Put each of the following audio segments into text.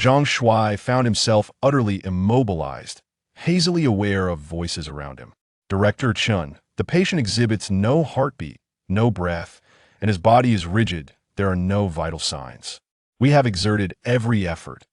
Zhang Shuai found himself utterly immobilized, hazily aware of voices around him. Director Chun, the patient exhibits no heartbeat, no breath, and his body is rigid. There are no vital signs. We have exerted every effort.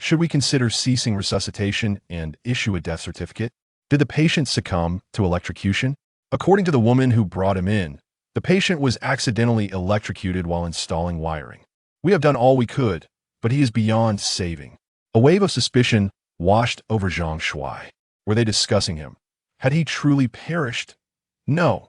Should we consider ceasing resuscitation and issue a death certificate? Did the patient succumb to electrocution? According to the woman who brought him in, the patient was accidentally electrocuted while installing wiring. We have done all we could, but he is beyond saving. A wave of suspicion washed over Zhang Shuai. Were they discussing him? Had he truly perished? No.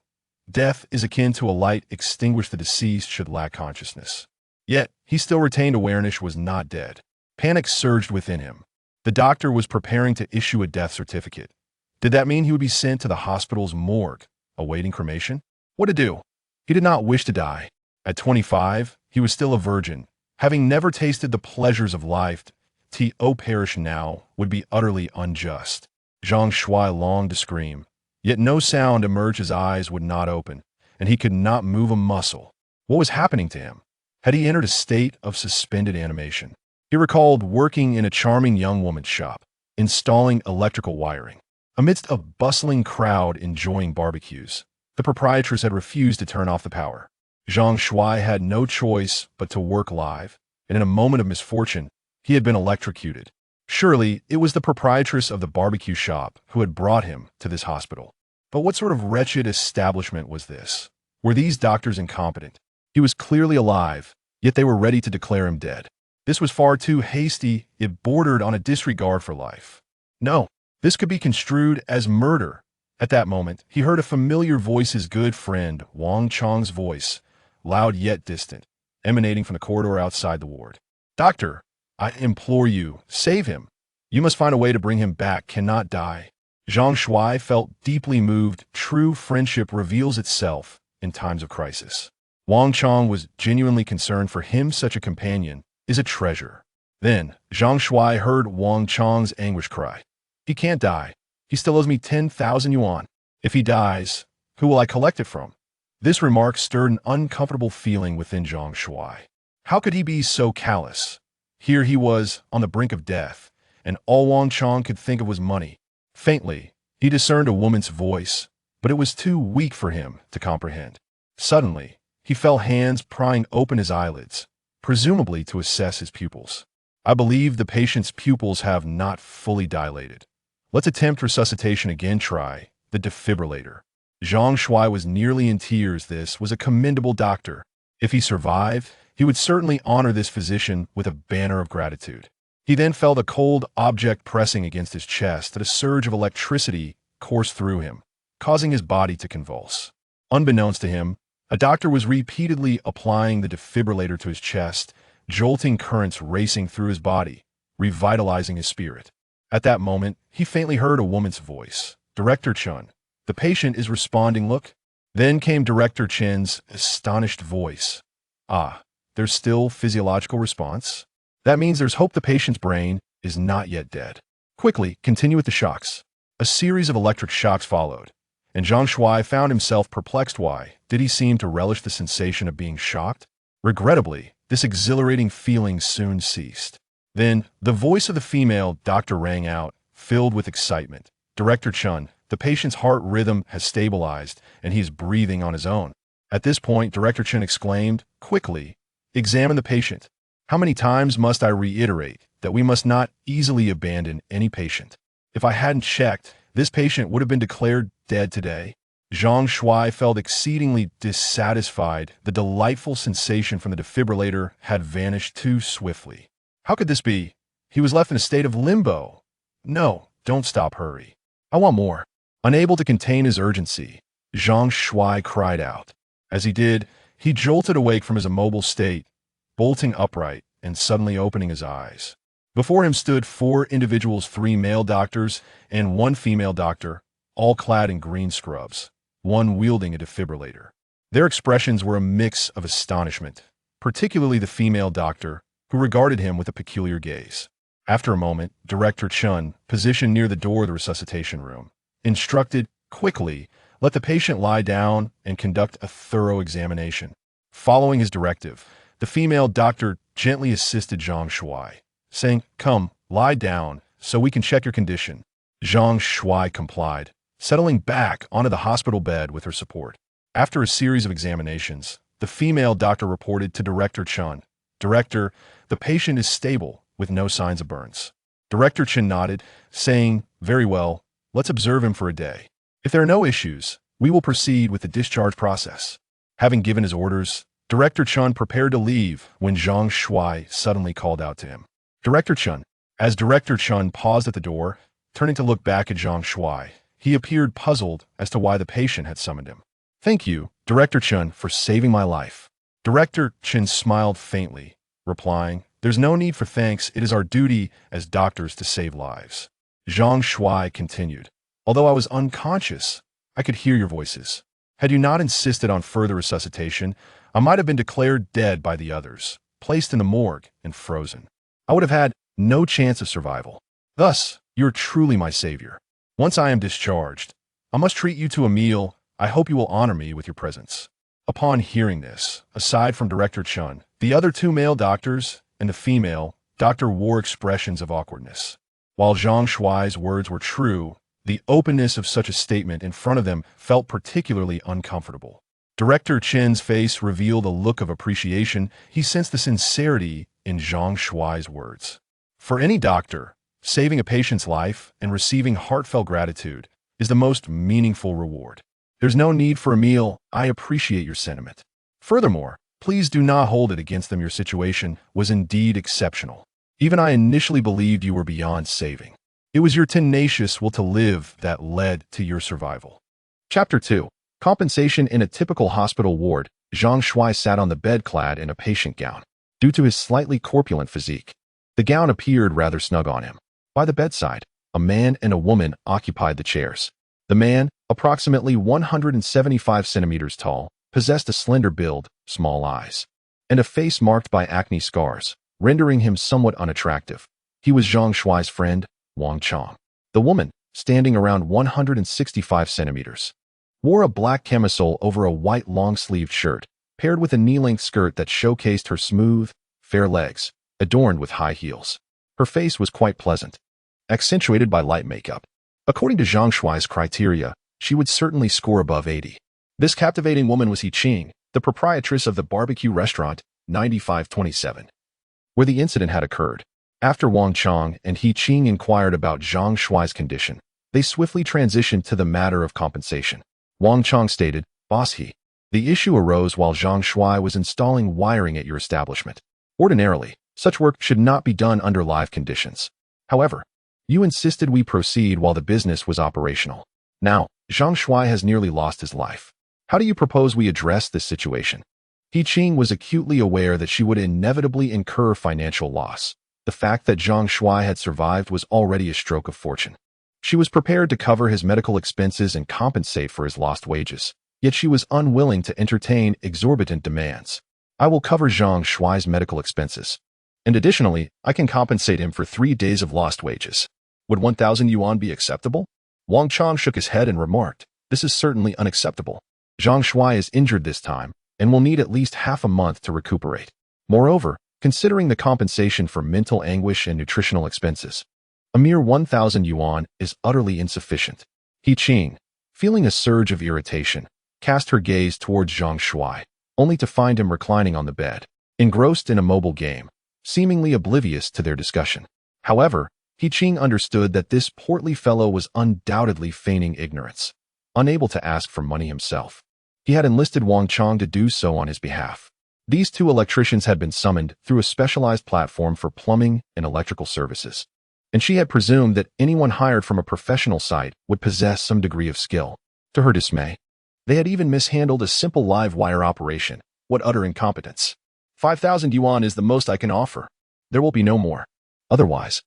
Death is akin to a light extinguished. The deceased should lack consciousness. Yet, he still retained awareness, was not dead. Panic surged within him. The doctor was preparing to issue a death certificate. Did that mean he would be sent to the hospital's morgue, awaiting cremation? What to do? He did not wish to die. At 25, he was still a virgin. Having never tasted the pleasures of life, to perish now would be utterly unjust. Zhang Shuai longed to scream, yet no sound emerged. His eyes would not open, and he could not move a muscle. What was happening to him? Had he entered a state of suspended animation? He recalled working in a charming young woman's shop, installing electrical wiring. Amidst a bustling crowd enjoying barbecues, the proprietress had refused to turn off the power. Zhang Shuai had no choice but to work live, and in a moment of misfortune, he had been electrocuted. Surely, it was the proprietress of the barbecue shop who had brought him to this hospital. But what sort of wretched establishment was this? Were these doctors incompetent? He was clearly alive, yet they were ready to declare him dead. This was far too hasty. It bordered on a disregard for life. No, this could be construed as murder. At that moment, he heard a familiar voice, his good friend Wang Chong's voice, loud yet distant, emanating from the corridor outside the ward. "Doctor, I implore you, save him. You must find a way to bring him back. Cannot die." Zhang Shuai felt deeply moved. True friendship reveals itself in times of crisis. Wang Chong was genuinely concerned for him. Such a companion is a treasure. Then, Zhang Shuai heard Wang Chong's anguish cry. "He can't die. He still owes me 10,000 yuan. If he dies, who will I collect it from?" This remark stirred an uncomfortable feeling within Zhang Shuai. How could he be so callous? Here he was, on the brink of death, and all Wang Chong could think of was money. Faintly, he discerned a woman's voice, but it was too weak for him to comprehend. Suddenly, he felt hands prying open his eyelids, presumably to assess his pupils. "I believe the patient's pupils have not fully dilated. Let's attempt resuscitation again. Try the defibrillator." Zhang Shuai was nearly in tears. This was a commendable doctor. If he survived, he would certainly honor this physician with a banner of gratitude. He then felt a cold object pressing against his chest, and a surge of electricity coursed through him, causing his body to convulse. Unbeknownst to him, a doctor was repeatedly applying the defibrillator to his chest, jolting currents racing through his body, revitalizing his spirit. At that moment, he faintly heard a woman's voice. "Director Chun, the patient is responding, look." Then came Director Chen's astonished voice. "Ah, there's still physiological response? That means there's hope. The patient's brain is not yet dead. Quickly, continue with the shocks." A series of electric shocks followed, and Zhang Shuai found himself perplexed. Why did he seem to relish the sensation of being shocked? Regrettably, this exhilarating feeling soon ceased. Then, the voice of the female doctor rang out, filled with excitement. "Director Chun, the patient's heart rhythm has stabilized, and he is breathing on his own." At this point, Director Chen exclaimed, "Quickly, examine the patient. How many times must I reiterate that we must not easily abandon any patient? If I hadn't checked, this patient would have been declared dead today." Zhang Shuai felt exceedingly dissatisfied. The delightful sensation from the defibrillator had vanished too swiftly. How could this be? He was left in a state of limbo. "No, don't stop, hurry. I want more." Unable to contain his urgency, Zhang Shuai cried out. As he did, he jolted awake from his immobile state, bolting upright and suddenly opening his eyes. Before him stood 4 individuals, 3 male doctors and 1 female doctor, all clad in green scrubs, one wielding a defibrillator. Their expressions were a mix of astonishment, particularly the female doctor, who regarded him with a peculiar gaze. After a moment, Director Chun, positioned near the door of the resuscitation room, instructed, "Quickly, let the patient lie down and conduct a thorough examination." Following his directive, the female doctor gently assisted Zhang Shuai, saying, "Come, lie down, so we can check your condition." Zhang Shuai complied, settling back onto the hospital bed with her support. After a series of examinations, the female doctor reported to Director Chun, "Director, the patient is stable, with no signs of burns." Director Chen nodded, saying, "Very well, let's observe him for a day. If there are no issues, we will proceed with the discharge process." Having given his orders, Director Chun prepared to leave when Zhang Shuai suddenly called out to him, "Director Chun." As Director Chun paused at the door, turning to look back at Zhang Shuai, he appeared puzzled as to why the patient had summoned him. "Thank you, Director Chun, for saving my life." Director Chen smiled faintly, replying, "There's no need for thanks. It is our duty as doctors to save lives." Zhang Shuai continued, "Although I was unconscious, I could hear your voices. Had you not insisted on further resuscitation, I might have been declared dead by the others, placed in the morgue, and frozen. I would have had no chance of survival. Thus, you are truly my savior. Once I am discharged, I must treat you to a meal. I hope you will honor me with your presence." Upon hearing this, aside from Director Chun, the other two male doctors and the female doctor wore expressions of awkwardness. While Zhang Shuai's words were true, the openness of such a statement in front of them felt particularly uncomfortable. Director Chen's face revealed a look of appreciation. He sensed the sincerity in Zhang Shuai's words. For any doctor, saving a patient's life and receiving heartfelt gratitude is the most meaningful reward. There's no need for a meal. I appreciate your sentiment. Furthermore, please do not hold it against them. Your situation was indeed exceptional. Even I initially believed you were beyond saving. It was your tenacious will to live that led to your survival. Chapter 2. Compensation in a typical hospital ward. Zhang Shuai sat on the bed clad in a patient gown. Due to his slightly corpulent physique, the gown appeared rather snug on him. By the bedside, a man and a woman occupied the chairs. The man, approximately 175 centimeters tall, possessed a slender build, small eyes, and a face marked by acne scars, rendering him somewhat unattractive. He was Zhang Shuai's friend, Wang Chong. The woman, standing around 165 centimeters, wore a black camisole over a white long-sleeved shirt, paired with a knee-length skirt that showcased her smooth, fair legs, adorned with high heels. Her face was quite pleasant, accentuated by light makeup. According to Zhang Shuai's criteria, she would certainly score above 80. This captivating woman was He Qing, the proprietress of the barbecue restaurant 9527, where the incident had occurred. After Wang Chong and He Qing inquired about Zhang Shuai's condition, they swiftly transitioned to the matter of compensation. Wang Chong stated, "Boss He, the issue arose while Zhang Shuai was installing wiring at your establishment. Ordinarily, such work should not be done under live conditions. However, you insisted we proceed while the business was operational. Now, Zhang Shuai has nearly lost his life. How do you propose we address this situation?" He Qing was acutely aware that she would inevitably incur financial loss. The fact that Zhang Shuai had survived was already a stroke of fortune. She was prepared to cover his medical expenses and compensate for his lost wages, yet she was unwilling to entertain exorbitant demands. "I will cover Zhang Shuai's medical expenses. And additionally, I can compensate him for 3 days of lost wages. Would 1,000 yuan be acceptable?" Wang Chong shook his head and remarked, "This is certainly unacceptable. Zhang Shuai is injured this time and will need at least half a month to recuperate. Moreover, considering the compensation for mental anguish and nutritional expenses, a mere 1,000 yuan is utterly insufficient." He Qing, feeling a surge of irritation, cast her gaze towards Zhang Shuai, only to find him reclining on the bed, engrossed in a mobile game, seemingly oblivious to their discussion. However, He Qing understood that this portly fellow was undoubtedly feigning ignorance, unable to ask for money himself. He had enlisted Wang Chong to do so on his behalf. These two electricians had been summoned through a specialized platform for plumbing and electrical services, and she had presumed that anyone hired from a professional site would possess some degree of skill. To her dismay, they had even mishandled a simple live wire operation. What utter incompetence! 5,000 yuan is the most I can offer. There will be no more. Otherwise,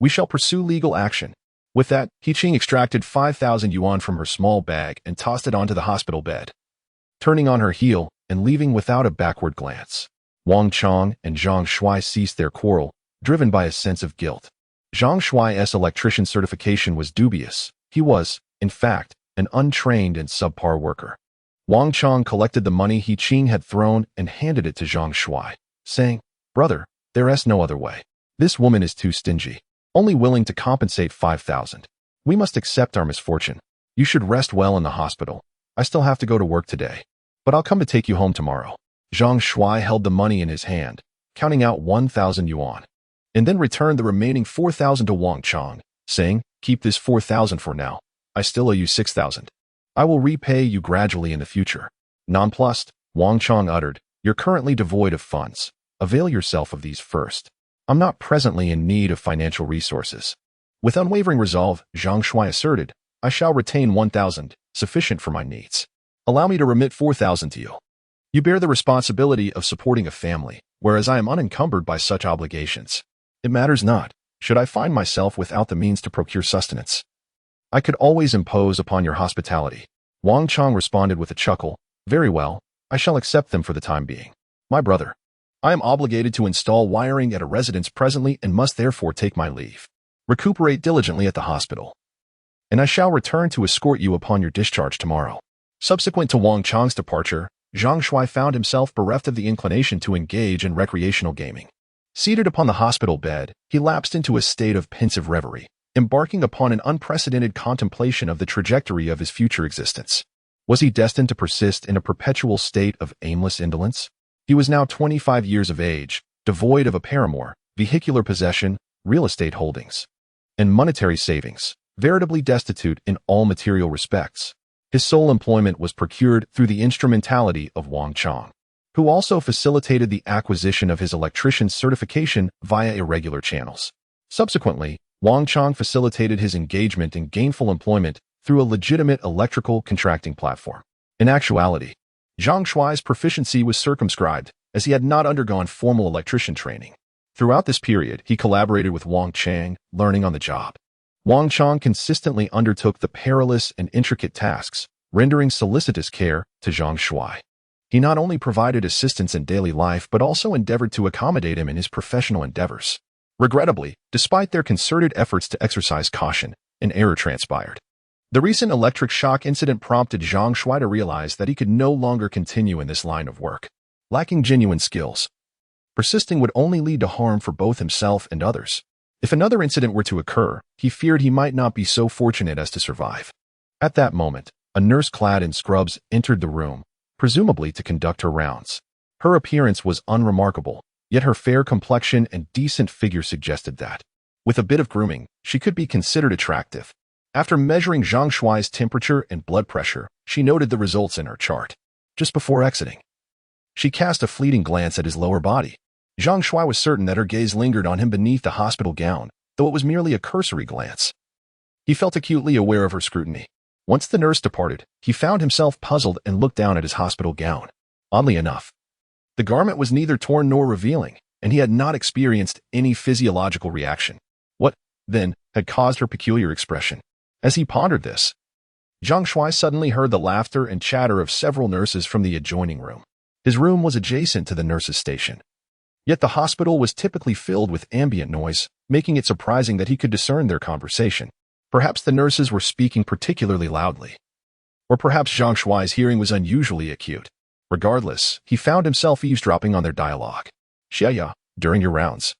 we shall pursue legal action. With that, He Qing extracted 5,000 yuan from her small bag and tossed it onto the hospital bed, turning on her heel and leaving without a backward glance. Wang Chong and Zhang Shuai ceased their quarrel, driven by a sense of guilt. Zhang Shuai's electrician certification was dubious. He was, in fact, an untrained and subpar worker. Wang Chong collected the money He Qing had thrown and handed it to Zhang Shuai, saying, "Brother, there is no other way. This woman is too stingy, only willing to compensate 5,000. We must accept our misfortune. You should rest well in the hospital. I still have to go to work today, but I'll come to take you home tomorrow. Zhang Shuai held the money in his hand, counting out 1,000 yuan, and then returned the remaining 4,000 to Wang Chong, saying, "Keep this 4,000 for now. I still owe you 6,000. I will repay you gradually in the future." Nonplussed, Wang Chong uttered, "You're currently devoid of funds. Avail yourself of these first. I'm not presently in need of financial resources." With unwavering resolve, Zhang Shuai asserted, "I shall retain 1,000, sufficient for my needs. Allow me to remit 4,000 to you. You bear the responsibility of supporting a family, whereas I am unencumbered by such obligations. It matters not, should I find myself without the means to procure sustenance. I could always impose upon your hospitality." Wang Chong responded with a chuckle, "Very well, I shall accept them for the time being. My brother, I am obligated to install wiring at a residence presently and must therefore take my leave. Recuperate diligently at the hospital, and I shall return to escort you upon your discharge tomorrow." Subsequent to Wang Chong's departure, Zhang Shuai found himself bereft of the inclination to engage in recreational gaming. Seated upon the hospital bed, he lapsed into a state of pensive reverie, embarking upon an unprecedented contemplation of the trajectory of his future existence. Was he destined to persist in a perpetual state of aimless indolence? He was now 25 years of age, devoid of a paramour, vehicular possession, real estate holdings, and monetary savings, veritably destitute in all material respects. His sole employment was procured through the instrumentality of Wang Chong, who also facilitated the acquisition of his electrician's certification via irregular channels. Subsequently, Wang Chong facilitated his engagement in gainful employment through a legitimate electrical contracting platform. In actuality, Zhang Shuai's proficiency was circumscribed, as he had not undergone formal electrician training. Throughout this period, he collaborated with Wang Chang, learning on the job. Wang Chong consistently undertook the perilous and intricate tasks, rendering solicitous care to Zhang Shuai. He not only provided assistance in daily life but also endeavored to accommodate him in his professional endeavors. Regrettably, despite their concerted efforts to exercise caution, an error transpired. The recent electric shock incident prompted Zhang Shuai to realize that he could no longer continue in this line of work. Lacking genuine skills, persisting would only lead to harm for both himself and others. If another incident were to occur, he feared he might not be so fortunate as to survive. At that moment, a nurse clad in scrubs entered the room, presumably to conduct her rounds. Her appearance was unremarkable, yet her fair complexion and decent figure suggested that, with a bit of grooming, she could be considered attractive. After measuring Zhang Shuai's temperature and blood pressure, she noted the results in her chart. Just before exiting, she cast a fleeting glance at his lower body. Zhang Shuai was certain that her gaze lingered on him beneath the hospital gown, though it was merely a cursory glance. He felt acutely aware of her scrutiny. Once the nurse departed, he found himself puzzled and looked down at his hospital gown. Oddly enough, the garment was neither torn nor revealing, and he had not experienced any physiological reaction. What, then, had caused her peculiar expression? As he pondered this, Zhang Shuai suddenly heard the laughter and chatter of several nurses from the adjoining room. His room was adjacent to the nurse's station. Yet the hospital was typically filled with ambient noise, making it surprising that he could discern their conversation. Perhaps the nurses were speaking particularly loudly. Or perhaps Zhang Shuai's hearing was unusually acute. Regardless, he found himself eavesdropping on their dialogue. "Xia, during your rounds,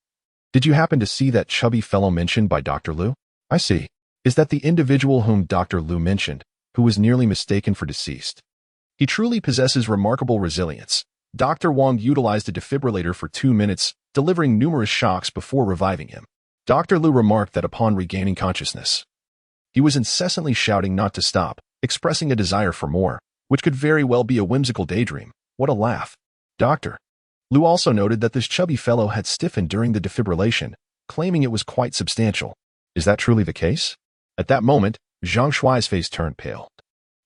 did you happen to see that chubby fellow mentioned by Dr. Liu?" "I see. Is that the individual whom Dr. Liu mentioned, who was nearly mistaken for deceased? He truly possesses remarkable resilience. Dr. Wang utilized a defibrillator for 2 minutes, delivering numerous shocks before reviving him. Dr. Liu remarked that upon regaining consciousness, he was incessantly shouting not to stop, expressing a desire for more, which could very well be a whimsical daydream. What a laugh." Dr. Liu also noted that this chubby fellow had stiffened during the defibrillation, claiming it was quite substantial. Is that truly the case? At that moment, Zhang Shuai's face turned pale,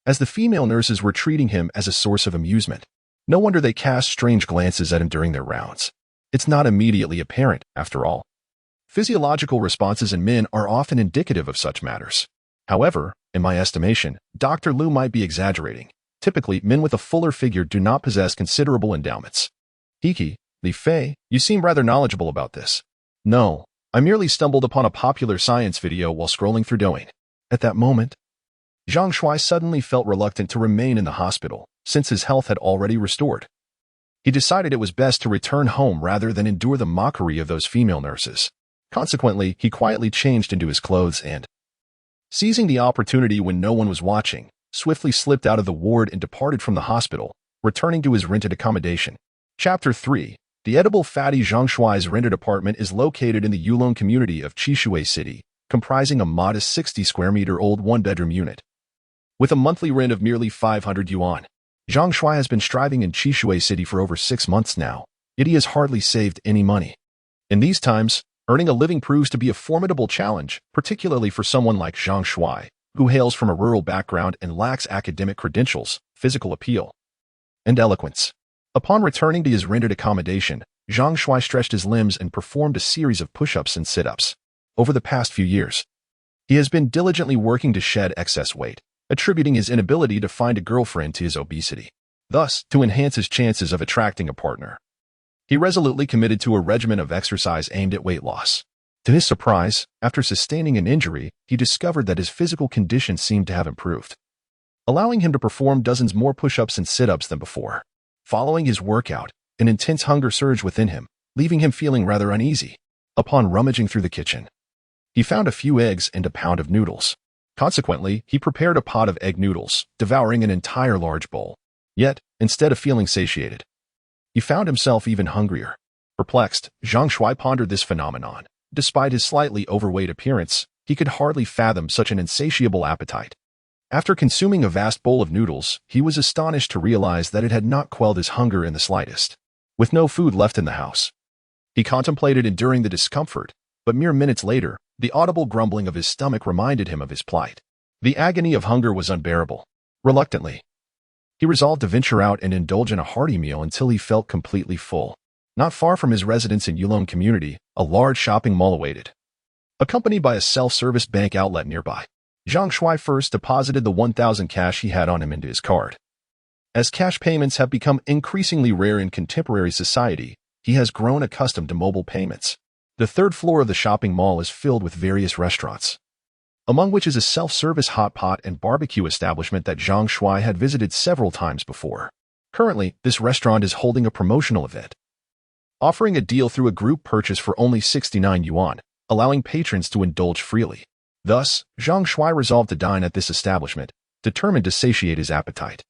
as the female nurses were treating him as a source of amusement. No wonder they cast strange glances at him during their rounds. It's not immediately apparent, after all. Physiological responses in men are often indicative of such matters. However, in my estimation, Dr. Liu might be exaggerating. Typically, men with a fuller figure do not possess considerable endowments. "Hiki, Li Fei, you seem rather knowledgeable about this." "No, I merely stumbled upon a popular science video while scrolling through Douyin." At that moment, Zhang Shuai suddenly felt reluctant to remain in the hospital, since his health had already restored. He decided it was best to return home rather than endure the mockery of those female nurses. Consequently, he quietly changed into his clothes and, seizing the opportunity when no one was watching, swiftly slipped out of the ward and departed from the hospital, returning to his rented accommodation. Chapter 3. The edible fatty Zhang Shuai's rented apartment is located in the Yulong community of Chishui City, comprising a modest 60-square-meter-old one-bedroom unit. With a monthly rent of merely 500 yuan, Zhang Shuai has been striving in Chishui City for over 6 months now, yet he has hardly saved any money. In these times, earning a living proves to be a formidable challenge, particularly for someone like Zhang Shuai, who hails from a rural background and lacks academic credentials, physical appeal, and eloquence. Upon returning to his rented accommodation, Zhang Shuai stretched his limbs and performed a series of push-ups and sit-ups. Over the past few years, he has been diligently working to shed excess weight, attributing his inability to find a girlfriend to his obesity. Thus, to enhance his chances of attracting a partner, he resolutely committed to a regimen of exercise aimed at weight loss. To his surprise, after sustaining an injury, he discovered that his physical condition seemed to have improved, allowing him to perform dozens more push-ups and sit-ups than before. Following his workout, an intense hunger surged within him, leaving him feeling rather uneasy. Upon rummaging through the kitchen, he found a few eggs and a pound of noodles. Consequently, he prepared a pot of egg noodles, devouring an entire large bowl. Yet, instead of feeling satiated, he found himself even hungrier. Perplexed, Zhang Shuai pondered this phenomenon. Despite his slightly overweight appearance, he could hardly fathom such an insatiable appetite. After consuming a vast bowl of noodles, he was astonished to realize that it had not quelled his hunger in the slightest. With no food left in the house, he contemplated enduring the discomfort, but mere minutes later, the audible grumbling of his stomach reminded him of his plight. The agony of hunger was unbearable. Reluctantly, he resolved to venture out and indulge in a hearty meal until he felt completely full. Not far from his residence in Yulong community, a large shopping mall awaited. Accompanied by a self-service bank outlet nearby, Zhang Shuai first deposited the 1,000 cash he had on him into his card. As cash payments have become increasingly rare in contemporary society, he has grown accustomed to mobile payments. The third floor of the shopping mall is filled with various restaurants, among which is a self-service hot pot and barbecue establishment that Zhang Shuai had visited several times before. Currently, this restaurant is holding a promotional event, offering a deal through a group purchase for only 69 yuan, allowing patrons to indulge freely. Thus, Zhang Shuai resolved to dine at this establishment, determined to satiate his appetite.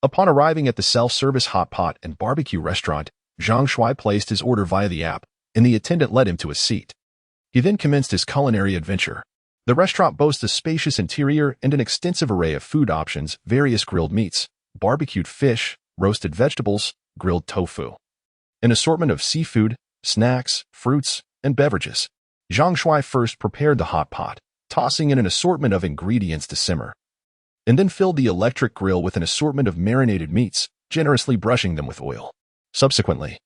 Upon arriving at the self-service hot pot and barbecue restaurant, Zhang Shuai placed his order via the app, and the attendant led him to a seat. He then commenced his culinary adventure. The restaurant boasts a spacious interior and an extensive array of food options, various grilled meats, barbecued fish, roasted vegetables, grilled tofu, an assortment of seafood, snacks, fruits, and beverages. Zhang Shuai first prepared the hot pot, tossing in an assortment of ingredients to simmer, and then filled the electric grill with an assortment of marinated meats, generously brushing them with oil. Subsequently,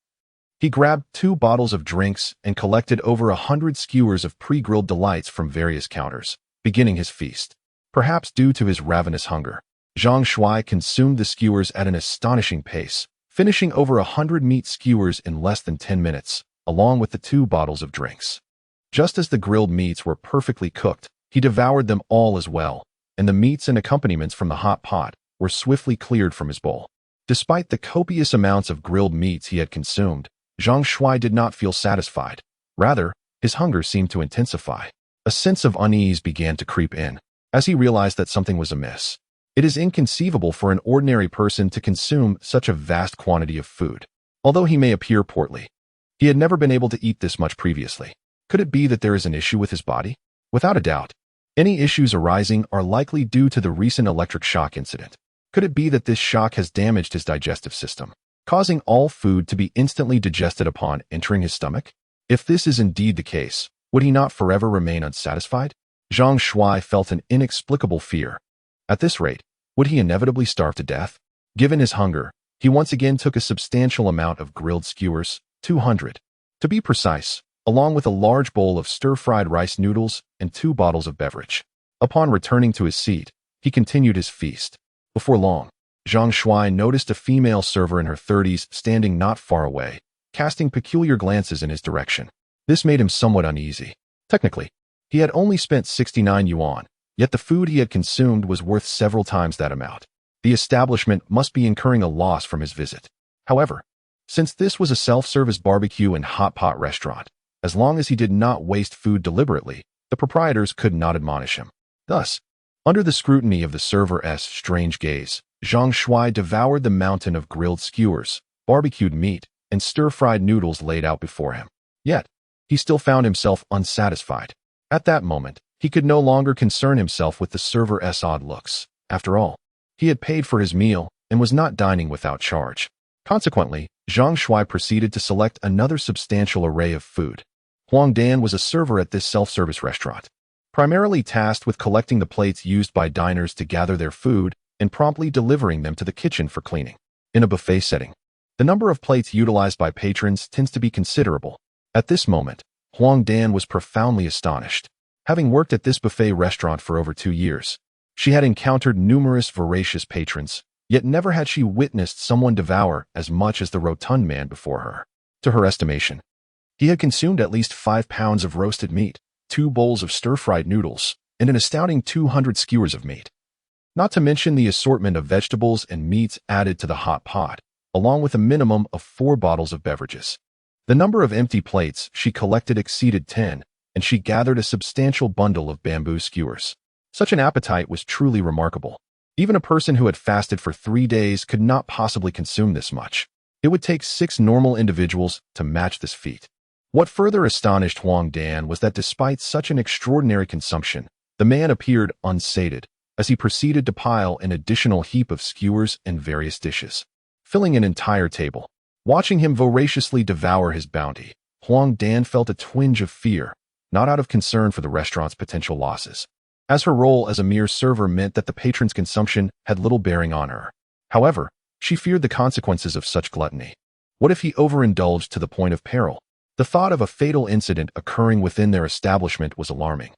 he grabbed 2 bottles of drinks and collected over 100 skewers of pre-grilled delights from various counters, beginning his feast. Perhaps due to his ravenous hunger, Zhang Shuai consumed the skewers at an astonishing pace, finishing over 100 meat skewers in less than 10 minutes, along with the 2 bottles of drinks. Just as the grilled meats were perfectly cooked, he devoured them all as well, and the meats and accompaniments from the hot pot were swiftly cleared from his bowl. Despite the copious amounts of grilled meats he had consumed, Zhang Shuai did not feel satisfied. Rather, his hunger seemed to intensify. A sense of unease began to creep in, as he realized that something was amiss. It is inconceivable for an ordinary person to consume such a vast quantity of food. Although he may appear portly, he had never been able to eat this much previously. Could it be that there is an issue with his body? Without a doubt, any issues arising are likely due to the recent electric shock incident. Could it be that this shock has damaged his digestive system, causing all food to be instantly digested upon entering his stomach? If this is indeed the case, would he not forever remain unsatisfied? Zhang Shuai felt an inexplicable fear. At this rate, would he inevitably starve to death? Given his hunger, he once again took a substantial amount of grilled skewers, 200, to be precise, along with a large bowl of stir-fried rice noodles and 2 bottles of beverage. Upon returning to his seat, he continued his feast. Before long, Zhang Shuai noticed a female server in her 30s standing not far away, casting peculiar glances in his direction. This made him somewhat uneasy. Technically, he had only spent 69 yuan, yet the food he had consumed was worth several times that amount. The establishment must be incurring a loss from his visit. However, since this was a self-service barbecue and hot pot restaurant, As long as he did not waste food deliberately, the proprietors could not admonish him. Thus, under the scrutiny of the server's strange gaze, Zhang Shuai devoured the mountain of grilled skewers, barbecued meat, and stir-fried noodles laid out before him. Yet, he still found himself unsatisfied. At that moment, he could no longer concern himself with the server's odd looks. After all, he had paid for his meal and was not dining without charge. Consequently, Zhang Shuai proceeded to select another substantial array of food. Huang Dan was a server at this self-service restaurant, primarily tasked with collecting the plates used by diners to gather their food and promptly delivering them to the kitchen for cleaning. In a buffet setting, the number of plates utilized by patrons tends to be considerable. At this moment, Huang Dan was profoundly astonished. Having worked at this buffet restaurant for over 2 years, she had encountered numerous voracious patrons, yet never had she witnessed someone devour as much as the rotund man before her. To her estimation, he had consumed at least 5 pounds of roasted meat, 2 bowls of stir-fried noodles, and an astounding 200 skewers of meat. Not to mention the assortment of vegetables and meats added to the hot pot, along with a minimum of 4 bottles of beverages. The number of empty plates she collected exceeded 10, and she gathered a substantial bundle of bamboo skewers. Such an appetite was truly remarkable. Even a person who had fasted for 3 days could not possibly consume this much. It would take 6 normal individuals to match this feat. What further astonished Huang Dan was that despite such an extraordinary consumption, the man appeared unsated as he proceeded to pile an additional heap of skewers and various dishes, filling an entire table. Watching him voraciously devour his bounty, Huang Dan felt a twinge of fear, not out of concern for the restaurant's potential losses, as her role as a mere server meant that the patron's consumption had little bearing on her. However, she feared the consequences of such gluttony. What if he overindulged to the point of peril? The thought of a fatal incident occurring within their establishment was alarming.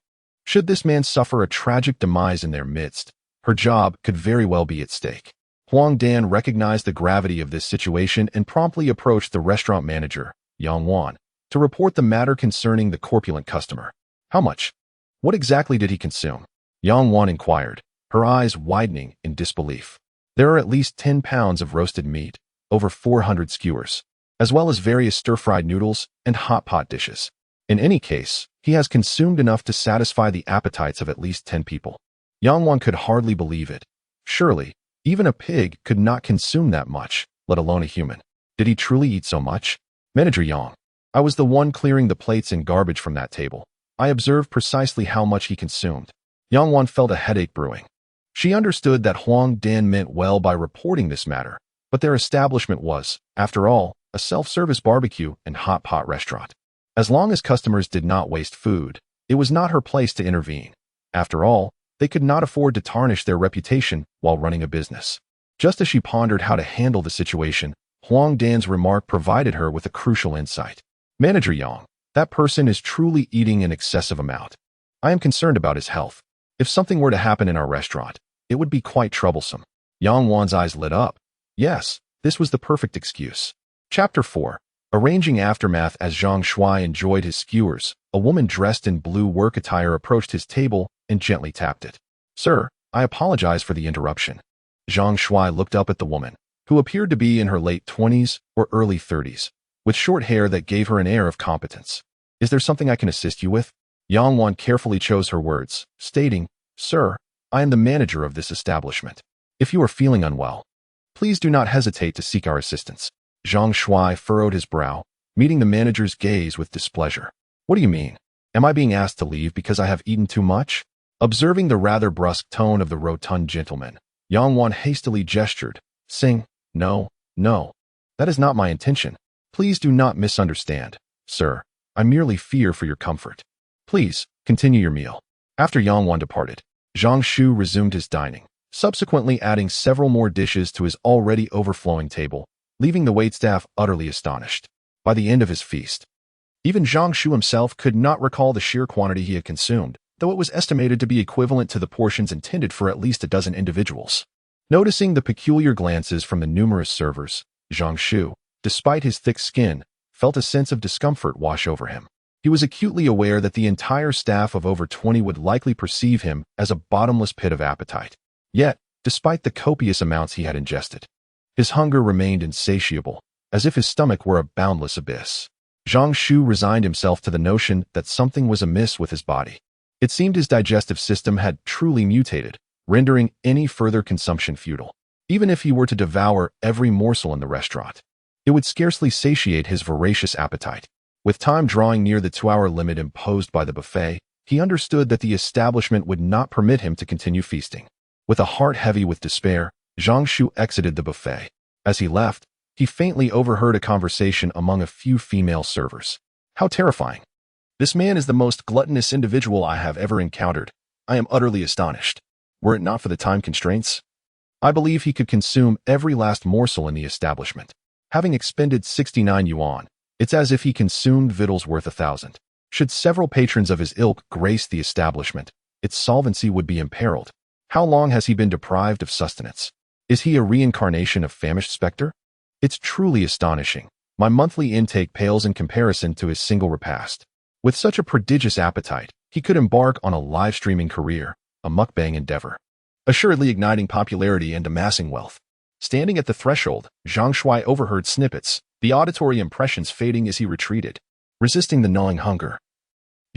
Should this man suffer a tragic demise in their midst, her job could very well be at stake. Huang Dan recognized the gravity of this situation and promptly approached the restaurant manager, Yang Wan, to report the matter concerning the corpulent customer. How much? What exactly did he consume? Yang Wan inquired, her eyes widening in disbelief. There are at least 10 pounds of roasted meat, over 400 skewers, as well as various stir-fried noodles and hot pot dishes. In any case, he has consumed enough to satisfy the appetites of at least 10 people. Yang Wan could hardly believe it. Surely, even a pig could not consume that much, let alone a human. Did he truly eat so much? Manager Yang, I was the one clearing the plates and garbage from that table. I observed precisely how much he consumed. Yang Wan felt a headache brewing. She understood that Huang Dan meant well by reporting this matter, but their establishment was, after all, a self-service barbecue and hot pot restaurant. As long as customers did not waste food, it was not her place to intervene. After all, they could not afford to tarnish their reputation while running a business. Just as she pondered how to handle the situation, Huang Dan's remark provided her with a crucial insight. Manager Yang, that person is truly eating an excessive amount. I am concerned about his health. If something were to happen in our restaurant, it would be quite troublesome. Yang Wan's eyes lit up. Yes, this was the perfect excuse. Chapter 4. Arranging aftermath. As Zhang Shuai enjoyed his skewers, a woman dressed in blue work attire approached his table and gently tapped it. Sir, I apologize for the interruption. Zhang Shuai looked up at the woman, who appeared to be in her late 20s or early 30s, with short hair that gave her an air of competence. Is there something I can assist you with? Yang Wan carefully chose her words, stating, Sir, I am the manager of this establishment. If you are feeling unwell, please do not hesitate to seek our assistance. Zhang Shuai furrowed his brow, meeting the manager's gaze with displeasure. What do you mean? Am I being asked to leave because I have eaten too much? Observing the rather brusque tone of the rotund gentleman, Yang Wan hastily gestured, saying, No, that is not my intention. Please do not misunderstand, sir. I merely fear for your comfort. Please, continue your meal. After Yang Wan departed, Zhang Shu resumed his dining, subsequently adding several more dishes to his already overflowing table, leaving the waitstaff utterly astonished. By the end of his feast, even Zhang Shu himself could not recall the sheer quantity he had consumed, though it was estimated to be equivalent to the portions intended for at least a dozen individuals. Noticing the peculiar glances from the numerous servers, Zhang Shu, despite his thick skin, felt a sense of discomfort wash over him. He was acutely aware that the entire staff of over 20 would likely perceive him as a bottomless pit of appetite. Yet, despite the copious amounts he had ingested, his hunger remained insatiable, as if his stomach were a boundless abyss. Zhang Shu resigned himself to the notion that something was amiss with his body. It seemed his digestive system had truly mutated, rendering any further consumption futile. Even if he were to devour every morsel in the restaurant, it would scarcely satiate his voracious appetite. With time drawing near the 2-hour limit imposed by the buffet, he understood that the establishment would not permit him to continue feasting. With a heart heavy with despair, Zhang Shu exited the buffet. As he left, he faintly overheard a conversation among a few female servers. How terrifying! This man is the most gluttonous individual I have ever encountered. I am utterly astonished. Were it not for the time constraints, I believe he could consume every last morsel in the establishment. Having expended 69 yuan, it's as if he consumed victuals worth 1,000. Should several patrons of his ilk grace the establishment, its solvency would be imperiled. How long has he been deprived of sustenance? Is he a reincarnation of famished spectre? It's truly astonishing. My monthly intake pales in comparison to his single repast. With such a prodigious appetite, he could embark on a live-streaming career, a mukbang endeavor, assuredly igniting popularity and amassing wealth. Standing at the threshold, Zhang Shuai overheard snippets, the auditory impressions fading as he retreated, resisting the gnawing hunger.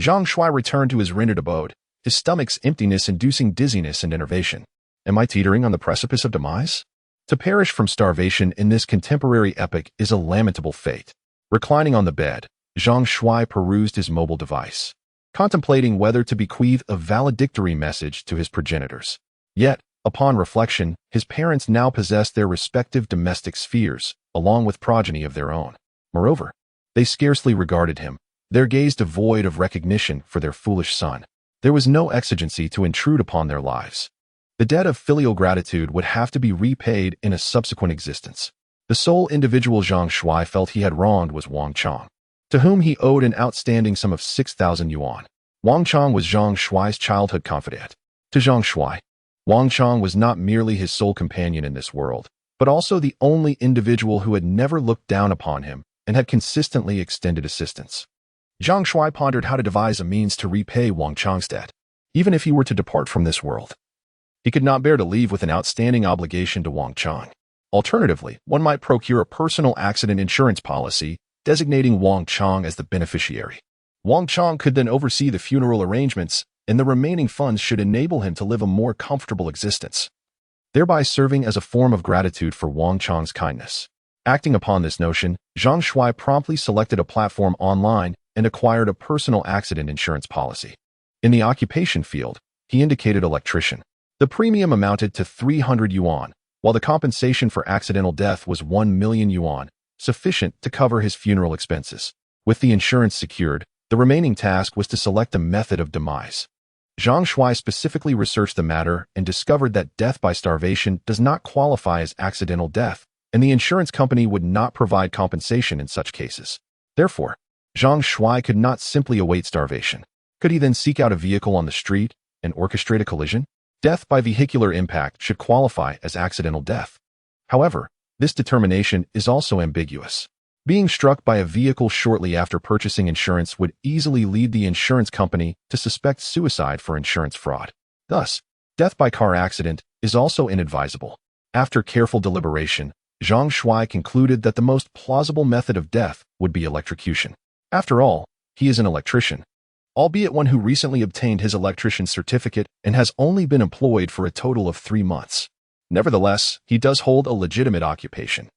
Zhang Shuai returned to his rented abode, his stomach's emptiness inducing dizziness and enervation. Am I teetering on the precipice of demise? To perish from starvation in this contemporary epoch is a lamentable fate. Reclining on the bed, Zhang Shuai perused his mobile device, contemplating whether to bequeath a valedictory message to his progenitors. Yet, upon reflection, his parents now possessed their respective domestic spheres, along with progeny of their own. Moreover, they scarcely regarded him, their gaze devoid of recognition for their foolish son. There was no exigency to intrude upon their lives. The debt of filial gratitude would have to be repaid in a subsequent existence. The sole individual Zhang Shuai felt he had wronged was Wang Chong, to whom he owed an outstanding sum of 6,000 yuan. Wang Chong was Zhang Shuai's childhood confidant. To Zhang Shuai, Wang Chong was not merely his sole companion in this world, but also the only individual who had never looked down upon him and had consistently extended assistance. Zhang Shuai pondered how to devise a means to repay Wang Chong's debt, even if he were to depart from this world. He could not bear to leave with an outstanding obligation to Wang Chong. Alternatively, one might procure a personal accident insurance policy designating Wang Chong as the beneficiary. Wang Chong could then oversee the funeral arrangements, and the remaining funds should enable him to live a more comfortable existence, thereby serving as a form of gratitude for Wang Chong's kindness. Acting upon this notion, Zhang Shuai promptly selected a platform online and acquired a personal accident insurance policy. In the occupation field, he indicated electrician. The premium amounted to 300 yuan, while the compensation for accidental death was 1 million yuan, sufficient to cover his funeral expenses. With the insurance secured, the remaining task was to select a method of demise. Zhang Shuai specifically researched the matter and discovered that death by starvation does not qualify as accidental death, and the insurance company would not provide compensation in such cases. Therefore, Zhang Shuai could not simply await starvation. Could he then seek out a vehicle on the street and orchestrate a collision? Death by vehicular impact should qualify as accidental death. However, this determination is also ambiguous. Being struck by a vehicle shortly after purchasing insurance would easily lead the insurance company to suspect suicide for insurance fraud. Thus, death by car accident is also inadvisable. After careful deliberation, Zhang Shuai concluded that the most plausible method of death would be electrocution. After all, he is an electrician, albeit one who recently obtained his electrician's certificate and has only been employed for a total of 3 months. Nevertheless, he does hold a legitimate occupation,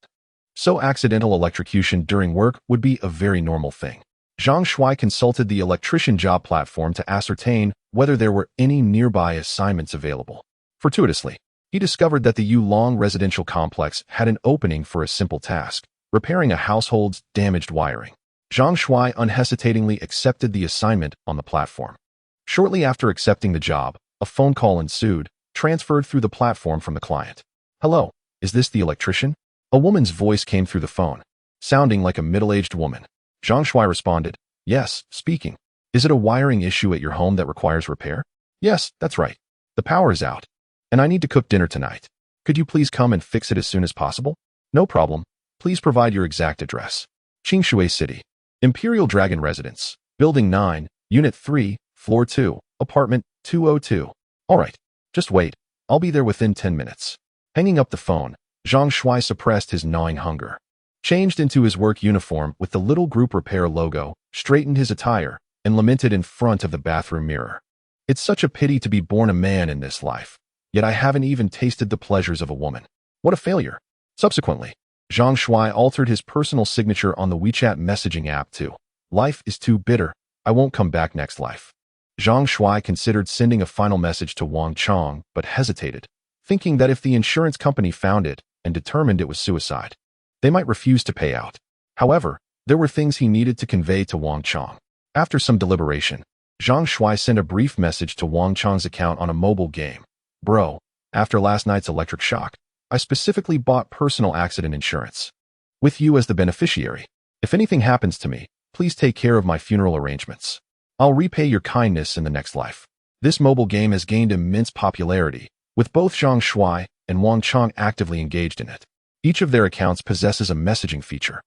so accidental electrocution during work would be a very normal thing. Zhang Shuai consulted the electrician job platform to ascertain whether there were any nearby assignments available. Fortuitously, he discovered that the Yulong residential complex had an opening for a simple task, repairing a household's damaged wiring. Zhang Shuai unhesitatingly accepted the assignment on the platform. Shortly after accepting the job, a phone call ensued, transferred through the platform from the client. Hello, is this the electrician? A woman's voice came through the phone, sounding like a middle-aged woman. Zhang Shuai responded, Yes, speaking. Is it a wiring issue at your home that requires repair? Yes, that's right. The power is out, and I need to cook dinner tonight. Could you please come and fix it as soon as possible? No problem. Please provide your exact address. Qingshui City. Imperial Dragon Residence, Building 9, Unit 3, Floor 2, Apartment 202. All right, just wait. I'll be there within 10 minutes. Hanging up the phone, Zhang Shuai suppressed his gnawing hunger. changed into his work uniform with the little group repair logo, straightened his attire, and lamented in front of the bathroom mirror. It's such a pity to be born a man in this life, yet I haven't even tasted the pleasures of a woman. What a failure. Subsequently, Zhang Shuai altered his personal signature on the WeChat messaging app to, "Life is too bitter, I won't come back next life." Zhang Shuai considered sending a final message to Wang Chong, but hesitated, thinking that if the insurance company found it and determined it was suicide, they might refuse to pay out. However, there were things he needed to convey to Wang Chong. After some deliberation, Zhang Shuai sent a brief message to Wang Chong's account on a mobile game. "Bro, after last night's electric shock, I specifically bought personal accident insurance. With you as the beneficiary. If anything happens to me, please take care of my funeral arrangements. I'll repay your kindness in the next life." This mobile game has gained immense popularity, with both Zhang Shuai and Wang Chong actively engaged in it. Each of their accounts possesses a messaging feature,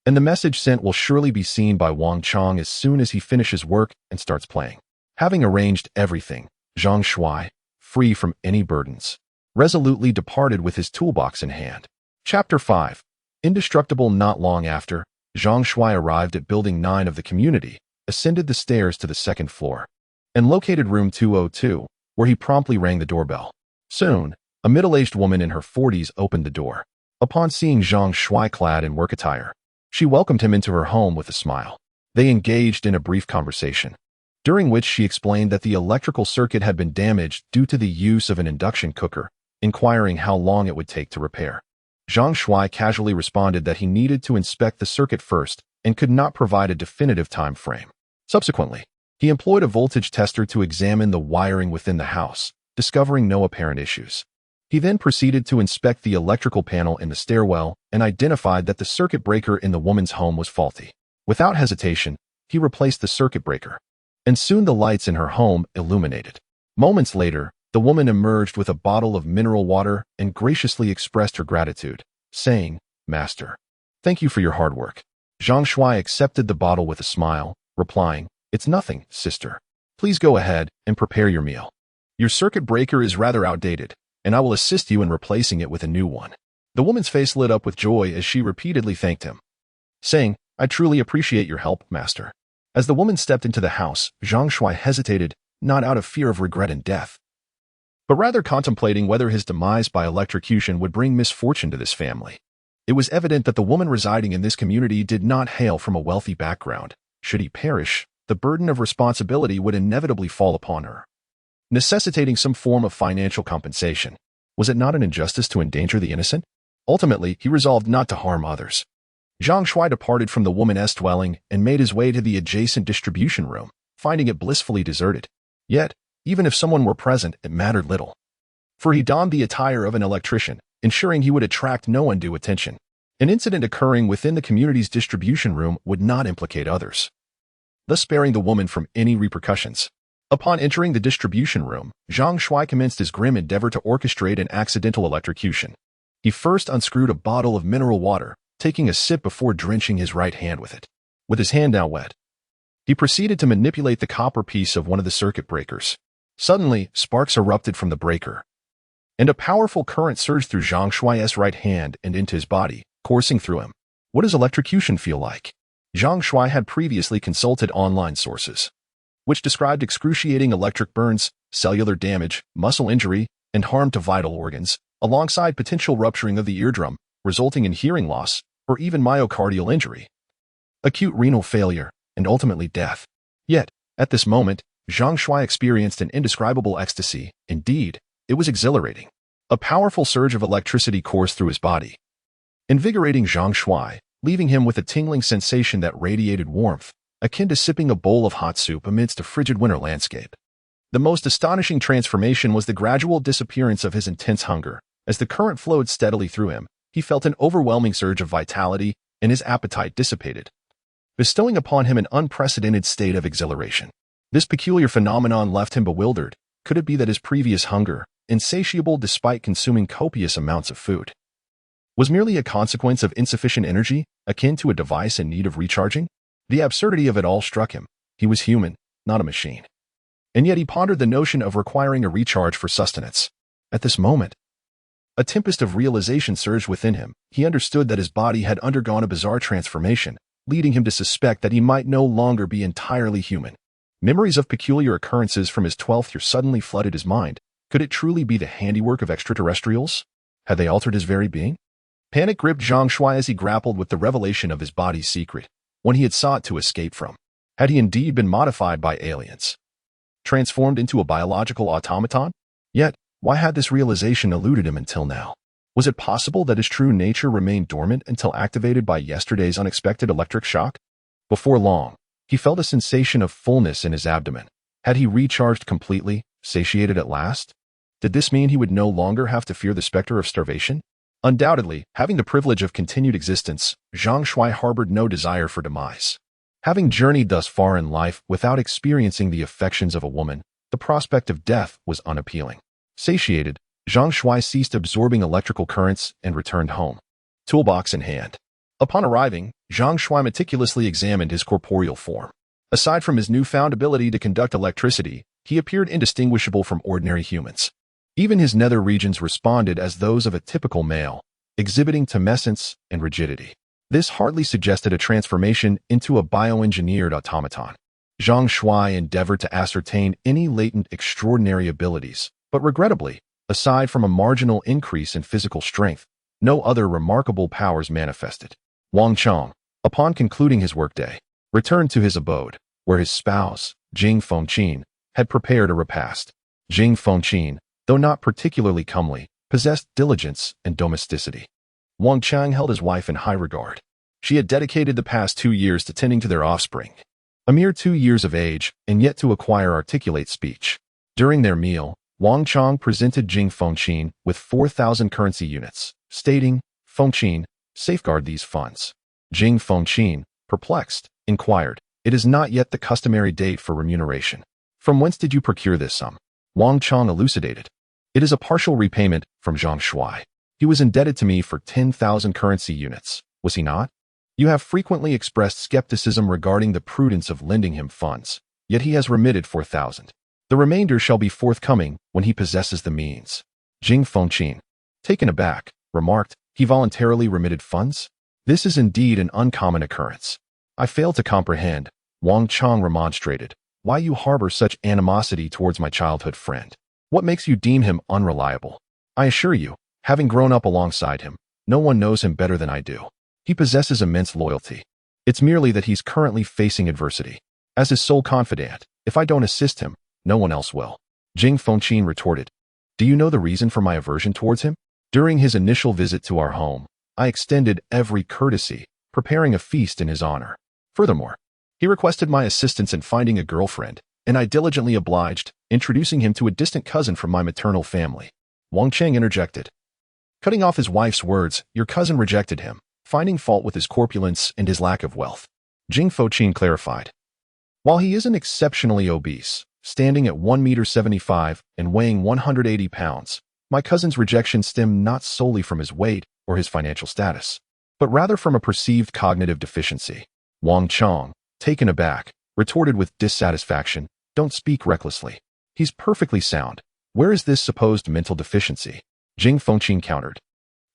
and the message sent will surely be seen by Wang Chong as soon as he finishes work and starts playing. Having arranged everything, Zhang Shuai, free from any burdens, resolutely departed with his toolbox in hand. Chapter 5. Indestructible. Not long after, Zhang Shuai arrived at Building 9 of the community, ascended the stairs to the second floor, and located room 202, where he promptly rang the doorbell. Soon, a middle-aged woman in her 40s opened the door. Upon seeing Zhang Shuai clad in work attire, she welcomed him into her home with a smile. They engaged in a brief conversation, during which she explained that the electrical circuit had been damaged due to the use of an induction cooker, inquiring how long it would take to repair. Zhang Shuai casually responded that he needed to inspect the circuit first and could not provide a definitive time frame. Subsequently, he employed a voltage tester to examine the wiring within the house, discovering no apparent issues. He then proceeded to inspect the electrical panel in the stairwell and identified that the circuit breaker in the woman's home was faulty. Without hesitation, he replaced the circuit breaker, and soon the lights in her home illuminated. Moments later, the woman emerged with a bottle of mineral water and graciously expressed her gratitude, saying, "Master, thank you for your hard work." Zhang Shuai accepted the bottle with a smile, replying, "It's nothing, sister. Please go ahead and prepare your meal. Your circuit breaker is rather outdated, and I will assist you in replacing it with a new one." The woman's face lit up with joy as she repeatedly thanked him, saying, "I truly appreciate your help, master." As the woman stepped into the house, Zhang Shuai hesitated, not out of fear of regret and death, but rather contemplating whether his demise by electrocution would bring misfortune to this family. It was evident that the woman residing in this community did not hail from a wealthy background. Should he perish, the burden of responsibility would inevitably fall upon her, necessitating some form of financial compensation. Was it not an injustice to endanger the innocent? Ultimately, he resolved not to harm others. Zhang Shuai departed from the woman's dwelling and made his way to the adjacent distribution room, finding it blissfully deserted. Yet, even if someone were present, it mattered little, for he donned the attire of an electrician, ensuring he would attract no undue attention. An incident occurring within the community's distribution room would not implicate others, thus sparing the woman from any repercussions. Upon entering the distribution room, Zhang Shuai commenced his grim endeavor to orchestrate an accidental electrocution. He first unscrewed a bottle of mineral water, taking a sip before drenching his right hand with it. With his hand now wet, he proceeded to manipulate the copper piece of one of the circuit breakers. Suddenly, sparks erupted from the breaker, and a powerful current surged through Zhang Shuai's right hand and into his body, coursing through him. What does electrocution feel like? Zhang Shuai had previously consulted online sources, which described excruciating electric burns, cellular damage, muscle injury, and harm to vital organs, alongside potential rupturing of the eardrum, resulting in hearing loss, or even myocardial injury, acute renal failure, and ultimately death. Yet, at this moment, Zhang Shuai experienced an indescribable ecstasy. Indeed, it was exhilarating. A powerful surge of electricity coursed through his body, invigorating Zhang Shuai, leaving him with a tingling sensation that radiated warmth, akin to sipping a bowl of hot soup amidst a frigid winter landscape. The most astonishing transformation was the gradual disappearance of his intense hunger. As the current flowed steadily through him, he felt an overwhelming surge of vitality, and his appetite dissipated, bestowing upon him an unprecedented state of exhilaration. This peculiar phenomenon left him bewildered. Could it be that his previous hunger, insatiable despite consuming copious amounts of food, was merely a consequence of insufficient energy, akin to a device in need of recharging? The absurdity of it all struck him. He was human, not a machine. And yet he pondered the notion of requiring a recharge for sustenance. At this moment, A tempest of realization surged within him. He understood that his body had undergone a bizarre transformation, leading him to suspect that he might no longer be entirely human. Memories of peculiar occurrences from his 12th year suddenly flooded his mind. Could it truly be the handiwork of extraterrestrials? Had they altered his very being? Panic gripped Zhang Shuai as he grappled with the revelation of his body's secret, one he had sought to escape from. Had he indeed been modified by aliens? Transformed into a biological automaton? Yet, why had this realization eluded him until now? Was it possible that his true nature remained dormant until activated by yesterday's unexpected electric shock? Before long, he felt a sensation of fullness in his abdomen. Had he recharged completely, satiated at last? Did this mean he would no longer have to fear the specter of starvation? Undoubtedly, having the privilege of continued existence, Zhang Shuai harbored no desire for demise. Having journeyed thus far in life without experiencing the affections of a woman, the prospect of death was unappealing. Satiated, Zhang Shuai ceased absorbing electrical currents and returned home, toolbox in hand. Upon arriving, Zhang Shuai meticulously examined his corporeal form. Aside from his newfound ability to conduct electricity, he appeared indistinguishable from ordinary humans. Even his nether regions responded as those of a typical male, exhibiting tumescence and rigidity. This hardly suggested a transformation into a bioengineered automaton. Zhang Shuai endeavored to ascertain any latent extraordinary abilities, but regrettably, aside from a marginal increase in physical strength, no other remarkable powers manifested. Wang Chong, upon concluding his workday, returned to his abode, where his spouse, Jing Fengqin, had prepared a repast. Jing Fengqin, though not particularly comely, possessed diligence and domesticity. Wang Chang held his wife in high regard. She had dedicated the past 2 years to tending to their offspring. A mere 2 years of age, and yet to acquire articulate speech. During their meal, Wang Chang presented Jing Fengqin with 4,000 currency units, stating, "Fengqin, safeguard these funds." Jing Fengqin, perplexed, inquired, "It is not yet the customary date for remuneration. From whence did you procure this sum?" Wang Chang elucidated. "It is a partial repayment from Zhang Shuai. He was indebted to me for 10,000 currency units, was he not? You have frequently expressed skepticism regarding the prudence of lending him funds, yet he has remitted 4,000. The remainder shall be forthcoming when he possesses the means." Jing Fengqin, taken aback, remarked, "He voluntarily remitted funds? This is indeed an uncommon occurrence." "I fail to comprehend," Wang Chang remonstrated, "why you harbor such animosity towards my childhood friend. What makes you deem him unreliable? I assure you, having grown up alongside him, no one knows him better than I do. He possesses immense loyalty. It's merely that he's currently facing adversity. As his sole confidant, if I don't assist him, no one else will." Jing Fengqin retorted, "Do you know the reason for my aversion towards him? During his initial visit to our home, I extended every courtesy, preparing a feast in his honor. Furthermore, he requested my assistance in finding a girlfriend, and I diligently obliged, introducing him to a distant cousin from my maternal family." Wang Cheng interjected, cutting off his wife's words, "Your cousin rejected him, finding fault with his corpulence and his lack of wealth." Jing Fengqin clarified, "While he isn't exceptionally obese, standing at 1.75 meters and weighing 180 pounds, my cousin's rejection stemmed not solely from his weight or his financial status, but rather from a perceived cognitive deficiency." Wang Chong, taken aback, retorted with dissatisfaction, "Don't speak recklessly. He's perfectly sound. Where is this supposed mental deficiency?" Jing Fengqin countered,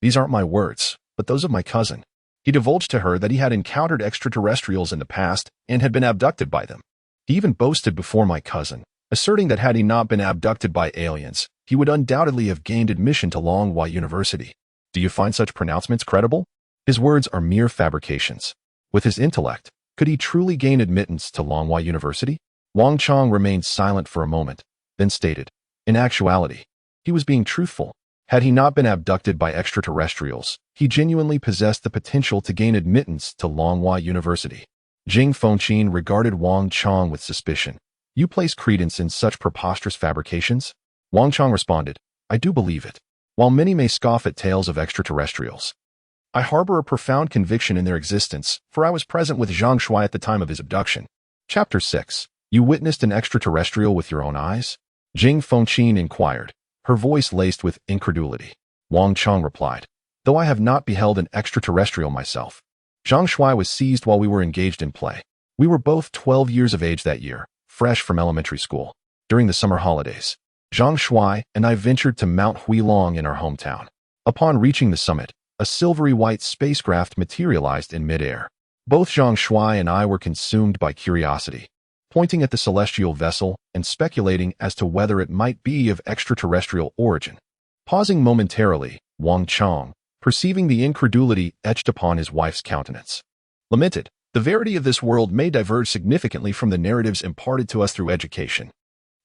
"These aren't my words, but those of my cousin. He divulged to her that he had encountered extraterrestrials in the past and had been abducted by them. He even boasted before my cousin, asserting that had he not been abducted by aliens, he would undoubtedly have gained admission to Longhua University. Do you find such pronouncements credible? His words are mere fabrications. With his intellect, could he truly gain admittance to Longhua University?" Wang Chong remained silent for a moment, then stated, "In actuality, he was being truthful. Had he not been abducted by extraterrestrials, he genuinely possessed the potential to gain admittance to Longhua University." Jing Fengqin regarded Wang Chong with suspicion. "You place credence in such preposterous fabrications?" Wang Chong responded, "I do believe it. While many may scoff at tales of extraterrestrials, I harbor a profound conviction in their existence, for I was present with Zhang Shuai at the time of his abduction." Chapter 6. You witnessed an extraterrestrial with your own eyes? Jing Fengqin inquired, her voice laced with incredulity. Wang Chong replied, "Though I have not beheld an extraterrestrial myself." Zhang Shuai was seized while we were engaged in play. We were both 12 years of age that year, fresh from elementary school. During the summer holidays, Zhang Shuai and I ventured to Mount Huilong in our hometown. Upon reaching the summit, a silvery white spacecraft materialized in midair. Both Zhang Shuai and I were consumed by curiosity, pointing at the celestial vessel and speculating as to whether it might be of extraterrestrial origin. Pausing momentarily, Wang Chong, perceiving the incredulity etched upon his wife's countenance, lamented, "The verity of this world may diverge significantly from the narratives imparted to us through education.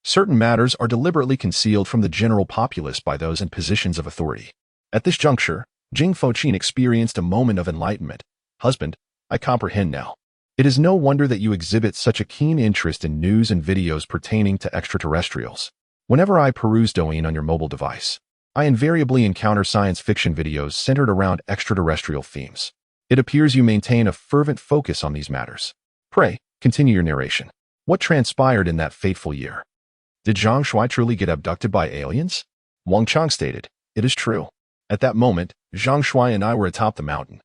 Certain matters are deliberately concealed from the general populace by those in positions of authority." At this juncture, Jing Foqin experienced a moment of enlightenment. "Husband, I comprehend now. It is no wonder that you exhibit such a keen interest in news and videos pertaining to extraterrestrials. Whenever I peruse Douyin on your mobile device, I invariably encounter science fiction videos centered around extraterrestrial themes. It appears you maintain a fervent focus on these matters. Pray, continue your narration. What transpired in that fateful year? Did Zhang Shuai truly get abducted by aliens?" Wang Chang stated, "It is true. At that moment, Zhang Shuai and I were atop the mountain,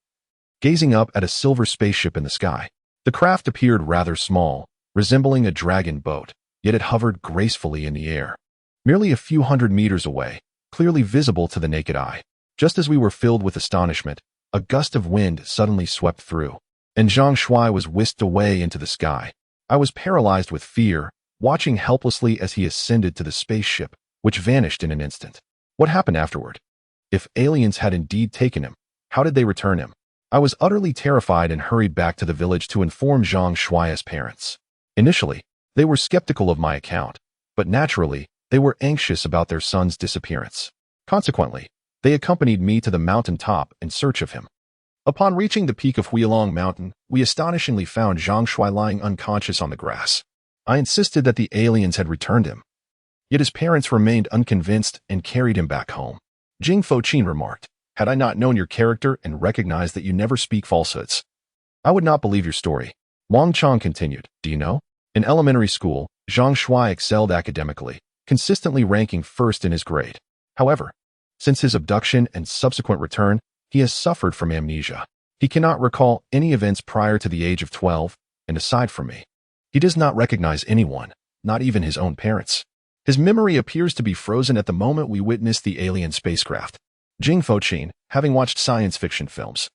gazing up at a silver spaceship in the sky. The craft appeared rather small, resembling a dragon boat, yet it hovered gracefully in the air, merely a few hundred meters away, clearly visible to the naked eye. Just as we were filled with astonishment, a gust of wind suddenly swept through, and Zhang Shuai was whisked away into the sky. I was paralyzed with fear, watching helplessly as he ascended to the spaceship, which vanished in an instant. What happened afterward? If aliens had indeed taken him, how did they return him? I was utterly terrified and hurried back to the village to inform Zhang Shuai's parents. Initially, they were skeptical of my account, but naturally, they were anxious about their son's disappearance. Consequently, they accompanied me to the mountain top in search of him. Upon reaching the peak of Huilong Mountain, we astonishingly found Zhang Shuai lying unconscious on the grass. I insisted that the aliens had returned him, yet his parents remained unconvinced and carried him back home. Jing Foqin remarked, "Had I not known your character and recognized that you never speak falsehoods, I would not believe your story." Wang Chang continued, "Do you know? In elementary school, Zhang Shuai excelled academically, consistently ranking first in his grade. However, since his abduction and subsequent return, he has suffered from amnesia. He cannot recall any events prior to the age of 12, and aside from me, he does not recognize anyone, not even his own parents. His memory appears to be frozen at the moment we witnessed the alien spacecraft." Jing Foqin, having watched science fiction films,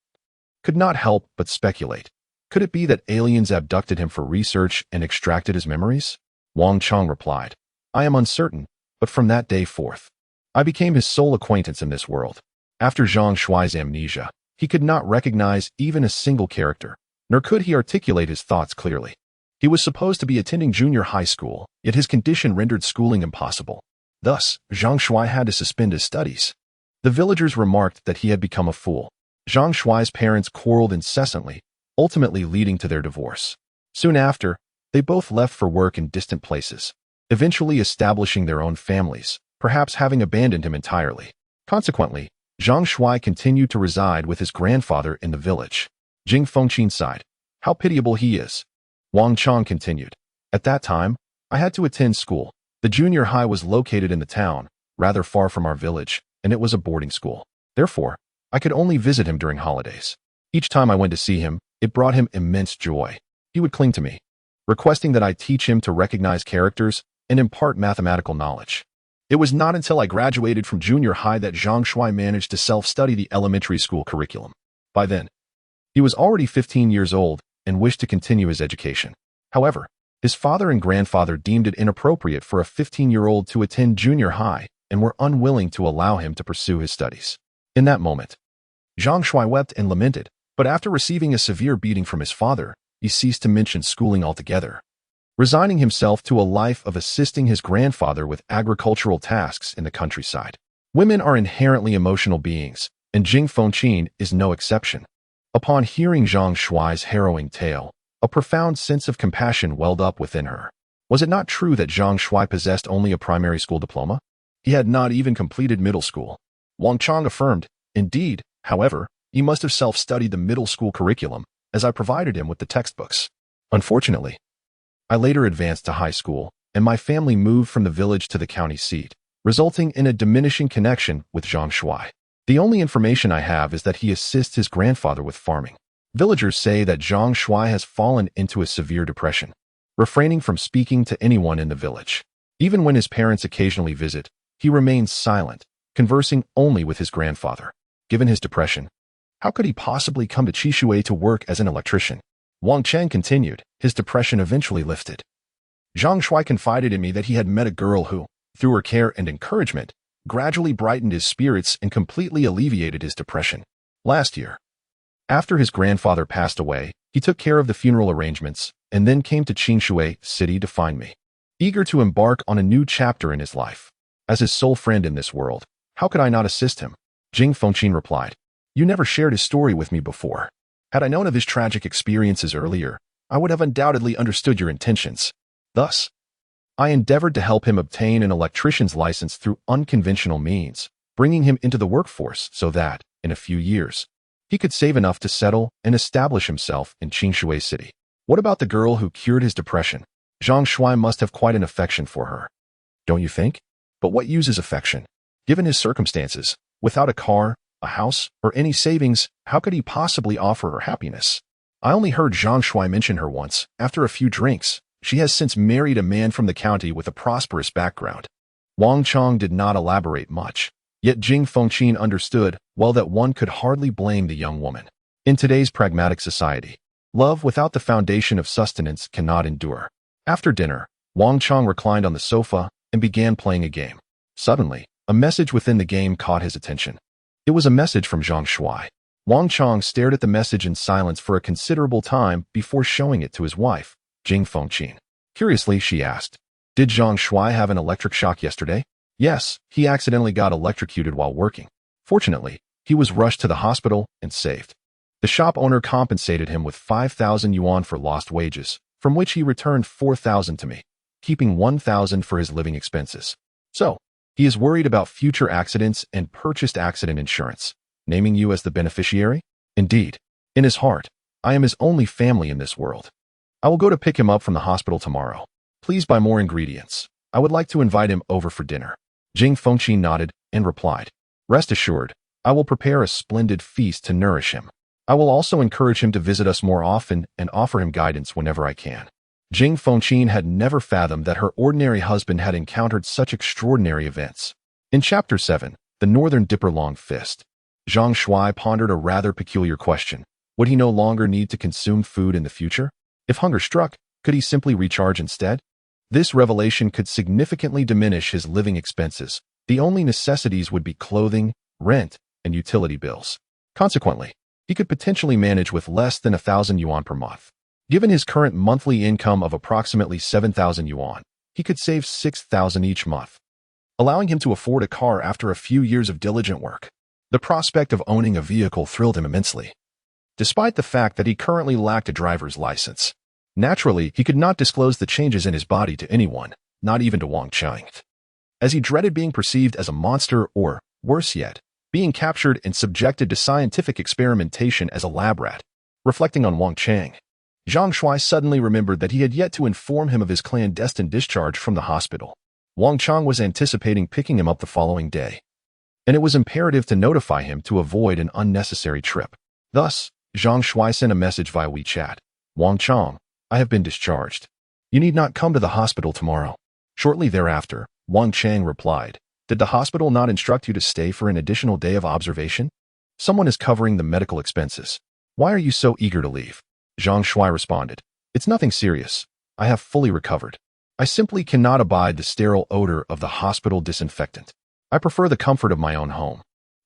could not help but speculate. Could it be that aliens abducted him for research and extracted his memories? Wang Chang replied, "I am uncertain, but from that day forth, I became his sole acquaintance in this world." After Zhang Shuai's amnesia, he could not recognize even a single character, nor could he articulate his thoughts clearly. He was supposed to be attending junior high school, yet his condition rendered schooling impossible. Thus, Zhang Shuai had to suspend his studies. The villagers remarked that he had become a fool. Zhang Shuai's parents quarreled incessantly, ultimately leading to their divorce. Soon after, they both left for work in distant places, eventually establishing their own families, perhaps having abandoned him entirely. Consequently, Zhang Shuai continued to reside with his grandfather in the village. Jing Foqin sighed, "How pitiable he is." Wang Chang continued, "At that time, I had to attend school. The junior high was located in the town, rather far from our village, and it was a boarding school. Therefore, I could only visit him during holidays. Each time I went to see him, it brought him immense joy. He would cling to me, requesting that I teach him to recognize characters and impart mathematical knowledge. It was not until I graduated from junior high that Zhang Shuai managed to self-study the elementary school curriculum. By then, he was already 15 years old and wished to continue his education. However, his father and grandfather deemed it inappropriate for a 15-year-old to attend junior high and were unwilling to allow him to pursue his studies. In that moment, Zhang Shuai wept and lamented, but after receiving a severe beating from his father, he ceased to mention schooling altogether, resigning himself to a life of assisting his grandfather with agricultural tasks in the countryside. Women are inherently emotional beings, and Jing Foqin is no exception. Upon hearing Zhang Shuai's harrowing tale, a profound sense of compassion welled up within her. Was it not true that Zhang Shuai possessed only a primary school diploma? He had not even completed middle school. Wang Chang affirmed, "Indeed, however, he must have self-studied the middle school curriculum, as I provided him with the textbooks. Unfortunately, I later advanced to high school, and my family moved from the village to the county seat, resulting in a diminishing connection with Zhang Shuai. The only information I have is that he assists his grandfather with farming. Villagers say that Zhang Shuai has fallen into a severe depression, refraining from speaking to anyone in the village. Even when his parents occasionally visit, he remains silent, conversing only with his grandfather. Given his depression, how could he possibly come to Chishui to work as an electrician? Wang Cheng continued. His depression eventually lifted. Zhang Shuai confided in me that he had met a girl who, through her care and encouragement, gradually brightened his spirits and completely alleviated his depression. Last year, after his grandfather passed away, he took care of the funeral arrangements and then came to Qingshui City to find me, eager to embark on a new chapter in his life. As his sole friend in this world, how could I not assist him? Jing Fengqin replied. You never shared his story with me before. Had I known of his tragic experiences earlier, I would have undoubtedly understood your intentions. Thus, I endeavored to help him obtain an electrician's license through unconventional means, bringing him into the workforce so that, in a few years, he could save enough to settle and establish himself in Qingshui City. What about the girl who cured his depression? Zhang Shuai must have quite an affection for her. Don't you think? But what use is affection? Given his circumstances, without a car, a house, or any savings, how could he possibly offer her happiness? I only heard Zhang Shuai mention her once, after a few drinks. She has since married a man from the county with a prosperous background. Wang Chong did not elaborate much, yet Jing Fengqin understood well that one could hardly blame the young woman. In today's pragmatic society, love without the foundation of sustenance cannot endure. After dinner, Wang Chong reclined on the sofa and began playing a game. Suddenly, a message within the game caught his attention. It was a message from Zhang Shuai. Wang Chong stared at the message in silence for a considerable time before showing it to his wife, Jing Fengqin. Curiously, she asked, Did Zhang Shuai have an electric shock yesterday? Yes, he accidentally got electrocuted while working. Fortunately, he was rushed to the hospital and saved. The shop owner compensated him with 5,000 yuan for lost wages, from which he returned 4,000 to me, keeping 1,000 for his living expenses. So, he is worried about future accidents and purchased accident insurance, naming you as the beneficiary? Indeed. In his heart, I am his only family in this world. I will go to pick him up from the hospital tomorrow. Please buy more ingredients. I would like to invite him over for dinner. Jing Fengqin nodded and replied, Rest assured, I will prepare a splendid feast to nourish him. I will also encourage him to visit us more often and offer him guidance whenever I can. Jing Fengqin had never fathomed that her ordinary husband had encountered such extraordinary events. In Chapter 7, The Northern Dipper Long Fist, Zhang Shuai pondered a rather peculiar question. Would he no longer need to consume food in the future? If hunger struck, could he simply recharge instead? This revelation could significantly diminish his living expenses. The only necessities would be clothing, rent, and utility bills. Consequently, he could potentially manage with less than 1,000 yuan per month. Given his current monthly income of approximately 7,000 yuan, he could save 6,000 each month, allowing him to afford a car after a few years of diligent work. The prospect of owning a vehicle thrilled him immensely, despite the fact that he currently lacked a driver's license. Naturally, he could not disclose the changes in his body to anyone, not even to Wang Cheng, as he dreaded being perceived as a monster or, worse yet, being captured and subjected to scientific experimentation as a lab rat. Reflecting on Wang Cheng, Zhang Shuai suddenly remembered that he had yet to inform him of his clandestine discharge from the hospital. Wang Cheng was anticipating picking him up the following day, and it was imperative to notify him to avoid an unnecessary trip. Thus, Zhang Shuai sent a message via WeChat. Wang Cheng, I have been discharged. You need not come to the hospital tomorrow. Shortly thereafter, Wang Cheng replied, Did the hospital not instruct you to stay for an additional day of observation? Someone is covering the medical expenses. Why are you so eager to leave? Zhang Shuai responded, It's nothing serious. I have fully recovered. I simply cannot abide the sterile odor of the hospital disinfectant. I prefer the comfort of my own home.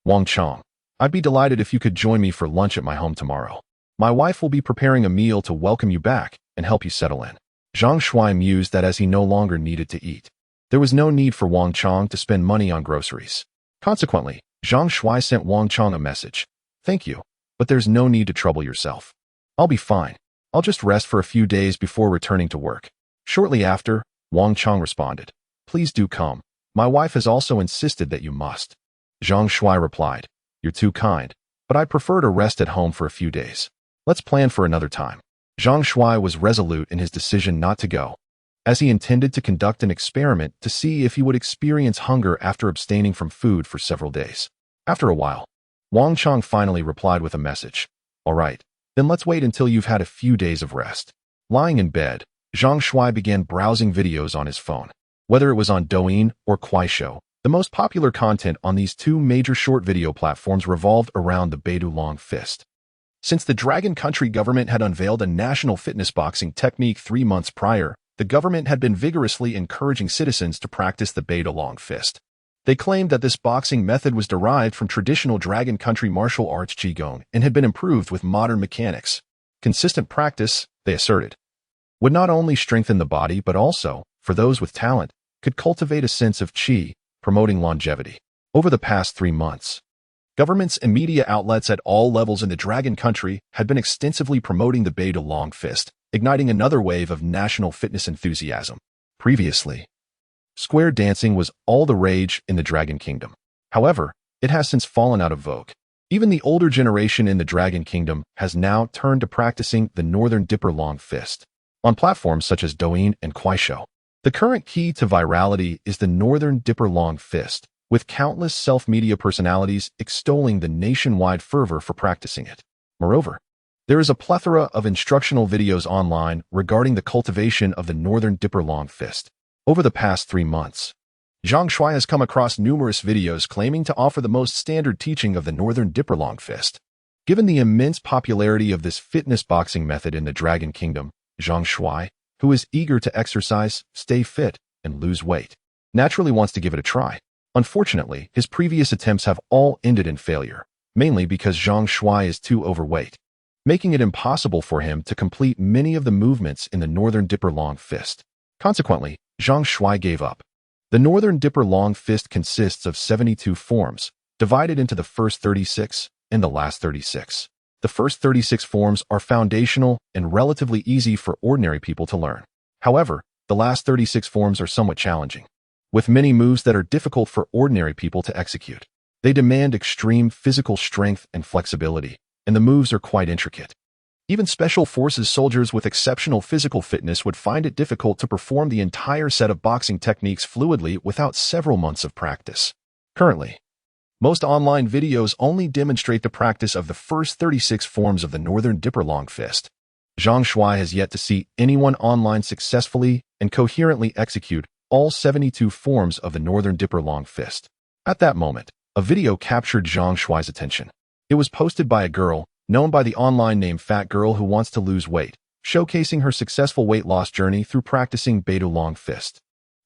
Wang Cheng, I'd be delighted if you could join me for lunch at my home tomorrow. My wife will be preparing a meal to welcome you back and help you settle in. Zhang Shuai mused that as he no longer needed to eat, there was no need for Wang Cheng to spend money on groceries. Consequently, Zhang Shuai sent Wang Cheng a message. Thank you, but there's no need to trouble yourself. I'll be fine. I'll just rest for a few days before returning to work. Shortly after, Wang Cheng responded, Please do come. My wife has also insisted that you must. Zhang Shuai replied, You're too kind, but I prefer to rest at home for a few days. Let's plan for another time. Zhang Shuai was resolute in his decision not to go, as he intended to conduct an experiment to see if he would experience hunger after abstaining from food for several days. After a while, Wang Cheng finally replied with a message. All right, then let's wait until you've had a few days of rest. Lying in bed, Zhang Shuai began browsing videos on his phone. Whether it was on Douyin or Kuaishou, The most popular content on these two major short video platforms revolved around the Beidou Long Fist. Since the Dragon Country government had unveiled a national fitness boxing technique 3 months prior, the government had been vigorously encouraging citizens to practice the Beidou Long Fist. They claimed that this boxing method was derived from traditional Dragon Country martial arts Qigong and had been improved with modern mechanics. Consistent practice, they asserted, would not only strengthen the body but also, for those with talent, could cultivate a sense of qi, promoting longevity. Over the past 3 months, governments and media outlets at all levels in the Dragon Country had been extensively promoting the Beidou Long Fist, igniting another wave of national fitness enthusiasm. Previously, square dancing was all the rage in the Dragon Kingdom. However, it has since fallen out of vogue. Even the older generation in the Dragon Kingdom has now turned to practicing the Northern Dipper Long Fist on platforms such as Douyin and Kuaishou. The current key to virality is the Northern Dipper Long Fist, with countless self-media personalities extolling the nationwide fervor for practicing it. Moreover, there is a plethora of instructional videos online regarding the cultivation of the Northern Dipper Long Fist. Over the past 3 months, Zhang Shuai has come across numerous videos claiming to offer the most standard teaching of the Northern Dipper Long Fist. Given the immense popularity of this fitness boxing method in the Dragon Kingdom, Zhang Shuai, who is eager to exercise, stay fit, and lose weight, naturally wants to give it a try. Unfortunately, his previous attempts have all ended in failure, mainly because Zhang Shuai is too overweight, making it impossible for him to complete many of the movements in the Northern Dipper Long Fist. Consequently, Zhang Shuai gave up. The Northern Dipper Long Fist consists of 72 forms, divided into the first 36 and the last 36. The first 36 forms are foundational and relatively easy for ordinary people to learn. However, the last 36 forms are somewhat challenging, with many moves that are difficult for ordinary people to execute. They demand extreme physical strength and flexibility, and the moves are quite intricate. Even Special Forces soldiers with exceptional physical fitness would find it difficult to perform the entire set of boxing techniques fluidly without several months of practice. Currently, most online videos only demonstrate the practice of the first 36 forms of the Northern Dipper Long Fist. Zhang Shuai has yet to see anyone online successfully and coherently execute all 72 forms of the Northern Dipper Long Fist. At that moment, a video captured Zhang Shuai's attention. It was posted by a girl, known by the online name Fat Girl Who Wants to Lose Weight, showcasing her successful weight loss journey through practicing Beidou Long Fist.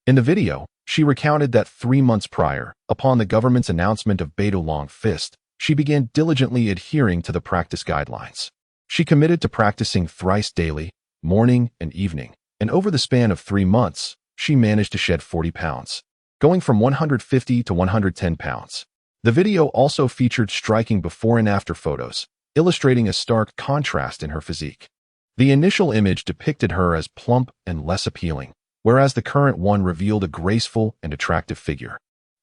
In the video, she recounted that 3 months prior, upon the government's announcement of Beidou Long Fist, she began diligently adhering to the practice guidelines. She committed to practicing thrice daily, morning and evening, and over the span of 3 months, she managed to shed 40 pounds, going from 150 to 110 pounds. The video also featured striking before and after photos, illustrating a stark contrast in her physique. The initial image depicted her as plump and less appealing, whereas the current one revealed a graceful and attractive figure.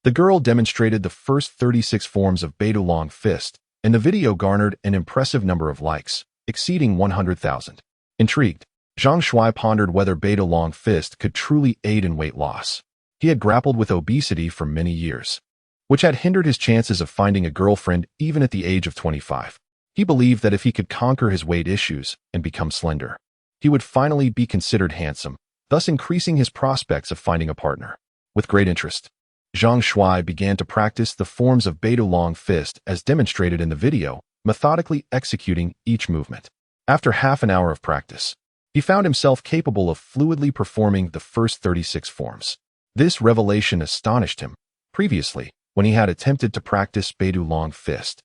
The girl demonstrated the first 36 forms of Beidou Long Fist, and the video garnered an impressive number of likes, exceeding 100,000. Intrigued, Zhang Shuai pondered whether Beidou Long Fist could truly aid in weight loss. He had grappled with obesity for many years, which had hindered his chances of finding a girlfriend even at the age of 25. He believed that if he could conquer his weight issues and become slender, he would finally be considered handsome, thus increasing his prospects of finding a partner. With great interest, Zhang Shuai began to practice the forms of Beidou Long Fist as demonstrated in the video, methodically executing each movement. After half an hour of practice, he found himself capable of fluidly performing the first 36 forms. This revelation astonished him. Previously, when he had attempted to practice Beidou Long Fist,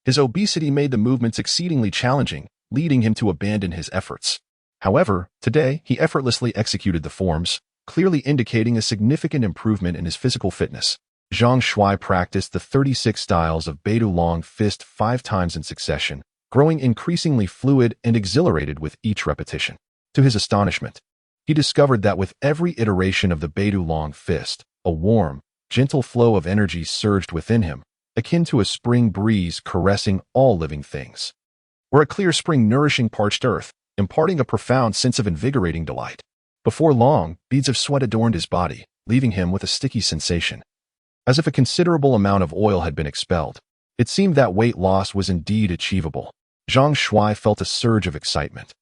his obesity made the movements exceedingly challenging, leading him to abandon his efforts. However, today, he effortlessly executed the forms, clearly indicating a significant improvement in his physical fitness. Zhang Shuai practiced the 36 styles of Beidou Long Fist 5 times in succession, growing increasingly fluid and exhilarated with each repetition. To his astonishment, he discovered that with every iteration of the Beidou Long Fist, a warm, gentle flow of energy surged within him, akin to a spring breeze caressing all living things, or a clear spring nourishing parched earth, imparting a profound sense of invigorating delight. Before long, beads of sweat adorned his body, leaving him with a sticky sensation, as if a considerable amount of oil had been expelled. It seemed that weight loss was indeed achievable. Zhang Shuai felt a surge of excitement.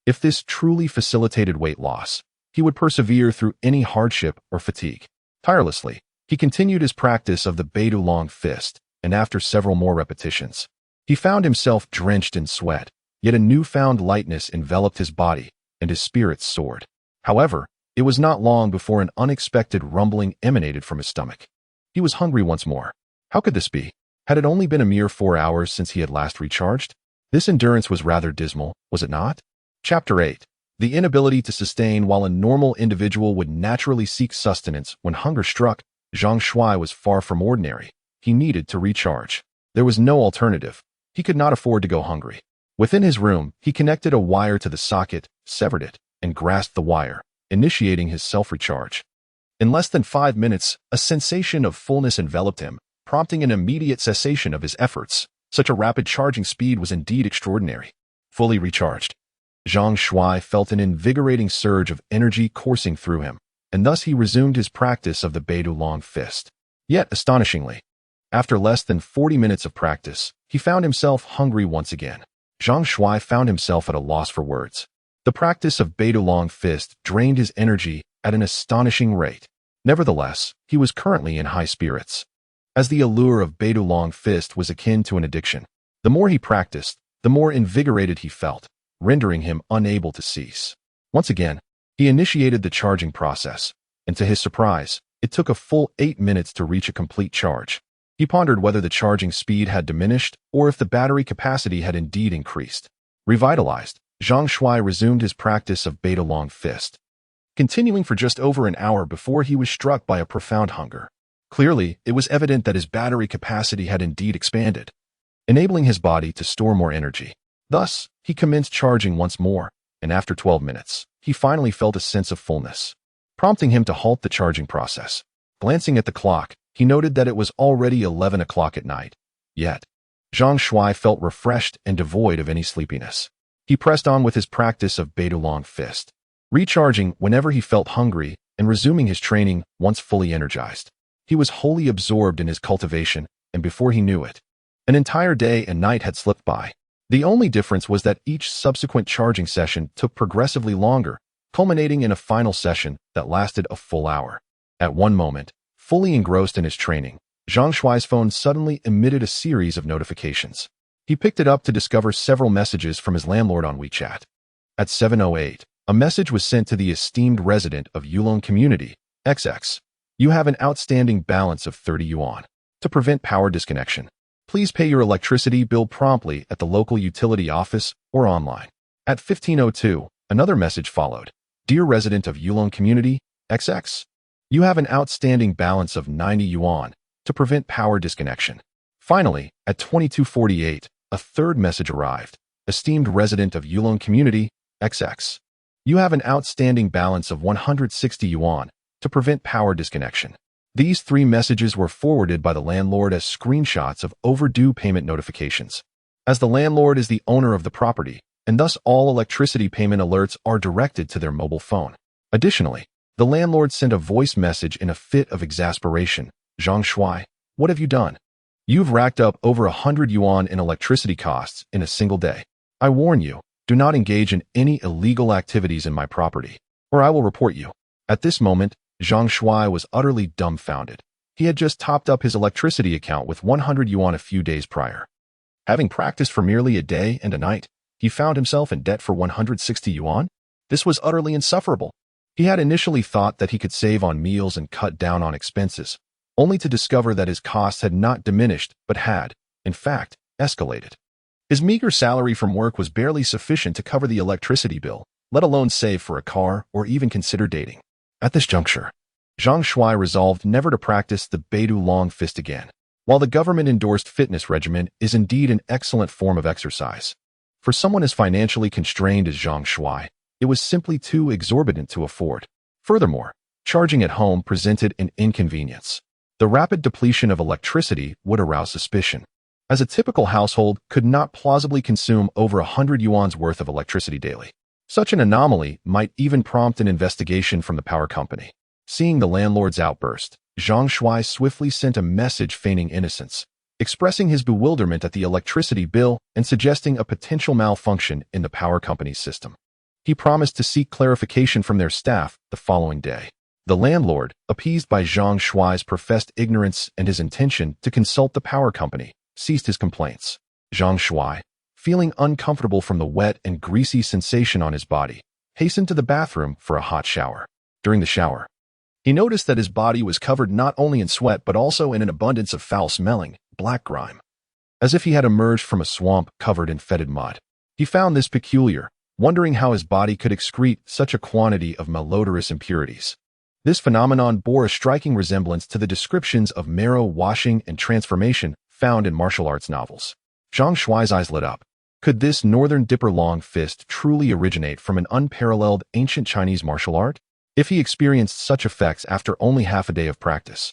If this truly facilitated weight loss, he would persevere through any hardship or fatigue. Tirelessly, He continued his practice of the Beidou long fist, and after several more repetitions, he found himself drenched in sweat, yet a newfound lightness enveloped his body, and his spirits soared. However, it was not long before an unexpected rumbling emanated from his stomach. He was hungry once more. How could this be? Had it only been a mere 4 hours since he had last recharged? This endurance was rather dismal, was it not? Chapter 8. The inability to sustain. While a normal individual would naturally seek sustenance when hunger struck, Zhang Shuai was far from ordinary. He needed to recharge. There was no alternative. He could not afford to go hungry. Within his room, he connected a wire to the socket, severed it, and grasped the wire, initiating his self-recharge. In less than 5 minutes, a sensation of fullness enveloped him, prompting an immediate cessation of his efforts. Such a rapid charging speed was indeed extraordinary. Fully recharged, Zhang Shuai felt an invigorating surge of energy coursing through him, and thus he resumed his practice of the Beidou long fist. Yet, astonishingly, after less than 40 minutes of practice, he found himself hungry once again. Zhang Shuai found himself at a loss for words. The practice of Beidou long fist drained his energy at an astonishing rate. Nevertheless, he was currently in high spirits. As the allure of Beidou long fist was akin to an addiction, the more he practiced, the more invigorated he felt, rendering him unable to cease. Once again, he initiated the charging process, and to his surprise, it took a full 8 minutes to reach a complete charge. He pondered whether the charging speed had diminished or if the battery capacity had indeed increased. Revitalized, Zhang Shuai resumed his practice of Beidou long fist, continuing for just over an hour before he was struck by a profound hunger. Clearly, it was evident that his battery capacity had indeed expanded, enabling his body to store more energy. Thus, he commenced charging once more, and after 12 minutes, he finally felt a sense of fullness, prompting him to halt the charging process. Glancing at the clock, he noted that it was already 11 o'clock at night. Yet, Zhang Shuai felt refreshed and devoid of any sleepiness. He pressed on with his practice of Beidou long fist, recharging whenever he felt hungry and resuming his training once fully energized. He was wholly absorbed in his cultivation, and before he knew it, an entire day and night had slipped by. The only difference was that each subsequent charging session took progressively longer, culminating in a final session that lasted a full hour. At one moment, fully engrossed in his training, Zhang Shuai's phone suddenly emitted a series of notifications. He picked it up to discover several messages from his landlord on WeChat. At 7:08, a message was sent to the esteemed resident of Yulong Community, XX. You have an outstanding balance of 30 yuan. To prevent power disconnection, please pay your electricity bill promptly at the local utility office or online. At 15:02, another message followed. Dear resident of Yulong Community, XX. You have an outstanding balance of 90 yuan. To prevent power disconnection. Finally, at 22:48, a third message arrived. Esteemed resident of Yulong Community, XX. You have an outstanding balance of 160 yuan. To prevent power disconnection. These 3 messages were forwarded by the landlord as screenshots of overdue payment notifications. As the landlord is the owner of the property, and thus all electricity payment alerts are directed to their mobile phone. Additionally, the landlord sent a voice message in a fit of exasperation. Zhang Shuai, what have you done? You've racked up over 100 yuan in electricity costs in a single day. I warn you, do not engage in any illegal activities in my property, or I will report you. At this moment, Zhang Shuai was utterly dumbfounded. He had just topped up his electricity account with 100 yuan a few days prior. Having practiced for merely a day and a night, he found himself in debt for 160 yuan? This was utterly insufferable. He had initially thought that he could save on meals and cut down on expenses, only to discover that his costs had not diminished but had, in fact, escalated. His meager salary from work was barely sufficient to cover the electricity bill, let alone save for a car or even consider dating. At this juncture, Zhang Shuai resolved never to practice the Beidou long fist again. While the government-endorsed fitness regimen is indeed an excellent form of exercise, for someone as financially constrained as Zhang Shuai, it was simply too exorbitant to afford. Furthermore, charging at home presented an inconvenience. The rapid depletion of electricity would arouse suspicion, as a typical household could not plausibly consume over 100 yuan's worth of electricity daily. Such an anomaly might even prompt an investigation from the power company. Seeing the landlord's outburst, Zhang Shuai swiftly sent a message feigning innocence, expressing his bewilderment at the electricity bill and suggesting a potential malfunction in the power company's system. He promised to seek clarification from their staff the following day. The landlord, appeased by Zhang Shuai's professed ignorance and his intention to consult the power company, ceased his complaints. Zhang Shuai, feeling uncomfortable from the wet and greasy sensation on his body, hastened to the bathroom for a hot shower. During the shower, he noticed that his body was covered not only in sweat but also in an abundance of foul-smelling, black grime, as if he had emerged from a swamp covered in fetid mud. He found this peculiar, wondering how his body could excrete such a quantity of malodorous impurities. This phenomenon bore a striking resemblance to the descriptions of marrow washing and transformation found in martial arts novels. Zhang Shuai's eyes lit up. Could this Northern Dipper long fist truly originate from an unparalleled ancient Chinese martial art? If he experienced such effects after only half a day of practice,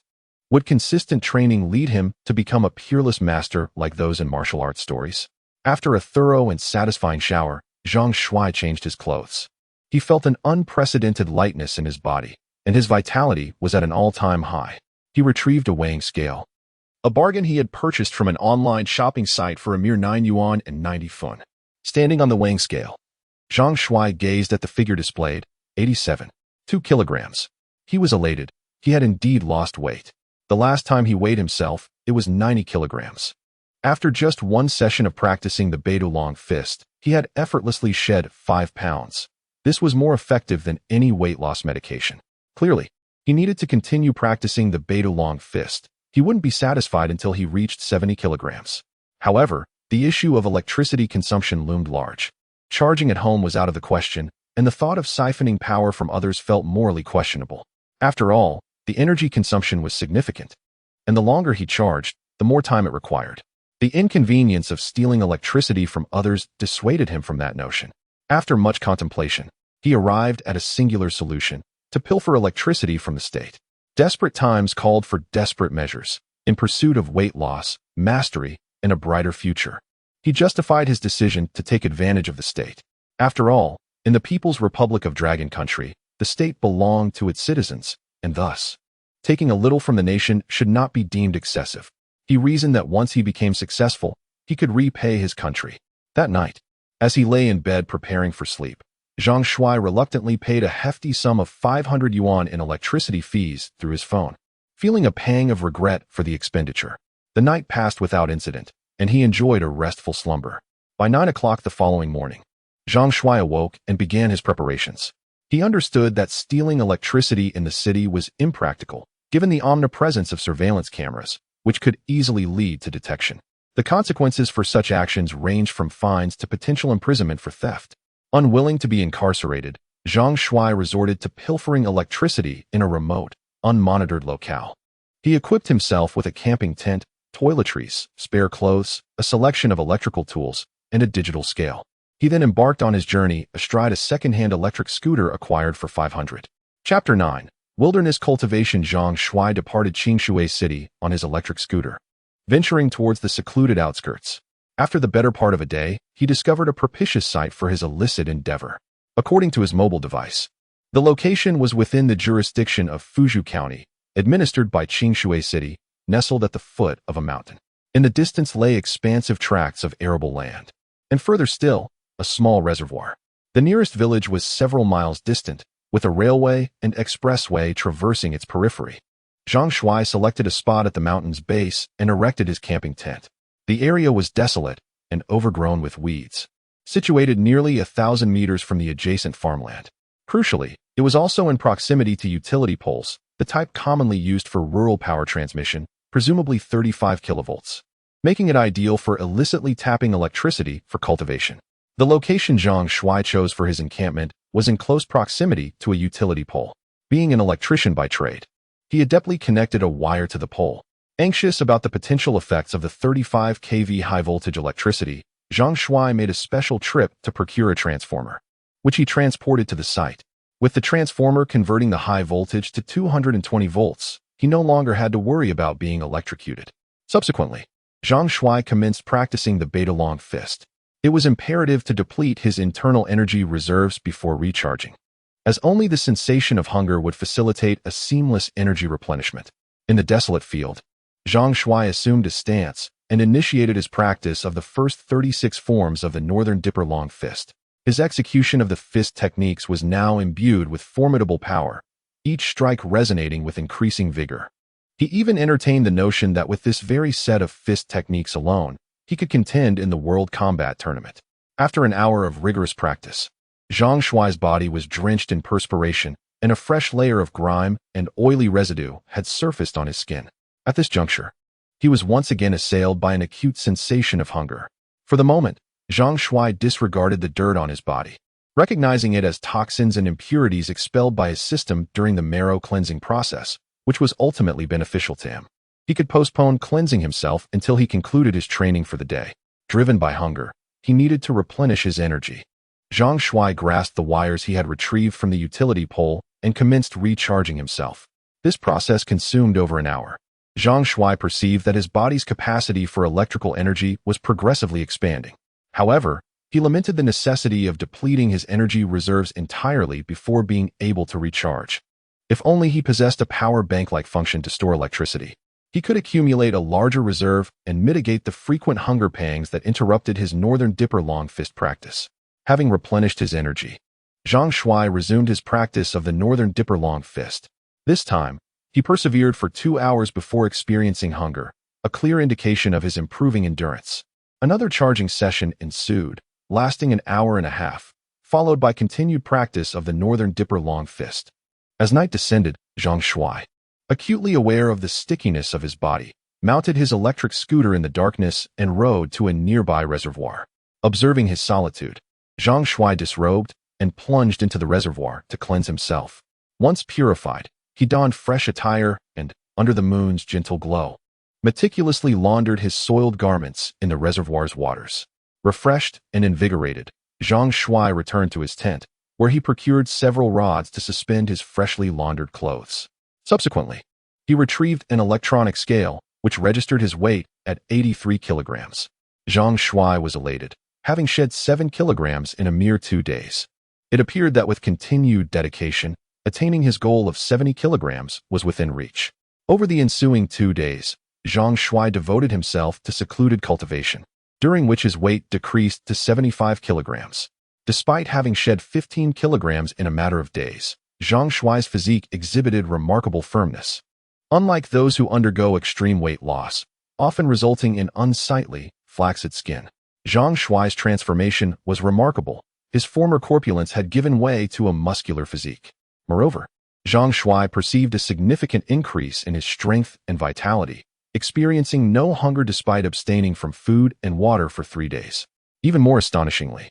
would consistent training lead him to become a peerless master like those in martial arts stories? After a thorough and satisfying shower, Zhang Shuai changed his clothes. He felt an unprecedented lightness in his body, and his vitality was at an all-time high. He retrieved a weighing scale, a bargain he had purchased from an online shopping site for a mere 9 yuan and 90 fun. Standing on the weighing scale, Zhang Shuai gazed at the figure displayed, 87, 2 kilograms. He was elated. He had indeed lost weight. The last time he weighed himself, it was 90 kilograms. After just one session of practicing the Beidou long fist, he had effortlessly shed 5 pounds. This was more effective than any weight loss medication. Clearly, he needed to continue practicing the Beidou long fist. He wouldn't be satisfied until he reached 70 kilograms. However, the issue of electricity consumption loomed large. Charging at home was out of the question, and the thought of siphoning power from others felt morally questionable. After all, the energy consumption was significant, and the longer he charged, the more time it required. The inconvenience of stealing electricity from others dissuaded him from that notion. After much contemplation, he arrived at a singular solution: to pilfer electricity from the state. Desperate times called for desperate measures, in pursuit of weight loss, mastery, and a brighter future. He justified his decision to take advantage of the state. After all, in the People's Republic of Dragon Country, the state belonged to its citizens, and thus, taking a little from the nation should not be deemed excessive. He reasoned that once he became successful, he could repay his country. That night, as he lay in bed preparing for sleep, Zhang Shuai reluctantly paid a hefty sum of 500 yuan in electricity fees through his phone, feeling a pang of regret for the expenditure. The night passed without incident, and he enjoyed a restful slumber. By 9 o'clock the following morning, Zhang Shuai awoke and began his preparations. He understood that stealing electricity in the city was impractical, given the omnipresence of surveillance cameras, which could easily lead to detection. The consequences for such actions ranged from fines to potential imprisonment for theft. Unwilling to be incarcerated, Zhang Shuai resorted to pilfering electricity in a remote, unmonitored locale. He equipped himself with a camping tent, toiletries, spare clothes, a selection of electrical tools, and a digital scale. He then embarked on his journey astride a second-hand electric scooter acquired for 500. Chapter 9. Wilderness Cultivation. Zhang Shuai departed Qingshui City on his electric scooter, venturing towards the secluded outskirts. After the better part of a day, he discovered a propitious site for his illicit endeavor. According to his mobile device, the location was within the jurisdiction of Fuzhou County, administered by Qingshui City, nestled at the foot of a mountain. In the distance lay expansive tracts of arable land, and further still, a small reservoir. The nearest village was several miles distant, with a railway and expressway traversing its periphery. Zhang Shuai selected a spot at the mountain's base and erected his camping tent. The area was desolate and overgrown with weeds, situated nearly 1,000 meters from the adjacent farmland. Crucially, it was also in proximity to utility poles, the type commonly used for rural power transmission, presumably 35 kilovolts, making it ideal for illicitly tapping electricity for cultivation. The location Zhang Shuai chose for his encampment was in close proximity to a utility pole. Being an electrician by trade, he adeptly connected a wire to the pole. Anxious about the potential effects of the 35 kV high-voltage electricity, Zhang Shuai made a special trip to procure a transformer, which he transported to the site. With the transformer converting the high voltage to 220 volts, he no longer had to worry about being electrocuted. Subsequently, Zhang Shuai commenced practicing the Beidou long fist. It was imperative to deplete his internal energy reserves before recharging, as only the sensation of hunger would facilitate a seamless energy replenishment. In the desolate field, Zhang Shuai assumed a stance and initiated his practice of the first 36 forms of the Northern Dipper long fist. His execution of the fist techniques was now imbued with formidable power, each strike resonating with increasing vigor. He even entertained the notion that with this very set of fist techniques alone, he could contend in the World Combat Tournament. After an hour of rigorous practice, Zhang Shuai's body was drenched in perspiration, and a fresh layer of grime and oily residue had surfaced on his skin. At this juncture, he was once again assailed by an acute sensation of hunger. For the moment, Zhang Shuai disregarded the dirt on his body, recognizing it as toxins and impurities expelled by his system during the marrow cleansing process, which was ultimately beneficial to him. He could postpone cleansing himself until he concluded his training for the day. Driven by hunger, he needed to replenish his energy. Zhang Shuai grasped the wires he had retrieved from the utility pole and commenced recharging himself. This process consumed over an hour. Zhang Shuai perceived that his body's capacity for electrical energy was progressively expanding. However, he lamented the necessity of depleting his energy reserves entirely before being able to recharge. If only he possessed a power bank-like function to store electricity, he could accumulate a larger reserve and mitigate the frequent hunger pangs that interrupted his Northern Dipper long fist practice. Having replenished his energy, Zhang Shuai resumed his practice of the Northern Dipper long fist. This time, he persevered for 2 hours before experiencing hunger, a clear indication of his improving endurance. Another charging session ensued, lasting an hour and a half, followed by continued practice of the Northern Dipper long fist. As night descended, Zhang Shuai, acutely aware of the stickiness of his body, mounted his electric scooter in the darkness and rode to a nearby reservoir. Observing his solitude, Zhang Shuai disrobed and plunged into the reservoir to cleanse himself. Once purified, he donned fresh attire and, under the moon's gentle glow, meticulously laundered his soiled garments in the reservoir's waters. Refreshed and invigorated, Zhang Shuai returned to his tent, where he procured several rods to suspend his freshly laundered clothes. Subsequently, he retrieved an electronic scale, which registered his weight at 83 kilograms. Zhang Shuai was elated, having shed 7 kilograms in a mere 2 days. It appeared that with continued dedication, attaining his goal of 70 kilograms was within reach. Over the ensuing 2 days, Zhang Shuai devoted himself to secluded cultivation, during which his weight decreased to 75 kilograms. Despite having shed 15 kilograms in a matter of days, Zhang Shuai's physique exhibited remarkable firmness. Unlike those who undergo extreme weight loss, often resulting in unsightly, flaccid skin, Zhang Shuai's transformation was remarkable. His former corpulence had given way to a muscular physique. Moreover, Zhang Shuai perceived a significant increase in his strength and vitality, experiencing no hunger despite abstaining from food and water for 3 days. Even more astonishingly,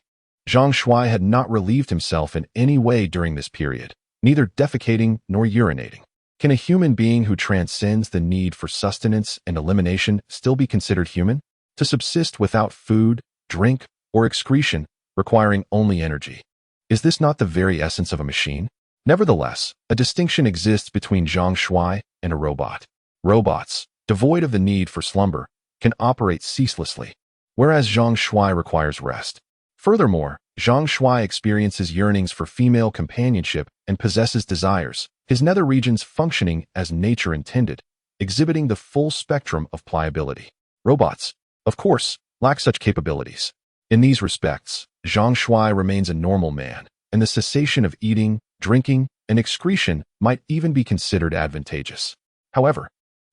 Zhang Shuai had not relieved himself in any way during this period, neither defecating nor urinating. Can a human being who transcends the need for sustenance and elimination still be considered human? To subsist without food, drink, or excretion, requiring only energy. Is this not the very essence of a machine? Nevertheless, a distinction exists between Zhang Shuai and a robot. Robots, devoid of the need for slumber, can operate ceaselessly, whereas Zhang Shuai requires rest. Furthermore, Zhang Shuai experiences yearnings for female companionship and possesses desires, his nether regions functioning as nature intended, exhibiting the full spectrum of pliability. Robots, of course, lack such capabilities. In these respects, Zhang Shuai remains a normal man, and the cessation of eating, drinking, and excretion might even be considered advantageous. However,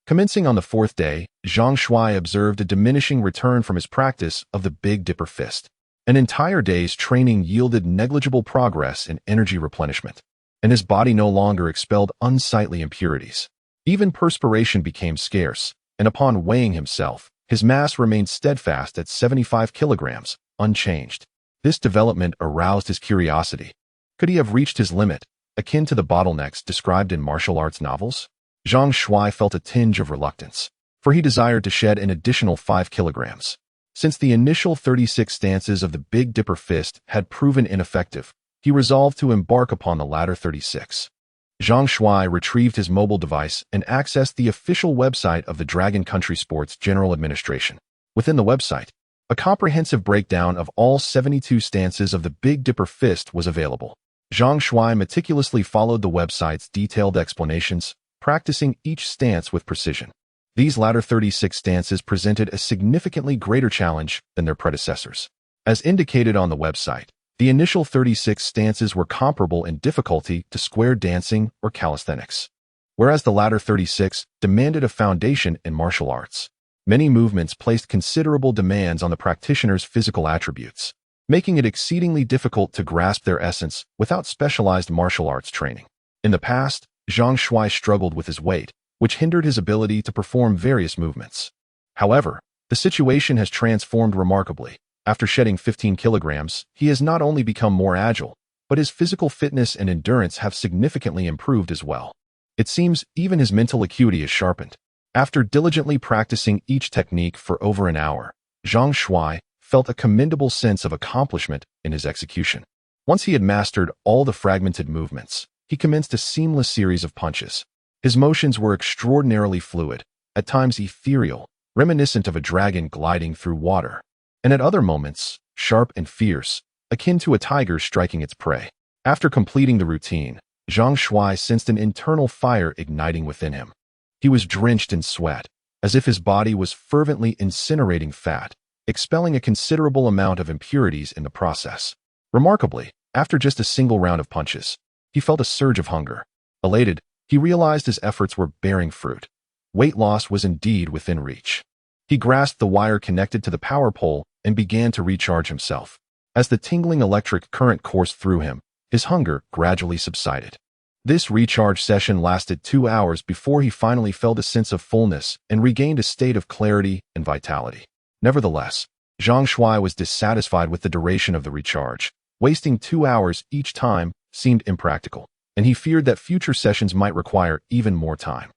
commencing on the 4th day, Zhang Shuai observed a diminishing return from his practice of the Big Dipper fist. An entire day's training yielded negligible progress in energy replenishment, and his body no longer expelled unsightly impurities. Even perspiration became scarce, and upon weighing himself, his mass remained steadfast at 75 kilograms, unchanged. This development aroused his curiosity. Could he have reached his limit, akin to the bottlenecks described in martial arts novels? Zhang Shuai felt a tinge of reluctance, for he desired to shed an additional 5 kilograms. Since the initial 36 stances of the Big Dipper fist had proven ineffective, he resolved to embark upon the latter 36. Zhang Shuai retrieved his mobile device and accessed the official website of the Dragon Country Sports General Administration. Within the website, a comprehensive breakdown of all 72 stances of the Big Dipper fist was available. Zhang Shuai meticulously followed the website's detailed explanations, practicing each stance with precision. These latter 36 stances presented a significantly greater challenge than their predecessors. As indicated on the website, The initial 36 stances were comparable in difficulty to square dancing or calisthenics, whereas the latter 36 demanded a foundation in martial arts. Many movements placed considerable demands on the practitioner's physical attributes, making it exceedingly difficult to grasp their essence without specialized martial arts training. In the past, Zhang Shuai struggled with his weight, which hindered his ability to perform various movements. However, the situation has transformed remarkably. After shedding 15 kilograms, he has not only become more agile, but his physical fitness and endurance have significantly improved as well. It seems even his mental acuity is sharpened. After diligently practicing each technique for over an hour, Zhang Shuai felt a commendable sense of accomplishment in his execution. Once he had mastered all the fragmented movements, he commenced a seamless series of punches. His motions were extraordinarily fluid, at times ethereal, reminiscent of a dragon gliding through water, and at other moments, sharp and fierce, akin to a tiger striking its prey. After completing the routine, Zhang Shuai sensed an internal fire igniting within him. He was drenched in sweat, as if his body was fervently incinerating fat, expelling a considerable amount of impurities in the process. Remarkably, after just a single round of punches, he felt a surge of hunger. Elated, he realized his efforts were bearing fruit. Weight loss was indeed within reach. He grasped the wire connected to the power pole and began to recharge himself. As the tingling electric current coursed through him, his hunger gradually subsided. This recharge session lasted 2 hours before he finally felt a sense of fullness and regained a state of clarity and vitality. Nevertheless, Zhang Shuai was dissatisfied with the duration of the recharge. Wasting 2 hours each time seemed impractical, and he feared that future sessions might require even more time.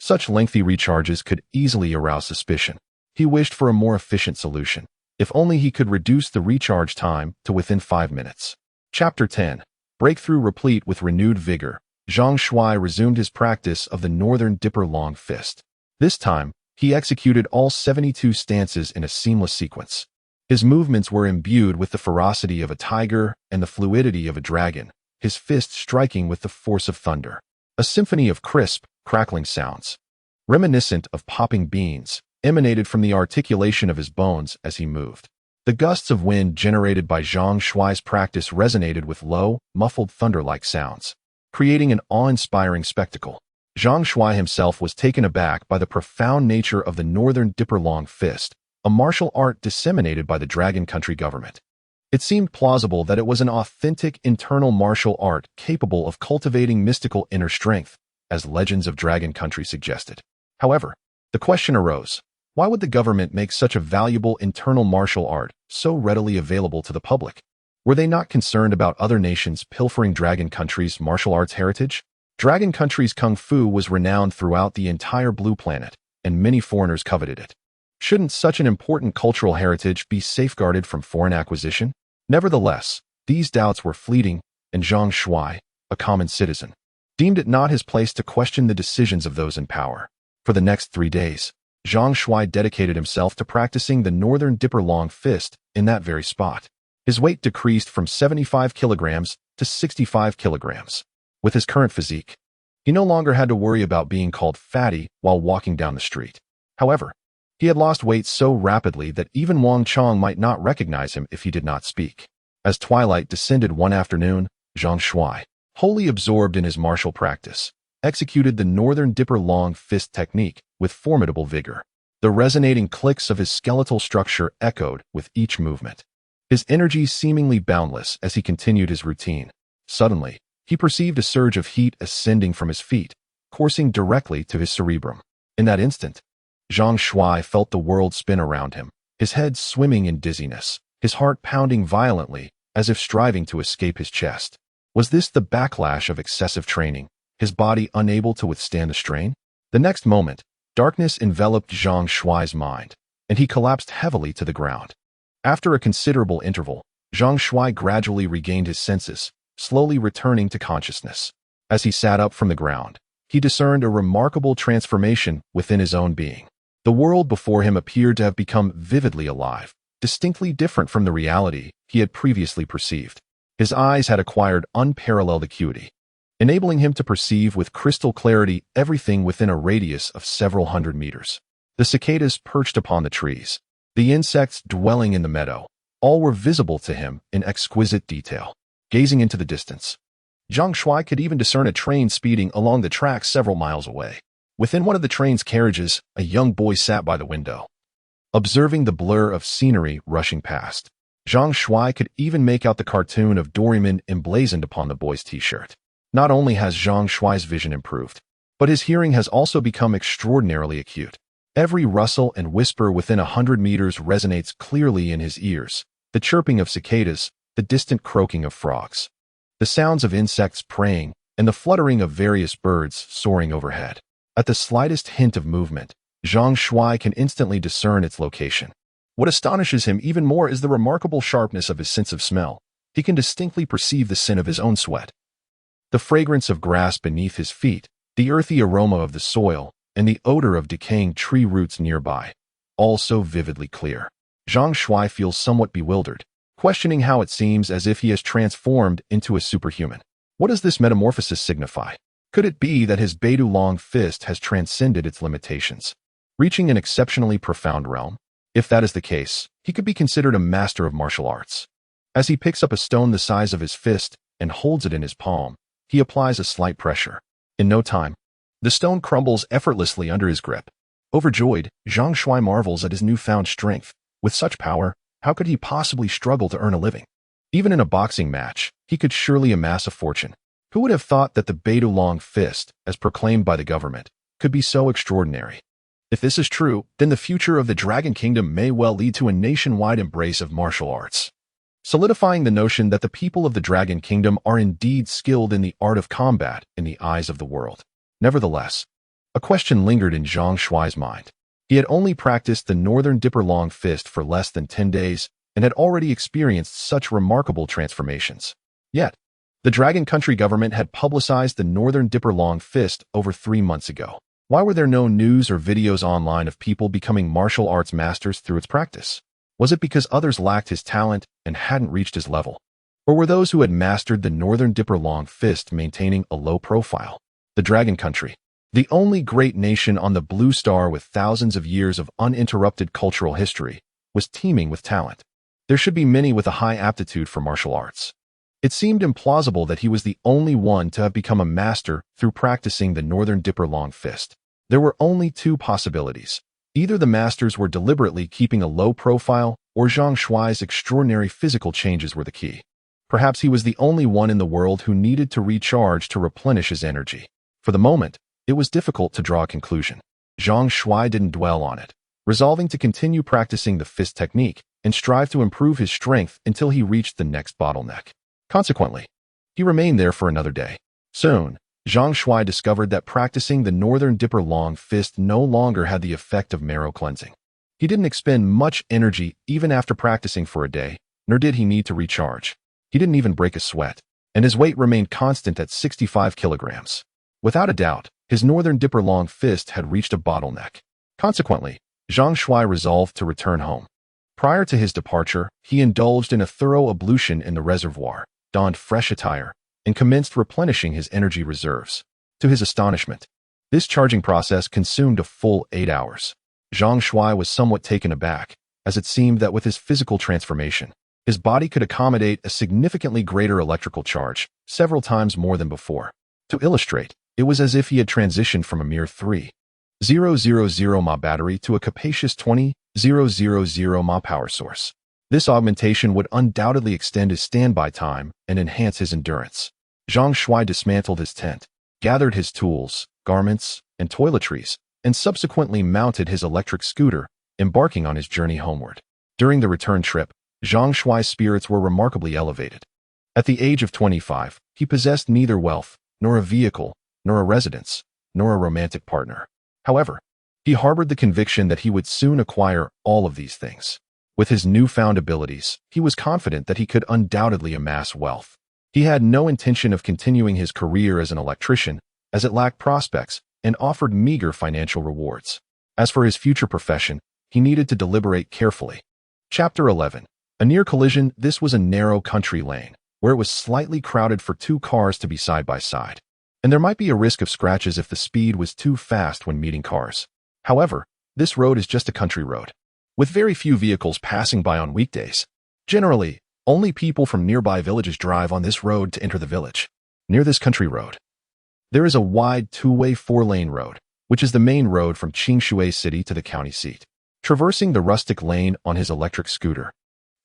Such lengthy recharges could easily arouse suspicion. He wished for a more efficient solution, if only he could reduce the recharge time to within 5 minutes. Chapter 10. Breakthrough. Replete with renewed vigor, Zhang Shuai resumed his practice of the Northern Dipper long fist. This time, he executed all 72 stances in a seamless sequence. His movements were imbued with the ferocity of a tiger and the fluidity of a dragon, his fist striking with the force of thunder. A symphony of crisp, crackling sounds, reminiscent of popping beans, emanated from the articulation of his bones as he moved. The gusts of wind generated by Zhang Shuai's practice resonated with low, muffled thunder-like sounds, creating an awe-inspiring spectacle. Zhang Shuai himself was taken aback by the profound nature of the Northern Dipper long fist, a martial art disseminated by the Dragon Country government. It seemed plausible that it was an authentic internal martial art capable of cultivating mystical inner strength, as legends of Dragon Country suggested. However, the question arose, why would the government make such a valuable internal martial art so readily available to the public? Were they not concerned about other nations pilfering Dragon Country's martial arts heritage? Dragon Country's kung fu was renowned throughout the entire Blue Planet, and many foreigners coveted it. Shouldn't such an important cultural heritage be safeguarded from foreign acquisition? Nevertheless, these doubts were fleeting, and Zhang Shuai, a common citizen, deemed it not his place to question the decisions of those in power. For the next 3 days, Zhang Shuai dedicated himself to practicing the Northern Dipper long fist in that very spot. His weight decreased from 75 kilograms to 65 kilograms. With his current physique, he no longer had to worry about being called fatty while walking down the street. However, he had lost weight so rapidly that even Wang Chong might not recognize him if he did not speak. As twilight descended one afternoon, Zhang Shuai, wholly absorbed in his martial practice, executed the Northern Dipper long fist technique with formidable vigor. The resonating clicks of his skeletal structure echoed with each movement, his energy seemingly boundless as he continued his routine. Suddenly, he perceived a surge of heat ascending from his feet, coursing directly to his cerebrum. In that instant, Zhang Shuai felt the world spin around him, his head swimming in dizziness, his heart pounding violently as if striving to escape his chest. Was this the backlash of excessive training, his body unable to withstand the strain? The next moment, darkness enveloped Zhang Shuai's mind, and he collapsed heavily to the ground. After a considerable interval, Zhang Shuai gradually regained his senses, slowly returning to consciousness. As he sat up from the ground, he discerned a remarkable transformation within his own being. The world before him appeared to have become vividly alive, distinctly different from the reality he had previously perceived. His eyes had acquired unparalleled acuity, enabling him to perceive with crystal clarity everything within a radius of several hundred meters. The cicadas perched upon the trees, the insects dwelling in the meadow, All were visible to him in exquisite detail. Gazing into the distance, Zhang Shuai could even discern a train speeding along the tracks several miles away. Within one of the train's carriages, a young boy sat by the window, observing the blur of scenery rushing past. Zhang Shuai could even make out the cartoon of Doraemon emblazoned upon the boy's t-shirt. Not only has Zhang Shuai's vision improved, but his hearing has also become extraordinarily acute. Every rustle and whisper within 100 meters resonates clearly in his ears. The chirping of cicadas, the distant croaking of frogs, the sounds of insects praying, and the fluttering of various birds soaring overhead. At the slightest hint of movement, Zhang Shuai can instantly discern its location. What astonishes him even more is the remarkable sharpness of his sense of smell. He can distinctly perceive the scent of his own sweat, the fragrance of grass beneath his feet, the earthy aroma of the soil, and the odor of decaying tree roots nearby, all so vividly clear. Zhang Shuai feels somewhat bewildered, questioning how it seems as if he has transformed into a superhuman. What does this metamorphosis signify? Could it be that his Beidou long fist has transcended its limitations, reaching an exceptionally profound realm? If that is the case, he could be considered a master of martial arts. As he picks up a stone the size of his fist and holds it in his palm, he applies a slight pressure. In no time, the stone crumbles effortlessly under his grip. Overjoyed, Zhang Shuai marvels at his newfound strength. With such power, how could he possibly struggle to earn a living? Even in a boxing match, he could surely amass a fortune. Who would have thought that the Beidou long fist, as proclaimed by the government, could be so extraordinary? If this is true, then the future of the Dragon Kingdom may well lead to a nationwide embrace of martial arts, solidifying the notion that the people of the Dragon Kingdom are indeed skilled in the art of combat in the eyes of the world. Nevertheless, a question lingered in Zhang Shuai's mind. He had only practiced the Northern Dipper long fist for less than 10 days and had already experienced such remarkable transformations. Yet, the Dragon Country government had publicized the Northern Dipper long fist over 3 months ago. Why were there no news or videos online of people becoming martial arts masters through its practice? Was it because others lacked his talent and hadn't reached his level? Or were those who had mastered the Northern Dipper long fist maintaining a low profile? The Dragon Country, the only great nation on the Blue Star with thousands of years of uninterrupted cultural history, was teeming with talent. There should be many with a high aptitude for martial arts. It seemed implausible that he was the only one to have become a master through practicing the Northern Dipper long fist. There were only 2 possibilities. Either the masters were deliberately keeping a low profile, or Zhang Shuai's extraordinary physical changes were the key. Perhaps he was the only one in the world who needed to recharge to replenish his energy. For the moment, it was difficult to draw a conclusion. Zhang Shuai didn't dwell on it, resolving to continue practicing the fist technique and strive to improve his strength until he reached the next bottleneck. Consequently, he remained there for another day. Soon, Zhang Shuai discovered that practicing the Northern Dipper long fist no longer had the effect of marrow cleansing. He didn't expend much energy even after practicing for a day, nor did he need to recharge. He didn't even break a sweat, and his weight remained constant at 65 kilograms. Without a doubt, his Northern Dipper long fist had reached a bottleneck. Consequently, Zhang Shuai resolved to return home. Prior to his departure, he indulged in a thorough ablution in the reservoir, donned fresh attire, and commenced replenishing his energy reserves. To his astonishment, this charging process consumed a full 8 hours. Zhang Shuai was somewhat taken aback, as it seemed that with his physical transformation, his body could accommodate a significantly greater electrical charge, several times more than before. To illustrate, it was as if he had transitioned from a mere 3,000 mAh battery to a capacious 20,000 mAh power source. This augmentation would undoubtedly extend his standby time and enhance his endurance. Zhang Shuai dismantled his tent, gathered his tools, garments, and toiletries, and subsequently mounted his electric scooter, embarking on his journey homeward. During the return trip, Zhang Shuai's spirits were remarkably elevated. At the age of 25, he possessed neither wealth, nor a vehicle, nor a residence, nor a romantic partner. However, he harbored the conviction that he would soon acquire all of these things. With his newfound abilities, he was confident that he could undoubtedly amass wealth. He had no intention of continuing his career as an electrician, as it lacked prospects and offered meager financial rewards. As for his future profession, he needed to deliberate carefully. Chapter 11. A near collision. This was a narrow country lane, where it was slightly crowded for 2 cars to be side by side, and there might be a risk of scratches if the speed was too fast when meeting cars. However, this road is just a country road, with very few vehicles passing by on weekdays. Generally, only people from nearby villages drive on this road to enter the village. Near this country road, there is a wide two-way four-lane road, which is the main road from Qingshui City to the county seat. Traversing the rustic lane on his electric scooter,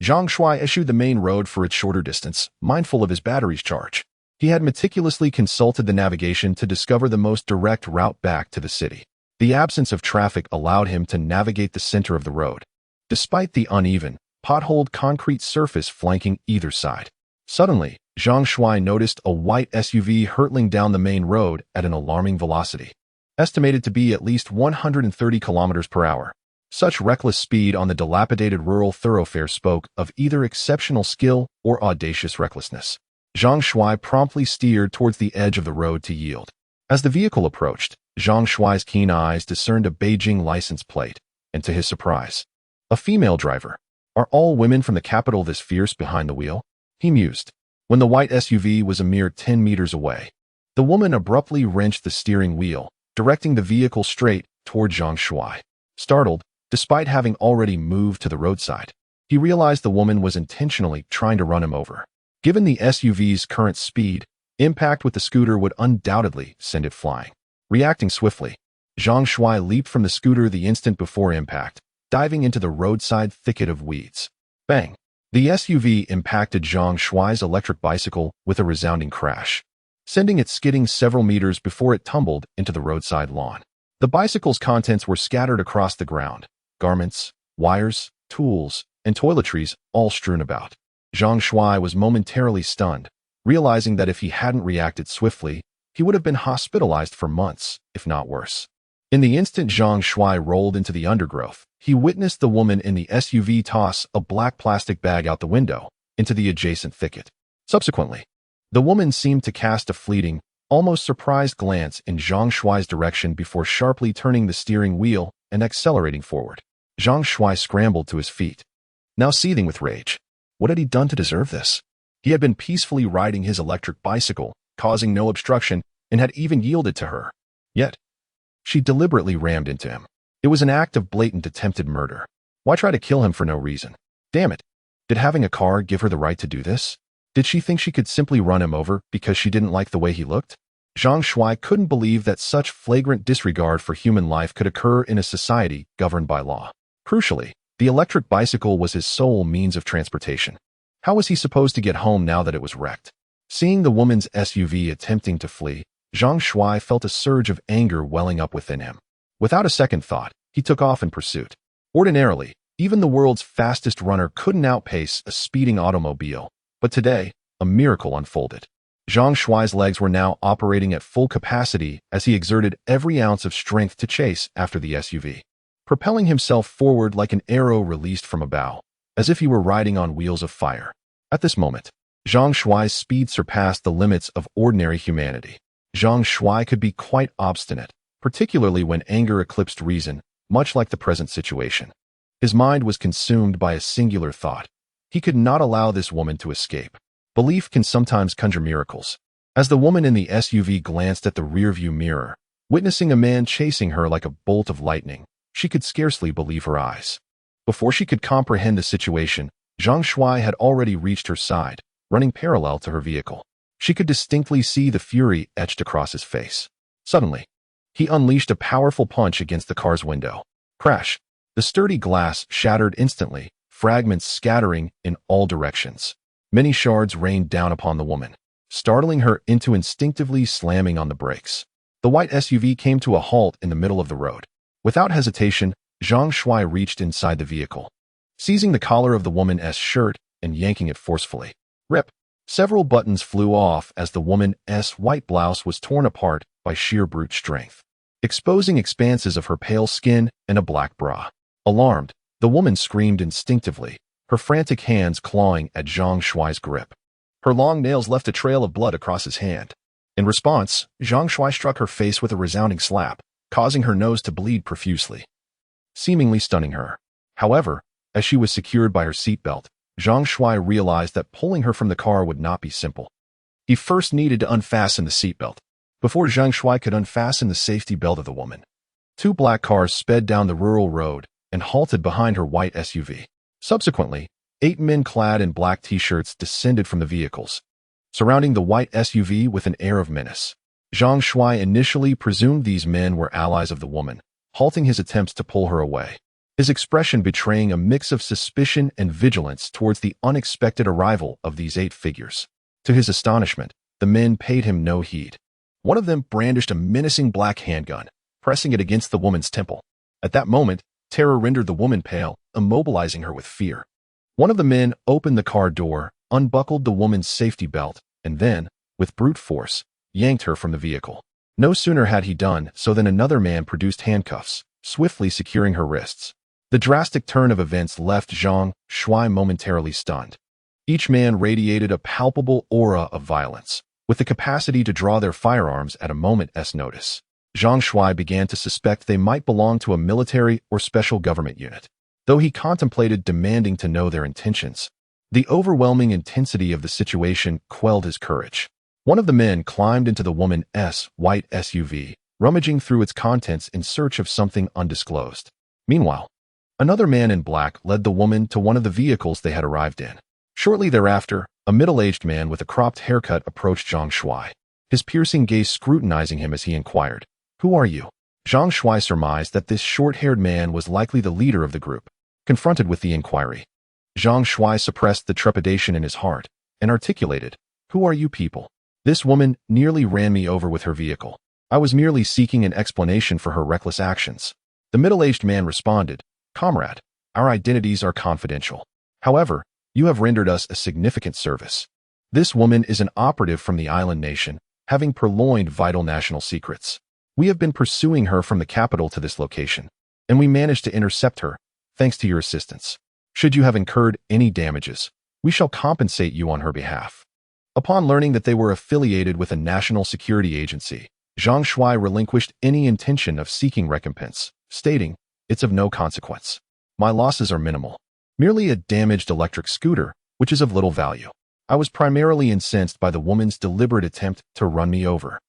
Zhang Shuai eschewed the main road for its shorter distance, mindful of his battery's charge. He had meticulously consulted the navigation to discover the most direct route back to the city. The absence of traffic allowed him to navigate the center of the road, despite the uneven, potholed concrete surface flanking either side. Suddenly, Zhang Shuai noticed a white SUV hurtling down the main road at an alarming velocity, estimated to be at least 130 kilometers per hour. Such reckless speed on the dilapidated rural thoroughfare spoke of either exceptional skill or audacious recklessness. Zhang Shuai promptly steered towards the edge of the road to yield. As the vehicle approached, Zhang Shuai's keen eyes discerned a Beijing license plate, and to his surprise, a female driver. Are all women from the capital this fierce behind the wheel? He mused. When the white SUV was a mere 10 meters away, the woman abruptly wrenched the steering wheel, directing the vehicle straight toward Zhang Shuai. Startled, despite having already moved to the roadside, he realized the woman was intentionally trying to run him over. Given the SUV's current speed, impact with the scooter would undoubtedly send it flying. Reacting swiftly, Zhang Shuai leaped from the scooter the instant before impact, diving into the roadside thicket of weeds. Bang! The SUV impacted Zhang Shuai's electric bicycle with a resounding crash, sending it skidding several meters before it tumbled into the roadside lawn. The bicycle's contents were scattered across the ground, garments, wires, tools, and toiletries all strewn about. Zhang Shuai was momentarily stunned, realizing that if he hadn't reacted swiftly, he would have been hospitalized for months, if not worse. In the instant Zhang Shuai rolled into the undergrowth, he witnessed the woman in the SUV toss a black plastic bag out the window into the adjacent thicket. Subsequently, the woman seemed to cast a fleeting, almost surprised glance in Zhang Shuai's direction before sharply turning the steering wheel and accelerating forward. Zhang Shuai scrambled to his feet, now seething with rage. What had he done to deserve this? He had been peacefully riding his electric bicycle, causing no obstruction, and had even yielded to her. Yet, she deliberately rammed into him. It was an act of blatant attempted murder. Why try to kill him for no reason? Damn it. Did having a car give her the right to do this? Did she think she could simply run him over because she didn't like the way he looked? Zhang Shuai couldn't believe that such flagrant disregard for human life could occur in a society governed by law. Crucially, the electric bicycle was his sole means of transportation. How was he supposed to get home now that it was wrecked? Seeing the woman's SUV attempting to flee, Zhang Shuai felt a surge of anger welling up within him. Without a second thought, he took off in pursuit. Ordinarily, even the world's fastest runner couldn't outpace a speeding automobile, but today, a miracle unfolded. Zhang Shuai's legs were now operating at full capacity as he exerted every ounce of strength to chase after the SUV, propelling himself forward like an arrow released from a bow, as if he were riding on wheels of fire. At this moment, Zhang Shuai's speed surpassed the limits of ordinary humanity. Zhang Shuai could be quite obstinate, particularly when anger eclipsed reason, much like the present situation. His mind was consumed by a singular thought. He could not allow this woman to escape. Belief can sometimes conjure miracles. As the woman in the SUV glanced at the rearview mirror, witnessing a man chasing her like a bolt of lightning, she could scarcely believe her eyes. Before she could comprehend the situation, Zhang Shuai had already reached her side, running parallel to her vehicle. She could distinctly see the fury etched across his face. Suddenly, he unleashed a powerful punch against the car's window. Crash! The sturdy glass shattered instantly, fragments scattering in all directions. Many shards rained down upon the woman, startling her into instinctively slamming on the brakes. The white SUV came to a halt in the middle of the road. Without hesitation, Zhang Shuai reached inside the vehicle, seizing the collar of the woman's shirt and yanking it forcefully. Rip! Several buttons flew off as the woman's white blouse was torn apart by sheer brute strength, exposing expanses of her pale skin and a black bra. Alarmed, the woman screamed instinctively, her frantic hands clawing at Zhang Shuai's grip. Her long nails left a trail of blood across his hand. In response, Zhang Shuai struck her face with a resounding slap, causing her nose to bleed profusely, seemingly stunning her. However, as she was secured by her seatbelt, Zhang Shuai realized that pulling her from the car would not be simple. He first needed to unfasten the seatbelt. Before Zhang Shuai could unfasten the safety belt of the woman, two black cars sped down the rural road and halted behind her white SUV. Subsequently, 8 men clad in black t-shirts descended from the vehicles, surrounding the white SUV with an air of menace. Zhang Shuai initially presumed these men were allies of the woman, halting his attempts to pull her away, his expression betraying a mix of suspicion and vigilance towards the unexpected arrival of these 8 figures. To his astonishment, the men paid him no heed. One of them brandished a menacing black handgun, pressing it against the woman's temple. At that moment, terror rendered the woman pale, immobilizing her with fear. One of the men opened the car door, unbuckled the woman's safety belt, and then, with brute force, yanked her from the vehicle. No sooner had he done so than another man produced handcuffs, swiftly securing her wrists. The drastic turn of events left Zhang Shuai momentarily stunned. Each man radiated a palpable aura of violence, with the capacity to draw their firearms at a moment's notice. Zhang Shuai began to suspect they might belong to a military or special government unit. Though he contemplated demanding to know their intentions, the overwhelming intensity of the situation quelled his courage. One of the men climbed into the woman's white SUV, rummaging through its contents in search of something undisclosed. Meanwhile, another man in black led the woman to one of the vehicles they had arrived in. Shortly thereafter, a middle-aged man with a cropped haircut approached Zhang Shuai, his piercing gaze scrutinizing him as he inquired, "Who are you?" Zhang Shuai surmised that this short-haired man was likely the leader of the group. Confronted with the inquiry, Zhang Shuai suppressed the trepidation in his heart and articulated, "Who are you people? This woman nearly ran me over with her vehicle. I was merely seeking an explanation for her reckless actions." The middle-aged man responded, "Comrade, our identities are confidential. However, you have rendered us a significant service. This woman is an operative from the island nation, having purloined vital national secrets. We have been pursuing her from the capital to this location, and we managed to intercept her, thanks to your assistance. Should you have incurred any damages, we shall compensate you on her behalf." Upon learning that they were affiliated with a national security agency, Zhang Shuai relinquished any intention of seeking recompense, stating, "It's of no consequence. My losses are minimal. Merely a damaged electric scooter, which is of little value. I was primarily incensed by the woman's deliberate attempt to run me over."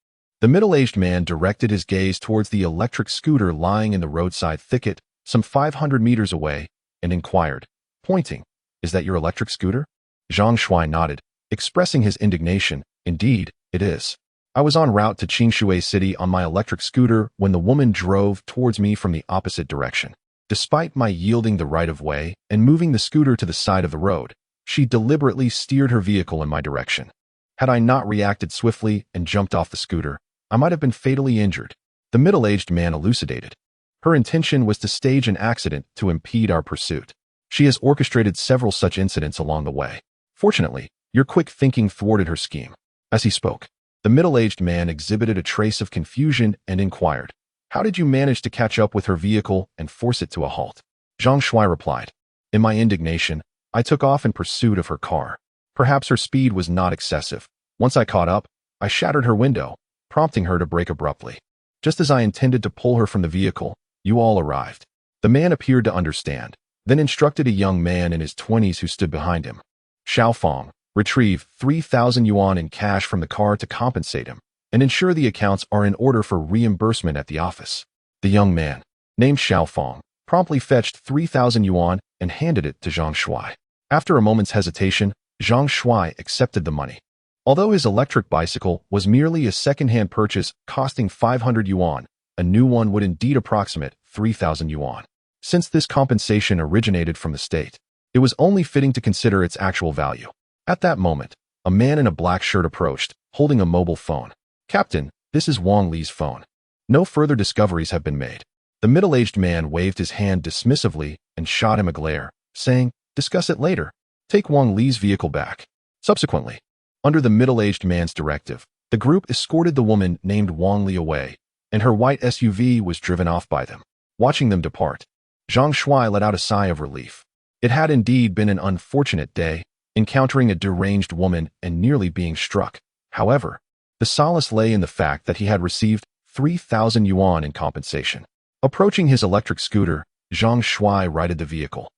The middle-aged man directed his gaze towards the electric scooter lying in the roadside thicket some 500 meters away and inquired, pointing, "Is that your electric scooter?" Zhang Shuai nodded, expressing his indignation, "Indeed, it is. I was en route to Qingshui City on my electric scooter when the woman drove towards me from the opposite direction. Despite my yielding the right-of-way and moving the scooter to the side of the road, she deliberately steered her vehicle in my direction. Had I not reacted swiftly and jumped off the scooter, I might have been fatally injured." The middle-aged man elucidated. "Her intention was to stage an accident to impede our pursuit. She has orchestrated several such incidents along the way. Fortunately, your quick thinking thwarted her scheme." As he spoke, the middle-aged man exhibited a trace of confusion and inquired, "How did you manage to catch up with her vehicle and force it to a halt?" Zhang Shuai replied, "In my indignation, I took off in pursuit of her car. Perhaps her speed was not excessive. Once I caught up, I shattered her window, prompting her to brake abruptly. Just as I intended to pull her from the vehicle, you all arrived." The man appeared to understand, then instructed a young man in his 20s who stood behind him, "Xiaofeng, retrieve 3,000 yuan in cash from the car to compensate him, and ensure the accounts are in order for reimbursement at the office." The young man, named Xiaofeng, promptly fetched 3,000 yuan and handed it to Zhang Shuai. After a moment's hesitation, Zhang Shuai accepted the money. Although his electric bicycle was merely a second-hand purchase costing 500 yuan, a new one would indeed approximate 3,000 yuan. Since this compensation originated from the state, it was only fitting to consider its actual value. At that moment, a man in a black shirt approached, holding a mobile phone. "Captain, this is Wang Li's phone. No further discoveries have been made." The middle-aged man waved his hand dismissively and shot him a glare, saying, "Discuss it later. Take Wang Li's vehicle back." Subsequently, under the middle-aged man's directive, the group escorted the woman named Wang Li away, and her white SUV was driven off by them. Watching them depart, Zhang Shuai let out a sigh of relief. It had indeed been an unfortunate day, encountering a deranged woman and nearly being struck. However, the solace lay in the fact that he had received 3,000 yuan in compensation. Approaching his electric scooter, Zhang Shuai righted the vehicle,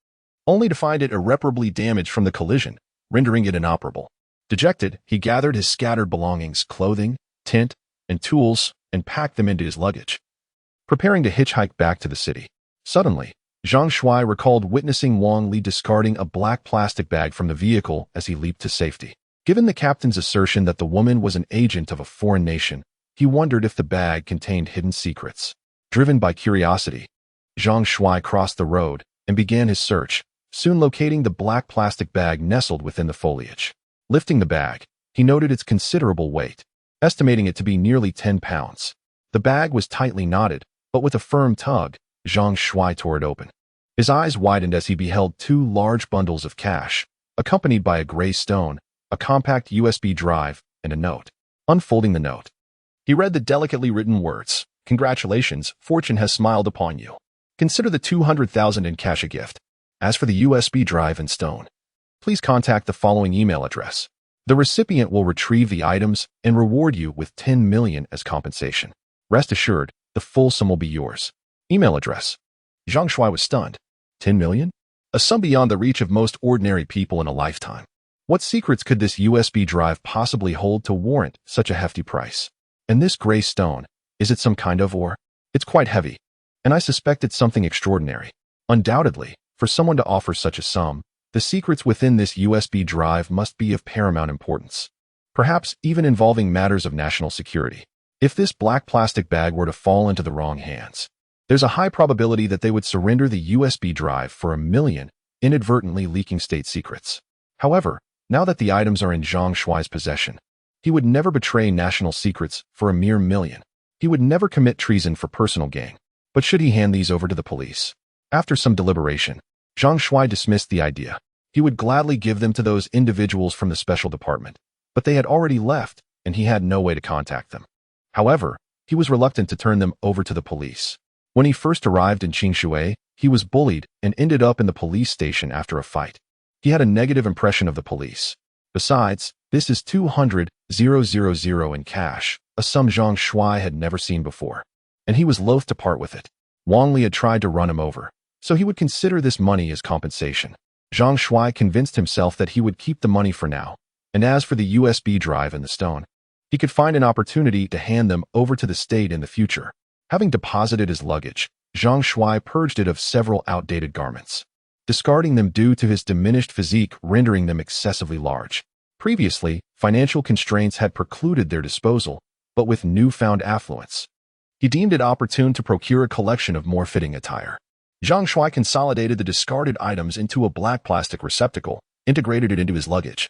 only to find it irreparably damaged from the collision, rendering it inoperable. Dejected, he gathered his scattered belongings, clothing, tent, and tools, and packed them into his luggage. Preparing to hitchhike back to the city, suddenly, Zhang Shuai recalled witnessing Wang Li discarding a black plastic bag from the vehicle as he leaped to safety. Given the captain's assertion that the woman was an agent of a foreign nation, he wondered if the bag contained hidden secrets. Driven by curiosity, Zhang Shuai crossed the road and began his search, soon locating the black plastic bag nestled within the foliage. Lifting the bag, he noted its considerable weight, estimating it to be nearly 10 pounds. The bag was tightly knotted, but with a firm tug, Zhang Shuai tore it open. His eyes widened as he beheld 2 large bundles of cash, accompanied by a gray stone, a compact USB drive, and a note. Unfolding the note, he read the delicately written words, "Congratulations, fortune has smiled upon you. Consider the 200,000 in cash a gift. As for the USB drive and stone, please contact the following email address. The recipient will retrieve the items and reward you with 10 million as compensation. Rest assured, the full sum will be yours." Email address. Zhang Shuai was stunned. 10 million? A sum beyond the reach of most ordinary people in a lifetime. What secrets could this USB drive possibly hold to warrant such a hefty price? And this gray stone, is it some kind of ore? It's quite heavy, and I suspect it's something extraordinary. Undoubtedly, for someone to offer such a sum, the secrets within this USB drive must be of paramount importance, perhaps even involving matters of national security. If this black plastic bag were to fall into the wrong hands, there's a high probability that they would surrender the USB drive for 1 million, inadvertently leaking state secrets. However, now that the items are in Zhang Shuai's possession, he would never betray national secrets for a mere 1 million. He would never commit treason for personal gain. But should he hand these over to the police? After some deliberation, Zhang Shuai dismissed the idea. He would gladly give them to those individuals from the special department, but they had already left, and he had no way to contact them. However, he was reluctant to turn them over to the police. When he first arrived in Qingshui, he was bullied and ended up in the police station after a fight. He had a negative impression of the police. Besides, this is 200,000 in cash, a sum Zhang Shuai had never seen before, and he was loath to part with it. Wang Li had tried to run him over, so he would consider this money as compensation. Zhang Shuai convinced himself that he would keep the money for now, and as for the USB drive and the stone, he could find an opportunity to hand them over to the state in the future. Having deposited his luggage, Zhang Shuai purged it of several outdated garments, discarding them due to his diminished physique rendering them excessively large. Previously, financial constraints had precluded their disposal, but with newfound affluence, he deemed it opportune to procure a collection of more fitting attire. Zhang Shuai consolidated the discarded items into a black plastic receptacle, integrated it into his luggage,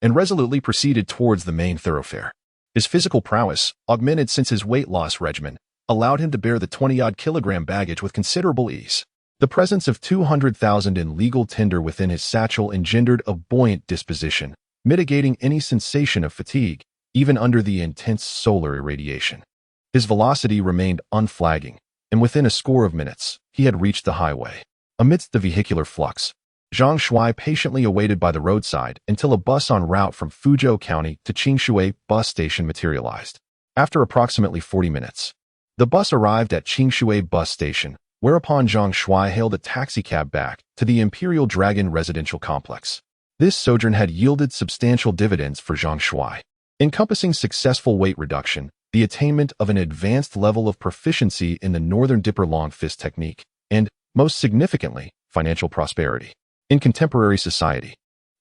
and resolutely proceeded towards the main thoroughfare. His physical prowess, augmented since his weight loss regimen, allowed him to bear the 20-odd kilogram baggage with considerable ease. The presence of 200,000 in legal tender within his satchel engendered a buoyant disposition, mitigating any sensation of fatigue, even under the intense solar irradiation. His velocity remained unflagging, and within a score of minutes, he had reached the highway. Amidst the vehicular flux, Zhang Shuai patiently awaited by the roadside until a bus en route from Fuzhou County to Qingshui bus station materialized. After approximately 40 minutes, the bus arrived at Qingshui bus station, whereupon Zhang Shuai hailed a taxicab back to the Imperial Dragon residential complex. This sojourn had yielded substantial dividends for Zhang Shuai, encompassing successful weight reduction, the attainment of an advanced level of proficiency in the Northern Dipper long fist technique, and, most significantly, financial prosperity. In contemporary society,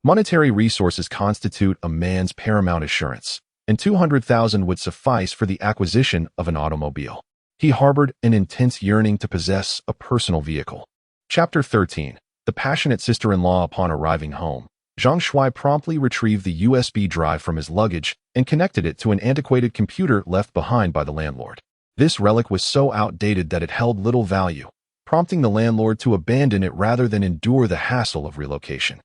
monetary resources constitute a man's paramount assurance, and 200,000 would suffice for the acquisition of an automobile. He harbored an intense yearning to possess a personal vehicle. Chapter 13. The passionate sister-in-law. Upon arriving home, Zhang Shuai promptly retrieved the USB drive from his luggage and connected it to an antiquated computer left behind by the landlord. This relic was so outdated that it held little value, prompting the landlord to abandon it rather than endure the hassle of relocation.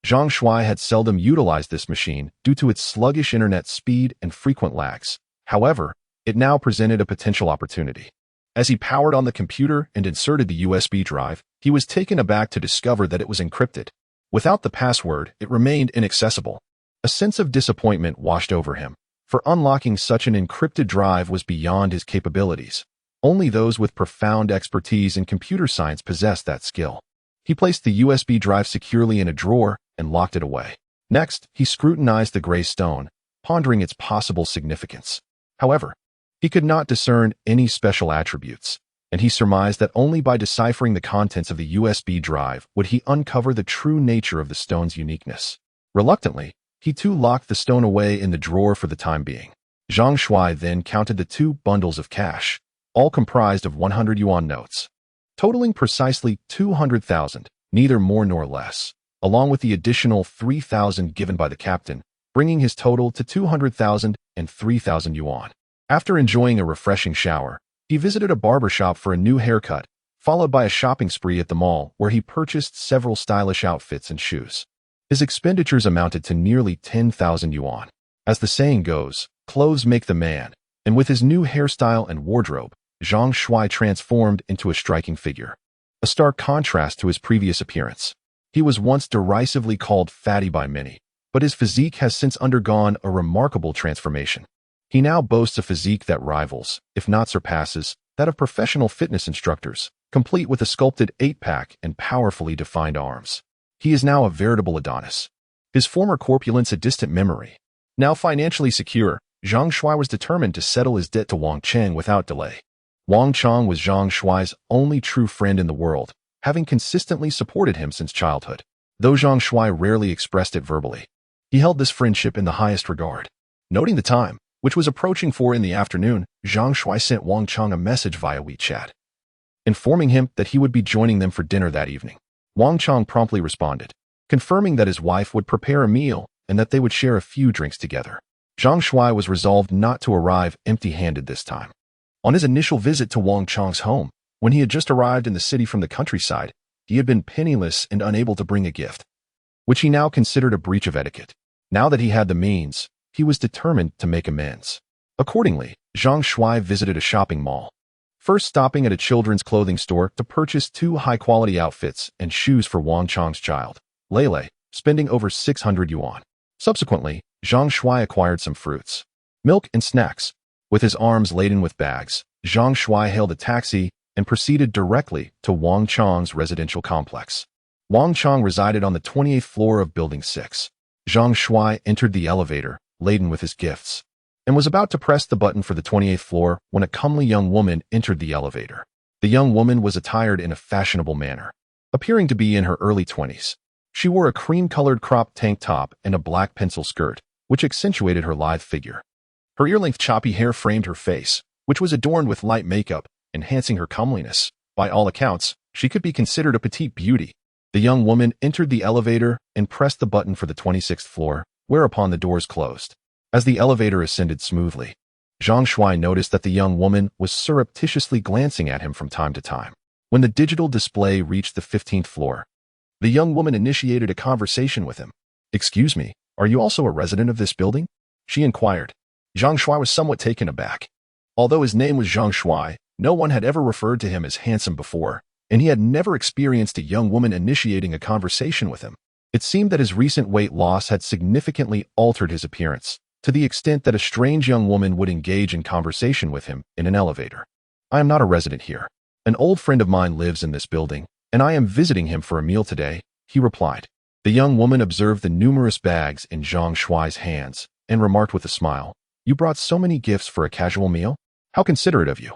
Zhang Shuai had seldom utilized this machine due to its sluggish internet speed and frequent lags. However, it now presented a potential opportunity. As he powered on the computer and inserted the USB drive, he was taken aback to discover that it was encrypted. Without the password, it remained inaccessible. A sense of disappointment washed over him, for unlocking such an encrypted drive was beyond his capabilities. Only those with profound expertise in computer science possessed that skill. He placed the USB drive securely in a drawer and locked it away. Next, he scrutinized the gray stone, pondering its possible significance. However, he could not discern any special attributes. and he surmised that only by deciphering the contents of the USB drive would he uncover the true nature of the stone's uniqueness. Reluctantly, he too locked the stone away in the drawer for the time being. Zhang Shuai then counted the 2 bundles of cash, all comprised of 100 yuan notes, totaling precisely 200,000, neither more nor less, along with the additional 3,000 given by the captain, bringing his total to 200,000 and 3,000 yuan. After enjoying a refreshing shower, he visited a barber shop for a new haircut, followed by a shopping spree at the mall where he purchased several stylish outfits and shoes. His expenditures amounted to nearly 10,000 yuan. As the saying goes, clothes make the man, and with his new hairstyle and wardrobe, Zhang Shuai transformed into a striking figure, a stark contrast to his previous appearance. He was once derisively called fatty by many, but his physique has since undergone a remarkable transformation. He now boasts a physique that rivals, if not surpasses, that of professional fitness instructors, complete with a sculpted 8-pack and powerfully defined arms. He is now a veritable Adonis. His former corpulence a distant memory. Now financially secure, Zhang Shuai was determined to settle his debt to Wang Cheng without delay. Wang Cheng was Zhang Shuai's only true friend in the world, having consistently supported him since childhood. Though Zhang Shuai rarely expressed it verbally, he held this friendship in the highest regard. Noting the time, which was approaching 4 in the afternoon, Zhang Shuai sent Wang Cheng a message via WeChat, informing him that he would be joining them for dinner that evening. Wang Cheng promptly responded, confirming that his wife would prepare a meal and that they would share a few drinks together. Zhang Shuai was resolved not to arrive empty-handed this time. On his initial visit to Wang Cheng's home, when he had just arrived in the city from the countryside, he had been penniless and unable to bring a gift, which he now considered a breach of etiquette. Now that he had the means, he was determined to make amends. Accordingly, Zhang Shuai visited a shopping mall, first stopping at a children's clothing store to purchase 2 high-quality outfits and shoes for Wang Cheng's child, Lele, spending over 600 yuan. Subsequently, Zhang Shuai acquired some fruits, milk, and snacks. With his arms laden with bags, Zhang Shuai hailed a taxi and proceeded directly to Wang Cheng's residential complex. Wang Cheng resided on the 28th floor of Building 6. Zhang Shuai entered the elevator, laden with his gifts, and was about to press the button for the 28th floor when a comely young woman entered the elevator. The young woman was attired in a fashionable manner, appearing to be in her early 20s. She wore a cream-colored cropped tank top and a black pencil skirt, which accentuated her lithe figure. Her ear-length choppy hair framed her face, which was adorned with light makeup, enhancing her comeliness. By all accounts, she could be considered a petite beauty. The young woman entered the elevator and pressed the button for the 26th floor, whereupon the doors closed. As the elevator ascended smoothly, Zhang Shuai noticed that the young woman was surreptitiously glancing at him from time to time. When the digital display reached the 15th floor, the young woman initiated a conversation with him. "Excuse me, are you also a resident of this building?" she inquired. Zhang Shuai was somewhat taken aback. Although his name was Zhang Shuai, no one had ever referred to him as handsome before, and he had never experienced a young woman initiating a conversation with him. It seemed that his recent weight loss had significantly altered his appearance, to the extent that a strange young woman would engage in conversation with him in an elevator. "I am not a resident here. An old friend of mine lives in this building, and I am visiting him for a meal today," he replied. The young woman observed the numerous bags in Zhang Shuai's hands and remarked with a smile, "You brought so many gifts for a casual meal? How considerate of you."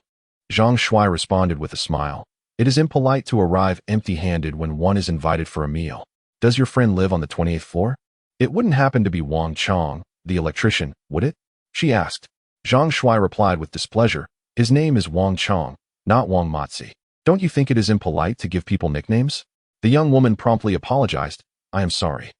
Zhang Shuai responded with a smile, "It is impolite to arrive empty-handed when one is invited for a meal. Does your friend live on the 28th floor? It wouldn't happen to be Wang Cheng, the electrician, would it?" she asked. Zhang Shuai replied with displeasure, "His name is Wang Cheng, not Wang Matzi. Don't you think it is impolite to give people nicknames?" The young woman promptly apologized, "I am sorry.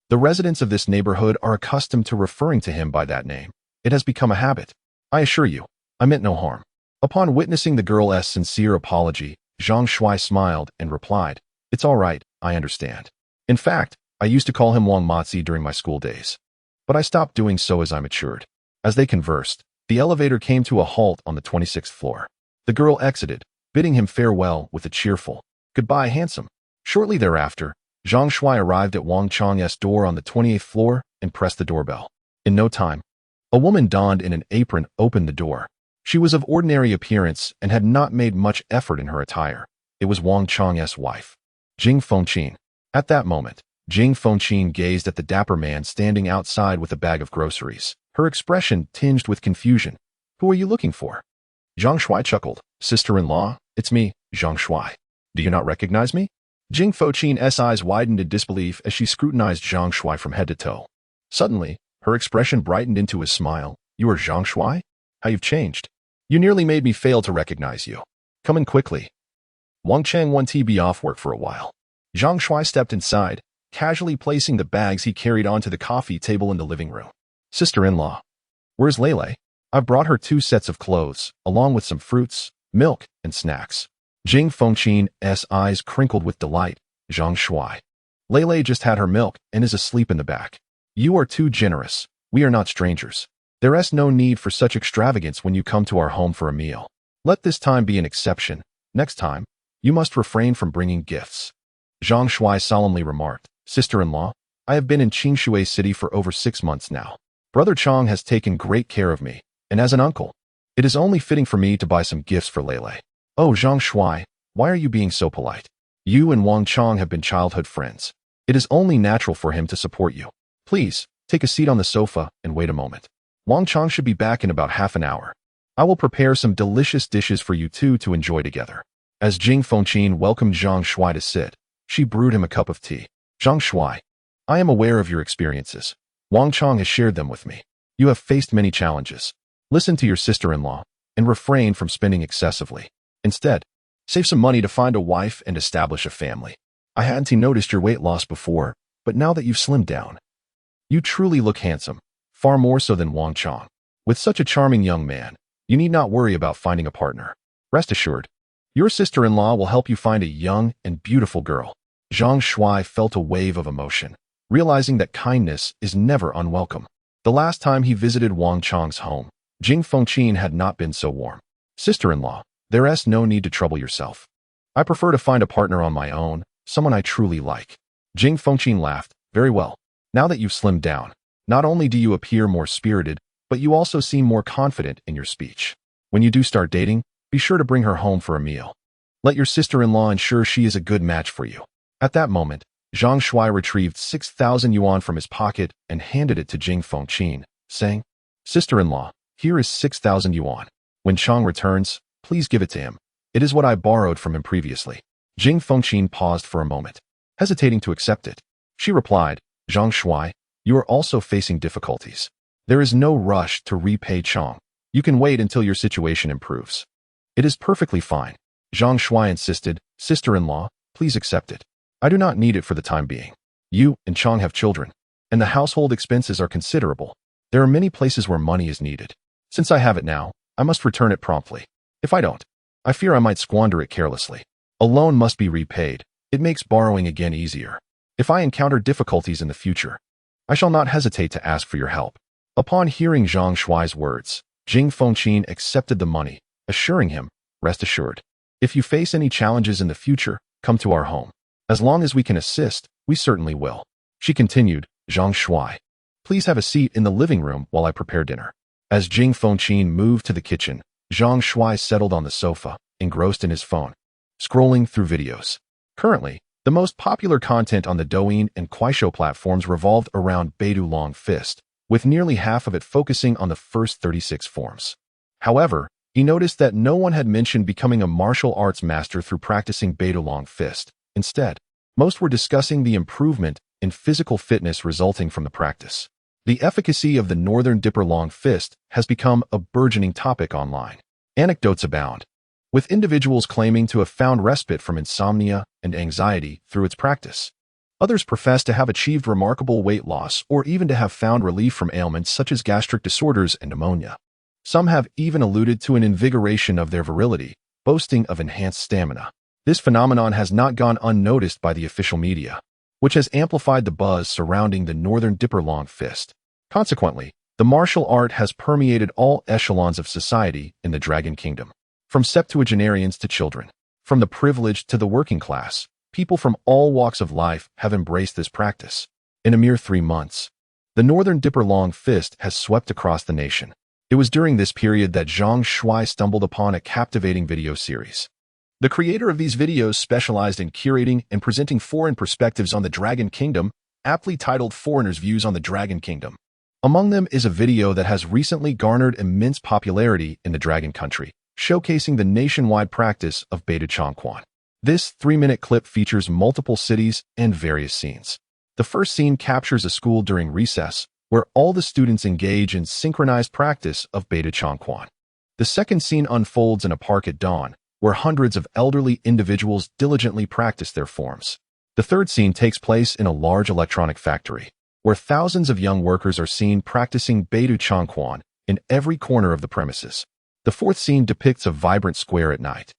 The residents of this neighborhood are accustomed to referring to him by that name. It has become a habit. I assure you, I meant no harm." Upon witnessing the girl's sincere apology, Zhang Shuai smiled and replied, "It's all right, I understand. In fact, I used to call him Wang Matzi during my school days, but I stopped doing so as I matured." As they conversed, the elevator came to a halt on the 26th floor. The girl exited, bidding him farewell with a cheerful, "Goodbye, handsome." Shortly thereafter, Zhang Shuai arrived at Wang Cheng's door on the 28th floor and pressed the doorbell. In no time, a woman donned in an apron opened the door. She was of ordinary appearance and had not made much effort in her attire. It was Wang Cheng's wife, Jing Fengqin. At that moment, Jing Fengqin gazed at the dapper man standing outside with a bag of groceries, her expression tinged with confusion. "Who are you looking for?" Zhang Shuai chuckled, Sister-in-law, it's me, Zhang Shuai. Do you not recognize me? Jing Fouqin's eyes widened in disbelief as she scrutinized Zhang Shuai from head to toe. Suddenly, her expression brightened into a smile. You are Zhang Shuai? How you've changed. You nearly made me fail to recognize you. Come in quickly. Wang Cheng wanted to be off work for a while. Zhang Shuai stepped inside, casually placing the bags he carried onto the coffee table in the living room. Sister-in-law. Where's Lele? I've brought her 2 sets of clothes, along with some fruits, milk, and snacks. Jing Fengqin's eyes crinkled with delight. Zhang Shuai. Lele just had her milk and is asleep in the back. You are too generous. We are not strangers. There is no need for such extravagance when you come to our home for a meal. Let this time be an exception. Next time, you must refrain from bringing gifts. Zhang Shuai solemnly remarked. Sister-in-law, I have been in Qingshui City for over 6 months now. Brother Chong has taken great care of me, and as an uncle, it is only fitting for me to buy some gifts for Lele. Oh, Zhang Shuai, why are you being so polite? You and Wang Chong have been childhood friends. It is only natural for him to support you. Please, take a seat on the sofa and wait a moment. Wang Chong should be back in about half an hour. I will prepare some delicious dishes for you two to enjoy together. As Jing Fengqin welcomed Zhang Shuai to sit, she brewed him a cup of tea. Zhang Shuai, I am aware of your experiences. Wang Chong has shared them with me. You have faced many challenges. Listen to your sister-in-law and refrain from spending excessively. Instead, save some money to find a wife and establish a family. I hadn't noticed your weight loss before, but now that you've slimmed down, you truly look handsome, far more so than Wang Chong. With such a charming young man, you need not worry about finding a partner. Rest assured, your sister-in-law will help you find a young and beautiful girl. Zhang Shuai felt a wave of emotion, realizing that kindness is never unwelcome. The last time he visited Wang Chong's home, Jing Fengqin had not been so warm. Sister-in-law, there is no need to trouble yourself. I prefer to find a partner on my own, someone I truly like. Jing Fengqin laughed. Very well. Now that you've slimmed down, not only do you appear more spirited, but you also seem more confident in your speech. When you do start dating, be sure to bring her home for a meal. Let your sister-in-law ensure she is a good match for you. At that moment, Zhang Shuai retrieved 6,000 yuan from his pocket and handed it to Jing Fengqin, saying, Sister-in-law, here is 6,000 yuan. When Chong returns, please give it to him. It is what I borrowed from him previously. Jing Fengqin paused for a moment, hesitating to accept it. She replied, Zhang Shuai, you are also facing difficulties. There is no rush to repay Chong. You can wait until your situation improves. It is perfectly fine. Zhang Shuai insisted, Sister-in-law, please accept it. I do not need it for the time being. You and Chong have children, and the household expenses are considerable. There are many places where money is needed. Since I have it now, I must return it promptly. If I don't, I fear I might squander it carelessly. A loan must be repaid. It makes borrowing again easier. If I encounter difficulties in the future, I shall not hesitate to ask for your help. Upon hearing Zhang Shuai's words, Jing Fengqin accepted the money, assuring him, rest assured. If you face any challenges in the future, come to our home. As long as we can assist, we certainly will. She continued, Zhang Shuai, please have a seat in the living room while I prepare dinner. As Jing Fengqin moved to the kitchen, Zhang Shuai settled on the sofa, engrossed in his phone, scrolling through videos. Currently, the most popular content on the Douyin and Kuaishou platforms revolved around Beidu Long Fist, with nearly half of it focusing on the first 36 forms. However, he noticed that no one had mentioned becoming a martial arts master through practicing Beidu Long Fist. Instead, most were discussing the improvement in physical fitness resulting from the practice. The efficacy of the Northern Dipper Long Fist has become a burgeoning topic online. Anecdotes abound, with individuals claiming to have found respite from insomnia and anxiety through its practice. Others profess to have achieved remarkable weight loss or even to have found relief from ailments such as gastric disorders and pneumonia. Some have even alluded to an invigoration of their virility, boasting of enhanced stamina. This phenomenon has not gone unnoticed by the official media, which has amplified the buzz surrounding the Northern Dipper Long Fist. Consequently, the martial art has permeated all echelons of society in the Dragon Kingdom. From septuagenarians to children, from the privileged to the working class, people from all walks of life have embraced this practice. In a mere 3 months, the Northern Dipper Long Fist has swept across the nation. It was during this period that Zhang Shuai stumbled upon a captivating video series. The creator of these videos specialized in curating and presenting foreign perspectives on the Dragon Kingdom, aptly titled Foreigners' Views on the Dragon Kingdom. Among them is a video that has recently garnered immense popularity in the Dragon Country, showcasing the nationwide practice of Beidou Changquan. This 3-minute clip features multiple cities and various scenes. The first scene captures a school during recess, where all the students engage in synchronized practice of Beidou Changquan. The second scene unfolds in a park at dawn, where hundreds of elderly individuals diligently practice their forms. The third scene takes place in a large electronic factory, where thousands of young workers are seen practicing Beidou Changquan in every corner of the premises. The fourth scene depicts a vibrant square at night,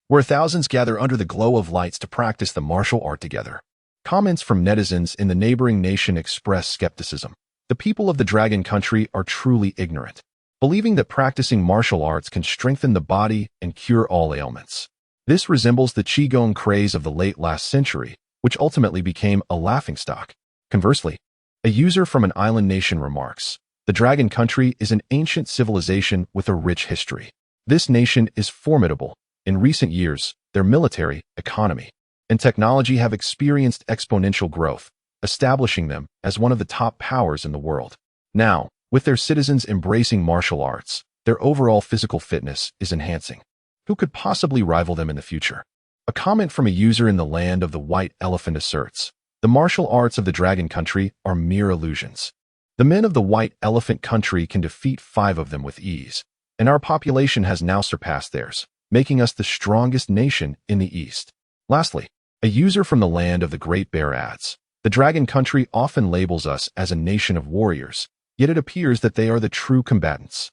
where thousands gather under the glow of lights to practice the martial art together. Comments from netizens in the neighboring nation express skepticism. The people of the Dragon Country are truly ignorant, believing that practicing martial arts can strengthen the body and cure all ailments. This resembles the Qigong craze of the late last century, which ultimately became a laughingstock. Conversely, a user from an island nation remarks, "The Dragon Country is an ancient civilization with a rich history. This nation is formidable. In recent years, their military, economy, and technology have experienced exponential growth, establishing them as one of the top powers in the world. Now, with their citizens embracing martial arts, their overall physical fitness is enhancing. Who could possibly rival them in the future?" A comment from a user in the land of the white elephant asserts, "The martial arts of the Dragon Country are mere illusions. The men of the white elephant country can defeat 5 of them with ease, and our population has now surpassed theirs, making us the strongest nation in the East." Lastly, a user from the land of the Great Bear adds, "The Dragon Country often labels us as a nation of warriors, yet it appears that they are the true combatants.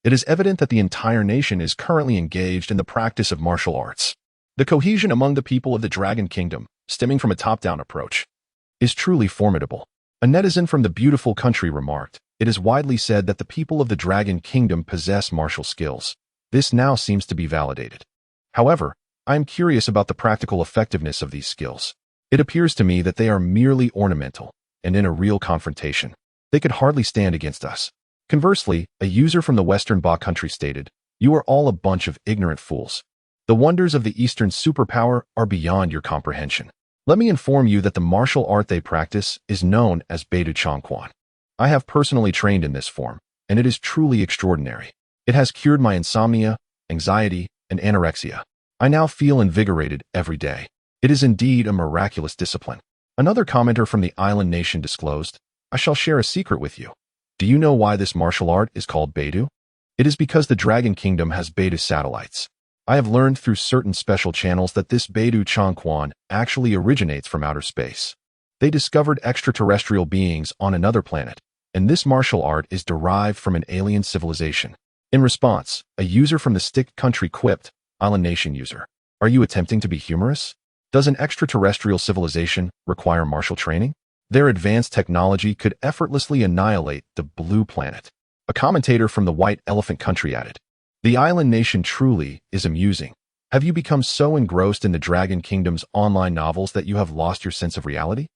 It is evident that the entire nation is currently engaged in the practice of martial arts. The cohesion among the people of the Dragon Kingdom, stemming from a top-down approach, is truly formidable." A netizen from the beautiful country remarked, "It is widely said that the people of the Dragon Kingdom possess martial skills. This now seems to be validated. However, I am curious about the practical effectiveness of these skills. It appears to me that they are merely ornamental, and in a real confrontation, they could hardly stand against us." Conversely, a user from the Western Ba country stated, "You are all a bunch of ignorant fools. The wonders of the Eastern superpower are beyond your comprehension. Let me inform you that the martial art they practice is known as Beidou Changquan. I have personally trained in this form, and it is truly extraordinary. It has cured my insomnia, anxiety, and anorexia. I now feel invigorated every day. It is indeed a miraculous discipline." Another commenter from the island nation disclosed, "I shall share a secret with you. Do you know why this martial art is called Beidou? It is because the Dragon Kingdom has Beidou satellites. I have learned through certain special channels that this Beidou Changquan actually originates from outer space. They discovered extraterrestrial beings on another planet, and this martial art is derived from an alien civilization." In response, a user from the Stick country quipped, "Island nation user, are you attempting to be humorous? Does an extraterrestrial civilization require martial training? Their advanced technology could effortlessly annihilate the blue planet." A commentator from the White Elephant country added, "The island nation truly is amusing. Have you become so engrossed in the Dragon Kingdom's online novels that you have lost your sense of reality?"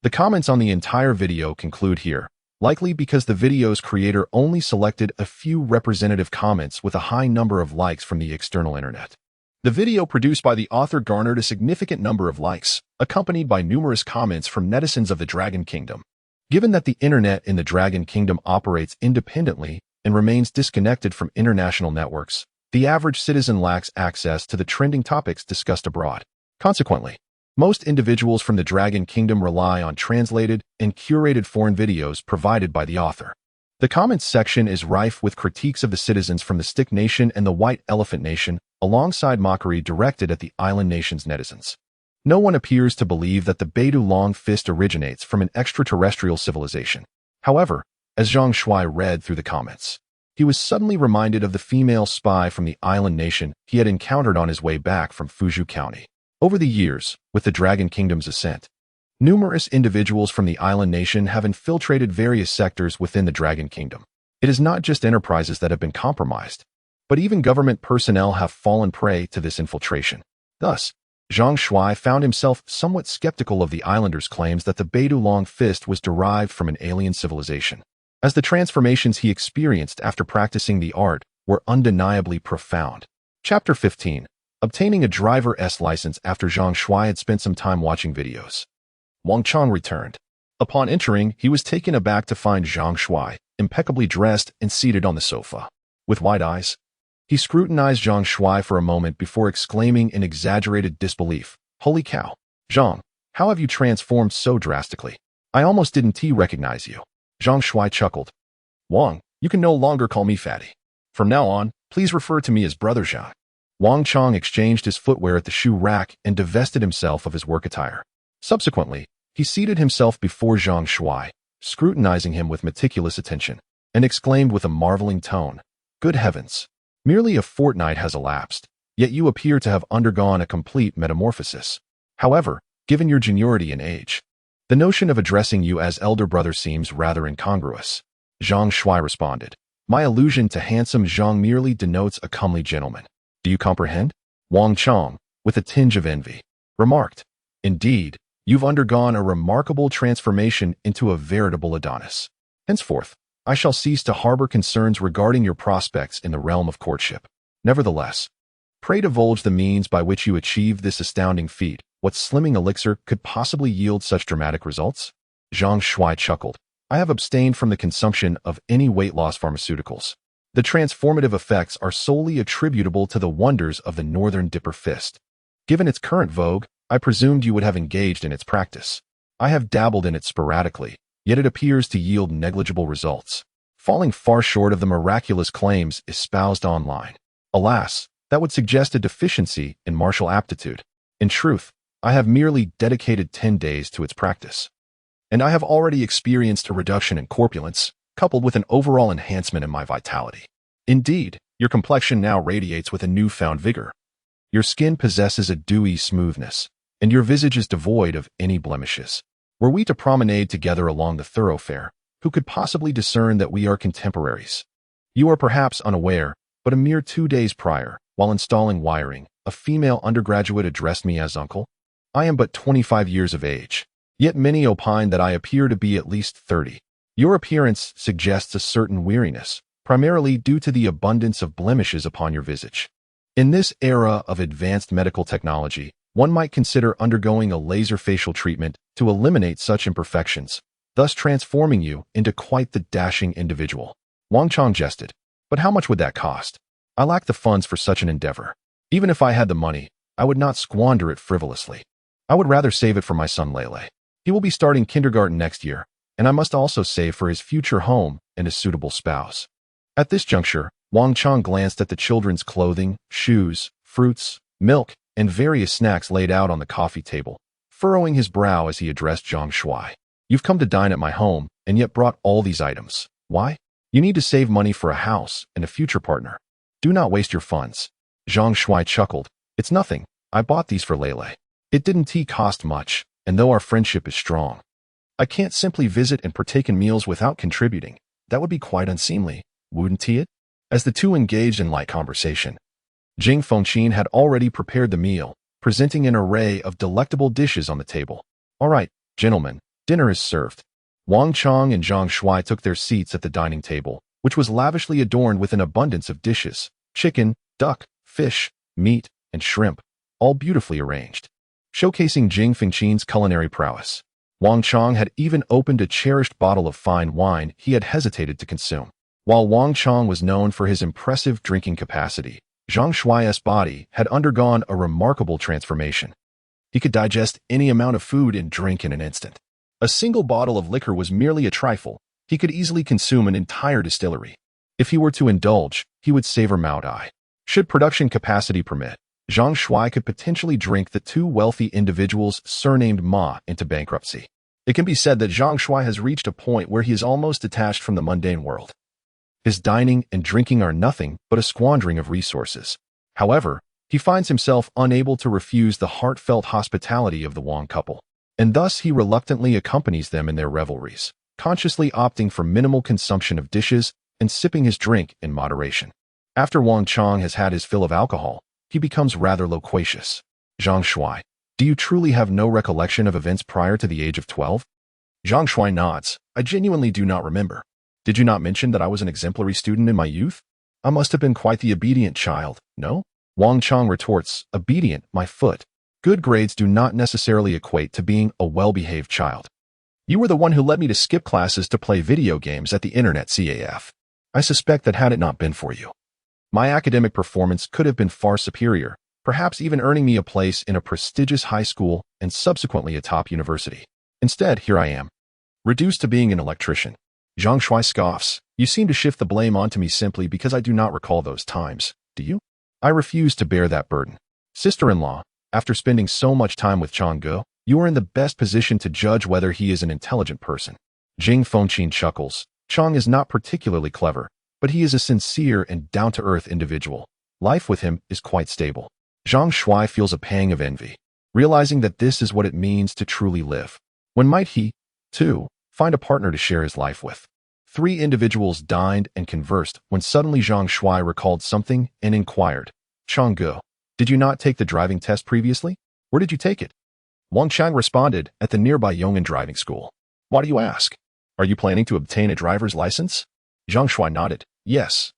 The comments on the entire video conclude here, likely because the video's creator only selected a few representative comments with a high number of likes from the external internet. The video produced by the author garnered a significant number of likes, accompanied by numerous comments from netizens of the Dragon Kingdom. Given that the internet in the Dragon Kingdom operates independently and remains disconnected from international networks, the average citizen lacks access to the trending topics discussed abroad. Consequently, most individuals from the Dragon Kingdom rely on translated and curated foreign videos provided by the author. The comments section is rife with critiques of the citizens from the Stick Nation and the White Elephant Nation, alongside mockery directed at the island nation's netizens. No one appears to believe that the Beidou Long Fist originates from an extraterrestrial civilization. However, as Zhang Shuai read through the comments, he was suddenly reminded of the female spy from the island nation he had encountered on his way back from Fuzhou County. Over the years, with the Dragon Kingdom's ascent, numerous individuals from the island nation have infiltrated various sectors within the Dragon Kingdom. It is not just enterprises that have been compromised, but even government personnel have fallen prey to this infiltration. Thus, Zhang Shuai found himself somewhat skeptical of the islanders' claims that the Beidou Long Fist was derived from an alien civilization, as the transformations he experienced after practicing the art were undeniably profound. Chapter 15. Obtaining a driver's license after Zhang Shuai had spent some time watching videos. Wang Chang returned. Upon entering, he was taken aback to find Zhang Shuai, impeccably dressed and seated on the sofa. With wide eyes, He scrutinized Zhang Shuai for a moment before exclaiming in exaggerated disbelief, "Holy cow! Zhang, how have you transformed so drastically? I almost didn't recognize you." Zhang Shuai chuckled. "Wang, you can no longer call me fatty. From now on, please refer to me as Brother Zhang." Wang Chong exchanged his footwear at the shoe rack and divested himself of his work attire. Subsequently, he seated himself before Zhang Shuai, scrutinizing him with meticulous attention, and exclaimed with a marveling tone, "Good heavens! Merely a fortnight has elapsed, yet you appear to have undergone a complete metamorphosis. However, given your juniority in age, the notion of addressing you as elder brother seems rather incongruous." Zhang Shuai responded, "My allusion to handsome Zhang merely denotes a comely gentleman. Do you comprehend?" Wang Chong, with a tinge of envy, remarked, "Indeed, you've undergone a remarkable transformation into a veritable Adonis. Henceforth, I shall cease to harbor concerns regarding your prospects in the realm of courtship. Nevertheless, pray divulge the means by which you achieved this astounding feat. What slimming elixir could possibly yield such dramatic results?" Zhang Shuai chuckled. "I have abstained from the consumption of any weight loss pharmaceuticals. The transformative effects are solely attributable to the wonders of the Northern Dipper Fist. Given its current vogue, I presumed you would have engaged in its practice. I have dabbled in it sporadically, yet it appears to yield negligible results, falling far short of the miraculous claims espoused online. Alas, that would suggest a deficiency in martial aptitude. In truth, I have merely dedicated 10 days to its practice, and I have already experienced a reduction in corpulence, coupled with an overall enhancement in my vitality. Indeed, your complexion now radiates with a newfound vigor. Your skin possesses a dewy smoothness, and your visage is devoid of any blemishes. Were we to promenade together along the thoroughfare, who could possibly discern that we are contemporaries? You are perhaps unaware, but a mere 2 days prior, while installing wiring, a female undergraduate addressed me as uncle. I am but 25 years of age, yet many opine that I appear to be at least 30. Your appearance suggests a certain weariness, primarily due to the abundance of blemishes upon your visage. In this era of advanced medical technology, one might consider undergoing a laser facial treatment to eliminate such imperfections, thus transforming you into quite the dashing individual." Wang Chong jested. "But how much would that cost? I lack the funds for such an endeavor. Even if I had the money, I would not squander it frivolously. I would rather save it for my son Lele. He will be starting kindergarten next year, and I must also save for his future home and his suitable spouse." At this juncture, Wang Chong glanced at the children's clothing, shoes, fruits, milk, and various snacks laid out on the coffee table, furrowing his brow as he addressed Zhang Shuai. "You've come to dine at my home, and yet brought all these items. Why? You need to save money for a house and a future partner. Do not waste your funds." Zhang Shuai chuckled. "It's nothing. I bought these for Lele. It didn't cost much, and though our friendship is strong, I can't simply visit and partake in meals without contributing. That would be quite unseemly, wouldn't it?" As the two engaged in light conversation, Jing Fengqin had already prepared the meal, presenting an array of delectable dishes on the table. "All right, gentlemen, dinner is served." Wang Chong and Zhang Shuai took their seats at the dining table, which was lavishly adorned with an abundance of dishes: chicken, duck, fish, meat, and shrimp, all beautifully arranged, showcasing Jing Fengqin's culinary prowess. Wang Chong had even opened a cherished bottle of fine wine he had hesitated to consume. While Wang Chong was known for his impressive drinking capacity, Zhang Shuai's body had undergone a remarkable transformation. He could digest any amount of food and drink in an instant. A single bottle of liquor was merely a trifle. He could easily consume an entire distillery. If he were to indulge, he would savor Maodai. Should production capacity permit, Zhang Shuai could potentially drink the two wealthy individuals surnamed Ma into bankruptcy. It can be said that Zhang Shuai has reached a point where he is almost detached from the mundane world. His dining and drinking are nothing but a squandering of resources. However, he finds himself unable to refuse the heartfelt hospitality of the Wang couple, and thus he reluctantly accompanies them in their revelries, consciously opting for minimal consumption of dishes and sipping his drink in moderation. After Wang Chong has had his fill of alcohol, he becomes rather loquacious. "Zhang Shuai, do you truly have no recollection of events prior to the age of 12? Zhang Shuai nods. "I genuinely do not remember. Did you not mention that I was an exemplary student in my youth? I must have been quite the obedient child, no?" Wang Chong retorts, "Obedient, my foot. Good grades do not necessarily equate to being a well-behaved child. You were the one who led me to skip classes to play video games at the internet CAF. I suspect that had it not been for you, My academic performance could have been far superior, perhaps even earning me a place in a prestigious high school and subsequently a top university. Instead, here I am, reduced to being an electrician. Zhang Shuai scoffs. You seem to shift the blame onto me simply because I do not recall those times, do you? I refuse to bear that burden. Sister-in-law, after spending so much time with Changge, you are in the best position to judge whether he is an intelligent person. Jing Fengqin chuckles. Chang is not particularly clever, but he is a sincere and down-to-earth individual. Life with him is quite stable. Zhang Shuai feels a pang of envy, realizing that this is what it means to truly live. When might he, too, find a partner to share his life with? 3 individuals dined and conversed when suddenly Zhang Shuai recalled something and inquired, Changge, did you not take the driving test previously? Where did you take it? Wang Chang responded, at the nearby Yong'an driving school. Why do you ask? Are you planning to obtain a driver's license? Zhang Shuai nodded. Yes.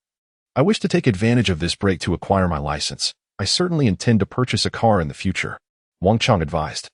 I wish to take advantage of this break to acquire my license. I certainly intend to purchase a car in the future, Wang Chang advised.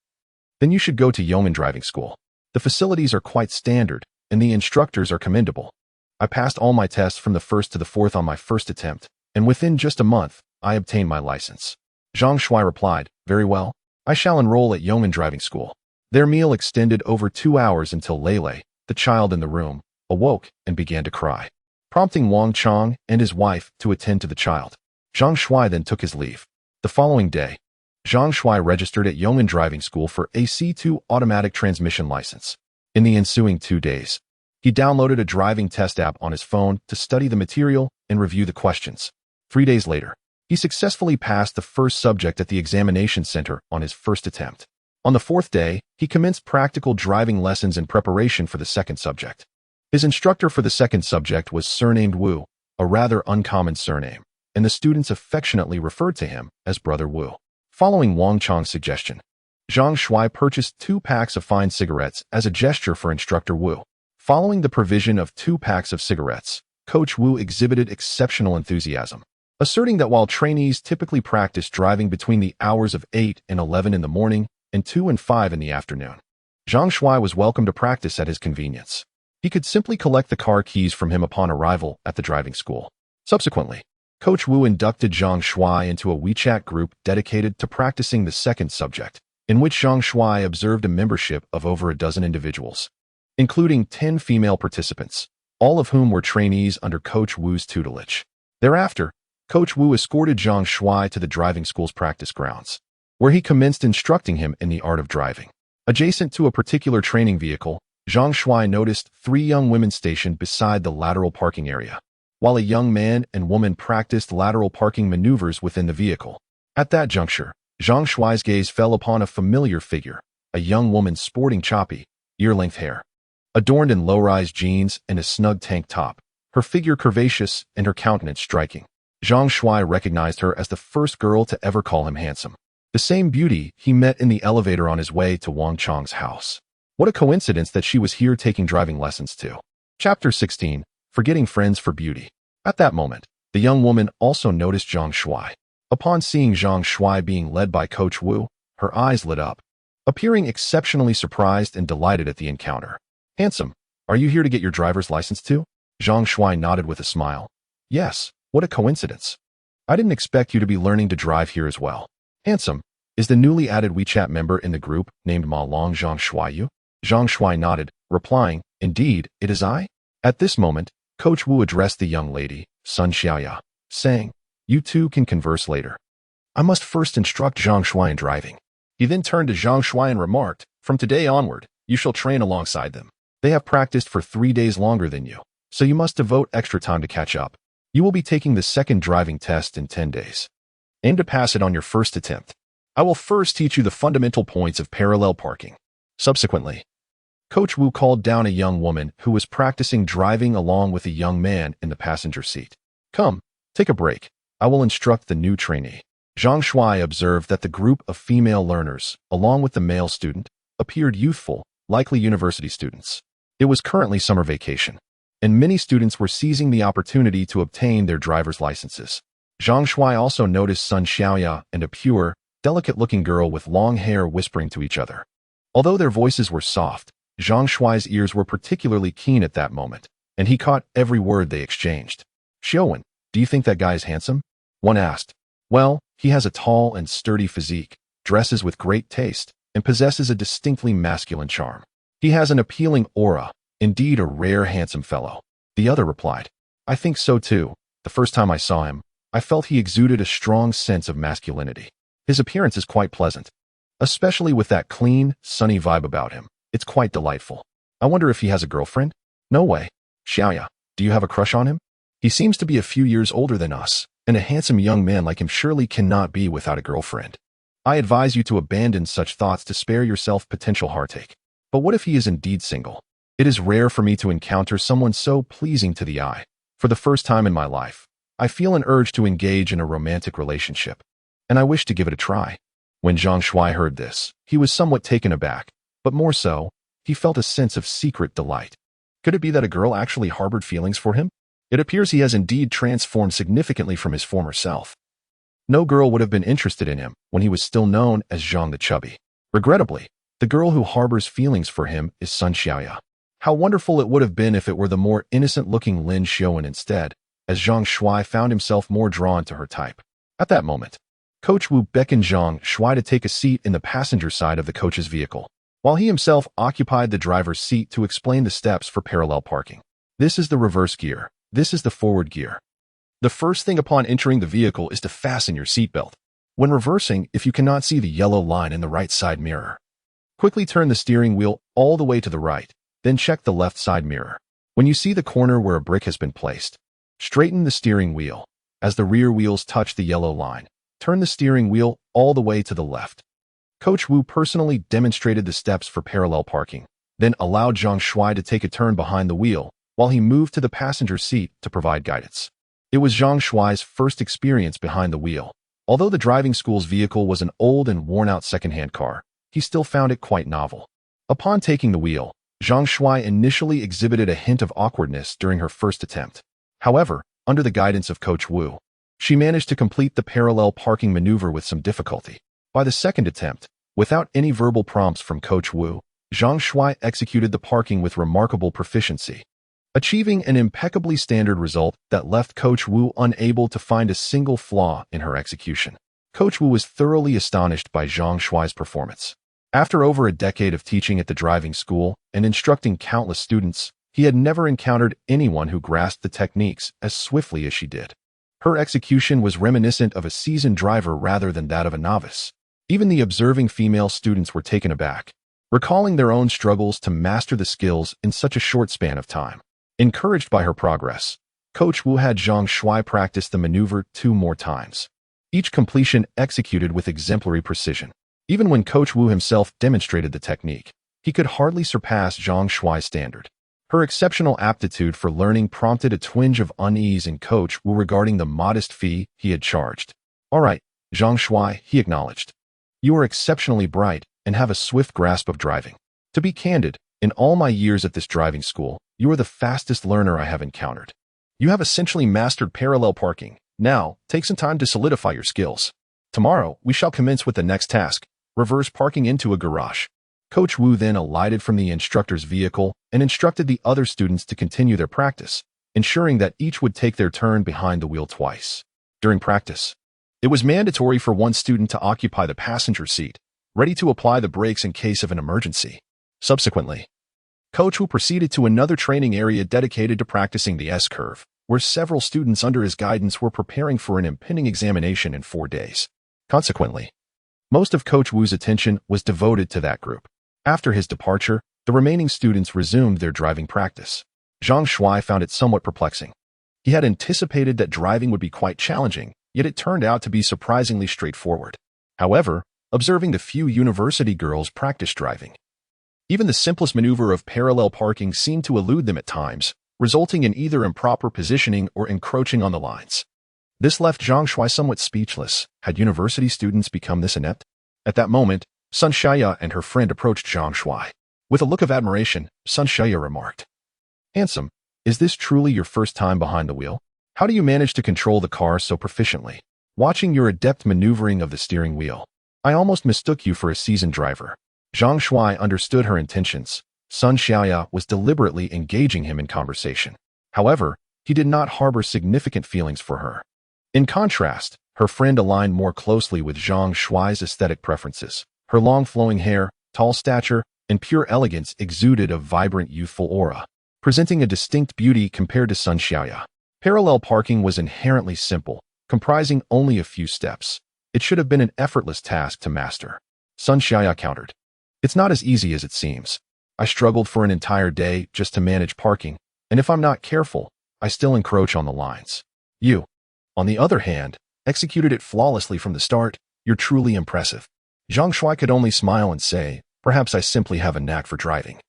Then you should go to Yong'an driving school. The facilities are quite standard, and the instructors are commendable. I passed all my tests from the 1st to the 4th on my first attempt, and within just a month, I obtained my license. Zhang Shuai replied, very well. I shall enroll at Yong'an driving school. Their meal extended over 2 hours until Lele, the child in the room, awoke and began to cry, prompting Wang Chang and his wife to attend to the child. Zhang Shuai then took his leave. The following day, Zhang Shuai registered at Yong'an driving school for a C2 automatic transmission license. In the ensuing 2 days, he downloaded a driving test app on his phone to study the material and review the questions. 3 days later, he successfully passed the first subject at the examination center on his first attempt. On the 4th day, he commenced practical driving lessons in preparation for the second subject. His instructor for the second subject was surnamed Wu, a rather uncommon surname, and the students affectionately referred to him as Brother Wu. Following Wang Chang's suggestion, Zhang Shuai purchased 2 packs of fine cigarettes as a gesture for instructor Wu. Following the provision of 2 packs of cigarettes, Coach Wu exhibited exceptional enthusiasm, asserting that while trainees typically practice driving between the hours of 8 and 11 in the morning and 2 and 5 in the afternoon, Zhang Shuai was welcome to practice at his convenience. He could simply collect the car keys from him upon arrival at the driving school. Subsequently, Coach Wu inducted Zhang Shuai into a WeChat group dedicated to practicing the second subject, in which Zhang Shuai observed a membership of over a dozen individuals, including 10 female participants, all of whom were trainees under Coach Wu's tutelage. Thereafter, Coach Wu escorted Zhang Shuai to the driving school's practice grounds, where he commenced instructing him in the art of driving. Adjacent to a particular training vehicle, Zhang Shuai noticed 3 young women stationed beside the lateral parking area, while a young man and woman practiced lateral parking maneuvers within the vehicle. At that juncture, Zhang Shuai's gaze fell upon a familiar figure, a young woman sporting choppy, ear-length hair. Adorned in low-rise jeans and a snug tank top, her figure curvaceous and her countenance striking. Zhang Shuai recognized her as the first girl to ever call him handsome, the same beauty he met in the elevator on his way to Wang Chang's house. What a coincidence that she was here taking driving lessons too. Chapter 16. Forgetting friends for beauty. At that moment, the young woman also noticed Zhang Shuai. Upon seeing Zhang Shuai being led by Coach Wu, her eyes lit up, appearing exceptionally surprised and delighted at the encounter. Handsome, are you here to get your driver's license too? Zhang Shuai nodded with a smile. Yes, what a coincidence. I didn't expect you to be learning to drive here as well. Handsome, is the newly added WeChat member in the group named Ma Long Zhang Shuai you? Zhang Shuai nodded, replying, indeed, it is I. At this moment, Coach Wu addressed the young lady, Sun Xiaoya, saying, you two can converse later. I must first instruct Zhang Shuai in driving. He then turned to Zhang Shuai and remarked, from today onward, you shall train alongside them. They have practiced for 3 days longer than you, so you must devote extra time to catch up. You will be taking the second driving test in 10 days. Aim to pass it on your first attempt. I will first teach you the fundamental points of parallel parking. Subsequently, Coach Wu called down a young woman who was practicing driving along with a young man in the passenger seat. Come, take a break. I will instruct the new trainee. Zhang Shuai observed that the group of female learners, along with the male student, appeared youthful, likely university students. It was currently summer vacation, and many students were seizing the opportunity to obtain their driver's licenses. Zhang Shuai also noticed Sun Xiaoya and a pure, delicate-looking girl with long hair whispering to each other. Although their voices were soft, Zhang Shuai's ears were particularly keen at that moment, and he caught every word they exchanged. Xiaowen, "Do you think that guy is handsome?" One asked. "Well, he has a tall and sturdy physique, dresses with great taste, and possesses a distinctly masculine charm. He has an appealing aura, indeed a rare handsome fellow." The other replied. "I think so too. The first time I saw him, I felt he exuded a strong sense of masculinity. His appearance is quite pleasant, especially with that clean, sunny vibe about him. It's quite delightful. I wonder if he has a girlfriend?" "No way. Xiaoya, do you have a crush on him? He seems to be a few years older than us, and a handsome young man like him surely cannot be without a girlfriend. I advise you to abandon such thoughts to spare yourself potential heartache. But what if he is indeed single? It is rare for me to encounter someone so pleasing to the eye. For the first time in my life, I feel an urge to engage in a romantic relationship, and I wish to give it a try." When Zhang Shuai heard this, he was somewhat taken aback, but more so, he felt a sense of secret delight. Could it be that a girl actually harbored feelings for him? It appears he has indeed transformed significantly from his former self. No girl would have been interested in him when he was still known as Zhang the Chubby. Regrettably, the girl who harbors feelings for him is Sun Xiaoya. How wonderful it would have been if it were the more innocent-looking Lin Xiaowen instead, as Zhang Shuai found himself more drawn to her type. At that moment, Coach Wu beckoned Zhang Shuai to take a seat in the passenger side of the coach's vehicle, while he himself occupied the driver's seat to explain the steps for parallel parking. "This is the reverse gear. This is the forward gear. The first thing upon entering the vehicle is to fasten your seatbelt. When reversing, if you cannot see the yellow line in the right side mirror, quickly turn the steering wheel all the way to the right, then check the left side mirror. When you see the corner where a brick has been placed, straighten the steering wheel. As the rear wheels touch the yellow line, turn the steering wheel all the way to the left." Coach Wu personally demonstrated the steps for parallel parking, then allowed Zhang Shuai to take a turn behind the wheel while he moved to the passenger seat to provide guidance. It was Zhang Shuai's first experience behind the wheel. Although the driving school's vehicle was an old and worn-out second-hand car, he still found it quite novel. Upon taking the wheel, Zhang Shuai initially exhibited a hint of awkwardness during her first attempt. However, under the guidance of Coach Wu, she managed to complete the parallel parking maneuver with some difficulty. By the second attempt, without any verbal prompts from Coach Wu, Zhang Shuai executed the parking with remarkable proficiency, achieving an impeccably standard result that left Coach Wu unable to find a single flaw in her execution. Coach Wu was thoroughly astonished by Zhang Shuai's performance. After over a decade of teaching at the driving school and instructing countless students, he had never encountered anyone who grasped the techniques as swiftly as she did. Her execution was reminiscent of a seasoned driver rather than that of a novice. Even the observing female students were taken aback, recalling their own struggles to master the skills in such a short span of time. Encouraged by her progress, Coach Wu had Zhang Shuai practice the maneuver 2 more times, each completion executed with exemplary precision. Even when Coach Wu himself demonstrated the technique, he could hardly surpass Zhang Shuai's standard. Her exceptional aptitude for learning prompted a twinge of unease in Coach Wu regarding the modest fee he had charged. "All right, Zhang Shuai," he acknowledged. "You are exceptionally bright and have a swift grasp of driving. To be candid, in all my years at this driving school, you are the fastest learner I have encountered. You have essentially mastered parallel parking. Now, take some time to solidify your skills. Tomorrow, we shall commence with the next task, reverse parking into a garage." Coach Wu then alighted from the instructor's vehicle and instructed the other students to continue their practice, ensuring that each would take their turn behind the wheel twice. During practice, it was mandatory for one student to occupy the passenger seat, ready to apply the brakes in case of an emergency. Subsequently, Coach Wu proceeded to another training area dedicated to practicing the S-curve, where several students under his guidance were preparing for an impending examination in 4 days. Consequently, most of Coach Wu's attention was devoted to that group. After his departure, the remaining students resumed their driving practice. Zhang Shuai found it somewhat perplexing. He had anticipated that driving would be quite challenging, yet it turned out to be surprisingly straightforward. However, observing the few university girls practice driving, even the simplest maneuver of parallel parking seemed to elude them at times, resulting in either improper positioning or encroaching on the lines. This left Zhang Shuai somewhat speechless. Had university students become this inept? At that moment, Sun Xiaoya and her friend approached Zhang Shuai. With a look of admiration, Sun Xiaoya remarked, "Handsome, is this truly your first time behind the wheel? How do you manage to control the car so proficiently? Watching your adept maneuvering of the steering wheel, I almost mistook you for a seasoned driver." Zhang Shuai understood her intentions. Sun Xiaoya was deliberately engaging him in conversation. However, he did not harbor significant feelings for her. In contrast, her friend aligned more closely with Zhang Shuai's aesthetic preferences. Her long flowing hair, tall stature, and pure elegance exuded a vibrant youthful aura, presenting a distinct beauty compared to Sun Xiaoya. Parallel parking was inherently simple, comprising only a few steps. It should have been an effortless task to master. Sun Xiaoya countered. It's not as easy as it seems. I struggled for an entire day just to manage parking, and if I'm not careful, I still encroach on the lines. You, on the other hand, executed it flawlessly from the start. You're truly impressive. Zhang Shuai could only smile and say, perhaps I simply have a knack for driving.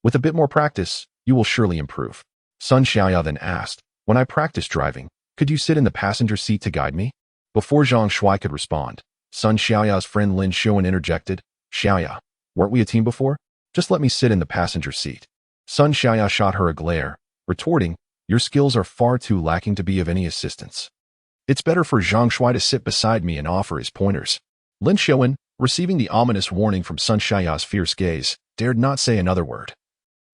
With a bit more practice, you will surely improve. Sun Xiaoya then asked, when I practice driving, could you sit in the passenger seat to guide me? Before Zhang Shuai could respond, Sun Xiaoya's friend Lin Xuan interjected, Xiaoya, weren't we a team before? Just let me sit in the passenger seat. Sun Xiaoya shot her a glare, retorting, your skills are far too lacking to be of any assistance. It's better for Zhang Shuai to sit beside me and offer his pointers. Lin Xuan, receiving the ominous warning from Sun Xiaoya's fierce gaze, dared not say another word.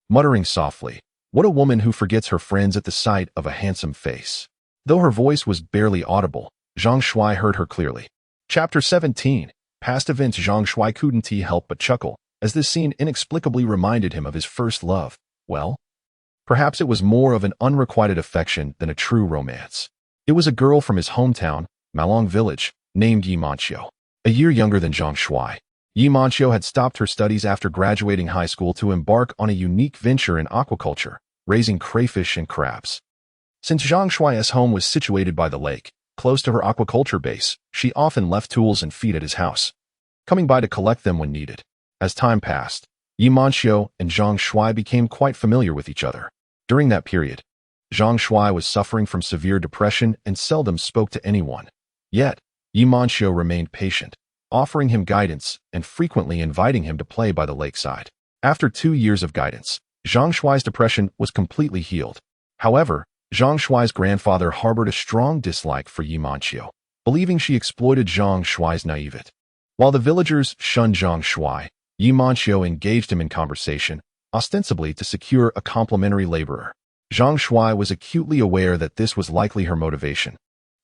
Muttering softly, what a woman who forgets her friends at the sight of a handsome face. Though her voice was barely audible, Zhang Shuai heard her clearly. Chapter 17. Past events. Zhang Shuai couldn't help but chuckle, as this scene inexplicably reminded him of his first love. Well, perhaps it was more of an unrequited affection than a true romance. It was a girl from his hometown, Malong village, named Yi Manqiu. A year younger than Zhang Shuai, Yi Manqiu had stopped her studies after graduating high school to embark on a unique venture in aquaculture, raising crayfish and crabs. Since Zhang Shuai's home was situated by the lake, close to her aquaculture base, she often left tools and feed at his house, coming by to collect them when needed. As time passed, Yi Manqiu and Zhang Shuai became quite familiar with each other. During that period, Zhang Shuai was suffering from severe depression and seldom spoke to anyone. Yet, Yi Manqiu remained patient, offering him guidance and frequently inviting him to play by the lakeside. After 2 years of guidance, Zhang Shuai's depression was completely healed. However, Zhang Shuai's grandfather harbored a strong dislike for Yi Manqiu, believing she exploited Zhang Shuai's naivete. While the villagers shunned Zhang Shuai, Yi Manqiu engaged him in conversation, ostensibly to secure a complimentary laborer. Zhang Shuai was acutely aware that this was likely her motivation,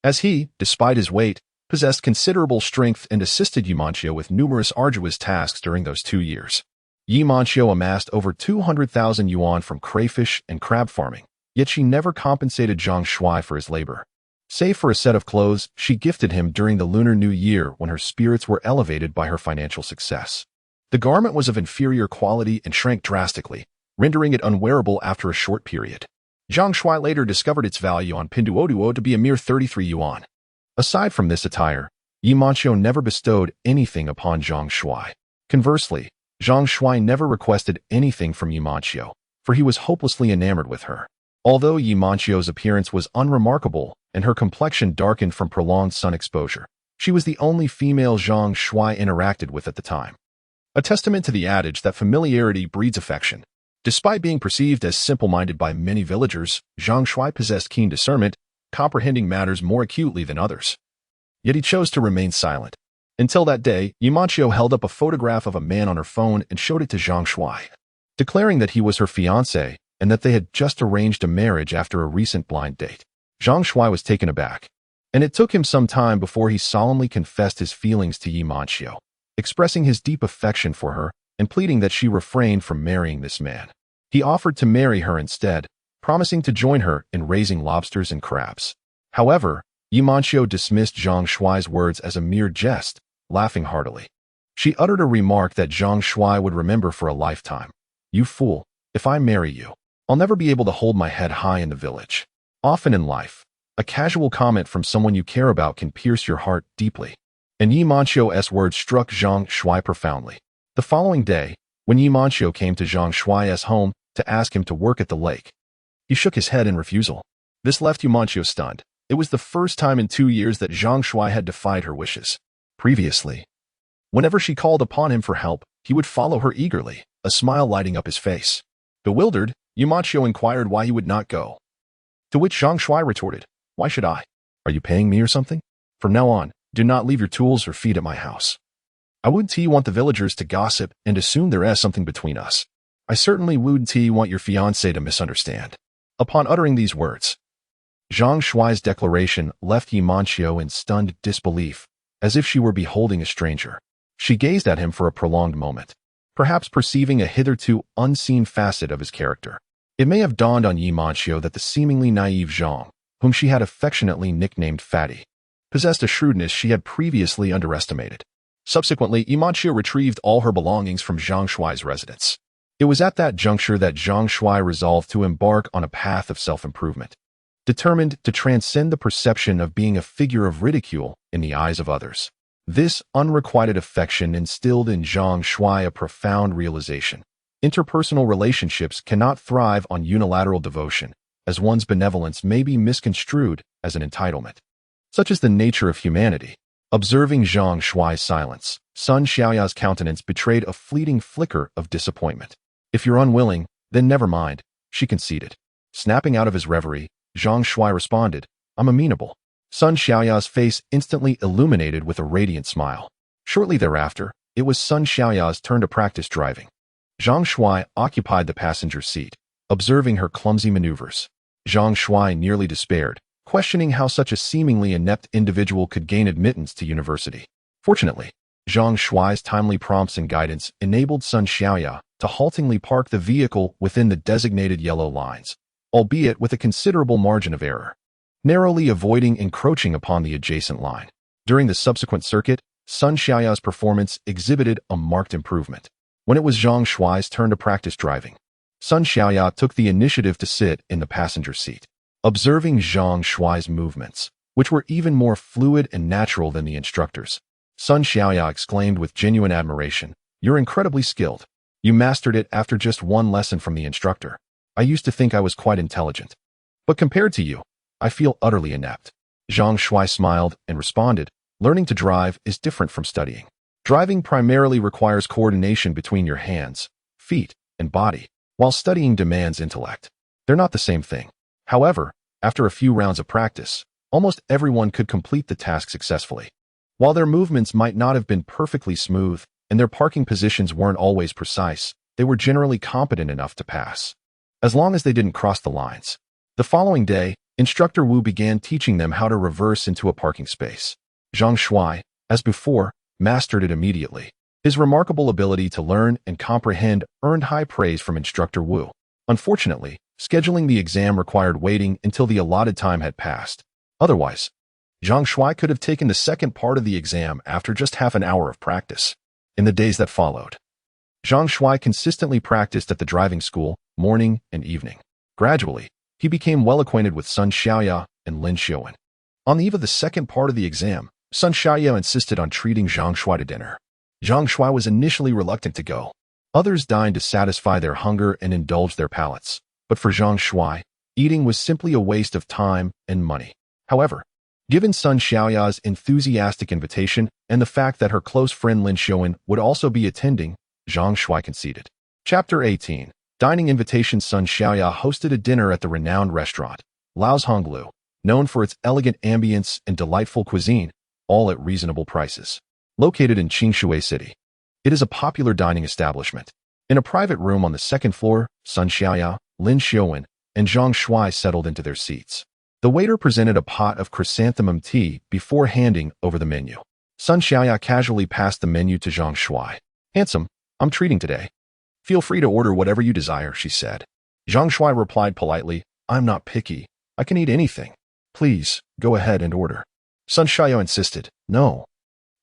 as he, despite his weight, possessed considerable strength and assisted Yi Manqiu with numerous arduous tasks during those 2 years. Yi Manqiu amassed over 200,000 yuan from crayfish and crab farming, yet she never compensated Zhang Shuai for his labor. Save for a set of clothes she gifted him during the Lunar New Year when her spirits were elevated by her financial success. The garment was of inferior quality and shrank drastically, rendering it unwearable after a short period. Zhang Shuai later discovered its value on Pinduoduo to be a mere 33 yuan. Aside from this attire, Yi Manqiu never bestowed anything upon Zhang Shuai. Conversely, Zhang Shuai never requested anything from Yi Manqiu, for he was hopelessly enamored with her. Although Yi Manqiu's appearance was unremarkable and her complexion darkened from prolonged sun exposure, she was the only female Zhang Shuai interacted with at the time. A testament to the adage that familiarity breeds affection. Despite being perceived as simple-minded by many villagers, Zhang Shuai possessed keen discernment, comprehending matters more acutely than others. Yet he chose to remain silent. Until that day, Yi Manqiu held up a photograph of a man on her phone and showed it to Zhang Shuai, declaring that he was her fiancé and that they had just arranged a marriage after a recent blind date. Zhang Shuai was taken aback, and it took him some time before he solemnly confessed his feelings to Yi Manqiu, expressing his deep affection for her and pleading that she refrain from marrying this man. He offered to marry her instead, promising to join her in raising lobsters and crabs. However, Yi Manqiu dismissed Zhang Shuai's words as a mere jest, laughing heartily. She uttered a remark that Zhang Shuai would remember for a lifetime. You fool, if I marry you, I'll never be able to hold my head high in the village. Often in life, a casual comment from someone you care about can pierce your heart deeply. And Yi Manqiu's words struck Zhang Shuai profoundly. The following day, when Yi Manqiu came to Zhang Shuai's home to ask him to work at the lake, he shook his head in refusal. This left Yi Manqiu stunned. It was the first time in 2 years that Zhang Shuai had defied her wishes. Previously, whenever she called upon him for help, he would follow her eagerly, a smile lighting up his face. Bewildered, Yi Manqiu inquired why he would not go. To which Zhang Shuai retorted, why should I? Are you paying me or something? From now on, do not leave your tools or feed at my house. I wouldn't want the villagers to gossip and assume there is something between us. I certainly wouldn't want your fiancé to misunderstand. Upon uttering these words, Zhang Shuai's declaration left Yi Manxiu in stunned disbelief, as if she were beholding a stranger. She gazed at him for a prolonged moment, perhaps perceiving a hitherto unseen facet of his character. It may have dawned on Yi Manxiu that the seemingly naive Zhang, whom she had affectionately nicknamed Fatty, possessed a shrewdness she had previously underestimated. Subsequently, Yi Manxiu retrieved all her belongings from Zhang Shuai's residence. It was at that juncture that Zhang Shuai resolved to embark on a path of self-improvement, determined to transcend the perception of being a figure of ridicule in the eyes of others. This unrequited affection instilled in Zhang Shuai a profound realization. Interpersonal relationships cannot thrive on unilateral devotion, as one's benevolence may be misconstrued as an entitlement. Such is the nature of humanity. Observing Zhang Shuai's silence, Sun Xiaoya's countenance betrayed a fleeting flicker of disappointment. If you're unwilling, then never mind, she conceded. Snapping out of his reverie, Zhang Shuai responded, I'm amenable. Sun Xiaoya's face instantly illuminated with a radiant smile. Shortly thereafter, it was Sun Xiaoya's turn to practice driving. Zhang Shuai occupied the passenger seat, observing her clumsy maneuvers. Zhang Shuai nearly despaired, questioning how such a seemingly inept individual could gain admittance to university. Fortunately, Zhang Shuai's timely prompts and guidance enabled Sun Xiaoya to haltingly park the vehicle within the designated yellow lines, albeit with a considerable margin of error, narrowly avoiding encroaching upon the adjacent line. During the subsequent circuit, Sun Xiaoya's performance exhibited a marked improvement. When it was Zhang Shuai's turn to practice driving, Sun Xiaoya took the initiative to sit in the passenger seat. Observing Zhang Shuai's movements, which were even more fluid and natural than the instructor's, Sun Xiaoya exclaimed with genuine admiration, You're incredibly skilled. You mastered it after just one lesson from the instructor. I used to think I was quite intelligent. But compared to you, I feel utterly inept. Zhang Shuai smiled and responded, Learning to drive is different from studying. Driving primarily requires coordination between your hands, feet, and body, while studying demands intellect. They're not the same thing. However, after a few rounds of practice, almost everyone could complete the task successfully. While their movements might not have been perfectly smooth, and their parking positions weren't always precise, they were generally competent enough to pass, as long as they didn't cross the lines. The following day, Instructor Wu began teaching them how to reverse into a parking space. Zhang Shuai, as before, mastered it immediately. His remarkable ability to learn and comprehend earned high praise from Instructor Wu. Unfortunately, scheduling the exam required waiting until the allotted time had passed. Otherwise, Zhang Shuai could have taken the second part of the exam after just half an hour of practice. In the days that followed, Zhang Shuai consistently practiced at the driving school, morning and evening. Gradually, he became well acquainted with Sun Xiaoya and Lin Xiuwen. On the eve of the second part of the exam, Sun Xiaoya insisted on treating Zhang Shuai to dinner. Zhang Shuai was initially reluctant to go. Others dined to satisfy their hunger and indulge their palates. But for Zhang Shuai, eating was simply a waste of time and money. However, given Sun Xiaoya's enthusiastic invitation and the fact that her close friend Lin Xiuwen would also be attending, Zhang Shuai conceded. Chapter 18. Dining invitation. Sun Xiaoya hosted a dinner at the renowned restaurant, Lao's Honglu, known for its elegant ambience and delightful cuisine, all at reasonable prices. Located in Qingshui City, it is a popular dining establishment. In a private room on the second floor, Sun Xiaoya, Lin Xiuwen, and Zhang Shuai settled into their seats. The waiter presented a pot of chrysanthemum tea before handing over the menu. Sun Xiaoya casually passed the menu to Zhang Shuai. Handsome, I'm treating today. Feel free to order whatever you desire, she said. Zhang Shuai replied politely, I'm not picky. I can eat anything. Please, go ahead and order. Sun Xiaoya insisted, No.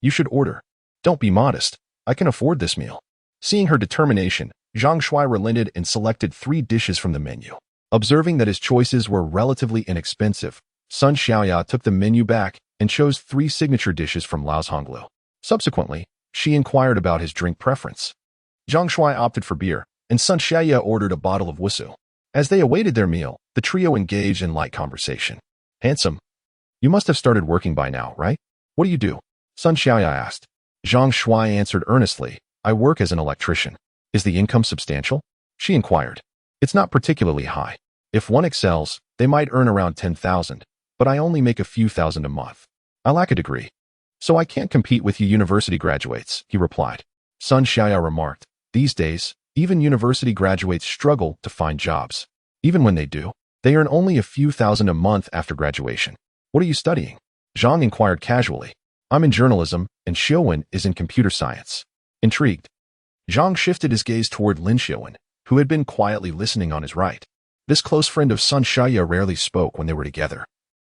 You should order. Don't be modest. I can afford this meal. Seeing her determination, Zhang Shuai relented and selected 3 dishes from the menu. Observing that his choices were relatively inexpensive, Sun Xiaoya took the menu back and chose 3 signature dishes from Lao's Honglu. Subsequently, she inquired about his drink preference. Zhang Shuai opted for beer, and Sun Xiaoya ordered a bottle of wusu. As they awaited their meal, the trio engaged in light conversation. Handsome, you must have started working by now, right? What do you do? Sun Xiaoya asked. Zhang Shuai answered earnestly, I work as an electrician. Is the income substantial? She inquired. It's not particularly high. If one excels, they might earn around 10,000, but I only make a few thousand a month. I lack a degree, so I can't compete with you university graduates, he replied. Sun Xiaoya remarked, these days, even university graduates struggle to find jobs. Even when they do, They earn only a few thousand a month after graduation. What are you studying? Zhang inquired casually. I'm in journalism, and Xiaowen is in computer science. Intrigued, Zhang shifted his gaze toward Lin Xiaowen, who had been quietly listening on his right. This close friend of Sun Xiaoya rarely spoke when they were together,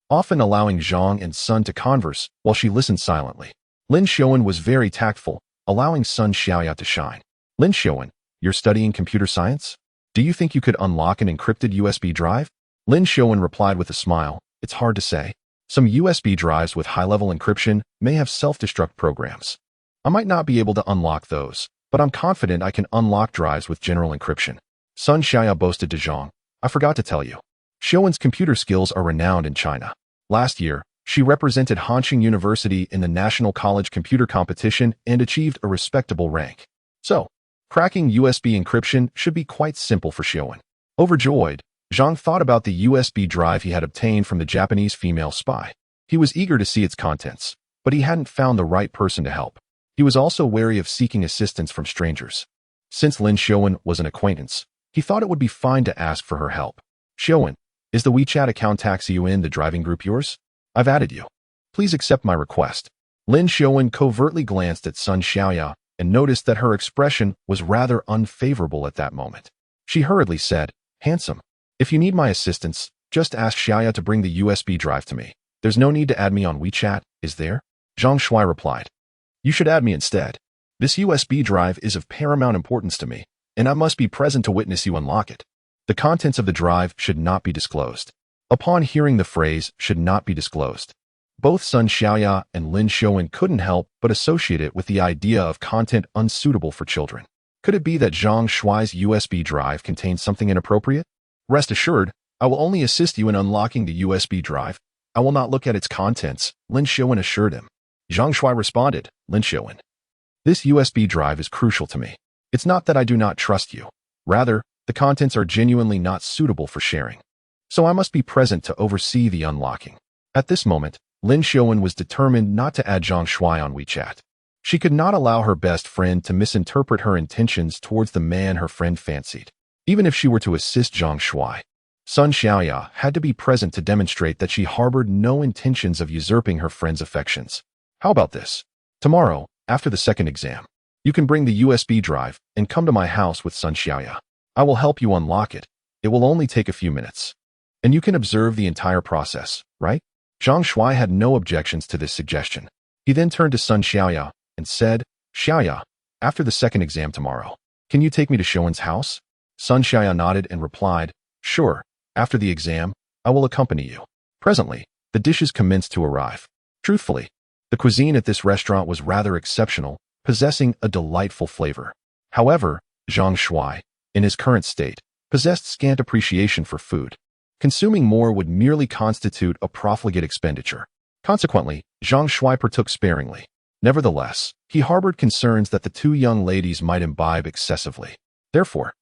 often allowing Zhang and Sun to converse while she listened silently. Lin Xiaowen was very tactful, allowing Sun Xiaoya to shine. Lin Xiaowen, you're studying computer science? Do you think you could unlock an encrypted USB drive? Lin Xiaowen replied with a smile. It's hard to say. Some USB drives with high-level encryption may have self-destruct programs. I might not be able to unlock those, but I'm confident I can unlock drives with general encryption. Sun Xiaoya boasted to Zhang. I forgot to tell you. Xiaowen's computer skills are renowned in China. Last year, she represented Hanqing University in the National College Computer Competition and achieved a respectable rank. So, cracking USB encryption should be quite simple for Xiaowen. Overjoyed, Zhang thought about the USB drive he had obtained from the Japanese female spy. He was eager to see its contents, but he hadn't found the right person to help. He was also wary of seeking assistance from strangers. Since Lin Xiaowen was an acquaintance, he thought it would be fine to ask for her help. Xiaowen, is the WeChat account taxi you in the driving group yours? I've added you. Please accept my request. Lin Xiaowen covertly glanced at Sun Xiaoya and noticed that her expression was rather unfavorable at that moment. She hurriedly said, Handsome, if you need my assistance, just ask Xiaoya to bring the USB drive to me. There's no need to add me on WeChat, is there? Zhang Shuai replied. You should add me instead. This USB drive is of paramount importance to me, and I must be present to witness you unlock it. The contents of the drive should not be disclosed. Upon hearing the phrase should not be disclosed, both Sun Xiaoya and Lin Xiaowen couldn't help but associate it with the idea of content unsuitable for children. Could it be that Zhang Shuai's USB drive contained something inappropriate? Rest assured, I will only assist you in unlocking the USB drive. I will not look at its contents, Lin Xiaowen assured him. Zhang Shuai responded, Lin Xiaowen, this USB drive is crucial to me. It's not that I do not trust you. Rather, the contents are genuinely not suitable for sharing. So I must be present to oversee the unlocking. At this moment, Lin Xiaowen was determined not to add Zhang Shuai on WeChat. She could not allow her best friend to misinterpret her intentions towards the man her friend fancied. Even if she were to assist Zhang Shuai, Sun Xiaoya had to be present to demonstrate that she harbored no intentions of usurping her friend's affections. How about this? Tomorrow, after the second exam, you can bring the USB drive and come to my house with Sun Xiaoya. I will help you unlock it. It will only take a few minutes. And you can observe the entire process, right? Zhang Shuai had no objections to this suggestion. He then turned to Sun Xiaoya and said, Xiaoya, after the second exam tomorrow, can you take me to Xiaowen's house? Sun Xiaoya nodded and replied, Sure, after the exam, I will accompany you. Presently, the dishes commenced to arrive. Truthfully, the cuisine at this restaurant was rather exceptional, possessing a delightful flavor. However, Zhang Shuai, in his current state, possessed scant appreciation for food. Consuming more would merely constitute a profligate expenditure. Consequently, Zhang Shuai partook sparingly. Nevertheless, he harbored concerns that the two young ladies might imbibe excessively. Therefore,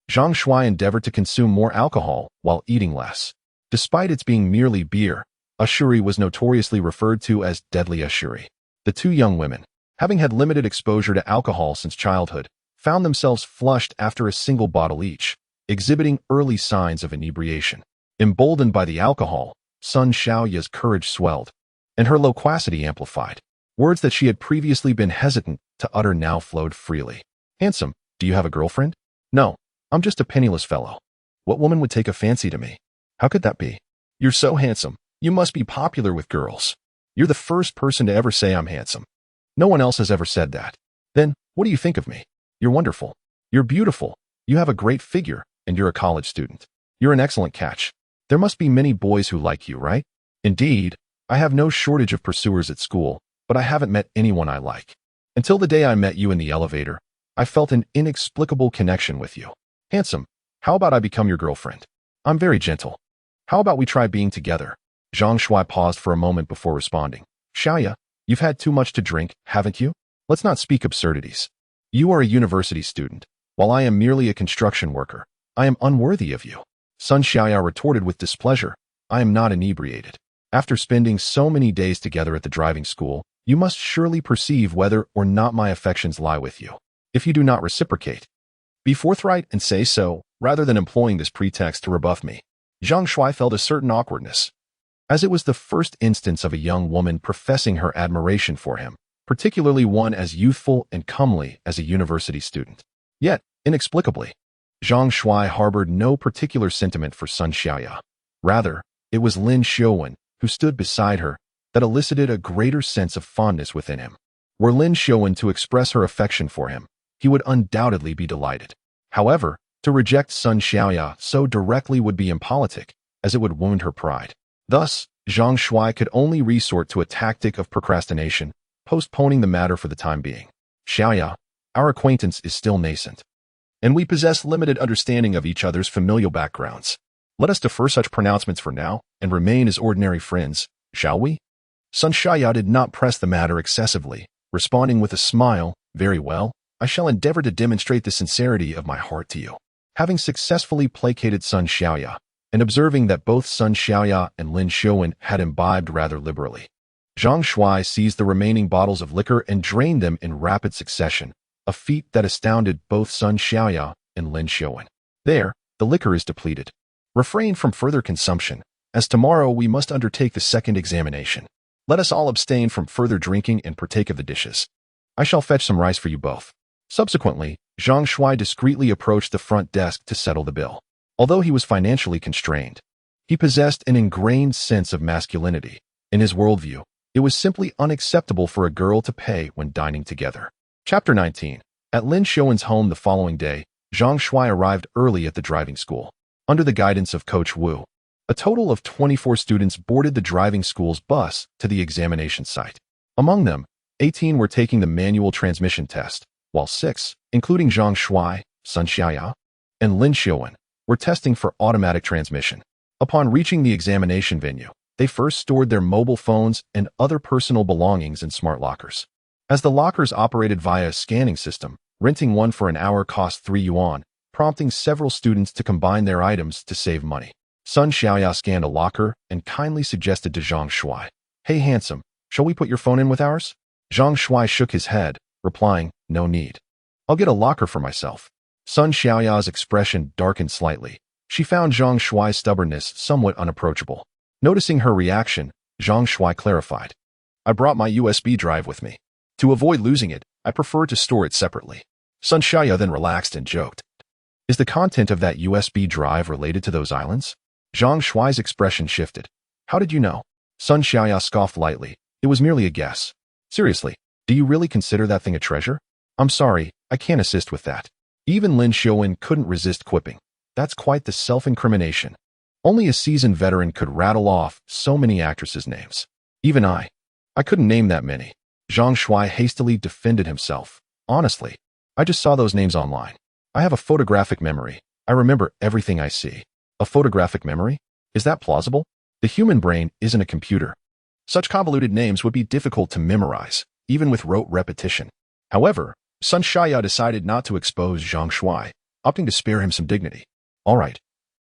Zhang Shuai endeavored to consume more alcohol while eating less. Despite its being merely beer, Ashuri was notoriously referred to as deadly Ashuri. The two young women, having had limited exposure to alcohol since childhood, found themselves flushed after a single bottle each, exhibiting early signs of inebriation. Emboldened by the alcohol, Sun Xiaoya's courage swelled, and her loquacity amplified. Words that she had previously been hesitant to utter now flowed freely. Handsome, do you have a girlfriend? No, I'm just a penniless fellow. What woman would take a fancy to me? How could that be? You're so handsome. You must be popular with girls. You're the first person to ever say I'm handsome. No one else has ever said that. Then, what do you think of me? You're wonderful. You're beautiful. You have a great figure, and you're a college student. You're an excellent catch. There must be many boys who like you, right? Indeed, I have no shortage of pursuers at school, but I haven't met anyone I like. Until the day I met you in the elevator, I felt an inexplicable connection with you. Handsome, how about I become your girlfriend? I'm very gentle. How about we try being together? Zhang Shuai paused for a moment before responding. Xiaoya, you've had too much to drink, haven't you? Let's not speak absurdities. You are a university student, while I am merely a construction worker. I am unworthy of you. Sun Xiaoya retorted with displeasure. I am not inebriated. After spending so many days together at the driving school, you must surely perceive whether or not my affections lie with you. If you do not reciprocate, be forthright and say so, rather than employing this pretext to rebuff me. Zhang Shuai felt a certain awkwardness, as it was the first instance of a young woman professing her admiration for him, particularly one as youthful and comely as a university student. Yet, inexplicably, Zhang Shuai harbored no particular sentiment for Sun Xiaoya. Rather, it was Lin Xiaowen, who stood beside her, that elicited a greater sense of fondness within him. Were Lin Xiaowen to express her affection for him, he would undoubtedly be delighted. However, to reject Sun Xiaoya so directly would be impolitic, as it would wound her pride. Thus, Zhang Shuai could only resort to a tactic of procrastination, postponing the matter for the time being. Xiaoya, our acquaintance is still nascent, and we possess limited understanding of each other's familial backgrounds. Let us defer such pronouncements for now and remain as ordinary friends, shall we? Sun Xiaoya did not press the matter excessively, responding with a smile, very well, I shall endeavor to demonstrate the sincerity of my heart to you. Having successfully placated Sun Xiaoya, and observing that both Sun Xiaoya and Lin Xiaowen had imbibed rather liberally, Zhang Shuai seized the remaining bottles of liquor and drained them in rapid succession, a feat that astounded both Sun Xiaoya and Lin Xiaowen. There, the liquor is depleted. Refrain from further consumption, as tomorrow we must undertake the second examination. Let us all abstain from further drinking and partake of the dishes. I shall fetch some rice for you both. Subsequently, Zhang Shuai discreetly approached the front desk to settle the bill. Although he was financially constrained, he possessed an ingrained sense of masculinity. In his worldview, it was simply unacceptable for a girl to pay when dining together. Chapter 19. At Lin Xiaowen's home the following day, Zhang Shuai arrived early at the driving school. Under the guidance of Coach Wu, a total of 24 students boarded the driving school's bus to the examination site. Among them, 18 were taking the manual transmission test, while 6, including Zhang Shuai, Sun Xiaoya, and Lin Xiaowen, were testing for automatic transmission. Upon reaching the examination venue, they first stored their mobile phones and other personal belongings in smart lockers. As the lockers operated via a scanning system, renting one for an hour cost 3 yuan, prompting several students to combine their items to save money. Sun Xiaoya scanned a locker and kindly suggested to Zhang Shuai, Hey handsome, shall we put your phone in with ours? Zhang Shuai shook his head, replying, No need. I'll get a locker for myself. Sun Xiaoya's expression darkened slightly. She found Zhang Shuai's stubbornness somewhat unapproachable. Noticing her reaction, Zhang Shuai clarified, I brought my USB drive with me. To avoid losing it, I prefer to store it separately. Sun Xiaoya then relaxed and joked, Is the content of that USB drive related to those islands? Zhang Shuai's expression shifted. How did you know? Sun Xiaoya scoffed lightly. It was merely a guess. Seriously, do you really consider that thing a treasure? I'm sorry, I can't assist with that. Even Lin Xiaowen couldn't resist quipping. That's quite the self-incrimination. Only a seasoned veteran could rattle off so many actresses' names. Even I couldn't name that many. Zhang Shuai hastily defended himself. Honestly, I just saw those names online. I have a photographic memory. I remember everything I see. A photographic memory? Is that plausible? The human brain isn't a computer. Such convoluted names would be difficult to memorize, even with rote repetition. However, Sun Xiaoya decided not to expose Zhang Shuai, opting to spare him some dignity. All right.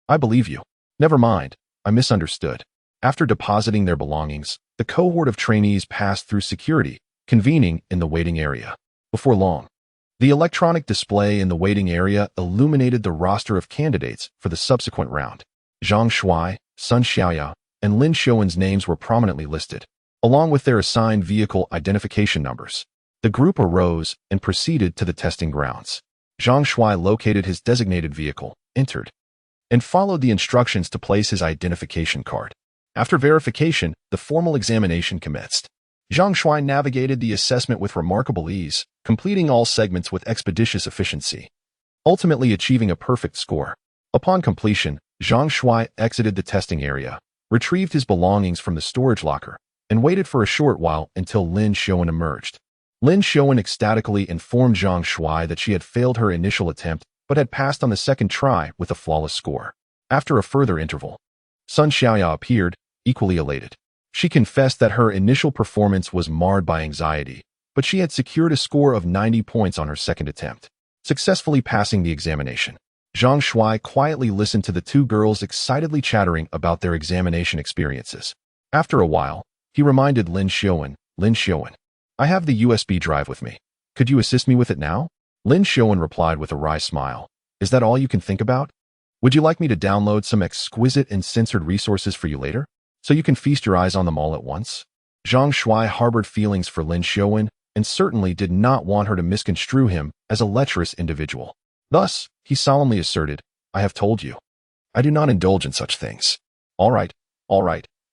I believe you. Never mind, I misunderstood. After depositing their belongings, the cohort of trainees passed through security, convening in the waiting area. Before long, the electronic display in the waiting area illuminated the roster of candidates for the subsequent round. Zhang Shuai, Sun Xiaoya, and Lin Xiaowen's names were prominently listed, along with their assigned vehicle identification numbers. The group arose and proceeded to the testing grounds. Zhang Shuai located his designated vehicle, entered, and followed the instructions to place his identification card. After verification, the formal examination commenced. Zhang Shuai navigated the assessment with remarkable ease, completing all segments with expeditious efficiency, ultimately achieving a perfect score. Upon completion, Zhang Shuai exited the testing area, retrieved his belongings from the storage locker, and waited for a short while until Lin Xiaowen emerged. Lin Xiaowen ecstatically informed Zhang Shuai that she had failed her initial attempt but had passed on the second try with a flawless score. After a further interval, Sun Xiaoya appeared, equally elated. She confessed that her initial performance was marred by anxiety, but she had secured a score of 90 points on her second attempt, successfully passing the examination. Zhang Shuai quietly listened to the two girls excitedly chattering about their examination experiences. After a while, he reminded Lin Xiaowen, I have the USB drive with me. Could you assist me with it now? Lin Xiaowen replied with a wry smile. Is that all you can think about? Would you like me to download some exquisite and censored resources for you later, so you can feast your eyes on them all at once? Zhang Shuai harbored feelings for Lin Xiaowen and certainly did not want her to misconstrue him as a lecherous individual. Thus, he solemnly asserted, I have told you. I do not indulge in such things. All right.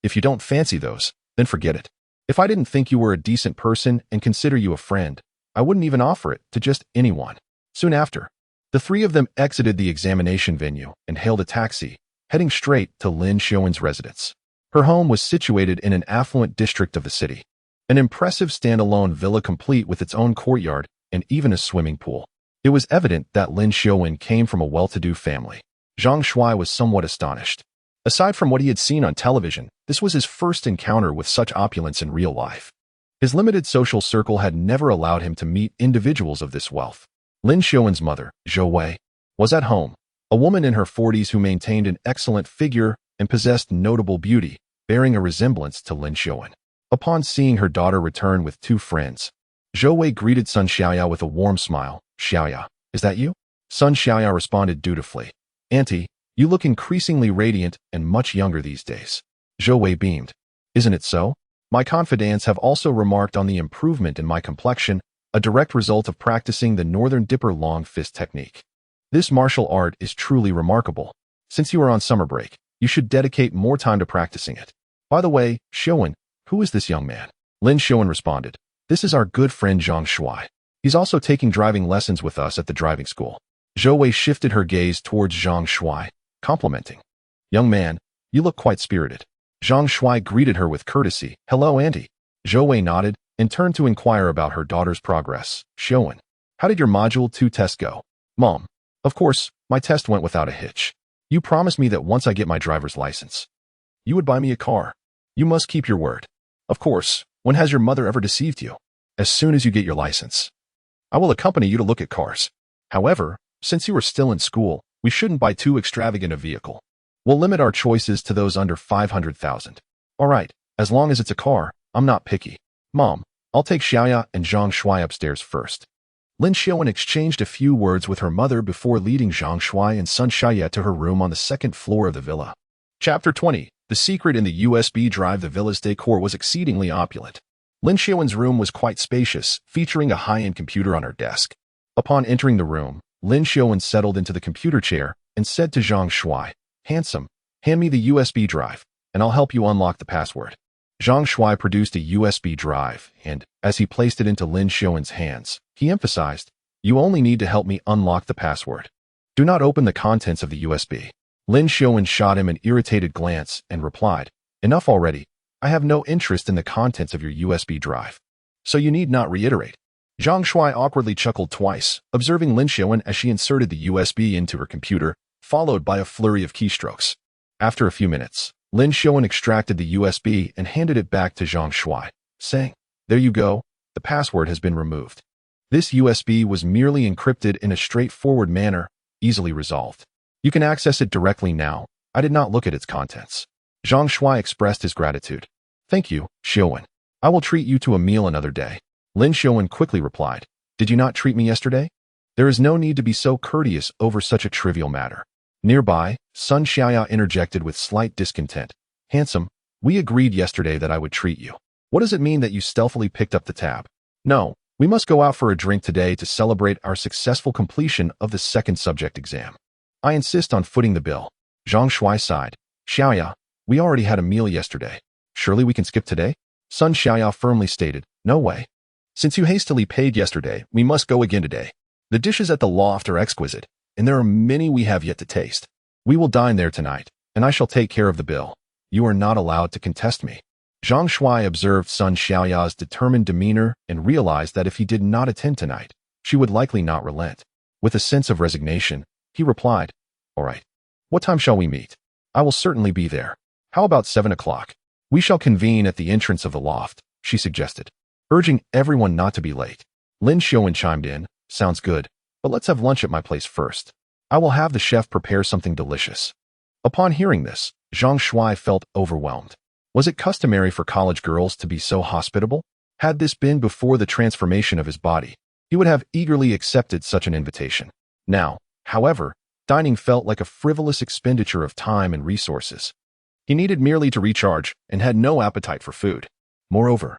If you don't fancy those, then forget it. If I didn't think you were a decent person and consider you a friend, I wouldn't even offer it to just anyone. Soon after, the three of them exited the examination venue and hailed a taxi, heading straight to Lin Xiaowen's residence. Her home was situated in an affluent district of the city, an impressive standalone villa complete with its own courtyard and even a swimming pool. It was evident that Lin Xiaowen came from a well-to-do family. Zhang Shuai was somewhat astonished. Aside from what he had seen on television, this was his first encounter with such opulence in real life. His limited social circle had never allowed him to meet individuals of this wealth. Lin Xiaowen's mother, Zhou Wei, was at home, a woman in her 40s who maintained an excellent figure and possessed notable beauty, bearing a resemblance to Lin Xiaowen. Upon seeing her daughter return with two friends, Zhou Wei greeted Sun Xiaoya with a warm smile. Xiaoya, is that you? Sun Xiaoya responded dutifully. Auntie, you look increasingly radiant and much younger these days. Zhou Wei beamed. Isn't it so? My confidants have also remarked on the improvement in my complexion, a direct result of practicing the Northern Dipper long fist technique. This martial art is truly remarkable. Since you are on summer break, you should dedicate more time to practicing it. By the way, Xiaowen, who is this young man? Lin Xiaowen responded. This is our good friend Zhang Shuai. He's also taking driving lessons with us at the driving school. Zhou Wei shifted her gaze towards Zhang Shuai, complimenting. Young man, you look quite spirited. Zhang Shuai greeted her with courtesy. Hello, auntie. Zhou Wei nodded and turned to inquire about her daughter's progress. Xiaowen, how did your Module 2 test go? Mom, of course, my test went without a hitch. You promised me that once I get my driver's license, you would buy me a car. You must keep your word. Of course, when has your mother ever deceived you? As soon as you get your license, I will accompany you to look at cars. However, since you are still in school, we shouldn't buy too extravagant a vehicle. We'll limit our choices to those under 500,000. All right, as long as it's a car, I'm not picky. Mom, I'll take Xiaoya and Zhang Shuai upstairs first. Lin Xiaowen exchanged a few words with her mother before leading Zhang Shuai and Sun Xiaoya to her room on the second floor of the villa. Chapter 20. The secret in the USB drive. The villa's decor was exceedingly opulent. Lin Xiaowen's room was quite spacious, featuring a high-end computer on her desk. Upon entering the room, Lin Xiaowen settled into the computer chair and said to Zhang Shuai, Handsome, hand me the USB drive, and I'll help you unlock the password. Zhang Shuai produced a USB drive, and, as he placed it into Lin Xiaowen's hands, he emphasized, You only need to help me unlock the password. Do not open the contents of the USB. Lin Xiaowen shot him an irritated glance and replied, Enough already. I have no interest in the contents of your USB drive. So you need not reiterate. Zhang Shuai awkwardly chuckled twice, observing Lin Xiaowen as she inserted the USB into her computer, followed by a flurry of keystrokes. After a few minutes, Lin Xiaowen extracted the USB and handed it back to Zhang Shuai, saying, There you go, the password has been removed. This USB was merely encrypted in a straightforward manner, easily resolved. You can access it directly now. I did not look at its contents. Zhang Shuai expressed his gratitude. Thank you, Xiaowen. I will treat you to a meal another day. Lin Xiaowen quickly replied, Did you not treat me yesterday? There is no need to be so courteous over such a trivial matter. Nearby, Sun Xiaoya interjected with slight discontent. Handsome, we agreed yesterday that I would treat you. What does it mean that you stealthily picked up the tab? No, we must go out for a drink today to celebrate our successful completion of the second subject exam. I insist on footing the bill. Zhang Shuai sighed. Xiaoya, we already had a meal yesterday. Surely we can skip today? Sun Xiaoya firmly stated, No way. Since you hastily paid yesterday, we must go again today. The dishes at the loft are exquisite, and there are many we have yet to taste. We will dine there tonight, and I shall take care of the bill. You are not allowed to contest me. Zhang Shuai observed Sun Xiaoya's determined demeanor and realized that if he did not attend tonight, she would likely not relent. With a sense of resignation, he replied, All right. What time shall we meet? I will certainly be there. How about 7 o'clock? We shall convene at the entrance of the loft, she suggested, urging everyone not to be late. Lin Xiaowen chimed in, Sounds good, but let's have lunch at my place first. I will have the chef prepare something delicious. Upon hearing this, Zhang Shuai felt overwhelmed. Was it customary for college girls to be so hospitable? Had this been before the transformation of his body, he would have eagerly accepted such an invitation. Now, however, Dining felt like a frivolous expenditure of time and resources. He needed merely to recharge and had no appetite for food. Moreover,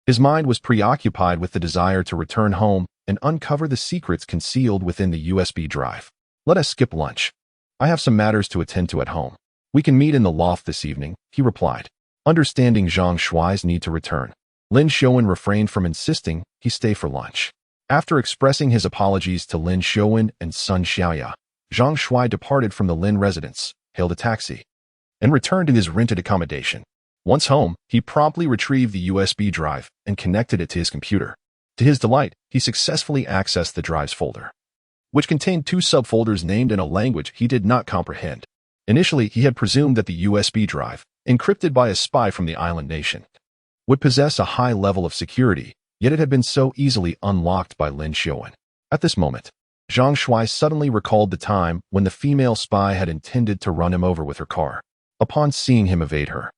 his mind was preoccupied with the desire to return home and uncover the secrets concealed within the USB drive. Let us skip lunch. I have some matters to attend to at home. We can meet in the loft this evening, he replied. Understanding Zhang Shuai's need to return, Lin Xiaowen refrained from insisting he stay for lunch. After expressing his apologies to Lin Xiaowen and Sun Xiaoya, Zhang Shuai departed from the Lin residence, hailed a taxi, and returned to his rented accommodation. Once home, he promptly retrieved the USB drive and connected it to his computer. To his delight, he successfully accessed the drive's folder, which contained two subfolders named in a language he did not comprehend. Initially, he had presumed that the USB drive, encrypted by a spy from the island nation, would possess a high level of security, yet it had been so easily unlocked by Lin Xiaowen. At this moment, Zhang Shuai suddenly recalled the time when the female spy had intended to run him over with her car. Upon seeing him evade her,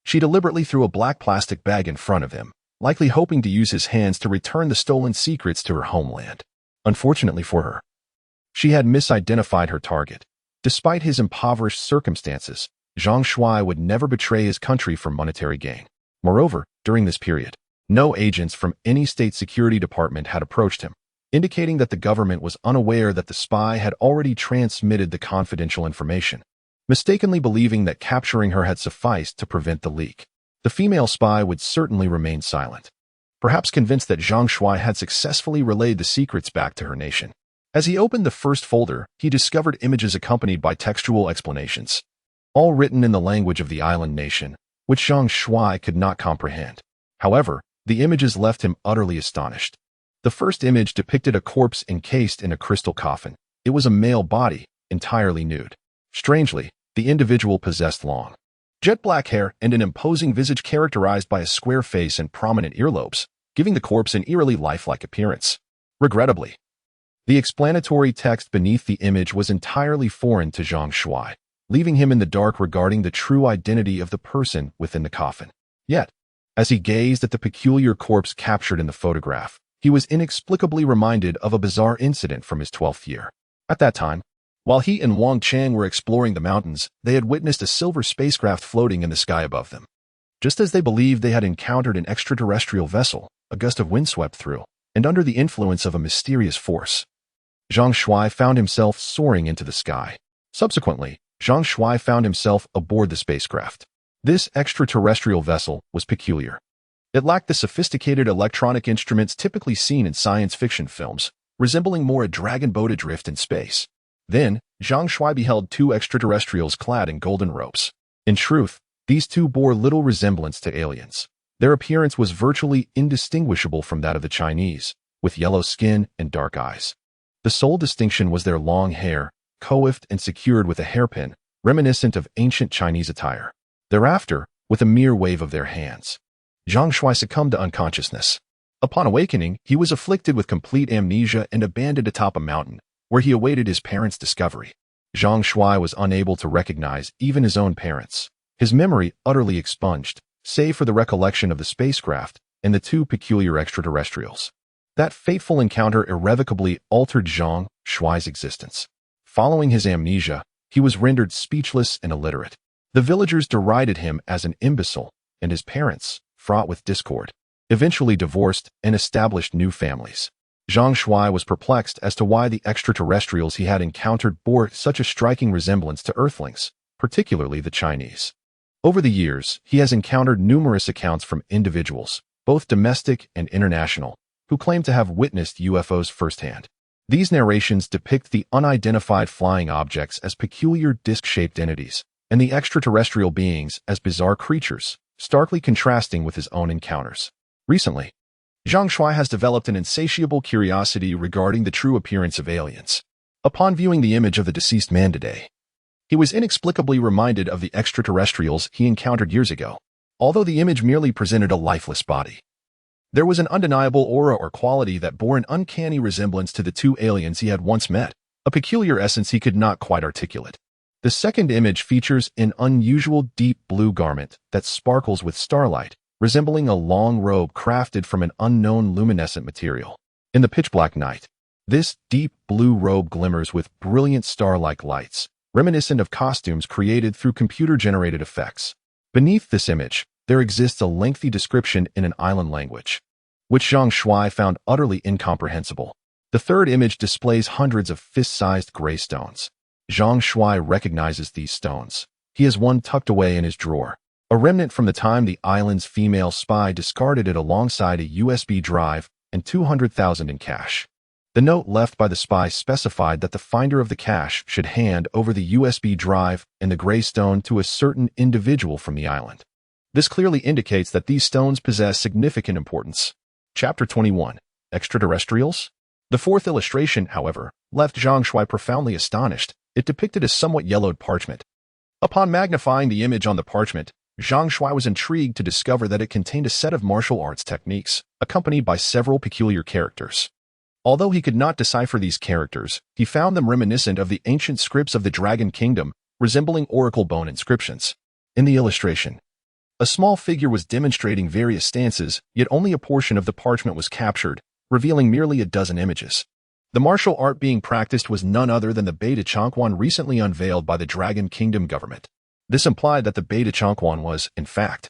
she deliberately threw a black plastic bag in front of him, likely hoping to use his hands to return the stolen secrets to her homeland. Unfortunately for her, she had misidentified her target. Despite his impoverished circumstances, Zhang Shuai would never betray his country for monetary gain. Moreover, during this period, no agents from any state security department had approached him, indicating that the government was unaware that the spy had already transmitted the confidential information. Mistakenly believing that capturing her had sufficed to prevent the leak, the female spy would certainly remain silent, perhaps convinced that Zhang Shuai had successfully relayed the secrets back to her nation. As he opened the first folder, he discovered images accompanied by textual explanations, all written in the language of the island nation, which Zhang Shuai could not comprehend. However, the images left him utterly astonished. The first image depicted a corpse encased in a crystal coffin. It was a male body, entirely nude. Strangely, the individual possessed long, jet black hair and an imposing visage characterized by a square face and prominent earlobes, giving the corpse an eerily lifelike appearance. Regrettably, the explanatory text beneath the image was entirely foreign to Zhang Shuai, leaving him in the dark regarding the true identity of the person within the coffin. Yet, as he gazed at the peculiar corpse captured in the photograph, he was inexplicably reminded of a bizarre incident from his 12th year. At that time, while he and Wang Chang were exploring the mountains, they had witnessed a silver spacecraft floating in the sky above them. Just as they believed they had encountered an extraterrestrial vessel, a gust of wind swept through, and under the influence of a mysterious force, Zhang Shuai found himself soaring into the sky. Subsequently, Zhang Shuai found himself aboard the spacecraft. This extraterrestrial vessel was peculiar. It lacked the sophisticated electronic instruments typically seen in science fiction films, resembling more a dragon boat adrift in space. Then, Zhang Shuai beheld two extraterrestrials clad in golden robes. In truth, these two bore little resemblance to aliens. Their appearance was virtually indistinguishable from that of the Chinese, with yellow skin and dark eyes. The sole distinction was their long hair, coiffed and secured with a hairpin, reminiscent of ancient Chinese attire. Thereafter, with a mere wave of their hands, Zhang Shuai succumbed to unconsciousness. Upon awakening, he was afflicted with complete amnesia and abandoned atop a mountain, where he awaited his parents' discovery. Zhang Shuai was unable to recognize even his own parents, his memory utterly expunged, save for the recollection of the spacecraft and the two peculiar extraterrestrials. That fateful encounter irrevocably altered Zhang Shuai's existence. Following his amnesia, he was rendered speechless and illiterate. The villagers derided him as an imbecile, and his parents, fraught with discord, eventually divorced and established new families. Zhang Shuai was perplexed as to why the extraterrestrials he had encountered bore such a striking resemblance to Earthlings, particularly the Chinese. Over the years, he has encountered numerous accounts from individuals, both domestic and international, who claim to have witnessed UFOs firsthand. These narrations depict the unidentified flying objects as peculiar disc-shaped entities, and the extraterrestrial beings as bizarre creatures, starkly contrasting with his own encounters. Recently, Zhang Shuai has developed an insatiable curiosity regarding the true appearance of aliens. Upon viewing the image of the deceased man today, he was inexplicably reminded of the extraterrestrials he encountered years ago. Although the image merely presented a lifeless body, there was an undeniable aura or quality that bore an uncanny resemblance to the two aliens he had once met, a peculiar essence he could not quite articulate. The second image features an unusual deep blue garment that sparkles with starlight, resembling a long robe crafted from an unknown luminescent material. In the pitch-black night, This deep blue robe glimmers with brilliant star-like lights, reminiscent of costumes created through computer-generated effects. Beneath this image, there exists a lengthy description in an island language, which Zhang Shuai found utterly incomprehensible. The third image displays hundreds of fist-sized gray stones. Zhang Shuai recognizes these stones. He has one tucked away in his drawer, a remnant from the time the island's female spy discarded it alongside a USB drive and 200,000 in cash. The note left by the spy specified that the finder of the cash should hand over the USB drive and the gray stone to a certain individual from the island. This clearly indicates that these stones possess significant importance. Chapter 21. Extraterrestrials? The fourth illustration, however, left Zhang Shuai profoundly astonished. It depicted a somewhat yellowed parchment. Upon magnifying the image on the parchment, Zhang Shuai was intrigued to discover that it contained a set of martial arts techniques, accompanied by several peculiar characters. Although he could not decipher these characters, he found them reminiscent of the ancient scripts of the Dragon Kingdom, resembling oracle bone inscriptions. In the illustration, a small figure was demonstrating various stances, yet only a portion of the parchment was captured, revealing merely a dozen images. The martial art being practiced was none other than the Beta Changquan recently unveiled by the Dragon Kingdom government. This implied that the Beta Changquan was, in fact,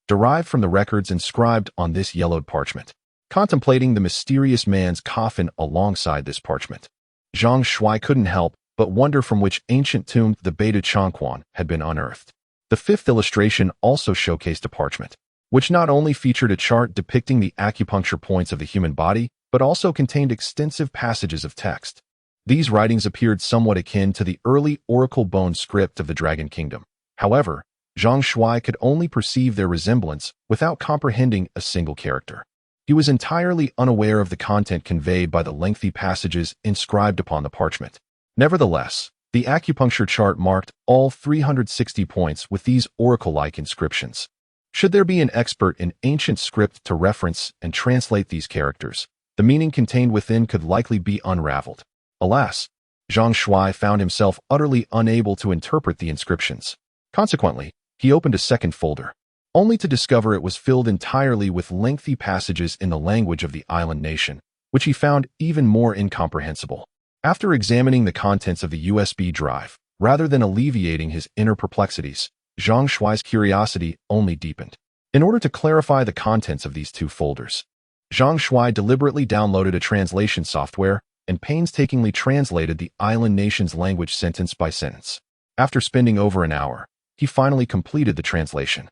derived from the records inscribed on this yellowed parchment. Contemplating the mysterious man's coffin alongside this parchment, Zhang Shuai couldn't help but wonder from which ancient tomb the Beta Changquan had been unearthed. The fifth illustration also showcased a parchment, which not only featured a chart depicting the acupuncture points of the human body, but also contained extensive passages of text. These writings appeared somewhat akin to the early oracle bone script of the Dragon Kingdom. However, Zhang Shuai could only perceive their resemblance without comprehending a single character. He was entirely unaware of the content conveyed by the lengthy passages inscribed upon the parchment. Nevertheless, the acupuncture chart marked all 360 points with these oracle-like inscriptions. Should there be an expert in ancient script to reference and translate these characters, the meaning contained within could likely be unraveled. Alas, Zhang Shuai found himself utterly unable to interpret the inscriptions. Consequently, he opened a second folder, only to discover it was filled entirely with lengthy passages in the language of the island nation, which he found even more incomprehensible. After examining the contents of the USB drive, rather than alleviating his inner perplexities, Zhang Shuai's curiosity only deepened. In order to clarify the contents of these two folders, Zhang Shuai deliberately downloaded a translation software and painstakingly translated the island nation's language sentence by sentence. After spending over an hour, he finally completed the translation.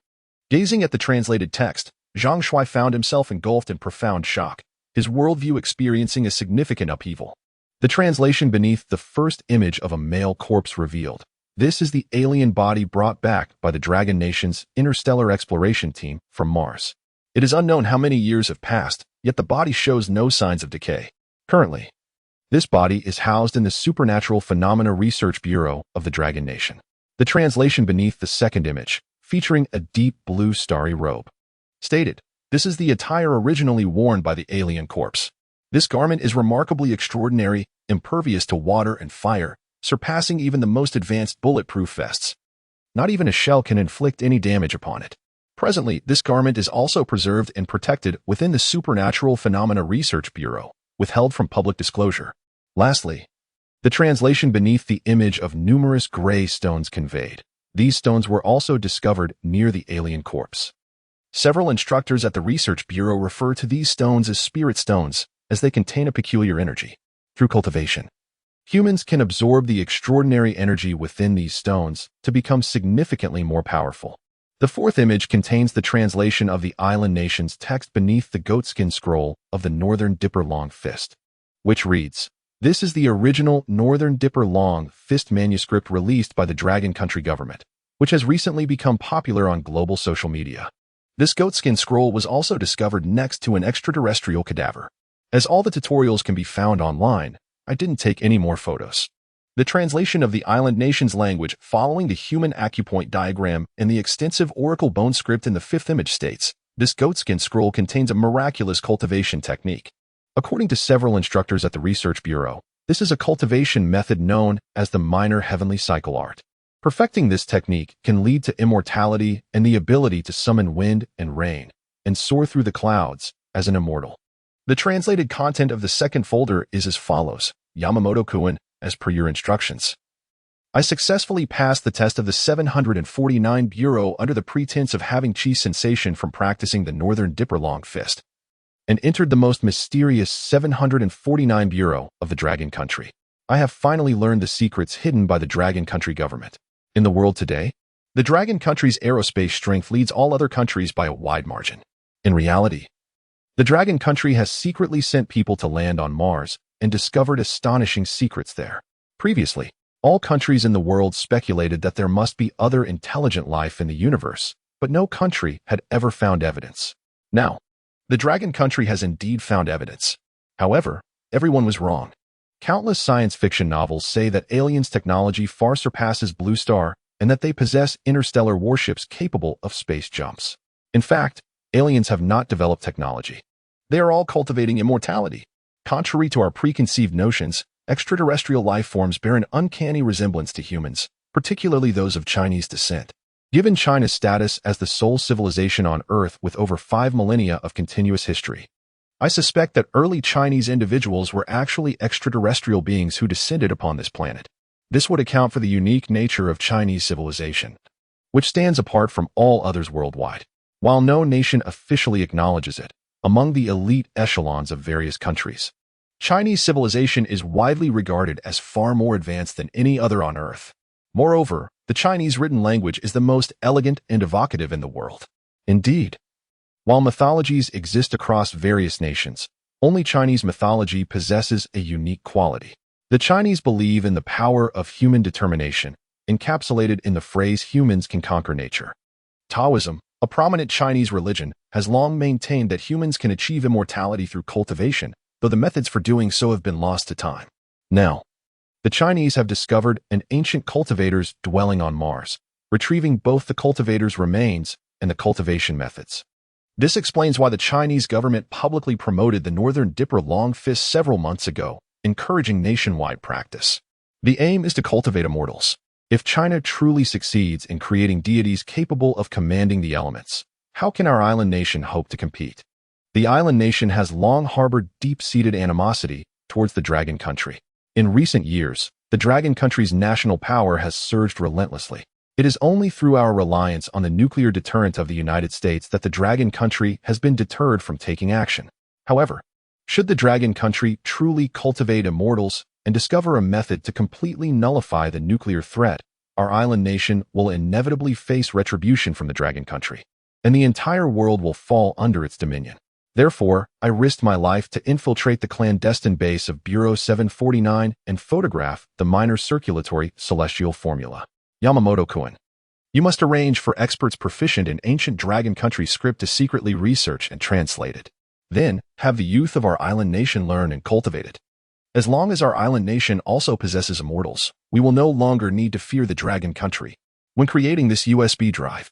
Gazing at the translated text, Zhang Shuai found himself engulfed in profound shock, his worldview experiencing a significant upheaval. The translation beneath the first image of a male corpse revealed, "This is the alien body brought back by the Dragon Nation's interstellar exploration team from Mars. It is unknown how many years have passed, yet the body shows no signs of decay. Currently, this body is housed in the Supernatural Phenomena Research Bureau of the Dragon Nation." The translation beneath the second image, featuring a deep blue starry robe, stated, "This is the attire originally worn by the alien corpse. This garment is remarkably extraordinary, impervious to water and fire, surpassing even the most advanced bulletproof vests. Not even a shell can inflict any damage upon it. Presently, this garment is also preserved and protected within the Supernatural Phenomena Research Bureau, withheld from public disclosure." Lastly, the translation beneath the image of numerous gray stones conveyed. These stones were also discovered near the alien corpse. Several instructors at the Research Bureau refer to these stones as spirit stones, as they contain a peculiar energy. Through cultivation, humans can absorb the extraordinary energy within these stones to become significantly more powerful. The fourth image contains the translation of the island nation's text beneath the goatskin scroll of the Northern Dipper Long Fist, which reads, "This is the original Northern Dipper Long Fist manuscript released by the Dragon Country government, which has recently become popular on global social media." This goatskin scroll was also discovered next to an extraterrestrial cadaver. As all the tutorials can be found online, I didn't take any more photos. The translation of the island nation's language following the human acupoint diagram and the extensive oracle bone script in the fifth image states, "This goatskin scroll contains a miraculous cultivation technique." According to several instructors at the Research Bureau, this is a cultivation method known as the minor heavenly cycle art. Perfecting this technique can lead to immortality and the ability to summon wind and rain and soar through the clouds as an immortal. The translated content of the second folder is as follows. Yamamoto-kun, as per your instructions. I successfully passed the test of the 749 Bureau under the pretense of having chi sensation from practicing the Northern Dipper Long Fist, and entered the most mysterious 749 Bureau of the Dragon Country. I have finally learned the secrets hidden by the Dragon Country government. In the world today, the Dragon Country's aerospace strength leads all other countries by a wide margin. In reality, the Dragon Country has secretly sent people to land on Mars and discovered astonishing secrets there. Previously, all countries in the world speculated that there must be other intelligent life in the universe, but no country had ever found evidence. Now, the Dragon Country has indeed found evidence. However, everyone was wrong. Countless science fiction novels say that aliens' technology far surpasses Blue Star and that they possess interstellar warships capable of space jumps. In fact, aliens have not developed technology. They are all cultivating immortality. Contrary to our preconceived notions, extraterrestrial life forms bear an uncanny resemblance to humans, particularly those of Chinese descent. Given China's status as the sole civilization on Earth with over 5 millennia of continuous history, I suspect that early Chinese individuals were actually extraterrestrial beings who descended upon this planet. This would account for the unique nature of Chinese civilization, which stands apart from all others worldwide. While no nation officially acknowledges it, among the elite echelons of various countries, Chinese civilization is widely regarded as far more advanced than any other on Earth. Moreover, the Chinese written language is the most elegant and evocative in the world. Indeed, while mythologies exist across various nations, only Chinese mythology possesses a unique quality. The Chinese believe in the power of human determination, encapsulated in the phrase humans can conquer nature. Taoism, a prominent Chinese religion, has long maintained that humans can achieve immortality through cultivation, though the methods for doing so have been lost to time. Now, the Chinese have discovered an ancient cultivators dwelling on Mars, retrieving both the cultivators' remains and the cultivation methods. This explains why the Chinese government publicly promoted the Northern Dipper Long Fist several months ago, encouraging nationwide practice. The aim is to cultivate immortals. If China truly succeeds in creating deities capable of commanding the elements, how can our island nation hope to compete? The island nation has long harbored deep-seated animosity towards the Dragon Country. In recent years, the Dragon Country's national power has surged relentlessly. It is only through our reliance on the nuclear deterrent of the United States that the Dragon Country has been deterred from taking action. However, should the Dragon Country truly cultivate immortals and discover a method to completely nullify the nuclear threat, our island nation will inevitably face retribution from the Dragon Country, and the entire world will fall under its dominion. Therefore, I risked my life to infiltrate the clandestine base of Bureau 749 and photograph the minor circulatory celestial formula. Yamamoto-kun, you must arrange for experts proficient in ancient Dragon Country script to secretly research and translate it. Then, have the youth of our island nation learn and cultivate it. As long as our island nation also possesses immortals, we will no longer need to fear the Dragon Country. When creating this USB drive,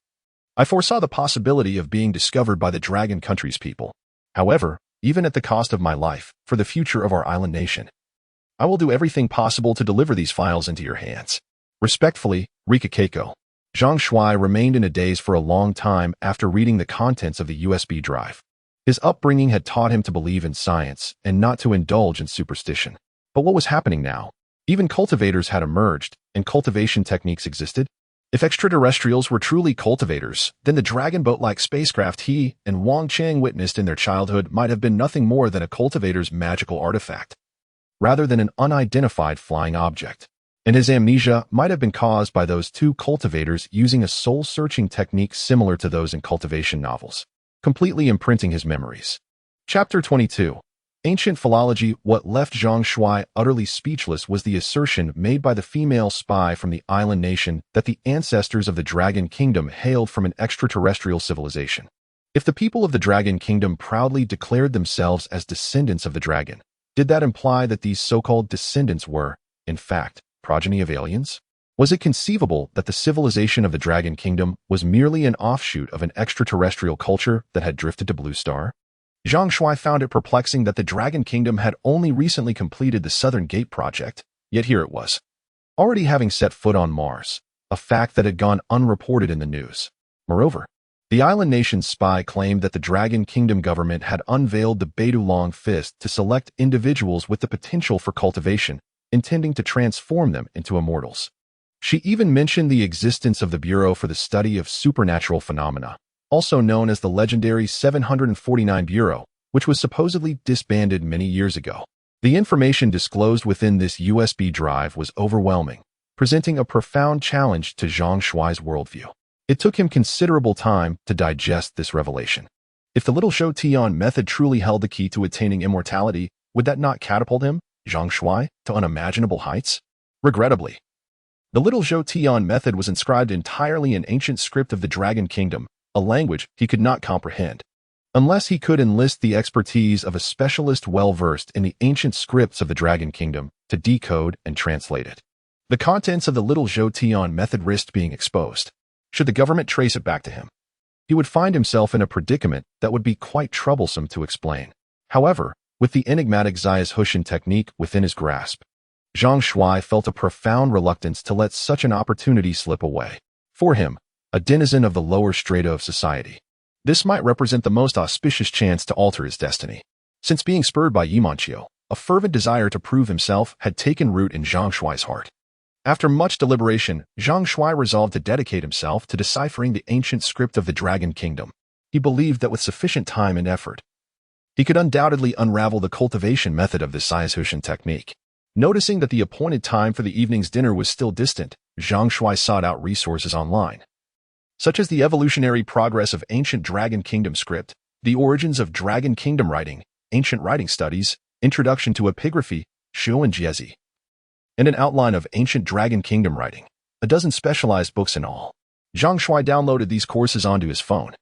I foresaw the possibility of being discovered by the Dragon Country's people. However, even at the cost of my life, for the future of our island nation, I will do everything possible to deliver these files into your hands. Respectfully, Rika Keiko. Zhang Shuai remained in a daze for a long time after reading the contents of the USB drive. His upbringing had taught him to believe in science and not to indulge in superstition. But what was happening now? Even cultivators had emerged, and cultivation techniques existed. If extraterrestrials were truly cultivators, then the dragon boat-like spacecraft he and Wang Chang witnessed in their childhood might have been nothing more than a cultivator's magical artifact, rather than an unidentified flying object. And his amnesia might have been caused by those two cultivators using a soul-searching technique similar to those in cultivation novels, completely imprinting his memories. Chapter 22. Ancient Philology. What left Zhang Shuai utterly speechless was the assertion made by the female spy from the island nation that the ancestors of the Dragon Kingdom hailed from an extraterrestrial civilization. If the people of the Dragon Kingdom proudly declared themselves as descendants of the dragon, did that imply that these so-called descendants were, in fact, progeny of aliens? Was it conceivable that the civilization of the Dragon Kingdom was merely an offshoot of an extraterrestrial culture that had drifted to Blue Star? Zhang Shuai found it perplexing that the Dragon Kingdom had only recently completed the Southern Gate project, yet here it was, already having set foot on Mars, a fact that had gone unreported in the news. Moreover, The island nation's spy claimed that the Dragon Kingdom government had unveiled the Beidulong Fist to select individuals with the potential for cultivation, intending to transform them into immortals. She even mentioned the existence of the Bureau for the Study of Supernatural Phenomena, also known as the legendary 749 Bureau, which was supposedly disbanded many years ago. The information disclosed within this USB drive was overwhelming, presenting a profound challenge to Zhang Shuai's worldview. It took him considerable time to digest this revelation. If the Little Shou Tian method truly held the key to attaining immortality, would that not catapult him, Zhang Shuai, to unimaginable heights? Regrettably, the Little Shou Tian method was inscribed entirely in ancient script of the Dragon Kingdom, a language he could not comprehend, unless he could enlist the expertise of a specialist well-versed in the ancient scripts of the Dragon Kingdom to decode and translate it. The contents of the Little Shou Tian method risked being exposed. Should the government trace it back to him, he would find himself in a predicament that would be quite troublesome to explain. However, with the enigmatic Zayas Hushin technique within his grasp, Zhang Shuai felt a profound reluctance to let such an opportunity slip away. For him, a denizen of the lower strata of society, this might represent the most auspicious chance to alter his destiny. Since being spurred by Yimanqiu, a fervent desire to prove himself had taken root in Zhang Shuai's heart. After much deliberation, Zhang Shuai resolved to dedicate himself to deciphering the ancient script of the Dragon Kingdom. He believed that with sufficient time and effort, he could undoubtedly unravel the cultivation method of the Zayas Hushin technique. Noticing that the appointed time for the evening's dinner was still distant, Zhang Shuai sought out resources online, such as the evolutionary progress of ancient Dragon Kingdom script, the origins of Dragon Kingdom writing, ancient writing studies, introduction to epigraphy, Shu and Jiezi, and an outline of ancient Dragon Kingdom writing, a dozen specialized books in all. Zhang Shuai downloaded these courses onto his phone,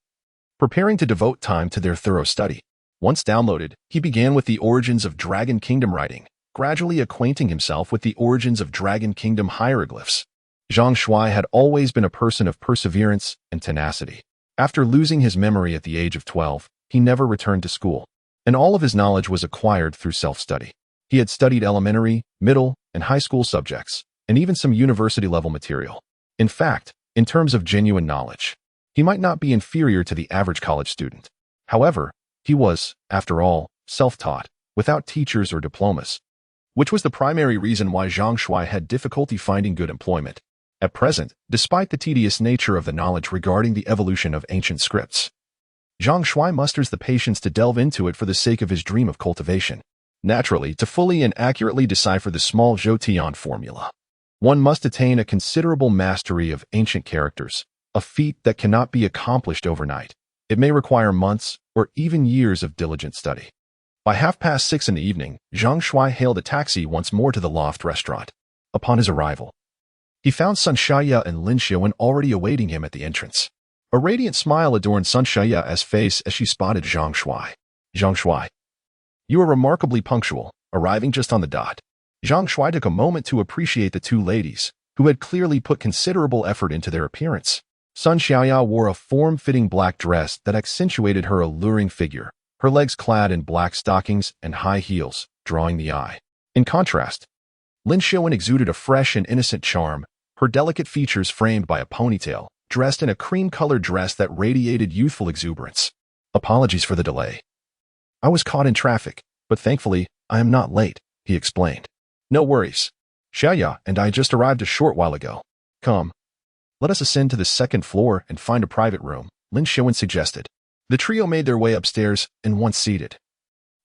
preparing to devote time to their thorough study. Once downloaded, he began with the origins of Dragon Kingdom writing, gradually acquainting himself with the origins of Dragon Kingdom hieroglyphs. Zhang Shuai had always been a person of perseverance and tenacity. After losing his memory at the age of 12, he never returned to school, and all of his knowledge was acquired through self-study. He had studied elementary, middle, and high school subjects, and even some university-level material. In fact, in terms of genuine knowledge, he might not be inferior to the average college student. However, he was, after all, self-taught, without teachers or diplomas, which was the primary reason why Zhang Shuai had difficulty finding good employment. At present, despite the tedious nature of the knowledge regarding the evolution of ancient scripts, Zhang Shuai musters the patience to delve into it for the sake of his dream of cultivation. Naturally, to fully and accurately decipher the small Zhou Tian formula, one must attain a considerable mastery of ancient characters, a feat that cannot be accomplished overnight. It may require months or even years of diligent study. By 6:30 in the evening, Zhang Shuai hailed a taxi once more to the Loft restaurant. Upon his arrival, he found Sun Xiaoya and Lin Xiaowen already awaiting him at the entrance. A radiant smile adorned Sun Xiaoya's face as she spotted Zhang Shuai. Zhang Shuai, you are remarkably punctual, arriving just on the dot. Zhang Shuai took a moment to appreciate the two ladies, who had clearly put considerable effort into their appearance. Sun Xiaoya wore a form-fitting black dress that accentuated her alluring figure, her legs clad in black stockings and high heels, drawing the eye. In contrast, Lin Xiaowen exuded a fresh and innocent charm, her delicate features framed by a ponytail, dressed in a cream-colored dress that radiated youthful exuberance. Apologies for the delay. I was caught in traffic, but thankfully, I am not late, he explained. No worries. Xiaoya and I just arrived a short while ago. Come, let us ascend to the second floor and find a private room, Lin Xiaowen suggested. The trio made their way upstairs and once seated,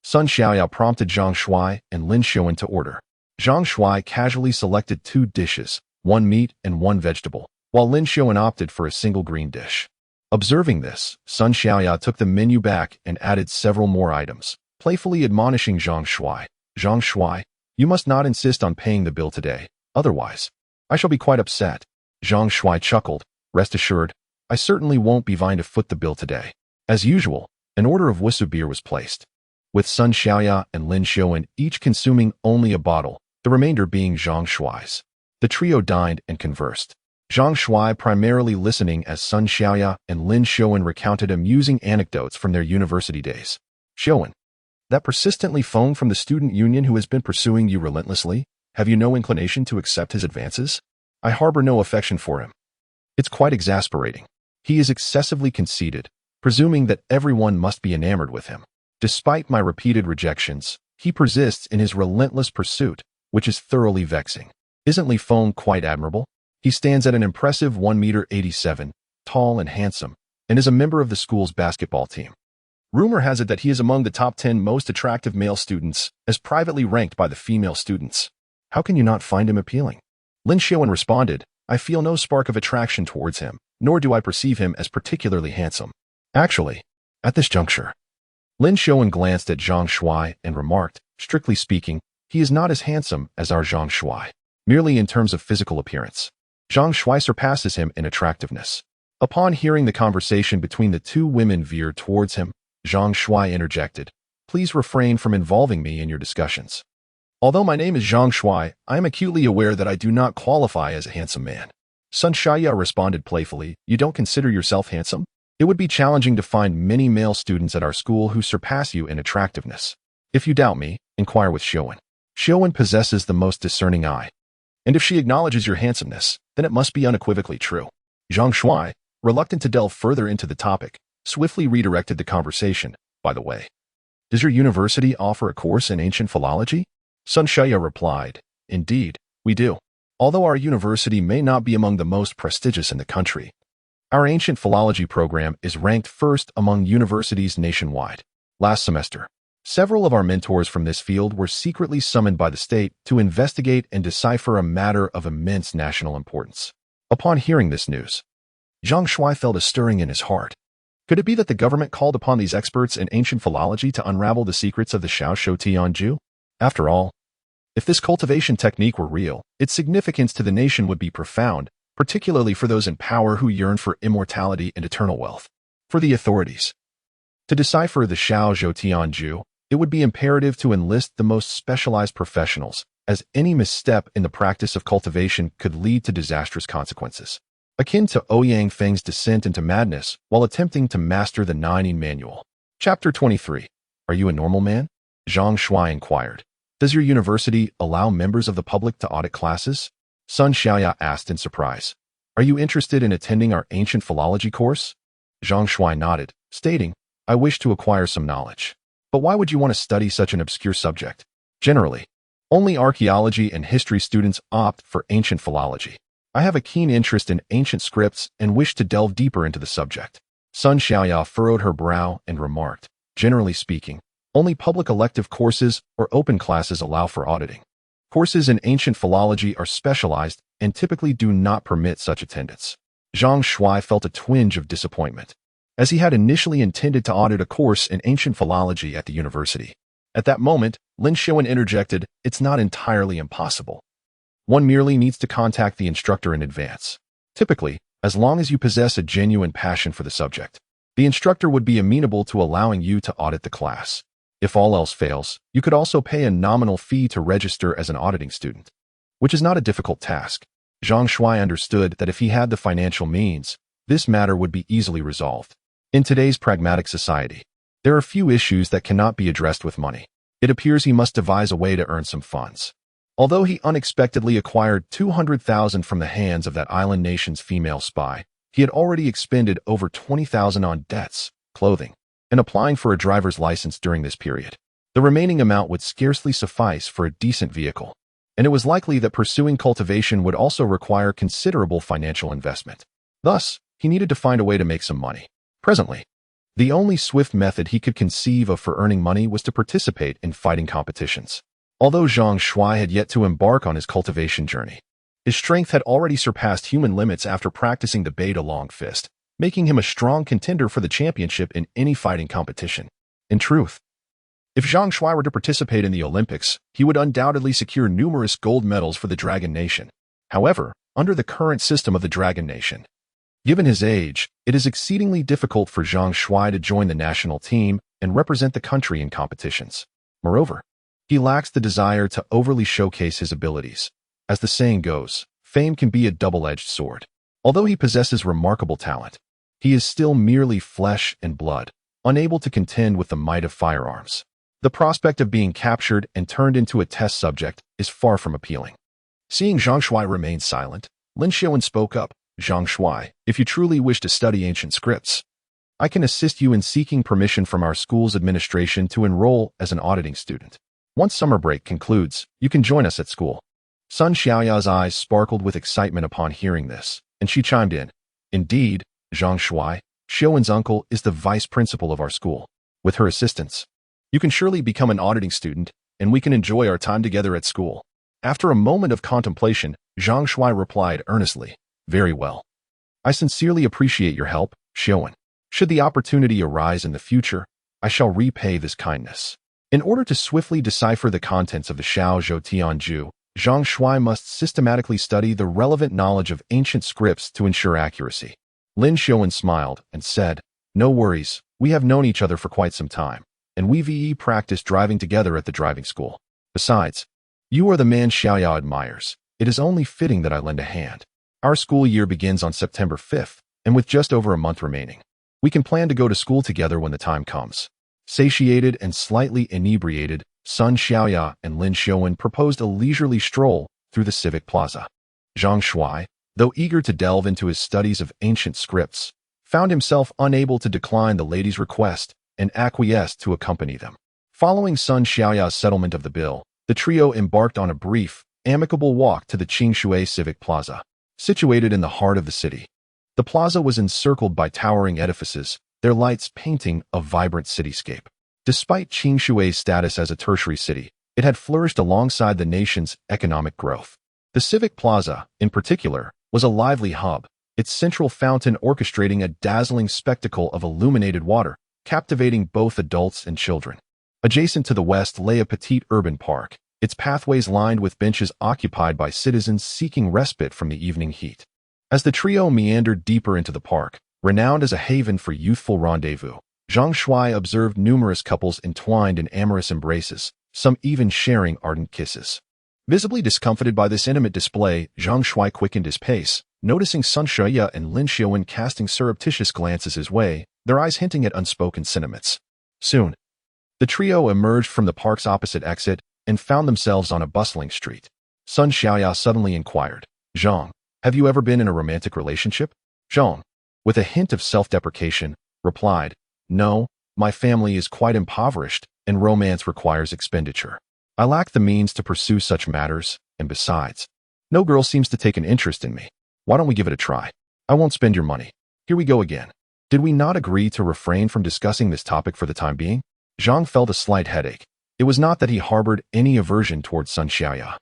Sun Xiaoya prompted Zhang Shuai and Lin Xiaowen to order. Zhang Shuai casually selected 2 dishes, 1 meat and 1 vegetable, while Lin Xiaowen opted for a single green dish. Observing this, Sun Xiaoya took the menu back and added several more items, playfully admonishing Zhang Shuai. Zhang Shuai, you must not insist on paying the bill today, otherwise, I shall be quite upset. Zhang Shuai chuckled. Rest assured, I certainly won't be vying to foot the bill today. As usual, an order of Wusu beer was placed, with Sun Xiaoya and Lin Xiaowen each consuming only a bottle, the remainder being Zhang Shuai's. The trio dined and conversed, Zhang Shuai primarily listening as Sun Xiaoya and Lin Xiaowen recounted amusing anecdotes from their university days. Xiaowen, that persistently phone from the student union who has been pursuing you relentlessly, have you no inclination to accept his advances? I harbor no affection for him. It's quite exasperating. He is excessively conceited, presuming that everyone must be enamored with him. Despite my repeated rejections, he persists in his relentless pursuit, which is thoroughly vexing. Isn't Li Feng quite admirable? He stands at an impressive 1 meter 87, tall and handsome, and is a member of the school's basketball team. Rumor has it that he is among the top 10 most attractive male students, as privately ranked by the female students. How can you not find him appealing? Lin Xiaowen responded, I feel no spark of attraction towards him, nor do I perceive him as particularly handsome. Actually, at this juncture, Lin Xiaowen glanced at Zhang Shuai and remarked, strictly speaking, he is not as handsome as our Zhang Shuai, merely in terms of physical appearance. Zhang Shuai surpasses him in attractiveness. Upon hearing the conversation between the two women veer towards him, Zhang Shuai interjected, please refrain from involving me in your discussions. Although my name is Zhang Shuai, I am acutely aware that I do not qualify as a handsome man. Sun Shaya responded playfully, you don't consider yourself handsome? It would be challenging to find many male students at our school who surpass you in attractiveness. If you doubt me, inquire with Xiaowen. Xiaowen possesses the most discerning eye. And if she acknowledges your handsomeness, then it must be unequivocally true. Zhang Shuai, reluctant to delve further into the topic, swiftly redirected the conversation. By the way, does your university offer a course in ancient philology? Sun Shaya replied, indeed, we do. Although our university may not be among the most prestigious in the country, our ancient philology program is ranked first among universities nationwide. Last semester, several of our mentors from this field were secretly summoned by the state to investigate and decipher a matter of immense national importance. Upon hearing this news, Zhang Shuai felt a stirring in his heart. Could it be that the government called upon these experts in ancient philology to unravel the secrets of the Xiaoshou Tianju? After all, if this cultivation technique were real, its significance to the nation would be profound, particularly for those in power who yearn for immortality and eternal wealth. For the authorities to decipher the Xiaoshou Tianju, it would be imperative to enlist the most specialized professionals, as any misstep in the practice of cultivation could lead to disastrous consequences, akin to Ouyang Feng's descent into madness while attempting to master the Nining Manual. Chapter 23. Are you a normal man? Zhang Shuai inquired. Does your university allow members of the public to audit classes? Sun Xiaoya asked in surprise. Are you interested in attending our ancient philology course? Zhang Shuai nodded, stating, I wish to acquire some knowledge. But why would you want to study such an obscure subject? Generally, only archaeology and history students opt for ancient philology. I have a keen interest in ancient scripts and wish to delve deeper into the subject. Sun Xiaoya furrowed her brow and remarked, generally speaking, only public elective courses or open classes allow for auditing. Courses in ancient philology are specialized and typically do not permit such attendance. Zhang Shuai felt a twinge of disappointment, as he had initially intended to audit a course in ancient philology at the university. At that moment, Lin Xiaowen interjected, it's not entirely impossible. One merely needs to contact the instructor in advance. Typically, as long as you possess a genuine passion for the subject, the instructor would be amenable to allowing you to audit the class. If all else fails, you could also pay a nominal fee to register as an auditing student, which is not a difficult task. Zhang Shuai understood that if he had the financial means, this matter would be easily resolved. In today's pragmatic society, there are few issues that cannot be addressed with money. It appears he must devise a way to earn some funds. Although he unexpectedly acquired 200,000 from the hands of that island nation's female spy, he had already expended over 20,000 on debts, clothing, and applying for a driver's license during this period. The remaining amount would scarcely suffice for a decent vehicle, and it was likely that pursuing cultivation would also require considerable financial investment. Thus, he needed to find a way to make some money. Presently, the only swift method he could conceive of for earning money was to participate in fighting competitions. Although Zhang Shuai had yet to embark on his cultivation journey, his strength had already surpassed human limits after practicing the Beta Long Fist, making him a strong contender for the championship in any fighting competition. In truth, if Zhang Shuai were to participate in the Olympics, he would undoubtedly secure numerous gold medals for the Dragon Nation. However, under the current system of the Dragon Nation, given his age, it is exceedingly difficult for Zhang Shuai to join the national team and represent the country in competitions. Moreover, he lacks the desire to overly showcase his abilities. As the saying goes, fame can be a double-edged sword. Although he possesses remarkable talent, he is still merely flesh and blood, unable to contend with the might of firearms. The prospect of being captured and turned into a test subject is far from appealing. Seeing Zhang Shuai remain silent, Lin Xiaowen spoke up, Zhang Shuai, if you truly wish to study ancient scripts, I can assist you in seeking permission from our school's administration to enroll as an auditing student. Once summer break concludes, you can join us at school. Sun Xiaoya's eyes sparkled with excitement upon hearing this, and she chimed in. Indeed, Zhang Shuai, Xiuwen's uncle is the vice principal of our school. With her assistance, you can surely become an auditing student, and we can enjoy our time together at school. After a moment of contemplation, Zhang Shuai replied earnestly, Very well. I sincerely appreciate your help, Xiuwen. Should the opportunity arise in the future, I shall repay this kindness. In order to swiftly decipher the contents of the Xiao Zhou Tianju, Zhang Shuai must systematically study the relevant knowledge of ancient scripts to ensure accuracy. Lin Xiuwen smiled and said, No worries, we have known each other for quite some time, and we've practiced driving together at the driving school. Besides, you are the man Xiaoya admires. It is only fitting that I lend a hand. Our school year begins on September 5th, and with just over a month remaining, we can plan to go to school together when the time comes. Satiated and slightly inebriated, Sun Xiaoya and Lin Xiuwen proposed a leisurely stroll through the civic plaza. Zhang Shuai, though eager to delve into his studies of ancient scripts, found himself unable to decline the lady's request and acquiesced to accompany them. Following Sun Xiaoya's settlement of the bill, the trio embarked on a brief, amicable walk to the Qingshui Civic Plaza, situated in the heart of the city. The plaza was encircled by towering edifices, their lights painting a vibrant cityscape. Despite Qingshui's status as a tertiary city, it had flourished alongside the nation's economic growth. The Civic Plaza, in particular, was a lively hub, its central fountain orchestrating a dazzling spectacle of illuminated water, captivating both adults and children. Adjacent to the west lay a petite urban park, its pathways lined with benches occupied by citizens seeking respite from the evening heat. As the trio meandered deeper into the park, renowned as a haven for youthful rendezvous, Zhang Shuai observed numerous couples entwined in amorous embraces, some even sharing ardent kisses. Visibly discomfited by this intimate display, Zhang Shuai quickened his pace, noticing Sun Xiaoya and Lin Xiuwen casting surreptitious glances his way, their eyes hinting at unspoken sentiments. Soon, the trio emerged from the park's opposite exit and found themselves on a bustling street. Sun Xiaoya suddenly inquired, Zhang, have you ever been in a romantic relationship? Zhang, with a hint of self-deprecation, replied, No, my family is quite impoverished, and romance requires expenditure. I lack the means to pursue such matters, and besides, no girl seems to take an interest in me. Why don't we give it a try? I won't spend your money. Here we go again. Did we not agree to refrain from discussing this topic for the time being? Zhang felt a slight headache. It was not that he harbored any aversion towards Sun Xiaoya,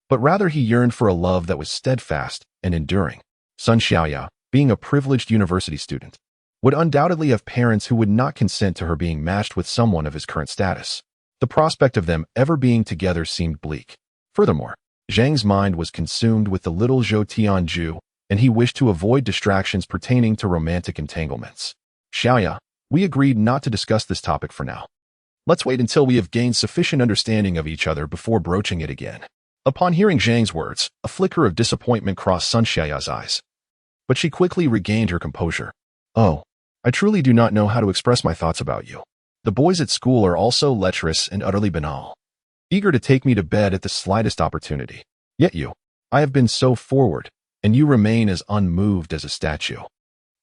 but rather he yearned for a love that was steadfast and enduring. Sun Xiaoya, being a privileged university student, would undoubtedly have parents who would not consent to her being matched with someone of his current status. The prospect of them ever being together seemed bleak. Furthermore, Zhang's mind was consumed with the little Zhou Tianju, and he wished to avoid distractions pertaining to romantic entanglements. Xiaoya, we agreed not to discuss this topic for now. Let's wait until we have gained sufficient understanding of each other before broaching it again. Upon hearing Zhang's words, a flicker of disappointment crossed Sun Xiaoya's eyes. But she quickly regained her composure. Oh, I truly do not know how to express my thoughts about you. The boys at school are also lecherous and utterly banal, eager to take me to bed at the slightest opportunity. Yet you, I have been so forward, and you remain as unmoved as a statue.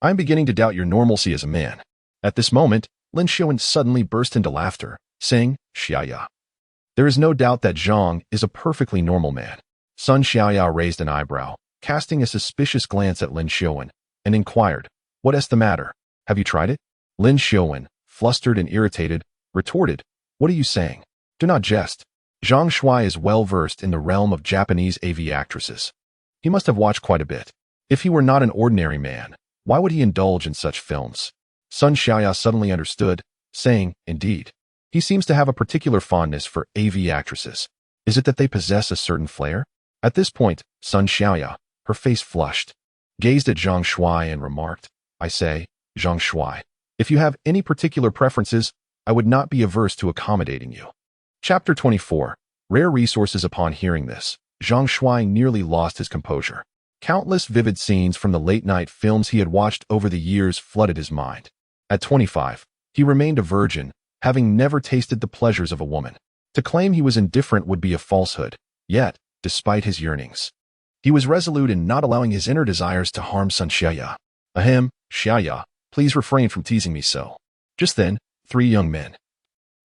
I am beginning to doubt your normalcy as a man. At this moment, Lin Xiuwen suddenly burst into laughter, saying, Xiaoya. There is no doubt that Zhang is a perfectly normal man. Sun Xiaoya raised an eyebrow, casting a suspicious glance at Lin Xiuwen, and inquired, What is the matter? Have you tried it? Lin Xiuwen, flustered and irritated, retorted, What are you saying? Do not jest. Zhang Shuai is well versed in the realm of Japanese AV actresses. He must have watched quite a bit. If he were not an ordinary man, why would he indulge in such films? Sun Xiaoya suddenly understood, saying, Indeed. He seems to have a particular fondness for AV actresses. Is it that they possess a certain flair? At this point, Sun Xiaoya, her face flushed, gazed at Zhang Shuai and remarked, I say, Zhang Shuai, if you have any particular preferences, I would not be averse to accommodating you. Chapter 24. Rare resources. Upon hearing this, Zhang Shuai nearly lost his composure. Countless vivid scenes from the late-night films he had watched over the years flooded his mind. At 25, he remained a virgin, having never tasted the pleasures of a woman. To claim he was indifferent would be a falsehood, yet, despite his yearnings, He was resolute in not allowing his inner desires to harm Sun Xiaoya. Ahem, Xiaoya, please refrain from teasing me so. Just then, 3 young men,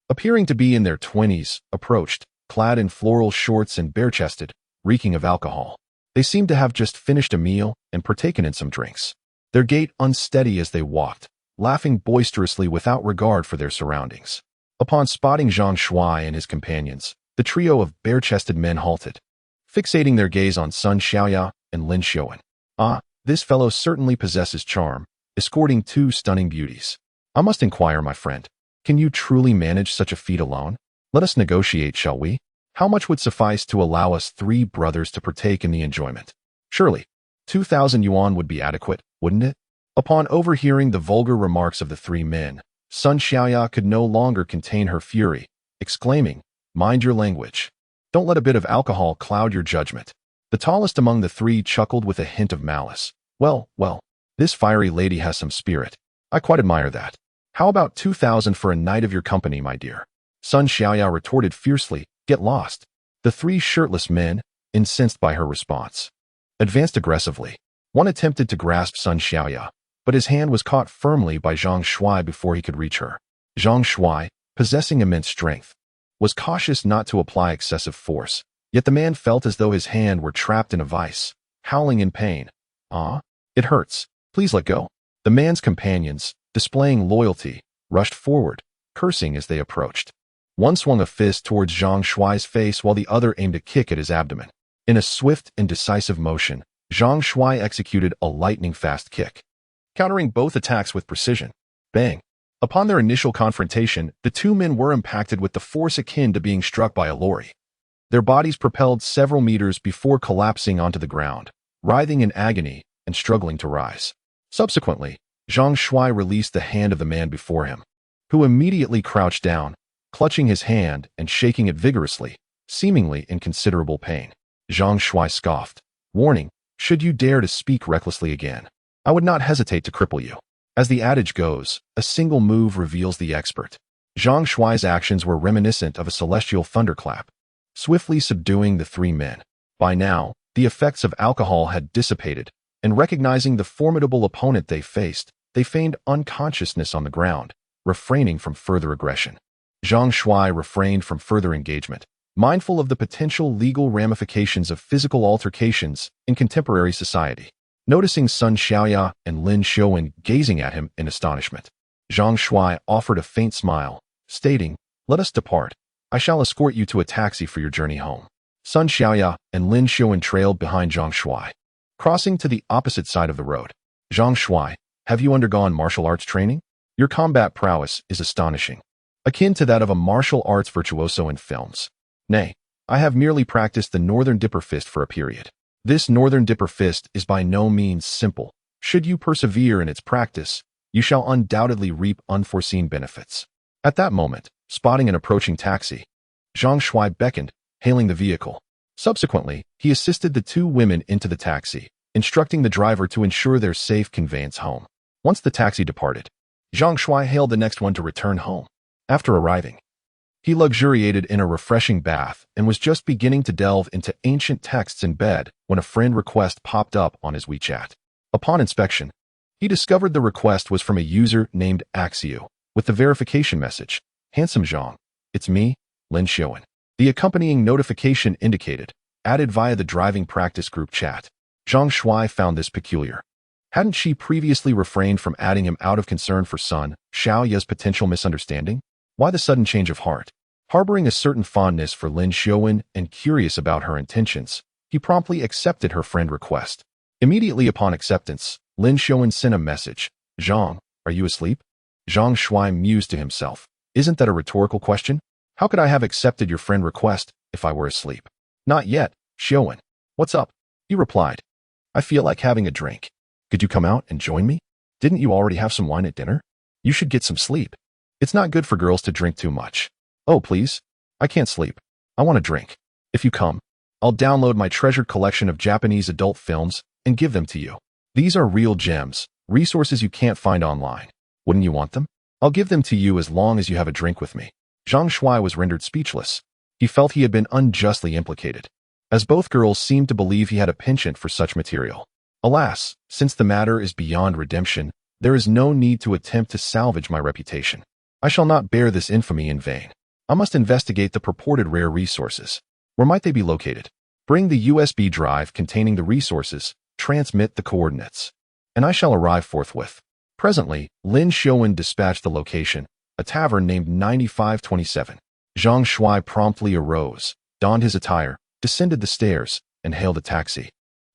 appearing to be in their 20s, approached, clad in floral shorts and bare-chested, reeking of alcohol. They seemed to have just finished a meal and partaken in some drinks. Their gait unsteady as they walked, laughing boisterously without regard for their surroundings. Upon spotting Zhang Shuai and his companions, the trio of bare-chested men halted, fixating their gaze on Sun Xiaoya and Lin Xiuan. Ah, this fellow certainly possesses charm, escorting 2 stunning beauties. I must inquire, my friend, can you truly manage such a feat alone? Let us negotiate, shall we? How much would suffice to allow us 3 brothers to partake in the enjoyment? Surely, 2,000 yuan would be adequate, wouldn't it? Upon overhearing the vulgar remarks of the 3 men, Sun Xiaoya could no longer contain her fury, exclaiming, "Mind your language. Don't let a bit of alcohol cloud your judgment." The tallest among the 3 chuckled with a hint of malice. Well, this fiery lady has some spirit. I quite admire that. How about 2,000 for a night of your company, my dear? Sun Xiaoya retorted fiercely, "Get lost." The 3 shirtless men, incensed by her response, advanced aggressively. One attempted to grasp Sun Xiaoya, but his hand was caught firmly by Zhang Shuai before he could reach her. Zhang Shuai, possessing immense strength, was cautious not to apply excessive force, yet the man felt as though his hand were trapped in a vice, howling in pain. "Ah, it hurts. Please let go." The man's companions, displaying loyalty, rushed forward, cursing as they approached. One swung a fist towards Zhang Shuai's face while the other aimed a kick at his abdomen. In a swift and decisive motion, Zhang Shuai executed a lightning-fast kick, countering both attacks with precision. Bang! Upon their initial confrontation, the 2 men were impacted with the force akin to being struck by a lorry. Their bodies propelled several meters before collapsing onto the ground, writhing in agony and struggling to rise. Subsequently, Zhang Shuai released the hand of the man before him, who immediately crouched down, clutching his hand and shaking it vigorously, seemingly in considerable pain. Zhang Shuai scoffed, warning, "Should you dare to speak recklessly again, I would not hesitate to cripple you." As the adage goes, a single move reveals the expert. Zhang Shuai's actions were reminiscent of a celestial thunderclap, swiftly subduing the 3 men. By now, the effects of alcohol had dissipated, and recognizing the formidable opponent they faced, they feigned unconsciousness on the ground, refraining from further aggression. Zhang Shuai refrained from further engagement, mindful of the potential legal ramifications of physical altercations in contemporary society. Noticing Sun Xiaoya and Lin Xiuan gazing at him in astonishment, Zhang Shuai offered a faint smile, stating, "Let us depart. I shall escort you to a taxi for your journey home." Sun Xiaoya and Lin Xiuan trailed behind Zhang Shuai, crossing to the opposite side of the road. "Zhang Shuai, have you undergone martial arts training? Your combat prowess is astonishing, akin to that of a martial arts virtuoso in films." "Nay, I have merely practiced the Northern Dipper Fist for a period. This Northern Dipper Fist is by no means simple. Should you persevere in its practice, you shall undoubtedly reap unforeseen benefits." At that moment, spotting an approaching taxi, Zhang Shuai beckoned, hailing the vehicle. Subsequently, he assisted the 2 women into the taxi, instructing the driver to ensure their safe conveyance home. Once the taxi departed, Zhang Shuai hailed the next one to return home. After arriving, he luxuriated in a refreshing bath and was just beginning to delve into ancient texts in bed when a friend request popped up on his WeChat. Upon inspection, he discovered the request was from a user named Axiu, with the verification message, "Handsome Zhang, it's me, Lin Xiuan." The accompanying notification indicated, added via the driving practice group chat. Zhang Shuai found this peculiar. Hadn't she previously refrained from adding him out of concern for Sun Xiaoya's potential misunderstanding? Why the sudden change of heart? Harboring a certain fondness for Lin Xiuan and curious about her intentions, he promptly accepted her friend request. Immediately upon acceptance, Lin Xiuan sent a message, "Zhang, are you asleep?" Zhang Shuai mused to himself, "Isn't that a rhetorical question? How could I have accepted your friend request if I were asleep?" "Not yet, Xiuan. What's up?" he replied. "I feel like having a drink. Could you come out and join me? Didn't you already have some wine at dinner? You should get some sleep. It's not good for girls to drink too much." "Oh, please. I can't sleep. I want to drink. If you come, I'll download my treasured collection of Japanese adult films and give them to you. These are real gems, resources you can't find online. Wouldn't you want them? I'll give them to you as long as you have a drink with me." Zhang Shuai was rendered speechless. He felt he had been unjustly implicated. as both girls seemed to believe he had a penchant for such material. Alas, since the matter is beyond redemption, there is no need to attempt to salvage my reputation. I shall not bear this infamy in vain. I must investigate the purported rare resources. Where might they be located? Bring the USB drive containing the resources, transmit the coordinates, and I shall arrive forthwith. Presently, Lin Xiaowen dispatched the location, a tavern named 9527. Zhang Shuai promptly arose, donned his attire, descended the stairs, and hailed a taxi,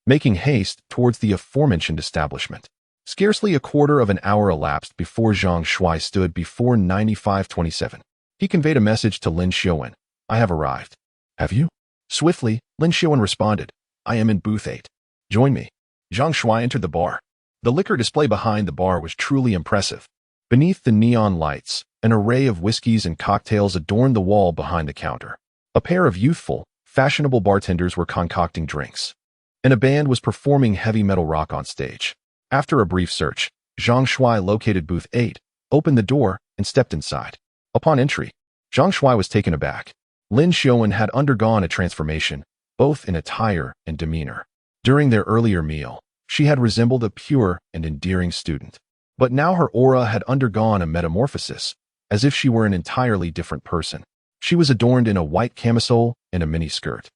making haste towards the aforementioned establishment. Scarcely a quarter of an hour elapsed before Zhang Shuai stood before 9527. He conveyed a message to Lin Xiaowen. I have arrived. Have you? Swiftly, Lin Xiaowen responded. I am in booth 8. Join me. Zhang Shuai entered the bar. The liquor display behind the bar was truly impressive. Beneath the neon lights, an array of whiskeys and cocktails adorned the wall behind the counter. A pair of youthful, fashionable bartenders were concocting drinks, and a band was performing heavy metal rock on stage. After a brief search, Zhang Shuai located booth 8, opened the door, and stepped inside. Upon entry, Zhang Shuai was taken aback. Lin Xiaowen had undergone a transformation, both in attire and demeanor. During their earlier meal, she had resembled a pure and endearing student. But now her aura had undergone a metamorphosis, as if she were an entirely different person. She was adorned in a white camisole and a mini-skirt,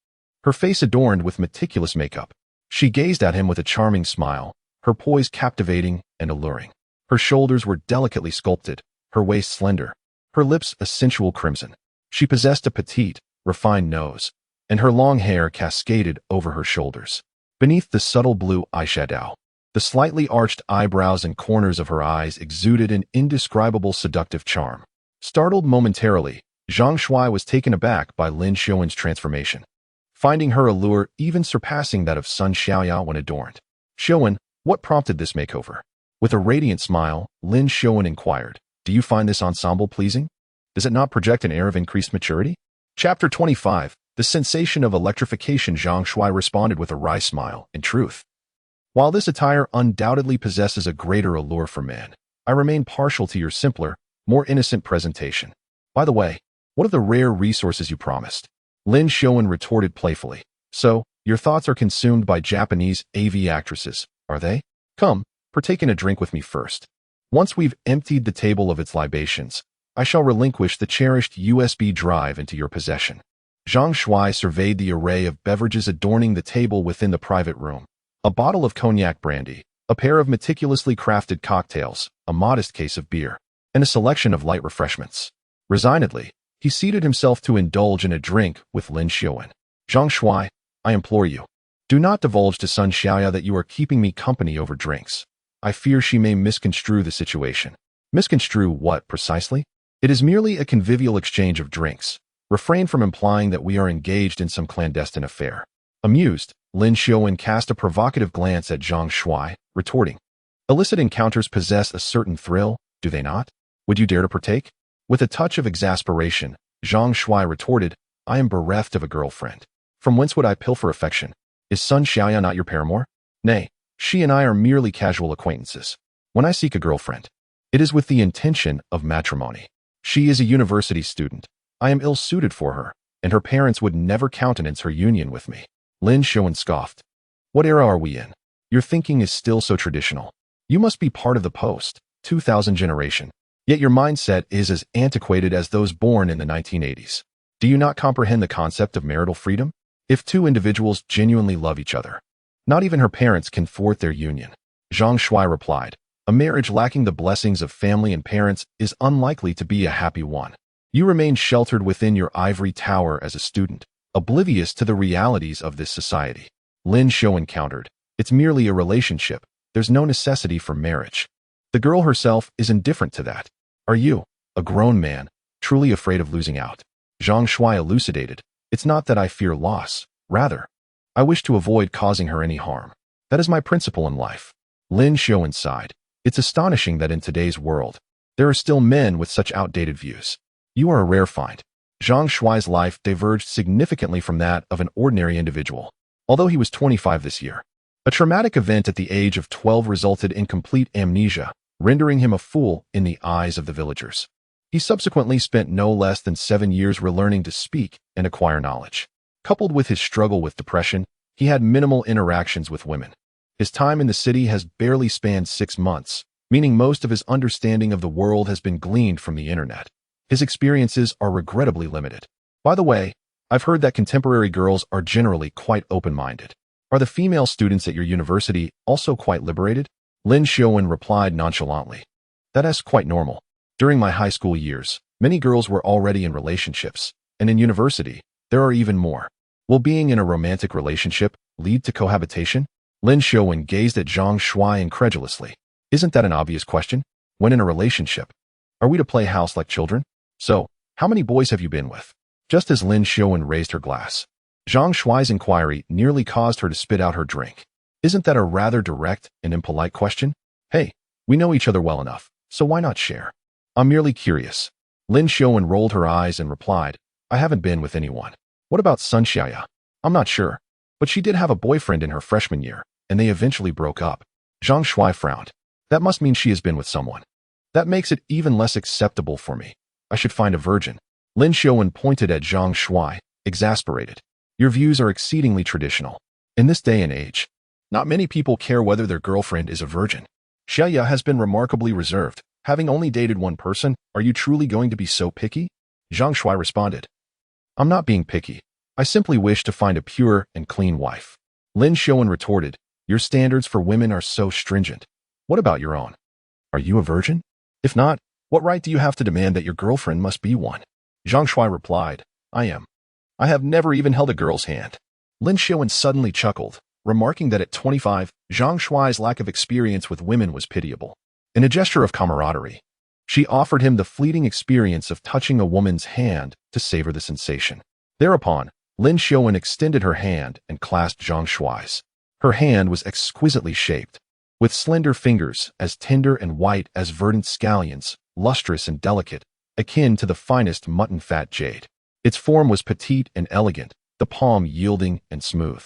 her face adorned with meticulous makeup. She gazed at him with a charming smile, her poise captivating and alluring. Her shoulders were delicately sculpted, her waist slender, her lips a sensual crimson. She possessed a petite, refined nose, and her long hair cascaded over her shoulders. Beneath the subtle blue eyeshadow, the slightly arched eyebrows and corners of her eyes exuded an indescribable seductive charm. Startled momentarily, Zhang Shuai was taken aback by Lin Xiaowen's transformation, finding her allure even surpassing that of Sun Xiaoyao when adorned. Xiaowen, what prompted this makeover? With a radiant smile, Lin Xiaowen inquired, do you find this ensemble pleasing? Does it not project an air of increased maturity? Chapter 25, The Sensation of Electrification. Zhang Shuai responded with a wry smile. In truth, while this attire undoubtedly possesses a greater allure for men, I remain partial to your simpler, more innocent presentation. By the way, what of the rare resources you promised? Lin Xiaowen retorted playfully. So, your thoughts are consumed by Japanese AV actresses, are they? Come, partake in a drink with me first. Once we've emptied the table of its libations, I shall relinquish the cherished USB drive into your possession. Zhang Shuai surveyed the array of beverages adorning the table within the private room. A bottle of cognac brandy, a pair of meticulously crafted cocktails, a modest case of beer, and a selection of light refreshments. Resignedly, he seated himself to indulge in a drink with Lin Xiaowen. Zhang Shuai, I implore you, do not divulge to Sun Xiaoya that you are keeping me company over drinks. I fear she may misconstrue the situation. Misconstrue what, precisely? It is merely a convivial exchange of drinks. Refrain from implying that we are engaged in some clandestine affair. Amused, Lin Xiaowen cast a provocative glance at Zhang Shuai, retorting, illicit encounters possess a certain thrill, do they not? Would you dare to partake? With a touch of exasperation, Zhang Shuai retorted, I am bereft of a girlfriend. From whence would I pilfer affection? Is Sun Xiaoya not your paramour? Nay, she and I are merely casual acquaintances. When I seek a girlfriend, it is with the intention of matrimony. She is a university student. I am ill-suited for her, and her parents would never countenance her union with me. Lin Xiaowen scoffed. What era are we in? Your thinking is still so traditional. You must be part of the post-2000 generation, yet your mindset is as antiquated as those born in the 1980s. Do you not comprehend the concept of marital freedom? If two individuals genuinely love each other, not even her parents can thwart their union. Zhang Shuai replied, a marriage lacking the blessings of family and parents is unlikely to be a happy one. You remain sheltered within your ivory tower as a student, oblivious to the realities of this society. Lin Xiaowen countered, it's merely a relationship. There's no necessity for marriage. The girl herself is indifferent to that. Are you, a grown man, truly afraid of losing out? Zhang Shuai elucidated, it's not that I fear loss. Rather, I wish to avoid causing her any harm. That is my principle in life. Lin Xiaowen sighed. It's astonishing that in today's world, there are still men with such outdated views. You are a rare find. Zhang Shuai's life diverged significantly from that of an ordinary individual. Although he was 25 this year, a traumatic event at the age of 12 resulted in complete amnesia, rendering him a fool in the eyes of the villagers. He subsequently spent no less than 7 years relearning to speak and acquire knowledge. Coupled with his struggle with depression, he had minimal interactions with women. His time in the city has barely spanned 6 months, meaning most of his understanding of the world has been gleaned from the internet. His experiences are regrettably limited. By the way, I've heard that contemporary girls are generally quite open-minded. Are the female students at your university also quite liberated? Lin Xiaowen replied nonchalantly. That's quite normal. During my high school years, many girls were already in relationships, and in university, there are even more. Will being in a romantic relationship lead to cohabitation? Lin Xiaowen gazed at Zhang Shuai incredulously. Isn't that an obvious question? When in a relationship, are we to play house like children? So, how many boys have you been with? Just as Lin Xiaowen raised her glass, Zhang Shuai's inquiry nearly caused her to spit out her drink. Isn't that a rather direct and impolite question? Hey, we know each other well enough, so why not share? I'm merely curious. Lin Xiaowen rolled her eyes and replied, I haven't been with anyone. What about Sun Xiaya? I'm not sure, but she did have a boyfriend in her freshman year, and they eventually broke up. Zhang Shuai frowned. That must mean she has been with someone. That makes it even less acceptable for me. I should find a virgin. Lin Xiaowen pointed at Zhang Shuai, exasperated. Your views are exceedingly traditional. In this day and age, not many people care whether their girlfriend is a virgin. Xiaya has been remarkably reserved. Having only dated one person, are you truly going to be so picky? Zhang Shuai responded. I'm not being picky. I simply wish to find a pure and clean wife. Lin Xiaowen retorted, your standards for women are so stringent. What about your own? Are you a virgin? If not, what right do you have to demand that your girlfriend must be one? Zhang Shuai replied, I am. I have never even held a girl's hand. Lin Xiaowen suddenly chuckled, remarking that at 25, Zhang Shuai's lack of experience with women was pitiable. In a gesture of camaraderie, she offered him the fleeting experience of touching a woman's hand to savor the sensation. Thereupon, Lin Xiaowen extended her hand and clasped Zhang Shuai's. Her hand was exquisitely shaped, with slender fingers as tender and white as verdant scallions, lustrous and delicate, akin to the finest mutton-fat jade. Its form was petite and elegant, the palm yielding and smooth.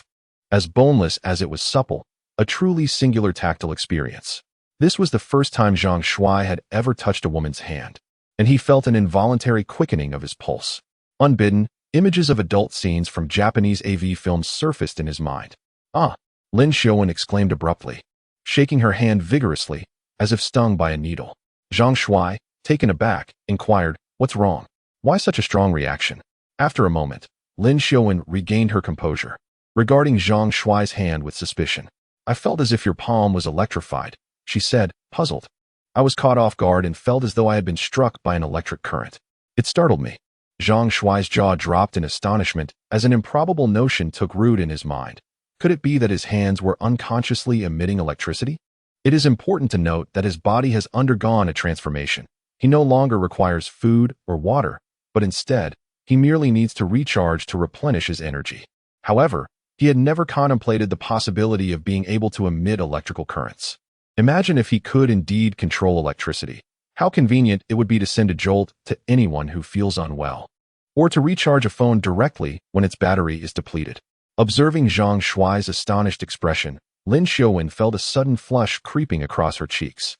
As boneless as it was supple, a truly singular tactile experience. This was the first time Zhang Shuai had ever touched a woman's hand, and he felt an involuntary quickening of his pulse. Unbidden, images of adult scenes from Japanese AV films surfaced in his mind. Ah! Lin Xiaowen exclaimed abruptly, shaking her hand vigorously, as if stung by a needle. Zhang Shuai, taken aback, inquired, what's wrong? Why such a strong reaction? After a moment, Lin Xiaowen regained her composure, regarding Zhang Shuai's hand with suspicion. I felt as if your palm was electrified, she said, puzzled. I was caught off guard and felt as though I had been struck by an electric current. It startled me. Zhang Shuai's jaw dropped in astonishment as an improbable notion took root in his mind. Could it be that his hands were unconsciously emitting electricity? It is important to note that his body has undergone a transformation. He no longer requires food or water, but instead, he merely needs to recharge to replenish his energy. However, he had never contemplated the possibility of being able to emit electrical currents. Imagine if he could indeed control electricity. How convenient it would be to send a jolt to anyone who feels unwell, or to recharge a phone directly when its battery is depleted. Observing Zhang Shuai's astonished expression, Lin Xiaowen felt a sudden flush creeping across her cheeks.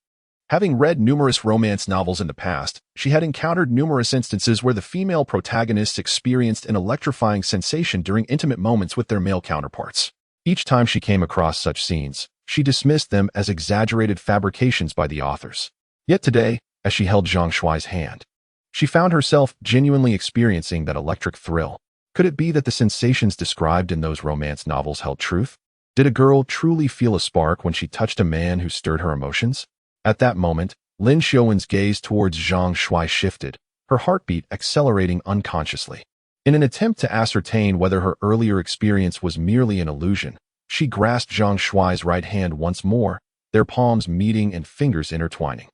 Having read numerous romance novels in the past, she had encountered numerous instances where the female protagonists experienced an electrifying sensation during intimate moments with their male counterparts. Each time she came across such scenes, she dismissed them as exaggerated fabrications by the authors. Yet today, as she held Zhang Shuai's hand, she found herself genuinely experiencing that electric thrill. Could it be that the sensations described in those romance novels held truth? Did a girl truly feel a spark when she touched a man who stirred her emotions? At that moment, Lin Xiaowen's gaze towards Zhang Shuai shifted, her heartbeat accelerating unconsciously. In an attempt to ascertain whether her earlier experience was merely an illusion, she grasped Zhang Shuai's right hand once more, their palms meeting and fingers intertwining.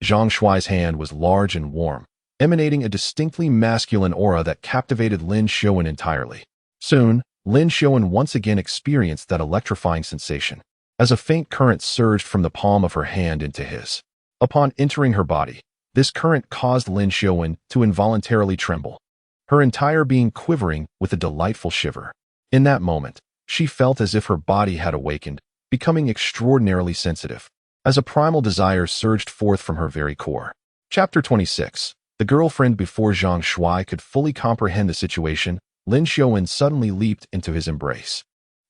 Zhang Shuai's hand was large and warm, emanating a distinctly masculine aura that captivated Lin Xiaowen entirely. Soon, Lin Xiaowen once again experienced that electrifying sensation, as a faint current surged from the palm of her hand into his. Upon entering her body, this current caused Lin Xiaowen to involuntarily tremble, her entire being quivering with a delightful shiver. In that moment, she felt as if her body had awakened, becoming extraordinarily sensitive, as a primal desire surged forth from her very core. Chapter 26. The girlfriend. Before Zhang Shuai could fully comprehend the situation, Lin Xiaowen suddenly leaped into his embrace.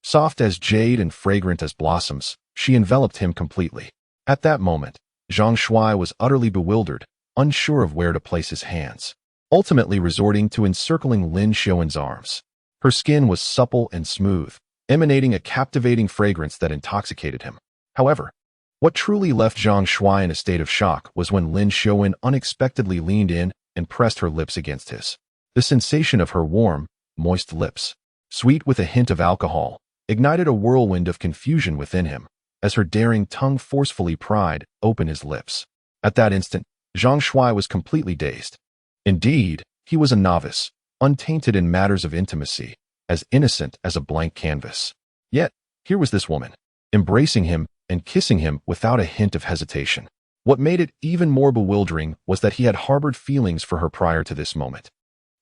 Soft as jade and fragrant as blossoms, she enveloped him completely. At that moment, Zhang Shuai was utterly bewildered, unsure of where to place his hands, ultimately resorting to encircling Lin Xiaowen's arms. Her skin was supple and smooth, emanating a captivating fragrance that intoxicated him. However, what truly left Zhang Shuai in a state of shock was when Lin Xiaowen unexpectedly leaned in and pressed her lips against his. The sensation of her warm, moist lips, sweet with a hint of alcohol, ignited a whirlwind of confusion within him, as her daring tongue forcefully pried open his lips. At that instant, Zhang Shuai was completely dazed. Indeed, he was a novice, untainted in matters of intimacy, as innocent as a blank canvas. Yet, here was this woman, embracing him and kissing him without a hint of hesitation. What made it even more bewildering was that he had harbored feelings for her prior to this moment,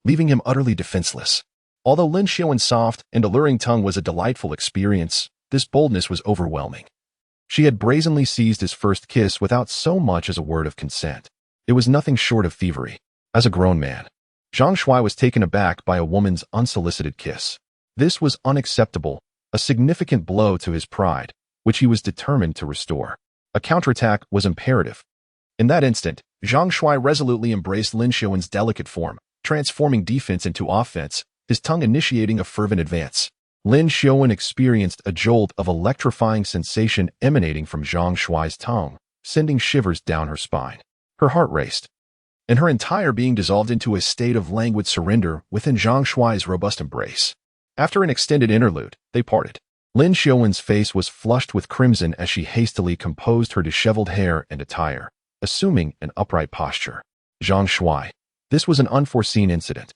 leaving him utterly defenseless. Although Lin Xiaowen's soft and alluring tongue was a delightful experience, this boldness was overwhelming. She had brazenly seized his first kiss without so much as a word of consent. It was nothing short of thievery. As a grown man, Zhang Shuai was taken aback by a woman's unsolicited kiss. This was unacceptable, a significant blow to his pride, which he was determined to restore. A counterattack was imperative. In that instant, Zhang Shuai resolutely embraced Lin Xiaowen's delicate form, transforming defense into offense, his tongue initiating a fervent advance. Lin Xiaowen experienced a jolt of electrifying sensation emanating from Zhang Shuai's tongue, sending shivers down her spine. Her heart raced, and her entire being dissolved into a state of languid surrender within Zhang Shuai's robust embrace. After an extended interlude, they parted. Lin Xiaowen's face was flushed with crimson as she hastily composed her disheveled hair and attire, assuming an upright posture. Zhang Shuai, this was an unforeseen incident.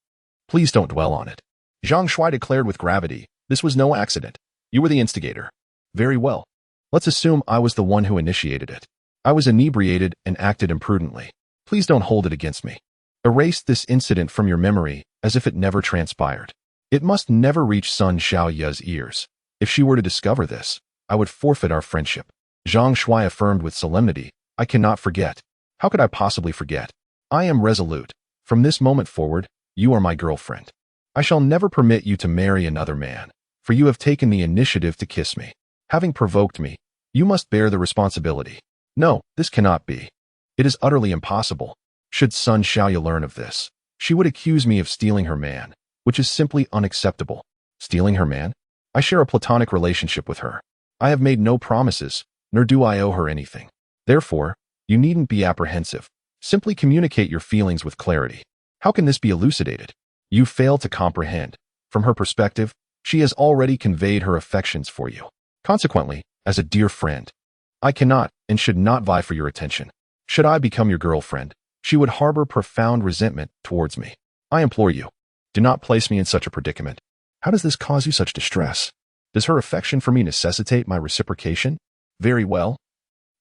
Please don't dwell on it. Zhang Shuai declared with gravity, this was no accident. You were the instigator. Very well. Let's assume I was the one who initiated it. I was inebriated and acted imprudently. Please don't hold it against me. Erase this incident from your memory as if it never transpired. It must never reach Sun Xiaoya's ears. If she were to discover this, I would forfeit our friendship. Zhang Shuai affirmed with solemnity, I cannot forget. How could I possibly forget? I am resolute. From this moment forward, you are my girlfriend. I shall never permit you to marry another man, for you have taken the initiative to kiss me. Having provoked me, you must bear the responsibility. No, this cannot be. It is utterly impossible. Should Sun Xiaoya learn of this, she would accuse me of stealing her man, which is simply unacceptable. Stealing her man? I share a platonic relationship with her. I have made no promises, nor do I owe her anything. Therefore, you needn't be apprehensive. Simply communicate your feelings with clarity. How can this be elucidated? You fail to comprehend. From her perspective, she has already conveyed her affections for you. Consequently, as a dear friend, I cannot and should not vie for your attention. Should I become your girlfriend, she would harbor profound resentment towards me. I implore you, do not place me in such a predicament. How does this cause you such distress? Does her affection for me necessitate my reciprocation? Very well.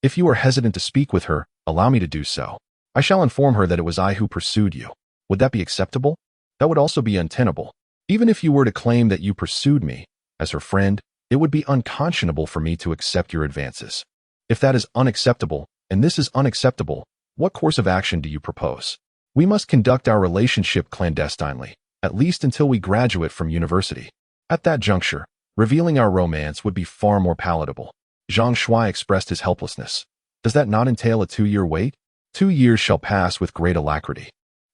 If you are hesitant to speak with her, allow me to do so. I shall inform her that it was I who pursued you. Would that be acceptable? That would also be untenable. Even if you were to claim that you pursued me, as her friend, it would be unconscionable for me to accept your advances. If that is unacceptable, and this is unacceptable, what course of action do you propose? We must conduct our relationship clandestinely, at least until we graduate from university. At that juncture, revealing our romance would be far more palatable. Zhang Shuai expressed his helplessness. Does that not entail a 2-year wait? 2 years shall pass with great alacrity.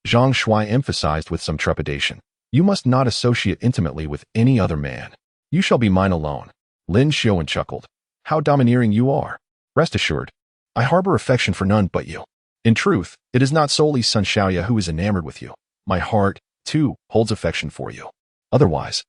Zhang Shuai emphasized with some trepidation. You must not associate intimately with any other man. You shall be mine alone. Lin Xiaowen chuckled. How domineering you are. Rest assured, I harbor affection for none but you. In truth, it is not solely Sun Xiaoya who is enamored with you. My heart, too, holds affection for you. Otherwise,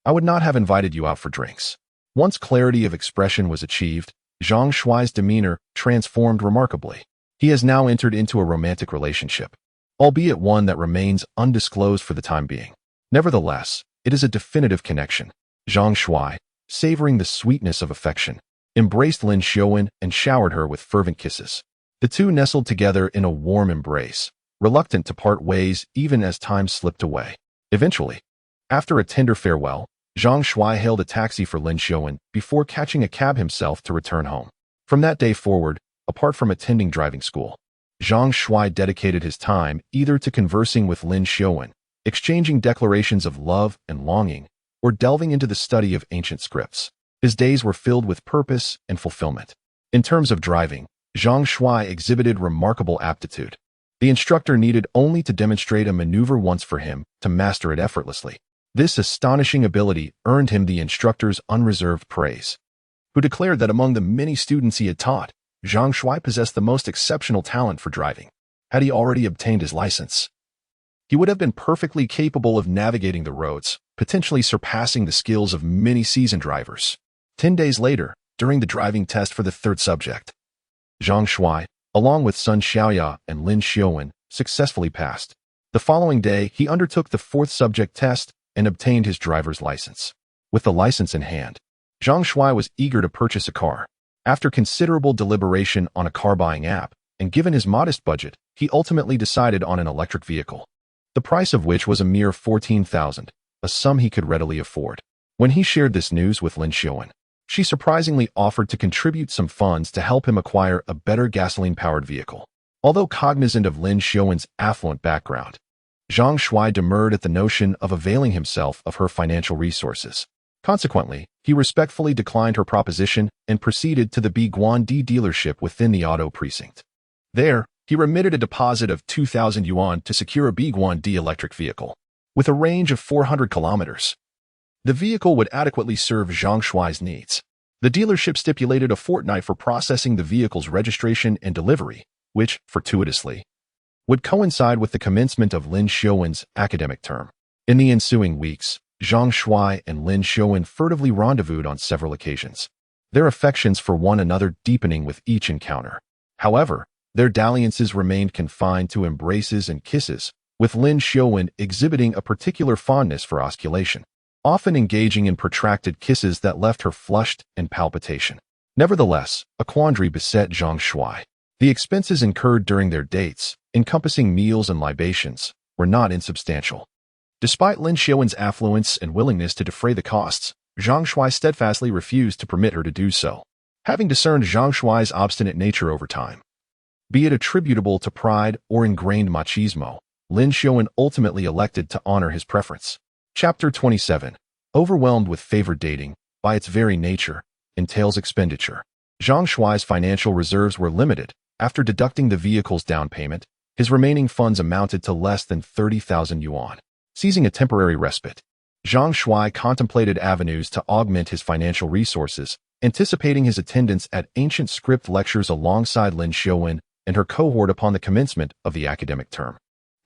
I would not have invited you out for drinks. Once clarity of expression was achieved, Zhang Shuai's demeanor transformed remarkably. He has now entered into a romantic relationship, albeit one that remains undisclosed for the time being. Nevertheless, it is a definitive connection. Zhang Shuai, savoring the sweetness of affection, embraced Lin Xiaowen and showered her with fervent kisses. The two nestled together in a warm embrace, reluctant to part ways even as time slipped away. Eventually, after a tender farewell, Zhang Shuai hailed a taxi for Lin Xiaowen before catching a cab himself to return home. From that day forward, apart from attending driving school, Zhang Shuai dedicated his time either to conversing with Lin Xiaowen exchanging declarations of love and longing, or delving into the study of ancient scripts. His days were filled with purpose and fulfillment. In terms of driving, Zhang Shuai exhibited remarkable aptitude. The instructor needed only to demonstrate a maneuver once for him to master it effortlessly. This astonishing ability earned him the instructor's unreserved praise, who declared that among the many students he had taught, Zhang Shuai possessed the most exceptional talent for driving. Had he already obtained his license, he would have been perfectly capable of navigating the roads, potentially surpassing the skills of many seasoned drivers. 10 days later, during the driving test for the third subject, Zhang Shuai, along with Sun Xiaoya and Lin Xiuwen, successfully passed. The following day, he undertook the fourth subject test and obtained his driver's license. With the license in hand, Zhang Shuai was eager to purchase a car. After considerable deliberation on a car-buying app, and given his modest budget, he ultimately decided on an electric vehicle, the price of which was a mere 14,000, a sum he could readily afford. When he shared this news with Lin Xiuwen, she surprisingly offered to contribute some funds to help him acquire a better gasoline-powered vehicle. Although cognizant of Lin Xiuwen's affluent background, Zhang Shuai demurred at the notion of availing himself of her financial resources. Consequently, he respectfully declined her proposition and proceeded to the Biguandi dealership within the auto precinct. There, he remitted a deposit of 2,000 yuan to secure a Biguandi electric vehicle. With a range of 400 kilometers, the vehicle would adequately serve Zhang Shuai's needs. The dealership stipulated a fortnight for processing the vehicle's registration and delivery, which, fortuitously, would coincide with the commencement of Lin Xiuwen's academic term. In the ensuing weeks, Zhang Shuai and Lin Xiuwen furtively rendezvoused on several occasions, their affections for one another deepening with each encounter. However, their dalliances remained confined to embraces and kisses, with Lin Xiuwen exhibiting a particular fondness for osculation, often engaging in protracted kisses that left her flushed and palpitation. Nevertheless, a quandary beset Zhang Shuai. The expenses incurred during their dates, encompassing meals and libations, were not insubstantial. Despite Lin Xiuwen's affluence and willingness to defray the costs, Zhang Shuai steadfastly refused to permit her to do so. Having discerned Zhang Shuai's obstinate nature over time, be it attributable to pride or ingrained machismo, Lin Xiuwen ultimately elected to honor his preference. Chapter 27. Overwhelmed with favored dating, by its very nature, entails expenditure. Zhang Shuai's financial reserves were limited. After deducting the vehicle's down payment, his remaining funds amounted to less than 30,000 yuan. Seizing a temporary respite, Zhang Shuai contemplated avenues to augment his financial resources, anticipating his attendance at ancient script lectures alongside Lin Xiuwen and her cohort upon the commencement of the academic term.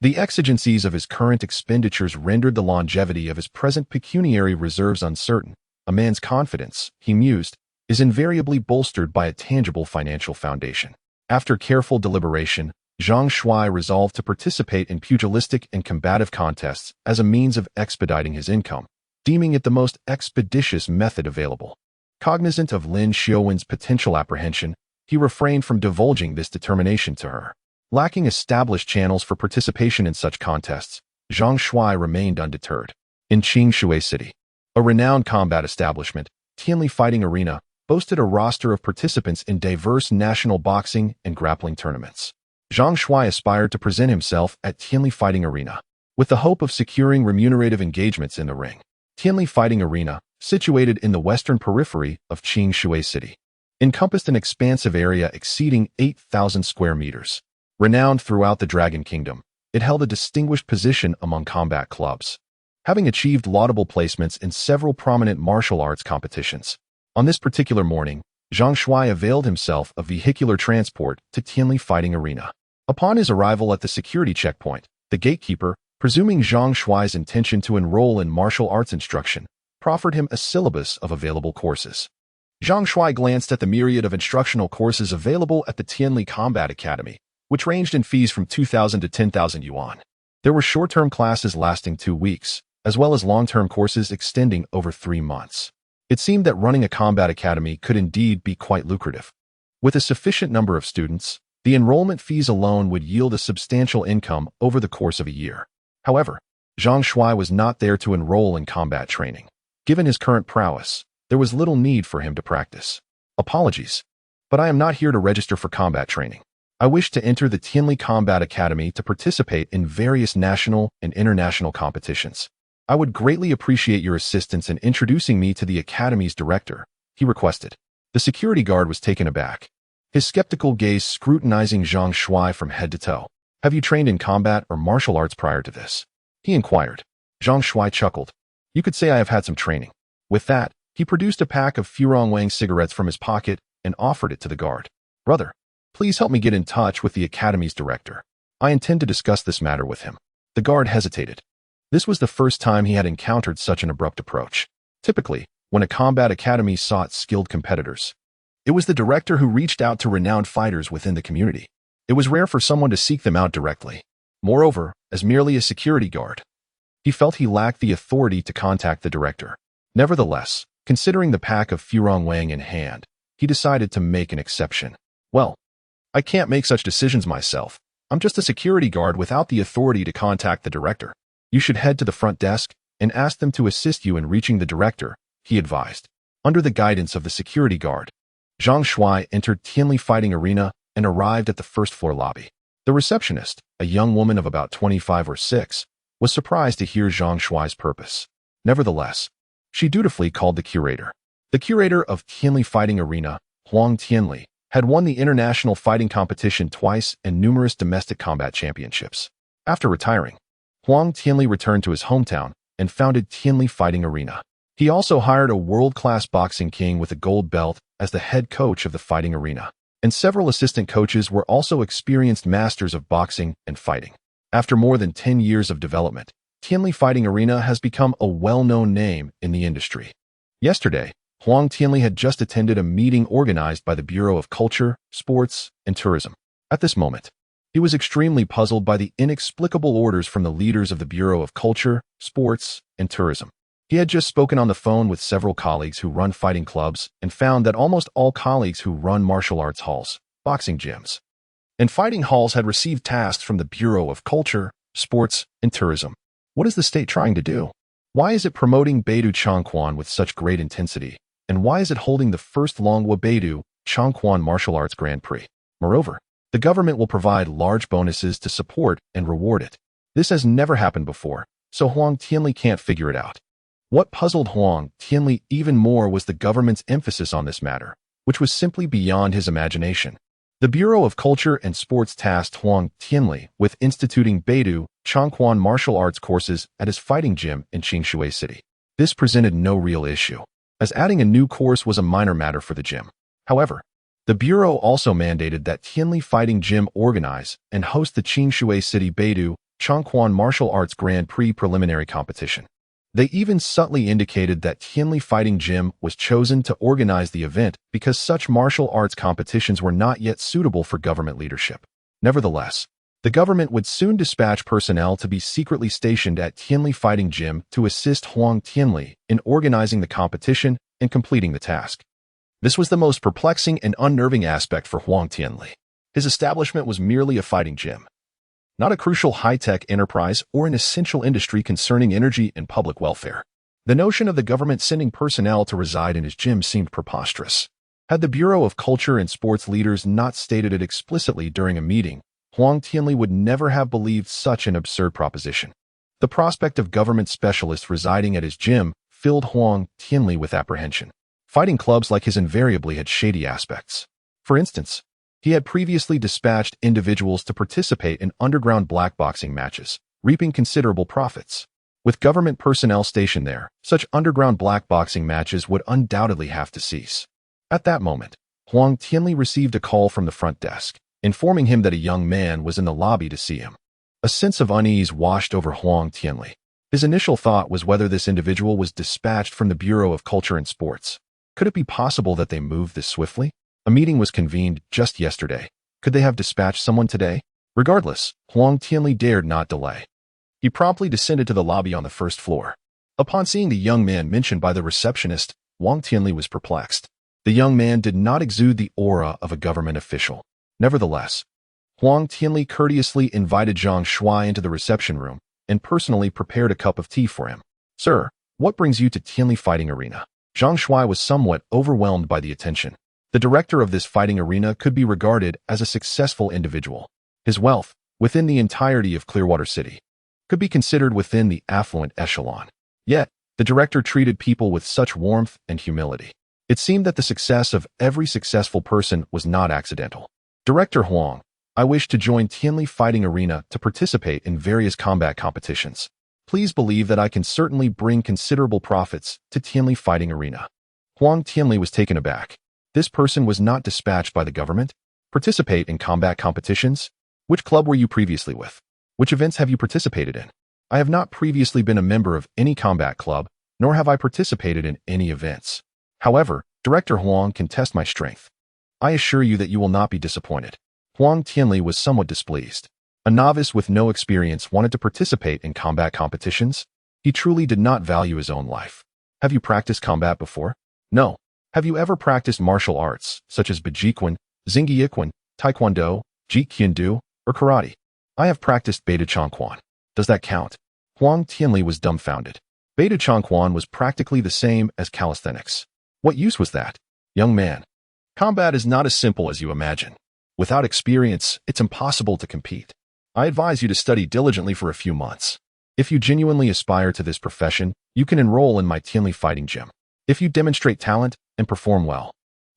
The exigencies of his current expenditures rendered the longevity of his present pecuniary reserves uncertain. A man's confidence, he mused, is invariably bolstered by a tangible financial foundation. After careful deliberation, Zhang Shuai resolved to participate in pugilistic and combative contests as a means of expediting his income, deeming it the most expeditious method available. Cognizant of Lin Xiuwen's potential apprehension, he refrained from divulging this determination to her. Lacking established channels for participation in such contests, Zhang Shuai remained undeterred. In Qingshui City, a renowned combat establishment, Tianli Fighting Arena boasted a roster of participants in diverse national boxing and grappling tournaments. Zhang Shuai aspired to present himself at Tianli Fighting Arena, with the hope of securing remunerative engagements in the ring. Tianli Fighting Arena, situated in the western periphery of Qingshui City, encompassed an expansive area exceeding 8,000 square meters. Renowned throughout the Dragon Kingdom, it held a distinguished position among combat clubs, having achieved laudable placements in several prominent martial arts competitions. On this particular morning, Zhang Shuai availed himself of vehicular transport to Tianli Fighting Arena. Upon his arrival at the security checkpoint, the gatekeeper, presuming Zhang Shuai's intention to enroll in martial arts instruction, proffered him a syllabus of available courses. Zhang Shuai glanced at the myriad of instructional courses available at the Tianli Combat Academy, which ranged in fees from 2,000 to 10,000 yuan. There were short-term classes lasting 2 weeks, as well as long-term courses extending over 3 months. It seemed that running a combat academy could indeed be quite lucrative. With a sufficient number of students, the enrollment fees alone would yield a substantial income over the course of a year. However, Zhang Shuai was not there to enroll in combat training. Given his current prowess, there was little need for him to practice. Apologies, but I am not here to register for combat training. I wish to enter the Tianli Combat Academy to participate in various national and international competitions. I would greatly appreciate your assistance in introducing me to the Academy's director, he requested. The security guard was taken aback, his skeptical gaze scrutinizing Zhang Shuai from head to toe. Have you trained in combat or martial arts prior to this? He inquired. Zhang Shuai chuckled. You could say I have had some training. With that, he produced a pack of Furong Wang cigarettes from his pocket and offered it to the guard. Brother, please help me get in touch with the Academy's director. I intend to discuss this matter with him. The guard hesitated. This was the first time he had encountered such an abrupt approach. Typically, when a combat academy sought skilled competitors, it was the director who reached out to renowned fighters within the community. It was rare for someone to seek them out directly. Moreover, as merely a security guard, he felt he lacked the authority to contact the director. Nevertheless, considering the pack of Furong Wang in hand, he decided to make an exception. Well, I can't make such decisions myself. I'm just a security guard without the authority to contact the director. You should head to the front desk and ask them to assist you in reaching the director, he advised. Under the guidance of the security guard, Zhang Shuai entered Tianli Fighting Arena and arrived at the first-floor lobby. The receptionist, a young woman of about 25 or 6, was surprised to hear Zhang Shuai's purpose. Nevertheless, she dutifully called the curator. The curator of Tianli Fighting Arena, Huang Tianli, had won the international fighting competition twice and numerous domestic combat championships. After retiring, Huang Tianli returned to his hometown and founded Tianli Fighting Arena. He also hired a world-class boxing king with a gold belt as the head coach of the fighting arena, and several assistant coaches were also experienced masters of boxing and fighting. After more than 10 years of development, Tianli Fighting Arena has become a well-known name in the industry. Yesterday, Huang Tianli had just attended a meeting organized by the Bureau of Culture, Sports, and Tourism. At this moment, he was extremely puzzled by the inexplicable orders from the leaders of the Bureau of Culture, Sports, and Tourism. He had just spoken on the phone with several colleagues who run fighting clubs and found that almost all colleagues who run martial arts halls, boxing gyms, and fighting halls had received tasks from the Bureau of Culture, Sports, and Tourism. What is the state trying to do? Why is it promoting Beidou Chongquan with such great intensity? And why is it holding the first Longhua Beidou Chongquan Martial Arts Grand Prix? Moreover, the government will provide large bonuses to support and reward it. This has never happened before, so Huang Tianli can't figure it out. What puzzled Huang Tianli even more was the government's emphasis on this matter, which was simply beyond his imagination. The Bureau of Culture and Sports tasked Huang Tianli with instituting Beidou Chongquan martial arts courses at his fighting gym in Qingshui City. This presented no real issue, as adding a new course was a minor matter for the gym. However, the Bureau also mandated that Tianli Fighting Gym organize and host the Qingshui City Beidou Chongquan Martial Arts Grand Prix preliminary competition. They even subtly indicated that Tianli Fighting Gym was chosen to organize the event because such martial arts competitions were not yet suitable for government leadership. Nevertheless, the government would soon dispatch personnel to be secretly stationed at Tianli Fighting Gym to assist Huang Tianli in organizing the competition and completing the task. This was the most perplexing and unnerving aspect for Huang Tianli. His establishment was merely a fighting gym, not a crucial high-tech enterprise or an essential industry concerning energy and public welfare. The notion of the government sending personnel to reside in his gym seemed preposterous. Had the Bureau of Culture and Sports leaders not stated it explicitly during a meeting, Huang Tianli would never have believed such an absurd proposition. The prospect of government specialists residing at his gym filled Huang Tianli with apprehension. Fighting clubs like his invariably had shady aspects. For instance, he had previously dispatched individuals to participate in underground black boxing matches, reaping considerable profits. With government personnel stationed there, such underground black boxing matches would undoubtedly have to cease. At that moment, Huang Tianli received a call from the front desk, informing him that a young man was in the lobby to see him. A sense of unease washed over Huang Tianli. His initial thought was whether this individual was dispatched from the Bureau of Culture and Sports. Could it be possible that they moved this swiftly? A meeting was convened just yesterday. Could they have dispatched someone today? Regardless, Huang Tianli dared not delay. He promptly descended to the lobby on the first floor. Upon seeing the young man mentioned by the receptionist, Huang Tianli was perplexed. The young man did not exude the aura of a government official. Nevertheless, Huang Tianli courteously invited Zhang Shuai into the reception room and personally prepared a cup of tea for him. Sir, what brings you to Tianli Fighting Arena? Zhang Shuai was somewhat overwhelmed by the attention. The director of this fighting arena could be regarded as a successful individual. His wealth, within the entirety of Clearwater City, could be considered within the affluent echelon. Yet, the director treated people with such warmth and humility. It seemed that the success of every successful person was not accidental. Director Huang, I wish to join Tianli Fighting Arena to participate in various combat competitions. Please believe that I can certainly bring considerable profits to Tianli Fighting Arena. Huang Tianli was taken aback. This person was not dispatched by the government. Participate in combat competitions? Which club were you previously with? Which events have you participated in? I have not previously been a member of any combat club, nor have I participated in any events. However, Director Huang can test my strength. I assure you that you will not be disappointed. Huang Tianli was somewhat displeased. A novice with no experience wanted to participate in combat competitions? He truly did not value his own life. Have you practiced combat before? No. Have you ever practiced martial arts, such as Bajikwan, Xingyikwan, Taekwondo, Jeet Kune Do, or karate? I have practiced Beta Chongquan. Does that count? Huang Tianli was dumbfounded. Beta Chongquan was practically the same as calisthenics. What use was that? Young man, combat is not as simple as you imagine. Without experience, it's impossible to compete. I advise you to study diligently for a few months. If you genuinely aspire to this profession, you can enroll in my Tianli Fighting Gym. If you demonstrate talent and perform well,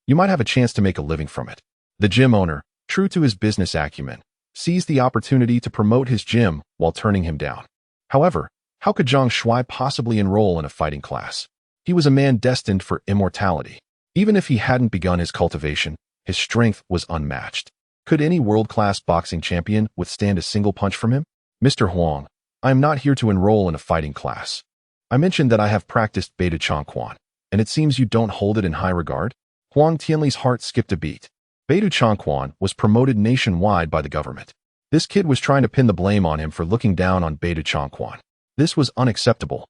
you might have a chance to make a living from it. The gym owner, true to his business acumen, seized the opportunity to promote his gym while turning him down. However, how could Zhang Shuai possibly enroll in a fighting class? He was a man destined for immortality. Even if he hadn't begun his cultivation, his strength was unmatched. Could any world-class boxing champion withstand a single punch from him? Mr. Huang, I am not here to enroll in a fighting class. I mentioned that I have practiced Beta Chongquan, and it seems you don't hold it in high regard? Huang Tianli's heart skipped a beat. Beta Chongquan was promoted nationwide by the government. This kid was trying to pin the blame on him for looking down on Beta Chongquan. This was unacceptable.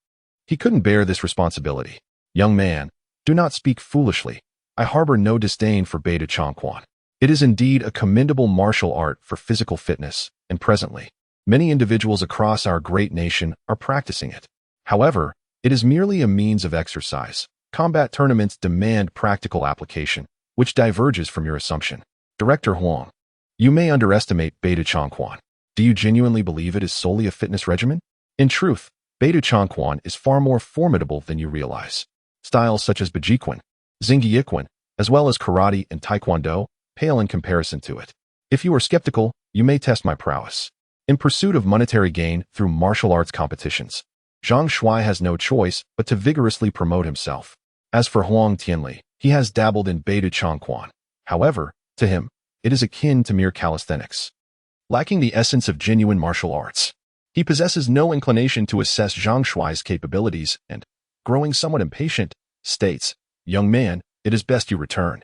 He couldn't bear this responsibility. Young man, do not speak foolishly. I harbor no disdain for Beta Chongquan. It is indeed a commendable martial art for physical fitness, and presently, many individuals across our great nation are practicing it. However, it is merely a means of exercise. Combat tournaments demand practical application, which diverges from your assumption. Director Huang, you may underestimate Beta Chongquan. Do you genuinely believe it is solely a fitness regimen? In truth, Beta Chongquan is far more formidable than you realize. Styles such as Bajikwan, Xingyikwan, as well as karate and taekwondo, pale in comparison to it. If you are skeptical, you may test my prowess. In pursuit of monetary gain through martial arts competitions, Zhang Shuai has no choice but to vigorously promote himself. As for Huang Tianli, he has dabbled in Beta Chongquan. However, to him, it is akin to mere calisthenics, lacking the essence of genuine martial arts. He possesses no inclination to assess Zhang Shuai's capabilities and, growing somewhat impatient, states, "Young man, it is best you return.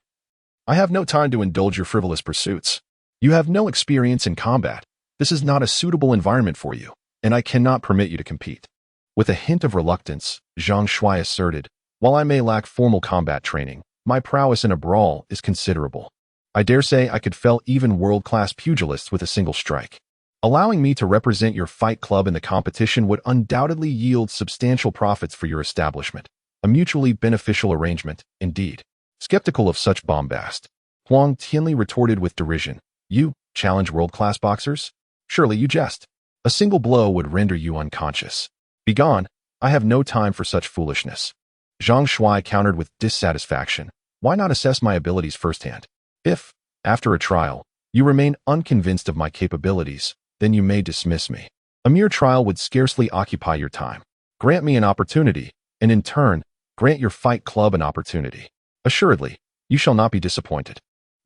I have no time to indulge your frivolous pursuits. You have no experience in combat. This is not a suitable environment for you, and I cannot permit you to compete." With a hint of reluctance, Zhang Shuai asserted, "While I may lack formal combat training, my prowess in a brawl is considerable. I dare say I could fell even world-class pugilists with a single strike. Allowing me to represent your fight club in the competition would undoubtedly yield substantial profits for your establishment. A mutually beneficial arrangement, indeed." Skeptical of such bombast, Huang Tianli retorted with derision, "You challenge world-class boxers? Surely you jest. A single blow would render you unconscious. Begone, I have no time for such foolishness." Zhang Shuai countered with dissatisfaction, "Why not assess my abilities firsthand? If, after a trial, you remain unconvinced of my capabilities, then you may dismiss me. A mere trial would scarcely occupy your time. Grant me an opportunity, and in turn, grant your fight club an opportunity. Assuredly, you shall not be disappointed."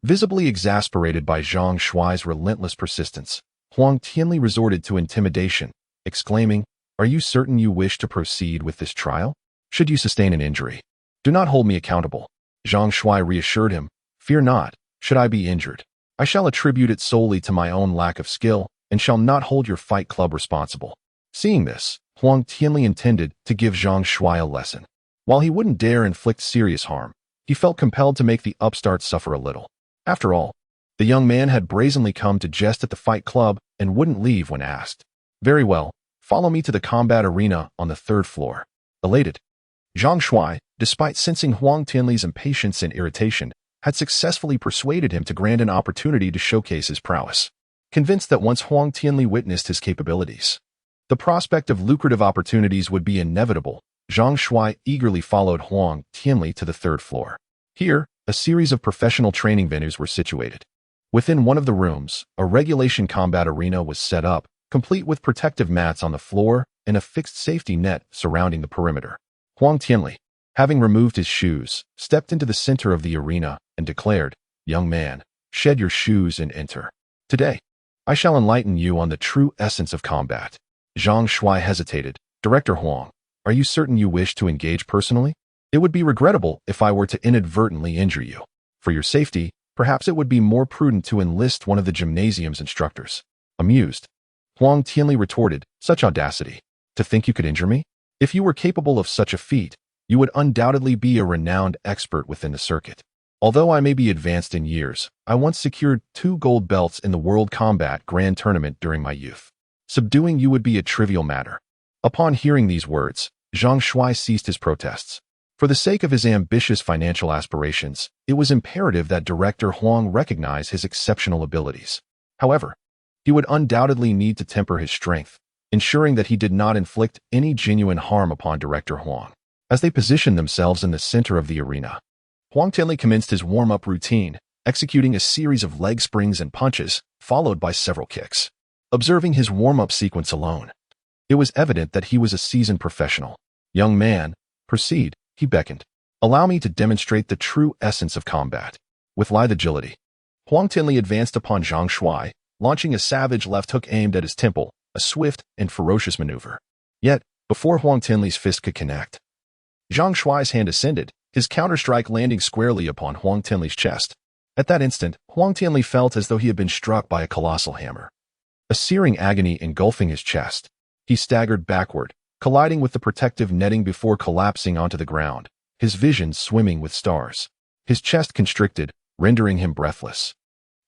Visibly exasperated by Zhang Shuai's relentless persistence, Huang Tianli resorted to intimidation, exclaiming, "Are you certain you wish to proceed with this trial? Should you sustain an injury, do not hold me accountable." Zhang Shuai reassured him, "Fear not, should I be injured, I shall attribute it solely to my own lack of skill and shall not hold your fight club responsible." Seeing this, Huang Tianli intended to give Zhang Shuai a lesson. While he wouldn't dare inflict serious harm, he felt compelled to make the upstart suffer a little. After all, the young man had brazenly come to jest at the fight club and wouldn't leave when asked. "Very well, follow me to the combat arena on the 3rd floor." Elated, Zhang Shuai, despite sensing Huang Tianli's impatience and irritation, had successfully persuaded him to grant an opportunity to showcase his prowess. Convinced that once Huang Tianli witnessed his capabilities, the prospect of lucrative opportunities would be inevitable, Zhang Shuai eagerly followed Huang Tianli to the third floor. Here, a series of professional training venues were situated. Within one of the rooms, a regulation combat arena was set up, complete with protective mats on the floor and a fixed safety net surrounding the perimeter. Huang Tianli, having removed his shoes, stepped into the center of the arena and declared, "Young man, shed your shoes and enter. Today, I shall enlighten you on the true essence of combat." Zhang Shuai hesitated. "Director Huang, are you certain you wish to engage personally? It would be regrettable if I were to inadvertently injure you. For your safety, perhaps it would be more prudent to enlist one of the gymnasium's instructors." Amused, Huang Tianli retorted, "Such audacity. To think you could injure me? If you were capable of such a feat, you would undoubtedly be a renowned expert within the circuit. Although I may be advanced in years, I once secured 2 gold belts in the World Combat Grand Tournament during my youth. Subduing you would be a trivial matter." Upon hearing these words, Zhang Shuai ceased his protests. For the sake of his ambitious financial aspirations, it was imperative that Director Huang recognize his exceptional abilities. However, he would undoubtedly need to temper his strength, ensuring that he did not inflict any genuine harm upon Director Huang. As they positioned themselves in the center of the arena, Huang Tianli commenced his warm-up routine, executing a series of leg springs and punches, followed by several kicks. Observing his warm-up sequence alone, it was evident that he was a seasoned professional. "Young man, proceed," he beckoned. "Allow me to demonstrate the true essence of combat." With lithe agility, Huang Tianli advanced upon Zhang Shuai, launching a savage left hook aimed at his temple, a swift and ferocious maneuver. Yet, before Huang Tianli's fist could connect, Zhang Shuai's hand ascended, his counter-strike landing squarely upon Huang Tianli's chest. At that instant, Huang Tianli felt as though he had been struck by a colossal hammer. A searing agony engulfing his chest, he staggered backward, colliding with the protective netting before collapsing onto the ground, his vision swimming with stars. His chest constricted, rendering him breathless.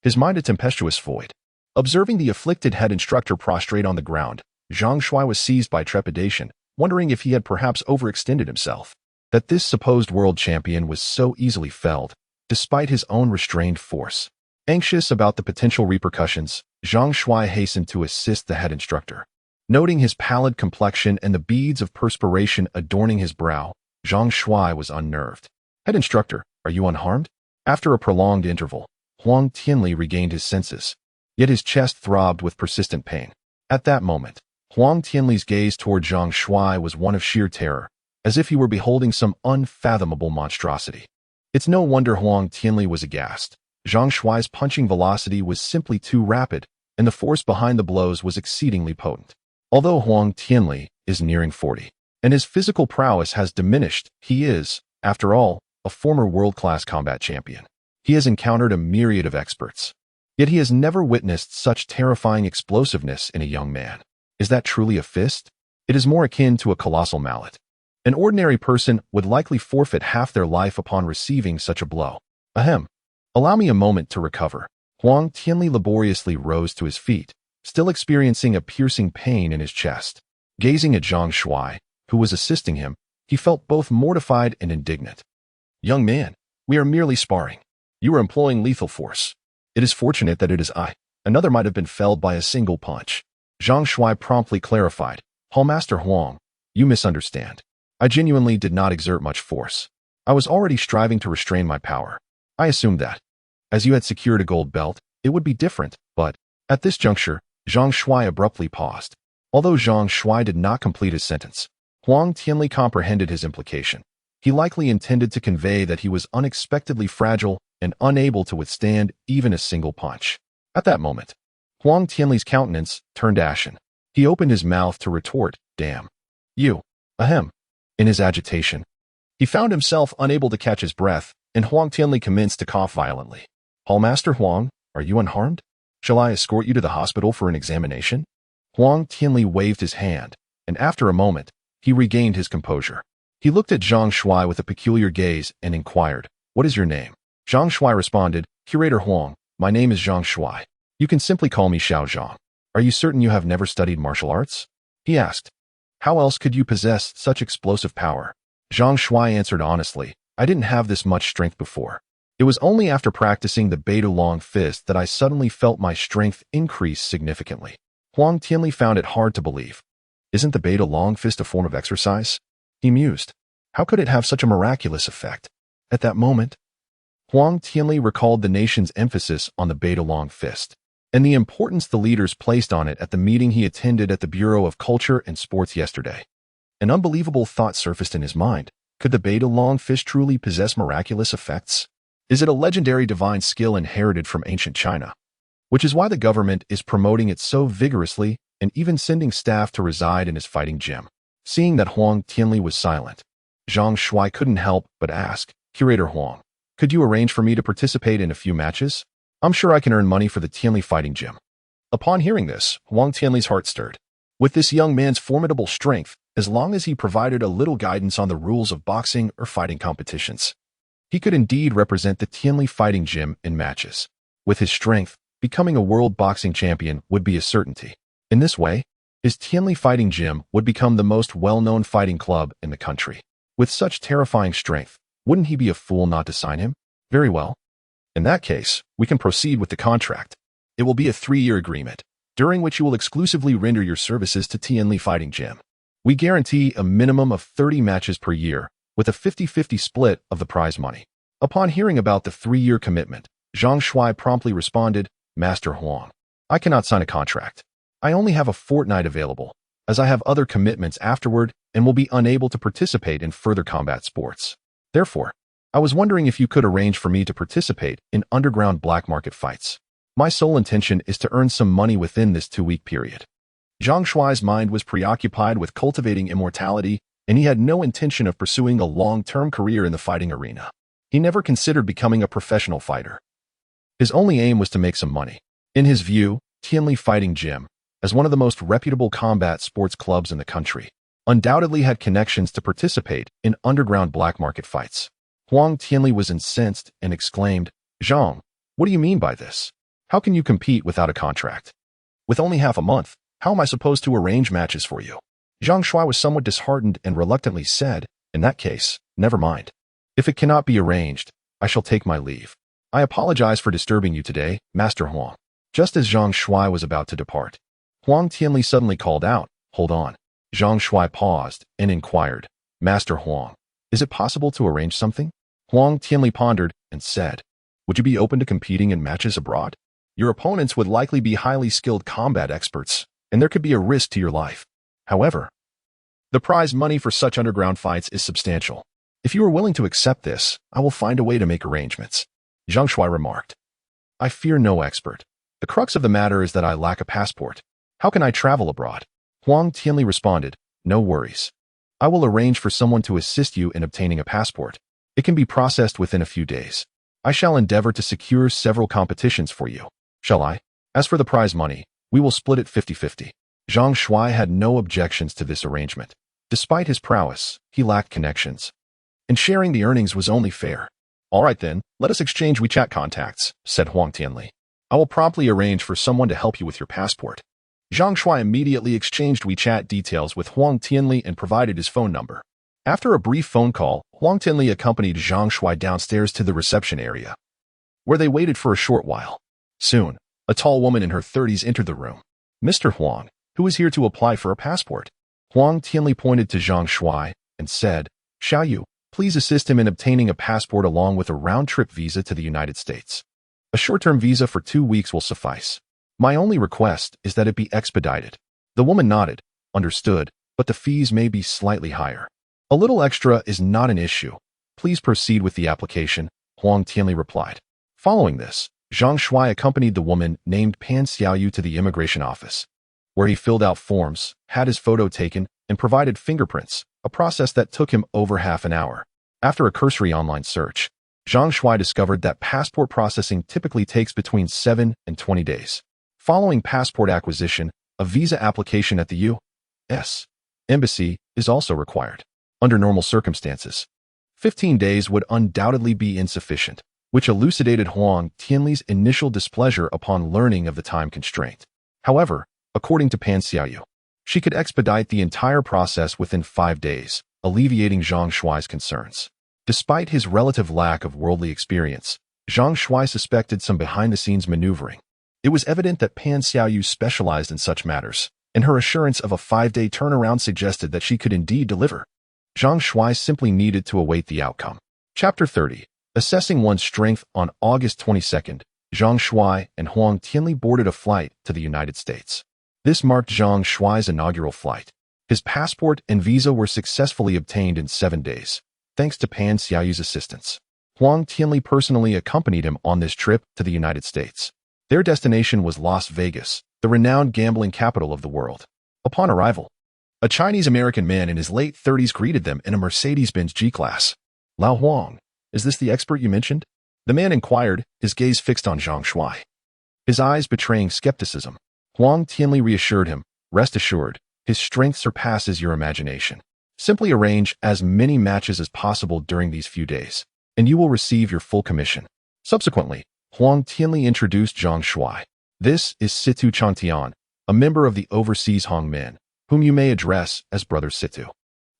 His mind a tempestuous void. Observing the afflicted head instructor prostrate on the ground, Zhang Shuai was seized by trepidation, wondering if he had perhaps overextended himself. That this supposed world champion was so easily felled, despite his own restrained force. Anxious about the potential repercussions, Zhang Shuai hastened to assist the head instructor. Noting his pallid complexion and the beads of perspiration adorning his brow, Zhang Shuai was unnerved. "Head instructor, are you unharmed?" After a prolonged interval, Huang Tianli regained his senses, yet his chest throbbed with persistent pain. At that moment, Huang Tianli's gaze toward Zhang Shuai was one of sheer terror, as if he were beholding some unfathomable monstrosity. It's no wonder Huang Tianli was aghast. Zhang Shuai's punching velocity was simply too rapid, and the force behind the blows was exceedingly potent. Although Huang Tianli is nearing 40, and his physical prowess has diminished, he is, after all, a former world-class combat champion. He has encountered a myriad of experts, yet he has never witnessed such terrifying explosiveness in a young man. Is that truly a fist? It is more akin to a colossal mallet. An ordinary person would likely forfeit half their life upon receiving such a blow. Ahem. Allow me a moment to recover. Huang Tianli laboriously rose to his feet, still experiencing a piercing pain in his chest. Gazing at Zhang Shuai, who was assisting him, he felt both mortified and indignant. "Young man, we are merely sparring. You are employing lethal force. It is fortunate that it is I. Another might have been felled by a single punch." Zhang Shuai promptly clarified, "Hallmaster Huang, you misunderstand. I genuinely did not exert much force. I was already striving to restrain my power. I assumed that, as you had secured a gold belt, it would be different, but..." At this juncture, Zhang Shuai abruptly paused. Although Zhang Shuai did not complete his sentence, Huang Tianli comprehended his implication. He likely intended to convey that he was unexpectedly fragile and unable to withstand even a single punch. At that moment, Huang Tianli's countenance turned ashen. He opened his mouth to retort, "Damn. You." Ahem. In his agitation, he found himself unable to catch his breath, and Huang Tianli commenced to cough violently. "Hallmaster Huang, are you unharmed? Shall I escort you to the hospital for an examination?" Huang Tianli waved his hand, and after a moment, he regained his composure. He looked at Zhang Shuai with a peculiar gaze and inquired, "What is your name?" Zhang Shuai responded, "Curator Huang, my name is Zhang Shuai. You can simply call me Xiao Zhang. Are you certain you have never studied martial arts?" he asked. "How else could you possess such explosive power?" Zhang Shuai answered honestly, "I didn't have this much strength before. It was only after practicing the beta long fist that I suddenly felt my strength increase significantly. Huang Tianli found it hard to believe. Isn't the beta long fist a form of exercise? He mused. How could it have such a miraculous effect? At that moment, Huang Tianli recalled the nation's emphasis on the beta long fist and the importance the leaders placed on it at the meeting he attended at the Bureau of Culture and Sports yesterday. An unbelievable thought surfaced in his mind. Could the beta long fist truly possess miraculous effects? Is it a legendary divine skill inherited from ancient China? Which is why the government is promoting it so vigorously and even sending staff to reside in his fighting gym. Seeing that Huang Tianli was silent, Zhang Shuai couldn't help but ask, Curator Huang, could you arrange for me to participate in a few matches? I'm sure I can earn money for the Tianli fighting gym. Upon hearing this, Huang Tianli's heart stirred. With this young man's formidable strength, as long as he provided a little guidance on the rules of boxing or fighting competitions, he could indeed represent the Tianli fighting gym in matches. With his strength, becoming a world boxing champion would be a certainty. In this way, his Tianli fighting gym would become the most well-known fighting club in the country. With such terrifying strength, wouldn't he be a fool not to sign him? Very well. In that case, we can proceed with the contract. It will be a 3-year agreement, during which you will exclusively render your services to Tianli Fighting Gym. We guarantee a minimum of 30 matches per year, with a 50-50 split of the prize money. Upon hearing about the 3-year commitment, Zhang Shuai promptly responded, Master Huang, I cannot sign a contract. I only have a fortnight available, as I have other commitments afterward and will be unable to participate in further combat sports. Therefore, I was wondering if you could arrange for me to participate in underground black market fights. My sole intention is to earn some money within this 2-week period. Zhang Shuai's mind was preoccupied with cultivating immortality, and he had no intention of pursuing a long-term career in the fighting arena. He never considered becoming a professional fighter. His only aim was to make some money. In his view, Tianli Fighting Gym, as one of the most reputable combat sports clubs in the country, undoubtedly had connections to participate in underground black market fights. Huang Tianli was incensed and exclaimed, Zhang, what do you mean by this? How can you compete without a contract? With only half a month, how am I supposed to arrange matches for you? Zhang Shuai was somewhat disheartened and reluctantly said, in that case, never mind. If it cannot be arranged, I shall take my leave. I apologize for disturbing you today, Master Huang. Just as Zhang Shuai was about to depart, Huang Tianli suddenly called out, hold on. Zhang Shuai paused and inquired, Master Huang, is it possible to arrange something? Huang Tianli pondered and said, would you be open to competing in matches abroad? Your opponents would likely be highly skilled combat experts, and there could be a risk to your life. However, the prize money for such underground fights is substantial. If you are willing to accept this, I will find a way to make arrangements. Zhang Shuai remarked, I fear no expert. The crux of the matter is that I lack a passport. How can I travel abroad? Huang Tianli responded, no worries. I will arrange for someone to assist you in obtaining a passport. It can be processed within a few days. I shall endeavor to secure several competitions for you. Shall I? As for the prize money, we will split it 50-50. Zhang Shuai had no objections to this arrangement. Despite his prowess, he lacked connections, and sharing the earnings was only fair. All right then, let us exchange WeChat contacts, said Huang Tianli. I will promptly arrange for someone to help you with your passport. Zhang Shuai immediately exchanged WeChat details with Huang Tianli and provided his phone number. After a brief phone call, Huang Tianli accompanied Zhang Shuai downstairs to the reception area, where they waited for a short while. Soon, a tall woman in her 30s entered the room. Mr. Huang, who is here to apply for a passport? Huang Tianli pointed to Zhang Shuai and said, Xiao Yu, please assist him in obtaining a passport along with a round-trip visa to the United States. A short-term visa for 2 weeks will suffice. My only request is that it be expedited. The woman nodded, understood, but the fees may be slightly higher. A little extra is not an issue. Please proceed with the application, Huang Tianli replied. Following this, Zhang Shuai accompanied the woman named Pan Xiaoyu to the immigration office, where he filled out forms, had his photo taken, and provided fingerprints, a process that took him over half an hour. After a cursory online search, Zhang Shuai discovered that passport processing typically takes between 7 and 20 days. Following passport acquisition, a visa application at the U.S. Embassy is also required. Under normal circumstances, 15 days would undoubtedly be insufficient, which elucidated Huang Tianli's initial displeasure upon learning of the time constraint. However, according to Pan Xiaoyu, she could expedite the entire process within 5 days, alleviating Zhang Shuai's concerns. Despite his relative lack of worldly experience, Zhang Shuai suspected some behind-the-scenes maneuvering. It was evident that Pan Xiaoyu specialized in such matters, and her assurance of a 5-day turnaround suggested that she could indeed deliver. Zhang Shuai simply needed to await the outcome. Chapter 30. Assessing one's strength. On August 22nd, Zhang Shuai and Huang Tianli boarded a flight to the United States. This marked Zhang Shuai's inaugural flight. His passport and visa were successfully obtained in 7 days, thanks to Pan Xiaoyu's assistance. Huang Tianli personally accompanied him on this trip to the United States. Their destination was Las Vegas, the renowned gambling capital of the world. Upon arrival, a Chinese-American man in his late 30s greeted them in a Mercedes-Benz G-Class. "Lao Huang, is this the expert you mentioned?" The man inquired, his gaze fixed on Zhang Shuai, his eyes betraying skepticism. Huang Tianli reassured him, "Rest assured, his strength surpasses your imagination. Simply arrange as many matches as possible during these few days, and you will receive your full commission." Subsequently, Huang Tianli introduced Zhang Shuai. "This is Situ Changtian, a member of the overseas Hongmen, whom you may address as Brother Situ.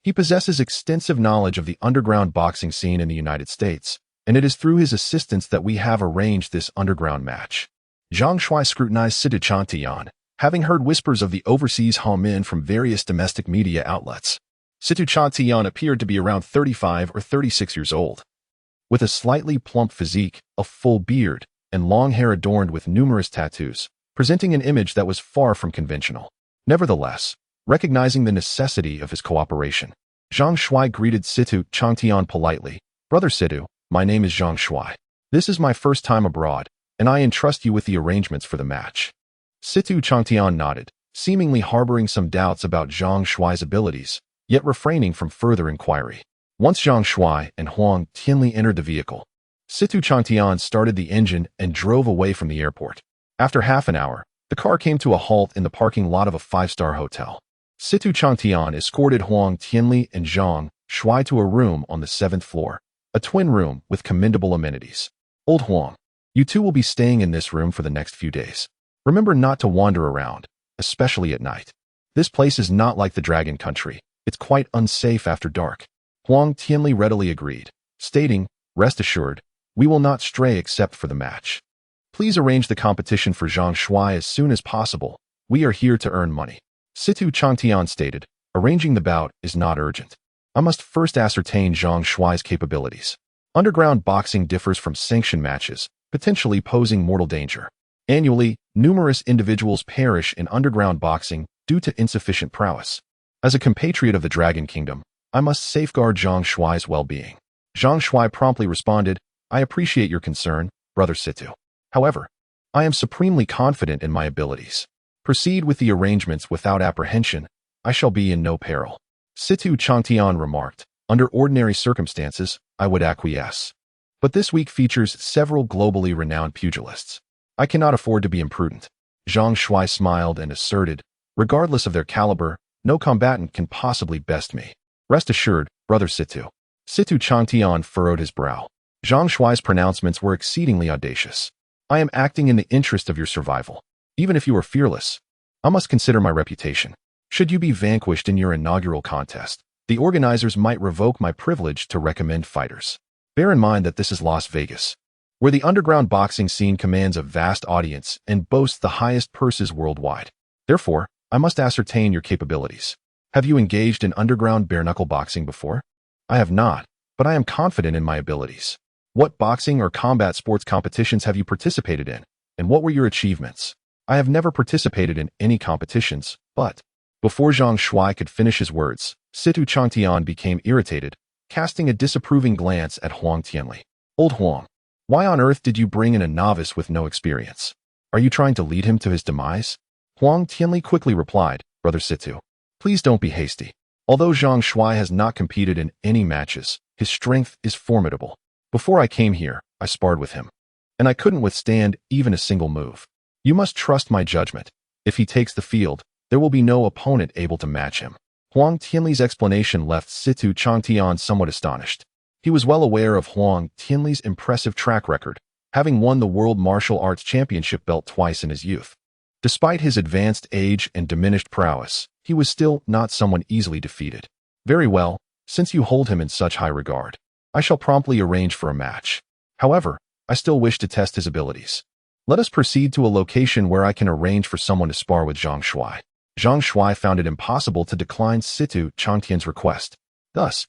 He possesses extensive knowledge of the underground boxing scene in the United States, and it is through his assistance that we have arranged this underground match." Zhang Shuai scrutinized Situ Changtian, having heard whispers of the overseas Hongmen from various domestic media outlets. Situ Changtian appeared to be around 35 or 36 years old, with a slightly plump physique, a full beard, and long hair adorned with numerous tattoos, presenting an image that was far from conventional. Nevertheless, recognizing the necessity of his cooperation, Zhang Shuai greeted Situ Changtian politely. "Brother Situ, my name is Zhang Shuai. This is my first time abroad, and I entrust you with the arrangements for the match." Situ Changtian nodded, seemingly harboring some doubts about Zhang Shuai's abilities, yet refraining from further inquiry. Once Zhang Shuai and Huang Tianli entered the vehicle, Situ Changtian started the engine and drove away from the airport. After half an hour, the car came to a halt in the parking lot of a 5-star hotel. Situ Changtian escorted Huang Tianli and Zhang Shuai to a room on the 7th floor, a twin room with commendable amenities. "Old Huang, you two will be staying in this room for the next few days. Remember not to wander around, especially at night. This place is not like the Dragon Country. It's quite unsafe after dark." Huang Tianli readily agreed, stating, "Rest assured, we will not stray except for the match. Please arrange the competition for Zhang Shuai as soon as possible. We are here to earn money." Situ Changtian stated, "Arranging the bout is not urgent. I must first ascertain Zhang Shuai's capabilities. Underground boxing differs from sanctioned matches, potentially posing mortal danger. Annually, numerous individuals perish in underground boxing due to insufficient prowess. As a compatriot of the Dragon Kingdom, I must safeguard Zhang Shuai's well-being." Zhang Shuai promptly responded, "I appreciate your concern, Brother Situ. However, I am supremely confident in my abilities. Proceed with the arrangements without apprehension. I shall be in no peril." Situ Changtian remarked, "Under ordinary circumstances, I would acquiesce. But this week features several globally renowned pugilists. I cannot afford to be imprudent." Zhang Shuai smiled and asserted, "Regardless of their caliber, no combatant can possibly best me. Rest assured, Brother Situ." Situ Changtian furrowed his brow. Zhang Shuai's pronouncements were exceedingly audacious. "I am acting in the interest of your survival. Even if you are fearless, I must consider my reputation. Should you be vanquished in your inaugural contest, the organizers might revoke my privilege to recommend fighters. Bear in mind that this is Las Vegas, where the underground boxing scene commands a vast audience and boasts the highest purses worldwide. Therefore, I must ascertain your capabilities. Have you engaged in underground bare-knuckle boxing before?" "I have not, but I am confident in my abilities." "What boxing or combat sports competitions have you participated in, and what were your achievements?" "I have never participated in any competitions, but..." Before Zhang Shuai could finish his words, Situ Changtian became irritated, casting a disapproving glance at Huang Tianli. "Old Huang, why on earth did you bring in a novice with no experience? Are you trying to lead him to his demise?" Huang Tianli quickly replied, "Brother Situ, please don't be hasty. Although Zhang Shuai has not competed in any matches, his strength is formidable. Before I came here, I sparred with him, and I couldn't withstand even a single move. You must trust my judgment. If he takes the field, there will be no opponent able to match him." Huang Tianli's explanation left Situ Changtian somewhat astonished. He was well aware of Huang Tianli's impressive track record, having won the World Martial Arts Championship belt twice in his youth. Despite his advanced age and diminished prowess, he was still not someone easily defeated. "Very well, since you hold him in such high regard, I shall promptly arrange for a match. However, I still wish to test his abilities. Let us proceed to a location where I can arrange for someone to spar with Zhang Shuai. Zhang Shuai found it impossible to decline Situ Changtian's request. Thus,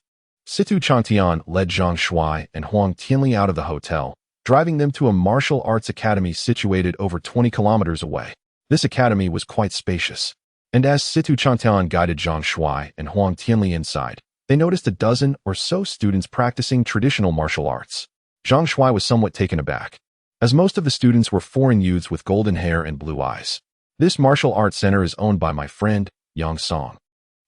Situ Changtian led Zhang Shuai and Huang Tianli out of the hotel, driving them to a martial arts academy situated over 20 kilometers away. This academy was quite spacious, and as Situ Changtian guided Zhang Shuai and Huang Tianli inside, they noticed a dozen or so students practicing traditional martial arts. Zhang Shuai was somewhat taken aback, as most of the students were foreign youths with golden hair and blue eyes. This martial arts center is owned by my friend, Yang Song,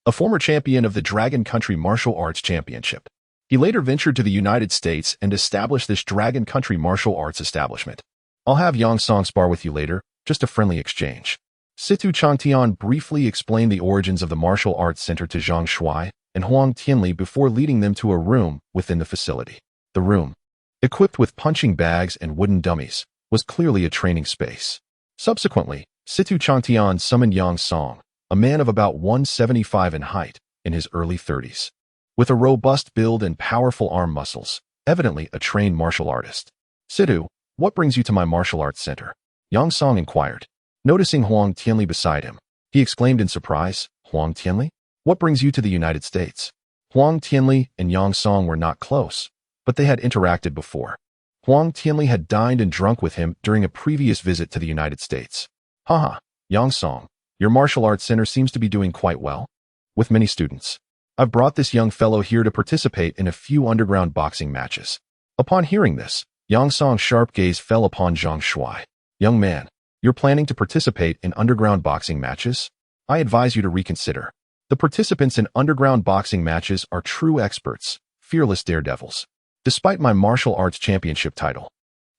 a former champion of the Dragon Country Martial Arts Championship. He later ventured to the United States and established this Dragon Country Martial Arts establishment. I'll have Yang Song spar with you later, just a friendly exchange. Situ Changtian briefly explained the origins of the martial arts center to Zhang Shuai and Huang Tianli before leading them to a room within the facility. The room, equipped with punching bags and wooden dummies, was clearly a training space. Subsequently, Situ Changtian summoned Yang Song, a man of about 175 in height, in his early 30s, with a robust build and powerful arm muscles, evidently a trained martial artist. Situ, what brings you to my martial arts center? Yang Song inquired. Noticing Huang Tianli beside him, he exclaimed in surprise, Huang Tianli? What brings you to the United States? Huang Tianli and Yang Song were not close, but they had interacted before. Huang Tianli had dined and drunk with him during a previous visit to the United States. Haha, Yang Song, your martial arts center seems to be doing quite well, with many students. I've brought this young fellow here to participate in a few underground boxing matches. Upon hearing this, Yang Song's sharp gaze fell upon Zhang Shuai. Young man, you're planning to participate in underground boxing matches? I advise you to reconsider. The participants in underground boxing matches are true experts, fearless daredevils. Despite my martial arts championship title,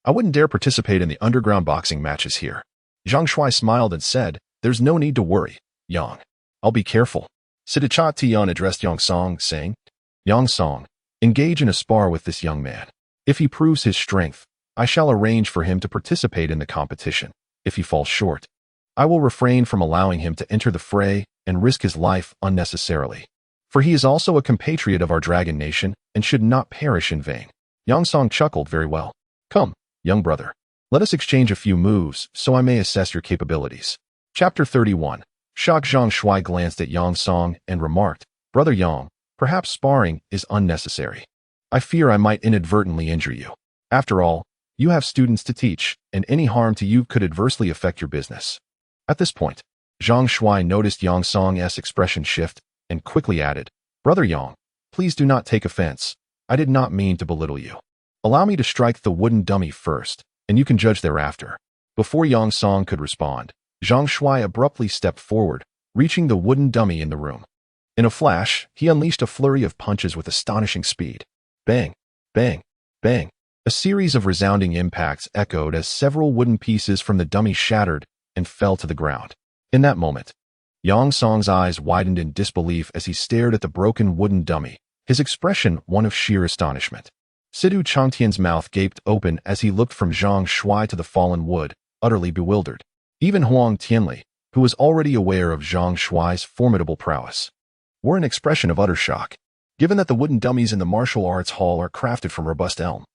I wouldn't dare participate in the underground boxing matches here. Zhang Shuai smiled and said, there's no need to worry, Yang. I'll be careful. Situ Changtian addressed Yang Song, saying, Yang Song, engage in a spar with this young man. If he proves his strength, I shall arrange for him to participate in the competition. If he falls short, I will refrain from allowing him to enter the fray and risk his life unnecessarily. For he is also a compatriot of our dragon nation and should not perish in vain. Yang Song chuckled very well. Come, young brother. Let us exchange a few moves so I may assess your capabilities. Chapter 31. Shocked Zhang Shuai glanced at Yang Song and remarked, Brother Yang, perhaps sparring is unnecessary. I fear I might inadvertently injure you. After all, you have students to teach, and any harm to you could adversely affect your business. At this point, Zhang Shuai noticed Yang Song's expression shift and quickly added, Brother Yang, please do not take offense. I did not mean to belittle you. Allow me to strike the wooden dummy first, and you can judge thereafter. Before Yang Song could respond, Zhang Shuai abruptly stepped forward, reaching the wooden dummy in the room. In a flash, he unleashed a flurry of punches with astonishing speed. Bang, bang, bang. A series of resounding impacts echoed as several wooden pieces from the dummy shattered and fell to the ground. In that moment, Yang Song's eyes widened in disbelief as he stared at the broken wooden dummy, his expression one of sheer astonishment. Situ Changtian's mouth gaped open as he looked from Zhang Shuai to the fallen wood, utterly bewildered. Even Huang Tianli, who was already aware of Zhang Shuai's formidable prowess, wore an expression of utter shock, given that the wooden dummies in the martial arts hall are crafted from robust elm,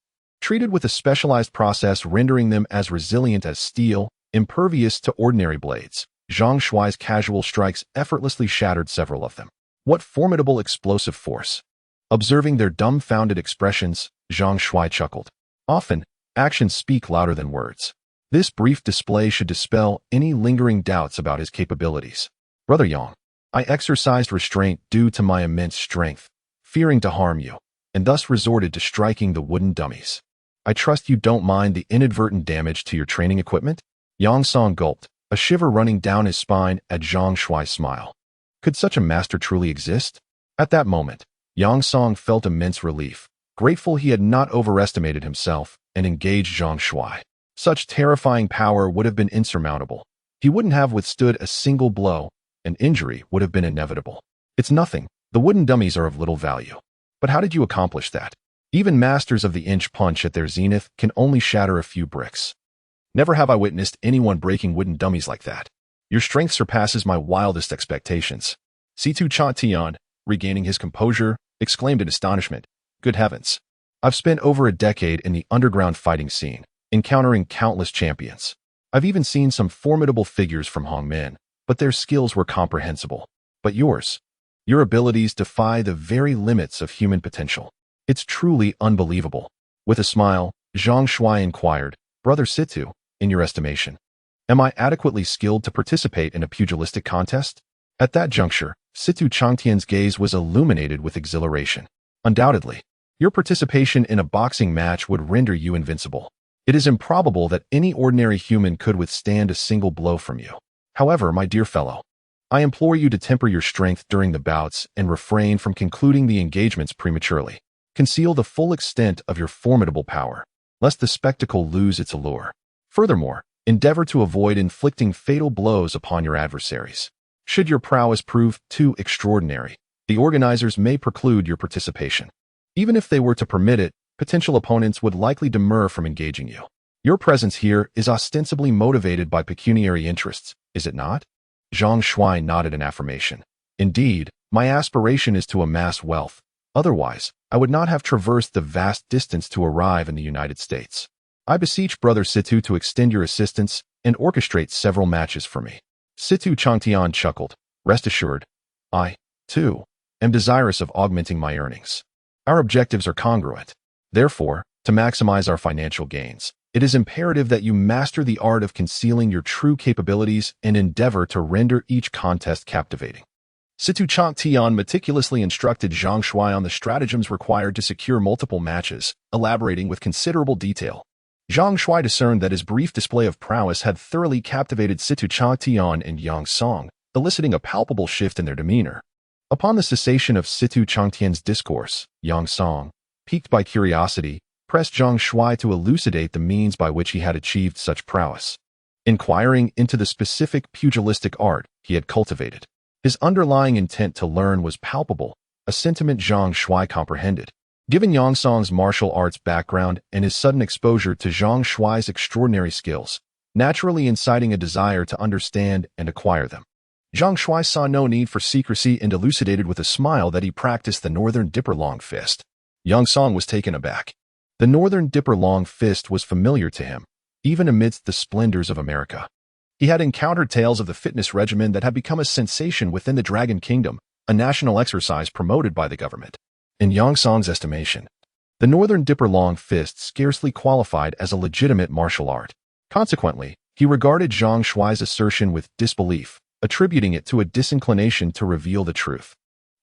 treated with a specialized process rendering them as resilient as steel, impervious to ordinary blades. Zhang Shuai's casual strikes effortlessly shattered several of them. What formidable explosive force! Observing their dumbfounded expressions, Zhang Shuai chuckled. Often, actions speak louder than words. This brief display should dispel any lingering doubts about his capabilities. Brother Yang, I exercised restraint due to my immense strength, fearing to harm you, and thus resorted to striking the wooden dummies. I trust you don't mind the inadvertent damage to your training equipment? Yang Song gulped, a shiver running down his spine at Zhang Shuai's smile. Could such a master truly exist? At that moment, Yang Song felt immense relief, grateful he had not overestimated himself and engaged Zhang Shuai. Such terrifying power would have been insurmountable. He wouldn't have withstood a single blow, and injury would have been inevitable. It's nothing. The wooden dummies are of little value. But how did you accomplish that? Even masters of the inch punch at their zenith can only shatter a few bricks. Never have I witnessed anyone breaking wooden dummies like that. Your strength surpasses my wildest expectations. Situ Changtian, regaining his composure, exclaimed in astonishment, Good heavens! I've spent over a decade in the underground fighting scene, encountering countless champions. I've even seen some formidable figures from Hongmen, but their skills were comprehensible. But yours? Your abilities defy the very limits of human potential. It's truly unbelievable. With a smile, Zhang Shuai inquired, Brother Situ, in your estimation, am I adequately skilled to participate in a pugilistic contest? At that juncture, Situ Changtian's gaze was illuminated with exhilaration. Undoubtedly, your participation in a boxing match would render you invincible. It is improbable that any ordinary human could withstand a single blow from you. However, my dear fellow, I implore you to temper your strength during the bouts and refrain from concluding the engagements prematurely. Conceal the full extent of your formidable power, lest the spectacle lose its allure. Furthermore, endeavor to avoid inflicting fatal blows upon your adversaries. Should your prowess prove too extraordinary, the organizers may preclude your participation. Even if they were to permit it, potential opponents would likely demur from engaging you. Your presence here is ostensibly motivated by pecuniary interests, is it not? Zhang Shuai nodded in affirmation. Indeed, my aspiration is to amass wealth. Otherwise, I would not have traversed the vast distance to arrive in the United States. I beseech Brother Situ to extend your assistance and orchestrate several matches for me. Situ Changtian chuckled. Rest assured, I, too, am desirous of augmenting my earnings. Our objectives are congruent. Therefore, to maximize our financial gains, it is imperative that you master the art of concealing your true capabilities and endeavor to render each contest captivating. Situ Changtian meticulously instructed Zhang Shuai on the stratagems required to secure multiple matches, elaborating with considerable detail. Zhang Shuai discerned that his brief display of prowess had thoroughly captivated Situ Changtian and Yang Song, eliciting a palpable shift in their demeanor. Upon the cessation of Situ Changtian's discourse, Yang Song, piqued by curiosity, pressed Zhang Shuai to elucidate the means by which he had achieved such prowess. Inquiring into the specific pugilistic art he had cultivated, his underlying intent to learn was palpable, a sentiment Zhang Shuai comprehended. Given Yang Song's martial arts background and his sudden exposure to Zhang Shuai's extraordinary skills, naturally inciting a desire to understand and acquire them, Zhang Shuai saw no need for secrecy and elucidated with a smile that he practiced the Northern Dipper Long Fist. Yang Song was taken aback. The Northern Dipper Long Fist was familiar to him, even amidst the splendors of America. He had encountered tales of the fitness regimen that had become a sensation within the Dragon Kingdom, a national exercise promoted by the government. In Yang Song's estimation, the Northern Dipper Long Fist scarcely qualified as a legitimate martial art. Consequently, he regarded Zhang Shuai's assertion with disbelief, attributing it to a disinclination to reveal the truth.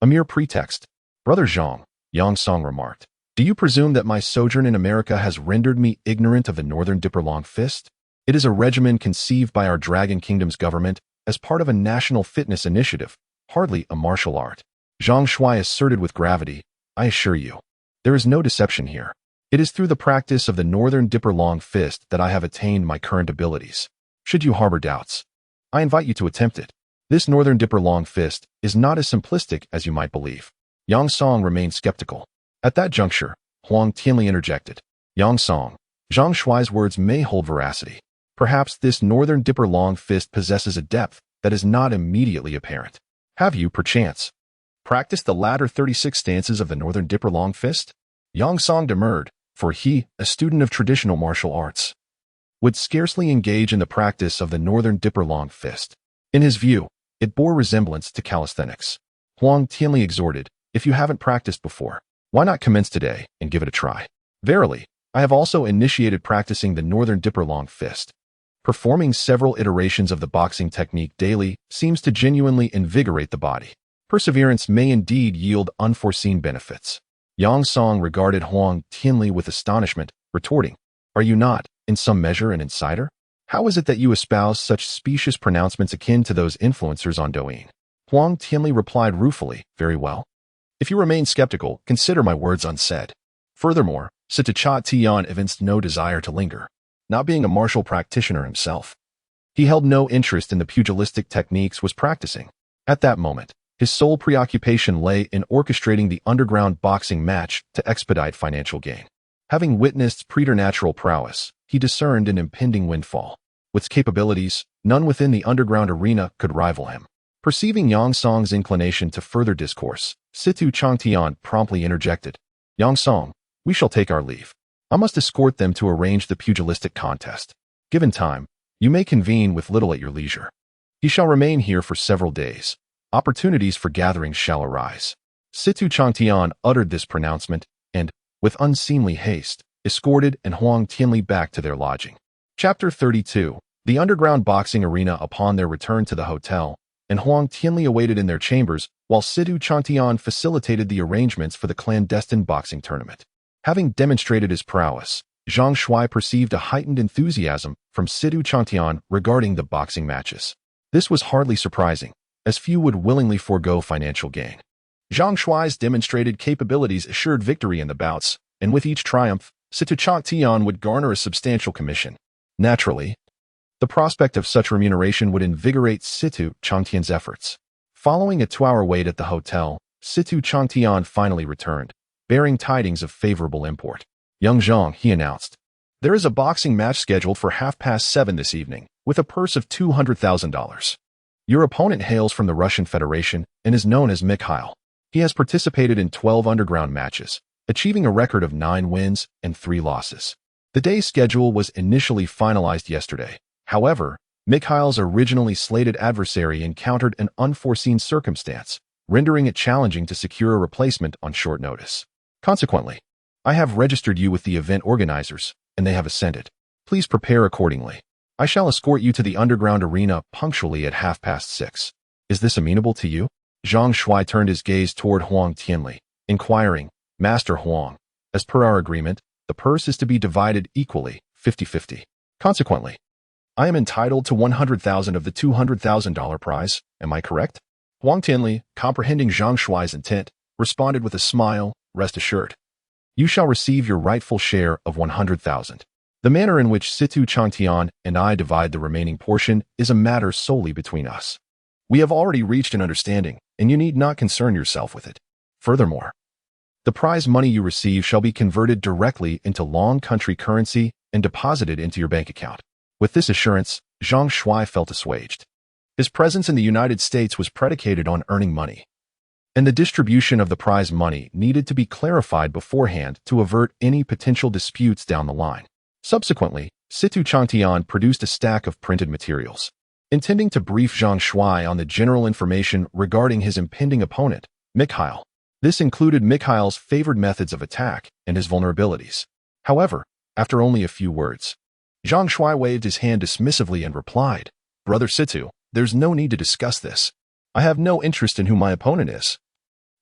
A mere pretext. Brother Zhang, Yang Song remarked, do you presume that my sojourn in America has rendered me ignorant of the Northern Dipper Long Fist? It is a regimen conceived by our Dragon Kingdom's government as part of a national fitness initiative, hardly a martial art. Zhang Shuai asserted with gravity, I assure you, there is no deception here. It is through the practice of the Northern Dipper Long Fist that I have attained my current abilities. Should you harbor doubts, I invite you to attempt it. This Northern Dipper Long Fist is not as simplistic as you might believe. Yang Song remained skeptical. At that juncture, Huang Tianli interjected. Yang Song, Zhang Shuai's words may hold veracity. Perhaps this Northern Dipper Long Fist possesses a depth that is not immediately apparent. Have you, perchance, practiced the latter 36 stances of the Northern Dipper Long Fist? Yang Song demurred, for he, a student of traditional martial arts, would scarcely engage in the practice of the Northern Dipper Long Fist. In his view, it bore resemblance to calisthenics. Huang Tianli exhorted, if you haven't practiced before, why not commence today and give it a try? Verily, I have also initiated practicing the Northern Dipper Long Fist. Performing several iterations of the boxing technique daily seems to genuinely invigorate the body. Perseverance may indeed yield unforeseen benefits. Yang Song regarded Huang Tianli with astonishment, retorting, are you not, in some measure, an insider? How is it that you espouse such specious pronouncements akin to those influencers on Douyin? Huang Tianli replied ruefully, very well. If you remain skeptical, consider my words unsaid. Furthermore, Situ Changtian evinced no desire to linger, not being a martial practitioner himself. He held no interest in the pugilistic techniques was practicing. At that moment, his sole preoccupation lay in orchestrating the underground boxing match to expedite financial gain. Having witnessed preternatural prowess, he discerned an impending windfall. With capabilities, none within the underground arena could rival him. Perceiving Yang Song's inclination to further discourse, Situ Changtian promptly interjected. Yang Song, We shall take our leave. I must escort them to arrange the pugilistic contest. Given time, you may convene with little at your leisure. He shall remain here for several days. Opportunities for gatherings shall arise. Situ Changtian uttered this pronouncement and, with unseemly haste, escorted and Huang Tianli back to their lodging. Chapter 32. The underground boxing arena. Upon their return to the hotel, and Huang Tianli awaited in their chambers while Situ Changtian facilitated the arrangements for the clandestine boxing tournament. Having demonstrated his prowess, Zhang Shuai perceived a heightened enthusiasm from Situ Changtian regarding the boxing matches. This was hardly surprising, as few would willingly forego financial gain. Zhang Shuai's demonstrated capabilities assured victory in the bouts, and with each triumph, Situ Changtian would garner a substantial commission. Naturally, the prospect of such remuneration would invigorate Situ Changtian's efforts. Following a 2-hour wait at the hotel, Situ Changtian finally returned, bearing tidings of favorable import. "Young Zhang," he announced, "there is a boxing match scheduled for 7:30 this evening, with a purse of $200,000. Your opponent hails from the Russian Federation and is known as Mikhail. He has participated in 12 underground matches, achieving a record of 9 wins and 3 losses. The day's schedule was initially finalized yesterday. However, Mikhail's originally slated adversary encountered an unforeseen circumstance, rendering it challenging to secure a replacement on short notice. Consequently, I have registered you with the event organizers, and they have assented. Please prepare accordingly. I shall escort you to the underground arena punctually at 6:30. Is this amenable to you?" Zhang Shuai turned his gaze toward Huang Tianli, inquiring, "Master Huang, as per our agreement, the purse is to be divided equally, 50-50. Consequently, I am entitled to 100,000 of the $200,000 prize, am I correct?" Huang Tianli, comprehending Zhang Shuai's intent, responded with a smile, "Rest assured. You shall receive your rightful share of 100,000. The manner in which Situ Changtian and I divide the remaining portion is a matter solely between us. We have already reached an understanding, and you need not concern yourself with it. Furthermore, the prize money you receive shall be converted directly into long country currency and deposited into your bank account." With this assurance, Zhang Shuai felt assuaged. His presence in the United States was predicated on earning money, and the distribution of the prize money needed to be clarified beforehand to avert any potential disputes down the line. Subsequently, Situ Changtian produced a stack of printed materials, intending to brief Zhang Shuai on the general information regarding his impending opponent, Mikhail. This included Mikhail's favored methods of attack and his vulnerabilities. However, after only a few words, Zhang Shuai waved his hand dismissively and replied, "Brother Situ, there's no need to discuss this. I have no interest in who my opponent is.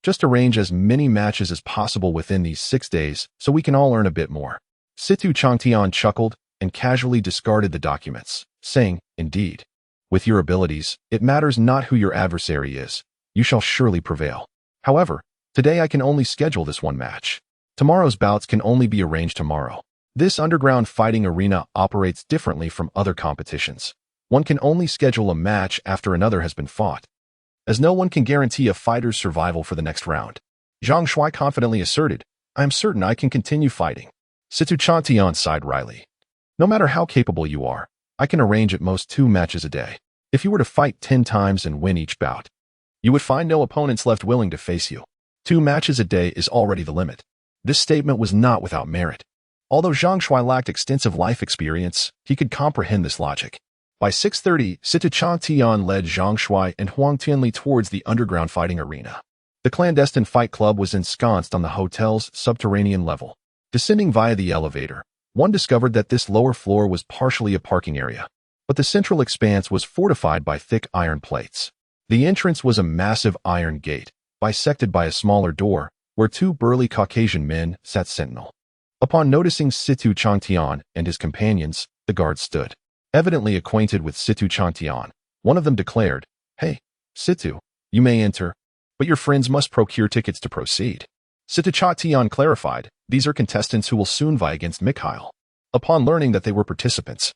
Just arrange as many matches as possible within these 6 days so we can all earn a bit more." Situ Changtian chuckled and casually discarded the documents, saying, "Indeed, with your abilities, it matters not who your adversary is. You shall surely prevail. However, today I can only schedule this one match. Tomorrow's bouts can only be arranged tomorrow. This underground fighting arena operates differently from other competitions. One can only schedule a match after another has been fought, as no one can guarantee a fighter's survival for the next round." Zhang Shuai confidently asserted, "I am certain I can continue fighting." Situ Changtian sighed wryly. "No matter how capable you are, I can arrange at most 2 matches a day. If you were to fight 10 times and win each bout, you would find no opponents left willing to face you. 2 matches a day is already the limit." This statement was not without merit. Although Zhang Shuai lacked extensive life experience, he could comprehend this logic. By 6:30, Situ Changtian led Zhang Shuai and Huang Tianli towards the underground fighting arena. The clandestine fight club was ensconced on the hotel's subterranean level. Descending via the elevator, one discovered that this lower floor was partially a parking area, but the central expanse was fortified by thick iron plates. The entrance was a massive iron gate, bisected by a smaller door, where 2 burly Caucasian men sat sentinel. Upon noticing Situ Changtian and his companions, the guards stood. Evidently acquainted with Situ Changtian, one of them declared, "Hey, Situ, you may enter, but your friends must procure tickets to proceed." Situ Changtian clarified, "These are contestants who will soon vie against Mikhail." Upon learning that they were participants,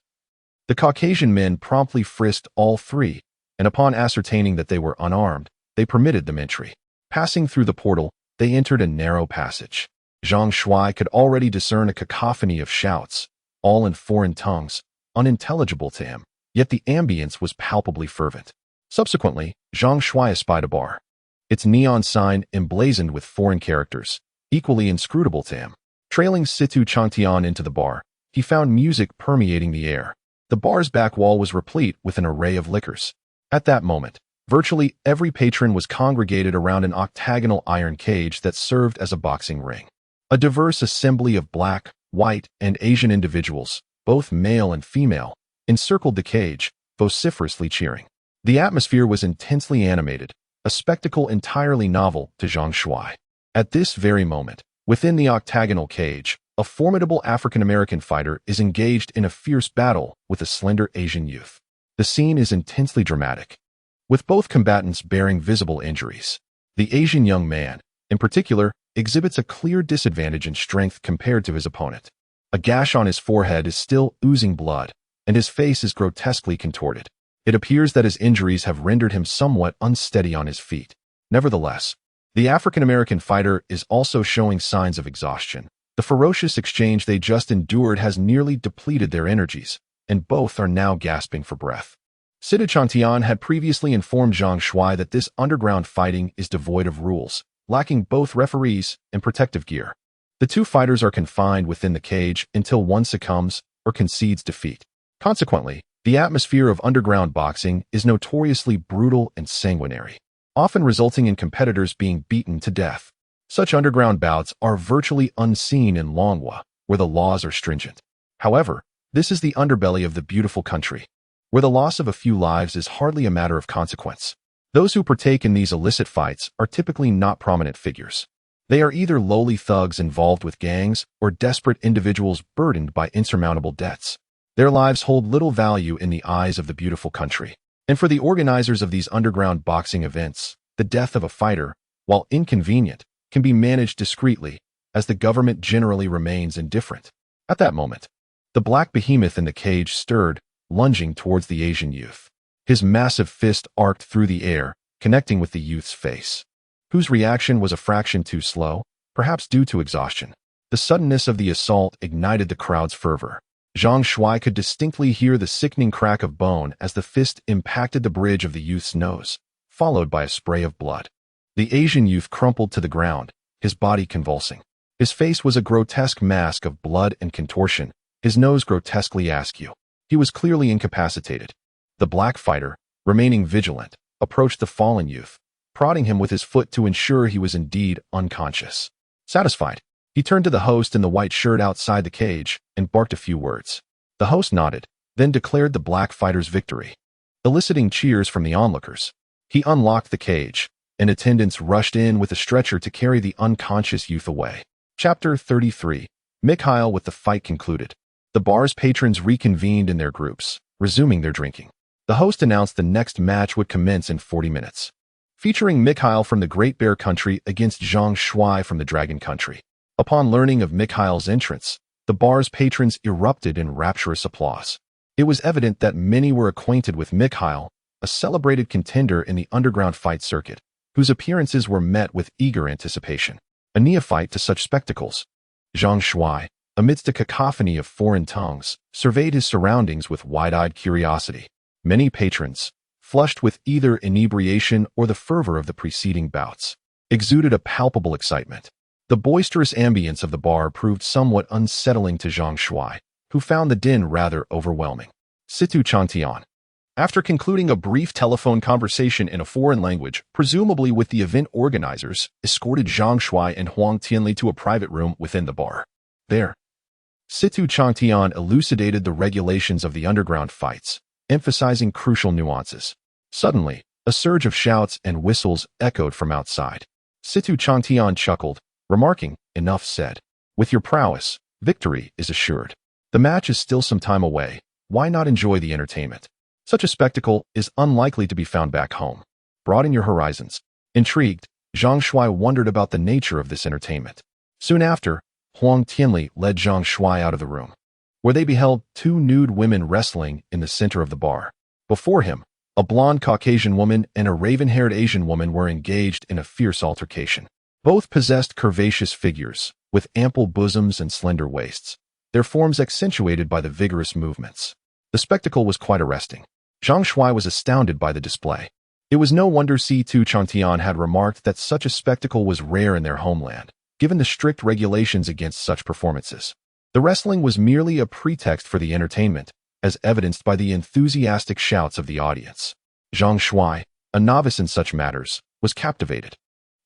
the Caucasian men promptly frisked all 3, and upon ascertaining that they were unarmed, they permitted them entry. Passing through the portal, they entered a narrow passage. Zhang Shuai could already discern a cacophony of shouts, all in foreign tongues, unintelligible to him, yet the ambience was palpably fervent. Subsequently, Zhang Shuai espied a bar, its neon sign emblazoned with foreign characters, equally inscrutable to him. Trailing Situ Changtian into the bar, he found music permeating the air. The bar's back wall was replete with an array of liquors. At that moment, virtually every patron was congregated around an octagonal iron cage that served as a boxing ring. A diverse assembly of black, white, and Asian individuals, both male and female, encircled the cage, vociferously cheering. The atmosphere was intensely animated, a spectacle entirely novel to Zhang Shuai. At this very moment, within the octagonal cage, a formidable African-American fighter is engaged in a fierce battle with a slender Asian youth. The scene is intensely dramatic, with both combatants bearing visible injuries. The Asian young man, in particular, exhibits a clear disadvantage in strength compared to his opponent. A gash on his forehead is still oozing blood, and his face is grotesquely contorted. It appears that his injuries have rendered him somewhat unsteady on his feet. Nevertheless, the African-American fighter is also showing signs of exhaustion. The ferocious exchange they just endured has nearly depleted their energies, and both are now gasping for breath. Situ Changtian had previously informed Zhang Shuai that this underground fighting is devoid of rules, lacking both referees and protective gear. The two fighters are confined within the cage until one succumbs or concedes defeat. Consequently, the atmosphere of underground boxing is notoriously brutal and sanguinary, often resulting in competitors being beaten to death. Such underground bouts are virtually unseen in Longhua, where the laws are stringent. However, this is the underbelly of the beautiful country, where the loss of a few lives is hardly a matter of consequence. Those who partake in these illicit fights are typically not prominent figures. They are either lowly thugs involved with gangs or desperate individuals burdened by insurmountable debts. Their lives hold little value in the eyes of the beautiful country. And for the organizers of these underground boxing events, the death of a fighter, while inconvenient, can be managed discreetly, as the government generally remains indifferent. At that moment, the black behemoth in the cage stirred, lunging towards the Asian youth. His massive fist arced through the air, connecting with the youth's face, whose reaction was a fraction too slow, perhaps due to exhaustion. The suddenness of the assault ignited the crowd's fervor. Zhang Shuai could distinctly hear the sickening crack of bone as the fist impacted the bridge of the youth's nose, followed by a spray of blood. The Asian youth crumpled to the ground, his body convulsing. His face was a grotesque mask of blood and contortion, his nose grotesquely askew. He was clearly incapacitated. The black fighter, remaining vigilant, approached the fallen youth, prodding him with his foot to ensure he was indeed unconscious. Satisfied, he turned to the host in the white shirt outside the cage and barked a few words. The host nodded, then declared the black fighter's victory, eliciting cheers from the onlookers. He unlocked the cage, and attendants rushed in with a stretcher to carry the unconscious youth away. Chapter 33. Mikhail with the fight concluded. The bar's patrons reconvened in their groups, resuming their drinking. The host announced the next match would commence in 40 minutes, featuring Mikhail from the Great Bear Country against Zhang Shuai from the Dragon Country. Upon learning of Mikhail's entrance, the bar's patrons erupted in rapturous applause. It was evident that many were acquainted with Mikhail, a celebrated contender in the underground fight circuit, whose appearances were met with eager anticipation. A neophyte to such spectacles, Zhang Shuai, amidst a cacophony of foreign tongues, surveyed his surroundings with wide-eyed curiosity. Many patrons, flushed with either inebriation or the fervor of the preceding bouts, exuded a palpable excitement. The boisterous ambience of the bar proved somewhat unsettling to Zhang Shuai, who found the din rather overwhelming. Situ Changtian, after concluding a brief telephone conversation in a foreign language, presumably with the event organizers, escorted Zhang Shuai and Huang Tianli to a private room within the bar. There, Situ Changtian elucidated the regulations of the underground fights, emphasizing crucial nuances. Suddenly, a surge of shouts and whistles echoed from outside. Situ Changtian chuckled, remarking, "Enough said. With your prowess, victory is assured. The match is still some time away. Why not enjoy the entertainment? Such a spectacle is unlikely to be found back home. Broaden your horizons." Intrigued, Zhang Shuai wondered about the nature of this entertainment. Soon after, Huang Tianli led Zhang Shuai out of the room, where they beheld two nude women wrestling in the center of the bar. Before him, a blonde Caucasian woman and a raven-haired Asian woman were engaged in a fierce altercation. Both possessed curvaceous figures, with ample bosoms and slender waists, their forms accentuated by the vigorous movements. The spectacle was quite arresting. Zhang Shuai was astounded by the display. It was no wonder Situ Changtian had remarked that such a spectacle was rare in their homeland, given the strict regulations against such performances. The wrestling was merely a pretext for the entertainment, as evidenced by the enthusiastic shouts of the audience. Zhang Shuai, a novice in such matters, was captivated.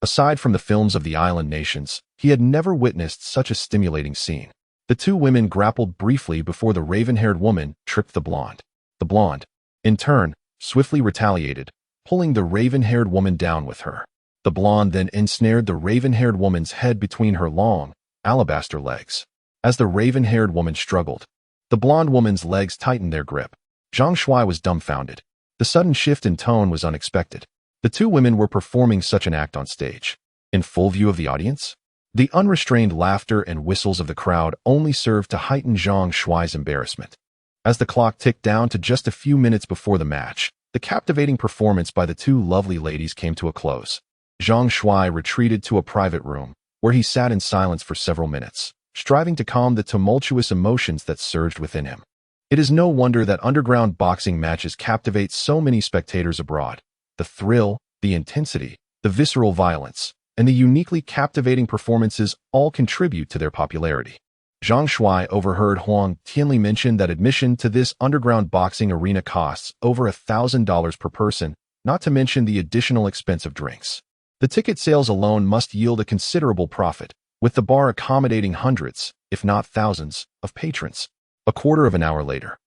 Aside from the films of the island nations, he had never witnessed such a stimulating scene. The two women grappled briefly before the raven-haired woman tripped the blonde. The blonde, in turn, swiftly retaliated, pulling the raven-haired woman down with her. The blonde then ensnared the raven-haired woman's head between her long, alabaster legs. As the raven-haired woman struggled, the blonde woman's legs tightened their grip. Zhang Shuai was dumbfounded. The sudden shift in tone was unexpected. The two women were performing such an act on stage, in full view of the audience. The unrestrained laughter and whistles of the crowd only served to heighten Zhang Shuai's embarrassment. As the clock ticked down to just a few minutes before the match, the captivating performance by the two lovely ladies came to a close. Zhang Shuai retreated to a private room, where he sat in silence for several minutes, striving to calm the tumultuous emotions that surged within him. It is no wonder that underground boxing matches captivate so many spectators abroad. The thrill, the intensity, the visceral violence, and the uniquely captivating performances all contribute to their popularity. Zhang Shuai overheard Huang Tianli mention that admission to this underground boxing arena costs over $1,000 per person, not to mention the additional expense of drinks. The ticket sales alone must yield a considerable profit, with the bar accommodating hundreds, if not thousands, of patrons. A quarter of an hour later,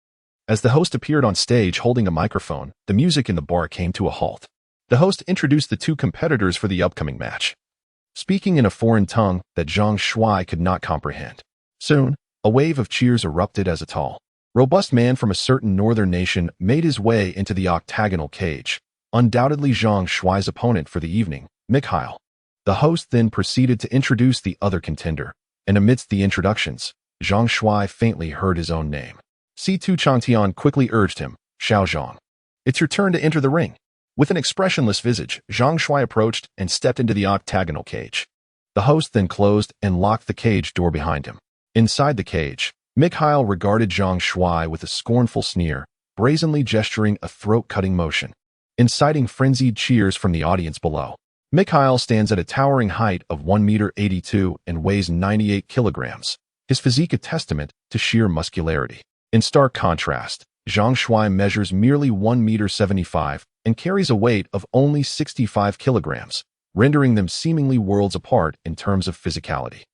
as the host appeared on stage holding a microphone, the music in the bar came to a halt. The host introduced the two competitors for the upcoming match, speaking in a foreign tongue that Zhang Shuai could not comprehend. Soon, a wave of cheers erupted as a tall, robust man from a certain northern nation made his way into the octagonal cage, undoubtedly Zhang Shuai's opponent for the evening, Mikhail. The host then proceeded to introduce the other contender, and amidst the introductions, Zhang Shuai faintly heard his own name. C2 Changtian quickly urged him, Xiao Zhang. It's your turn to enter the ring. With an expressionless visage, Zhang Shuai approached and stepped into the octagonal cage. The host then closed and locked the cage door behind him. Inside the cage, Mikhail regarded Zhang Shuai with a scornful sneer, brazenly gesturing a throat-cutting motion, inciting frenzied cheers from the audience below. Mikhail stands at a towering height of 1.82 meters and weighs 98 kilograms, his physique a testament to sheer muscularity. In stark contrast, Zhang Shuai measures merely 1.75 meters and carries a weight of only 65 kilograms, rendering them seemingly worlds apart in terms of physicality.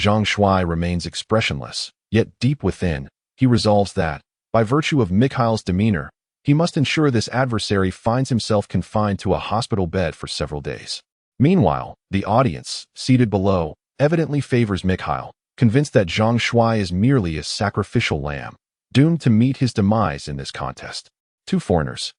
Zhang Shuai remains expressionless, yet deep within, he resolves that, by virtue of Mikhail's demeanor, he must ensure this adversary finds himself confined to a hospital bed for several days. Meanwhile, the audience, seated below, evidently favors Mikhail, convinced that Zhang Shuai is merely a sacrificial lamb, doomed to meet his demise in this contest. Two foreigners,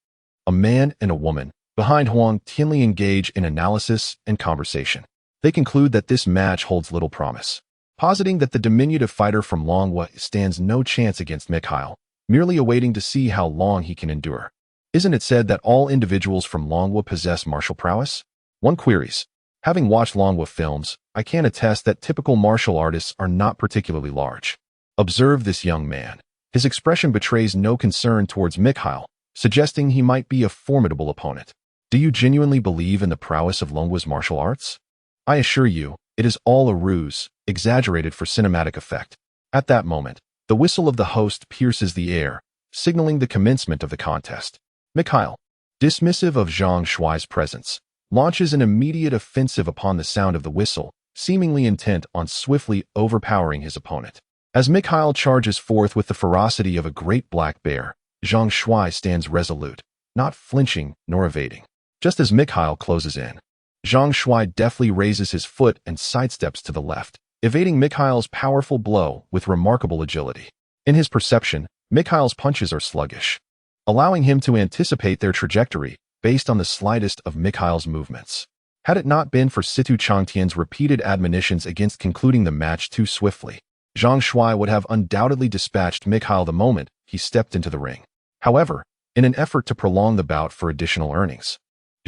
a man and a woman, behind Huang Tianli engage in analysis and conversation. They conclude that this match holds little promise, positing that the diminutive fighter from Longhua stands no chance against Mikhail, merely awaiting to see how long he can endure. Isn't it said that all individuals from Longhua possess martial prowess? One queries. Having watched Longhua films, I can attest that typical martial artists are not particularly large. Observe this young man. His expression betrays no concern towards Mikhail, suggesting he might be a formidable opponent. Do you genuinely believe in the prowess of Longhua's martial arts? I assure you, it is all a ruse, exaggerated for cinematic effect. At that moment, the whistle of the host pierces the air, signaling the commencement of the contest. Mikhail, dismissive of Zhang Shuai's presence, launches an immediate offensive upon the sound of the whistle, seemingly intent on swiftly overpowering his opponent. As Mikhail charges forth with the ferocity of a great black bear, Zhang Shuai stands resolute, not flinching nor evading. Just as Mikhail closes in, Zhang Shuai deftly raises his foot and sidesteps to the left, evading Mikhail's powerful blow with remarkable agility. In his perception, Mikhail's punches are sluggish, allowing him to anticipate their trajectory based on the slightest of Mikhail's movements. Had it not been for Situ Changtian's repeated admonitions against concluding the match too swiftly, Zhang Shuai would have undoubtedly dispatched Mikhail the moment he stepped into the ring. However, in an effort to prolong the bout for additional earnings,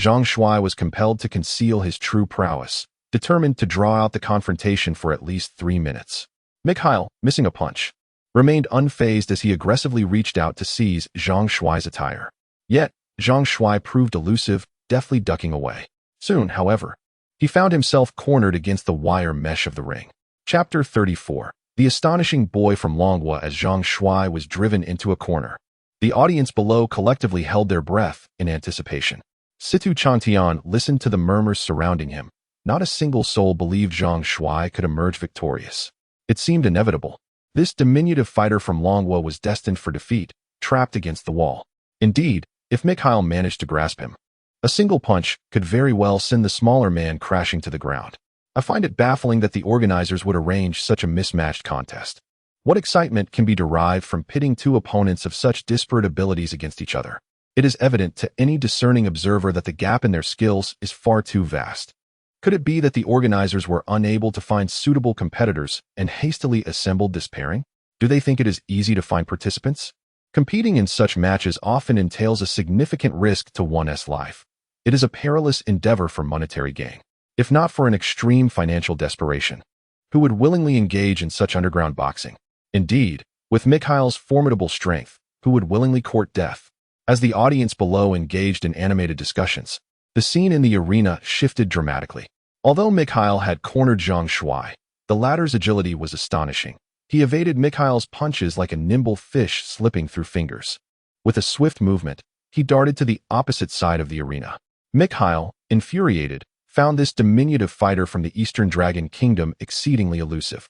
Zhang Shuai was compelled to conceal his true prowess, determined to draw out the confrontation for at least 3 minutes. Mikhail, missing a punch, remained unfazed as he aggressively reached out to seize Zhang Shuai's attire. Yet, Zhang Shuai proved elusive, deftly ducking away. Soon, however, He found himself cornered against the wire mesh of the ring. Chapter 34. The astonishing boy from Longhua as Zhang Shuai was driven into a corner. The audience below collectively held their breath in anticipation. Situ Chantian listened to the murmurs surrounding him. Not a single soul believed Zhang Shuai could emerge victorious. It seemed inevitable. This diminutive fighter from Longhua was destined for defeat, trapped against the wall. Indeed, if Mikhail managed to grasp him, a single punch could very well send the smaller man crashing to the ground. I find it baffling that the organizers would arrange such a mismatched contest. What excitement can be derived from pitting two opponents of such disparate abilities against each other? It is evident to any discerning observer that the gap in their skills is far too vast. Could it be that the organizers were unable to find suitable competitors and hastily assembled this pairing? Do they think it is easy to find participants? Competing in such matches often entails a significant risk to one's life. It is a perilous endeavor for monetary gain, if not for an extreme financial desperation. Who would willingly engage in such underground boxing? Indeed, with Mikhail's formidable strength, who would willingly court death? As the audience below engaged in animated discussions, the scene in the arena shifted dramatically. Although Mikhail had cornered Zhang Shuai, the latter's agility was astonishing. He evaded Mikhail's punches like a nimble fish slipping through fingers. With a swift movement, he darted to the opposite side of the arena. Mikhail, infuriated, found this diminutive fighter from the Eastern Dragon Kingdom exceedingly elusive,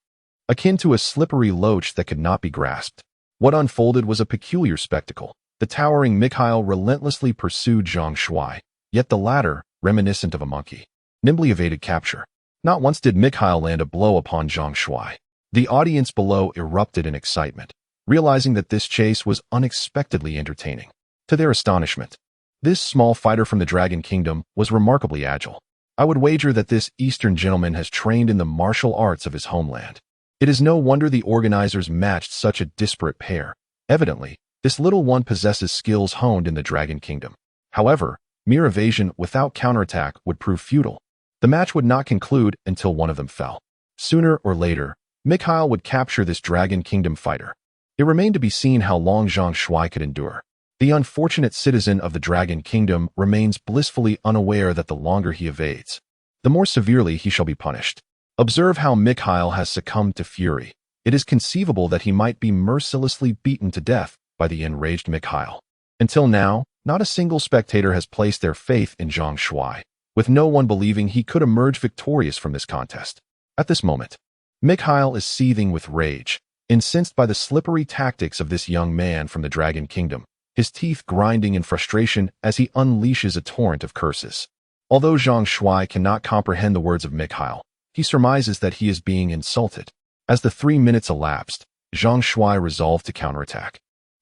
akin to a slippery loach that could not be grasped. What unfolded was a peculiar spectacle. The towering Mikhail relentlessly pursued Zhang Shuai, yet the latter, reminiscent of a monkey, nimbly evaded capture. Not once did Mikhail land a blow upon Zhang Shuai. The audience below erupted in excitement, realizing that this chase was unexpectedly entertaining. To their astonishment, this small fighter from the Dragon Kingdom was remarkably agile. I would wager that this Eastern gentleman has trained in the martial arts of his homeland. It is no wonder the organizers matched such a disparate pair. Evidently, this little one possesses skills honed in the Dragon Kingdom. However, mere evasion without counterattack would prove futile. The match would not conclude until one of them fell. Sooner or later, Mikhail would capture this Dragon Kingdom fighter. It remained to be seen how long Zhang Shuai could endure. The unfortunate citizen of the Dragon Kingdom remains blissfully unaware that the longer he evades, the more severely he shall be punished. Observe how Mikhail has succumbed to fury. It is conceivable that he might be mercilessly beaten to death by the enraged Mikhail. Until now, not a single spectator has placed their faith in Zhang Shuai, with no one believing he could emerge victorious from this contest. At this moment, Mikhail is seething with rage, incensed by the slippery tactics of this young man from the Dragon Kingdom, his teeth grinding in frustration as he unleashes a torrent of curses. Although Zhang Shuai cannot comprehend the words of Mikhail, he surmises that he is being insulted. As the 3 minutes elapsed, Zhang Shuai resolved to counterattack.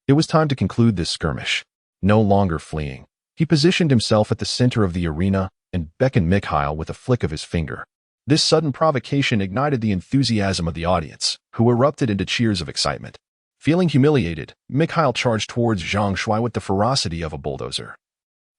It was time to conclude this skirmish. No longer fleeing, he positioned himself at the center of the arena and beckoned Mikhail with a flick of his finger. This sudden provocation ignited the enthusiasm of the audience, who erupted into cheers of excitement. Feeling humiliated, Mikhail charged towards Zhang Shuai with the ferocity of a bulldozer.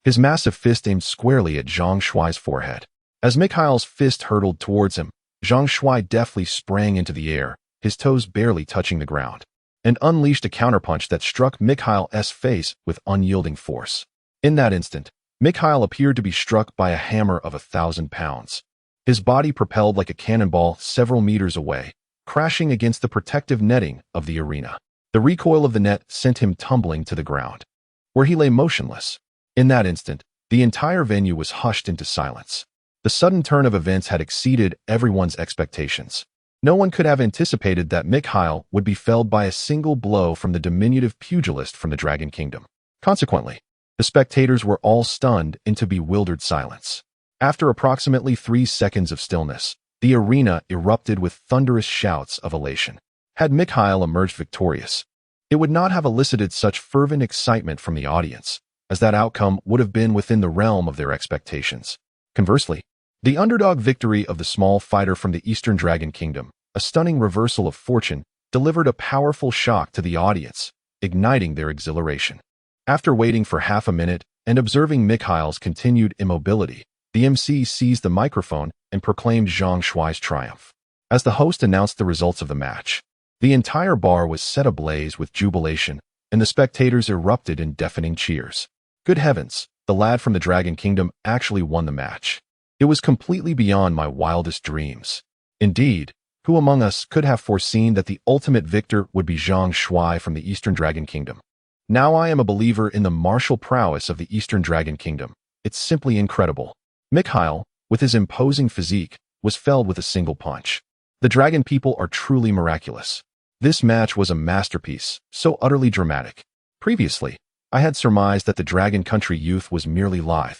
His massive fist aimed squarely at Zhang Shuai's forehead. As Mikhail's fist hurtled towards him, Zhang Shuai deftly sprang into the air, his toes barely touching the ground, and unleashed a counterpunch that struck Mikhail's face with unyielding force. In that instant, Mikhail appeared to be struck by a hammer of 1,000 pounds. His body propelled like a cannonball several meters away, crashing against the protective netting of the arena. The recoil of the net sent him tumbling to the ground, where he lay motionless. In that instant, the entire venue was hushed into silence. The sudden turn of events had exceeded everyone's expectations. No one could have anticipated that Mikhail would be felled by a single blow from the diminutive pugilist from the Dragon Kingdom. Consequently, the spectators were all stunned into bewildered silence. After approximately 3 seconds of stillness, the arena erupted with thunderous shouts of elation. Had Mikhail emerged victorious, it would not have elicited such fervent excitement from the audience, as that outcome would have been within the realm of their expectations. Conversely, the underdog victory of the small fighter from the Eastern Dragon Kingdom, a stunning reversal of fortune, delivered a powerful shock to the audience, igniting their exhilaration. After waiting for half a minute and observing Mikhail's continued immobility, the MC seized the microphone and proclaimed Zhang Shuai's triumph. As the host announced the results of the match, the entire bar was set ablaze with jubilation, and the spectators erupted in deafening cheers. Good heavens, the lad from the Dragon Kingdom actually won the match. It was completely beyond my wildest dreams. Indeed, who among us could have foreseen that the ultimate victor would be Zhang Shuai from the Eastern Dragon Kingdom? Now I am a believer in the martial prowess of the Eastern Dragon Kingdom. It's simply incredible. Mikhail, with his imposing physique, was felled with a single punch. The dragon people are truly miraculous. This match was a masterpiece, so utterly dramatic. Previously, I had surmised that the Dragon Country youth was merely lithe,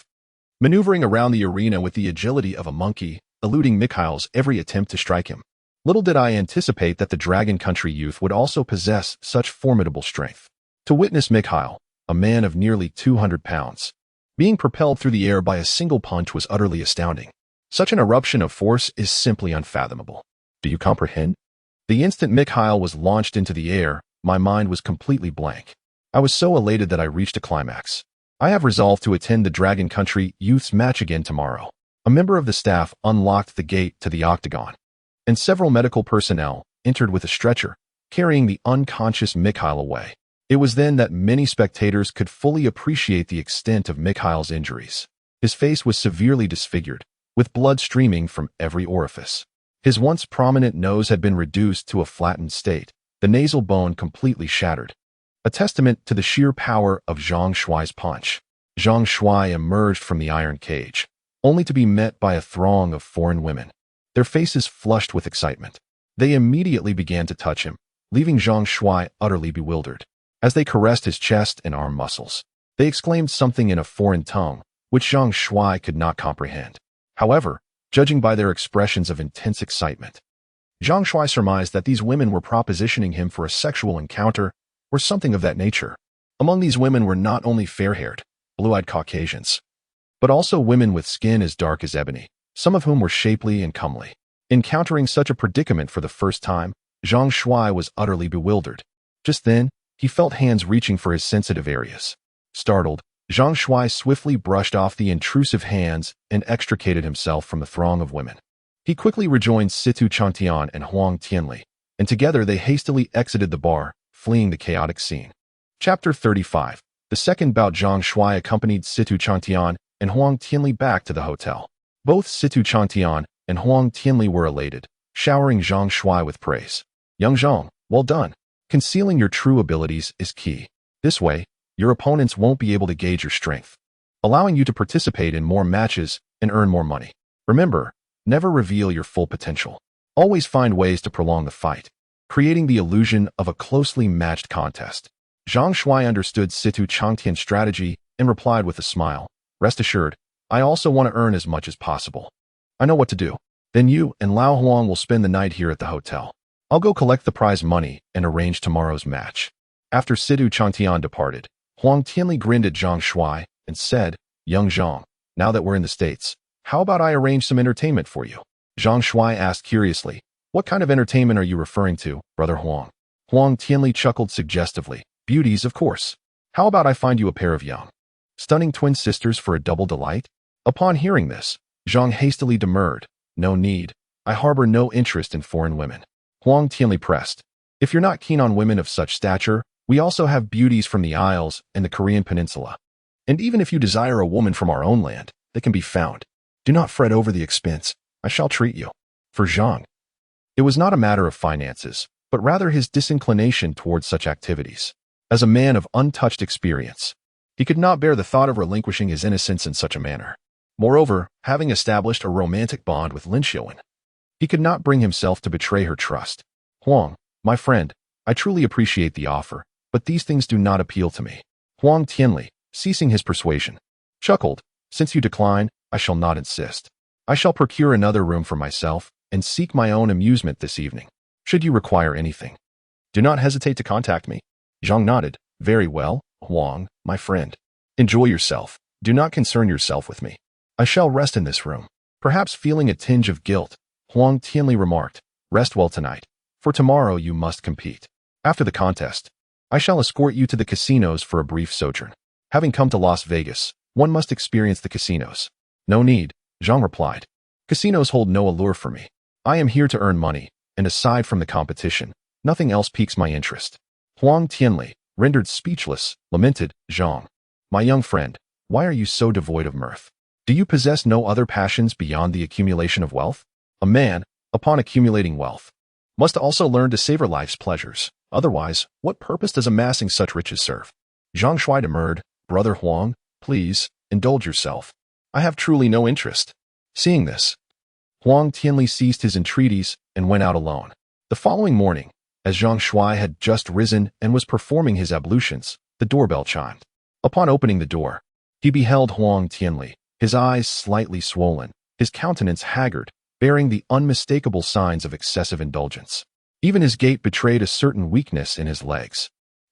maneuvering around the arena with the agility of a monkey, eluding Mikhail's every attempt to strike him. Little did I anticipate that the Dragon Country youth would also possess such formidable strength. To witness Mikhail, a man of nearly 200 pounds, being propelled through the air by a single punch was utterly astounding. Such an eruption of force is simply unfathomable. Do you comprehend? The instant Mikhail was launched into the air, my mind was completely blank. I was so elated that I reached a climax. I have resolved to attend the Dragon Country youth's match again tomorrow. A member of the staff unlocked the gate to the octagon, and several medical personnel entered with a stretcher, carrying the unconscious Mikhail away. It was then that many spectators could fully appreciate the extent of Mikhail's injuries. His face was severely disfigured, with blood streaming from every orifice. His once prominent nose had been reduced to a flattened state, the nasal bone completely shattered, a testament to the sheer power of Zhang Shuai's punch. Zhang Shuai emerged from the iron cage, only to be met by a throng of foreign women, their faces flushed with excitement. They immediately began to touch him, leaving Zhang Shuai utterly bewildered. As they caressed his chest and arm muscles, they exclaimed something in a foreign tongue, which Zhang Shuai could not comprehend. However, judging by their expressions of intense excitement, Zhang Shuai surmised that these women were propositioning him for a sexual encounter or something of that nature. Among these women were not only fair-haired, blue-eyed Caucasians, but also women with skin as dark as ebony, some of whom were shapely and comely. Encountering such a predicament for the first time, Zhang Shuai was utterly bewildered. Just then, he felt hands reaching for his sensitive areas. Startled, Zhang Shuai swiftly brushed off the intrusive hands and extricated himself from the throng of women. He quickly rejoined Situ Chantian and Huang Tianli, and together they hastily exited the bar, fleeing the chaotic scene. Chapter 35. The second bout. Zhang Shuai accompanied Situ Chantian and Huang Tianli back to the hotel. Both Situ Chantian and Huang Tianli were elated, showering Zhang Shuai with praise. Young Zhang, well done. Concealing your true abilities is key. This way, your opponents won't be able to gauge your strength, allowing you to participate in more matches and earn more money. Remember, never reveal your full potential. Always find ways to prolong the fight, creating the illusion of a closely matched contest. Zhang Shuai understood Situ Changtian's strategy and replied with a smile. Rest assured, I also want to earn as much as possible. I know what to do. Then you and Lao Huang will spend the night here at the hotel. I'll go collect the prize money and arrange tomorrow's match. After Situ Changtian departed, Huang Tianli grinned at Zhang Shuai and said, Young Zhang, now that we're in the States, how about I arrange some entertainment for you? Zhang Shuai asked curiously, what kind of entertainment are you referring to, Brother Huang? Huang Tianli chuckled suggestively. Beauties, of course. How about I find you a pair of young, stunning twin sisters for a double delight? Upon hearing this, Zhang hastily demurred. No need. I harbor no interest in foreign women. Huang Tianli pressed. If you're not keen on women of such stature, we also have beauties from the Isles and the Korean Peninsula. And even if you desire a woman from our own land, they can be found. Do not fret over the expense. I shall treat you. For Zhang, it was not a matter of finances, but rather his disinclination towards such activities. As a man of untouched experience, he could not bear the thought of relinquishing his innocence in such a manner. Moreover, having established a romantic bond with Lin Xiuwen, he could not bring himself to betray her trust. Huang, my friend, I truly appreciate the offer, but these things do not appeal to me. Huang Tianli, ceasing his persuasion, chuckled. Since you decline, I shall not insist. I shall procure another room for myself and seek my own amusement this evening. Should you require anything, do not hesitate to contact me. Zhang nodded. Very well, Huang, my friend. Enjoy yourself. Do not concern yourself with me. I shall rest in this room. Perhaps feeling a tinge of guilt, Huang Tianli remarked, rest well tonight, for tomorrow you must compete. After the contest, I shall escort you to the casinos for a brief sojourn. Having come to Las Vegas, one must experience the casinos. No need, Zhang replied. Casinos hold no allure for me. I am here to earn money, and aside from the competition, nothing else piques my interest. Huang Tianli, rendered speechless, lamented, Zhang, my young friend, why are you so devoid of mirth? Do you possess no other passions beyond the accumulation of wealth? A man, upon accumulating wealth, must also learn to savor life's pleasures. Otherwise, what purpose does amassing such riches serve? Zhang Shuai demurred. Brother Huang, please, indulge yourself. I have truly no interest. Seeing this, Huang Tianli ceased his entreaties and went out alone. The following morning, as Zhang Shuai had just risen and was performing his ablutions, the doorbell chimed. Upon opening the door, he beheld Huang Tianli, his eyes slightly swollen, his countenance haggard, bearing the unmistakable signs of excessive indulgence. Even his gait betrayed a certain weakness in his legs.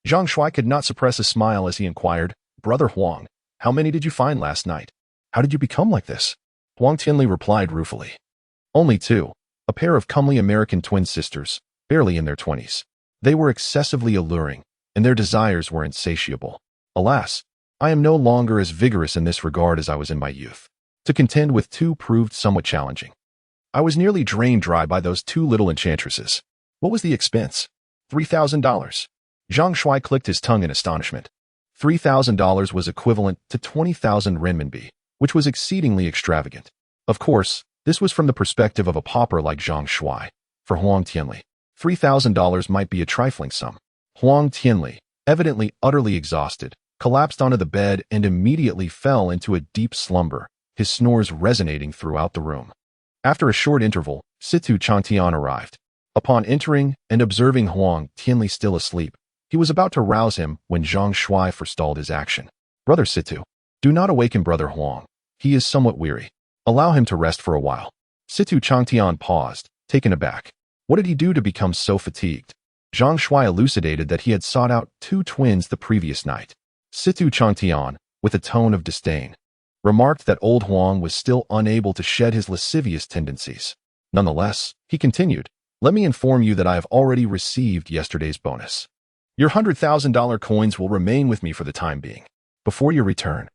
Zhang Shuai could not suppress a smile as he inquired, Brother Huang, how many did you find last night? How did you become like this? Huang Tianli replied ruefully. Only two, a pair of comely American twin sisters, barely in their 20s. They were excessively alluring, and their desires were insatiable. Alas, I am no longer as vigorous in this regard as I was in my youth. To contend with two proved somewhat challenging. I was nearly drained dry by those two little enchantresses. What was the expense? $3,000. Zhang Shuai clicked his tongue in astonishment. $3,000 was equivalent to 20,000 renminbi, which was exceedingly extravagant. Of course, this was from the perspective of a pauper like Zhang Shuai. For Huang Tianli, $3,000 might be a trifling sum. Huang Tianli, evidently utterly exhausted, collapsed onto the bed and immediately fell into a deep slumber, his snores resonating throughout the room. After a short interval, Situ Changtian arrived. Upon entering and observing Huang Tianli still asleep, he was about to rouse him when Zhang Shuai forestalled his action. Brother Situ, do not awaken Brother Huang. He is somewhat weary. Allow him to rest for a while. Situ Changtian paused, taken aback. What did he do to become so fatigued? Zhang Shuai elucidated that he had sought out two twins the previous night. Situ Changtian, with a tone of disdain, remarked that old Huang was still unable to shed his lascivious tendencies. Nonetheless, he continued, let me inform you that I have already received yesterday's bonus. Your $100,000 coins will remain with me for the time being. Before your return,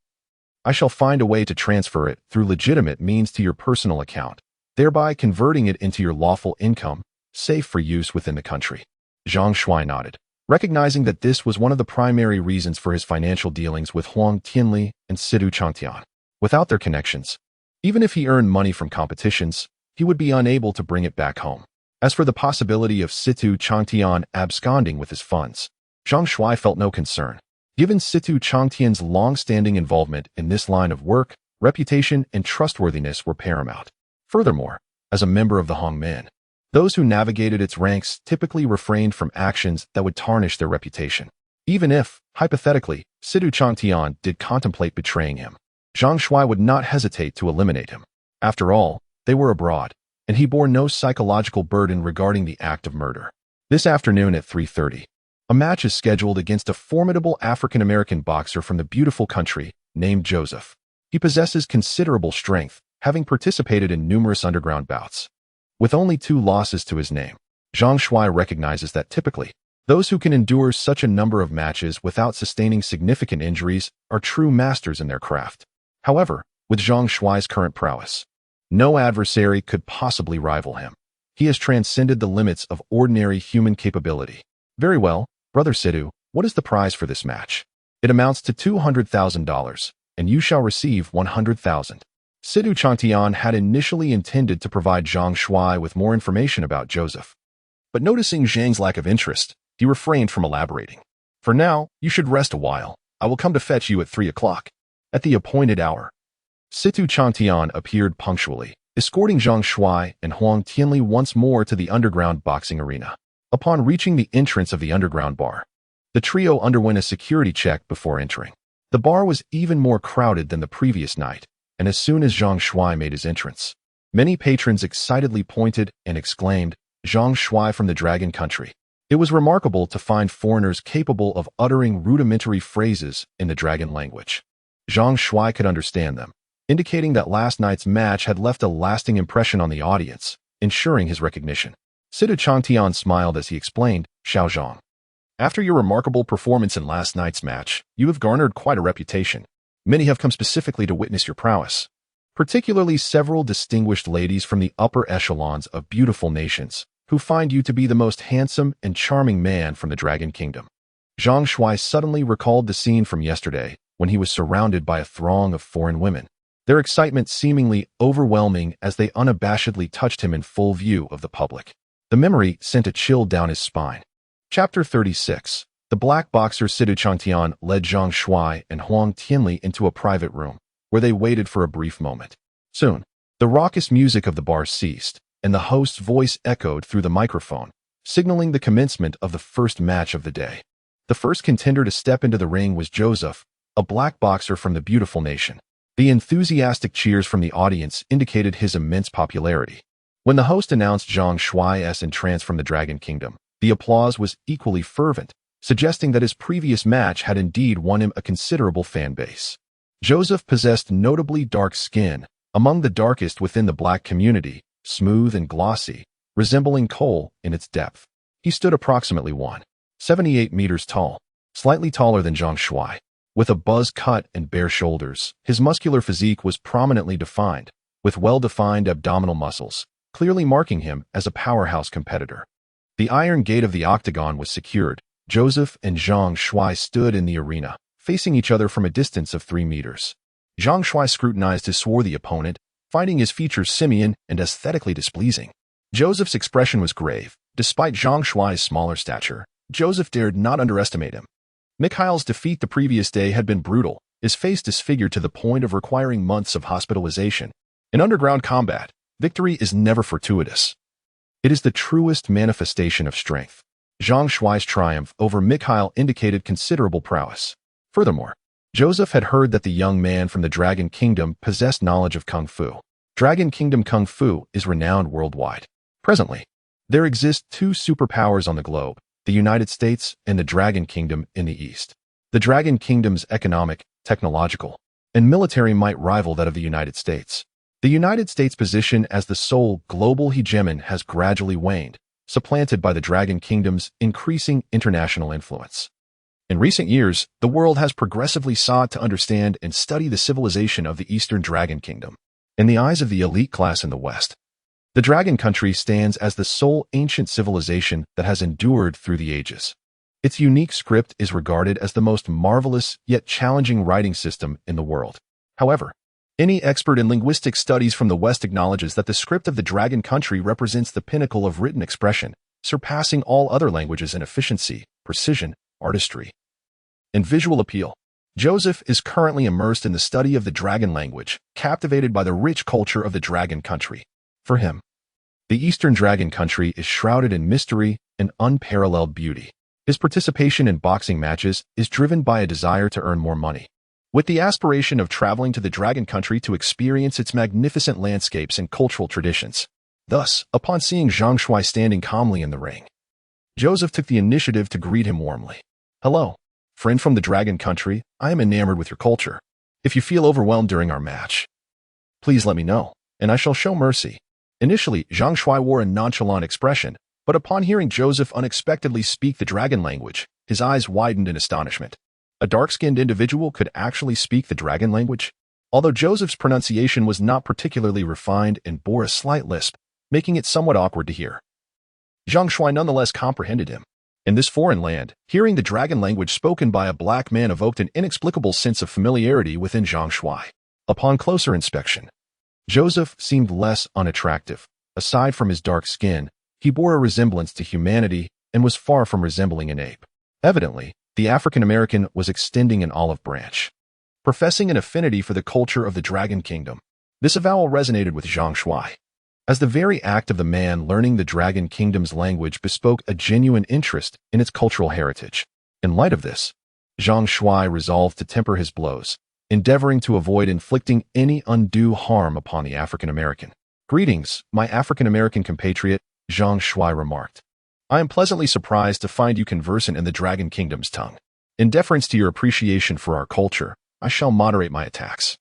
I shall find a way to transfer it through legitimate means to your personal account, thereby converting it into your lawful income, safe for use within the country. Zhang Shuai nodded, recognizing that this was one of the primary reasons for his financial dealings with Huang Tianli and Situ Changtian. Without their connections, even if he earned money from competitions, he would be unable to bring it back home. As for the possibility of Situ Changtian absconding with his funds, Zhang Shuai felt no concern. Given Situ Changtian's long-standing involvement in this line of work, reputation and trustworthiness were paramount. Furthermore, as a member of the Hongmen, those who navigated its ranks typically refrained from actions that would tarnish their reputation. Even if, hypothetically, Situ Changtian did contemplate betraying him, Zhang Shuai would not hesitate to eliminate him. After all, they were abroad, and he bore no psychological burden regarding the act of murder. This afternoon at 3:30, a match is scheduled against a formidable African-American boxer from the beautiful country named Joseph. He possesses considerable strength, having participated in numerous underground bouts. With only 2 losses to his name, Zhang Shuai recognizes that typically, those who can endure such a number of matches without sustaining significant injuries are true masters in their craft. However, with Zhang Shuai's current prowess, no adversary could possibly rival him. He has transcended the limits of ordinary human capability. Very well, Brother Situ, what is the prize for this match? It amounts to $200,000, and you shall receive 100,000. Situ Changtian had initially intended to provide Zhang Shuai with more information about Joseph. But noticing Zhang's lack of interest, he refrained from elaborating. For now, you should rest a while. I will come to fetch you at 3 o'clock. At the appointed hour, Situ Changtian appeared punctually, escorting Zhang Shuai and Huang Tianli once more to the underground boxing arena. Upon reaching the entrance of the underground bar, the trio underwent a security check before entering. The bar was even more crowded than the previous night, and as soon as Zhang Shuai made his entrance, many patrons excitedly pointed and exclaimed, Zhang Shuai from the Dragon Country. It was remarkable to find foreigners capable of uttering rudimentary phrases in the Dragon language. Zhang Shuai could understand them, indicating that last night's match had left a lasting impression on the audience, ensuring his recognition. Situ Changtian smiled as he explained, Xiao Zhang. After your remarkable performance in last night's match, you have garnered quite a reputation. Many have come specifically to witness your prowess, particularly several distinguished ladies from the upper echelons of beautiful nations, who find you to be the most handsome and charming man from the Dragon Kingdom. Zhang Shuai suddenly recalled the scene from yesterday when he was surrounded by a throng of foreign women. their excitement seemingly overwhelming as they unabashedly touched him in full view of the public. The memory sent a chill down his spine. Chapter 36. The black boxer Sidu Changtian led Zhang Shuai and Huang Tianli into a private room, where they waited for a brief moment. Soon, the raucous music of the bar ceased, and the host's voice echoed through the microphone, signaling the commencement of the first match of the day. The first contender to step into the ring was Joseph, a black boxer from the beautiful nation. The enthusiastic cheers from the audience indicated his immense popularity. When the host announced Zhang Shuai's entrance from the Dragon Kingdom, the applause was equally fervent, suggesting that his previous match had indeed won him a considerable fan base. Joseph possessed notably dark skin, among the darkest within the black community, smooth and glossy, resembling coal in its depth. He stood approximately 1.78 meters tall, slightly taller than Zhang Shuai. With a buzz cut and bare shoulders, his muscular physique was prominently defined, with well-defined abdominal muscles, clearly marking him as a powerhouse competitor. The iron gate of the octagon was secured. Joseph and Zhang Shuai stood in the arena, facing each other from a distance of 3 meters. Zhang Shuai scrutinized his swarthy opponent, finding his features simian and aesthetically displeasing. Joseph's expression was grave. Despite Zhang Shuai's smaller stature, Joseph dared not underestimate him. Mikhail's defeat the previous day had been brutal, his face disfigured to the point of requiring months of hospitalization. In underground combat, victory is never fortuitous. It is the truest manifestation of strength. Zhang Shuai's triumph over Mikhail indicated considerable prowess. Furthermore, Joseph had heard that the young man from the Dragon Kingdom possessed knowledge of Kung Fu. Dragon Kingdom Kung Fu is renowned worldwide. Presently, there exist 2 superpowers on the globe, the United States and the Dragon Kingdom in the East. The Dragon Kingdom's economic, technological, and military might rival that of the United States. The United States' position as the sole global hegemon has gradually waned, supplanted by the Dragon Kingdom's increasing international influence. In recent years, the world has progressively sought to understand and study the civilization of the Eastern Dragon Kingdom. In the eyes of the elite class in the West, the Dragon Country stands as the sole ancient civilization that has endured through the ages. Its unique script is regarded as the most marvelous yet challenging writing system in the world. However, any expert in linguistic studies from the West acknowledges that the script of the Dragon Country represents the pinnacle of written expression, surpassing all other languages in efficiency, precision, artistry, and visual appeal. Joseph is currently immersed in the study of the Dragon language, captivated by the rich culture of the Dragon Country. For him, the Eastern Dragon Country is shrouded in mystery and unparalleled beauty. His participation in boxing matches is driven by a desire to earn more money, with the aspiration of traveling to the Dragon Country to experience its magnificent landscapes and cultural traditions. Thus, upon seeing Zhang Shuai standing calmly in the ring, Joseph took the initiative to greet him warmly. "Hello, friend from the Dragon Country, I am enamored with your culture. If you feel overwhelmed during our match, please let me know, and I shall show mercy." Initially, Zhang Shuai wore a nonchalant expression, but upon hearing Joseph unexpectedly speak the Dragon language, his eyes widened in astonishment. A dark-skinned individual could actually speak the Dragon language? Although Joseph's pronunciation was not particularly refined and bore a slight lisp, making it somewhat awkward to hear, Zhang Shuai nonetheless comprehended him. In this foreign land, hearing the Dragon language spoken by a black man evoked an inexplicable sense of familiarity within Zhang Shuai. Upon closer inspection, Joseph seemed less unattractive. Aside from his dark skin, he bore a resemblance to humanity and was far from resembling an ape. Evidently, the African-American was extending an olive branch, professing an affinity for the culture of the Dragon Kingdom. This avowal resonated with Zhang Shuai, as the very act of the man learning the Dragon Kingdom's language bespoke a genuine interest in its cultural heritage. In light of this, Zhang Shuai resolved to temper his blows, endeavoring to avoid inflicting any undue harm upon the African-American. "Greetings, my African-American compatriot," Zhang Shuai remarked. "I am pleasantly surprised to find you conversant in the Dragon Kingdom's tongue. In deference to your appreciation for our culture, I shall moderate my attacks,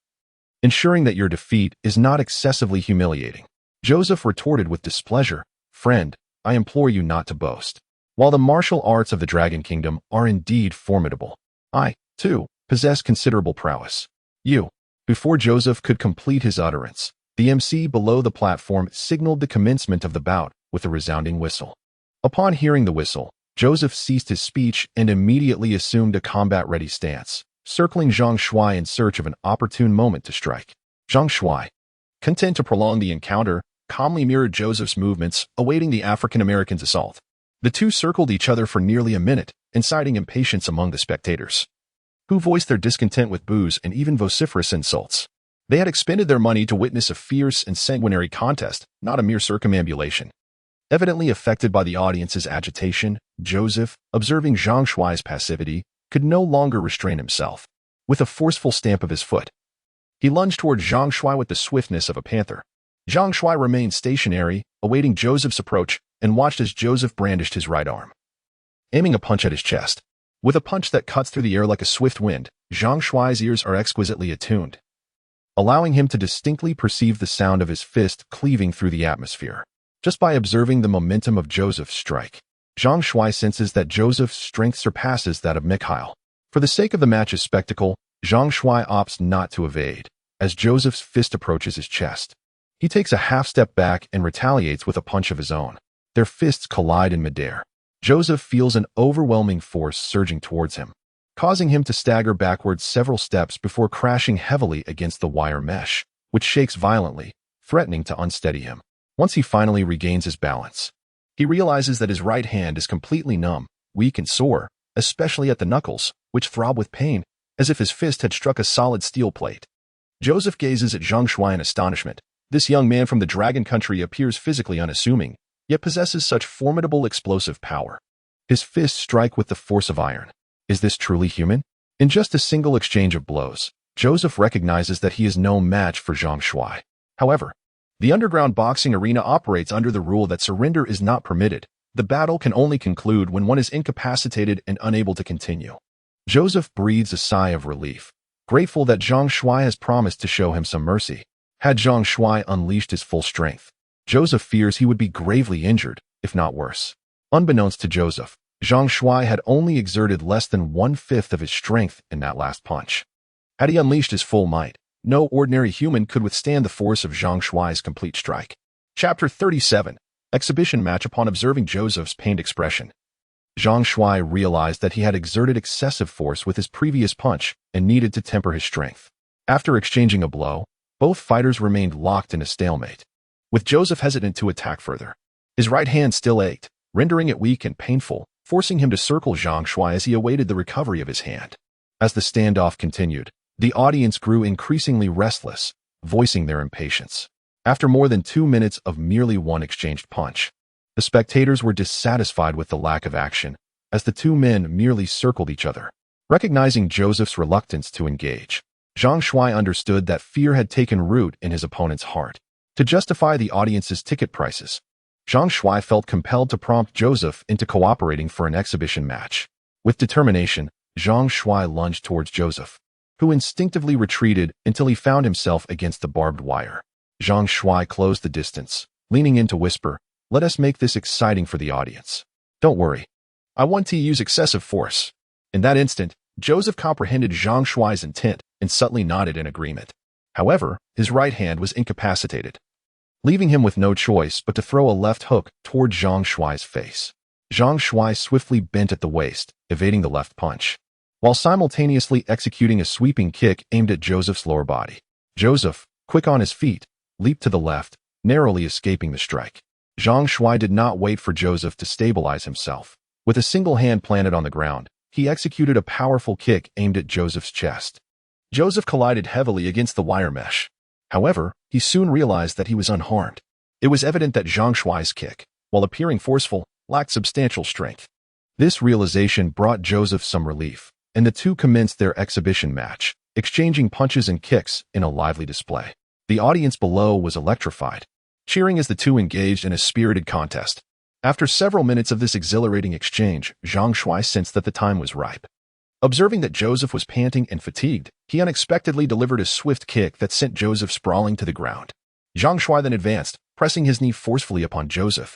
ensuring that your defeat is not excessively humiliating." Joseph retorted with displeasure, "Friend, I implore you not to boast. While the martial arts of the Dragon Kingdom are indeed formidable, I, too, possess considerable prowess. You." Before Joseph could complete his utterance, the MC below the platform signaled the commencement of the bout with a resounding whistle. Upon hearing the whistle, Joseph ceased his speech and immediately assumed a combat-ready stance, circling Zhang Shuai in search of an opportune moment to strike. Zhang Shuai, content to prolong the encounter, calmly mirrored Joseph's movements, awaiting the African-American's assault. The two circled each other for nearly a minute, inciting impatience among the spectators, who voiced their discontent with boos and even vociferous insults. They had expended their money to witness a fierce and sanguinary contest, not a mere circumambulation. Evidently affected by the audience's agitation, Joseph, observing Zhang Shuai's passivity, could no longer restrain himself. With a forceful stamp of his foot, he lunged toward Zhang Shuai with the swiftness of a panther. Zhang Shuai remained stationary, awaiting Joseph's approach, and watched as Joseph brandished his right arm, aiming a punch at his chest. With a punch that cuts through the air like a swift wind, Zhang Shuai's ears are exquisitely attuned, allowing him to distinctly perceive the sound of his fist cleaving through the atmosphere. Just by observing the momentum of Joseph's strike, Zhang Shuai senses that Joseph's strength surpasses that of Mikhail. For the sake of the match's spectacle, Zhang Shuai opts not to evade. As Joseph's fist approaches his chest, he takes a half-step back and retaliates with a punch of his own. Their fists collide in midair. Joseph feels an overwhelming force surging towards him, causing him to stagger backwards several steps before crashing heavily against the wire mesh, which shakes violently, threatening to unsteady him. Once he finally regains his balance, he realizes that his right hand is completely numb, weak and sore, especially at the knuckles, which throb with pain, as if his fist had struck a solid steel plate. Joseph gazes at Zhang Shuai in astonishment. This young man from the Dragon Country appears physically unassuming, yet possesses such formidable explosive power. His fists strike with the force of iron. Is this truly human? In just a single exchange of blows, Joseph recognizes that he is no match for Zhang Shuai. However, the underground boxing arena operates under the rule that surrender is not permitted. The battle can only conclude when one is incapacitated and unable to continue. Joseph breathes a sigh of relief, grateful that Zhang Shuai has promised to show him some mercy. Had Zhang Shuai unleashed his full strength, Joseph fears he would be gravely injured, if not worse. Unbeknownst to Joseph, Zhang Shuai had only exerted less than 1/5 of his strength in that last punch. Had he unleashed his full might, no ordinary human could withstand the force of Zhang Shuai's complete strike. Chapter 37. Exhibition match. Upon observing Joseph's pained expression, Zhang Shuai realized that he had exerted excessive force with his previous punch and needed to temper his strength. After exchanging a blow, both fighters remained locked in a stalemate, with Joseph hesitant to attack further. His right hand still ached, rendering it weak and painful, forcing him to circle Zhang Shuai as he awaited the recovery of his hand. As the standoff continued, the audience grew increasingly restless, voicing their impatience. After more than 2 minutes of merely one exchanged punch, the spectators were dissatisfied with the lack of action, as the two men merely circled each other. Recognizing Joseph's reluctance to engage, Zhang Shuai understood that fear had taken root in his opponent's heart. To justify the audience's ticket prices, Zhang Shuai felt compelled to prompt Joseph into cooperating for an exhibition match. With determination, Zhang Shuai lunged towards Joseph, who instinctively retreated until he found himself against the barbed wire. Zhang Shuai closed the distance, leaning in to whisper, "Let us make this exciting for the audience. Don't worry. I want to use excessive force." In that instant, Joseph comprehended Zhang Shuai's intent and subtly nodded in agreement. However, his right hand was incapacitated, leaving him with no choice but to throw a left hook toward Zhang Shuai's face. Zhang Shuai swiftly bent at the waist, evading the left punch, while simultaneously executing a sweeping kick aimed at Joseph's lower body. Joseph, quick on his feet, leaped to the left, narrowly escaping the strike. Zhang Shuai did not wait for Joseph to stabilize himself. With a single hand planted on the ground, he executed a powerful kick aimed at Joseph's chest. Joseph collided heavily against the wire mesh. However, he soon realized that he was unharmed. It was evident that Zhang Shuai's kick, while appearing forceful, lacked substantial strength. This realization brought Joseph some relief, and the two commenced their exhibition match, exchanging punches and kicks in a lively display. The audience below was electrified, cheering as the two engaged in a spirited contest. After several minutes of this exhilarating exchange, Zhang Shuai sensed that the time was ripe. Observing that Joseph was panting and fatigued, he unexpectedly delivered a swift kick that sent Joseph sprawling to the ground. Zhang Shuai then advanced, pressing his knee forcefully upon Joseph,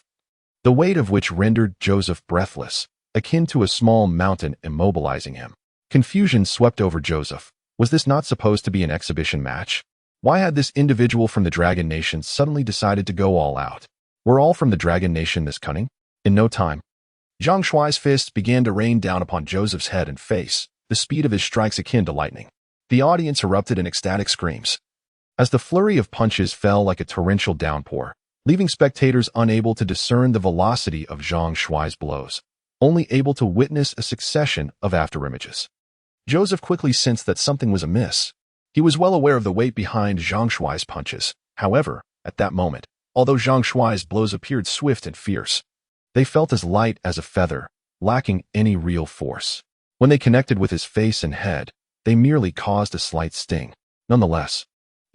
the weight of which rendered Joseph breathless, akin to a small mountain immobilizing him. Confusion swept over Joseph. Was this not supposed to be an exhibition match? Why had this individual from the Dragon Nation suddenly decided to go all out? Were all from the Dragon Nation this cunning? In no time, Zhang Shuai's fists began to rain down upon Joseph's head and face, the speed of his strikes akin to lightning. The audience erupted in ecstatic screams. as the flurry of punches fell like a torrential downpour, leaving spectators unable to discern the velocity of Zhang Shuai's blows, only able to witness a succession of afterimages. Joseph quickly sensed that something was amiss. He was well aware of the weight behind Zhang Shuai's punches. However, at that moment, although Zhang Shuai's blows appeared swift and fierce, they felt as light as a feather, lacking any real force. When they connected with his face and head, they merely caused a slight sting. Nonetheless,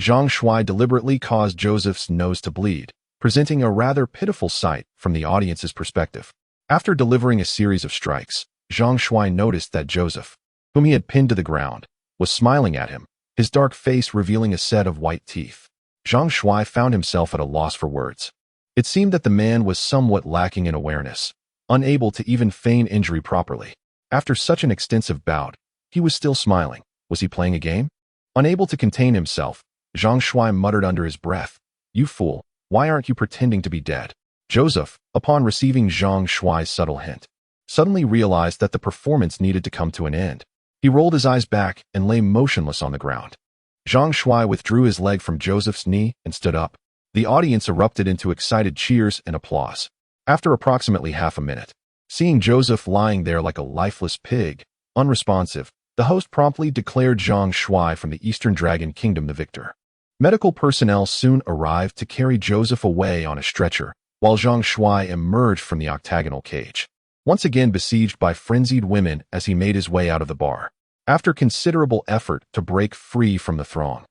Zhang Shuai deliberately caused Joseph's nose to bleed, presenting a rather pitiful sight from the audience's perspective. After delivering a series of strikes, Zhang Shuai noticed that Joseph, whom he had pinned to the ground, was smiling at him, his dark face revealing a set of white teeth. Zhang Shuai found himself at a loss for words. It seemed that the man was somewhat lacking in awareness, unable to even feign injury properly. After such an extensive bout, he was still smiling. Was he playing a game? Unable to contain himself, Zhang Shuai muttered under his breath, "You fool, why aren't you pretending to be dead?" Joseph, upon receiving Zhang Shuai's subtle hint, suddenly realized that the performance needed to come to an end. He rolled his eyes back and lay motionless on the ground. Zhang Shuai withdrew his leg from Joseph's knee and stood up. The audience erupted into excited cheers and applause. After approximately half a minute, seeing Joseph lying there like a lifeless pig, unresponsive, the host promptly declared Zhang Shuai from the Eastern Dragon Kingdom the victor. Medical personnel soon arrived to carry Joseph away on a stretcher, while Zhang Shuai emerged from the octagonal cage, once again besieged by frenzied women as he made his way out of the bar. After considerable effort to break free from the throng,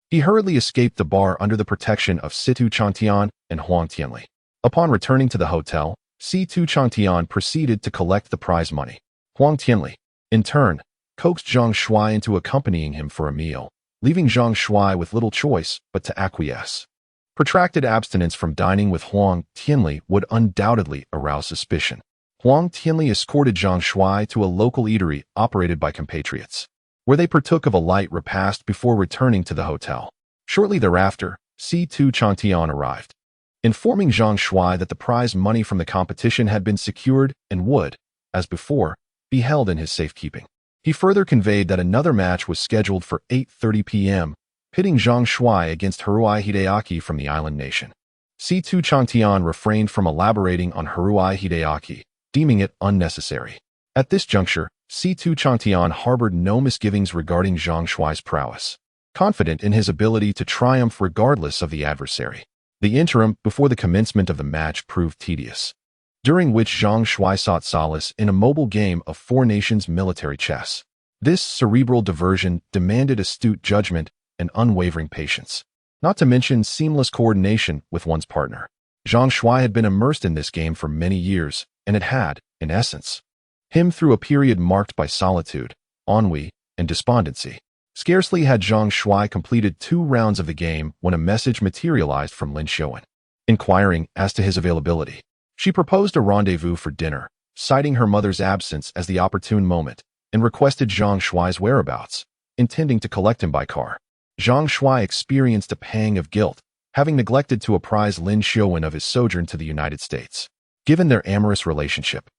he hurriedly escaped the bar under the protection of Situ Chantian and Huang Tianli. Upon returning to the hotel, Situ Chantian proceeded to collect the prize money. Huang Tianli, in turn, coaxed Zhang Shuai into accompanying him for a meal, leaving Zhang Shuai with little choice but to acquiesce. Protracted abstinence from dining with Huang Tianli would undoubtedly arouse suspicion. Huang Tianli escorted Zhang Shuai to a local eatery operated by compatriots, where they partook of a light repast before returning to the hotel. Shortly thereafter, Situ Chantian arrived, informing Zhang Shuai that the prize money from the competition had been secured and would, as before, be held in his safekeeping. He further conveyed that another match was scheduled for 8:30 p.m., pitting Zhang Shuai against Haruai Hideaki from the island nation. Situ Chantian refrained from elaborating on Haruai Hideaki, deeming it unnecessary. At this juncture, Situ Chantian harbored no misgivings regarding Zhang Shuai's prowess, confident in his ability to triumph regardless of the adversary. The interim before the commencement of the match proved tedious, during which Zhang Shuai sought solace in a mobile game of four nations military chess. This cerebral diversion demanded astute judgment and unwavering patience, not to mention seamless coordination with one's partner. Zhang Shuai had been immersed in this game for many years, and it had, in essence, him through a period marked by solitude, ennui, and despondency. Scarcely had Zhang Shuai completed 2 rounds of the game when a message materialized from Lin Xiaowen, inquiring as to his availability. She proposed a rendezvous for dinner, citing her mother's absence as the opportune moment, and requested Zhang Shuai's whereabouts, intending to collect him by car. Zhang Shuai experienced a pang of guilt, having neglected to apprise Lin Xiaowen of his sojourn to the United States. Given their amorous relationship,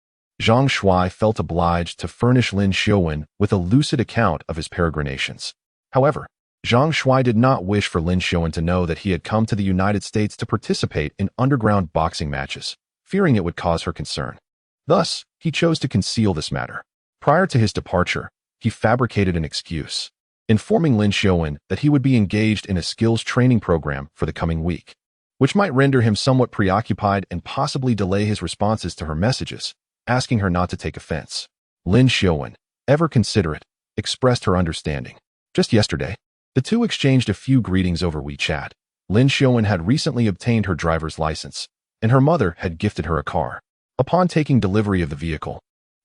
Zhang Shuai felt obliged to furnish Lin Xiaowen with a lucid account of his peregrinations. However, Zhang Shuai did not wish for Lin Xiaowen to know that he had come to the United States to participate in underground boxing matches, fearing it would cause her concern. Thus, he chose to conceal this matter. Prior to his departure, he fabricated an excuse, informing Lin Xiaowen that he would be engaged in a skills training program for the coming week, which might render him somewhat preoccupied and possibly delay his responses to her messages, asking her not to take offense. Lin Xiaowen, ever considerate, expressed her understanding. Just yesterday, the two exchanged a few greetings over WeChat. Lin Xiaowen had recently obtained her driver's license, and her mother had gifted her a car. Upon taking delivery of the vehicle,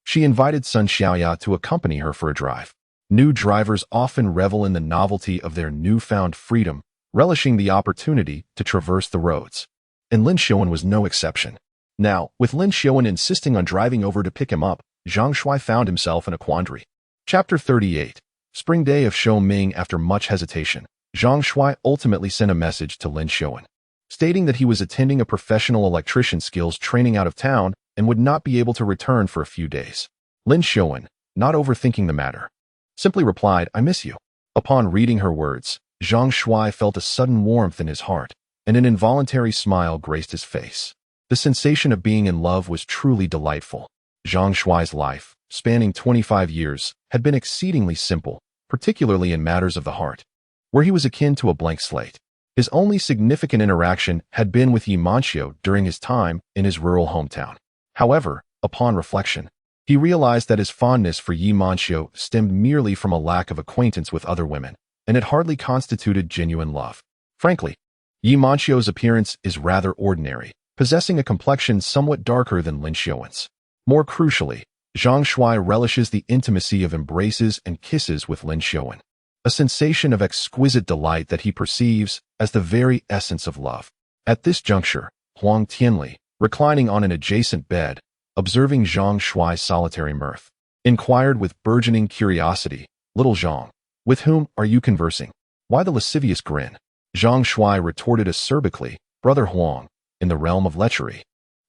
she invited Sun Xiaoya to accompany her for a drive. New drivers often revel in the novelty of their newfound freedom, relishing the opportunity to traverse the roads. And Lin Xiaowen was no exception. Now, with Lin Xiaowen insisting on driving over to pick him up, Zhang Shuai found himself in a quandary. Chapter 38. Spring Day of Shou Ming. After much hesitation, Zhang Shuai ultimately sent a message to Lin Xiaowen, stating that he was attending a professional electrician skills training out of town and would not be able to return for a few days. Lin Xiaowen, not overthinking the matter, simply replied, "I miss you." Upon reading her words, Zhang Shuai felt a sudden warmth in his heart, and an involuntary smile graced his face. The sensation of being in love was truly delightful. Zhang Shuai's life, spanning 25 years, had been exceedingly simple, particularly in matters of the heart, where he was akin to a blank slate. His only significant interaction had been with Yi Manxiu during his time in his rural hometown. However, upon reflection, he realized that his fondness for Yi Manxiu stemmed merely from a lack of acquaintance with other women, and it hardly constituted genuine love. Frankly, Yi Manxiu's appearance is rather ordinary, possessing a complexion somewhat darker than Lin Xiuwen's. More crucially, Zhang Shuai relishes the intimacy of embraces and kisses with Lin Xiuwen, a sensation of exquisite delight that he perceives as the very essence of love. At this juncture, Huang Tianli, reclining on an adjacent bed, observing Zhang Shuai's solitary mirth, inquired with burgeoning curiosity, "Little Zhang, with whom are you conversing? Why the lascivious grin?" Zhang Shuai retorted acerbically, "Brother Huang, in the realm of lechery,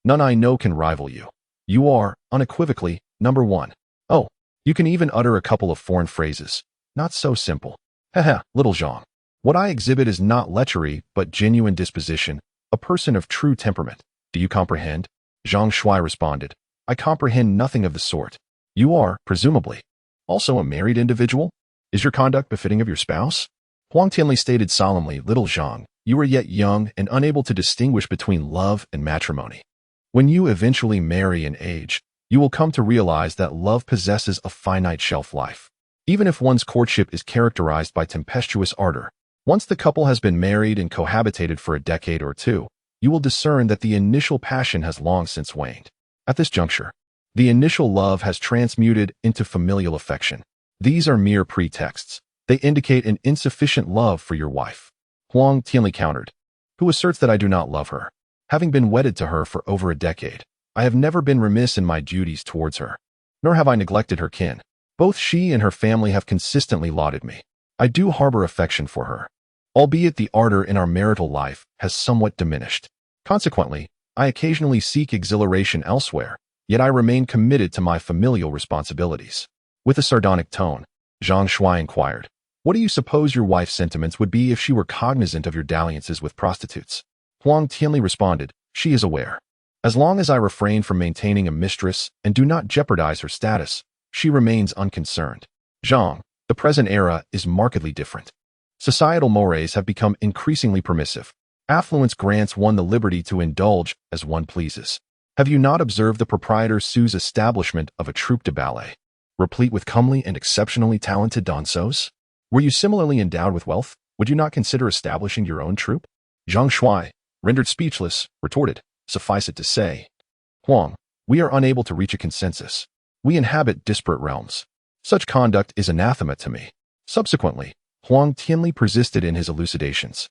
none I know can rival you. You are, unequivocally, number one. Oh, you can even utter a couple of foreign phrases. Not so simple. Haha, little Zhang. What I exhibit is not lechery, but genuine disposition, a person of true temperament. Do you comprehend?" Zhang Shuai responded, "I comprehend nothing of the sort. You are, presumably, also a married individual? Is your conduct befitting of your spouse?" Huang Tianli stated solemnly, "Little Zhang, you are yet young and unable to distinguish between love and matrimony. When you eventually marry and age, you will come to realize that love possesses a finite shelf life. Even if one's courtship is characterized by tempestuous ardor, once the couple has been married and cohabitated for a decade or two, you will discern that the initial passion has long since waned. At this juncture, the initial love has transmuted into familial affection. These are mere pretexts. They indicate an insufficient love for your wife." Huang Tianli countered, "Who asserts that I do not love her? Having been wedded to her for over a decade, I have never been remiss in my duties towards her, nor have I neglected her kin. Both she and her family have consistently lauded me. I do harbor affection for her, albeit the ardor in our marital life has somewhat diminished. Consequently, I occasionally seek exhilaration elsewhere, yet I remain committed to my familial responsibilities." With a sardonic tone, Zhang Shuai inquired, "What do you suppose your wife's sentiments would be if she were cognizant of your dalliances with prostitutes?" Huang Tianli responded, "She is aware. As long as I refrain from maintaining a mistress and do not jeopardize her status, she remains unconcerned. Zhang, the present era is markedly different. Societal mores have become increasingly permissive. Affluence grants one the liberty to indulge as one pleases. Have you not observed the proprietor Su's establishment of a troupe de ballet, replete with comely and exceptionally talented danseaux? Were you similarly endowed with wealth, would you not consider establishing your own troupe?" Zhang Shuai, rendered speechless, retorted, "Suffice it to say, Huang, we are unable to reach a consensus. We inhabit disparate realms. Such conduct is anathema to me." Subsequently, Huang Tianli persisted in his elucidations,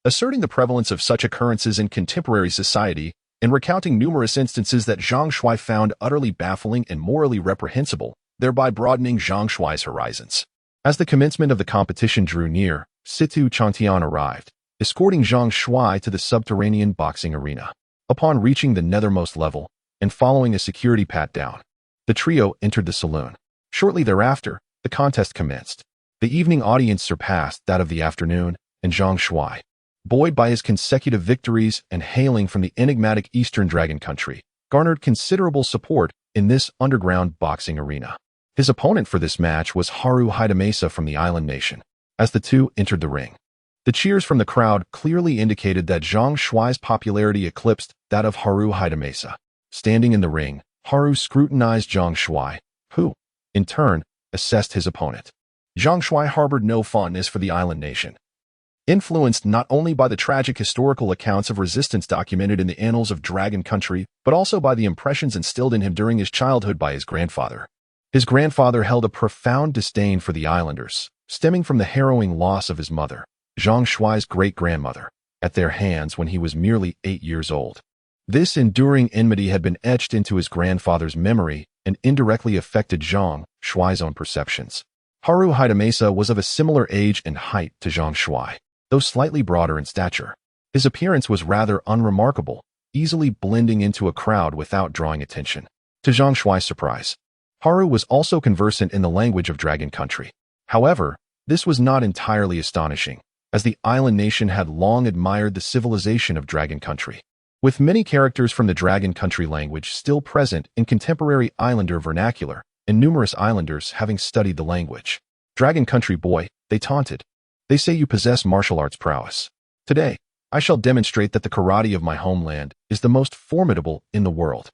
asserting the prevalence of such occurrences in contemporary society and recounting numerous instances that Zhang Shuai found utterly baffling and morally reprehensible, thereby broadening Zhang Shuai's horizons. As the commencement of the competition drew near, Situ Changtian arrived, escorting Zhang Shuai to the subterranean boxing arena. Upon reaching the nethermost level, and following a security pat-down, the trio entered the saloon. Shortly thereafter, the contest commenced. The evening audience surpassed that of the afternoon, and Zhang Shuai, buoyed by his consecutive victories and hailing from the enigmatic Eastern Dragon Country, garnered considerable support in this underground boxing arena. His opponent for this match was Haru Hidemesa from the island nation. As the two entered the ring, the cheers from the crowd clearly indicated that Zhang Shuai's popularity eclipsed that of Haru Hidemesa. Standing in the ring, Haru scrutinized Zhang Shuai, who, in turn, assessed his opponent. Zhang Shuai harbored no fondness for the island nation. Influenced not only by the tragic historical accounts of resistance documented in the annals of Dragon Country, but also by the impressions instilled in him during his childhood by his grandfather. His grandfather held a profound disdain for the islanders, stemming from the harrowing loss of his mother, Zhang Shuai's great-grandmother, at their hands when he was merely 8 years old. This enduring enmity had been etched into his grandfather's memory and indirectly affected Zhang Shuai's own perceptions. Haru Hidemesa was of a similar age and height to Zhang Shuai, though slightly broader in stature. His appearance was rather unremarkable, easily blending into a crowd without drawing attention. To Zhang Shuai's surprise, Haru was also conversant in the language of Dragon Country. However, this was not entirely astonishing, as the island nation had long admired the civilization of Dragon Country. With many characters from the Dragon Country language still present in contemporary Islander vernacular, and numerous Islanders having studied the language. Dragon Country boy, they taunted. They say you possess martial arts prowess. Today, I shall demonstrate that the karate of my homeland is the most formidable in the world.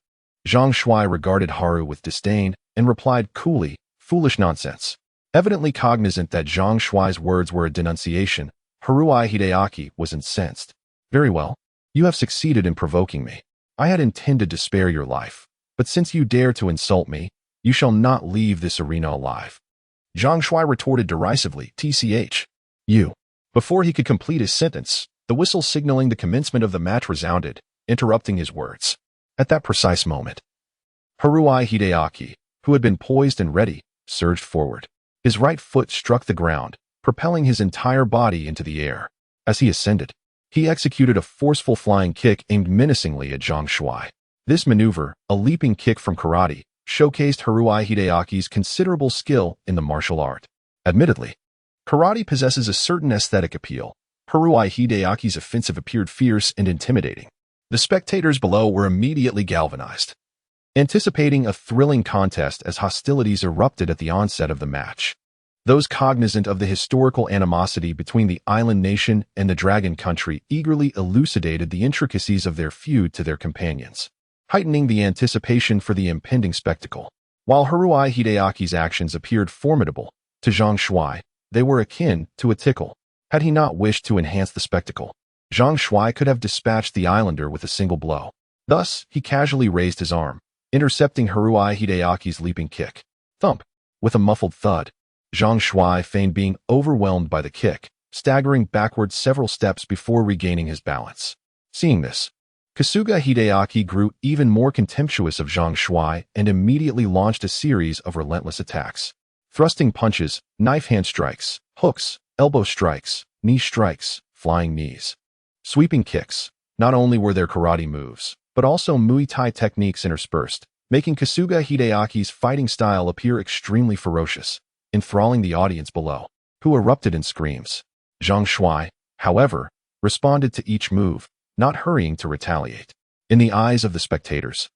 Zhang Shuai regarded Haru with disdain and replied coolly, foolish nonsense. Evidently cognizant that Zhang Shuai's words were a denunciation, Haruai Hideaki was incensed. Very well. You have succeeded in provoking me. I had intended to spare your life, but since you dare to insult me, you shall not leave this arena alive. Zhang Shuai retorted derisively, TCH. You. Before he could complete his sentence, the whistle signaling the commencement of the match resounded, interrupting his words. At that precise moment, Haruai Hideaki, who had been poised and ready, surged forward. His right foot struck the ground, propelling his entire body into the air. As he ascended, he executed a forceful flying kick aimed menacingly at Zhang Shuai. This maneuver, a leaping kick from karate, showcased Haruai Hideaki's considerable skill in the martial art. Admittedly, karate possesses a certain aesthetic appeal. Haruai Hideaki's offensive appeared fierce and intimidating. The spectators below were immediately galvanized, anticipating a thrilling contest as hostilities erupted at the onset of the match. Those cognizant of the historical animosity between the island nation and the Dragon Country eagerly elucidated the intricacies of their feud to their companions, heightening the anticipation for the impending spectacle. While Haruai Hideaki's actions appeared formidable, to Zhang Shuai, they were akin to a tickle. Had he not wished to enhance the spectacle, Zhang Shuai could have dispatched the islander with a single blow. Thus, he casually raised his arm, intercepting Haruai Hideaki's leaping kick. Thump! With a muffled thud, Zhang Shuai feigned being overwhelmed by the kick, staggering backward several steps before regaining his balance. Seeing this, Kasuga Hideaki grew even more contemptuous of Zhang Shuai and immediately launched a series of relentless attacks. Thrusting punches, knife hand strikes, hooks, elbow strikes, knee strikes, flying knees. Sweeping kicks. Not only were there karate moves, but also Muay Thai techniques interspersed, making Kasuga Hideaki's fighting style appear extremely ferocious, enthralling the audience below, who erupted in screams. Zhang Shuai, however, responded to each move, not hurrying to retaliate. In the eyes of the spectators,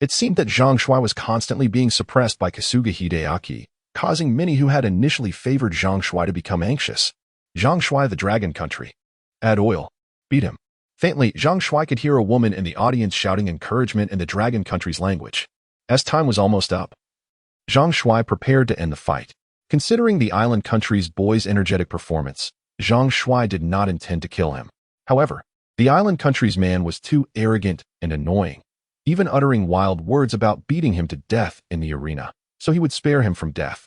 it seemed that Zhang Shuai was constantly being suppressed by Kasuga Hideaki, causing many who had initially favored Zhang Shuai to become anxious. Zhang Shuai, the Dragon Country. Add oil. Beat him. Faintly, Zhang Shuai could hear a woman in the audience shouting encouragement in the Dragon Country's language. As time was almost up, Zhang Shuai prepared to end the fight. Considering the island country's boy's energetic performance, Zhang Shuai did not intend to kill him. However, the island country's man was too arrogant and annoying, even uttering wild words about beating him to death in the arena. So he would spare him from death,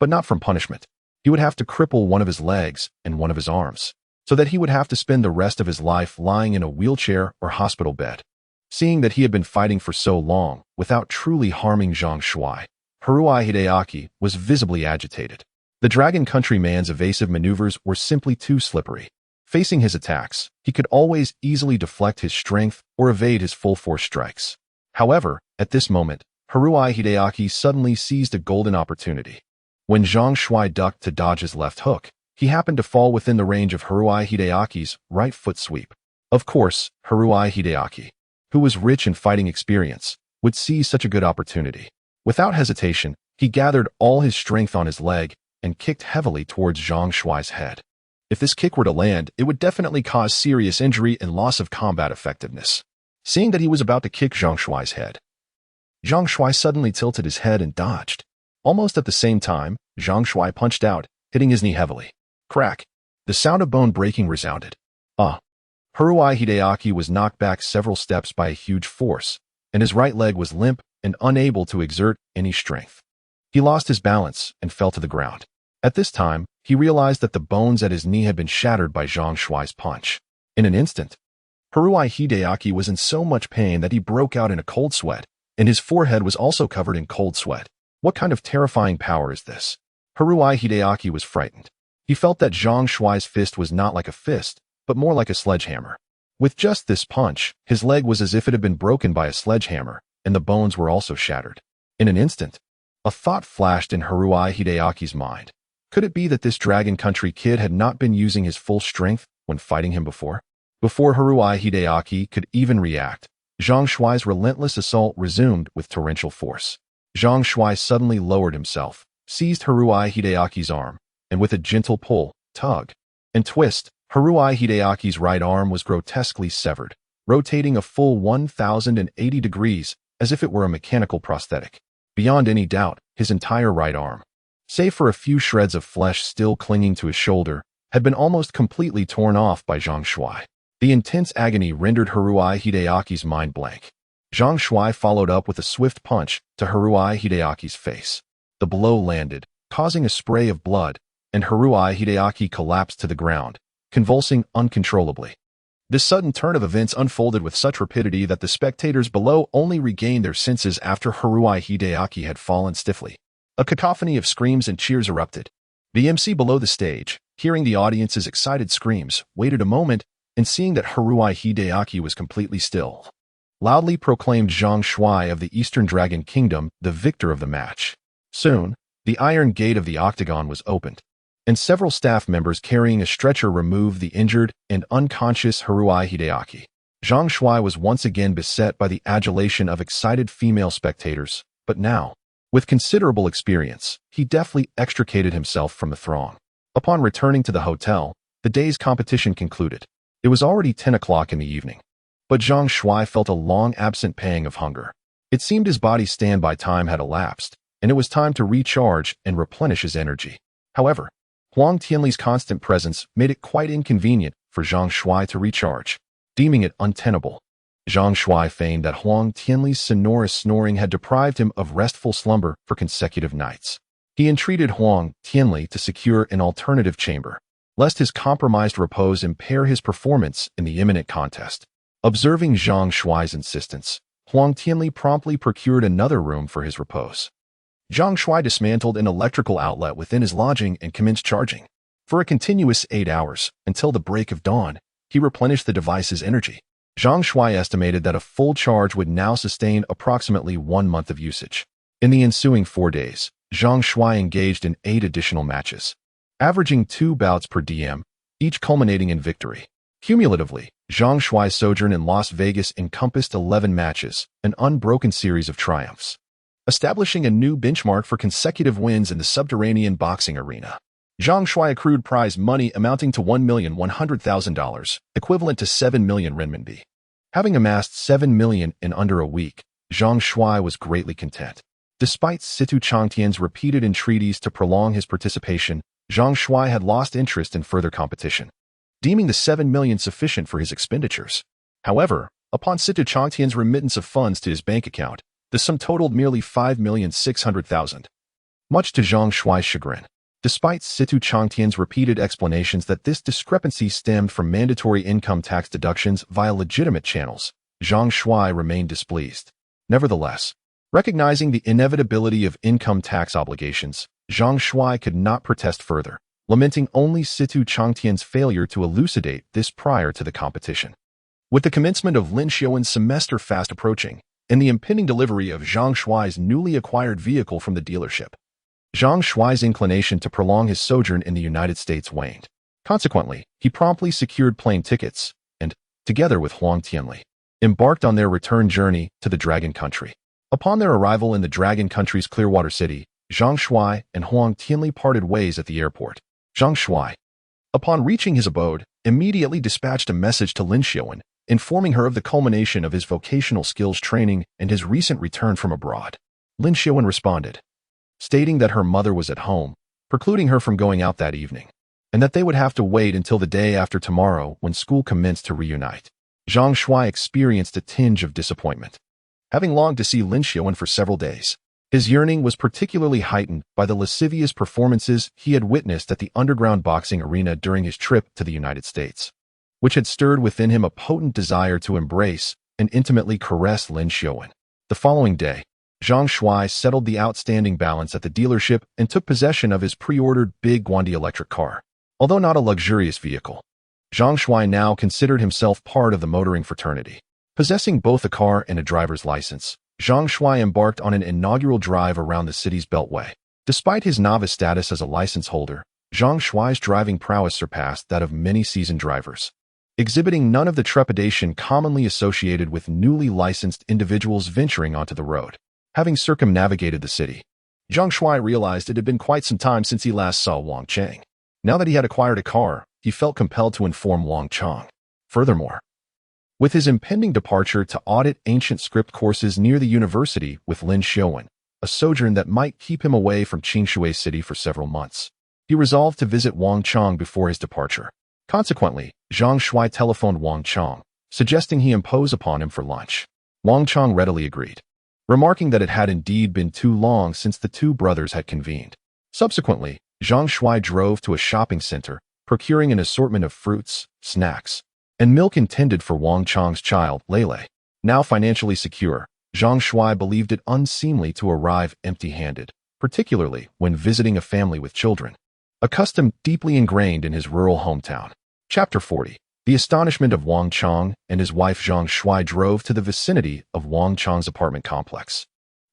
but not from punishment. He would have to cripple one of his legs and one of his arms, so that he would have to spend the rest of his life lying in a wheelchair or hospital bed. Seeing that he had been fighting for so long without truly harming Zhang Shuai, Haruai Hideaki was visibly agitated. The Dragon Country man's evasive maneuvers were simply too slippery. Facing his attacks, he could always easily deflect his strength or evade his full-force strikes. However, at this moment, Haruai Hideaki suddenly seized a golden opportunity. When Zhang Shuai ducked to dodge his left hook, he happened to fall within the range of Haruai Hideaki's right foot sweep. Of course, Haruai Hideaki, who was rich in fighting experience, would seize such a good opportunity. Without hesitation, he gathered all his strength on his leg and kicked heavily towards Zhang Shuai's head. If this kick were to land, it would definitely cause serious injury and loss of combat effectiveness. Seeing that he was about to kick Zhang Shuai's head, Zhang Shuai suddenly tilted his head and dodged. Almost at the same time, Zhang Shuai punched out, hitting his knee heavily. Crack! The sound of bone breaking resounded. Haruai Hideaki was knocked back several steps by a huge force, and his right leg was limp and unable to exert any strength. He lost his balance and fell to the ground. At this time, he realized that the bones at his knee had been shattered by Zhang Shuai's punch. In an instant, Haruai Hideaki was in so much pain that he broke out in a cold sweat, and his forehead was also covered in cold sweat. What kind of terrifying power is this? Haruai Hideaki was frightened. He felt that Zhang Shuai's fist was not like a fist, but more like a sledgehammer. With just this punch, his leg was as if it had been broken by a sledgehammer, and the bones were also shattered. In an instant, a thought flashed in Haruai Hideaki's mind. Could it be that this Dragon Country kid had not been using his full strength when fighting him before? Before Haruhi Hideaki could even react, Zhang Shuai's relentless assault resumed with torrential force. Zhang Shuai suddenly lowered himself, seized Haruhi Hideaki's arm, and with a gentle pull, tug, and twist, Haruhi Hideaki's right arm was grotesquely severed, rotating a full 1,080 degrees as if it were a mechanical prosthetic. Beyond any doubt, his entire right arm, save for a few shreds of flesh still clinging to his shoulder, had been almost completely torn off by Zhang Shuai. The intense agony rendered Haruhi Hideaki's mind blank. Zhang Shuai followed up with a swift punch to Haruhi Hideaki's face. The blow landed, causing a spray of blood, and Haruhi Hideaki collapsed to the ground, convulsing uncontrollably. This sudden turn of events unfolded with such rapidity that the spectators below only regained their senses after Haruhi Hideaki had fallen stiffly. A cacophony of screams and cheers erupted. The MC below the stage, hearing the audience's excited screams, waited a moment, and seeing that Haruhi Hideaki was completely still, loudly proclaimed Zhang Shuai of the Eastern Dragon Kingdom the victor of the match. Soon, the iron gate of the octagon was opened, and several staff members carrying a stretcher removed the injured and unconscious Haruhi Hideaki. Zhang Shuai was once again beset by the adulation of excited female spectators, but now, with considerable experience, he deftly extricated himself from the throng. Upon returning to the hotel, the day's competition concluded. It was already 10 o'clock in the evening, but Zhang Shuai felt a long-absent pang of hunger. It seemed his body's standby time had elapsed, and it was time to recharge and replenish his energy. However, Huang Tianli's constant presence made it quite inconvenient for Zhang Shuai to recharge. Deeming it untenable, Zhang Shuai feigned that Huang Tianli's sonorous snoring had deprived him of restful slumber for consecutive nights. He entreated Huang Tianli to secure an alternative chamber, lest his compromised repose impair his performance in the imminent contest. Observing Zhang Shuai's insistence, Huang Tianli promptly procured another room for his repose. Zhang Shuai dismantled an electrical outlet within his lodging and commenced charging. For a continuous 8 hours, until the break of dawn, he replenished the device's energy. Zhang Shuai estimated that a full charge would now sustain approximately 1 month of usage. In the ensuing 4 days, Zhang Shuai engaged in 8 additional matches, averaging 2 bouts per DM, each culminating in victory. Cumulatively, Zhang Shuai's sojourn in Las Vegas encompassed 11 matches, an unbroken series of triumphs, establishing a new benchmark for consecutive wins in the subterranean boxing arena. Zhang Shuai accrued prize money amounting to $1,100,000, equivalent to 7 million renminbi. Having amassed 7 million in under a week, Zhang Shuai was greatly content. Despite Situ Changtian's repeated entreaties to prolong his participation, Zhang Shuai had lost interest in further competition, deeming the 7 million sufficient for his expenditures. However, upon Situ Changtian's remittance of funds to his bank account, the sum totaled merely 5,600,000. Much to Zhang Shuai's chagrin, despite Situ Changtian's repeated explanations that this discrepancy stemmed from mandatory income tax deductions via legitimate channels, Zhang Shuai remained displeased. Nevertheless, recognizing the inevitability of income tax obligations, Zhang Shuai could not protest further, lamenting only Situ Changtian's failure to elucidate this prior to the competition. With the commencement of Lin Xiuwen's semester fast approaching, and the impending delivery of Zhang Shuai's newly acquired vehicle from the dealership, Zhang Shuai's inclination to prolong his sojourn in the United States waned. Consequently, he promptly secured plane tickets and, together with Huang Tianli, embarked on their return journey to the Dragon Country. Upon their arrival in the Dragon Country's Clearwater City, Zhang Shuai and Huang Tianli parted ways at the airport. Zhang Shuai, upon reaching his abode, immediately dispatched a message to Lin Xiuwen, informing her of the culmination of his vocational skills training and his recent return from abroad. Lin Xiuwen responded, stating that her mother was at home, precluding her from going out that evening, and that they would have to wait until the day after tomorrow when school commenced to reunite. Zhang Shuai experienced a tinge of disappointment. Having longed to see Lin Xiuwen for several days, his yearning was particularly heightened by the lascivious performances he had witnessed at the underground boxing arena during his trip to the United States, which had stirred within him a potent desire to embrace and intimately caress Lin Xiuwen. The following day, Zhang Shuai settled the outstanding balance at the dealership and took possession of his pre-ordered big Guandi electric car. Although not a luxurious vehicle, Zhang Shuai now considered himself part of the motoring fraternity. Possessing both a car and a driver's license, Zhang Shuai embarked on an inaugural drive around the city's beltway. Despite his novice status as a license holder, Zhang Shuai's driving prowess surpassed that of many seasoned drivers, exhibiting none of the trepidation commonly associated with newly licensed individuals venturing onto the road. Having circumnavigated the city, Zhang Shuai realized it had been quite some time since he last saw Wang Chang. Now that he had acquired a car, he felt compelled to inform Wang Chang. Furthermore, with his impending departure to audit ancient script courses near the university with Lin Xiaowen, a sojourn that might keep him away from Qingshui City for several months, he resolved to visit Wang Chang before his departure. Consequently, Zhang Shuai telephoned Wang Chang, suggesting he impose upon him for lunch. Wang Chang readily agreed, remarking that it had indeed been too long since the two brothers had convened. Subsequently, Zhang Shuai drove to a shopping center, procuring an assortment of fruits, snacks, and milk intended for Wang Chang's child, Lele. Now financially secure, Zhang Shuai believed it unseemly to arrive empty-handed, particularly when visiting a family with children, a custom deeply ingrained in his rural hometown. Chapter 40. The astonishment of Wang Chang and his wife Zhang Shuai drove to the vicinity of Wang Chang's apartment complex,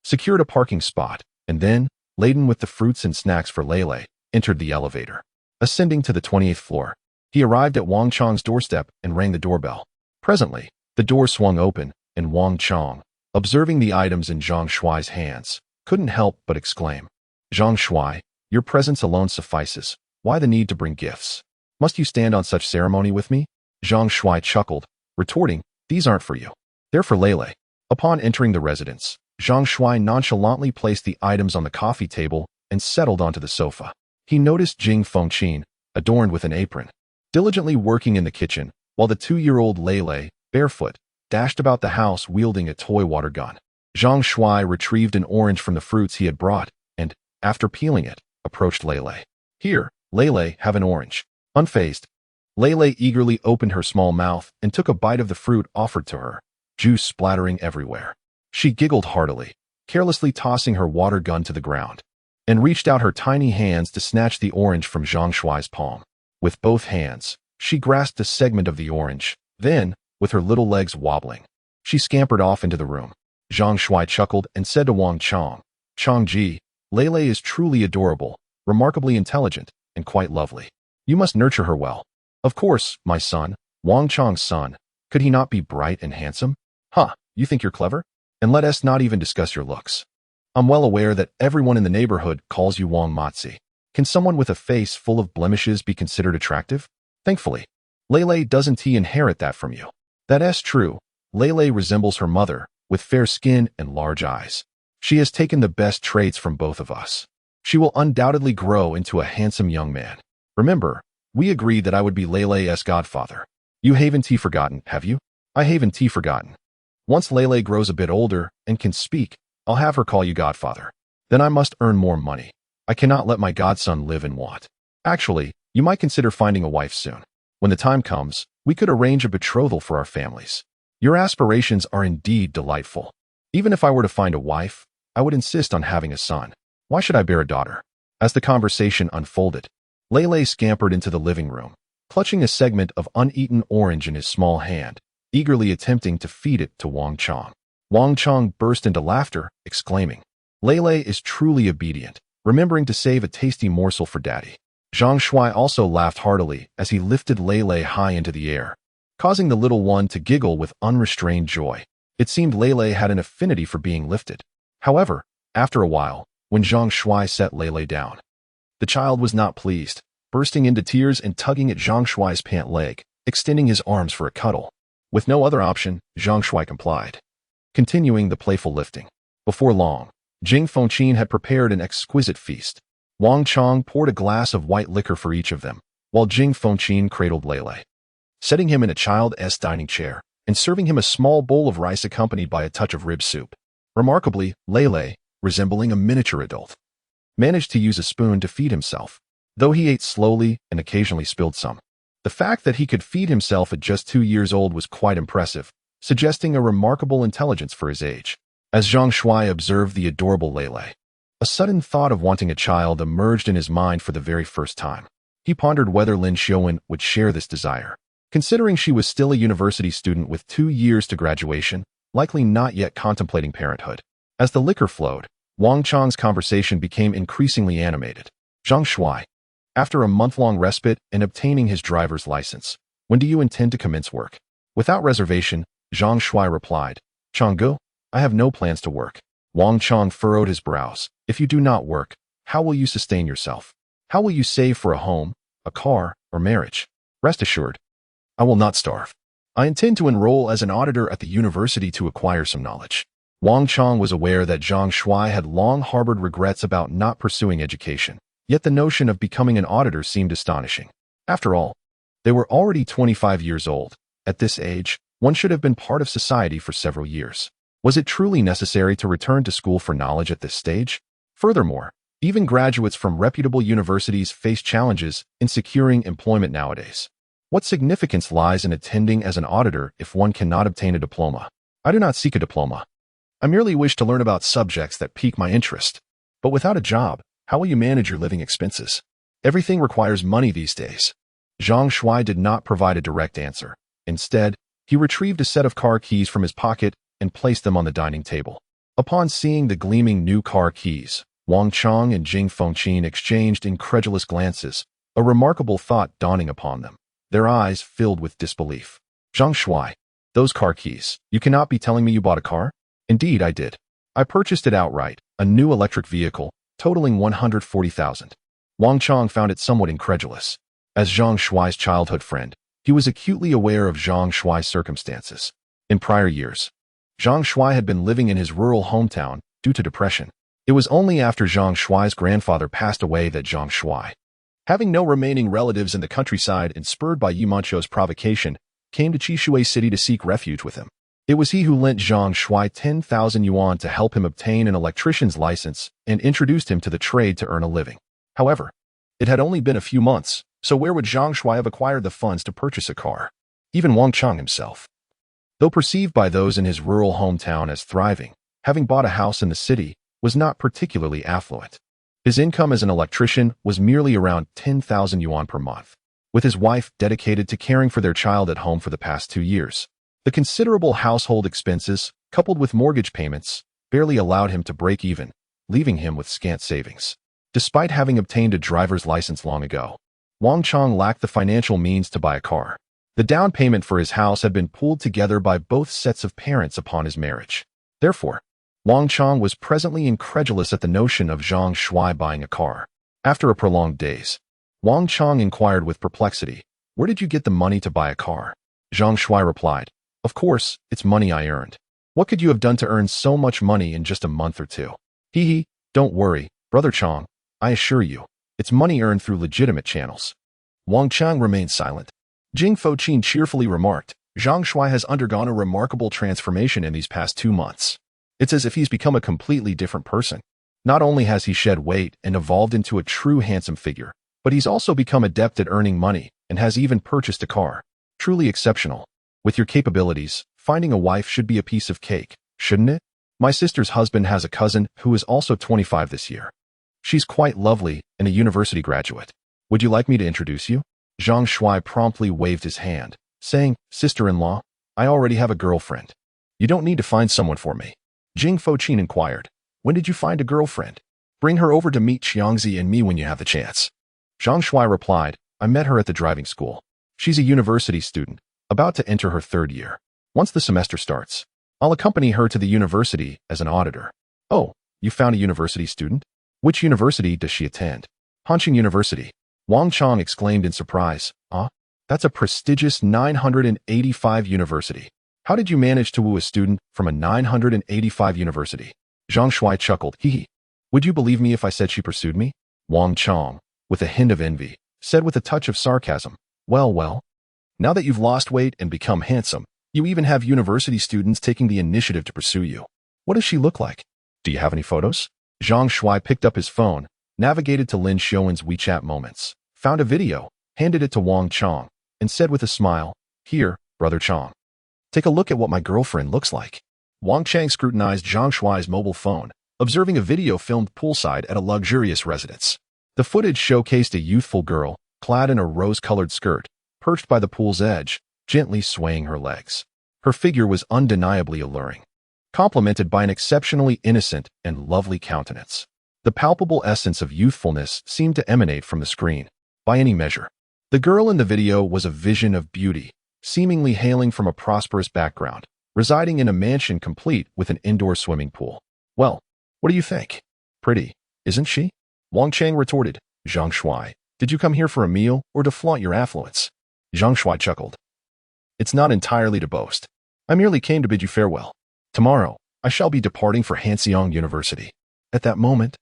secured a parking spot, and then, laden with the fruits and snacks for Lele, entered the elevator. Ascending to the 28th floor, he arrived at Wang Chang's doorstep and rang the doorbell. Presently, the door swung open, and Wang Chang, observing the items in Zhang Shuai's hands, couldn't help but exclaim, "Zhang Shuai, your presence alone suffices. Why the need to bring gifts? Must you stand on such ceremony with me?" Zhang Shuai chuckled, retorting, "These aren't for you. They're for Lele." Upon entering the residence, Zhang Shuai nonchalantly placed the items on the coffee table and settled onto the sofa. He noticed Jing Fengqin, adorned with an apron, diligently working in the kitchen, while the 2-year-old Lele, barefoot, dashed about the house wielding a toy water gun. Zhang Shuai retrieved an orange from the fruits he had brought and, after peeling it, approached Lele. "Here, Lele, have an orange." Unfazed, Lele eagerly opened her small mouth and took a bite of the fruit offered to her, juice splattering everywhere. She giggled heartily, carelessly tossing her water gun to the ground, and reached out her tiny hands to snatch the orange from Zhang Shuai's palm. With both hands, she grasped a segment of the orange. Then, with her little legs wobbling, she scampered off into the room. Zhang Shuai chuckled and said to Wang Chang, "Changji, Lele is truly adorable, remarkably intelligent, and quite lovely. You must nurture her well." "Of course, my son, Wang Chang's son. Could he not be bright and handsome?" "Huh, you think you're clever? And let us not even discuss your looks. I'm well aware that everyone in the neighborhood calls you Wang Matzi. Can someone with a face full of blemishes be considered attractive? Thankfully, Lele doesn't he inherit that from you." "That's true. Lele resembles her mother, with fair skin and large eyes. She has taken the best traits from both of us. She will undoubtedly grow into a handsome young man. Remember, we agreed that I would be Lele's godfather. You haven't forgotten, have you?" "I haven't forgotten. Once Lele grows a bit older and can speak, I'll have her call you godfather. Then I must earn more money. I cannot let my godson live in want. Actually, you might consider finding a wife soon. When the time comes, we could arrange a betrothal for our families. Your aspirations are indeed delightful. Even if I were to find a wife, I would insist on having a son. Why should I bear a daughter?" As the conversation unfolded, Lele scampered into the living room, clutching a segment of uneaten orange in his small hand, eagerly attempting to feed it to Wang Chang. Wang Chang burst into laughter, exclaiming, "Lele is truly obedient, remembering to save a tasty morsel for daddy." Zhang Shuai also laughed heartily as he lifted Lele high into the air, causing the little one to giggle with unrestrained joy. It seemed Lele had an affinity for being lifted. However, after a while, when Zhang Shuai set Lele down, the child was not pleased, bursting into tears and tugging at Zhang Shuai's pant leg, extending his arms for a cuddle. With no other option, Zhang Shuai complied, continuing the playful lifting. Before long, Jing Fengqin had prepared an exquisite feast. Wang Chang poured a glass of white liquor for each of them, while Jing Fengqin cradled Lele, setting him in a child's dining chair and serving him a small bowl of rice accompanied by a touch of rib soup. Remarkably, Lele, resembling a miniature adult, managed to use a spoon to feed himself, though he ate slowly and occasionally spilled some. The fact that he could feed himself at just 2 years old was quite impressive, suggesting a remarkable intelligence for his age. As Zhang Shuai observed the adorable Lele, a sudden thought of wanting a child emerged in his mind for the very first time. He pondered whether Lin Xiaowen would share this desire. Considering she was still a university student with 2 years to graduation, likely not yet contemplating parenthood. As the liquor flowed, Wang Chang's conversation became increasingly animated. Zhang Shuai, after a month-long respite and obtaining his driver's license, when do you intend to commence work? Without reservation, Zhang Shuai replied, Changgu, I have no plans to work. Wang Chang furrowed his brows. If you do not work, how will you sustain yourself? How will you save for a home, a car, or marriage? Rest assured, I will not starve. I intend to enroll as an auditor at the university to acquire some knowledge. Wang Chang was aware that Zhang Shuai had long harbored regrets about not pursuing education, yet the notion of becoming an auditor seemed astonishing. After all, they were already 25 years old. At this age, one should have been part of society for several years. Was it truly necessary to return to school for knowledge at this stage? Furthermore, even graduates from reputable universities face challenges in securing employment nowadays. What significance lies in attending as an auditor if one cannot obtain a diploma? I do not seek a diploma. I merely wish to learn about subjects that pique my interest. But without a job, how will you manage your living expenses? Everything requires money these days. Zhang Shuai did not provide a direct answer. Instead, he retrieved a set of car keys from his pocket and placed them on the dining table. Upon seeing the gleaming new car keys, Wang Chang and Jing Fengqin exchanged incredulous glances, a remarkable thought dawning upon them. Their eyes filled with disbelief. Zhang Shuai, those car keys, you cannot be telling me you bought a car? Indeed, I did. I purchased it outright, a new electric vehicle, totaling 140,000. Wang Chang found it somewhat incredulous. As Zhang Shuai's childhood friend, he was acutely aware of Zhang Shuai's circumstances. In prior years, Zhang Shuai had been living in his rural hometown due to depression. It was only after Zhang Shuai's grandfather passed away that Zhang Shuai, having no remaining relatives in the countryside and spurred by Yu Manchu's provocation, came to Qishui City to seek refuge with him. It was he who lent Zhang Shuai 10,000 yuan to help him obtain an electrician's license and introduced him to the trade to earn a living. However, it had only been a few months, so where would Zhang Shuai have acquired the funds to purchase a car? Even Wang Chang himself, though perceived by those in his rural hometown as thriving, having bought a house in the city, was not particularly affluent. His income as an electrician was merely around 10,000 yuan per month, with his wife dedicated to caring for their child at home for the past 2 years. The considerable household expenses, coupled with mortgage payments, barely allowed him to break even, leaving him with scant savings. Despite having obtained a driver's license long ago, Wang Chang lacked the financial means to buy a car. The down payment for his house had been pooled together by both sets of parents upon his marriage. Therefore, Wang Chang was presently incredulous at the notion of Zhang Shuai buying a car. After a prolonged daze, Wang Chang inquired with perplexity, "Where did you get the money to buy a car?" Zhang Shuai replied, "Of course, it's money I earned. What could you have done to earn so much money in just a month or two?" Hee, don't worry, Brother Chang. I assure you, it's money earned through legitimate channels." Wang Chang remained silent. Jing Fengqin cheerfully remarked, "Zhang Shuai has undergone a remarkable transformation in these past 2 months. It's as if he's become a completely different person. Not only has he shed weight and evolved into a true handsome figure, but he's also become adept at earning money and has even purchased a car. Truly exceptional. With your capabilities, finding a wife should be a piece of cake, shouldn't it? My sister's husband has a cousin who is also 25 this year. She's quite lovely and a university graduate. Would you like me to introduce you?" Zhang Shuai promptly waved his hand, saying, "Sister-in-law, I already have a girlfriend. You don't need to find someone for me." Jing Fengqin inquired, "When did you find a girlfriend? Bring her over to meet Xiangzi and me when you have the chance." Zhang Shuai replied, "I met her at the driving school. She's a university student, about to enter her 3rd year. Once the semester starts, I'll accompany her to the university as an auditor." "Oh, you found a university student? Which university does she attend?" "Hanqing University." Wang Chang exclaimed in surprise, "Ah, that's a prestigious 985 university. How did you manage to woo a student from a 985 university?" Zhang Shuai chuckled, "Hee. Would you believe me if I said she pursued me?" Wang Chang, with a hint of envy, said with a touch of sarcasm, Well, now that you've lost weight and become handsome, you even have university students taking the initiative to pursue you. What does she look like? Do you have any photos?" Zhang Shuai picked up his phone, navigated to Lin Xiaowen's WeChat Moments, found a video, handed it to Wang Chang, and said with a smile, "Here, Brother Chang. Take a look at what my girlfriend looks like." Wang Chang scrutinized Zhang Shuai's mobile phone, observing a video filmed poolside at a luxurious residence. The footage showcased a youthful girl, clad in a rose-colored skirt, perched by the pool's edge, gently swaying her legs. Her figure was undeniably alluring. complemented by an exceptionally innocent and lovely countenance. The palpable essence of youthfulness seemed to emanate from the screen, by any measure. The girl in the video was a vision of beauty, seemingly hailing from a prosperous background, residing in a mansion complete with an indoor swimming pool. Well, what do you think? Pretty, isn't she? Wang Chang retorted. Zhang Shuai, did you come here for a meal or to flaunt your affluence? Zhang Shuai chuckled. It's not entirely to boast. I merely came to bid you farewell. Tomorrow, I shall be departing for Hanxiang University. At that moment,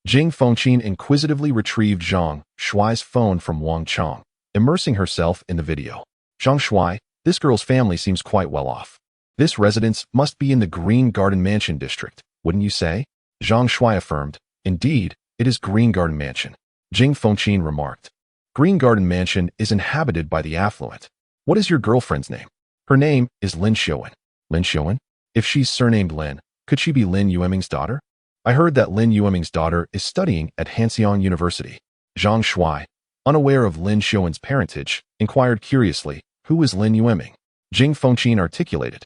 Jing Fengqin inquisitively retrieved Zhang Shuai's phone from Wang Chang, immersing herself in the video. Zhang Shuai, this girl's family seems quite well off. This residence must be in the Green Garden Mansion district, wouldn't you say? Zhang Shuai affirmed. Indeed, it is Green Garden Mansion. Jing Fengqin remarked. Green Garden Mansion is inhabited by the affluent. What is your girlfriend's name? Her name is Lin Xiuwen. Lin Xiuwen? If she's surnamed Lin, could she be Lin Yueming's daughter? I heard that Lin Yueming's daughter is studying at Hanxiang University. Zhang Shuai, unaware of Lin Xiuwen's parentage, inquired curiously, who is Lin Yueming? Jing Fengqin articulated.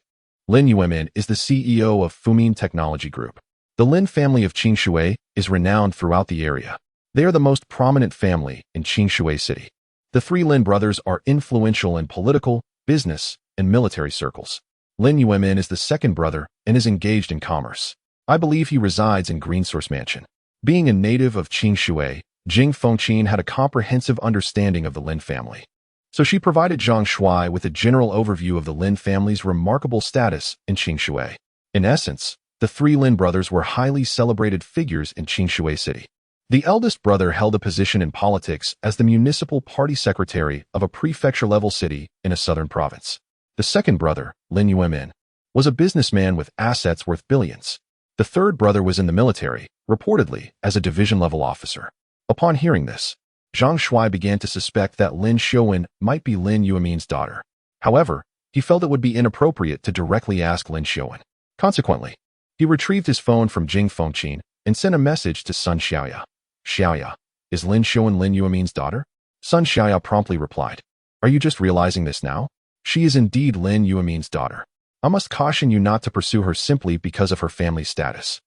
Lin Yueming is the CEO of Fumin Technology Group. The Lin family of Qingshui is renowned throughout the area. They are the most prominent family in Qingshui City. The three Lin brothers are influential in political, business, and military circles. Lin Yueming is the second brother and is engaged in commerce. I believe he resides in Green Source Mansion. Being a native of Qingshui, Jing Fengqin had a comprehensive understanding of the Lin family. So she provided Zhang Shuai with a general overview of the Lin family's remarkable status in Qingshui. In essence, the three Lin brothers were highly celebrated figures in Qingshui City. The eldest brother held a position in politics as the municipal party secretary of a prefecture-level city in a southern province. The second brother, Lin Yueming, was a businessman with assets worth billions. The third brother was in the military, reportedly as a division-level officer. Upon hearing this, Zhang Shuai began to suspect that Lin Xiuwen might be Lin Yueming's daughter. However, he felt it would be inappropriate to directly ask Lin Xiuwen. Consequently, he retrieved his phone from Jing Fengqin and sent a message to Sun Xiaoya. Xiaoya, is Lin Xiuwen Lin Yueming's daughter? Sun Xiaoya promptly replied. Are you just realizing this now? She is indeed Lin Yueming's daughter. I must caution you not to pursue her simply because of her family status.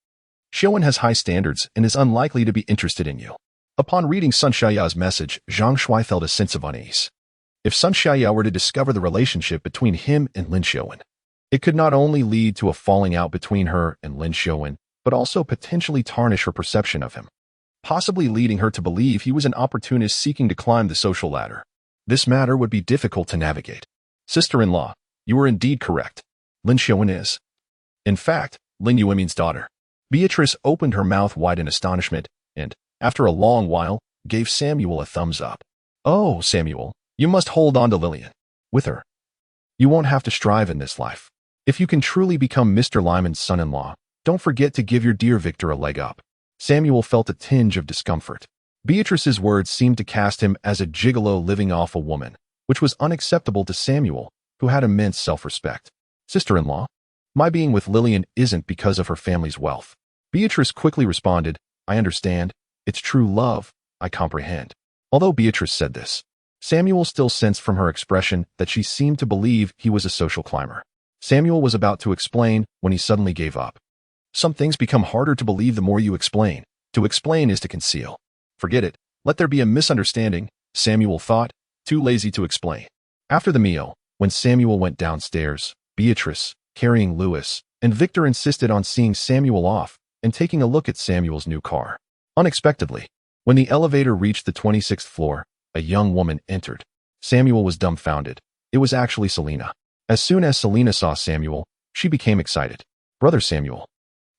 Xiuwen has high standards and is unlikely to be interested in you. Upon reading Sun Xiaoya's message, Zhang Shuai felt a sense of unease. If Sun Xiaoya were to discover the relationship between him and Lin Xiuwen, it could not only lead to a falling out between her and Lin Xiuwen, but also potentially tarnish her perception of him, possibly leading her to believe he was an opportunist seeking to climb the social ladder. This matter would be difficult to navigate. Sister-in-law, you are indeed correct. Lin Xiuwen is, in fact, Lin Yueming's daughter. Beatrice opened her mouth wide in astonishment and, after a long while, gave Samuel a thumbs up. Oh, Samuel, you must hold on to Lillian. With her, you won't have to strive in this life. If you can truly become Mr. Lyman's son-in-law, don't forget to give your dear Victor a leg up. Samuel felt a tinge of discomfort. Beatrice's words seemed to cast him as a gigolo living off a woman, which was unacceptable to Samuel, who had immense self-respect. Sister-in-law, my being with Lillian isn't because of her family's wealth. Beatrice quickly responded, I understand. It's true love, I comprehend. Although Beatrice said this, Samuel still sensed from her expression that she seemed to believe he was a social climber. Samuel was about to explain when he suddenly gave up. Some things become harder to believe the more you explain. To explain is to conceal. Forget it. Let there be a misunderstanding, Samuel thought, too lazy to explain. After the meal, when Samuel went downstairs, Beatrice, carrying Louis, and Victor insisted on seeing Samuel off and taking a look at Samuel's new car. Unexpectedly, when the elevator reached the 26th floor, a young woman entered. Samuel was dumbfounded. It was actually Selena. As soon as Selena saw Samuel, she became excited. Brother Samuel,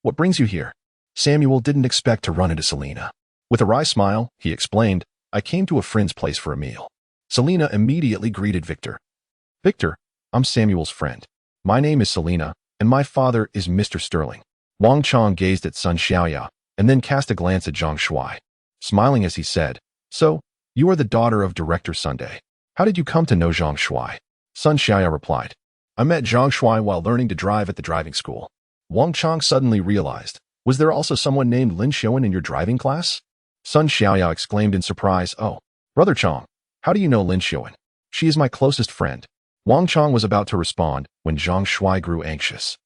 what brings you here? Samuel didn't expect to run into Selena. With a wry smile, he explained, I came to a friend's place for a meal. Selena immediately greeted Victor. Victor, I'm Samuel's friend. My name is Selena, and my father is Mr. Sterling. Wang Chang gazed at Sun Xiaoya, and then cast a glance at Zhang Shuai, smiling as he said, So, you are the daughter of Director Sunday. How did you come to know Zhang Shuai? Sun Xiaoya replied, I met Zhang Shuai while learning to drive at the driving school. Wang Chang suddenly realized, was there also someone named Lin Xiuwen in your driving class? Sun Xiaoya exclaimed in surprise, Oh, Brother Chang, how do you know Lin Xiuwen? She is my closest friend. Wang Chang was about to respond when Zhang Shuai grew anxious.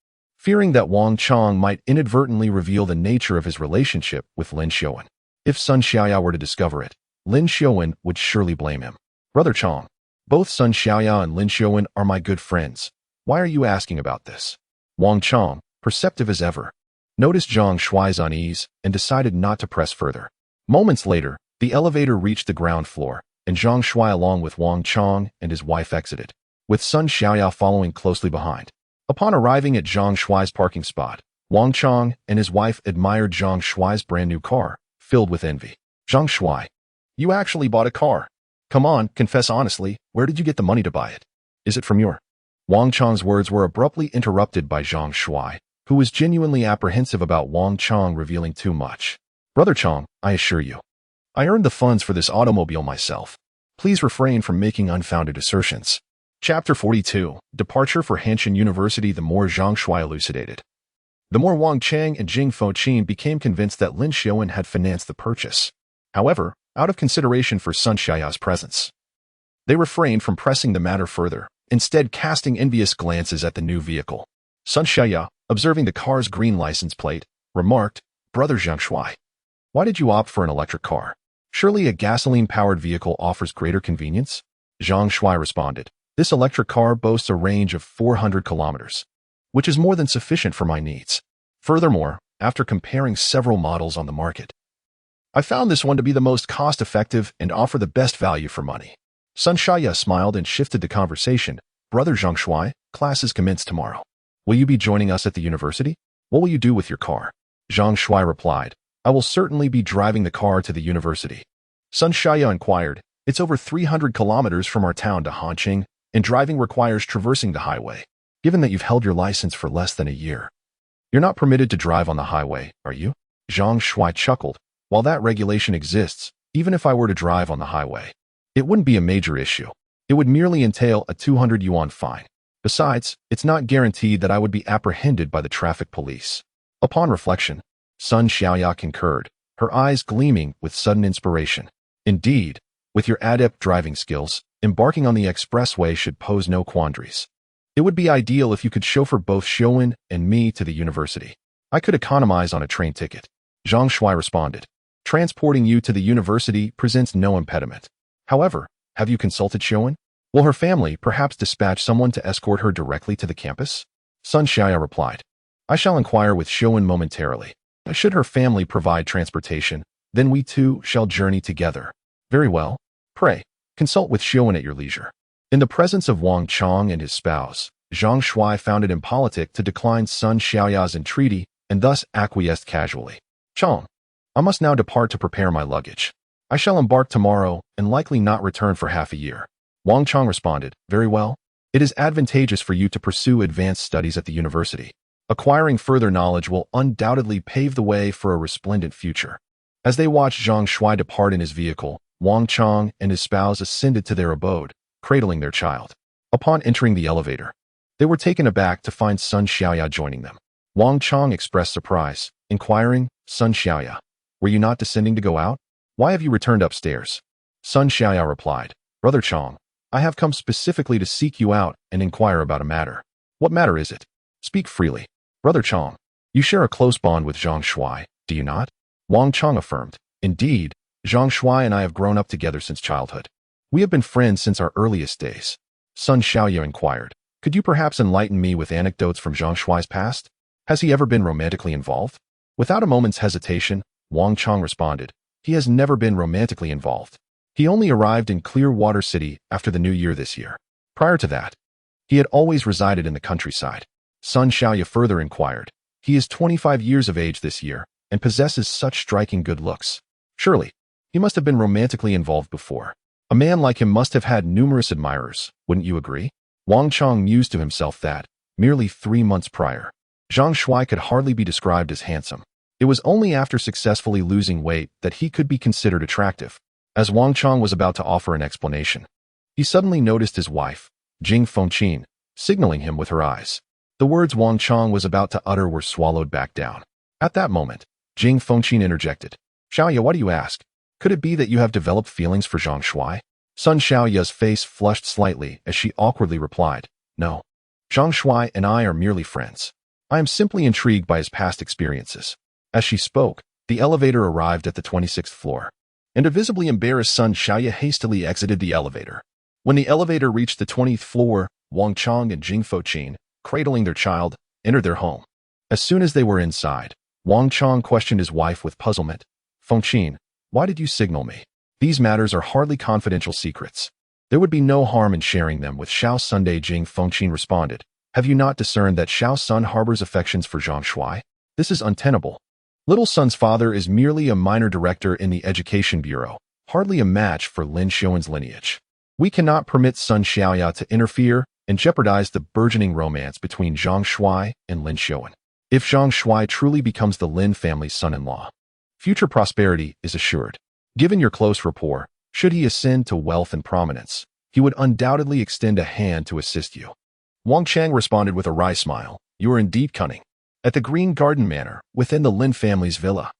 fearing that Wang Chong might inadvertently reveal the nature of his relationship with Lin Xiaowen. If Sun Xiaoya were to discover it, Lin Xiaowen would surely blame him. Brother Chong, both Sun Xiaoya and Lin Xiaowen are my good friends. Why are you asking about this? Wang Chong, perceptive as ever, noticed Zhang Shuai's unease and decided not to press further. Moments later, the elevator reached the ground floor, and Zhang Shuai along with Wang Chong and his wife exited, with Sun Xiaoya following closely behind. Upon arriving at Zhang Shuai's parking spot, Wang Chong and his wife admired Zhang Shuai's brand new car, filled with envy. Zhang Shuai, you actually bought a car. Come on, confess honestly, where did you get the money to buy it? Is it from your... Wang Chong's words were abruptly interrupted by Zhang Shuai, who was genuinely apprehensive about Wang Chong revealing too much. Brother Chong, I assure you, I earned the funds for this automobile myself. Please refrain from making unfounded assertions. Chapter 42, Departure for Hanshan University. The more Zhang Shuai elucidated, the more Wang Chang and Jing Fengqin became convinced that Lin Xiaowen had financed the purchase. However, out of consideration for Sun Xiaoya's presence, they refrained from pressing the matter further, instead casting envious glances at the new vehicle. Sun Xiaoya, observing the car's green license plate, remarked, Brother Zhang Shuai, why did you opt for an electric car? Surely a gasoline-powered vehicle offers greater convenience? Zhang Shuai responded, this electric car boasts a range of 400 kilometers, which is more than sufficient for my needs. Furthermore, after comparing several models on the market, I found this one to be the most cost-effective and offer the best value for money. Sun Xiaoya smiled and shifted the conversation. Brother Zhang Shuai, classes commence tomorrow. Will you be joining us at the university? What will you do with your car? Zhang Shuai replied, I will certainly be driving the car to the university. Sun Xiaoya inquired, it's over 300 kilometers from our town to Hanqing, and driving requires traversing the highway. Given that you've held your license for less than a year, you're not permitted to drive on the highway, are you? Zhang Shuai chuckled. While that regulation exists, even if I were to drive on the highway, it wouldn't be a major issue. It would merely entail a 200 yuan fine. Besides, it's not guaranteed that I would be apprehended by the traffic police. Upon reflection, Sun Xiaoya concurred, her eyes gleaming with sudden inspiration. Indeed, with your adept driving skills, embarking on the expressway should pose no quandaries. It would be ideal if you could chauffeur both Xiaowen and me to the university. I could economize on a train ticket. Zhang Shuai responded, transporting you to the university presents no impediment. However, have you consulted Xiaowen? Will her family perhaps dispatch someone to escort her directly to the campus? Sun Xiaoya replied, I shall inquire with Xiaowen momentarily. Should her family provide transportation, then we two shall journey together. Very well. Pray, consult with Xiaowen at your leisure. In the presence of Wang Chong and his spouse, Zhang Shuai found it impolitic to decline Sun Xiaoya's entreaty and thus acquiesced casually. Chong, I must now depart to prepare my luggage. I shall embark tomorrow and likely not return for half a year. Wang Chong responded, very well. It is advantageous for you to pursue advanced studies at the university. Acquiring further knowledge will undoubtedly pave the way for a resplendent future. As they watched Zhang Shuai depart in his vehicle, Wang Chong and his spouse ascended to their abode, cradling their child. Upon entering the elevator, they were taken aback to find Sun Xiaoya joining them. Wang Chong expressed surprise, inquiring, Sun Xiaoya, were you not descending to go out? Why have you returned upstairs? Sun Xiaoya replied, Brother Chong, I have come specifically to seek you out and inquire about a matter. What matter is it? Speak freely. Brother Chong, you share a close bond with Zhang Shuai, do you not? Wang Chong affirmed, indeed, Zhang Shuai and I have grown up together since childhood. We have been friends since our earliest days. Sun Xiaoya inquired, could you perhaps enlighten me with anecdotes from Zhang Shuai's past? Has he ever been romantically involved? Without a moment's hesitation, Wang Chong responded, he has never been romantically involved. He only arrived in Clearwater City after the new year this year. Prior to that, he had always resided in the countryside. Sun Xiaoya further inquired, he is 25 years of age this year and possesses such striking good looks. Surely, he must have been romantically involved before. A man like him must have had numerous admirers, wouldn't you agree? Wang Chong mused to himself that, merely 3 months prior, Zhang Shuai could hardly be described as handsome. It was only after successfully losing weight that he could be considered attractive. As Wang Chong was about to offer an explanation, he suddenly noticed his wife, Jing Fengqin, signaling him with her eyes. The words Wang Chong was about to utter were swallowed back down. At that moment, Jing Fengqin interjected, Xiaoya, why do you ask? Could it be that you have developed feelings for Zhang Shuai? Sun Xiaoya's face flushed slightly as she awkwardly replied, no. Zhang Shuai and I are merely friends. I am simply intrigued by his past experiences. As she spoke, the elevator arrived at the 26th floor, and a visibly embarrassed Sun Xiaoya hastily exited the elevator. When the elevator reached the 20th floor, Wang Chong and Jing Foqin, cradling their child, entered their home. As soon as they were inside, Wang Chong questioned his wife with puzzlement. "Foqin, why did you signal me? These matters are hardly confidential secrets. There would be no harm in sharing them with Xiao Sunday." Jing Foqin responded. "Have you not discerned that Xiao Sun harbors affections for Zhang Shuai? This is untenable. Little Sun's father is merely a minor director in the Education Bureau, hardly a match for Lin Xiuan's lineage. We cannot permit Sun Xiaoya to interfere and jeopardize the burgeoning romance between Zhang Shuai and Lin Xiuan. If Zhang Shuai truly becomes the Lin family's son-in-law, future prosperity is assured. Given your close rapport, should he ascend to wealth and prominence, he would undoubtedly extend a hand to assist you." Wang Chang responded with a wry smile. "You are indeed cunning." At the Green Garden Manor, within the Lin family's villa,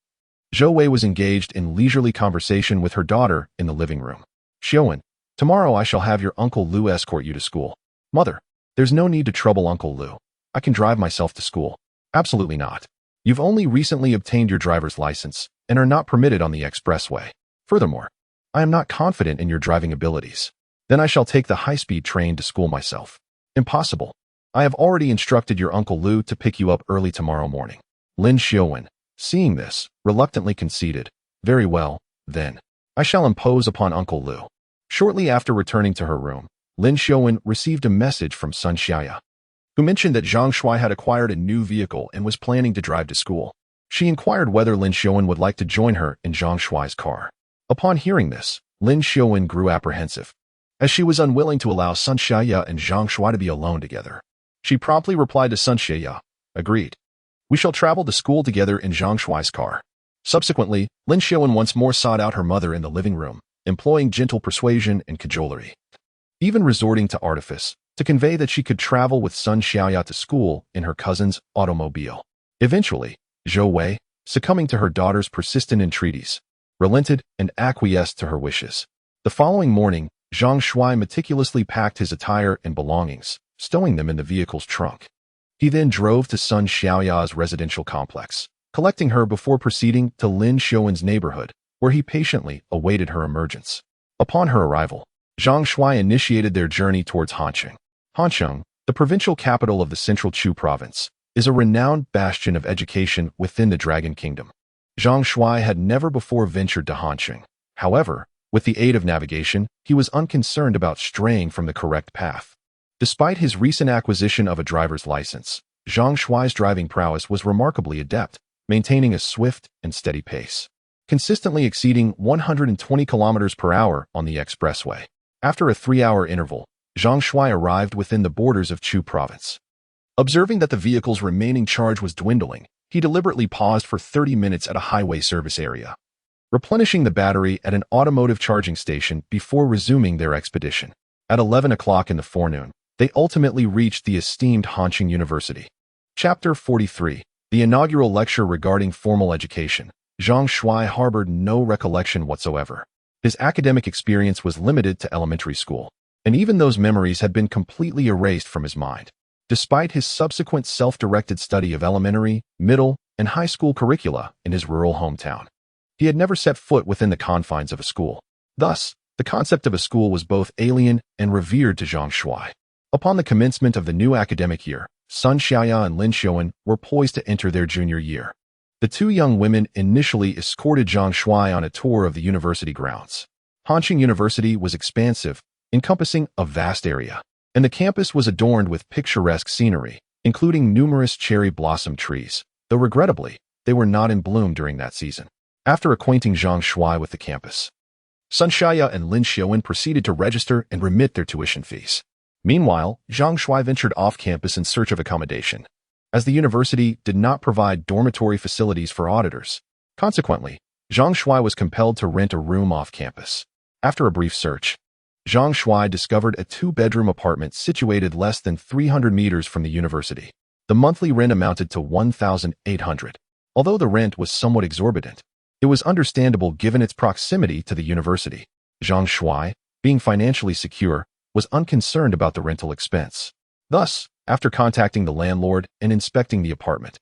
Zhou Wei was engaged in leisurely conversation with her daughter in the living room. "Xiuan, tomorrow I shall have your Uncle Lu escort you to school." "Mother, there's no need to trouble Uncle Lu. I can drive myself to school." "Absolutely not. You've only recently obtained your driver's license and are not permitted on the expressway. Furthermore, I am not confident in your driving abilities. Then I shall take the high-speed train to school myself." "Impossible. I have already instructed your Uncle Lu to pick you up early tomorrow morning." Lin Xiuan, seeing this, reluctantly conceded. "Very well, then. I shall impose upon Uncle Lu." Shortly after returning to her room, Lin Xiuan received a message from Sun Xiaoya, who mentioned that Zhang Shuai had acquired a new vehicle and was planning to drive to school. She inquired whether Lin Xiuan would like to join her in Zhang Shuai's car. Upon hearing this, Lin Xiuan grew apprehensive, as she was unwilling to allow Sun Xiaoya and Zhang Shuai to be alone together. She promptly replied to Sun Xiaoya, "Agreed. We shall travel to school together in Zhang Shuai's car." Subsequently, Lin Xiuan once more sought out her mother in the living room, employing gentle persuasion and cajolery, even resorting to artifice, to convey that she could travel with Sun Xiaoya to school in her cousin's automobile. Eventually, Zhou Wei, succumbing to her daughter's persistent entreaties, relented and acquiesced to her wishes. The following morning, Zhang Shuai meticulously packed his attire and belongings, stowing them in the vehicle's trunk. He then drove to Sun Xiaoya's residential complex, collecting her before proceeding to Lin Xiuan's neighborhood, where he patiently awaited her emergence. Upon her arrival, Zhang Shuai initiated their journey towards Hanqing. Hanqing, the provincial capital of the Central Chu province, is a renowned bastion of education within the Dragon Kingdom. Zhang Shuai had never before ventured to Hanqing. However, with the aid of navigation, he was unconcerned about straying from the correct path. Despite his recent acquisition of a driver's license, Zhang Shuai's driving prowess was remarkably adept, maintaining a swift and steady pace, consistently exceeding 120 kilometers per hour on the expressway. After a 3-hour interval, Zhang Shuai arrived within the borders of Chu province. Observing that the vehicle's remaining charge was dwindling, he deliberately paused for 30 minutes at a highway service area, replenishing the battery at an automotive charging station before resuming their expedition. At 11 o'clock in the forenoon, they ultimately reached the esteemed Hanqing University. Chapter 43. The inaugural lecture regarding formal education. Zhang Shuai harbored no recollection whatsoever. His academic experience was limited to elementary school, and even those memories had been completely erased from his mind. Despite his subsequent self-directed study of elementary, middle, and high school curricula in his rural hometown, he had never set foot within the confines of a school. Thus, the concept of a school was both alien and revered to Zhang Shuai. Upon the commencement of the new academic year, Sun Xiaoya and Lin Xiuan were poised to enter their junior year. The two young women initially escorted Zhang Shuai on a tour of the university grounds. Hanqing University was expansive, encompassing a vast area, and the campus was adorned with picturesque scenery, including numerous cherry blossom trees, though regrettably, they were not in bloom during that season. After acquainting Zhang Shuai with the campus, Sun Xiaoya and Lin Xiuan proceeded to register and remit their tuition fees. Meanwhile, Zhang Shuai ventured off campus in search of accommodation, as the university did not provide dormitory facilities for auditors. Consequently, Zhang Shuai was compelled to rent a room off campus. After a brief search, Zhang Shuai discovered a 2-bedroom apartment situated less than 300 meters from the university. The monthly rent amounted to 1,800. Although the rent was somewhat exorbitant, it was understandable given its proximity to the university. Zhang Shuai, being financially secure, was unconcerned about the rental expense. Thus, After contacting the landlord and inspecting the apartment,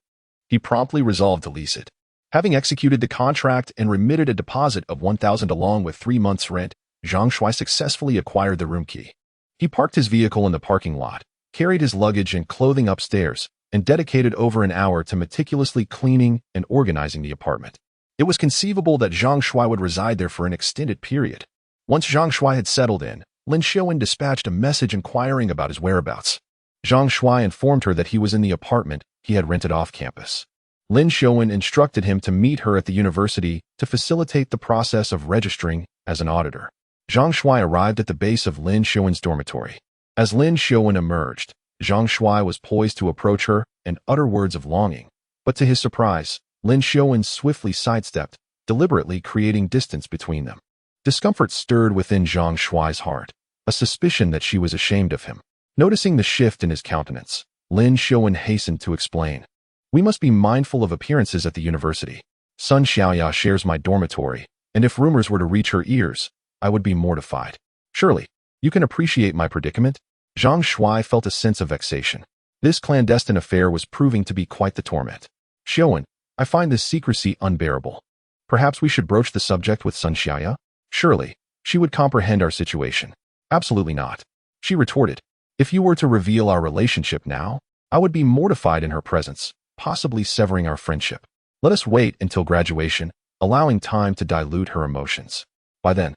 he promptly resolved to lease it. Having executed the contract and remitted a deposit of 1,000 along with 3 months' rent, Zhang Shuai successfully acquired the room key. He parked his vehicle in the parking lot, carried his luggage and clothing upstairs, and dedicated over an hour to meticulously cleaning and organizing the apartment. It was conceivable that Zhang Shuai would reside there for an extended period. Once Zhang Shuai had settled in, Lin Xiaowen dispatched a message inquiring about his whereabouts. Zhang Shuai informed her that he was in the apartment he had rented off campus. Lin Xiaowen instructed him to meet her at the university to facilitate the process of registering as an auditor. Zhang Shuai arrived at the base of Lin Xiaowen's dormitory. As Lin Xiaowen emerged, Zhang Shuai was poised to approach her and utter words of longing. But to his surprise, Lin Xiaowen swiftly sidestepped, deliberately creating distance between them. Discomfort stirred within Zhang Shuai's heart, a suspicion that she was ashamed of him. Noticing the shift in his countenance, Lin Xiaowen hastened to explain. We must be mindful of appearances at the university. Sun Xiaoya shares my dormitory, and if rumors were to reach her ears, I would be mortified. Surely, you can appreciate my predicament? Zhang Shuai felt a sense of vexation. This clandestine affair was proving to be quite the torment. Xiaowen, I find this secrecy unbearable. Perhaps we should broach the subject with Sun Xiaoya? Surely, she would comprehend our situation. Absolutely not. She retorted. If you were to reveal our relationship now, I would be mortified in her presence, possibly severing our friendship. Let us wait until graduation, allowing time to dilute her emotions. By then,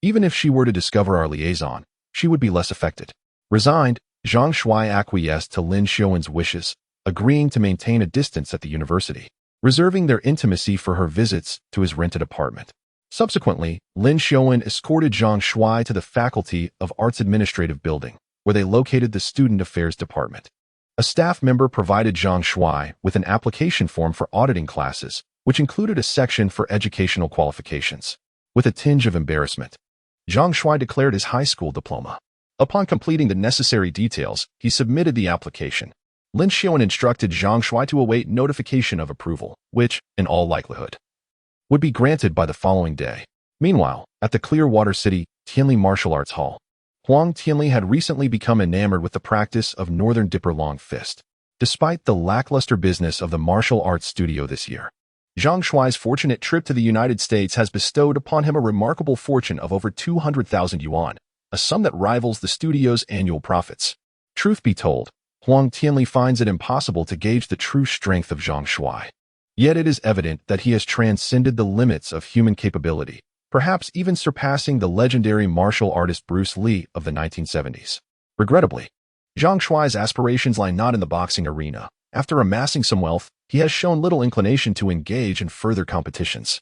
even if she were to discover our liaison, she would be less affected. Resigned, Zhang Shuai acquiesced to Lin Xiaowen's wishes, agreeing to maintain a distance at the university, reserving their intimacy for her visits to his rented apartment. Subsequently, Lin Xiaowen escorted Zhang Shuai to the Faculty of Arts Administrative Building, where they located the Student Affairs Department. A staff member provided Zhang Shuai with an application form for auditing classes, which included a section for educational qualifications. With a tinge of embarrassment, Zhang Shuai declared his high school diploma. Upon completing the necessary details, he submitted the application. Lin Xiaowen instructed Zhang Shuai to await notification of approval, which, in all likelihood, would be granted by the following day. Meanwhile, at the Clearwater City Tianli Martial Arts Hall, Huang Tianli had recently become enamored with the practice of Northern Dipper Long Fist. Despite the lackluster business of the martial arts studio this year, Zhang Shuai's fortunate trip to the United States has bestowed upon him a remarkable fortune of over 200,000 yuan, a sum that rivals the studio's annual profits. Truth be told, Huang Tianli finds it impossible to gauge the true strength of Zhang Shuai. Yet it is evident that he has transcended the limits of human capability, perhaps even surpassing the legendary martial artist Bruce Lee of the 1970s. Regrettably, Zhang Shuai's aspirations lie not in the boxing arena. After amassing some wealth, he has shown little inclination to engage in further competitions.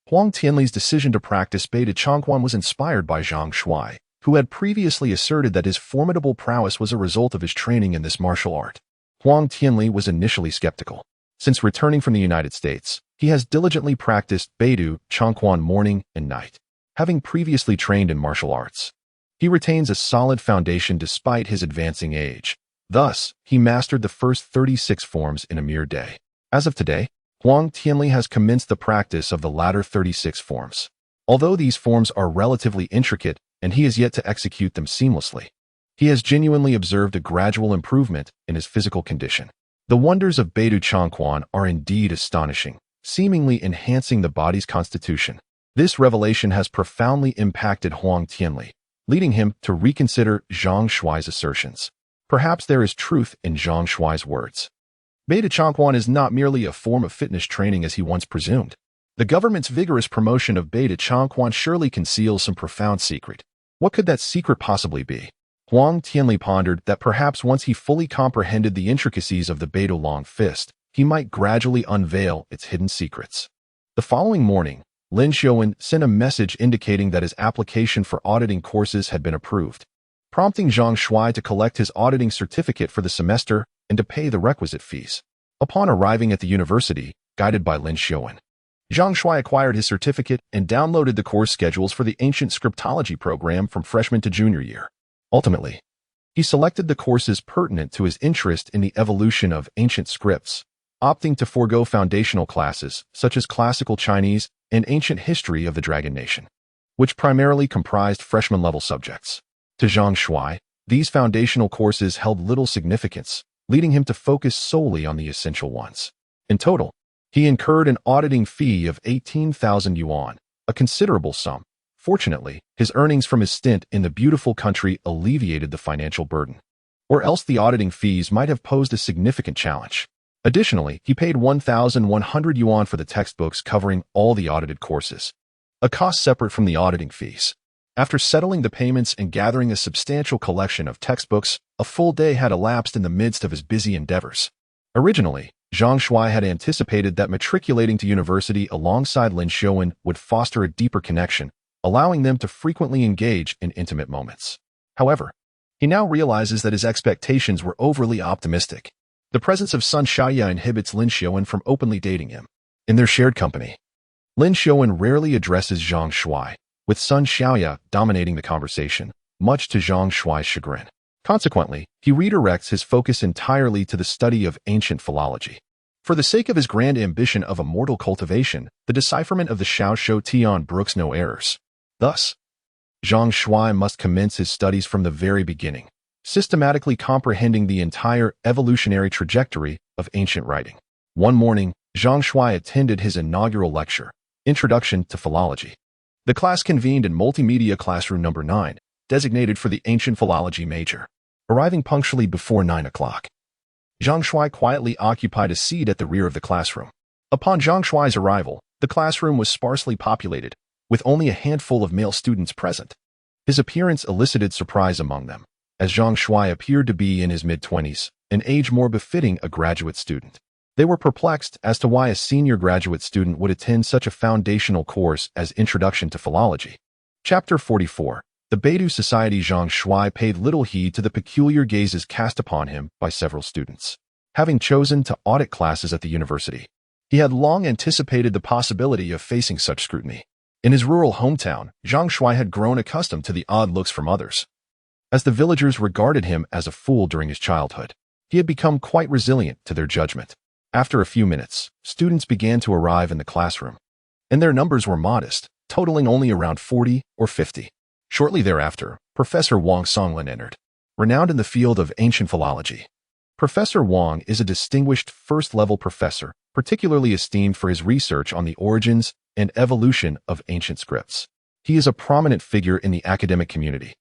Huang Tianli's decision to practice Bai de Chongquan was inspired by Zhang Shuai, who had previously asserted that his formidable prowess was a result of his training in this martial art. Huang Tianli was initially skeptical. Since returning from the United States, he has diligently practiced Bai de Chongquan morning and night. Having previously trained in martial arts, he retains a solid foundation despite his advancing age. Thus, he mastered the first 36 forms in a mere day. As of today, Huang Tianli has commenced the practice of the latter 36 forms. Although these forms are relatively intricate and he is yet to execute them seamlessly, he has genuinely observed a gradual improvement in his physical condition. The wonders of Bai de Chongquan are indeed astonishing, seemingly enhancing the body's constitution. This revelation has profoundly impacted Huang Tianli, leading him to reconsider Zhang Shuai's assertions. Perhaps there is truth in Zhang Shuai's words. Bai de Chongquan is not merely a form of fitness training as he once presumed. The government's vigorous promotion of Bai de Chongquan surely conceals some profound secret. What could that secret possibly be? Huang Tianli pondered that perhaps once he fully comprehended the intricacies of the Bai de Long Fist, he might gradually unveil its hidden secrets. The following morning, Lin Xiaowen sent a message indicating that his application for auditing courses had been approved, prompting Zhang Shuai to collect his auditing certificate for the semester and to pay the requisite fees. Upon arriving at the university, guided by Lin Xiaowen, Zhang Shuai acquired his certificate and downloaded the course schedules for the ancient scriptology program from freshman to junior year. Ultimately, he selected the courses pertinent to his interest in the evolution of ancient scripts, opting to forego foundational classes such as classical Chinese and ancient history of the Dragon Nation, which primarily comprised freshman-level subjects. To Zhang Shuai, These foundational courses held little significance, leading him to focus solely on the essential ones. In total, he incurred an auditing fee of 18,000 yuan, a considerable sum. Fortunately, his earnings from his stint in the beautiful country alleviated the financial burden, or else the auditing fees might have posed a significant challenge. Additionally, he paid 1,100 yuan for the textbooks covering all the audited courses, a cost separate from the auditing fees. After settling the payments and gathering a substantial collection of textbooks, a full day had elapsed in the midst of his busy endeavors. Originally, Zhang Shuai had anticipated that matriculating to university alongside Lin Xiaowen would foster a deeper connection, allowing them to frequently engage in intimate moments. However, he now realizes that his expectations were overly optimistic. The presence of Sun Xiaoya inhibits Lin Xiaowen from openly dating him. In their shared company, Lin Xiaowen rarely addresses Zhang Shuai, with Sun Xiaoya dominating the conversation, much to Zhang Shuai's chagrin. Consequently, he redirects his focus entirely to the study of ancient philology. For the sake of his grand ambition of immortal cultivation, the decipherment of the Xiao Shou Tian brooks no errors. Thus, Zhang Shuai must commence his studies from the very beginning, systematically comprehending the entire evolutionary trajectory of ancient writing. One morning, Zhang Shuai attended his inaugural lecture, Introduction to Philology. The class convened in Multimedia Classroom Number 9, designated for the Ancient Philology major. Arriving punctually before 9 o'clock, Zhang Shuai quietly occupied a seat at the rear of the classroom. Upon Zhang Shuai's arrival, the classroom was sparsely populated, with only a handful of male students present. His appearance elicited surprise among them, as Zhang Shuai appeared to be in his mid-20s, an age more befitting a graduate student. They were perplexed as to why a senior graduate student would attend such a foundational course as Introduction to Philology. Chapter 44. The Beidou Society. Zhang Shuai paid little heed to the peculiar gazes cast upon him by several students. Having chosen to audit classes at the university, he had long anticipated the possibility of facing such scrutiny. In his rural hometown, Zhang Shuai had grown accustomed to the odd looks from others. As the villagers regarded him as a fool during his childhood, he had become quite resilient to their judgment. After a few minutes, students began to arrive in the classroom, and their numbers were modest, totaling only around 40 or 50. Shortly thereafter, Professor Wang Songlin entered, renowned in the field of ancient philology. Professor Wang is a distinguished first-level professor, particularly esteemed for his research on the origins and evolution of ancient scripts. He is a prominent figure in the academic community,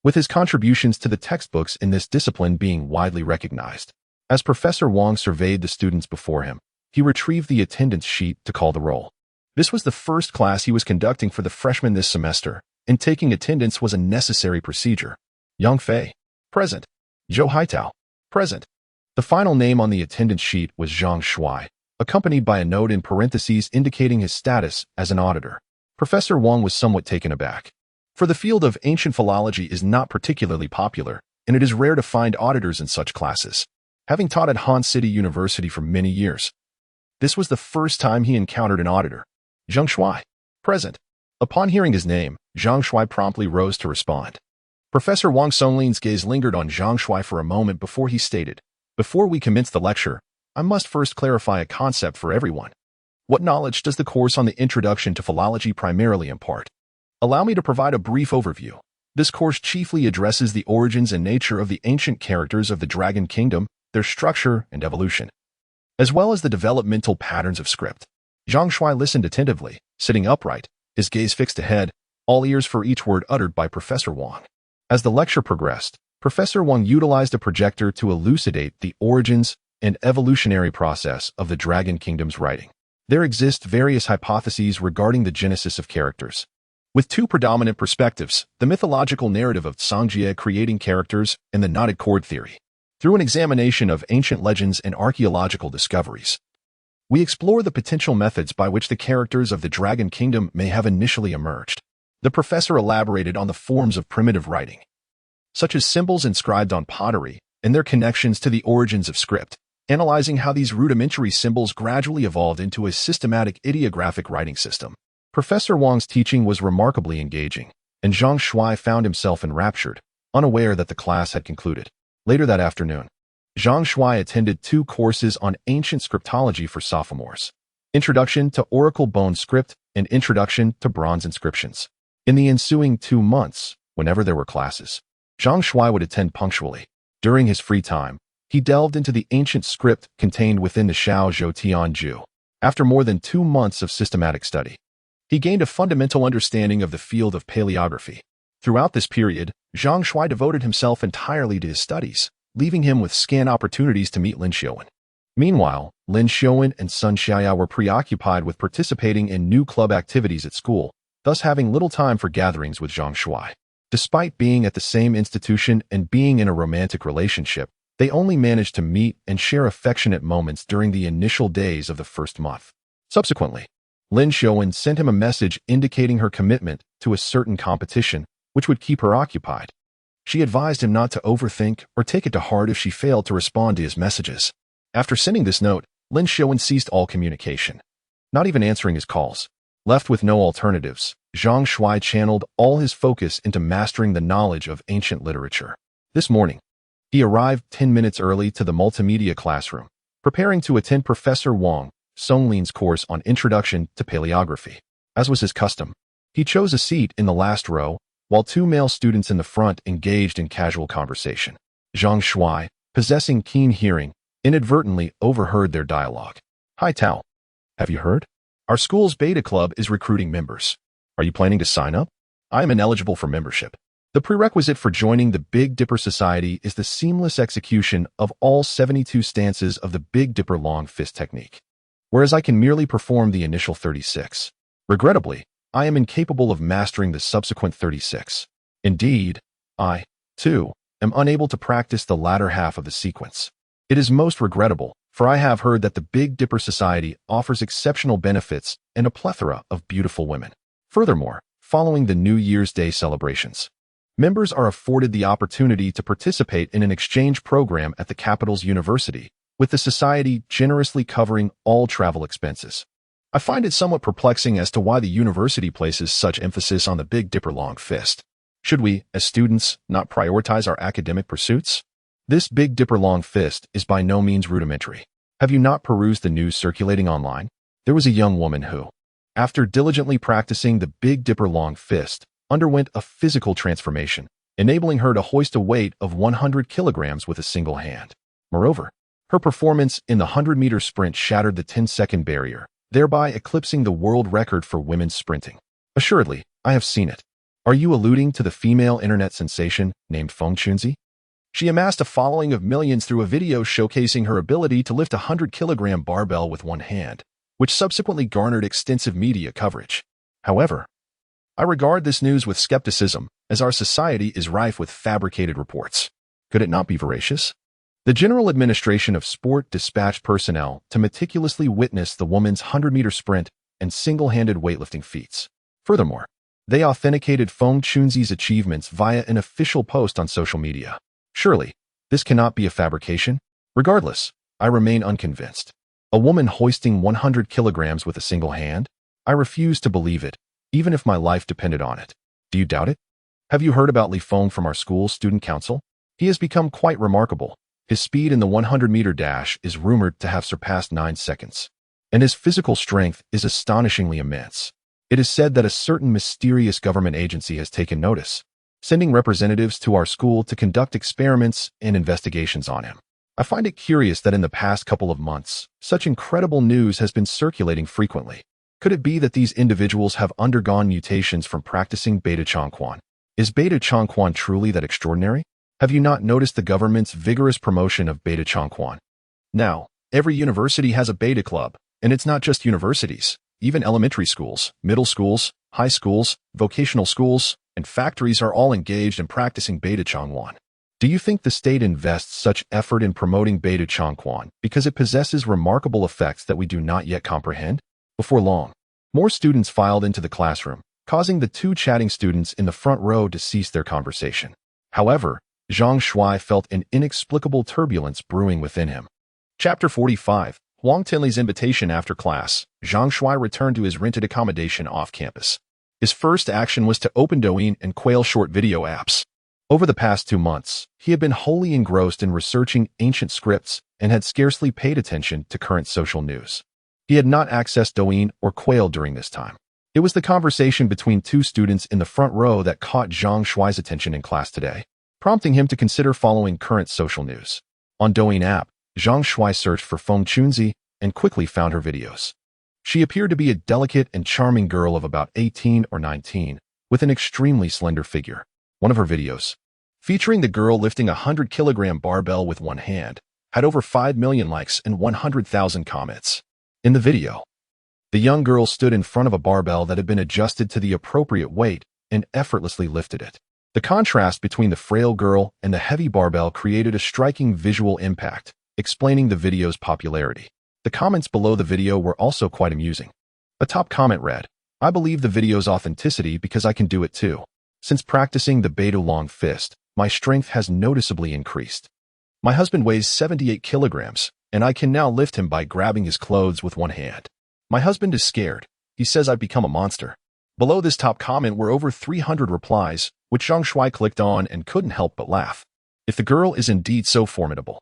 with his contributions to the textbooks in this discipline being widely recognized. As Professor Wang surveyed the students before him, he retrieved the attendance sheet to call the roll. This was the first class he was conducting for the freshmen this semester, and taking attendance was a necessary procedure. Yang Fei, present. Zhou Haitao, present. The final name on the attendance sheet was Zhang Shuai, accompanied by a note in parentheses indicating his status as an auditor. Professor Wang was somewhat taken aback. For the field of ancient philology is not particularly popular, and it is rare to find auditors in such classes. Having taught at Han City University for many years, this was the first time he encountered an auditor. Zhang Shuai, present. Upon hearing his name, Zhang Shuai promptly rose to respond. Professor Wang Songlin's gaze lingered on Zhang Shuai for a moment before he stated, "Before we commence the lecture, I must first clarify a concept for everyone. What knowledge does the course on the Introduction to Philology primarily impart? Allow me to provide a brief overview. This course chiefly addresses the origins and nature of the ancient characters of the Dragon Kingdom, their structure and evolution, as well as the developmental patterns of script." Zhang Shuai listened attentively, sitting upright, his gaze fixed ahead, all ears for each word uttered by Professor Wang. As the lecture progressed, Professor Wang utilized a projector to elucidate the origins and evolutionary process of the Dragon Kingdom's writing. There exist various hypotheses regarding the genesis of characters, with two predominant perspectives: the mythological narrative of Sangjie creating characters and the knotted cord theory. Through an examination of ancient legends and archaeological discoveries, we explore the potential methods by which the characters of the Dragon Kingdom may have initially emerged. The professor elaborated on the forms of primitive writing, such as symbols inscribed on pottery, and their connections to the origins of script, analyzing how these rudimentary symbols gradually evolved into a systematic ideographic writing system. Professor Wang's teaching was remarkably engaging, and Zhang Shuai found himself enraptured, unaware that the class had concluded. Later that afternoon, Zhang Shuai attended 2 courses on ancient scriptology for sophomores: Introduction to Oracle Bone Script and Introduction to Bronze Inscriptions. In the ensuing 2 months, whenever there were classes, Zhang Shuai would attend punctually. During his free time, he delved into the ancient script contained within the Xiao Zhou Tianju. After more than 2 months of systematic study, he gained a fundamental understanding of the field of paleography. Throughout this period, Zhang Shuai devoted himself entirely to his studies, leaving him with scant opportunities to meet Lin Xiaowen. Meanwhile, Lin Xiaowen and Sun Xiaoya were preoccupied with participating in new club activities at school, thus having little time for gatherings with Zhang Shuai. Despite being at the same institution and being in a romantic relationship, they only managed to meet and share affectionate moments during the initial days of the first month. Subsequently, Lin Xiaowen sent him a message indicating her commitment to a certain competition, which would keep her occupied. She advised him not to overthink or take it to heart if she failed to respond to his messages. After sending this note, Lin Xiaowen ceased all communication, not even answering his calls. Left with no alternatives, Zhang Shuai channeled all his focus into mastering the knowledge of ancient literature. This morning, he arrived 10 minutes early to the multimedia classroom, preparing to attend Professor Wang Songlin's course on Introduction to Paleography. As was his custom, he chose a seat in the last row, while 2 male students in the front engaged in casual conversation. Zhang Shuai, possessing keen hearing, inadvertently overheard their dialogue. "Hi Tao. Have you heard? Our school's beta club is recruiting members. Are you planning to sign up? I am ineligible for membership. The prerequisite for joining the Big Dipper Society is the seamless execution of all 72 stances of the Big Dipper long fist technique, whereas I can merely perform the initial 36. Regrettably, I am incapable of mastering the subsequent 36. Indeed, I, too, am unable to practice the latter half of the sequence. It is most regrettable, for I have heard that the Big Dipper Society offers exceptional benefits and a plethora of beautiful women. Furthermore, following the New Year's Day celebrations, members are afforded the opportunity to participate in an exchange program at the capital's university, with the society generously covering all travel expenses. I find it somewhat perplexing as to why the university places such emphasis on the Big Dipper long fist. Should we, as students, not prioritize our academic pursuits? This Big Dipper long fist is by no means rudimentary. Have you not perused the news circulating online? There was a young woman who, after diligently practicing the Big Dipper long fist, underwent a physical transformation, enabling her to hoist a weight of 100 kilograms with a single hand. Moreover, her performance in the 100-meter sprint shattered the 10-second barrier, thereby eclipsing the world record for women's sprinting. Assuredly, I have seen it. Are you alluding to the female internet sensation named Feng Chunzi? She amassed a following of millions through a video showcasing her ability to lift a 100-kilogram barbell with one hand, which subsequently garnered extensive media coverage. However, I regard this news with skepticism, as our society is rife with fabricated reports. Could it not be veracious? The General Administration of Sport dispatched personnel to meticulously witness the woman's 100-meter sprint and single-handed weightlifting feats. Furthermore, they authenticated Feng Chunzi's achievements via an official post on social media. Surely, this cannot be a fabrication? Regardless, I remain unconvinced. A woman hoisting 100 kilograms with a single hand? I refuse to believe it, even if my life depended on it. Do you doubt it? Have you heard about Li Feng from our school's student council? He has become quite remarkable. His speed in the 100-meter dash is rumored to have surpassed 9 seconds, and his physical strength is astonishingly immense. It is said that a certain mysterious government agency has taken notice, sending representatives to our school to conduct experiments and investigations on him. I find it curious that in the past couple of months, such incredible news has been circulating frequently. Could it be that these individuals have undergone mutations from practicing Beta Chongquan? Is Beta Chongquan truly that extraordinary? Have you not noticed the government's vigorous promotion of Beta Chongquan? Now, every university has a Beta club, and it's not just universities. Even elementary schools, middle schools, high schools, vocational schools, and factories are all engaged in practicing Beta Chongquan. Do you think the state invests such effort in promoting Beta Chongquan because it possesses remarkable effects that we do not yet comprehend? Before long, more students filed into the classroom, causing the 2 chatting students in the front row to cease their conversation. However, Zhang Shuai felt an inexplicable turbulence brewing within him. Chapter 45. Huang Tenli's invitation. After class, Zhang Shuai returned to his rented accommodation off campus. His first action was to open Douyin and Quail short video apps. Over the past 2 months, he had been wholly engrossed in researching ancient scripts and had scarcely paid attention to current social news. He had not accessed Douyin or Quail during this time. It was the conversation between 2 students in the front row that caught Zhang Shuai's attention in class today. prompting him to consider following current social news. On Douyin app, Zhang Shuai searched for Feng Chunzi and quickly found her videos. She appeared to be a delicate and charming girl of about 18 or 19, with an extremely slender figure. One of her videos, featuring the girl lifting a 100-kilogram barbell with one hand, had over 5 million likes and 100,000 comments. In the video, the young girl stood in front of a barbell that had been adjusted to the appropriate weight and effortlessly lifted it. The contrast between the frail girl and the heavy barbell created a striking visual impact, explaining the video's popularity. The comments below the video were also quite amusing. A top comment read, "I believe the video's authenticity because I can do it too. Since practicing the Beidou long fist, my strength has noticeably increased. My husband weighs 78 kilograms, and I can now lift him by grabbing his clothes with one hand. My husband is scared. He says I've become a monster." Below this top comment were over 300 replies, which Zhang Shuai clicked on and couldn't help but laugh. If the girl is indeed so formidable,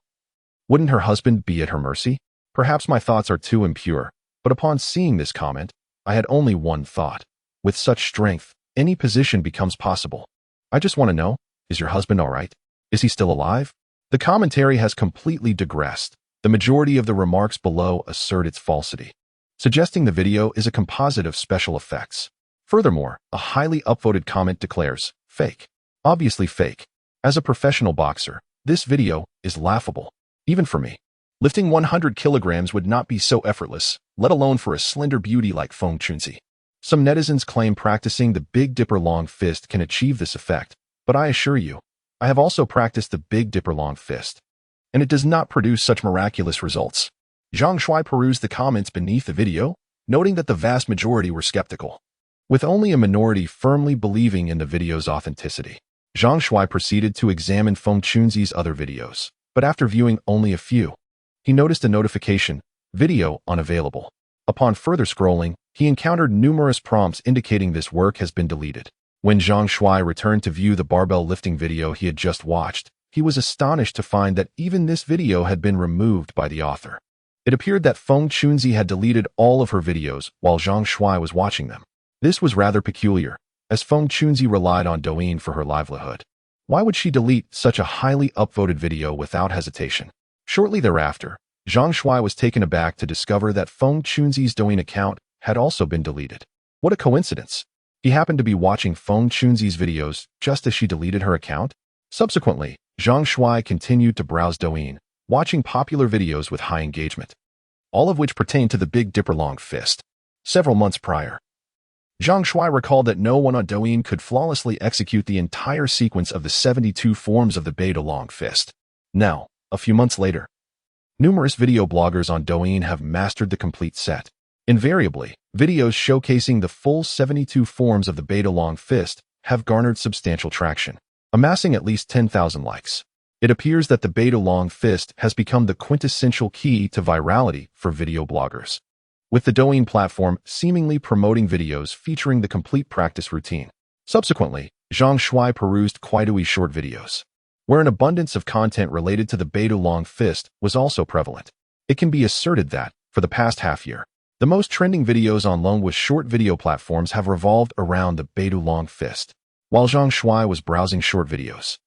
wouldn't her husband be at her mercy? Perhaps my thoughts are too impure, but upon seeing this comment, I had only one thought. With such strength, any position becomes possible. I just want to know, is your husband all right? Is he still alive? The commentary has completely digressed. The majority of the remarks below assert its falsity, suggesting the video is a composite of special effects. Furthermore, a highly upvoted comment declares, fake. Obviously fake. As a professional boxer, this video is laughable. Even for me. Lifting 100 kilograms would not be so effortless, let alone for a slender beauty like Feng Chunzi. Some netizens claim practicing the Big Dipper long fist can achieve this effect, but I assure you, I have also practiced the Big Dipper long fist, and it does not produce such miraculous results. Zhang Shuai perused the comments beneath the video, noting that the vast majority were skeptical, with only a minority firmly believing in the video's authenticity. Zhang Shuai proceeded to examine Feng Chunzi's other videos, but after viewing only a few, he noticed a notification, video unavailable. Upon further scrolling, he encountered numerous prompts indicating this work has been deleted. When Zhang Shuai returned to view the barbell lifting video he had just watched, he was astonished to find that even this video had been removed by the author. It appeared that Feng Chunzi had deleted all of her videos while Zhang Shuai was watching them. This was rather peculiar, as Feng Chunzi relied on Douyin for her livelihood. Why would she delete such a highly upvoted video without hesitation? Shortly thereafter, Zhang Shuai was taken aback to discover that Feng Chunzi's Douyin account had also been deleted. What a coincidence! He happened to be watching Feng Chunzi's videos just as she deleted her account. Subsequently, Zhang Shuai continued to browse Douyin, watching popular videos with high engagement, all of which pertained to the Big Dipper long fist. Several months prior, Zhang Shuai recalled that no one on Douyin could flawlessly execute the entire sequence of the 72 forms of the Beidou long fist. Now, a few months later, numerous video bloggers on Douyin have mastered the complete set. Invariably, videos showcasing the full 72 forms of the Beidou long fist have garnered substantial traction, amassing at least 10,000 likes. It appears that the Beidou long fist has become the quintessential key to virality for video bloggers, with the Douyin platform seemingly promoting videos featuring the complete practice routine. Subsequently, Zhang Shuai perused Kuaidui short videos, where an abundance of content related to the Beidou long fist was also prevalent. It can be asserted that, for the past half year, the most trending videos on Longwu's short video platforms have revolved around the Beidou long fist. While Zhang Shuai was browsing short videos,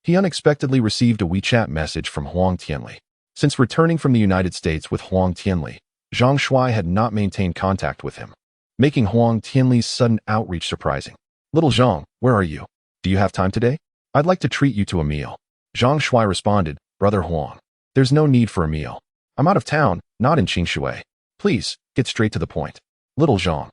he unexpectedly received a WeChat message from Huang Tianli. Since returning from the United States with Huang Tianli, Zhang Shuai had not maintained contact with him, making Huang Tianli's sudden outreach surprising. "Little Zhang, where are you? Do you have time today? I'd like to treat you to a meal." Zhang Shuai responded, "Brother Huang, there's no need for a meal. I'm out of town, not in Qingshui. Please, get straight to the point." "Little Zhang,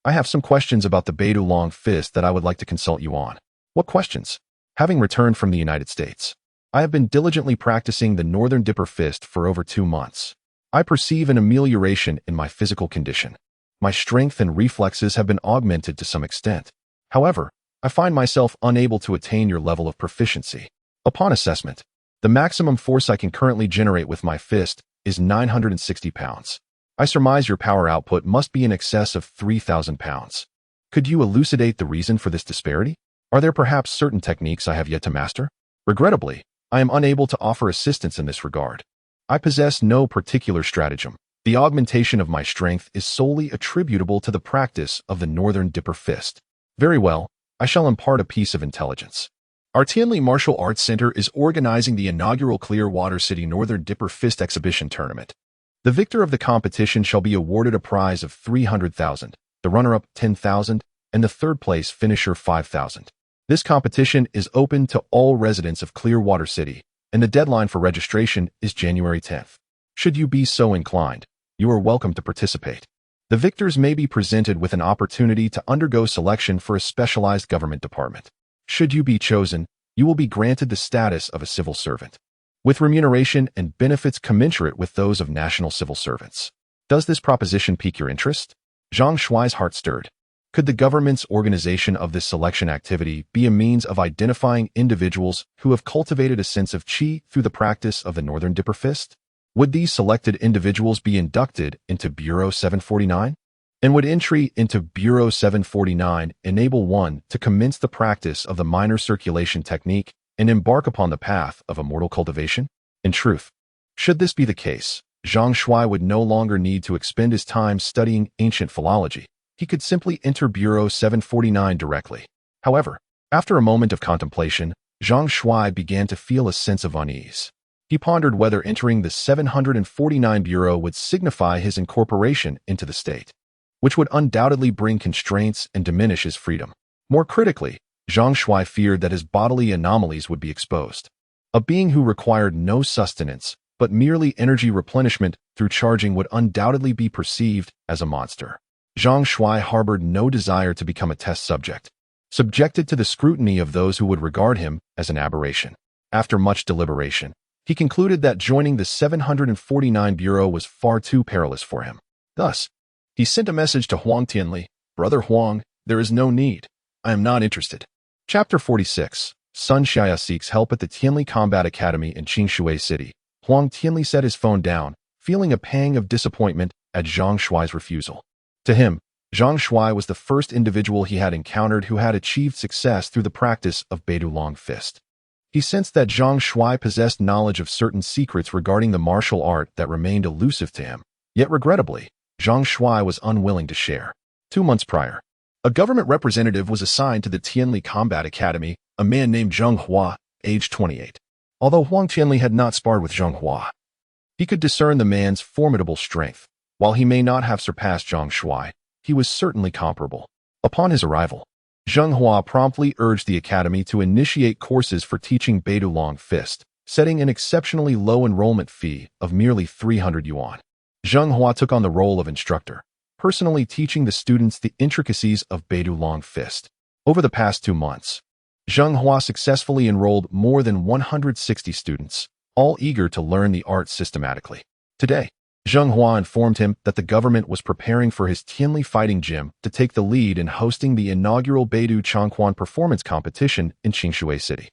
I have some questions about the Beidou long fist that I would like to consult you on." "What questions?" "Having returned from the United States, I have been diligently practicing the Northern Dipper fist for over 2 months. I perceive an amelioration in my physical condition. My strength and reflexes have been augmented to some extent. However, I find myself unable to attain your level of proficiency. Upon assessment, the maximum force I can currently generate with my fist is 960 pounds. I surmise your power output must be in excess of 3,000 pounds. Could you elucidate the reason for this disparity? Are there perhaps certain techniques I have yet to master? Regrettably, I am unable to offer assistance in this regard. I possess no particular stratagem. The augmentation of my strength is solely attributable to the practice of the Northern Dipper fist." "Very well, I shall impart a piece of intelligence. Our Tianli Martial Arts Center is organizing the inaugural Clearwater City Northern Dipper Fist Exhibition Tournament. The victor of the competition shall be awarded a prize of 300,000, the runner-up 10,000, and the third-place finisher 5,000. This competition is open to all residents of Clearwater City, and the deadline for registration is January 10th. Should you be so inclined, you are welcome to participate. The victors may be presented with an opportunity to undergo selection for a specialized government department. Should you be chosen, you will be granted the status of a civil servant, with remuneration and benefits commensurate with those of national civil servants. Does this proposition pique your interest? Zhang Shuai's heart stirred. Could the government's organization of this selection activity be a means of identifying individuals who have cultivated a sense of qi through the practice of the Northern Dipper Fist? Would these selected individuals be inducted into Bureau 749? And would entry into Bureau 749 enable one to commence the practice of the minor circulation technique and embark upon the path of immortal cultivation? In truth, should this be the case, Zhang Shuai would no longer need to expend his time studying ancient philology. He could simply enter Bureau 749 directly. However, after a moment of contemplation, Zhang Shuai began to feel a sense of unease. He pondered whether entering the 749 Bureau would signify his incorporation into the state, which would undoubtedly bring constraints and diminish his freedom. More critically, Zhang Shuai feared that his bodily anomalies would be exposed. A being who required no sustenance, but merely energy replenishment through charging would undoubtedly be perceived as a monster. Zhang Shuai harbored no desire to become a test subject, subjected to the scrutiny of those who would regard him as an aberration. After much deliberation, he concluded that joining the 749 Bureau was far too perilous for him. Thus, he sent a message to Huang Tianli. Brother Huang, there is no need. I am not interested. Chapter 46. Sun Xiaya seeks help at the Tianli Combat Academy in Qingshui City. Huang Tianli set his phone down, feeling a pang of disappointment at Zhang Shuai's refusal. To him, Zhang Shuai was the first individual he had encountered who had achieved success through the practice of Beidou Long Fist. He sensed that Zhang Shuai possessed knowledge of certain secrets regarding the martial art that remained elusive to him, yet regrettably, Zhang Shuai was unwilling to share. 2 months prior, a government representative was assigned to the Tianli Combat Academy, a man named Zheng Hua, aged 28. Although Huang Tianli had not sparred with Zheng Hua, he could discern the man's formidable strength. While he may not have surpassed Zhang Shuai, he was certainly comparable. Upon his arrival, Zheng Hua promptly urged the academy to initiate courses for teaching Beidou Long Fist, setting an exceptionally low enrollment fee of merely 300 yuan. Zheng Hua took on the role of instructor, personally teaching the students the intricacies of Beidou Long Fist. Over the past 2 months, Zheng Hua successfully enrolled more than 160 students, all eager to learn the art systematically. Today, Zheng Hua informed him that the government was preparing for his Tianli fighting gym to take the lead in hosting the inaugural Beidou Changquan performance competition in Qingshui City.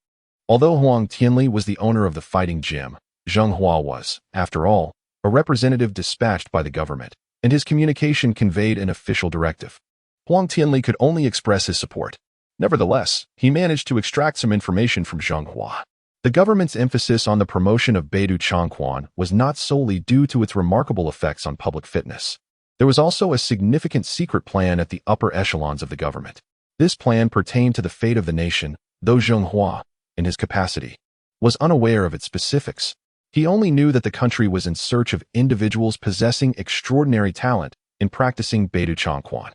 Although Huang Tianli was the owner of the fighting gym, Zheng Hua was, after all, a representative dispatched by the government, and his communication conveyed an official directive. Huang Tianli could only express his support. Nevertheless, he managed to extract some information from Zheng Hua. The government's emphasis on the promotion of Beidou Changquan was not solely due to its remarkable effects on public fitness. There was also a significant secret plan at the upper echelons of the government. This plan pertained to the fate of the nation, though Zheng Hua, in his capacity, was unaware of its specifics. He only knew that the country was in search of individuals possessing extraordinary talent in practicing Beidou Changquan.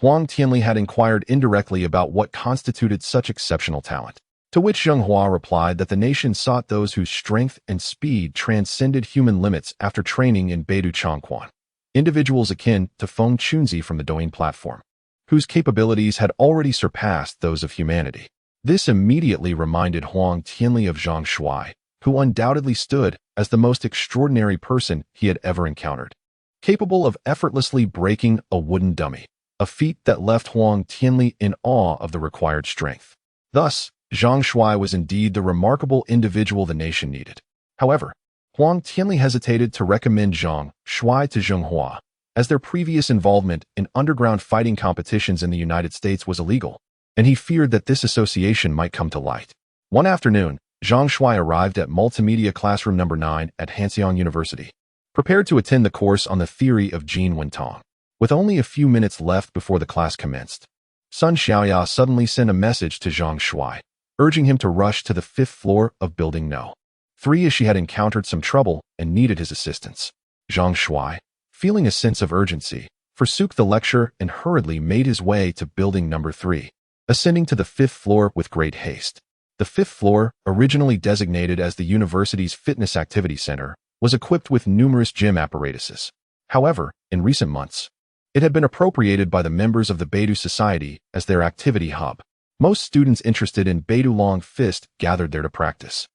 Huang Tianli had inquired indirectly about what constituted such exceptional talent, to which Zheng Hua replied that the nation sought those whose strength and speed transcended human limits after training in Beidou Changquan, individuals akin to Feng Chunzi from the Douyin platform, whose capabilities had already surpassed those of humanity. This immediately reminded Huang Tianli of Zhang Shuai, who undoubtedly stood as the most extraordinary person he had ever encountered, capable of effortlessly breaking a wooden dummy, a feat that left Huang Tianli in awe of the required strength. Thus, Zhang Shuai was indeed the remarkable individual the nation needed. However, Huang Tianli hesitated to recommend Zhang Shuai to Zheng Hua, as their previous involvement in underground fighting competitions in the United States was illegal, and he feared that this association might come to light. One afternoon, Zhang Shuai arrived at Multimedia Classroom No. 9 at Hanxiang University, prepared to attend the course on the theory of Jin Wentong. With only a few minutes left before the class commenced, Sun Xiaoya suddenly sent a message to Zhang Shuai. urging him to rush to the 5th floor of Building No. 3 as she had encountered some trouble and needed his assistance. Zhang Shuai, feeling a sense of urgency, forsook the lecture and hurriedly made his way to Building No. 3, ascending to the 5th floor with great haste. The 5th floor, originally designated as the university's fitness activity center, was equipped with numerous gym apparatuses. However, in recent months, it had been appropriated by the members of the Beidou Society as their activity hub. Most students interested in Beidou Long Fist gathered there to practice.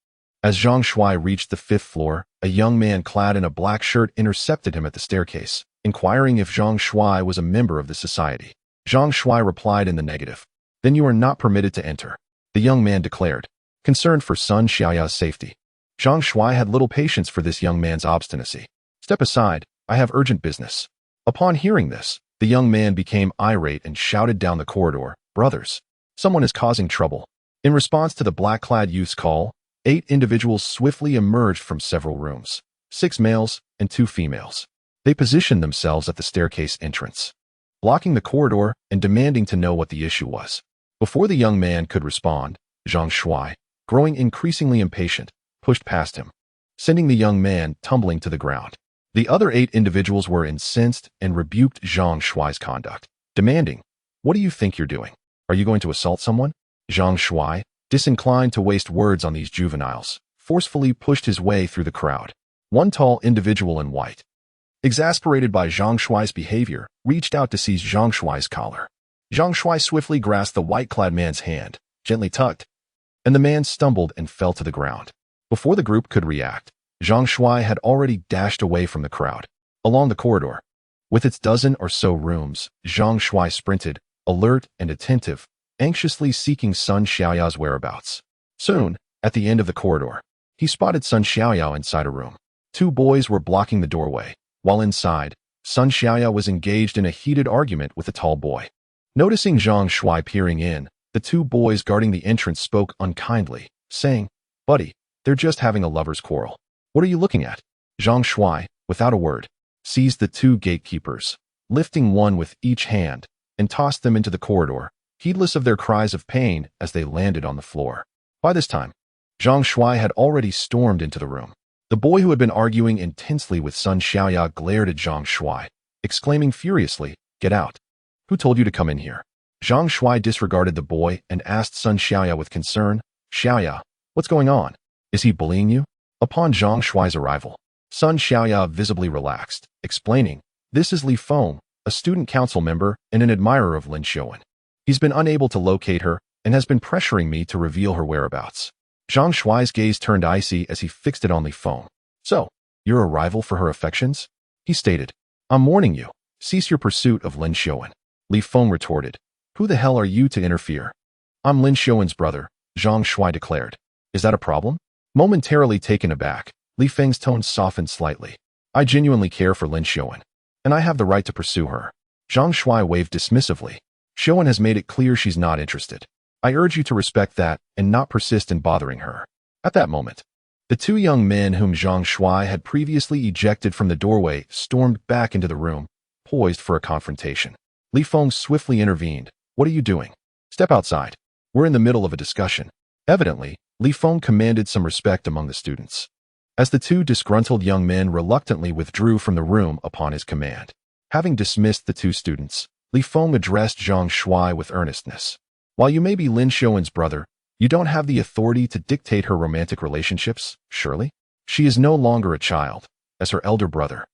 As Zhang Shuai reached the 5th floor, a young man clad in a black shirt intercepted him at the staircase, inquiring if Zhang Shuai was a member of the society. Zhang Shuai replied in the negative. "Then you are not permitted to enter," the young man declared, concerned for Sun Xiaoya's safety. Zhang Shuai had little patience for this young man's obstinacy. "Step aside, I have urgent business." Upon hearing this, the young man became irate and shouted down the corridor, "Brothers, someone is causing trouble." In response to the black-clad youth's call, 8 individuals swiftly emerged from several rooms, 6 males and 2 females. They positioned themselves at the staircase entrance, blocking the corridor and demanding to know what the issue was. Before the young man could respond, Zhang Shuai, growing increasingly impatient, pushed past him, sending the young man tumbling to the ground. The other 8 individuals were incensed and rebuked Zhang Shuai's conduct, demanding, "What do you think you're doing? Are you going to assault someone?" Zhang Shuai, disinclined to waste words on these juveniles, forcefully pushed his way through the crowd. One tall individual in white, exasperated by Zhang Shuai's behavior, reached out to seize Zhang Shuai's collar. Zhang Shuai swiftly grasped the white-clad man's hand, gently tugged, and the man stumbled and fell to the ground. Before the group could react, Zhang Shuai had already dashed away from the crowd. Along the corridor, with its dozen or so rooms, Zhang Shuai sprinted, alert and attentive, anxiously seeking Sun Xiaoya's whereabouts. Soon, at the end of the corridor, he spotted Sun Xiaoya inside a room. 2 boys were blocking the doorway, while inside, Sun Xiaoya was engaged in a heated argument with a tall boy. Noticing Zhang Shuai peering in, the 2 boys guarding the entrance spoke unkindly, saying, "Buddy, they're just having a lover's quarrel. What are you looking at?" Zhang Shuai, without a word, seized the 2 gatekeepers, lifting one with each hand, and tossed them into the corridor, heedless of their cries of pain as they landed on the floor. By this time, Zhang Shuai had already stormed into the room. The boy who had been arguing intensely with Sun Xiaoya glared at Zhang Shuai, exclaiming furiously, "Get out! Who told you to come in here?" Zhang Shuai disregarded the boy and asked Sun Xiaoya with concern, "Xiaoya, what's going on? Is he bullying you?" Upon Zhang Shuai's arrival, Sun Xiaoya visibly relaxed, explaining, "This is Li Feng, a student council member and an admirer of Lin Xiaoyan. He's been unable to locate her and has been pressuring me to reveal her whereabouts." Zhang Shuai's gaze turned icy as he fixed it on Li Feng. "So, you're a rival for her affections?" he stated. "I'm warning you, cease your pursuit of Lin Xiaoyan." Li Feng retorted, "Who the hell are you to interfere?" "I'm Lin Xiaoyan's brother," Zhang Shuai declared. "Is that a problem?" Momentarily taken aback, Li Feng's tone softened slightly. "I genuinely care for Lin Xiaoyan, and I have the right to pursue her." Zhang Shuai waved dismissively. "Xiaoyan has made it clear she's not interested. I urge you to respect that and not persist in bothering her." At that moment, the 2 young men whom Zhang Shuai had previously ejected from the doorway stormed back into the room, poised for a confrontation. Li Feng swiftly intervened. "What are you doing? Step outside. We're in the middle of a discussion." Evidently, Li Feng commanded some respect among the students, as the 2 disgruntled young men reluctantly withdrew from the room upon his command. Having dismissed the 2 students, Li Feng addressed Zhang Shuai with earnestness. "While you may be Lin Xiaoyan's brother, you don't have the authority to dictate her romantic relationships, surely? She is no longer a child, as her elder brother.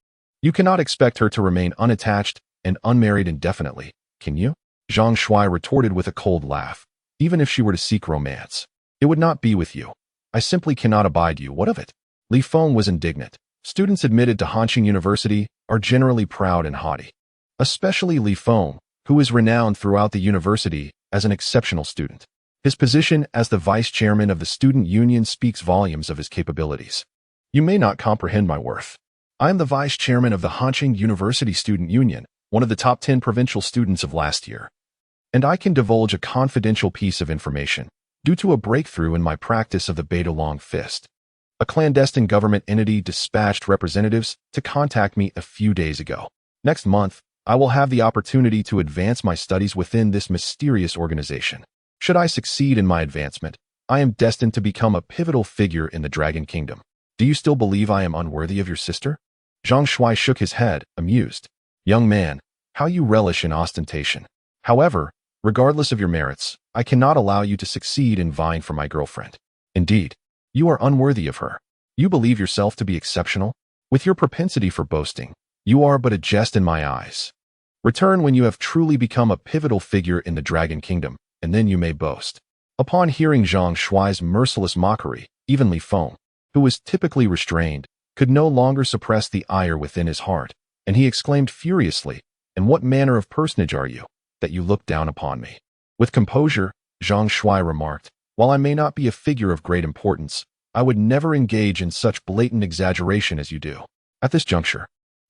You cannot expect her to remain unattached and unmarried indefinitely, can you?" Zhang Shuai retorted with a cold laugh. "Even if she were to seek romance, it would not be with you. I simply cannot abide you. What of it?" Li Feng was indignant. Students admitted to Hanqing University are generally proud and haughty, especially Li Feng, who is renowned throughout the university as an exceptional student. His position as the vice chairman of the student union speaks volumes of his capabilities. "You may not comprehend my worth. I am the vice chairman of the Hanqing University Student Union, one of the top 10 provincial students of last year. And I can divulge a confidential piece of information due to a breakthrough in my practice of the Beidou Long Fist. A clandestine government entity dispatched representatives to contact me a few days ago. Next month, I will have the opportunity to advance my studies within this mysterious organization. Should I succeed in my advancement, I am destined to become a pivotal figure in the Dragon Kingdom. Do you still believe I am unworthy of your sister? Zhang Shuai shook his head, amused. Young man, how you relish in ostentation. However, regardless of your merits, I cannot allow you to succeed in vying for my girlfriend. Indeed, you are unworthy of her. You believe yourself to be exceptional? With your propensity for boasting, you are but a jest in my eyes. Return when you have truly become a pivotal figure in the Dragon Kingdom, and then you may boast. Upon hearing Zhang Shuai's merciless mockery, even Li Feng, who was typically restrained, could no longer suppress the ire within his heart, and he exclaimed furiously, "And what manner of personage are you, that you look down upon me?" With composure, Zhang Shuai remarked, "While I may not be a figure of great importance, I would never engage in such blatant exaggeration as you do." At this juncture,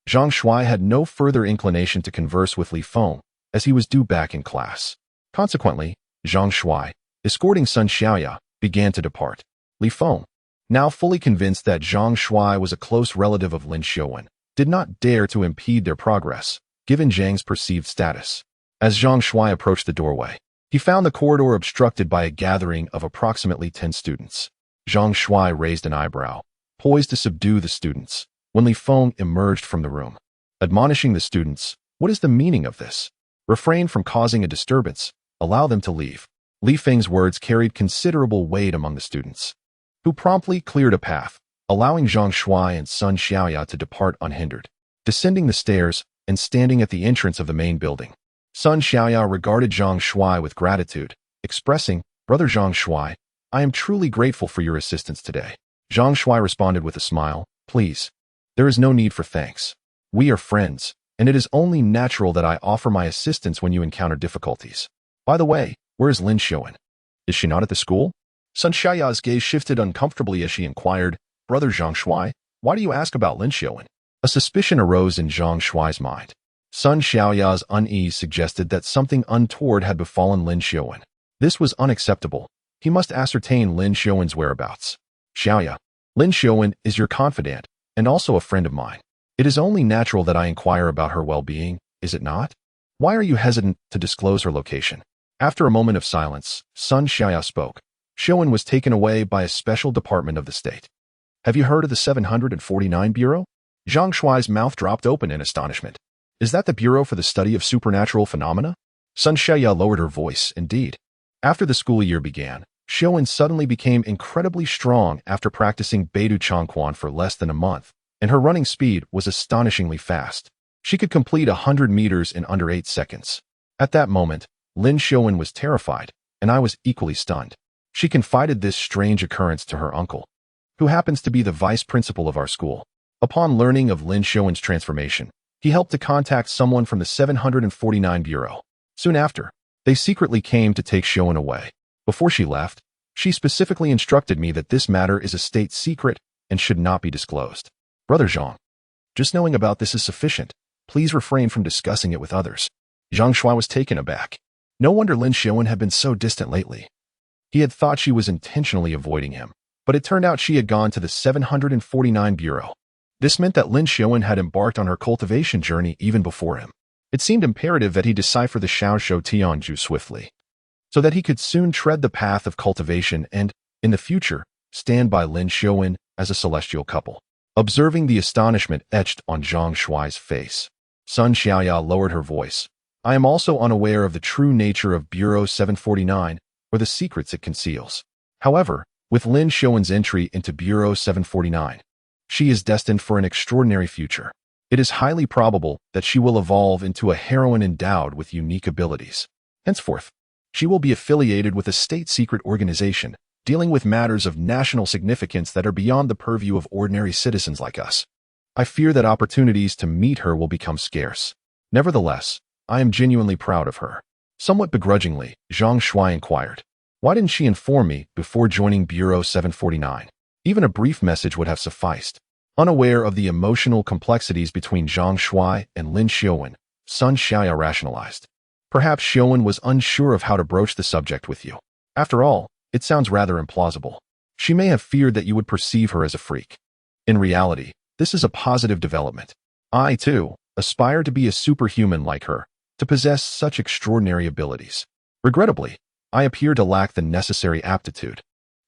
Zhang Shuai had no further inclination to converse with Li Feng, as he was due back in class. Consequently, Zhang Shuai, escorting Sun Xiaoya, began to depart. Li Feng, now fully convinced that Zhang Shuai was a close relative of Lin Xiuwen, did not dare to impede their progress, given Zhang's perceived status. As Zhang Shuai approached the doorway, he found the corridor obstructed by a gathering of approximately 10 students. Zhang Shuai raised an eyebrow, poised to subdue the students, when Li Feng emerged from the room. Admonishing the students, "What is the meaning of this? Refrain from causing a disturbance. Allow them to leave." Li Feng's words carried considerable weight among the students, who promptly cleared a path, allowing Zhang Shuai and Sun Xiaoya to depart unhindered. Descending the stairs and standing at the entrance of the main building, Sun Xiaoya regarded Zhang Shuai with gratitude, expressing, "Brother Zhang Shuai, I am truly grateful for your assistance today." Zhang Shuai responded with a smile, "Please, there is no need for thanks. We are friends, and it is only natural that I offer my assistance when you encounter difficulties. By the way, where is Lin Xiuwen? Is she not at the school?" Sun Xiaoya's gaze shifted uncomfortably as she inquired, "Brother Zhang Shuai, why do you ask about Lin Xiuwen?" A suspicion arose in Zhang Shuai's mind. Sun Xiaoya's unease suggested that something untoward had befallen Lin Xiuwen. This was unacceptable. He must ascertain Lin Xiuwen's whereabouts. "Xiaoya, Lin Xiuwen is your confidant, and also a friend of mine. It is only natural that I inquire about her well-being, is it not? Why are you hesitant to disclose her location?" After a moment of silence, Sun Xiaoya spoke. "Xiuwen was taken away by a special department of the state. Have you heard of the 749 Bureau?" Zhang Shuai's mouth dropped open in astonishment. "Is that the Bureau for the Study of Supernatural Phenomena?" Sun Xiaoya lowered her voice, "Indeed. After the school year began, Xiuwen suddenly became incredibly strong after practicing Beidou Changquan for less than a month, and her running speed was astonishingly fast. She could complete 100 meters in under 8 seconds. At that moment, Lin Xiuwen was terrified, and I was equally stunned. She confided this strange occurrence to her uncle, who happens to be the vice principal of our school. Upon learning of Lin Xiuwen's transformation, he helped to contact someone from the 749 Bureau. Soon after, they secretly came to take Xiuwen away. Before she left, she specifically instructed me that this matter is a state secret and should not be disclosed. Brother Zhang, just knowing about this is sufficient. Please refrain from discussing it with others." Zhang Shuai was taken aback. No wonder Lin Xiuwen had been so distant lately. He had thought she was intentionally avoiding him, but it turned out she had gone to the 749 Bureau. This meant that Lin Xiuwen had embarked on her cultivation journey even before him. It seemed imperative that he decipher the Xiaoshou Tianju swiftly, so that he could soon tread the path of cultivation and, in the future, stand by Lin Xiuwen as a celestial couple. Observing the astonishment etched on Zhang Shuai's face, Sun Xiaoya lowered her voice. "I am also unaware of the true nature of Bureau 749 or the secrets it conceals. However, with Lin Xiuwen's entry into Bureau 749, she is destined for an extraordinary future. It is highly probable that she will evolve into a heroine endowed with unique abilities. Henceforth, she will be affiliated with a state-secret organization dealing with matters of national significance that are beyond the purview of ordinary citizens like us. I fear that opportunities to meet her will become scarce. Nevertheless, I am genuinely proud of her." Somewhat begrudgingly, Zhang Shuai inquired, "Why didn't she inform me before joining Bureau 749? Even a brief message would have sufficed." Unaware of the emotional complexities between Zhang Shuai and Lin Xiuwen, Sun Xiaoya rationalized. "Perhaps Xiuwen was unsure of how to broach the subject with you. After all, it sounds rather implausible. She may have feared that you would perceive her as a freak. In reality, this is a positive development. I, too, aspire to be a superhuman like her, to possess such extraordinary abilities. Regrettably, I appear to lack the necessary aptitude."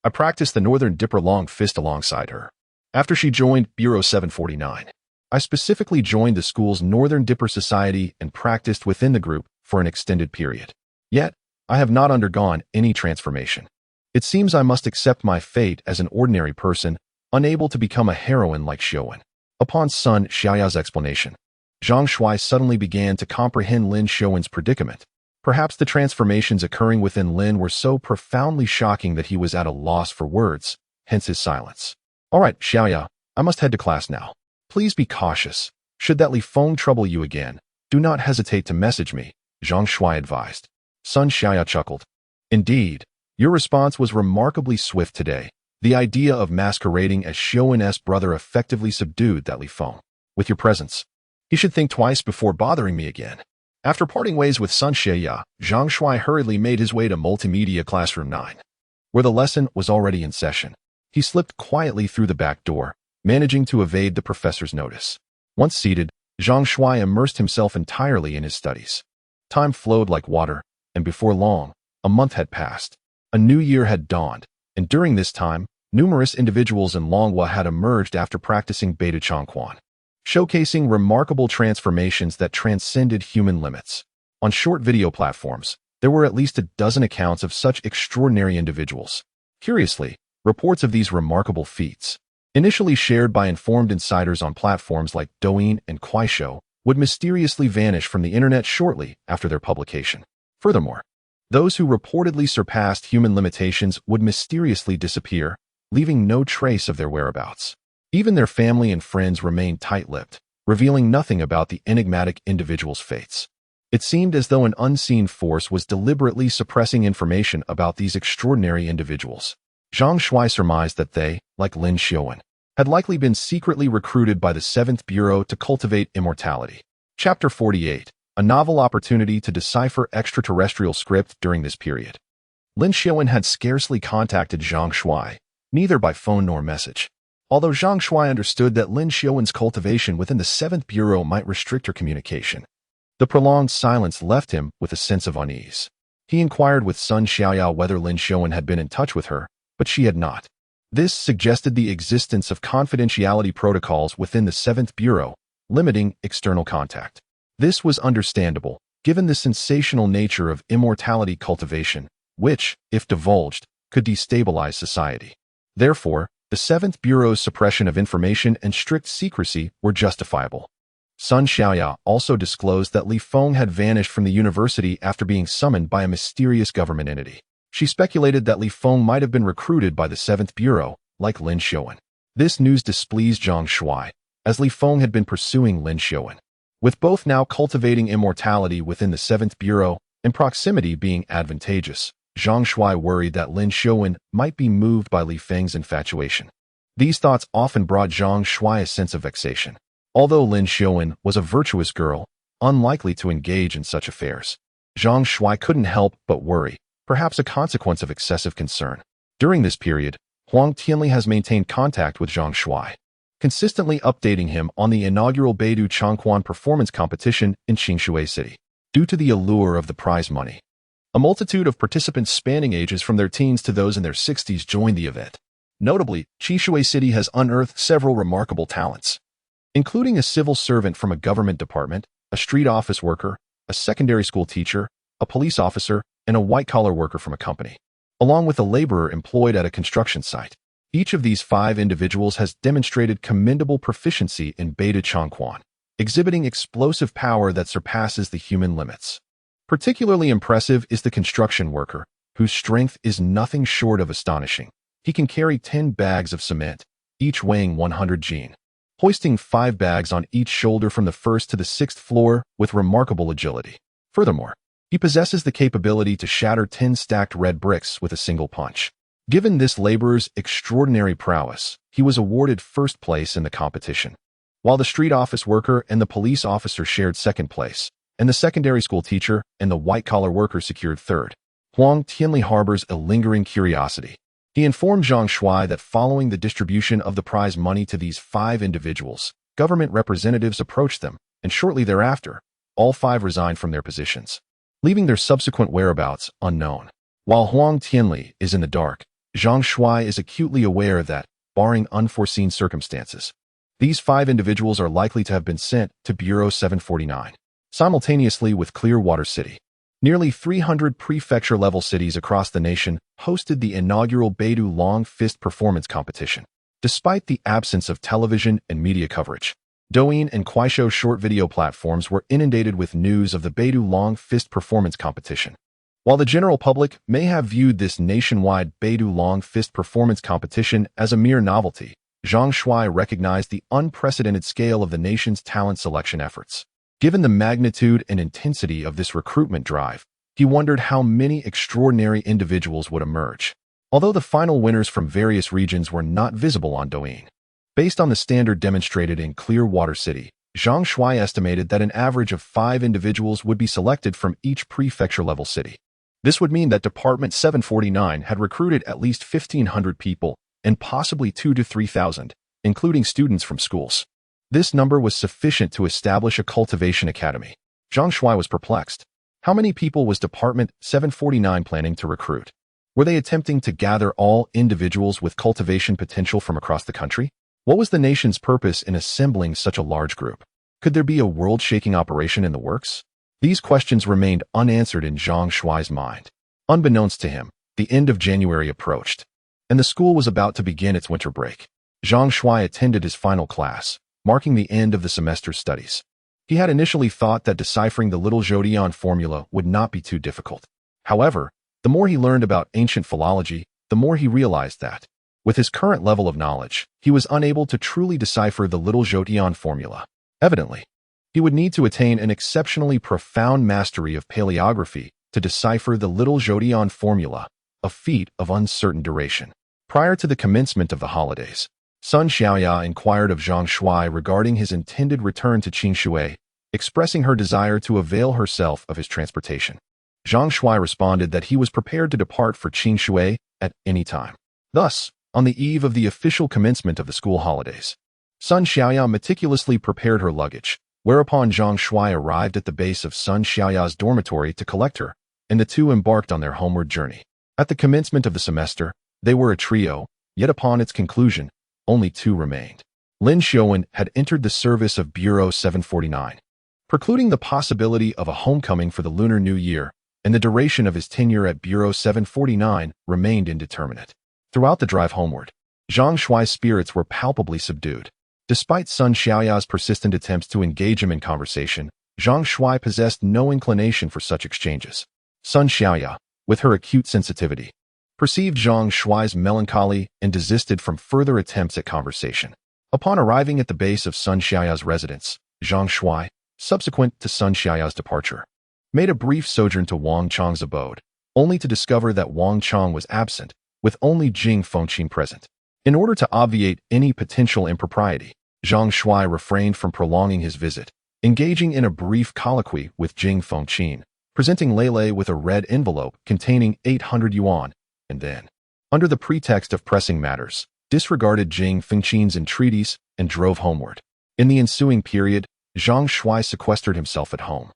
I practiced the Northern Dipper long fist alongside her. After she joined Bureau 749, I specifically joined the school's Northern Dipper Society and practiced within the group for an extended period. Yet, I have not undergone any transformation. It seems I must accept my fate as an ordinary person, unable to become a heroine like Xiaowen. Upon Sun Xiaoya's explanation, Zhang Shuai suddenly began to comprehend Lin Xiaowen's predicament. Perhaps the transformations occurring within Lin were so profoundly shocking that he was at a loss for words, hence his silence. All right, Xiaoya, I must head to class now. Please be cautious. Should that Li Feng trouble you again, do not hesitate to message me, Zhang Shuai advised. Sun Xiaoya chuckled. Indeed, your response was remarkably swift today. The idea of masquerading as Xiaowen's brother effectively subdued that Li Feng. With your presence, he should think twice before bothering me again. After parting ways with Sun Xiaoya, Zhang Shuai hurriedly made his way to Multimedia Classroom 9, where the lesson was already in session. He slipped quietly through the back door, managing to evade the professor's notice. Once seated, Zhang Shuai immersed himself entirely in his studies. Time flowed like water, and before long, a month had passed. A new year had dawned, and during this time, numerous individuals in Longhua had emerged after practicing Beta Changquan, showcasing remarkable transformations that transcended human limits. On short video platforms, there were at least a dozen accounts of such extraordinary individuals. Curiously, reports of these remarkable feats, initially shared by informed insiders on platforms like Douyin and Kuaishou, would mysteriously vanish from the internet shortly after their publication. Furthermore, those who reportedly surpassed human limitations would mysteriously disappear, leaving no trace of their whereabouts. Even their family and friends remained tight-lipped, revealing nothing about the enigmatic individuals' fates. It seemed as though an unseen force was deliberately suppressing information about these extraordinary individuals. Zhang Shuai surmised that they, like Lin Xiaowen, had likely been secretly recruited by the 7th Bureau to cultivate immortality. Chapter 48, a novel opportunity to decipher extraterrestrial script during this period. Lin Xiaowen had scarcely contacted Zhang Shuai, neither by phone nor message. Although Zhang Shuai understood that Lin Xiaowen's cultivation within the 7th Bureau might restrict her communication, the prolonged silence left him with a sense of unease. He inquired with Sun Xiaoya whether Lin Xiaowen had been in touch with her, but she had not. This suggested the existence of confidentiality protocols within the 7th Bureau, limiting external contact. This was understandable, given the sensational nature of immortality cultivation, which, if divulged, could destabilize society. Therefore, the 7th Bureau's suppression of information and strict secrecy were justifiable. Sun Xiaoya also disclosed that Li Feng had vanished from the university after being summoned by a mysterious government entity. She speculated that Li Feng might have been recruited by the 7th Bureau, like Lin Xiaowen. This news displeased Zhang Shuai, as Li Feng had been pursuing Lin Xiaowen. With both now cultivating immortality within the 7th Bureau and proximity being advantageous, Zhang Shuai worried that Lin Xiaowen might be moved by Li Feng's infatuation. These thoughts often brought Zhang Shuai a sense of vexation. Although Lin Xiaowen was a virtuous girl, unlikely to engage in such affairs, Zhang Shuai couldn't help but worry, perhaps a consequence of excessive concern. During this period, Huang Tianli has maintained contact with Zhang Shuai, consistently updating him on the inaugural Beidou Changquan performance competition in Qingshui City. Due to the allure of the prize money, a multitude of participants spanning ages from their teens to those in their 60s joined the event. Notably, Qingshui City has unearthed several remarkable talents, including a civil servant from a government department, a street office worker, a secondary school teacher, a police officer, and a white-collar worker from a company, along with a laborer employed at a construction site. Each of these 5 individuals has demonstrated commendable proficiency in Beta Changquan, exhibiting explosive power that surpasses the human limits. Particularly impressive is the construction worker, whose strength is nothing short of astonishing. He can carry 10 bags of cement, each weighing 100 jin, hoisting 5 bags on each shoulder from the 1st to the 6th floor with remarkable agility. Furthermore, he possesses the capability to shatter 10 stacked red bricks with a single punch. Given this laborer's extraordinary prowess, he was awarded first place in the competition, while the street office worker and the police officer shared second place, and the secondary school teacher and the white-collar worker secured third. Huang Tianli harbors a lingering curiosity. He informed Zhang Shuai that following the distribution of the prize money to these 5 individuals, government representatives approached them, and shortly thereafter, all 5 resigned from their positions, leaving their subsequent whereabouts unknown. While Huang Tianli is in the dark, Zhang Shuai is acutely aware that, barring unforeseen circumstances, these 5 individuals are likely to have been sent to Bureau 749, simultaneously with Clearwater City. Nearly 300 prefecture-level cities across the nation hosted the inaugural Beidou Long Fist Performance Competition. Despite the absence of television and media coverage, Douyin and Kuaishou short video platforms were inundated with news of the Beidou Long Fist Performance Competition. While the general public may have viewed this nationwide Beidou Long Fist Performance Competition as a mere novelty, Zhang Shuai recognized the unprecedented scale of the nation's talent selection efforts. Given the magnitude and intensity of this recruitment drive, he wondered how many extraordinary individuals would emerge. Although the final winners from various regions were not visible on Douyin, based on the standard demonstrated in Clearwater City, Zhang Shuai estimated that an average of 5 individuals would be selected from each prefecture-level city. This would mean that Department 749 had recruited at least 1,500 people and possibly 2,000 to 3,000, including students from schools. This number was sufficient to establish a cultivation academy. Zhang Shuai was perplexed. How many people was Department 749 planning to recruit? Were they attempting to gather all individuals with cultivation potential from across the country? What was the nation's purpose in assembling such a large group? Could there be a world-shaking operation in the works? These questions remained unanswered in Zhang Shuai's mind. Unbeknownst to him, the end of January approached, and the school was about to begin its winter break. Zhang Shuai attended his final class, marking the end of the semester's studies. He had initially thought that deciphering the little Zhodian formula would not be too difficult. However, the more he learned about ancient philology, the more he realized that, with his current level of knowledge, he was unable to truly decipher the little Zhodian formula. Evidently, he would need to attain an exceptionally profound mastery of paleography to decipher the little Zhodian formula, a feat of uncertain duration. Prior to the commencement of the holidays, Sun Xiaoya inquired of Zhang Shuai regarding his intended return to Qingshui, expressing her desire to avail herself of his transportation. Zhang Shuai responded that he was prepared to depart for Qingshui at any time. Thus, on the eve of the official commencement of the school holidays, Sun Xiaoya meticulously prepared her luggage, whereupon Zhang Shuai arrived at the base of Sun Xiaoya's dormitory to collect her, and the two embarked on their homeward journey. At the commencement of the semester, they were a trio, yet upon its conclusion, only 2 remained. Lin Xiuwen had entered the service of Bureau 749, precluding the possibility of a homecoming for the Lunar New Year, and the duration of his tenure at Bureau 749 remained indeterminate. Throughout the drive homeward, Zhang Shuai's spirits were palpably subdued. Despite Sun Xiaoya's persistent attempts to engage him in conversation, Zhang Shuai possessed no inclination for such exchanges. Sun Xiaoya, with her acute sensitivity, perceived Zhang Shuai's melancholy and desisted from further attempts at conversation. Upon arriving at the base of Sun Xiaoya's residence, Zhang Shuai, subsequent to Sun Xiaoya's departure, made a brief sojourn to Wang Chang's abode, only to discover that Wang Chang was absent, with only Jing Fengqin present. In order to obviate any potential impropriety, Zhang Shuai refrained from prolonging his visit, engaging in a brief colloquy with Jing Fengqin, presenting Lei with a red envelope containing 800 yuan, and then, under the pretext of pressing matters, disregarded Jing Fengqin's entreaties and drove homeward. In the ensuing period, Zhang Shuai sequestered himself at home,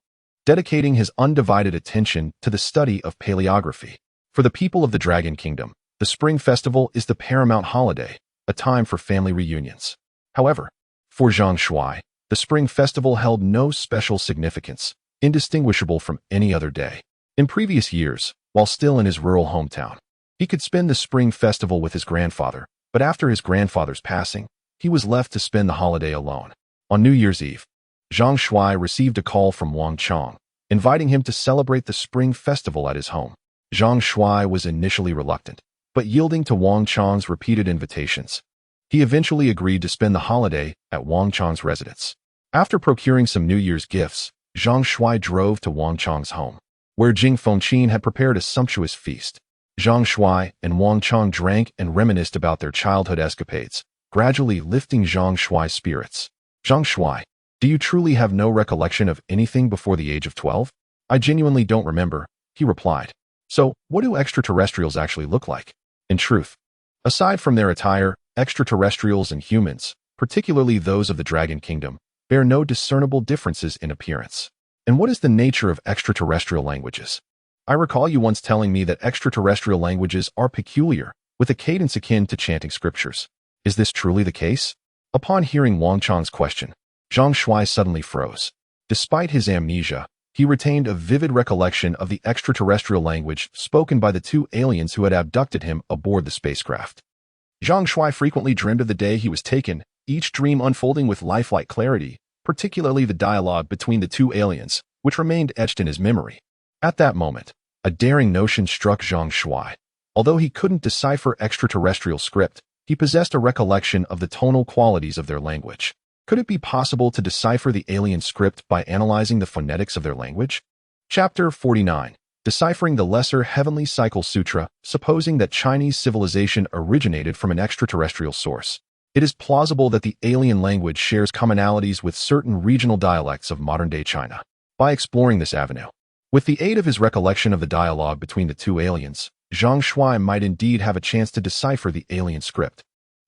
dedicating his undivided attention to the study of paleography. For the people of the Dragon Kingdom, the Spring Festival is the paramount holiday, a time for family reunions. However, for Zhang Shuai, the Spring Festival held no special significance, indistinguishable from any other day. In previous years, while still in his rural hometown, he could spend the Spring Festival with his grandfather, but after his grandfather's passing, he was left to spend the holiday alone. On New Year's Eve, Zhang Shuai received a call from Wang Chang, inviting him to celebrate the Spring Festival at his home. Zhang Shuai was initially reluctant, but yielding to Wang Chang's repeated invitations, he eventually agreed to spend the holiday at Wang Chang's residence. After procuring some New Year's gifts, Zhang Shuai drove to Wang Chang's home, where Jing Fengqin had prepared a sumptuous feast. Zhang Shuai and Wang Chang drank and reminisced about their childhood escapades, gradually lifting Zhang Shuai's spirits. Zhang Shuai, do you truly have no recollection of anything before the age of 12? I genuinely don't remember, he replied. So, what do extraterrestrials actually look like? In truth, aside from their attire, extraterrestrials and humans, particularly those of the Dragon Kingdom, bear no discernible differences in appearance. And what is the nature of extraterrestrial languages? I recall you once telling me that extraterrestrial languages are peculiar, with a cadence akin to chanting scriptures. Is this truly the case? Upon hearing Wang Chang's question, Zhang Shuai suddenly froze. Despite his amnesia, he retained a vivid recollection of the extraterrestrial language spoken by the two aliens who had abducted him aboard the spacecraft. Zhang Shuai frequently dreamed of the day he was taken, each dream unfolding with lifelike clarity, particularly the dialogue between the two aliens, which remained etched in his memory. At that moment, a daring notion struck Zhang Shuai. Although he couldn't decipher extraterrestrial script, he possessed a recollection of the tonal qualities of their language. Could it be possible to decipher the alien script by analyzing the phonetics of their language? Chapter 49. Deciphering the Lesser Heavenly Cycle Sutra, supposing that Chinese civilization originated from an extraterrestrial source. It is plausible that the alien language shares commonalities with certain regional dialects of modern-day China. By exploring this avenue, with the aid of his recollection of the dialogue between the two aliens, Zhang Shuai might indeed have a chance to decipher the alien script.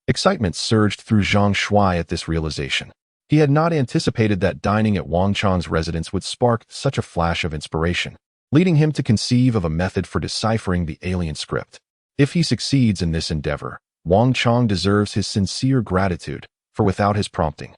Excitement surged through Zhang Shuai at this realization. He had not anticipated that dining at Wang Chang's residence would spark such a flash of inspiration, leading him to conceive of a method for deciphering the alien script. If he succeeds in this endeavor, Wang Chang deserves his sincere gratitude, for without his prompting,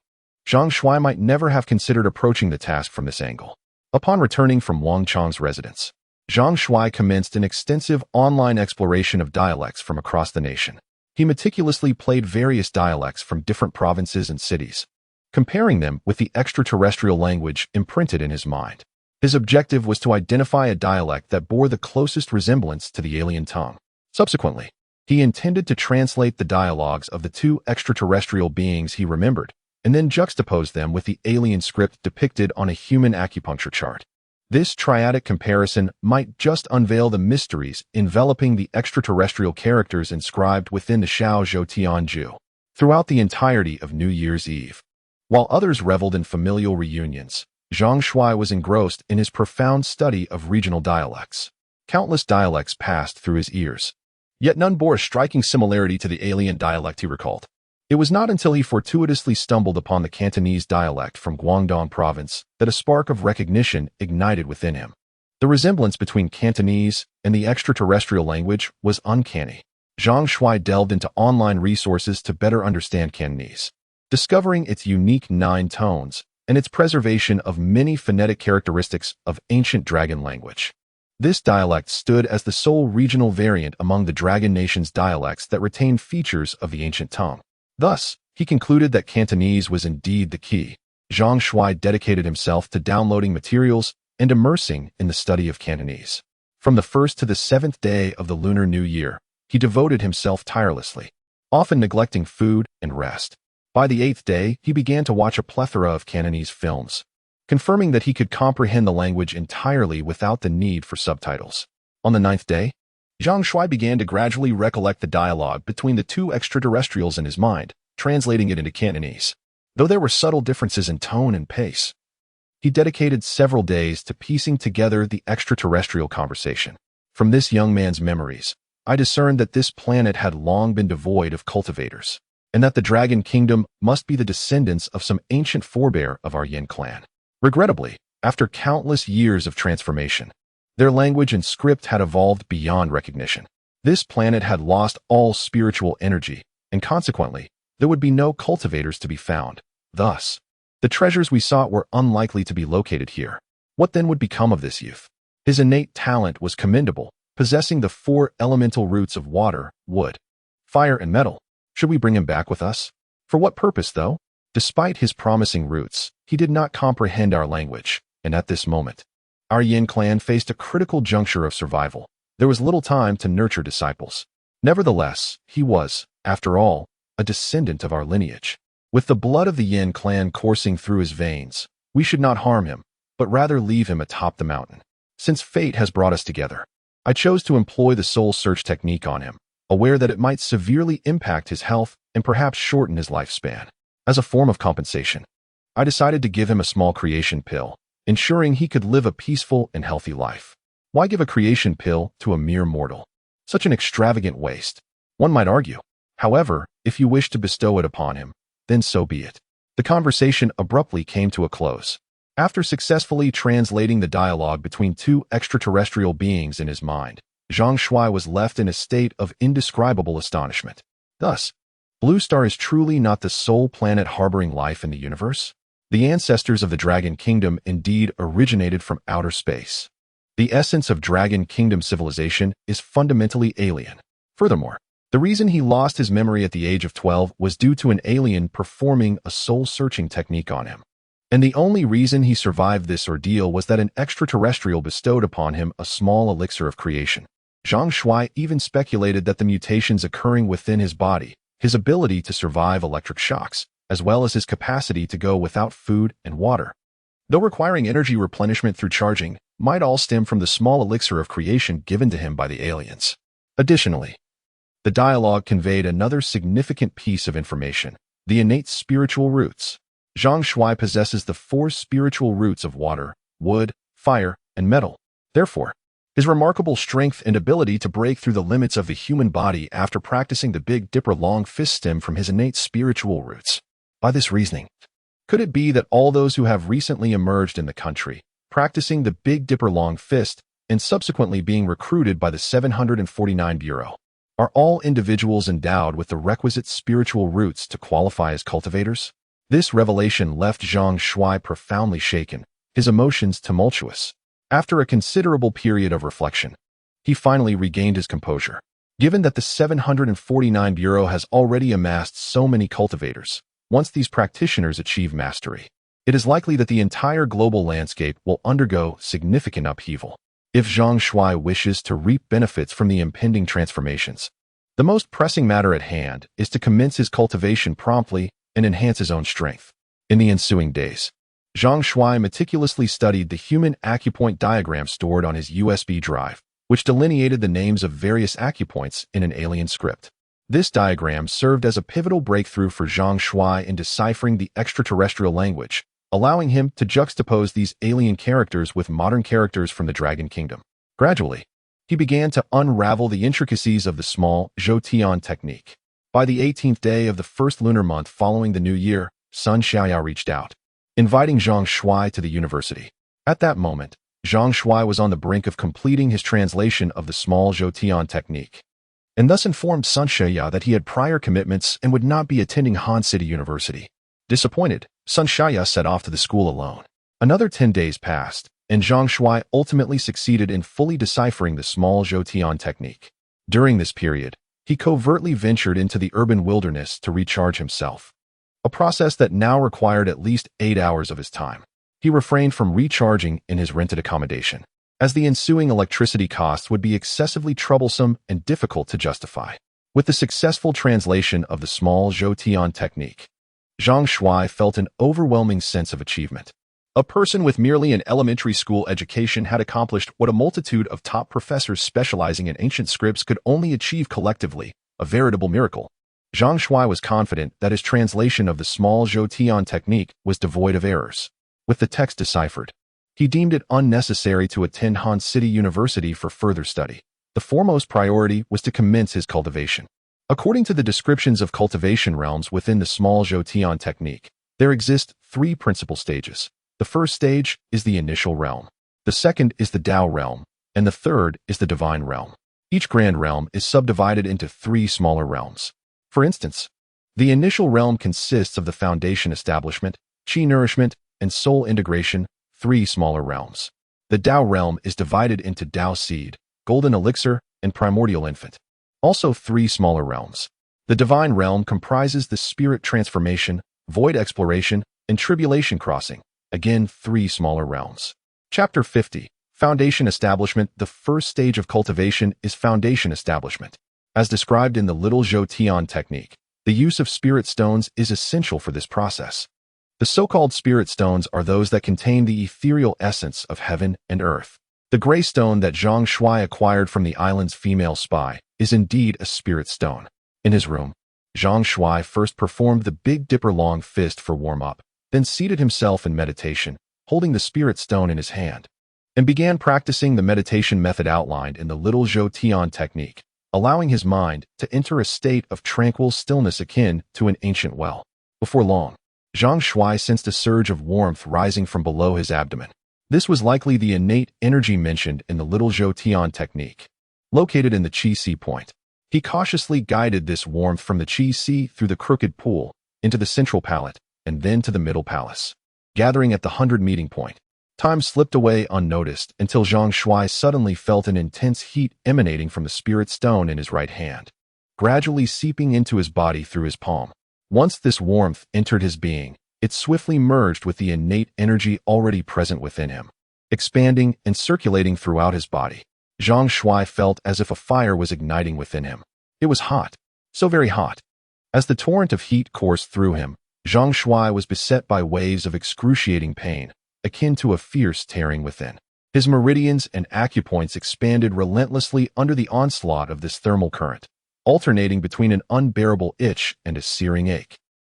Zhang Shuai might never have considered approaching the task from this angle. Upon returning from Wang Chang's residence, Zhang Shuai commenced an extensive online exploration of dialects from across the nation. He meticulously played various dialects from different provinces and cities, comparing them with the extraterrestrial language imprinted in his mind. His objective was to identify a dialect that bore the closest resemblance to the alien tongue. Subsequently, he intended to translate the dialogues of the two extraterrestrial beings he remembered, and then juxtapose them with the alien script depicted on a human acupuncture chart. This triadic comparison might just unveil the mysteries enveloping the extraterrestrial characters inscribed within the Shao Zhou Tianju. Throughout the entirety of New Year's Eve, while others reveled in familial reunions, Zhang Shuai was engrossed in his profound study of regional dialects. Countless dialects passed through his ears, yet none bore a striking similarity to the alien dialect he recalled. It was not until he fortuitously stumbled upon the Cantonese dialect from Guangdong province that a spark of recognition ignited within him. The resemblance between Cantonese and the extraterrestrial language was uncanny. Zhang Shuai delved into online resources to better understand Cantonese, discovering its unique 9 tones and its preservation of many phonetic characteristics of ancient dragon language. This dialect stood as the sole regional variant among the Dragon Nation's dialects that retained features of the ancient tongue. Thus, he concluded that Cantonese was indeed the key. Zhang Shuai dedicated himself to downloading materials and immersing in the study of Cantonese. From the 1st to the 7th day of the Lunar New Year, he devoted himself tirelessly, often neglecting food and rest. By the 8th day, he began to watch a plethora of Cantonese films, confirming that he could comprehend the language entirely without the need for subtitles. On the 9th day, Zhang Shuai began to gradually recollect the dialogue between the two extraterrestrials in his mind, translating it into Cantonese. Though there were subtle differences in tone and pace, he dedicated several days to piecing together the extraterrestrial conversation. From this young man's memories, I discerned that this planet had long been devoid of cultivators, and that the Dragon Kingdom must be the descendants of some ancient forebear of our Yin clan. Regrettably, after countless years of transformation, their language and script had evolved beyond recognition. This planet had lost all spiritual energy, and consequently, there would be no cultivators to be found. Thus, the treasures we sought were unlikely to be located here. What then would become of this youth? His innate talent was commendable, possessing the 4 elemental roots of water, wood, fire, and metal. Should we bring him back with us? For what purpose, though? Despite his promising roots, he did not comprehend our language, and at this moment, our Yin clan faced a critical juncture of survival. There was little time to nurture disciples. Nevertheless, he was, after all, a descendant of our lineage. With the blood of the Yin clan coursing through his veins, we should not harm him, but rather leave him atop the mountain. Since fate has brought us together, I chose to employ the soul search technique on him, aware that it might severely impact his health and perhaps shorten his lifespan. As a form of compensation, I decided to give him a small creation pill, ensuring he could live a peaceful and healthy life. Why give a creation pill to a mere mortal? Such an extravagant waste, one might argue. However, if you wish to bestow it upon him, then so be it. The conversation abruptly came to a close. After successfully translating the dialogue between two extraterrestrial beings in his mind, Zhang Shuai was left in a state of indescribable astonishment. Thus, Blue Star is truly not the sole planet harboring life in the universe? The ancestors of the Dragon Kingdom indeed originated from outer space. The essence of Dragon Kingdom civilization is fundamentally alien. Furthermore, the reason he lost his memory at the age of 12 was due to an alien performing a soul-searching technique on him. And the only reason he survived this ordeal was that an extraterrestrial bestowed upon him a small elixir of creation. Zhang Shuai even speculated that the mutations occurring within his body, his ability to survive electric shocks, as well as his capacity to go without food and water, though requiring energy replenishment through charging, might all stem from the small elixir of creation given to him by the aliens. Additionally, the dialogue conveyed another significant piece of information: the innate spiritual roots. Zhang Shuai possesses the 4 spiritual roots of water, wood, fire, and metal. Therefore, his remarkable strength and ability to break through the limits of the human body after practicing the Big Dipper long fist stem from his innate spiritual roots. By this reasoning, could it be that all those who have recently emerged in the country, practicing the Big Dipper long fist, and subsequently being recruited by the 749 Bureau, are all individuals endowed with the requisite spiritual roots to qualify as cultivators? This revelation left Zhang Shuai profoundly shaken, his emotions tumultuous. After a considerable period of reflection, he finally regained his composure. Given that the 749 Bureau has already amassed so many cultivators, once these practitioners achieve mastery, it is likely that the entire global landscape will undergo significant upheaval. If Zhang Shuai wishes to reap benefits from the impending transformations, the most pressing matter at hand is to commence his cultivation promptly and enhance his own strength. In the ensuing days, Zhang Shuai meticulously studied the human acupoint diagram stored on his USB drive, which delineated the names of various acupoints in an alien script. This diagram served as a pivotal breakthrough for Zhang Shuai in deciphering the extraterrestrial language, allowing him to juxtapose these alien characters with modern characters from the Dragon Kingdom. Gradually, he began to unravel the intricacies of the small Zhoutian technique. By the 18th day of the first lunar month following the new year, Sun Xiaoya reached out, inviting Zhang Shuai to the university. At that moment, Zhang Shuai was on the brink of completing his translation of the small Zhoutian technique, and thus informed Sun Xiaoya that he had prior commitments and would not be attending Han City University. Disappointed, Sun Xiaoya set off to the school alone. Another 10 days passed, and Zhang Shuai ultimately succeeded in fully deciphering the small Zhoutian technique. During this period, he covertly ventured into the urban wilderness to recharge himself, a process that now required at least 8 hours of his time. He refrained from recharging in his rented accommodation, as the ensuing electricity costs would be excessively troublesome and difficult to justify. With the successful translation of the small Zhoutian technique, Zhang Shuai felt an overwhelming sense of achievement. A person with merely an elementary school education had accomplished what a multitude of top professors specializing in ancient scripts could only achieve collectively, a veritable miracle. Zhang Shuai was confident that his translation of the small Zhoutian technique was devoid of errors. With the text deciphered, he deemed it unnecessary to attend Han City University for further study. The foremost priority was to commence his cultivation. According to the descriptions of cultivation realms within the small Zhoutian technique, there exist 3 principal stages. The first stage is the initial realm. The second is the Tao realm, and the third is the divine realm. Each grand realm is subdivided into 3 smaller realms. For instance, the initial realm consists of the foundation establishment, chi nourishment, and soul integration, 3 smaller realms. The Tao realm is divided into Tao seed, golden elixir, and primordial infant, also 3 smaller realms. The divine realm comprises the spirit transformation, void exploration, and tribulation crossing, again 3 smaller realms. Chapter 50. Foundation Establishment. The first stage of cultivation is foundation establishment. As described in the Little Zhoutian technique, the use of spirit stones is essential for this process. The so-called spirit stones are those that contain the ethereal essence of heaven and earth. The gray stone that Zhang Shuai acquired from the island's female spy is indeed a spirit stone. In his room, Zhang Shuai first performed the Big Dipper long fist for warm-up, then seated himself in meditation, holding the spirit stone in his hand, and began practicing the meditation method outlined in the Little Zhoutian technique, allowing his mind to enter a state of tranquil stillness akin to an ancient well. Before long, Zhang Shuai sensed a surge of warmth rising from below his abdomen. This was likely the innate energy mentioned in the Little Zhoutian technique. located in the Qi Sea point. He cautiously guided this warmth from the Qi Sea through the crooked pool, into the central palette, and then to the middle palace. Gathering at the 100 meeting point, time slipped away unnoticed until Zhang Shuai suddenly felt an intense heat emanating from the spirit stone in his right hand, gradually seeping into his body through his palm. Once this warmth entered his being, it swiftly merged with the innate energy already present within him, expanding and circulating throughout his body. Zhang Shuai felt as if a fire was igniting within him. It was hot, so very hot. As the torrent of heat coursed through him, Zhang Shuai was beset by waves of excruciating pain, akin to a fierce tearing within. His meridians and acupoints expanded relentlessly under the onslaught of this thermal current, alternating between an unbearable itch and a searing ache,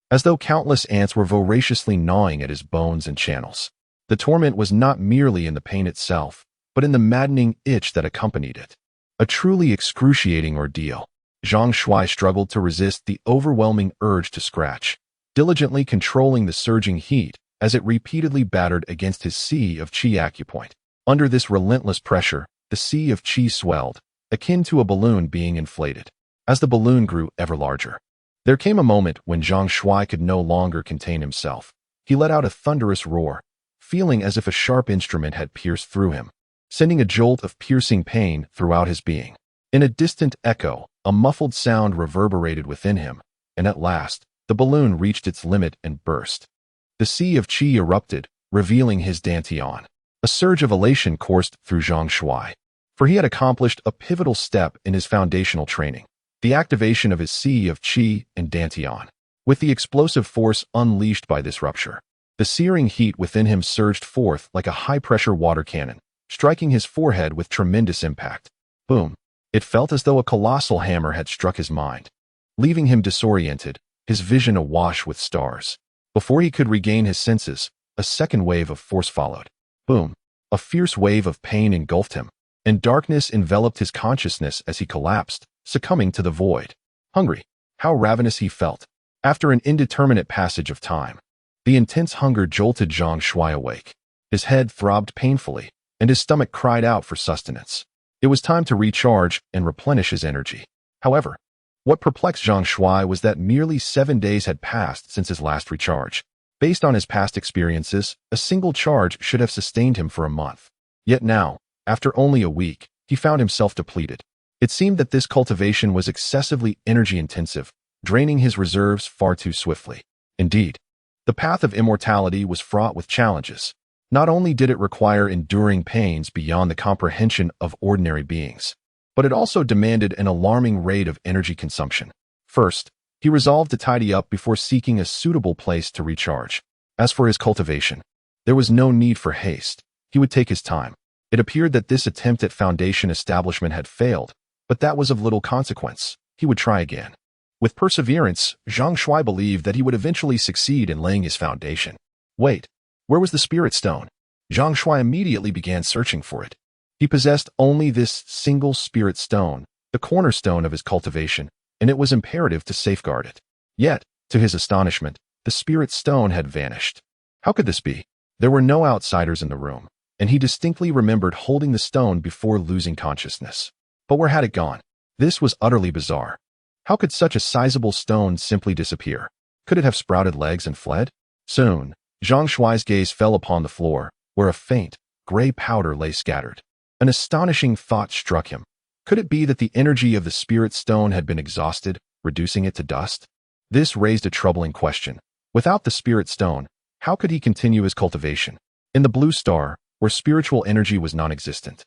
as though countless ants were voraciously gnawing at his bones and channels. The torment was not merely in the pain itself, but in the maddening itch that accompanied it. A truly excruciating ordeal. Zhang Shuai struggled to resist the overwhelming urge to scratch, diligently controlling the surging heat as it repeatedly battered against his sea of qi acupoint. Under this relentless pressure, the sea of qi swelled, akin to a balloon being inflated. As the balloon grew ever larger, there came a moment when Zhang Shuai could no longer contain himself. He let out a thunderous roar, feeling as if a sharp instrument had pierced through him, sending a jolt of piercing pain throughout his being. In a distant echo, a muffled sound reverberated within him, and at last, the balloon reached its limit and burst. The sea of qi erupted, revealing his dantian. A surge of elation coursed through Zhang Shuai, for he had accomplished a pivotal step in his foundational training, the activation of his sea of qi and dantian. With the explosive force unleashed by this rupture, the searing heat within him surged forth like a high-pressure water cannon, striking his forehead with tremendous impact. Boom! It felt as though a colossal hammer had struck his mind, leaving him disoriented, his vision awash with stars. Before he could regain his senses, a second wave of force followed. Boom! A fierce wave of pain engulfed him, and darkness enveloped his consciousness as he collapsed, succumbing to the void. Hungry. How ravenous he felt. After an indeterminate passage of time, the intense hunger jolted Zhang Shuai awake. His head throbbed painfully, and his stomach cried out for sustenance. It was time to recharge and replenish his energy. However, what perplexed Zhang Shuai was that merely 7 days had passed since his last recharge. Based on his past experiences, a single charge should have sustained him for a month. Yet now, after only a week, he found himself depleted. It seemed that this cultivation was excessively energy-intensive, draining his reserves far too swiftly. Indeed, the path of immortality was fraught with challenges. Not only did it require enduring pains beyond the comprehension of ordinary beings, but it also demanded an alarming rate of energy consumption. First, he resolved to tidy up before seeking a suitable place to recharge. As for his cultivation, there was no need for haste. He would take his time. It appeared that this attempt at foundation establishment had failed, but that was of little consequence. He would try again. With perseverance, Zhang Shuai believed that he would eventually succeed in laying his foundation. Wait, where was the spirit stone? Zhang Shuai immediately began searching for it. He possessed only this single spirit stone, the cornerstone of his cultivation, and it was imperative to safeguard it. Yet, to his astonishment, the spirit stone had vanished. How could this be? There were no outsiders in the room, and he distinctly remembered holding the stone before losing consciousness. But where had it gone? This was utterly bizarre. How could such a sizable stone simply disappear? Could it have sprouted legs and fled? Soon, Zhang Shuai's gaze fell upon the floor, where a faint, gray powder lay scattered. An astonishing thought struck him. Could it be that the energy of the spirit stone had been exhausted, reducing it to dust? This raised a troubling question. Without the spirit stone, how could he continue his cultivation? In the blue star, where spiritual energy was non-existent,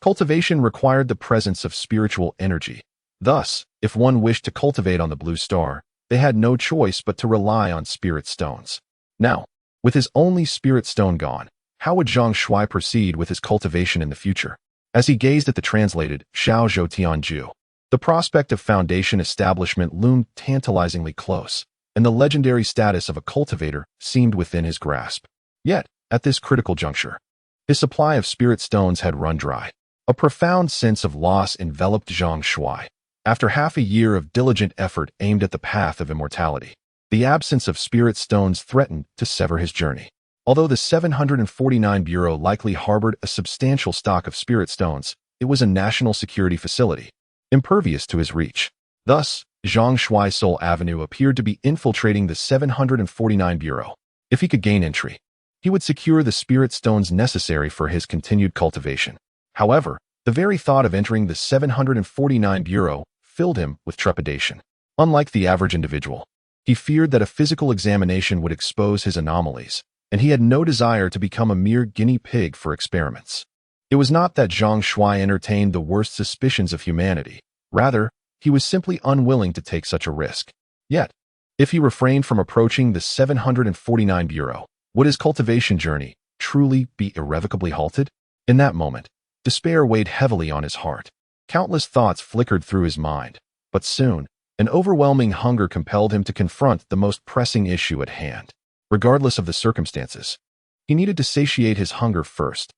cultivation required the presence of spiritual energy. Thus, if one wished to cultivate on the blue star, they had no choice but to rely on spirit stones. Now, with his only spirit stone gone, how would Zhang Shuai proceed with his cultivation in the future? As he gazed at the translated Xiao Zhou Tianju, the prospect of foundation establishment loomed tantalizingly close, and the legendary status of a cultivator seemed within his grasp. Yet, at this critical juncture, his supply of spirit stones had run dry. A profound sense of loss enveloped Zhang Shuai. After half a year of diligent effort aimed at the path of immortality, the absence of spirit stones threatened to sever his journey. Although the 749 Bureau likely harbored a substantial stock of spirit stones, it was a national security facility, impervious to his reach. Thus, Zhang Shuai's sole avenue appeared to be infiltrating the 749 Bureau. If he could gain entry, he would secure the spirit stones necessary for his continued cultivation. However, the very thought of entering the 749 Bureau filled him with trepidation. Unlike the average individual, he feared that a physical examination would expose his anomalies, and he had no desire to become a mere guinea pig for experiments. It was not that Zhang Shuai entertained the worst suspicions of humanity. Rather, he was simply unwilling to take such a risk. Yet, if he refrained from approaching the 749 Bureau, would his cultivation journey truly be irrevocably halted? In that moment, despair weighed heavily on his heart. Countless thoughts flickered through his mind, but soon, an overwhelming hunger compelled him to confront the most pressing issue at hand. Regardless of the circumstances, he needed to satiate his hunger first.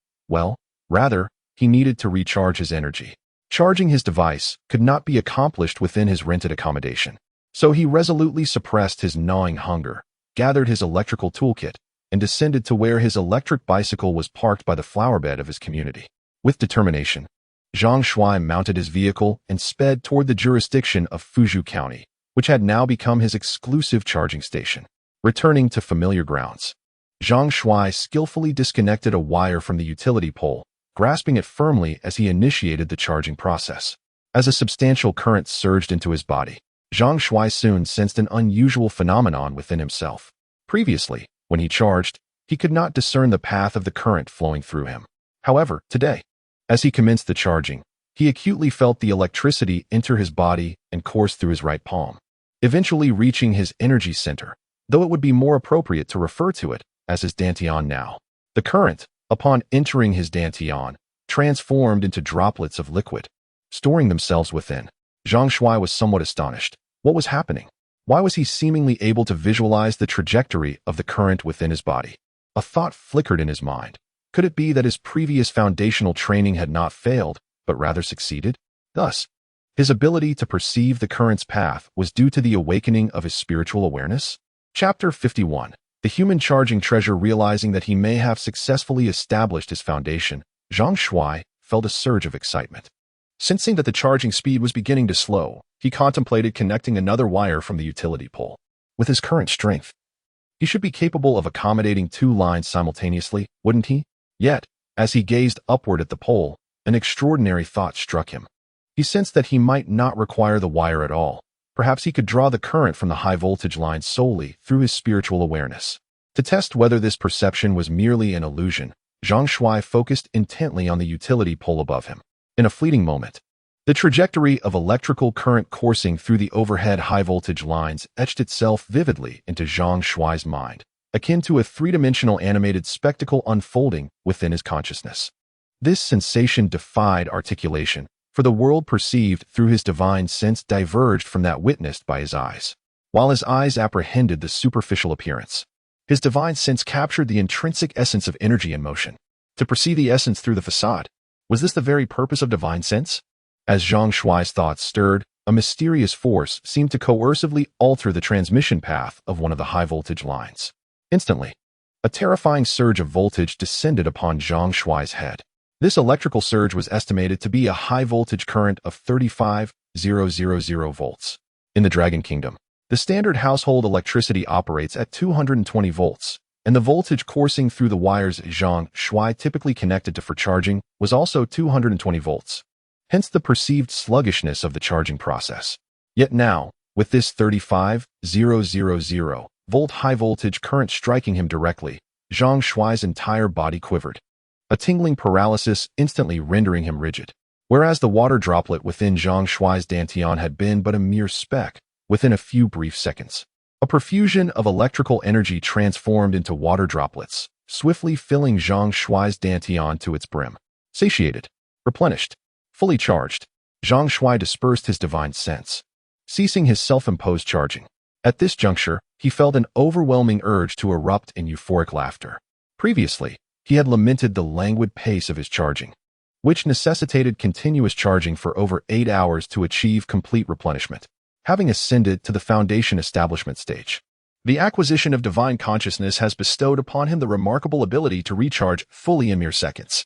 Rather, he needed to recharge his energy. Charging his device could not be accomplished within his rented accommodation. So he resolutely suppressed his gnawing hunger, gathered his electrical toolkit, and descended to where his electric bicycle was parked by the flowerbed of his community. With determination, Zhang Shuai mounted his vehicle and sped toward the jurisdiction of Fuzhou County, which had now become his exclusive charging station. Returning to familiar grounds, Zhang Shuai skillfully disconnected a wire from the utility pole, grasping it firmly as he initiated the charging process. As a substantial current surged into his body, Zhang Shuai soon sensed an unusual phenomenon within himself. Previously, when he charged, he could not discern the path of the current flowing through him. However, today, as he commenced the charging, he acutely felt the electricity enter his body and course through his right palm, eventually reaching his energy center, though it would be more appropriate to refer to it as his dantian now. The current, upon entering his dantian, transformed into droplets of liquid, storing themselves within. Zhang Shuai was somewhat astonished. What was happening? Why was he seemingly able to visualize the trajectory of the current within his body? A thought flickered in his mind. Could it be that his previous foundational training had not failed, but rather succeeded? Thus, his ability to perceive the current's path was due to the awakening of his spiritual awareness? Chapter 51. The human charging treasure. Realizing that he may have successfully established his foundation, Zhang Shuai felt a surge of excitement. Sensing that the charging speed was beginning to slow, he contemplated connecting another wire from the utility pole. With his current strength, he should be capable of accommodating two lines simultaneously, wouldn't he? Yet, as he gazed upward at the pole, an extraordinary thought struck him. He sensed that he might not require the wire at all. Perhaps he could draw the current from the high-voltage line solely through his spiritual awareness. To test whether this perception was merely an illusion, Zhang Shuai focused intently on the utility pole above him. In a fleeting moment, the trajectory of electrical current coursing through the overhead high-voltage lines etched itself vividly into Zhang Shuai's mind, akin to a three-dimensional animated spectacle unfolding within his consciousness. This sensation defied articulation, for the world perceived through his divine sense diverged from that witnessed by his eyes. While his eyes apprehended the superficial appearance, his divine sense captured the intrinsic essence of energy and motion. To perceive the essence through the facade, was this the very purpose of divine sense? As Zhang Shuai's thoughts stirred, a mysterious force seemed to coercively alter the transmission path of one of the high-voltage lines. Instantly, a terrifying surge of voltage descended upon Zhang Shuai's head. This electrical surge was estimated to be a high-voltage current of 35,000 volts. In the Dragon Kingdom, the standard household electricity operates at 220 volts, and the voltage coursing through the wires Zhang Shuai typically connected to for charging was also 220 volts. Hence the perceived sluggishness of the charging process. Yet now, with this 35,000 volt high-voltage current striking him directly, Zhang Shuai's entire body quivered, a tingling paralysis instantly rendering him rigid. Whereas the water droplet within Zhang Shuai's dantian had been but a mere speck, within a few brief seconds, a profusion of electrical energy transformed into water droplets, swiftly filling Zhang Shuai's dantian to its brim. Satiated, replenished, fully charged, Zhang Shuai dispersed his divine sense, ceasing his self-imposed charging. At this juncture, he felt an overwhelming urge to erupt in euphoric laughter. Previously, he had lamented the languid pace of his charging, which necessitated continuous charging for over 8 hours to achieve complete replenishment. Having ascended to the foundation establishment stage, the acquisition of divine consciousness has bestowed upon him the remarkable ability to recharge fully in mere seconds.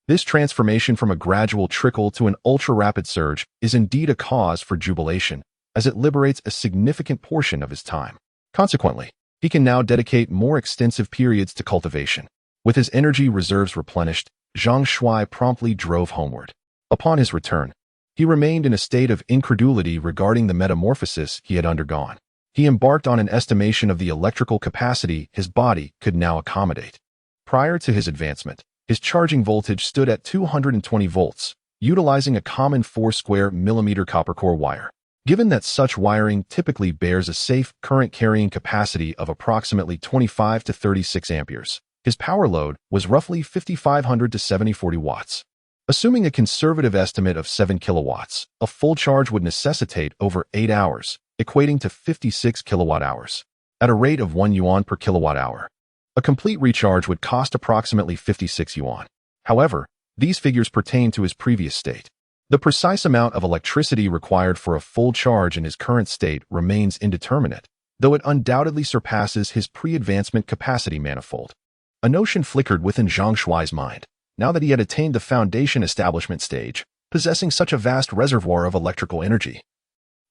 This transformation from a gradual trickle to an ultra-rapid surge is indeed a cause for jubilation, as it liberates a significant portion of his time. Consequently, he can now dedicate more extensive periods to cultivation. With his energy reserves replenished, Zhang Shuai promptly drove homeward. Upon his return, he remained in a state of incredulity regarding the metamorphosis he had undergone. He embarked on an estimation of the electrical capacity his body could now accommodate. Prior to his advancement, his charging voltage stood at 220 volts, utilizing a common 4-square-millimeter copper core wire. Given that such wiring typically bears a safe current carrying capacity of approximately 25 to 36 amperes, his power load was roughly 5,500 to 7,040 watts. Assuming a conservative estimate of 7 kilowatts, a full charge would necessitate over 8 hours, equating to 56 kilowatt-hours. At a rate of 1 yuan per kilowatt-hour, a complete recharge would cost approximately 56 yuan. However, these figures pertain to his previous state. The precise amount of electricity required for a full charge in his current state remains indeterminate, though it undoubtedly surpasses his pre-advancement capacity manifold. A notion flickered within Zhang Shuai's mind. Now that he had attained the foundation establishment stage, possessing such a vast reservoir of electrical energy,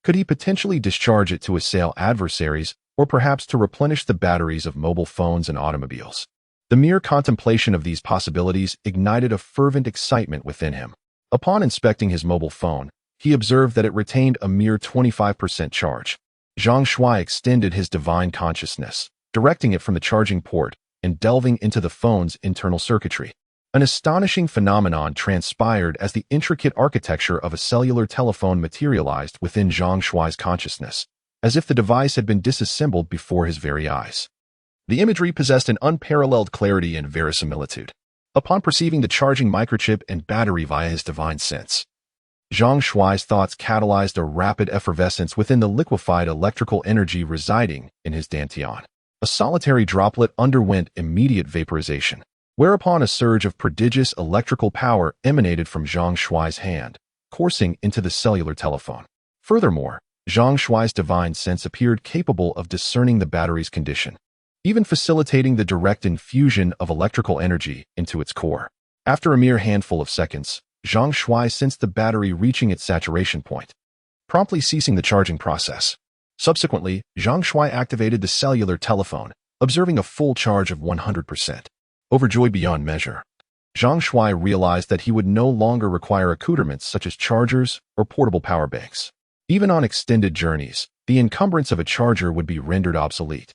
could he potentially discharge it to assail adversaries or perhaps to replenish the batteries of mobile phones and automobiles? The mere contemplation of these possibilities ignited a fervent excitement within him. Upon inspecting his mobile phone, he observed that it retained a mere 25% charge. Zhang Shuai extended his divine consciousness, directing it from the charging port and delving into the phone's internal circuitry. An astonishing phenomenon transpired as the intricate architecture of a cellular telephone materialized within Zhang Shuai's consciousness, as if the device had been disassembled before his very eyes. The imagery possessed an unparalleled clarity and verisimilitude. Upon perceiving the charging microchip and battery via his divine sense, Zhang Shuai's thoughts catalyzed a rapid effervescence within the liquefied electrical energy residing in his dantian. A solitary droplet underwent immediate vaporization, whereupon a surge of prodigious electrical power emanated from Zhang Shuai's hand, coursing into the cellular telephone. Furthermore, Zhang Shuai's divine sense appeared capable of discerning the battery's condition, even facilitating the direct infusion of electrical energy into its core. After a mere handful of seconds, Zhang Shuai sensed the battery reaching its saturation point, promptly ceasing the charging process. Subsequently, Zhang Shuai activated the cellular telephone, observing a full charge of 100%. Overjoyed beyond measure, Zhang Shuai realized that he would no longer require accoutrements such as chargers or portable power banks. Even on extended journeys, the encumbrance of a charger would be rendered obsolete,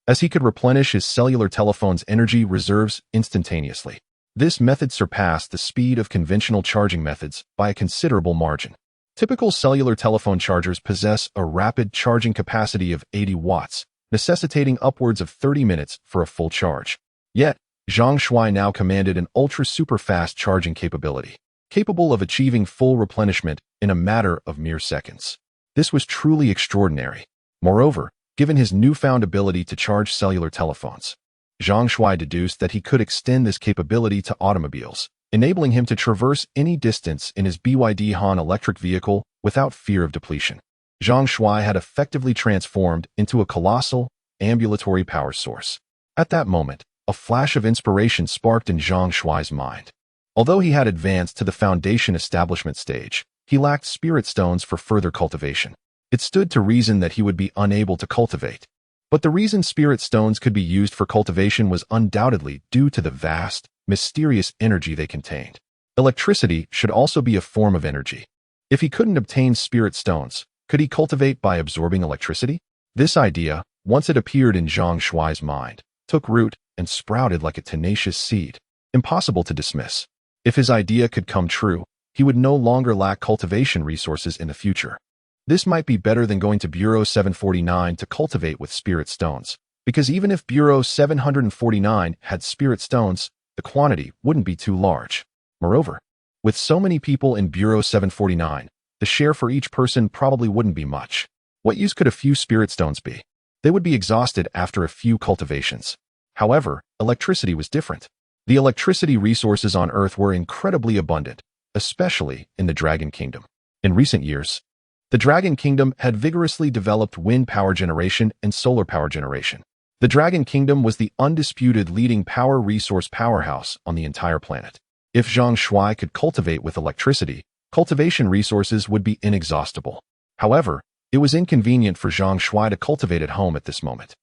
as he could replenish his cellular telephone's energy reserves instantaneously. This method surpassed the speed of conventional charging methods by a considerable margin. Typical cellular telephone chargers possess a rapid charging capacity of 80 watts, necessitating upwards of 30 minutes for a full charge. Yet, Zhang Shuai now commanded an ultra-super-fast charging capability, capable of achieving full replenishment in a matter of mere seconds. This was truly extraordinary. Moreover, given his newfound ability to charge cellular telephones, Zhang Shuai deduced that he could extend this capability to automobiles, enabling him to traverse any distance in his BYD Han electric vehicle without fear of depletion. Zhang Shuai had effectively transformed into a colossal, ambulatory power source. At that moment, a flash of inspiration sparked in Zhang Shuai's mind. Although he had advanced to the foundation establishment stage, he lacked spirit stones for further cultivation. It stood to reason that he would be unable to cultivate. But the reason spirit stones could be used for cultivation was undoubtedly due to the vast, mysterious energy they contained. Electricity should also be a form of energy. If he couldn't obtain spirit stones, could he cultivate by absorbing electricity? This idea, once it appeared in Zhang Shuai's mind, took root and sprouted like a tenacious seed, impossible to dismiss. If his idea could come true, he would no longer lack cultivation resources in the future. This might be better than going to Bureau 749 to cultivate with spirit stones, because even if Bureau 749 had spirit stones, the quantity wouldn't be too large. Moreover, with so many people in Bureau 749, the share for each person probably wouldn't be much. What use could a few spirit stones be? They would be exhausted after a few cultivations. However, electricity was different. The electricity resources on Earth were incredibly abundant, especially in the Dragon Kingdom. In recent years, the Dragon Kingdom had vigorously developed wind power generation and solar power generation. The Dragon Kingdom was the undisputed leading power resource powerhouse on the entire planet. If Zhang Shuai could cultivate with electricity, cultivation resources would be inexhaustible. However, it was inconvenient for Zhang Shuai to cultivate at home at this moment.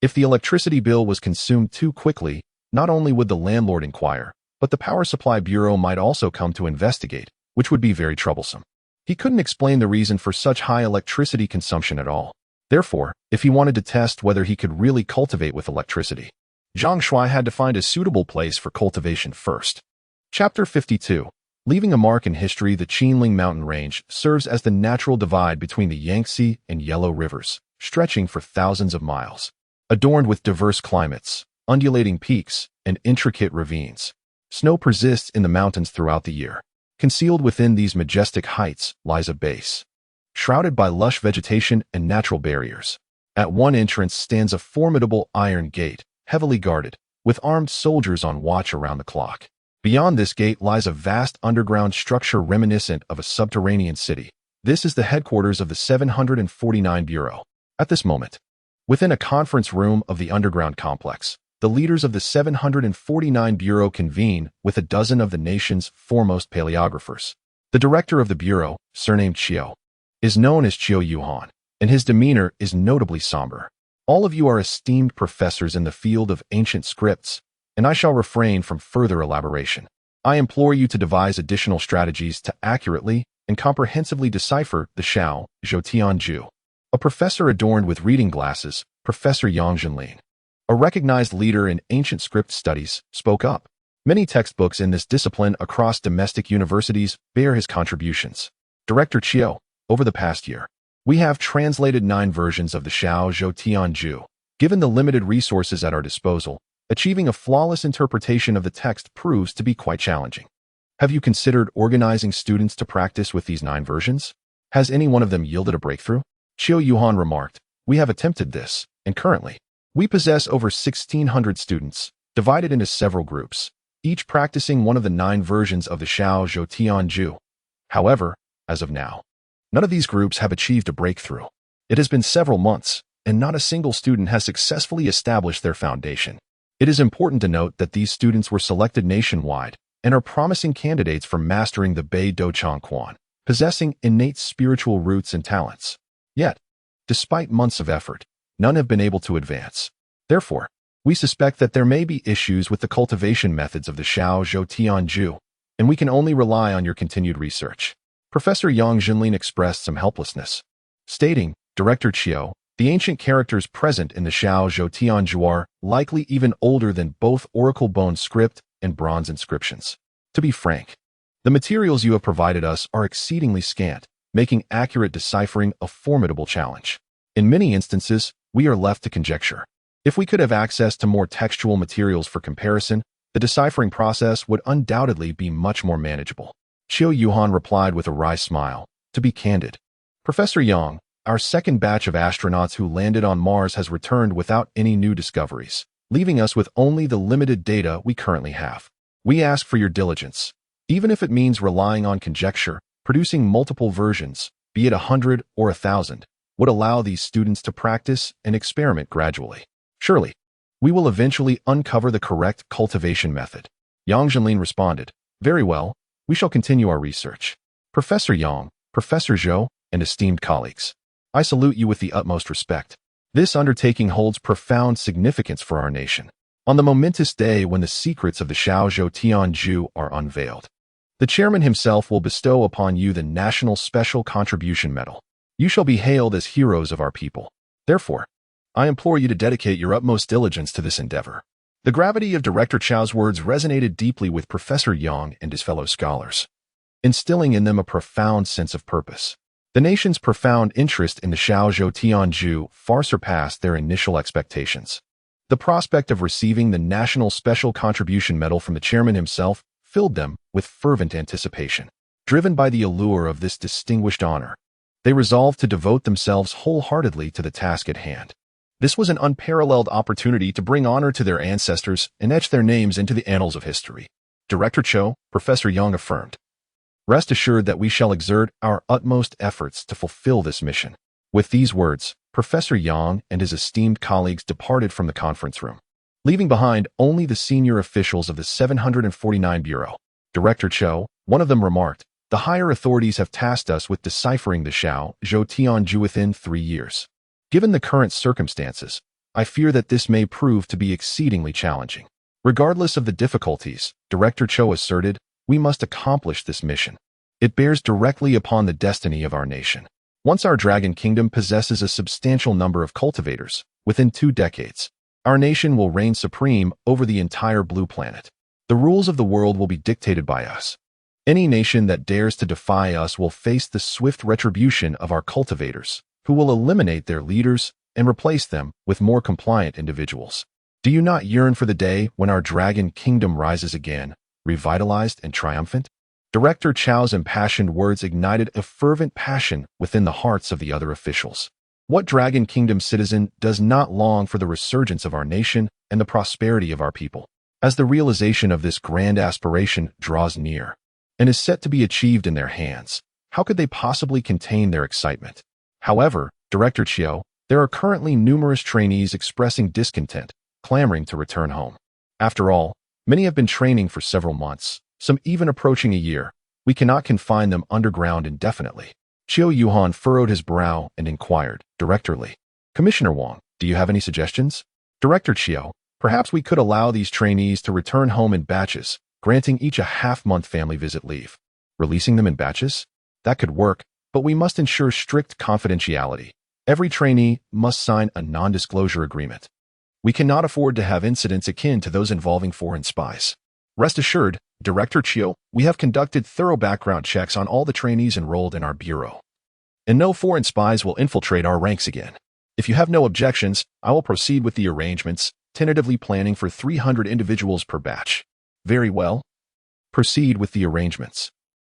If the electricity bill was consumed too quickly, not only would the landlord inquire, but the Power Supply Bureau might also come to investigate, which would be very troublesome. He couldn't explain the reason for such high electricity consumption at all. Therefore, if he wanted to test whether he could really cultivate with electricity, Zhang Shuai had to find a suitable place for cultivation first. Chapter 52. Leaving a mark in history, the Qinling mountain range serves as the natural divide between the Yangtze and Yellow rivers, stretching for thousands of miles. Adorned with diverse climates, undulating peaks, and intricate ravines, snow persists in the mountains throughout the year. Concealed within these majestic heights lies a base, shrouded by lush vegetation and natural barriers. At one entrance stands a formidable iron gate, heavily guarded, with armed soldiers on watch around the clock. Beyond this gate lies a vast underground structure reminiscent of a subterranean city. This is the headquarters of the 749 Bureau. At this moment, within a conference room of the underground complex, the leaders of the 749 Bureau convene with a dozen of the nation's foremost paleographers. The director of the Bureau, surnamed Qiu, is known as Qiu Yuhan, and his demeanor is notably somber. All of you are esteemed professors in the field of ancient scripts, and I shall refrain from further elaboration. I implore you to devise additional strategies to accurately and comprehensively decipher the Xiao Zhou. A professor adorned with reading glasses, Professor Yang Zhenlin, a recognized leader in ancient script studies, spoke up. Many textbooks in this discipline across domestic universities bear his contributions. Director Qiu, over the past year, we have translated 9 versions of the Xiao Zhou. Given the limited resources at our disposal, achieving a flawless interpretation of the text proves to be quite challenging. Have you considered organizing students to practice with these 9 versions? Has any one of them yielded a breakthrough? Qiu Yuhan remarked, we have attempted this, and currently, we possess over 1,600 students, divided into several groups, each practicing one of the 9 versions of the Xiao Zhou. However, as of now, none of these groups have achieved a breakthrough. It has been several months, and not a single student has successfully established their foundation. It is important to note that these students were selected nationwide and are promising candidates for mastering the Bei Do Chang Quan, possessing innate spiritual roots and talents. Yet, despite months of effort, none have been able to advance. Therefore, we suspect that there may be issues with the cultivation methods of the Xiao Zhou, and we can only rely on your continued research. Professor Yang Zhenlin expressed some helplessness, stating, Director Qiu, the ancient characters present in the Xiao Zhou are likely even older than both oracle bone script and bronze inscriptions. To be frank, the materials you have provided us are exceedingly scant, making accurate deciphering a formidable challenge. In many instances, we are left to conjecture. If we could have access to more textual materials for comparison, the deciphering process would undoubtedly be much more manageable. Qiu Yuhan replied with a wry smile, to be candid. Professor Yang, our second batch of astronauts who landed on Mars has returned without any new discoveries, leaving us with only the limited data we currently have. We ask for your diligence. Even if it means relying on conjecture, producing multiple versions, be it 100 or 1,000, would allow these students to practice and experiment gradually. Surely, we will eventually uncover the correct cultivation method. Yang Zhenlin responded, very well, we shall continue our research. Professor Yang, Professor Zhou, and esteemed colleagues, I salute you with the utmost respect. This undertaking holds profound significance for our nation. On the momentous day when the secrets of the Xiao Zhou are unveiled, the chairman himself will bestow upon you the National Special Contribution Medal. You shall be hailed as heroes of our people. Therefore, I implore you to dedicate your utmost diligence to this endeavor. The gravity of Director Qiu's words resonated deeply with Professor Yang and his fellow scholars, instilling in them a profound sense of purpose. The nation's profound interest in the Xiao Zhou far surpassed their initial expectations. The prospect of receiving the National Special Contribution Medal from the chairman himself filled them with fervent anticipation. Driven by the allure of this distinguished honor, they resolved to devote themselves wholeheartedly to the task at hand. This was an unparalleled opportunity to bring honor to their ancestors and etch their names into the annals of history. Director Qiu, Professor Yang affirmed, rest assured that we shall exert our utmost efforts to fulfill this mission. With these words, Professor Yang and his esteemed colleagues departed from the conference room, leaving behind only the senior officials of the 749 Bureau. Director Cho, one of them remarked. The higher authorities have tasked us with deciphering the Xiao Zhou Tianju within 3 years. Given the current circumstances, I fear that this may prove to be exceedingly challenging. Regardless of the difficulties, Director Cho asserted, we must accomplish this mission. It bears directly upon the destiny of our nation. Once our Dragon Kingdom possesses a substantial number of cultivators, within 2 decades, our nation will reign supreme over the entire blue planet. The rules of the world will be dictated by us. Any nation that dares to defy us will face the swift retribution of our cultivators, who will eliminate their leaders and replace them with more compliant individuals. Do you not yearn for the day when our Dragon Kingdom rises again, revitalized and triumphant? Director Chao's impassioned words ignited a fervent passion within the hearts of the other officials. What Dragon Kingdom citizen does not long for the resurgence of our nation and the prosperity of our people? As the realization of this grand aspiration draws near and is set to be achieved in their hands, how could they possibly contain their excitement? However, Director Chiu, there are currently numerous trainees expressing discontent, clamoring to return home. After all, many have been training for several months, some even approaching a year. We cannot confine them underground indefinitely. Chiu Yuhan furrowed his brow and inquired, directorly, Commissioner Wang, do you have any suggestions? Director Chiu, perhaps we could allow these trainees to return home in batches, granting each a half-month family visit leave. Releasing them in batches? That could work, but we must ensure strict confidentiality. Every trainee must sign a non-disclosure agreement. We cannot afford to have incidents akin to those involving foreign spies. Rest assured, Director Chiu, we have conducted thorough background checks on all the trainees enrolled in our bureau, and no foreign spies will infiltrate our ranks again. If you have no objections, I will proceed with the arrangements, tentatively planning for 300 individuals per batch. Very well. Proceed with the arrangements.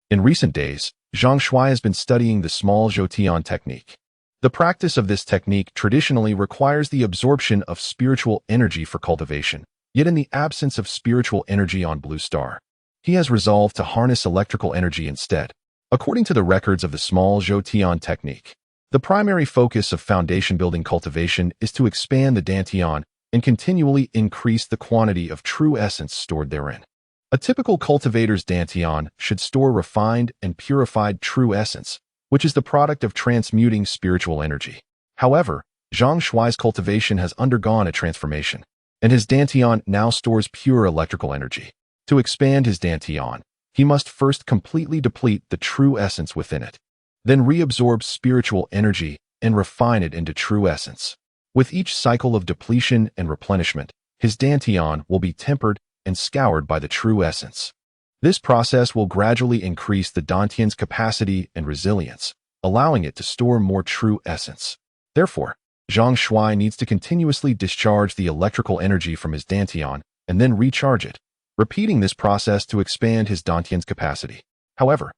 In recent days, Zhang Shuai has been studying the small Zhoutian technique. The practice of this technique traditionally requires the absorption of spiritual energy for cultivation, yet in the absence of spiritual energy on Blue Star, he has resolved to harness electrical energy instead. According to the records of the small Zhoutian technique, the primary focus of foundation-building cultivation is to expand the Dantian and continually increase the quantity of true essence stored therein. A typical cultivator's Dantian should store refined and purified true essence, which is the product of transmuting spiritual energy. However, Zhang Shuai's cultivation has undergone a transformation, and his Dantian now stores pure electrical energy. To expand his Dantian, he must first completely deplete the true essence within it, then reabsorb spiritual energy and refine it into true essence. With each cycle of depletion and replenishment, his Dantian will be tempered and scoured by the true essence. This process will gradually increase the Dantian's capacity and resilience, allowing it to store more true essence. Therefore, Zhang Shuai needs to continuously discharge the electrical energy from his Dantian and then recharge it, repeating this process to expand his Dantian's capacity. However,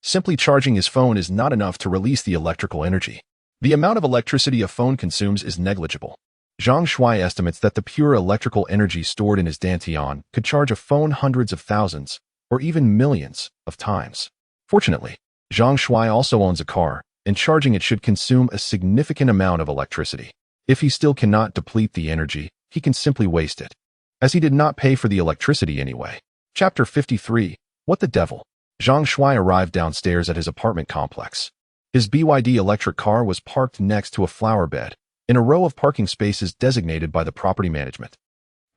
simply charging his phone is not enough to release the electrical energy. The amount of electricity a phone consumes is negligible. Zhang Shuai estimates that the pure electrical energy stored in his Dantian could charge a phone hundreds of thousands or even millions of times. Fortunately, Zhang Shuai also owns a car, and charging it should consume a significant amount of electricity. If he still cannot deplete the energy, he can simply waste it, as he did not pay for the electricity anyway. Chapter 53. What the devil? Zhang Shuai arrived downstairs at his apartment complex. His BYD electric car was parked next to a flower bed, in a row of parking spaces designated by the property management.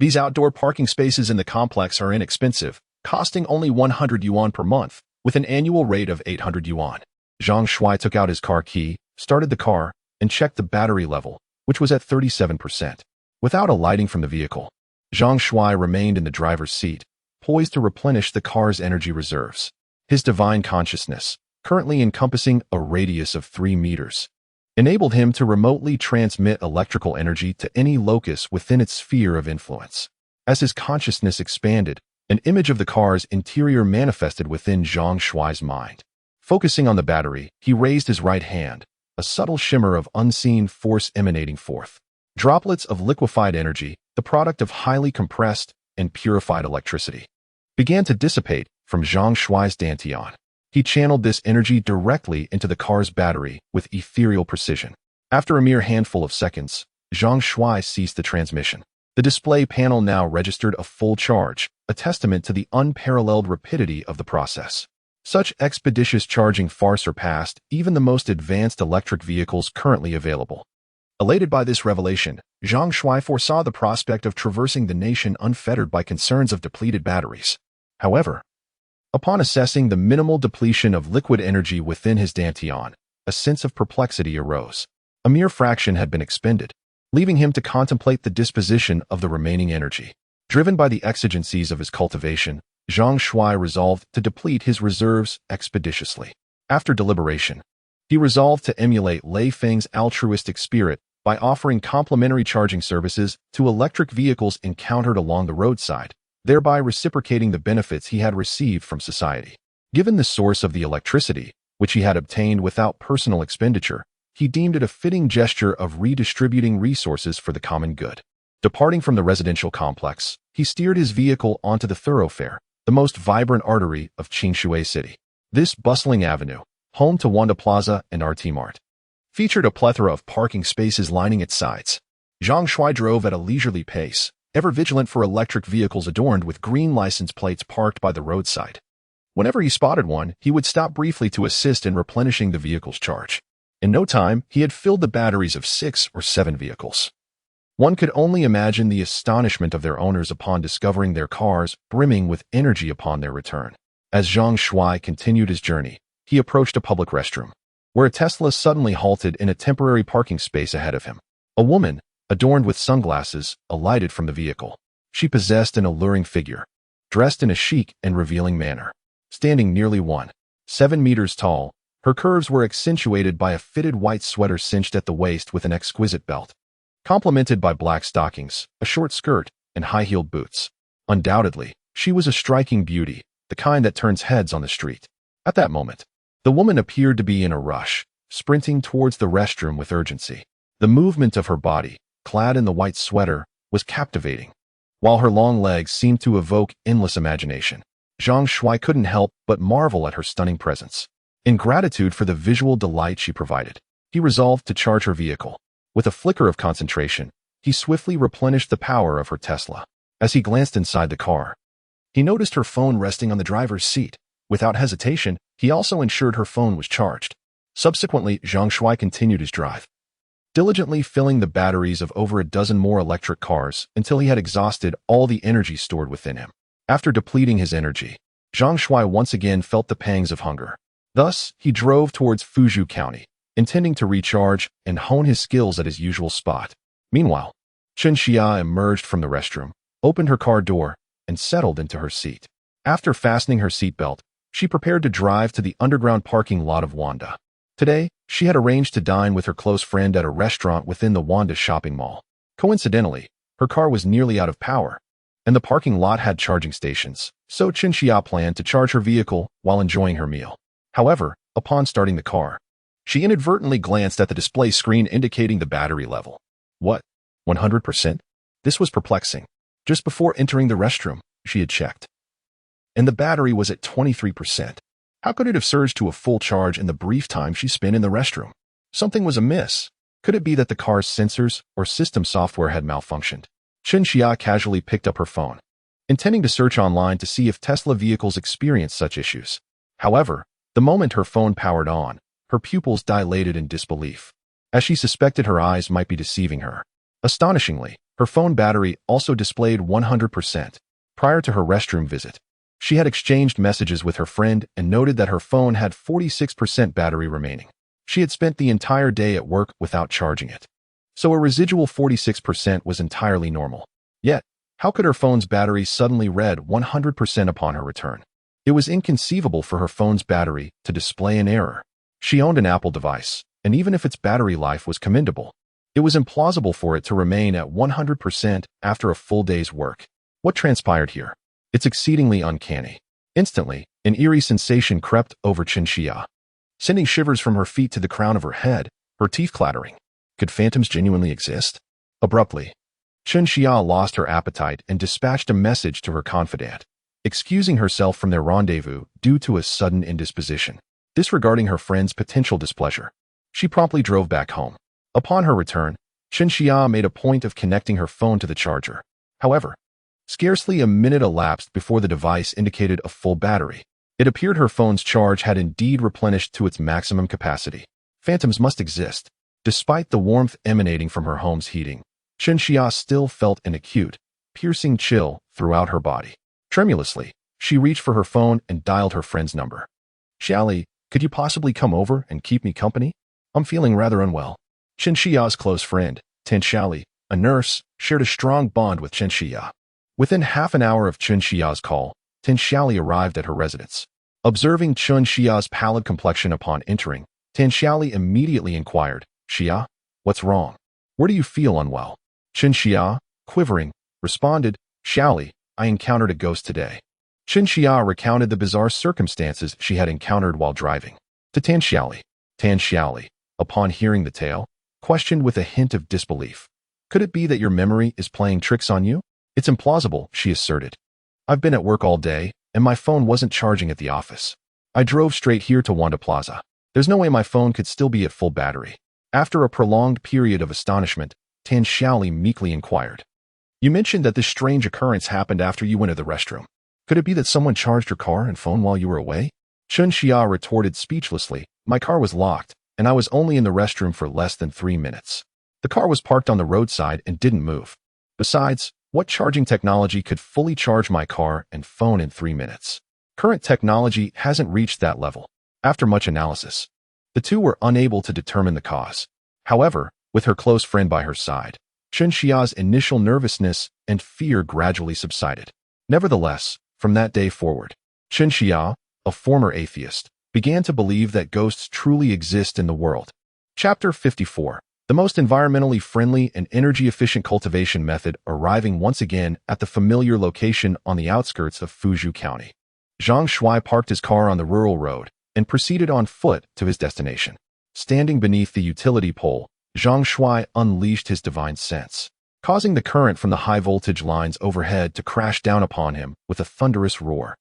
These outdoor parking spaces in the complex are inexpensive, costing only 100 yuan per month, with an annual rate of 800 yuan. Zhang Shuai took out his car key, started the car, and checked the battery level, which was at 37%. Without alighting from the vehicle, Zhang Shuai remained in the driver's seat, poised to replenish the car's energy reserves. His divine consciousness, currently encompassing a radius of 3 meters, enabled him to remotely transmit electrical energy to any locus within its sphere of influence. As his consciousness expanded, an image of the car's interior manifested within Zhang Shuai's mind. Focusing on the battery, he raised his right hand, a subtle shimmer of unseen force emanating forth. Droplets of liquefied energy, the product of highly compressed and purified electricity, began to dissipate from Zhang Shuai's Dantian. He channeled this energy directly into the car's battery with ethereal precision. After a mere handful of seconds, Zhang Shuai ceased the transmission. The display panel now registered a full charge, a testament to the unparalleled rapidity of the process. Such expeditious charging far surpassed even the most advanced electric vehicles currently available. Elated by this revelation, Zhang Shuai foresaw the prospect of traversing the nation unfettered by concerns of depleted batteries. However, upon assessing the minimal depletion of liquid energy within his dantian, a sense of perplexity arose. A mere fraction had been expended, leaving him to contemplate the disposition of the remaining energy. Driven by the exigencies of his cultivation, Zhang Shuai resolved to deplete his reserves expeditiously. After deliberation, he resolved to emulate Lei Feng's altruistic spirit by offering complimentary charging services to electric vehicles encountered along the roadside, thereby reciprocating the benefits he had received from society. Given the source of the electricity, which he had obtained without personal expenditure, he deemed it a fitting gesture of redistributing resources for the common good. Departing from the residential complex, he steered his vehicle onto the thoroughfare, the most vibrant artery of Qingshui City. This bustling avenue, home to Wanda Plaza and RT Mart, featured a plethora of parking spaces lining its sides. Zhang Shuai drove at a leisurely pace, ever vigilant for electric vehicles adorned with green license plates parked by the roadside. Whenever he spotted one, he would stop briefly to assist in replenishing the vehicle's charge. In no time, he had filled the batteries of 6 or 7 vehicles. One could only imagine the astonishment of their owners upon discovering their cars brimming with energy upon their return. As Zhang Shuai continued his journey, he approached a public restroom, where a Tesla suddenly halted in a temporary parking space ahead of him. A woman, adorned with sunglasses, alighted from the vehicle. She possessed an alluring figure, dressed in a chic and revealing manner. Standing nearly 1.7 meters tall, her curves were accentuated by a fitted white sweater cinched at the waist with an exquisite belt, complemented by black stockings, a short skirt, and high-heeled boots. Undoubtedly, she was a striking beauty, the kind that turns heads on the street. At that moment, the woman appeared to be in a rush, sprinting towards the restroom with urgency. The movement of her body, clad in the white sweater, was captivating, while her long legs seemed to evoke endless imagination. Zhang Shuai couldn't help but marvel at her stunning presence. In gratitude for the visual delight she provided, he resolved to charge her vehicle. With a flicker of concentration, he swiftly replenished the power of her Tesla. As he glanced inside the car, he noticed her phone resting on the driver's seat. Without hesitation, he also ensured her phone was charged. Subsequently, Zhang Shuai continued his drive, diligently filling the batteries of over a dozen more electric cars until he had exhausted all the energy stored within him. After depleting his energy, Zhang Shuai once again felt the pangs of hunger. Thus, he drove towards Fuzhou County, intending to recharge and hone his skills at his usual spot. Meanwhile, Chen Xia emerged from the restroom, opened her car door, and settled into her seat. After fastening her seatbelt, she prepared to drive to the underground parking lot of Wanda. Today, she had arranged to dine with her close friend at a restaurant within the Wanda shopping mall. Coincidentally, her car was nearly out of power, and the parking lot had charging stations, so Chen Xia planned to charge her vehicle while enjoying her meal. However, upon starting the car, she inadvertently glanced at the display screen indicating the battery level. What? 100%? This was perplexing. Just before entering the restroom, she had checked, and the battery was at 23%. How could it have surged to a full charge in the brief time she spent in the restroom? Something was amiss. Could it be that the car's sensors or system software had malfunctioned? Chen Xia casually picked up her phone, intending to search online to see if Tesla vehicles experience such issues. However, the moment her phone powered on, her pupils dilated in disbelief, as she suspected her eyes might be deceiving her. Astonishingly, her phone battery also displayed 100%. Prior to her restroom visit, she had exchanged messages with her friend and noted that her phone had 46% battery remaining. She had spent the entire day at work without charging it, so a residual 46% was entirely normal. Yet, how could her phone's battery suddenly read 100% upon her return? It was inconceivable for her phone's battery to display an error. She owned an Apple device, and even if its battery life was commendable, it was implausible for it to remain at 100% after a full day's work. What transpired here? It's exceedingly uncanny. Instantly, an eerie sensation crept over Chen Xia, sending shivers from her feet to the crown of her head, her teeth clattering. Could phantoms genuinely exist? Abruptly, Chen Xia lost her appetite and dispatched a message to her confidant, excusing herself from their rendezvous due to a sudden indisposition. Disregarding her friend's potential displeasure, she promptly drove back home. Upon her return, Xia made a point of connecting her phone to the charger. However, scarcely a minute elapsed before the device indicated a full battery. It appeared her phone's charge had indeed replenished to its maximum capacity. Phantoms must exist. Despite the warmth emanating from her home's heating, Xia still felt an acute, piercing chill throughout her body. Tremulously, she reached for her phone and dialed her friend's number. "Xiaoli, could you possibly come over and keep me company? I'm feeling rather unwell." Xia's close friend, Tan Xiaoli, a nurse, shared a strong bond with Xia. Within half an hour of Xia's call, Tan Xiaoli arrived at her residence. Observing Xia's pallid complexion upon entering, Tan Xiaoli immediately inquired, "Xia, what's wrong? Where do you feel unwell?" Xia, quivering, responded, "Xiaoli, I encountered a ghost today." Xia recounted the bizarre circumstances she had encountered while driving. To Tan Xiaoli, upon hearing the tale, questioned with a hint of disbelief. "Could it be that your memory is playing tricks on you?" "It's implausible," she asserted. "I've been at work all day, and my phone wasn't charging at the office. I drove straight here to Wanda Plaza. There's no way my phone could still be at full battery." After a prolonged period of astonishment, Tan Xiaoli meekly inquired, "You mentioned that this strange occurrence happened after you went to the restroom. Could it be that someone charged your car and phone while you were away?" Xia retorted speechlessly, "My car was locked, and I was only in the restroom for less than 3 minutes. The car was parked on the roadside and didn't move. Besides, what charging technology could fully charge my car and phone in 3 minutes? Current technology hasn't reached that level." After much analysis, the two were unable to determine the cause. However, with her close friend by her side, Xia's initial nervousness and fear gradually subsided. Nevertheless, from that day forward, Xia, a former atheist, began to believe that ghosts truly exist in the world. Chapter 54. The most environmentally friendly and energy-efficient cultivation method arriving once again at the familiar location on the outskirts of Fuzhou County. Zhang Shuai parked his car on the rural road and proceeded on foot to his destination. Standing beneath the utility pole, Zhang Shuai unleashed his divine sense, causing the current from the high-voltage lines overhead to crash down upon him with a thunderous roar.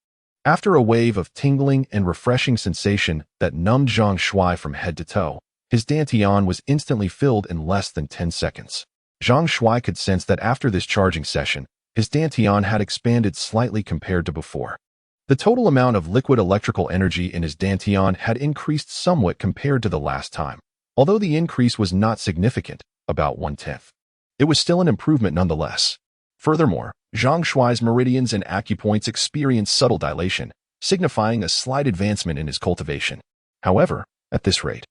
After a wave of tingling and refreshing sensation that numbed Zhang Shuai from head to toe, his dantian was instantly filled in less than 10 seconds. Zhang Shuai could sense that after this charging session, his dantian had expanded slightly compared to before. The total amount of liquid electrical energy in his dantian had increased somewhat compared to the last time. Although the increase was not significant, about 1/10, it was still an improvement nonetheless. Furthermore, Zhang Shuai's meridians and acupoints experienced subtle dilation, signifying a slight advancement in his cultivation. However, at this rate,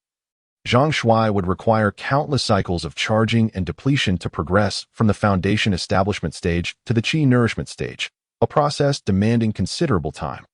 Zhang Shuai would require countless cycles of charging and depletion to progress from the foundation establishment stage to the qi nourishment stage, a process demanding considerable time.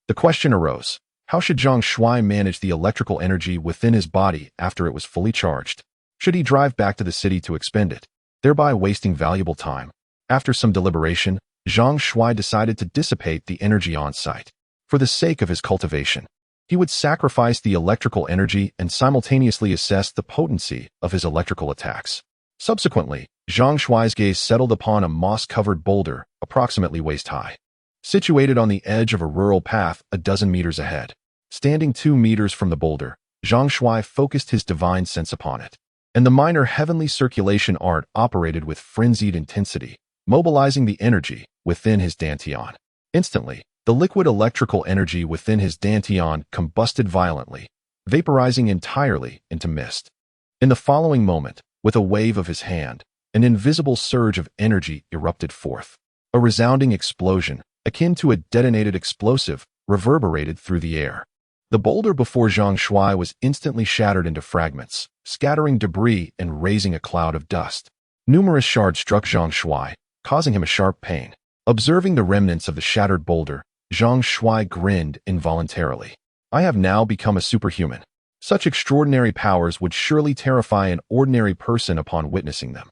The question arose, how should Zhang Shuai manage the electrical energy within his body after it was fully charged? Should he drive back to the city to expend it, thereby wasting valuable time? After some deliberation, Zhang Shuai decided to dissipate the energy on site. For the sake of his cultivation, he would sacrifice the electrical energy and simultaneously assess the potency of his electrical attacks. Subsequently, Zhang Shuai's gaze settled upon a moss-covered boulder approximately waist-high, situated on the edge of a rural path a dozen meters ahead. Standing 2 meters from the boulder, Zhang Shuai focused his divine sense upon it, and the minor heavenly circulation art operated with frenzied intensity, mobilizing the energy within his dantian. Instantly, the liquid electrical energy within his dantian combusted violently, vaporizing entirely into mist. In the following moment, with a wave of his hand, an invisible surge of energy erupted forth. A resounding explosion, akin to a detonated explosive, reverberated through the air. The boulder before Zhang Shuai was instantly shattered into fragments, scattering debris and raising a cloud of dust. Numerous shards struck Zhang Shuai, causing him a sharp pain. Observing the remnants of the shattered boulder, Zhang Shuai grinned involuntarily. I have now become a superhuman. Such extraordinary powers would surely terrify an ordinary person upon witnessing them.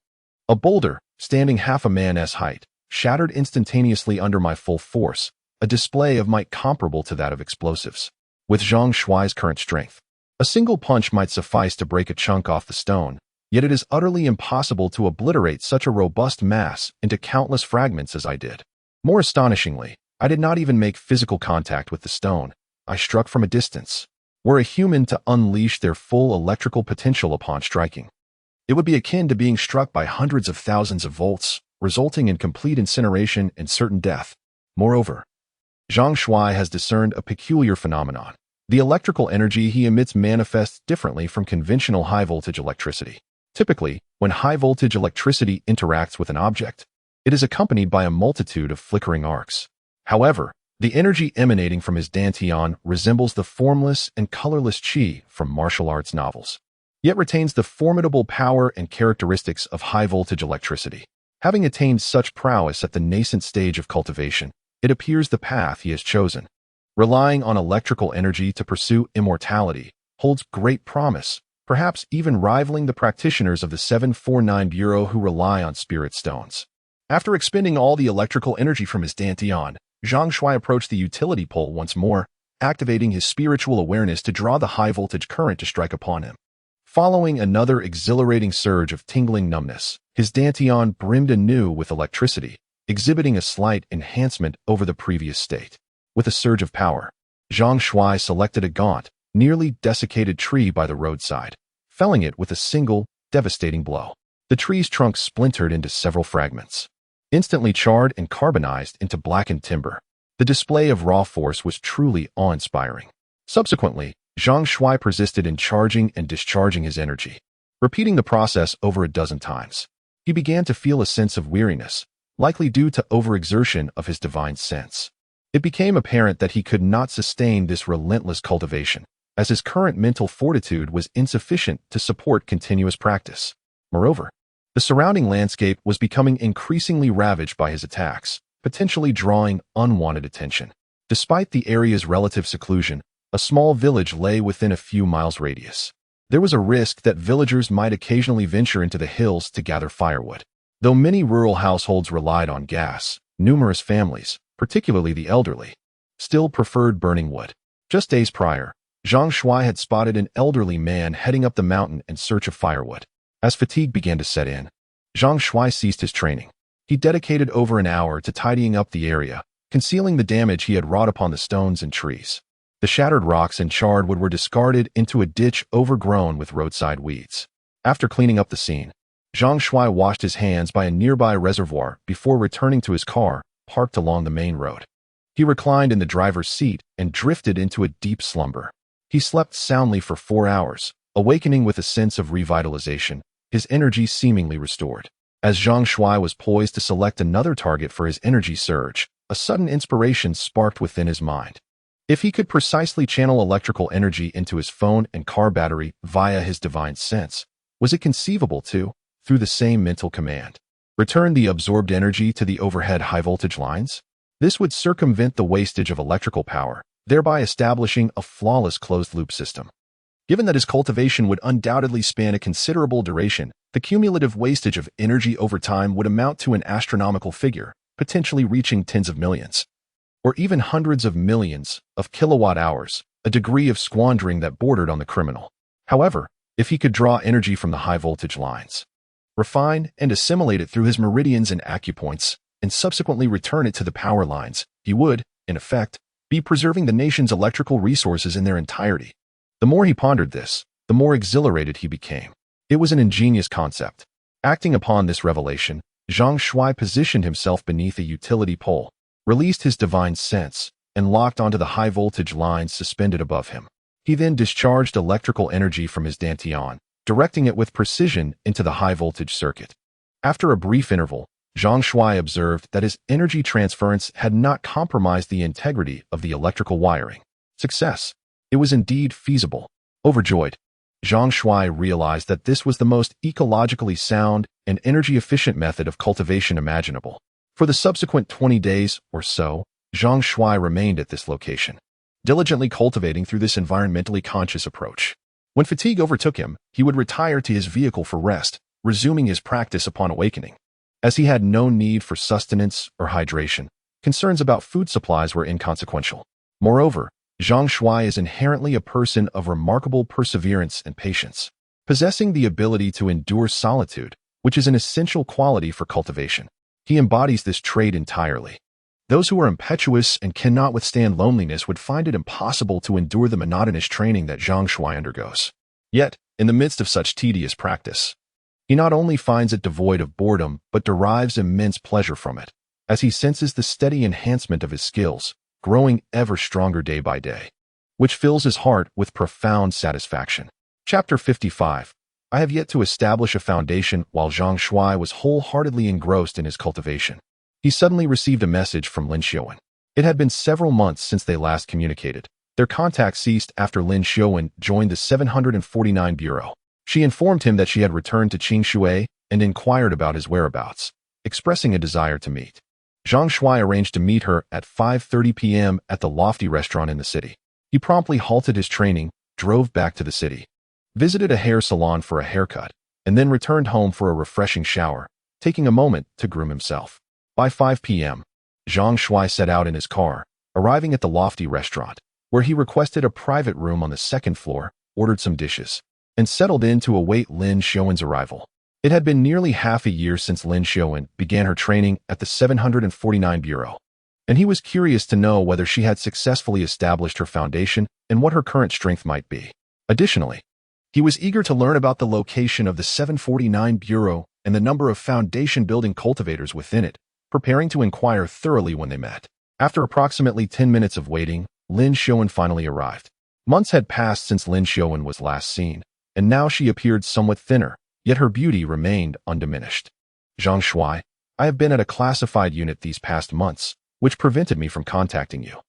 A boulder, standing half a man's height, shattered instantaneously under my full force, a display of might comparable to that of explosives. With Zhang Shuai's current strength, a single punch might suffice to break a chunk off the stone, yet it is utterly impossible to obliterate such a robust mass into countless fragments as I did. More astonishingly, I did not even make physical contact with the stone. I struck from a distance. Were a human to unleash their full electrical potential upon striking, It would be akin to being struck by hundreds of thousands of volts, resulting in complete incineration and certain death. Moreover, Zhang Shuai has discerned a peculiar phenomenon. The electrical energy he emits manifests differently from conventional high-voltage electricity. Typically, when high-voltage electricity interacts with an object, it is accompanied by a multitude of flickering arcs. However, the energy emanating from his dantian resembles the formless and colorless qi from martial arts novels, yet retains the formidable power and characteristics of high-voltage electricity. Having attained such prowess at the nascent stage of cultivation, it appears the path he has chosen, relying on electrical energy to pursue immortality, holds great promise, perhaps even rivaling the practitioners of the 749 Bureau who rely on spirit stones. After expending all the electrical energy from his dantian, Zhang Shuai approached the utility pole once more, activating his spiritual awareness to draw the high-voltage current to strike upon him. Following another exhilarating surge of tingling numbness, his dantian brimmed anew with electricity, exhibiting a slight enhancement over the previous state. With a surge of power, Zhang Shuai selected a gaunt, nearly desiccated tree by the roadside, felling it with a single, devastating blow. The tree's trunk splintered into several fragments, instantly charred and carbonized into blackened timber. The display of raw force was truly awe-inspiring. Subsequently, Zhang Shuai persisted in charging and discharging his energy, repeating the process over a dozen times. He began to feel a sense of weariness, likely due to overexertion of his divine sense. It became apparent that he could not sustain this relentless cultivation, as his current mental fortitude was insufficient to support continuous practice. Moreover, the surrounding landscape was becoming increasingly ravaged by his attacks, potentially drawing unwanted attention. Despite the area's relative seclusion, a small village lay within a few miles' radius. There was a risk that villagers might occasionally venture into the hills to gather firewood. Though many rural households relied on gas, numerous families, particularly the elderly, still preferred burning wood. Just days prior, Zhang Shuai had spotted an elderly man heading up the mountain in search of firewood. As fatigue began to set in, Zhang Shuai ceased his training. He dedicated over an hour to tidying up the area, concealing the damage he had wrought upon the stones and trees. The shattered rocks and charred wood were discarded into a ditch overgrown with roadside weeds. After cleaning up the scene, Zhang Shuai washed his hands by a nearby reservoir before returning to his car, parked along the main road. He reclined in the driver's seat and drifted into a deep slumber. He slept soundly for 4 hours, awakening with a sense of revitalization, his energy seemingly restored. As Zhang Shuai was poised to select another target for his energy surge, a sudden inspiration sparked within his mind. If he could precisely channel electrical energy into his phone and car battery via his divine sense, was it conceivable to, through the same mental command, return the absorbed energy to the overhead high-voltage lines? This would circumvent the wastage of electrical power, thereby establishing a flawless closed-loop system. Given that his cultivation would undoubtedly span a considerable duration, the cumulative wastage of energy over time would amount to an astronomical figure, potentially reaching tens of millions, or even hundreds of millions of kilowatt-hours, a degree of squandering that bordered on the criminal. However, if he could draw energy from the high-voltage lines, refine and assimilate it through his meridians and acupoints, and subsequently return it to the power lines, he would, in effect, be preserving the nation's electrical resources in their entirety. The more he pondered this, the more exhilarated he became. It was an ingenious concept. Acting upon this revelation, Zhang Shuai positioned himself beneath a utility pole, released his divine sense, and locked onto the high-voltage lines suspended above him. He then discharged electrical energy from his dantian, directing it with precision into the high-voltage circuit. After a brief interval, Zhang Shuai observed that his energy transference had not compromised the integrity of the electrical wiring. Success! It was indeed feasible. Overjoyed, Zhang Shuai realized that this was the most ecologically sound and energy-efficient method of cultivation imaginable. For the subsequent 20 days or so, Zhang Shuai remained at this location, diligently cultivating through this environmentally conscious approach. When fatigue overtook him, he would retire to his vehicle for rest, resuming his practice upon awakening. As he had no need for sustenance or hydration, concerns about food supplies were inconsequential. Moreover, Zhang Shuai is inherently a person of remarkable perseverance and patience, possessing the ability to endure solitude, which is an essential quality for cultivation. He embodies this trait entirely. Those who are impetuous and cannot withstand loneliness would find it impossible to endure the monotonous training that Zhang Shuai undergoes. Yet, in the midst of such tedious practice, He not only finds it devoid of boredom, but derives immense pleasure from it, as he senses the steady enhancement of his skills, growing ever stronger day by day, which fills his heart with profound satisfaction. Chapter 55. I have yet to establish a foundation. While Zhang Shuai was wholeheartedly engrossed in his cultivation, he suddenly received a message from Lin Xiaowen. It had been several months since they last communicated. Their contact ceased after Lin Xiaowen joined the 749 Bureau. She informed him that she had returned to Qingshui and inquired about his whereabouts, expressing a desire to meet. Zhang Shuai arranged to meet her at 5:30 p.m. at the lofty restaurant in the city. He promptly halted his training, drove back to the city, visited a hair salon for a haircut, and then returned home for a refreshing shower, taking a moment to groom himself. By 5 p.m., Zhang Shuai set out in his car, arriving at the lofty restaurant, where he requested a private room on the second floor, ordered some dishes, and settled in to await Lin Xiaowen's arrival. It had been nearly half a year since Lin Xiaowen began her training at the 749 Bureau, and he was curious to know whether she had successfully established her foundation and what her current strength might be. Additionally, he was eager to learn about the location of the 749 Bureau and the number of foundation-building cultivators within it, preparing to inquire thoroughly when they met. After approximately 10 minutes of waiting, Lin Xiaowen finally arrived. Months had passed since Lin Xiaowen was last seen, and now she appeared somewhat thinner, yet her beauty remained undiminished. Zhang Shuai, I have been at a classified unit these past months, which prevented me from contacting you.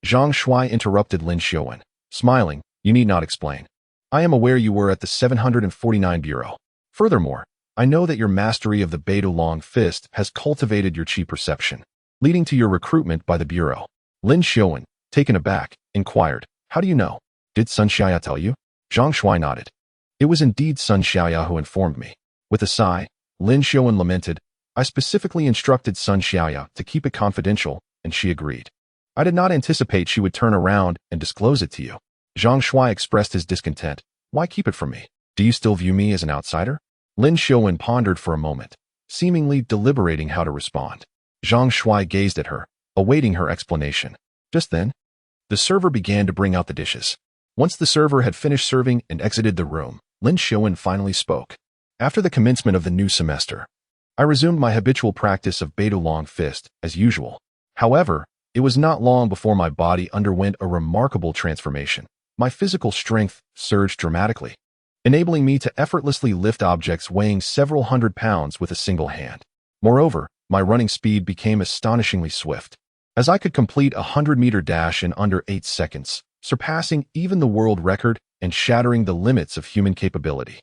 Zhang Shuai interrupted Lin Xiaowen, smiling, you need not explain. I am aware you were at the 749 Bureau. Furthermore, I know that your mastery of the Beidou Long Fist has cultivated your qi perception, leading to your recruitment by the Bureau. Lin Xiaowen, taken aback, inquired, how do you know? Did Sun Xiaya tell you? Zhang Shuai nodded. It was indeed Sun Xiaya who informed me. With a sigh, Lin Xiaowen lamented, I specifically instructed Sun Xiaya to keep it confidential, and she agreed. I did not anticipate she would turn around and disclose it to you. Zhang Shuai expressed his discontent. Why keep it from me? Do you still view me as an outsider? Lin Xiaowen pondered for a moment, seemingly deliberating how to respond. Zhang Shuai gazed at her, awaiting her explanation. Just then, the server began to bring out the dishes. Once the server had finished serving and exited the room, Lin Xiaowen finally spoke. After the commencement of the new semester, I resumed my habitual practice of Beidou Long Fist, as usual. However, it was not long before my body underwent a remarkable transformation. My physical strength surged dramatically, enabling me to effortlessly lift objects weighing several hundred pounds with a single hand. Moreover, my running speed became astonishingly swift, as I could complete a 100-meter dash in under 8 seconds, surpassing even the world record and shattering the limits of human capability.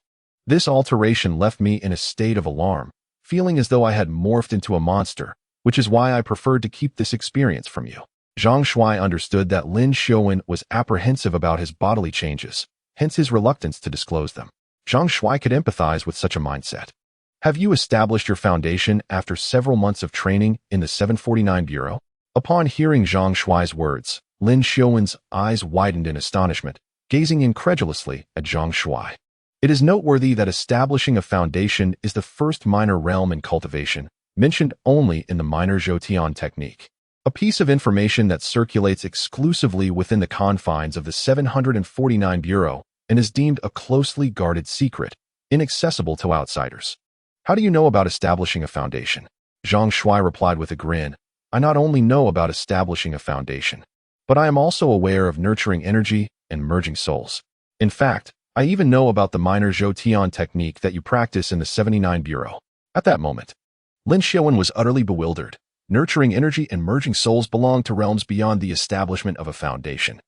This alteration left me in a state of alarm, feeling as though I had morphed into a monster, which is why I preferred to keep this experience from you. Zhang Shuai understood that Lin Xiaowen was apprehensive about his bodily changes, hence his reluctance to disclose them. Zhang Shuai could empathize with such a mindset. Have you established your foundation after several months of training in the 749 Bureau? Upon hearing Zhang Shuai's words, Lin Xiaowen's eyes widened in astonishment, gazing incredulously at Zhang Shuai. It is noteworthy that establishing a foundation is the first minor realm in cultivation, mentioned only in the minor Zhoutian technique. A piece of information that circulates exclusively within the confines of the 749 Bureau and is deemed a closely guarded secret, inaccessible to outsiders. How do you know about establishing a foundation? Zhang Shuai replied with a grin. I not only know about establishing a foundation, but I am also aware of nurturing energy and merging souls. In fact, I even know about the minor Zhoutian technique that you practice in the 79 Bureau. At that moment, Lin Xiaowen was utterly bewildered. Nurturing energy and merging souls belong to realms beyond the establishment of a foundation.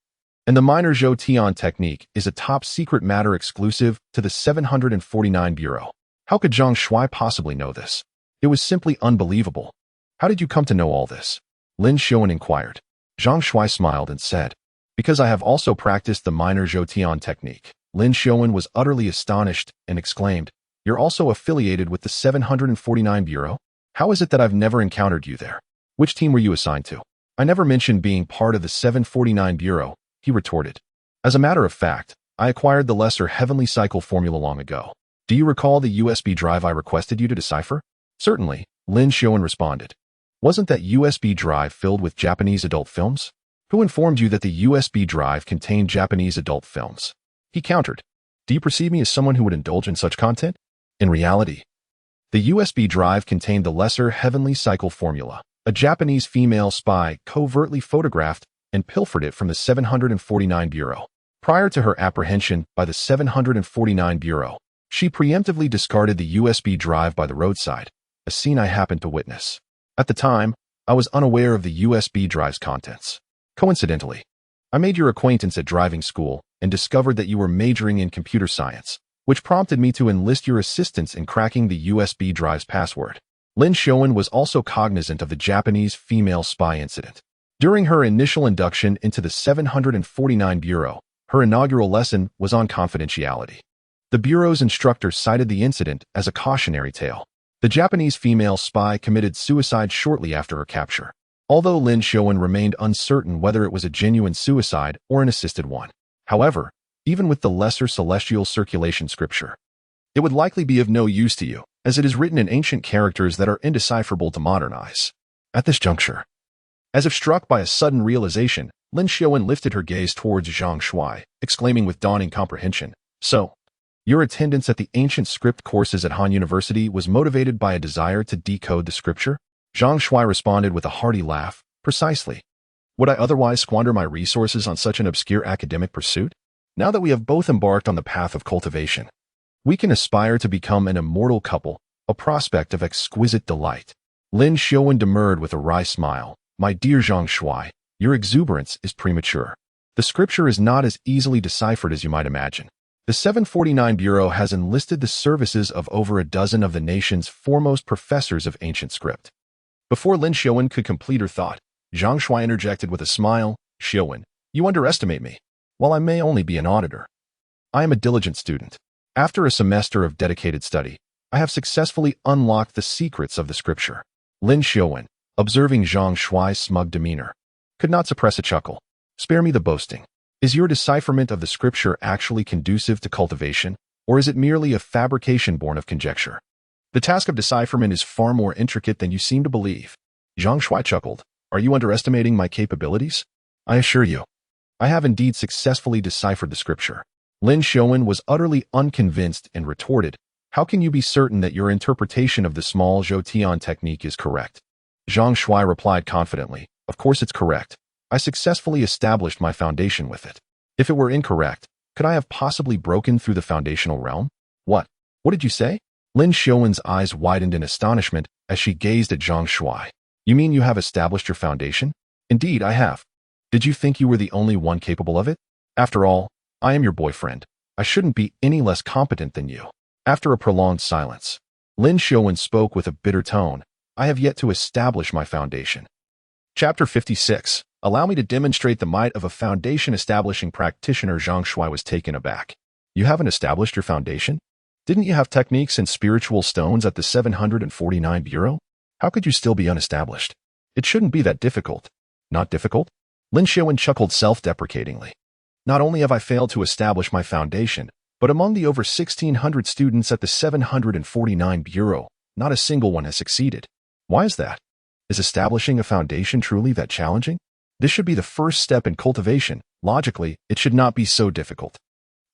And the minor Zhoutian technique is a top-secret matter exclusive to the 749 Bureau. How could Zhang Shuai possibly know this? It was simply unbelievable. How did you come to know all this? Lin Xiaowen inquired. Zhang Shuai smiled and said, because I have also practiced the minor Zhoutian technique. Lin Xiaowen was utterly astonished and exclaimed, you're also affiliated with the 749 Bureau? How is it that I've never encountered you there? Which team were you assigned to? I never mentioned being part of the 749 Bureau, he retorted. As a matter of fact, I acquired the lesser heavenly cycle formula long ago. Do you recall the USB drive I requested you to decipher? Certainly, Lin Xiaowen responded. Wasn't that USB drive filled with Japanese adult films? Who informed you that the USB drive contained Japanese adult films? He countered. Do you perceive me as someone who would indulge in such content? In reality, the USB drive contained the lesser heavenly cycle formula. A Japanese female spy covertly photographed and pilfered it from the 749 Bureau. Prior to her apprehension by the 749 Bureau, she preemptively discarded the USB drive by the roadside, a scene I happened to witness. At the time, I was unaware of the USB drive's contents. Coincidentally, I made your acquaintance at driving school and discovered that you were majoring in computer science, which prompted me to enlist your assistance in cracking the USB drive's password. Lin Showen was also cognizant of the Japanese female spy incident. During her initial induction into the 749 Bureau, her inaugural lesson was on confidentiality. The Bureau's instructor cited the incident as a cautionary tale. The Japanese female spy committed suicide shortly after her capture, although Lin Showen remained uncertain whether it was a genuine suicide or an assisted one. However, even with the lesser celestial circulation scripture, it would likely be of no use to you, as it is written in ancient characters that are indecipherable to modern eyes. At this juncture, as if struck by a sudden realization, Lin Showen lifted her gaze towards Zhang Shuai, exclaiming with dawning comprehension, "So, your attendance at the ancient script courses at Han University was motivated by a desire to decode the scripture?" Zhang Shuai responded with a hearty laugh, "Precisely. Would I otherwise squander my resources on such an obscure academic pursuit? Now that we have both embarked on the path of cultivation, we can aspire to become an immortal couple, a prospect of exquisite delight." Lin Showen demurred with a wry smile, "My dear Zhang Shuai, your exuberance is premature. The scripture is not as easily deciphered as you might imagine. The 749 Bureau has enlisted the services of over a dozen of the nation's foremost professors of ancient script." Before Lin Showen could complete her thought, Zhang Shuai interjected with a smile, "Showen, you underestimate me. While I may only be an auditor, I am a diligent student. After a semester of dedicated study, I have successfully unlocked the secrets of the scripture." Lin Showen, observing Zhang Shuai's smug demeanor, could not suppress a chuckle. "Spare me the boasting. Is your decipherment of the scripture actually conducive to cultivation, or is it merely a fabrication born of conjecture? The task of decipherment is far more intricate than you seem to believe." Zhang Shuai chuckled. "Are you underestimating my capabilities? I assure you, I have indeed successfully deciphered the scripture." Lin Showen was utterly unconvinced and retorted, "How can you be certain that your interpretation of the small Zhoutian technique is correct?" Zhang Shuai replied confidently, "Of course it's correct. I successfully established my foundation with it. If it were incorrect, could I have possibly broken through the foundational realm?" What did you say?" Lin Showen's eyes widened in astonishment as she gazed at Zhang Shuai. "You mean you have established your foundation?" "Indeed, I have. Did you think you were the only one capable of it? After all, I am your boyfriend. I shouldn't be any less competent than you." After a prolonged silence, Lin Showen spoke with a bitter tone, "I have yet to establish my foundation." Chapter 56. Allow me to demonstrate the might of a foundation-establishing practitioner. Zhang Shuai was taken aback. "You haven't established your foundation? Didn't you have techniques and spiritual stones at the 749 Bureau? How could you still be unestablished? It shouldn't be that difficult." "Not difficult?" Lin Showen chuckled self-deprecatingly. "Not only have I failed to establish my foundation, but among the over 1,600 students at the 749 Bureau, not a single one has succeeded. Why is that? Is establishing a foundation truly that challenging? This should be the first step in cultivation. Logically, it should not be so difficult.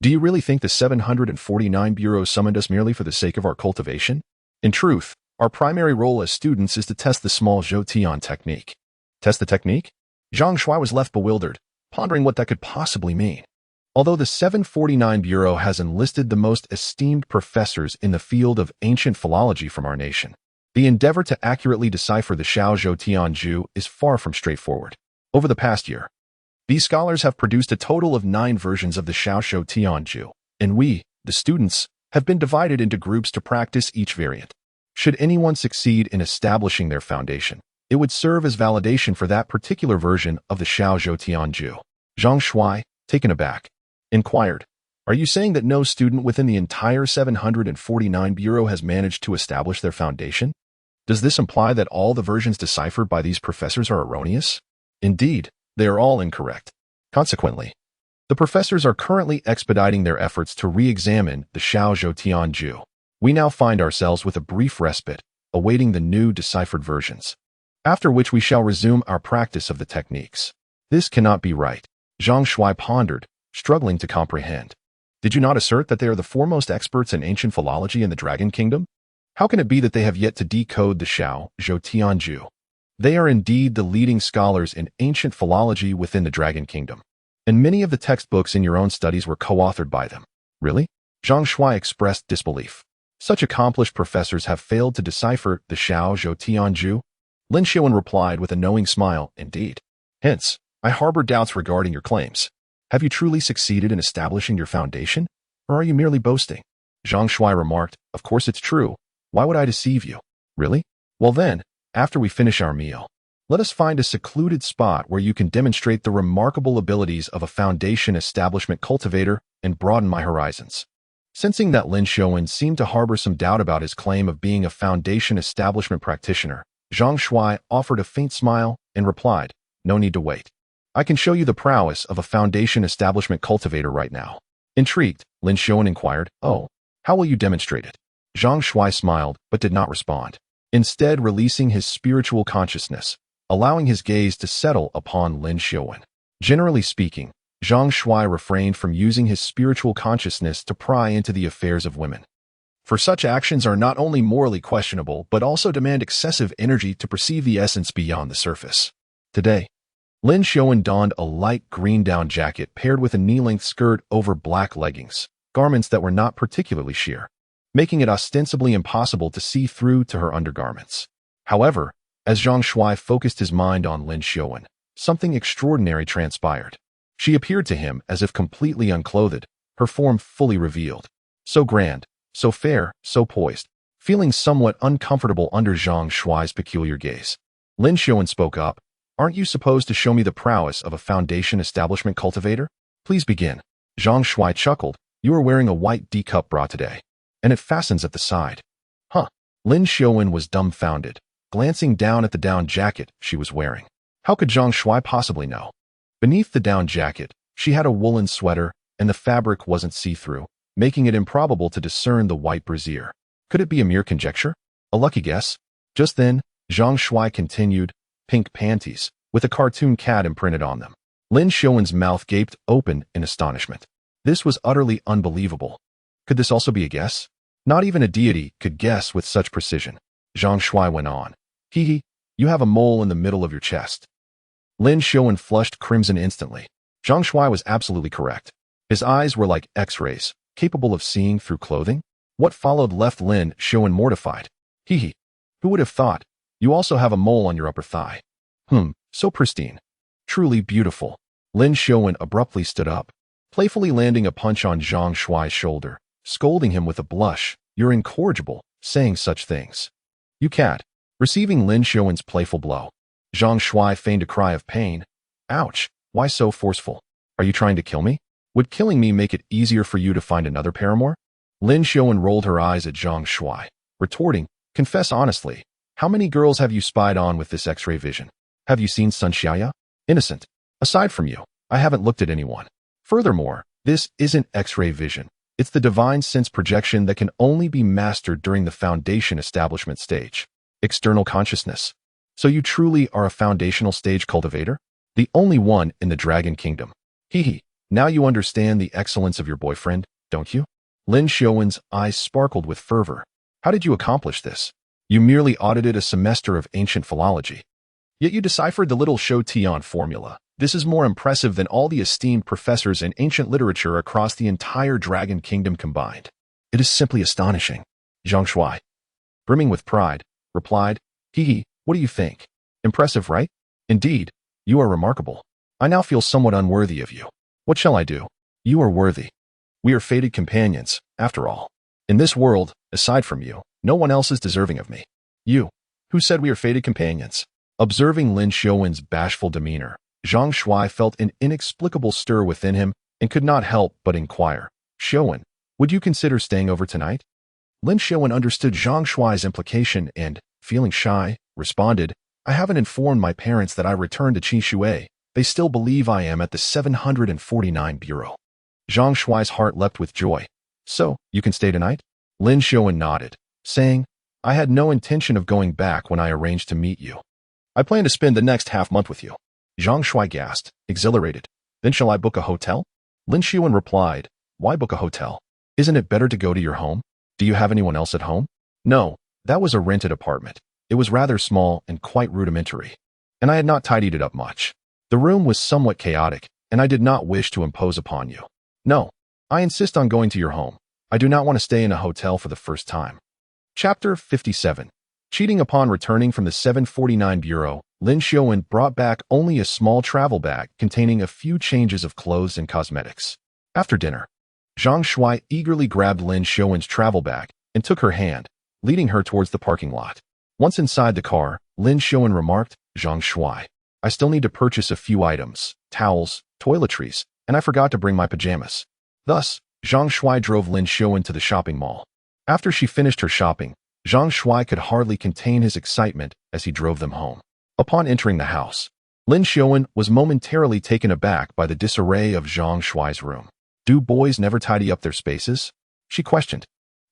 Do you really think the 749 Bureau summoned us merely for the sake of our cultivation? In truth, our primary role as students is to test the small Zhoutian technique." "Test the technique?" Zhang Shuai was left bewildered, pondering what that could possibly mean. Although the 749 Bureau has enlisted the most esteemed professors in the field of ancient philology from our nation, the endeavor to accurately decipher the Shao Zhoutian Ju is far from straightforward. Over the past year, these scholars have produced a total of 9 versions of the Shao Zhoutian Ju, and we, the students, have been divided into groups to practice each variant. Should anyone succeed in establishing their foundation, it would serve as validation for that particular version of the Shao Zhoutian Ju. Zhang Shuai, taken aback, inquired, "Are you saying that no student within the entire 749 Bureau has managed to establish their foundation? Does this imply that all the versions deciphered by these professors are erroneous?" "Indeed, they are all incorrect. Consequently, the professors are currently expediting their efforts to re-examine the Shao Zhoutian Ju. We now find ourselves with a brief respite, awaiting the new deciphered versions, after which we shall resume our practice of the techniques." "This cannot be right," Zhang Shuai pondered, struggling to comprehend. Did you not assert that they are the foremost experts in ancient philology in the Dragon Kingdom? How can it be that they have yet to decode the Xiao Zhou Tianju? They are indeed the leading scholars in ancient philology within the Dragon Kingdom, and many of the textbooks in your own studies were co-authored by them. Really? Zhang Shuai expressed disbelief. Such accomplished professors have failed to decipher the Xiao Zhou Tianju? Lin Xiuan replied with a knowing smile, indeed. Hence, I harbor doubts regarding your claims. Have you truly succeeded in establishing your foundation, or are you merely boasting? Zhang Shuai remarked, of course it's true. Why would I deceive you? Really? Well then, after we finish our meal, let us find a secluded spot where you can demonstrate the remarkable abilities of a foundation establishment cultivator and broaden my horizons. Sensing that Lin Xiuan seemed to harbor some doubt about his claim of being a foundation establishment practitioner, Zhang Shuai offered a faint smile and replied, no need to wait. I can show you the prowess of a foundation establishment cultivator right now. Intrigued, Lin Xiuan inquired, oh, how will you demonstrate it? Zhang Shuai smiled but did not respond, instead releasing his spiritual consciousness, allowing his gaze to settle upon Lin Xiuan. Generally speaking, Zhang Shuai refrained from using his spiritual consciousness to pry into the affairs of women. For such actions are not only morally questionable but also demand excessive energy to perceive the essence beyond the surface. Today, Lin Xiuan donned a light green down jacket paired with a knee-length skirt over black leggings, garments that were not particularly sheer, making it ostensibly impossible to see through to her undergarments. However, as Zhang Shuai focused his mind on Lin Xiuan, something extraordinary transpired. She appeared to him as if completely unclothed, her form fully revealed. So grand, so fair, so poised, feeling somewhat uncomfortable under Zhang Shuai's peculiar gaze. Lin Xiuan spoke up, aren't you supposed to show me the prowess of a foundation establishment cultivator? Please begin. Zhang Shuai chuckled, you are wearing a white D-cup bra today, and it fastens at the side. Huh. Lin Xiuan was dumbfounded, glancing down at the down jacket she was wearing. How could Zhang Shuai possibly know? Beneath the down jacket, she had a woolen sweater, and the fabric wasn't see-through, making it improbable to discern the white brassiere. Could it be a mere conjecture? A lucky guess? Just then, Zhang Shuai continued, pink panties, with a cartoon cat imprinted on them. Lin Xiuan's mouth gaped open in astonishment. This was utterly unbelievable. Could this also be a guess? Not even a deity could guess with such precision. Zhang Shuai went on. Hee, you have a mole in the middle of your chest. Lin Xiuan flushed crimson instantly. Zhang Shuai was absolutely correct. His eyes were like X-rays, capable of seeing through clothing. What followed left Lin Xiuan mortified. Hee, who would have thought? You also have a mole on your upper thigh. So pristine. Truly beautiful. Lin Xiuan abruptly stood up, playfully landing a punch on Zhang Shuai's shoulder, scolding him with a blush. You're incorrigible, saying such things. You cat. Receiving Lin Xiuan's playful blow, Zhang Shuai feigned a cry of pain. Ouch, why so forceful? Are you trying to kill me? Would killing me make it easier for you to find another paramour? Lin Xiuan rolled her eyes at Zhang Shuai, retorting, confess honestly, how many girls have you spied on with this X-ray vision? Have you seen Sun Xiaya? Innocent. Aside from you, I haven't looked at anyone. Furthermore, this isn't X-ray vision. It's the divine sense projection that can only be mastered during the foundation establishment stage. External consciousness. So you truly are a foundational stage cultivator? The only one in the Dragon Kingdom. Hee, now you understand the excellence of your boyfriend, don't you? Lin Xiuan's eyes sparkled with fervor. How did you accomplish this? You merely audited a semester of ancient philology. Yet you deciphered the little Shou Tian formula. This is more impressive than all the esteemed professors in ancient literature across the entire Dragon Kingdom combined. It is simply astonishing. Zhang Shuai, brimming with pride, replied, Hee, what do you think? Impressive, right? Indeed, you are remarkable. I now feel somewhat unworthy of you. What shall I do? You are worthy. We are fated companions, after all. In this world, aside from you, no one else is deserving of me. You, who said we are fated companions? Observing Lin Xiuan's bashful demeanor, Zhang Shuai felt an inexplicable stir within him and could not help but inquire, Xiuan, would you consider staying over tonight? Lin Xiuan understood Zhang Shuai's implication and, feeling shy, responded, I haven't informed my parents that I returned to Qi Shui. They still believe I am at the 749 Bureau. Zhang Shuai's heart leapt with joy. So, you can stay tonight? Lin Xiuan nodded, saying, I had no intention of going back when I arranged to meet you. I plan to spend the next half-month with you. Zhang Shuai gasped, exhilarated. Then shall I book a hotel? Lin Xiuan replied, Why book a hotel? Isn't it better to go to your home? Do you have anyone else at home? No, that was a rented apartment. It was rather small and quite rudimentary, and I had not tidied it up much. The room was somewhat chaotic, and I did not wish to impose upon you. No, I insist on going to your home. I do not want to stay in a hotel for the first time. Chapter 57. Cheating. Upon returning from the 749 bureau, Lin Xiaowen brought back only a small travel bag containing a few changes of clothes and cosmetics. After dinner, Zhang Shuai eagerly grabbed Lin Xiaowen's travel bag and took her hand, leading her towards the parking lot. Once inside the car, Lin Xiaowen remarked, "Zhang Shuai, I still need to purchase a few items, towels, toiletries, and I forgot to bring my pajamas." Thus, Zhang Shuai drove Lin Xiaowen to the shopping mall. After she finished her shopping, Zhang Shuai could hardly contain his excitement as he drove them home. Upon entering the house, Lin Xiaowen was momentarily taken aback by the disarray of Zhang Shuai's room. "Do boys never tidy up their spaces?" she questioned.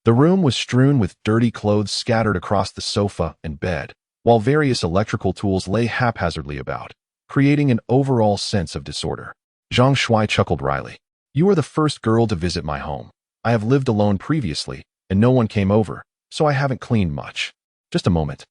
The room was strewn with dirty clothes scattered across the sofa and bed, while various electrical tools lay haphazardly about, creating an overall sense of disorder. Zhang Shuai chuckled wryly. "You are the first girl to visit my home. I have lived alone previously, and no one came over, so I haven't cleaned much. Just a moment.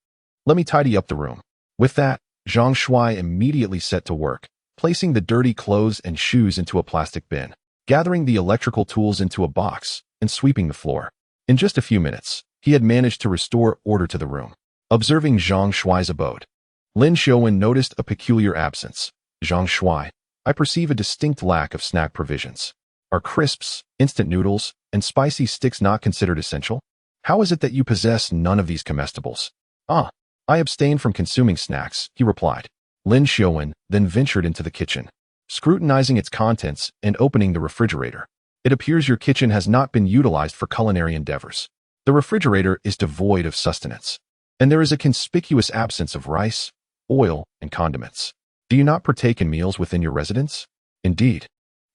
Let me tidy up the room." With that, Zhang Shuai immediately set to work, placing the dirty clothes and shoes into a plastic bin, gathering the electrical tools into a box, and sweeping the floor. In just a few minutes, he had managed to restore order to the room. Observing Zhang Shuai's abode, Lin Xiaowen noticed a peculiar absence. "Zhang Shuai, I perceive a distinct lack of snack provisions. Are crisps, instant noodles, and spicy sticks not considered essential? How is it that you possess none of these comestibles?" "Ah, I abstain from consuming snacks," he replied. Lin Xiaowen then ventured into the kitchen, scrutinizing its contents and opening the refrigerator. "It appears your kitchen has not been utilized for culinary endeavors. The refrigerator is devoid of sustenance, and there is a conspicuous absence of rice, oil, and condiments. Do you not partake in meals within your residence?" "Indeed,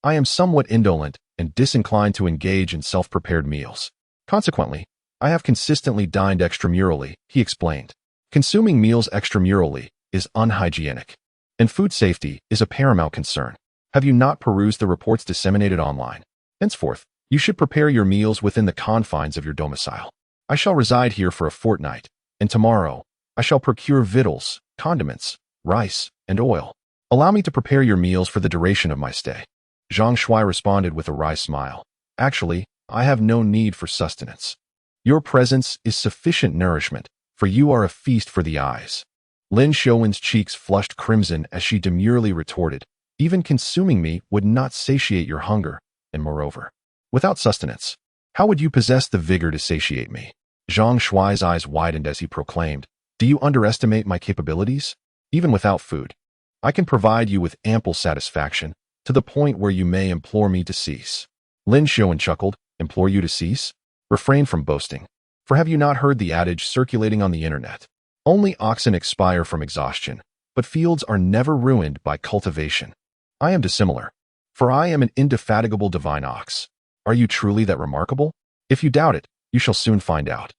I am somewhat indolent and disinclined to engage in self-prepared meals. Consequently, I have consistently dined extramurally," he explained. "Consuming meals extramurally is unhygienic, and food safety is a paramount concern. Have you not perused the reports disseminated online? Henceforth, you should prepare your meals within the confines of your domicile. I shall reside here for a fortnight, and tomorrow I shall procure victuals, condiments, rice, and oil. Allow me to prepare your meals for the duration of my stay." Zhang Shuai responded with a wry smile. "Actually, I have no need for sustenance. Your presence is sufficient nourishment, for you are a feast for the eyes." Lin Xiaowen's cheeks flushed crimson as she demurely retorted, "Even consuming me would not satiate your hunger, and moreover, without sustenance, how would you possess the vigor to satiate me?" Zhang Shuai's eyes widened as he proclaimed, "Do you underestimate my capabilities? Even without food, I can provide you with ample satisfaction, to the point where you may implore me to cease." Lin Xiaowen chuckled. "Implore you to cease? Refrain from boasting. For have you not heard the adage circulating on the internet? Only oxen expire from exhaustion, but fields are never ruined by cultivation. I am dissimilar, for I am an indefatigable divine ox. Are you truly that remarkable? If you doubt it, you shall soon find out.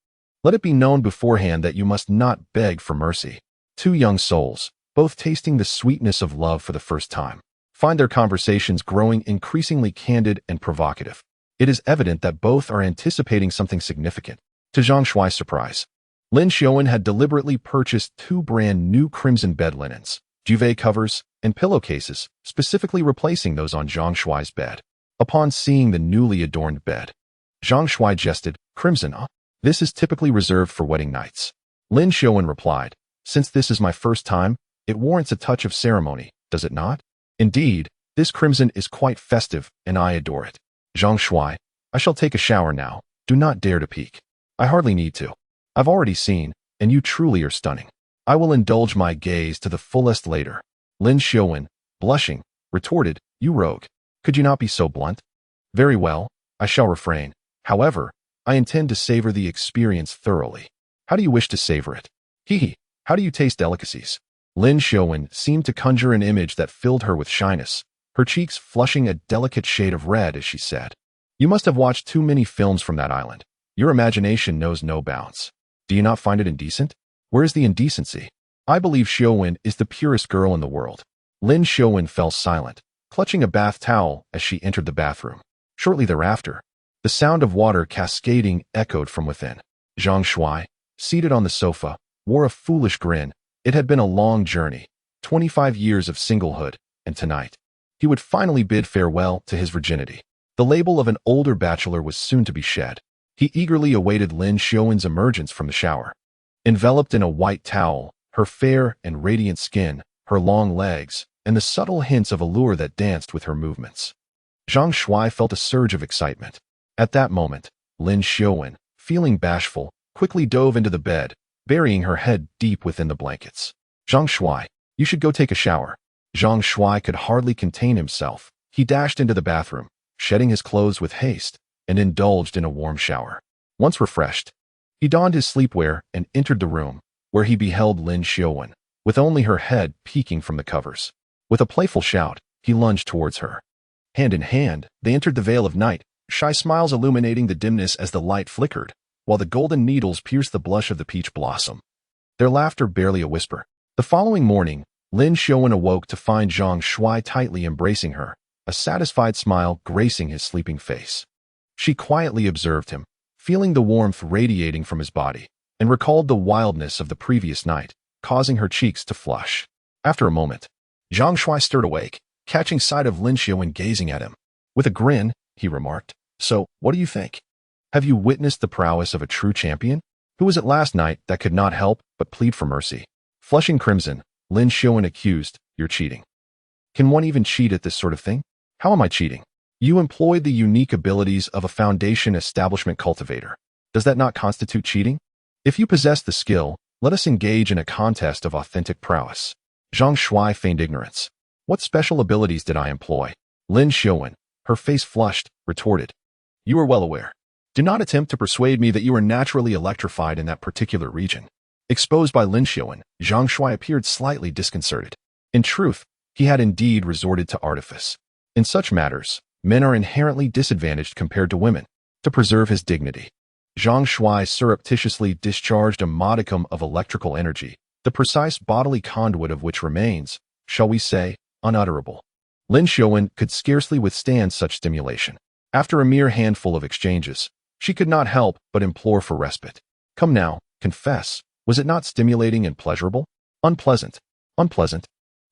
Let it be known beforehand that you must not beg for mercy." Two young souls, both tasting the sweetness of love for the first time, find their conversations growing increasingly candid and provocative. It is evident that both are anticipating something significant. To Zhang Shuai's surprise, Lin Xiaowen had deliberately purchased 2 brand new crimson bed linens, duvet covers, and pillowcases, specifically replacing those on Zhang Shuai's bed. Upon seeing the newly adorned bed, Zhang Shuai jested, "Crimson, huh? This is typically reserved for wedding nights." Lin Xiaowen replied, "Since this is my first time, it warrants a touch of ceremony, does it not? Indeed, this crimson is quite festive, and I adore it. Zhang Shuai, I shall take a shower now. Do not dare to peek. I hardly need to. I've already seen, and you truly are stunning. I will indulge my gaze to the fullest later." Lin Xiaowen, blushing, retorted, "You rogue. Could you not be so blunt?" "Very well, I shall refrain. However, I intend to savor the experience thoroughly." "How do you wish to savor it?" "Hee. How do you taste delicacies?" Lin Xiaowen seemed to conjure an image that filled her with shyness, her cheeks flushing a delicate shade of red as she said, "You must have watched too many films from that island. Your imagination knows no bounds. Do you not find it indecent? Where is the indecency? I believe Xiaowen is the purest girl in the world." Lin Xiaowen fell silent, clutching a bath towel as she entered the bathroom. Shortly thereafter, the sound of water cascading echoed from within. Zhang Shuai, seated on the sofa, wore a foolish grin. It had been a long journey, 25 years of singlehood, and tonight, he would finally bid farewell to his virginity. The label of an older bachelor was soon to be shed. He eagerly awaited Lin Xiaowen's emergence from the shower. Enveloped in a white towel, her fair and radiant skin, her long legs, and the subtle hints of allure that danced with her movements. Zhang Shuai felt a surge of excitement. At that moment, Lin Xiaowen, feeling bashful, quickly dove into the bed, burying her head deep within the blankets. Zhang Shuai, you should go take a shower. Zhang Shuai could hardly contain himself. He dashed into the bathroom, shedding his clothes with haste, and indulged in a warm shower. Once refreshed, he donned his sleepwear and entered the room, where he beheld Lin Xiaowen, with only her head peeking from the covers. With a playful shout, he lunged towards her. Hand in hand, they entered the Vale of Night, shy smiles illuminating the dimness as the light flickered, while the golden needles pierced the blush of the peach blossom. Their laughter barely a whisper. The following morning, Lin Xiaowen awoke to find Zhang Shuai tightly embracing her, a satisfied smile gracing his sleeping face. She quietly observed him, feeling the warmth radiating from his body, and recalled the wildness of the previous night, causing her cheeks to flush. After a moment, Zhang Shuai stirred awake, catching sight of Lin Xiaowen gazing at him. With a grin, he remarked, "So, what do you think? Have you witnessed the prowess of a true champion? Who was it last night that could not help but plead for mercy?" Flushing crimson, Lin Xiaowen accused, "You're cheating. Can one even cheat at this sort of thing? How am I cheating? You employed the unique abilities of a foundation establishment cultivator. Does that not constitute cheating? If you possess the skill, let us engage in a contest of authentic prowess." Zhang Shuai feigned ignorance. "What special abilities did I employ?" Lin Xiaowen, her face flushed, retorted, "You are well aware. Do not attempt to persuade me that you are naturally electrified in that particular region." Exposed by Lin Xiaowen, Zhang Shuai appeared slightly disconcerted. In truth, he had indeed resorted to artifice. In such matters, men are inherently disadvantaged compared to women. To preserve his dignity, Zhang Shuai surreptitiously discharged a modicum of electrical energy, the precise bodily conduit of which remains, shall we say, unutterable. Lin Xiaowen could scarcely withstand such stimulation. After a mere handful of exchanges, she could not help but implore for respite. "Come now, confess, was it not stimulating and pleasurable?" "Unpleasant. Unpleasant.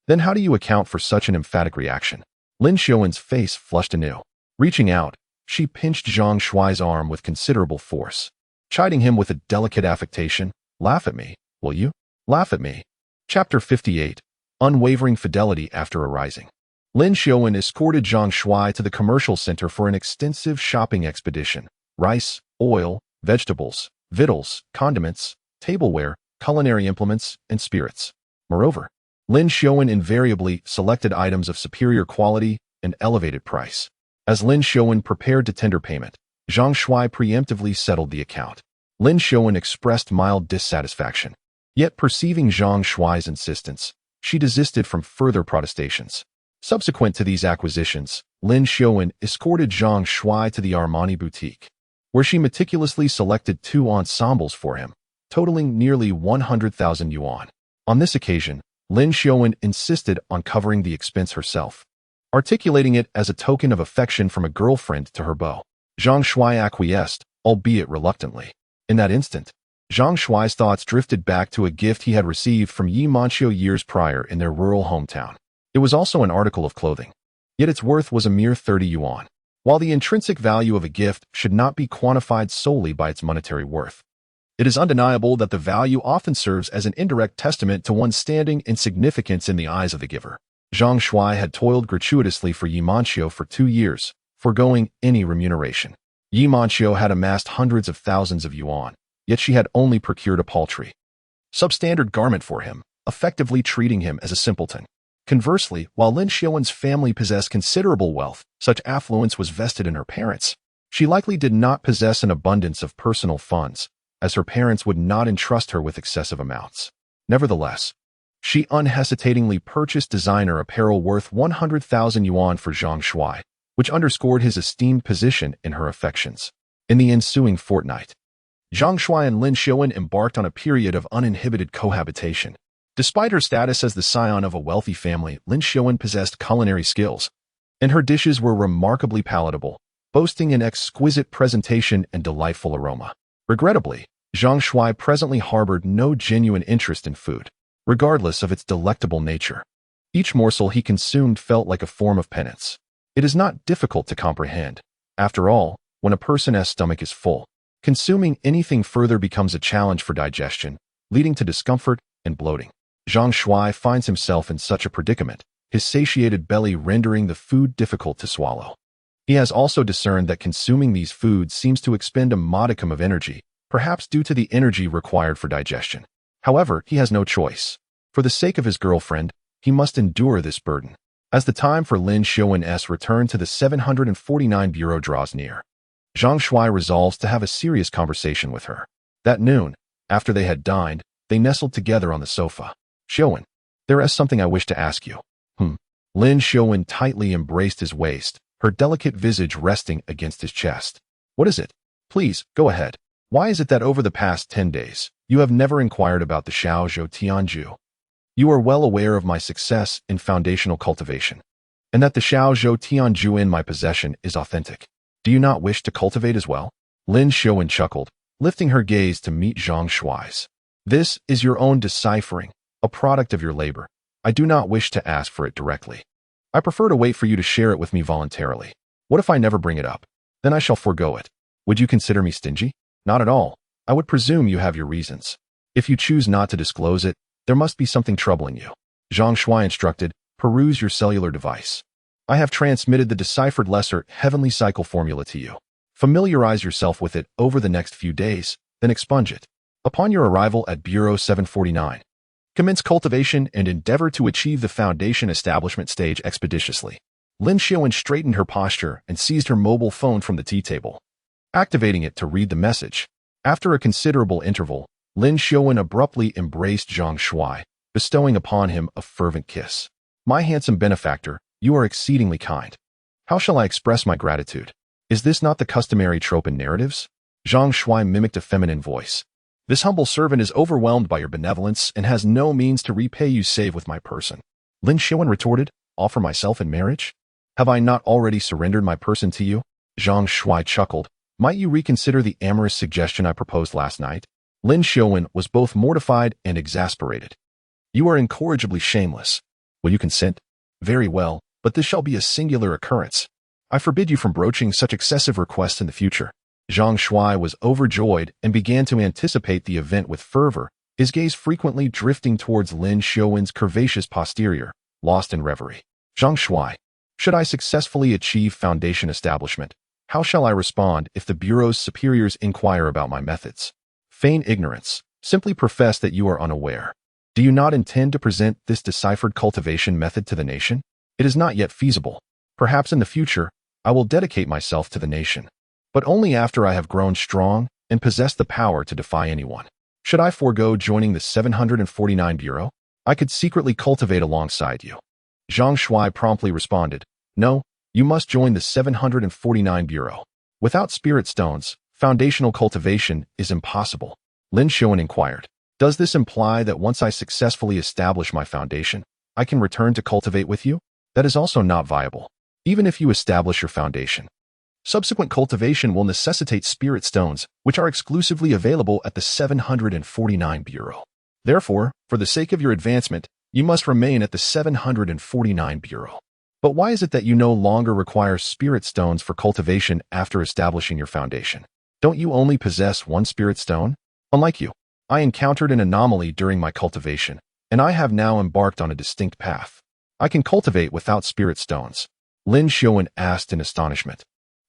Then how do you account for such an emphatic reaction?" Lin Xiaowen's face flushed anew. Reaching out, she pinched Zhang Shuai's arm with considerable force, chiding him with a delicate affectation. "Laugh at me, will you? Laugh at me." Chapter 58. Unwavering Fidelity After Arising. Lin Xiaowen escorted Zhang Shuai to the commercial center for an extensive shopping expedition. Rice, oil, vegetables, victuals, condiments, tableware, culinary implements, and spirits. Moreover, Lin Xiaowen invariably selected items of superior quality and elevated price. As Lin Xiaowen prepared to tender payment, Zhang Shuai preemptively settled the account. Lin Xiaowen expressed mild dissatisfaction. Yet perceiving Zhang Shuai's insistence, she desisted from further protestations. Subsequent to these acquisitions, Lin Xiaowen escorted Zhang Shuai to the Armani boutique, where she meticulously selected 2 ensembles for him, totaling nearly 100,000 yuan. On this occasion, Lin Xiaowen insisted on covering the expense herself, articulating it as a token of affection from a girlfriend to her beau. Zhang Shuai acquiesced, albeit reluctantly. In that instant, Zhang Shuai's thoughts drifted back to a gift he had received from Yi Manqiu years prior in their rural hometown. It was also an article of clothing, yet its worth was a mere 30 yuan. While the intrinsic value of a gift should not be quantified solely by its monetary worth, it is undeniable that the value often serves as an indirect testament to one's standing and significance in the eyes of the giver. Zhang Shuai had toiled gratuitously for Yi Manqiu for 2 years, foregoing any remuneration. Yi Manqiu had amassed hundreds of thousands of yuan, yet she had only procured a paltry, substandard garment for him, effectively treating him as a simpleton. Conversely, while Lin Xiaowen's family possessed considerable wealth, such affluence was vested in her parents. She likely did not possess an abundance of personal funds, as her parents would not entrust her with excessive amounts. Nevertheless, she unhesitatingly purchased designer apparel worth 100,000 yuan for Zhang Shuai, which underscored his esteemed position in her affections. In the ensuing fortnight, Zhang Shuai and Lin Xiaowen embarked on a period of uninhibited cohabitation. Despite her status as the scion of a wealthy family, Lin Xiaowen possessed culinary skills, and her dishes were remarkably palatable, boasting an exquisite presentation and delightful aroma. Regrettably, Zhang Shuai presently harbored no genuine interest in food, regardless of its delectable nature. Each morsel he consumed felt like a form of penance. It is not difficult to comprehend. After all, when a person's stomach is full, consuming anything further becomes a challenge for digestion, leading to discomfort and bloating. Zhang Shuai finds himself in such a predicament, his satiated belly rendering the food difficult to swallow. He has also discerned that consuming these foods seems to expend a modicum of energy, perhaps due to the energy required for digestion. However, he has no choice. For the sake of his girlfriend, he must endure this burden. As the time for Lin Xiaowen's return to the 749 bureau draws near, Zhang Shuai resolves to have a serious conversation with her. That noon, after they had dined, they nestled together on the sofa. Xiaowen, there is something I wish to ask you. Lin Xiaowen tightly embraced his waist, her delicate visage resting against his chest. What is it? Please, go ahead. Why is it that over the past 10 days, you have never inquired about the Xiaozhou Tianju? You are well aware of my success in foundational cultivation, and that the Xiaozhou Tianju in my possession is authentic. Do you not wish to cultivate as well? Lin Xiaowen chuckled, lifting her gaze to meet Zhang Shuai's. This is your own deciphering, a product of your labor. I do not wish to ask for it directly. I prefer to wait for you to share it with me voluntarily. What if I never bring it up? Then I shall forego it. Would you consider me stingy? Not at all. I would presume you have your reasons. If you choose not to disclose it, there must be something troubling you. Zhang Shuai instructed, peruse your cellular device. I have transmitted the deciphered lesser heavenly cycle formula to you. Familiarize yourself with it over the next few days, then expunge it. Upon your arrival at Bureau 749, commence cultivation and endeavor to achieve the foundation establishment stage expeditiously. Lin Xiaowen straightened her posture and seized her mobile phone from the tea table, activating it to read the message. After a considerable interval, Lin Xiaowen abruptly embraced Zhang Shuai, bestowing upon him a fervent kiss. My handsome benefactor, you are exceedingly kind. How shall I express my gratitude? Is this not the customary trope in narratives? Zhang Shuai mimicked a feminine voice. This humble servant is overwhelmed by your benevolence and has no means to repay you save with my person. Lin Xiaowen retorted, offer myself in marriage? Have I not already surrendered my person to you? Zhang Shuai chuckled. Might you reconsider the amorous suggestion I proposed last night? Lin Xiaowen was both mortified and exasperated. You are incorrigibly shameless. Will you consent? Very well, but this shall be a singular occurrence. I forbid you from broaching such excessive requests in the future. Zhang Shuai was overjoyed and began to anticipate the event with fervor, his gaze frequently drifting towards Lin Xiaowen's curvaceous posterior, lost in reverie. Zhang Shuai, should I successfully achieve foundation establishment, how shall I respond if the Bureau's superiors inquire about my methods? Feign ignorance. Simply profess that you are unaware. Do you not intend to present this deciphered cultivation method to the nation? It is not yet feasible. Perhaps in the future, I will dedicate myself to the nation, but only after I have grown strong and possess the power to defy anyone. Should I forego joining the 749 Bureau? I could secretly cultivate alongside you. Zhang Shuai promptly responded, no, you must join the 749 Bureau. Without spirit stones, foundational cultivation is impossible. Lin Xiaowen inquired, does this imply that once I successfully establish my foundation, I can return to cultivate with you? That is also not viable. Even if you establish your foundation, subsequent cultivation will necessitate spirit stones, which are exclusively available at the 749 Bureau. Therefore, for the sake of your advancement, you must remain at the 749 Bureau. But why is it that you no longer require spirit stones for cultivation after establishing your foundation? Don't you only possess one spirit stone? Unlike you, I encountered an anomaly during my cultivation, and I have now embarked on a distinct path. I can cultivate without spirit stones. Lin Xiaowen asked in astonishment.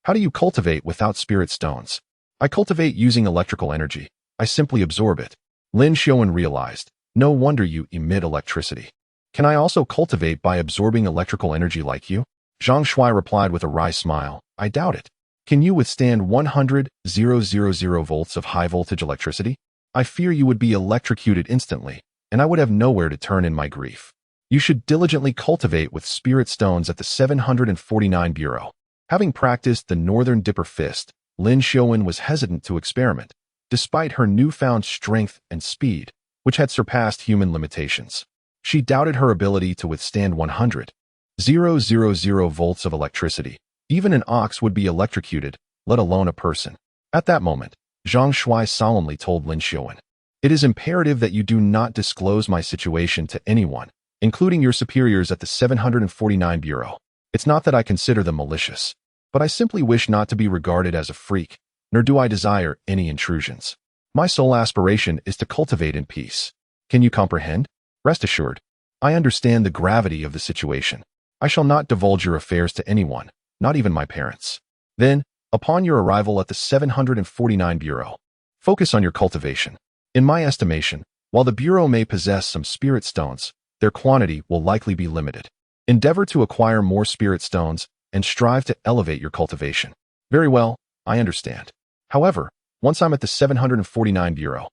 How do you cultivate without spirit stones? I cultivate using electrical energy. I simply absorb it. Lin Xiaowen realized, no wonder you emit electricity. Can I also cultivate by absorbing electrical energy like you? Zhang Shuai replied with a wry smile, I doubt it. Can you withstand 100,000 volts of high-voltage electricity? I fear you would be electrocuted instantly, and I would have nowhere to turn in my grief. You should diligently cultivate with spirit stones at the 749 Bureau. Having practiced the Northern Dipper Fist, Lin Xiaowen was hesitant to experiment, despite her newfound strength and speed, which had surpassed human limitations. She doubted her ability to withstand 100,000 volts of electricity, Even an ox would be electrocuted, let alone a person. At that moment, Zhang Shuai solemnly told Lin Xiaowen, "It is imperative that you do not disclose my situation to anyone, including your superiors at the 749 Bureau. It's not that I consider them malicious, but I simply wish not to be regarded as a freak, nor do I desire any intrusions. My sole aspiration is to cultivate in peace. Can you comprehend? Rest assured, I understand the gravity of the situation. I shall not divulge your affairs to anyone, not even my parents. Then, upon your arrival at the 749 Bureau, focus on your cultivation. In my estimation, while the Bureau may possess some spirit stones, their quantity will likely be limited. Endeavor to acquire more spirit stones and strive to elevate your cultivation." "Very well, I understand. However, once I'm at the 749 Bureau,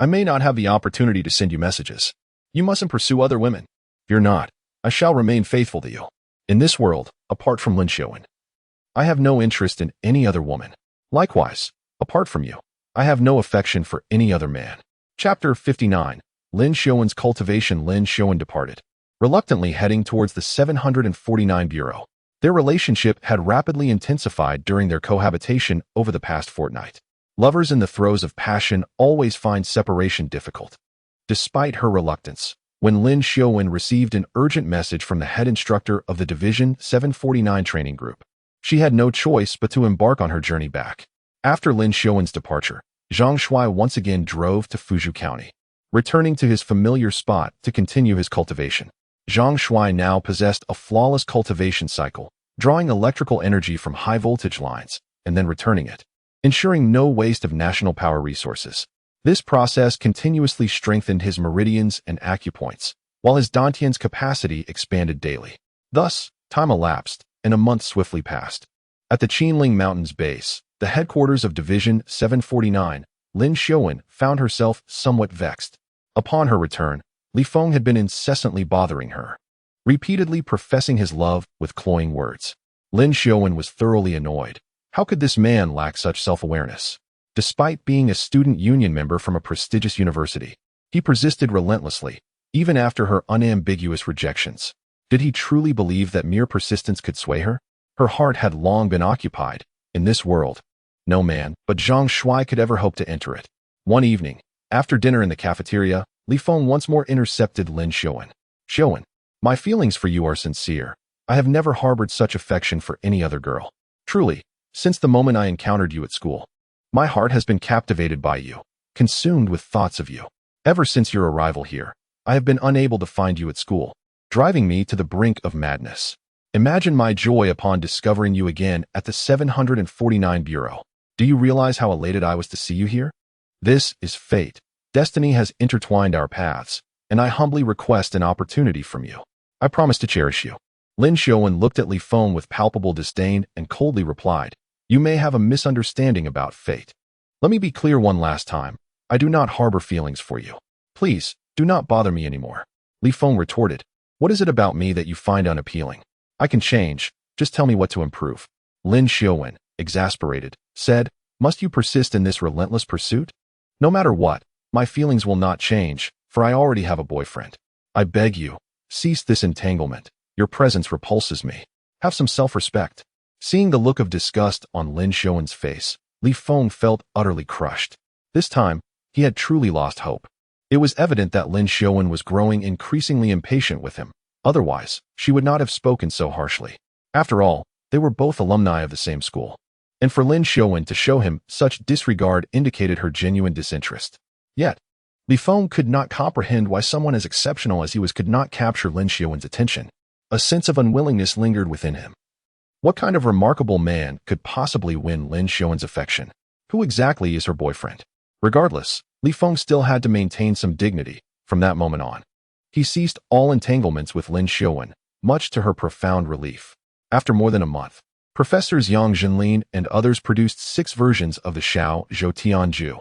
I may not have the opportunity to send you messages. You mustn't pursue other women. Fear not, I shall remain faithful to you. In this world, apart from Lin Xiaowen, I have no interest in any other woman. Likewise, apart from you, I have no affection for any other man." Chapter 59. Lin Xiaowen's cultivation. Lin Xiaowen departed, reluctantly heading towards the 749 Bureau. Their relationship had rapidly intensified during their cohabitation over the past fortnight. Lovers in the throes of passion always find separation difficult. Despite her reluctance, when Lin Xiaowen received an urgent message from the head instructor of the Division 749 training group, she had no choice but to embark on her journey back. After Lin Xiaowen's departure, Zhang Shuai once again drove to Fuzhou County, returning to his familiar spot to continue his cultivation. Zhang Shuai now possessed a flawless cultivation cycle, drawing electrical energy from high-voltage lines and then returning it, ensuring no waste of national power resources. This process continuously strengthened his meridians and acupoints, while his dantian's capacity expanded daily. Thus, time elapsed, and a month swiftly passed. At the Qinling Mountains base, the headquarters of Division 749, Lin Xiaowen found herself somewhat vexed. Upon her return, Li Feng had been incessantly bothering her, repeatedly professing his love with cloying words. Lin Xiaowen was thoroughly annoyed. How could this man lack such self-awareness? Despite being a student union member from a prestigious university, he persisted relentlessly, even after her unambiguous rejections. Did he truly believe that mere persistence could sway her? Her heart had long been occupied. In this world, no man but Zhang Shuai could ever hope to enter it. One evening, after dinner in the cafeteria, Li Feng once more intercepted Lin Xiaowen. "Xiaowen, my feelings for you are sincere. I have never harbored such affection for any other girl. Truly, since the moment I encountered you at school, my heart has been captivated by you, consumed with thoughts of you. Ever since your arrival here, I have been unable to find you at school, driving me to the brink of madness. Imagine my joy upon discovering you again at the 749 Bureau. Do you realize how elated I was to see you here? This is fate. Destiny has intertwined our paths, and I humbly request an opportunity from you. I promise to cherish you." Lin Xiaowen looked at Li Feng with palpable disdain and coldly replied, "You may have a misunderstanding about fate. Let me be clear one last time. I do not harbor feelings for you. Please, do not bother me anymore." Li Feng retorted, "What is it about me that you find unappealing? I can change, just tell me what to improve." Lin Xiaowen, exasperated, said, "Must you persist in this relentless pursuit? No matter what, my feelings will not change, for I already have a boyfriend. I beg you, cease this entanglement. Your presence repulses me. Have some self-respect." Seeing the look of disgust on Lin Xiaowen's face, Li Feng felt utterly crushed. This time, he had truly lost hope. It was evident that Lin Xiaowen was growing increasingly impatient with him. Otherwise, she would not have spoken so harshly. After all, they were both alumni of the same school. And for Lin Xiaowen to show him such disregard indicated her genuine disinterest. Yet, Li Feng could not comprehend why someone as exceptional as he was could not capture Lin Xiaowen's attention. A sense of unwillingness lingered within him. What kind of remarkable man could possibly win Lin Xiaowen's affection? Who exactly is her boyfriend? Regardless, Li Feng still had to maintain some dignity from that moment on. He ceased all entanglements with Lin Xiaowen, much to her profound relief. After more than a month, Professors Yang Jinlin and others produced 6 versions of the Xiao Zhou Tianju.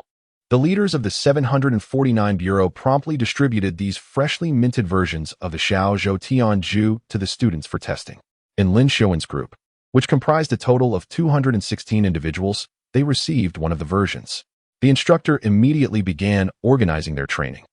The leaders of the 749 Bureau promptly distributed these freshly minted versions of the Xiao Zhou Tianju to the students for testing. In Lin Xiaowen's group, which comprised a total of 216 individuals, they received one of the versions. The instructor immediately began organizing their training.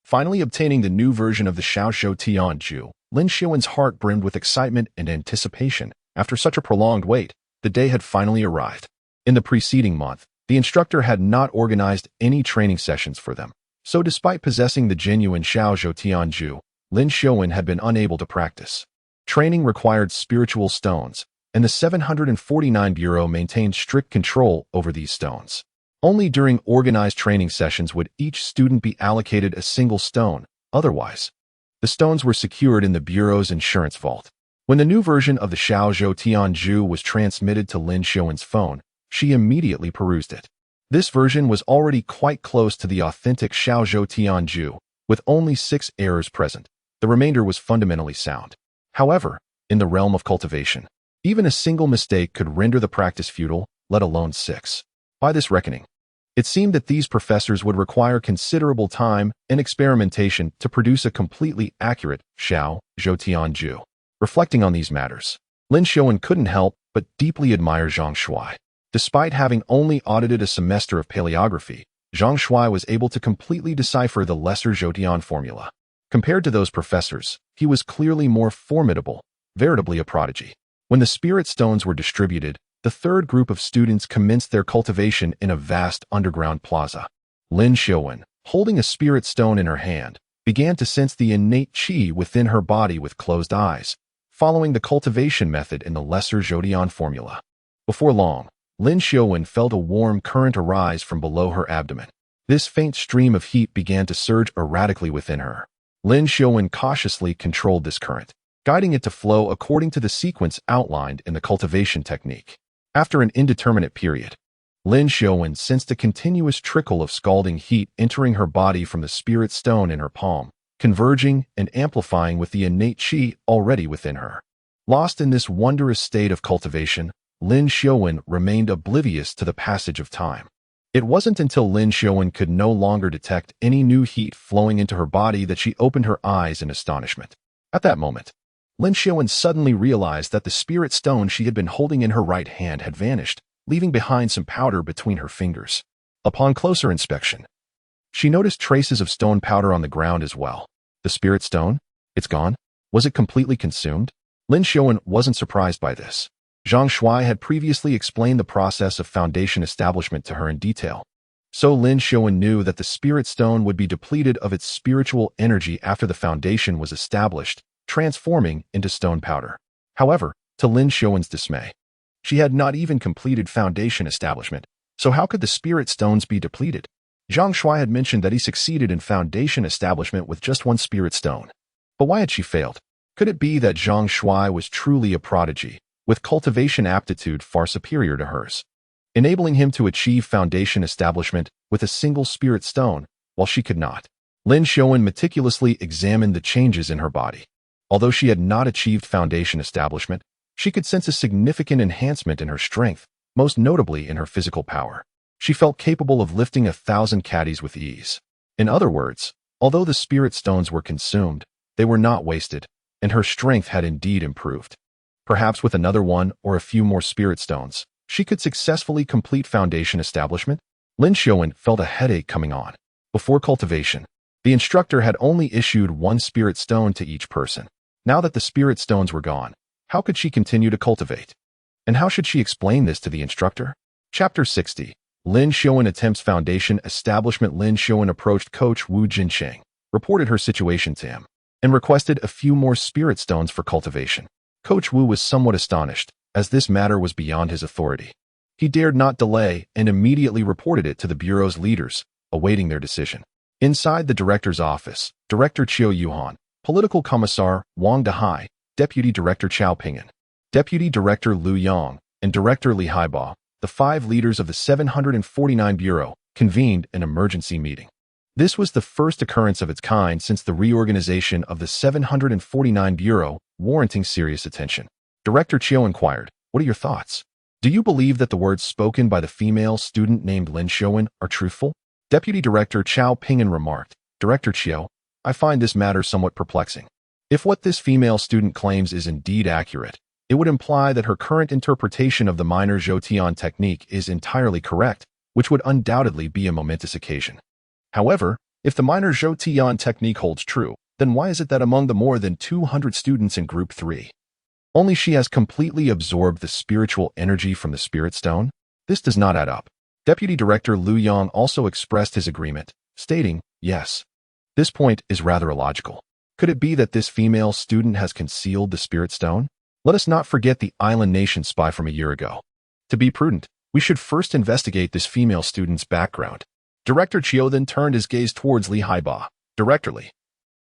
Finally obtaining the new version of the Xiao Zhou Tianju, Lin Xiaowen's heart brimmed with excitement and anticipation. After such a prolonged wait, The day had finally arrived. In the preceding month, the instructor had not organized any training sessions for them. So despite possessing the genuine Xiao Zhou Tianju, Lin Xiaowen had been unable to practice. Training required spiritual stones, and the 749 Bureau maintained strict control over these stones. Only during organized training sessions would each student be allocated a single stone. Otherwise, the stones were secured in the Bureau's insurance vault. When the new version of the Xiao Zhou Tianju was transmitted to Lin Xiaowen's phone, she immediately perused it. This version was already quite close to the authentic Xiao Zhou Tianju, with only 6 errors present. The remainder was fundamentally sound. However, in the realm of cultivation, even a single mistake could render the practice futile, let alone 6. By this reckoning, it seemed that these professors would require considerable time and experimentation to produce a completely accurate Xiao Zhou Tianju. Reflecting on these matters, Lin Xiaowen couldn't help but deeply admire Zhang Shuai. Despite having only audited a semester of paleography, Zhang Shuai was able to completely decipher the lesser Zhoutian formula. Compared to those professors, he was clearly more formidable, veritably a prodigy. When the spirit stones were distributed, the third group of students commenced their cultivation in a vast underground plaza. Lin Xiaowen, holding a spirit stone in her hand, began to sense the innate qi within her body with closed eyes, following the cultivation method in the lesser Zhoutian formula. Before long, Lin Xiaowen felt a warm current arise from below her abdomen. This faint stream of heat began to surge erratically within her. Lin Xiaowen cautiously controlled this current, guiding it to flow according to the sequence outlined in the cultivation technique. After an indeterminate period, Lin Xiaowen sensed a continuous trickle of scalding heat entering her body from the spirit stone in her palm, converging and amplifying with the innate qi already within her. Lost in this wondrous state of cultivation, Lin Xiaowen remained oblivious to the passage of time. It wasn't until Lin Xiaowen could no longer detect any new heat flowing into her body that she opened her eyes in astonishment. At that moment, Lin Xiaowen suddenly realized that the spirit stone she had been holding in her right hand had vanished, leaving behind some powder between her fingers. Upon closer inspection, she noticed traces of stone powder on the ground as well. The spirit stone? It's gone? Was it completely consumed? Lin Xiaowen wasn't surprised by this. Zhang Shuai had previously explained the process of foundation establishment to her in detail. So Lin Xiaowen knew that the spirit stone would be depleted of its spiritual energy after the foundation was established, transforming into stone powder. However, to Lin Xiaowen's dismay, she had not even completed foundation establishment, so how could the spirit stones be depleted? Zhang Shuai had mentioned that he succeeded in foundation establishment with just 1 spirit stone. But why had she failed? Could it be that Zhang Shuai was truly a prodigy, with cultivation aptitude far superior to hers, enabling him to achieve foundation establishment with a single spirit stone, while she could not? Lin Xiaowen meticulously examined the changes in her body. Although she had not achieved foundation establishment, she could sense a significant enhancement in her strength, most notably in her physical power. She felt capable of lifting 1,000 caddies with ease. In other words, although the spirit stones were consumed, they were not wasted, and her strength had indeed improved. Perhaps with another 1 or a few more spirit stones, she could successfully complete foundation establishment. Lin Xiaowen felt a headache coming on. Before cultivation, the instructor had only issued 1 spirit stone to each person. Now that the spirit stones were gone, how could she continue to cultivate? And how should she explain this to the instructor? Chapter 60. Lin Xiaowen attempts foundation establishment. Lin Xiaowen approached Coach Wu Jincheng, reported her situation to him, and requested a few more spirit stones for cultivation. Coach Wu was somewhat astonished, as this matter was beyond his authority. He dared not delay and immediately reported it to the Bureau's leaders, awaiting their decision. Inside the director's office, Director Qiu Yuhan, Political Commissar Wang Dehai, Deputy Director Chao Ping'an, Deputy Director Liu Yang, and Director Li Haiba, the 5 leaders of the 749 Bureau, convened an emergency meeting. This was the first occurrence of its kind since the reorganization of the 749 Bureau, warranting serious attention. Director Qiu inquired, "What are your thoughts? Do you believe that the words spoken by the female student named Lin Xiaowen are truthful?" Deputy Director Chao Ping'an remarked, "Director Qiu, I find this matter somewhat perplexing. If what this female student claims is indeed accurate, it would imply that her current interpretation of the minor Zhoutian technique is entirely correct, which would undoubtedly be a momentous occasion. However, if the minor Zhoutian technique holds true, then why is it that among the more than 200 students in Group 3, Only she has completely absorbed the spiritual energy from the spirit stone? This does not add up. Deputy Director Liu Yang also expressed his agreement, stating, yes. This point is rather illogical. Could it be that this female student has concealed the spirit stone? Let us not forget the island nation spy from a year ago. To be prudent, we should first investigate this female student's background. Director Chiu then turned his gaze towards Li Haiba. Director Li,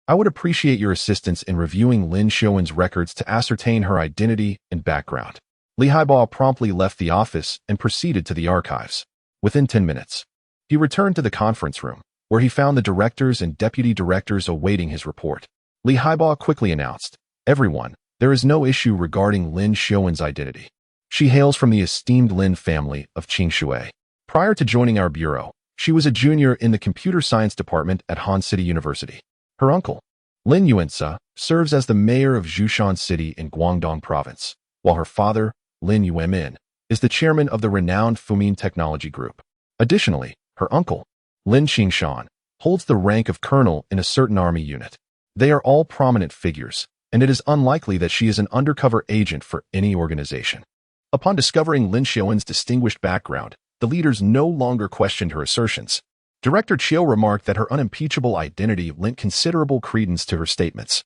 I would appreciate your assistance in reviewing Lin Xiaowen's records to ascertain her identity and background. Li Haiba promptly left the office and proceeded to the archives. Within 10 minutes, he returned to the conference room, where he found the directors and deputy directors awaiting his report. Li Haiba quickly announced, everyone, there is no issue regarding Lin Xiaowen's identity. She hails from the esteemed Lin family of Qingshui. Prior to joining our bureau, she was a junior in the computer science department at Han City University. Her uncle, Lin Yuansa, serves as the mayor of Zhushan City in Guangdong Province, while her father, Lin Yuanmin, is the chairman of the renowned Fumin Technology Group. Additionally, her uncle, Lin Qingshan, holds the rank of colonel in a certain army unit. They are all prominent figures, and it is unlikely that she is an undercover agent for any organization. Upon discovering Lin Xiaowen's distinguished background, the leaders no longer questioned her assertions. Director Chiu remarked that her unimpeachable identity lent considerable credence to her statements.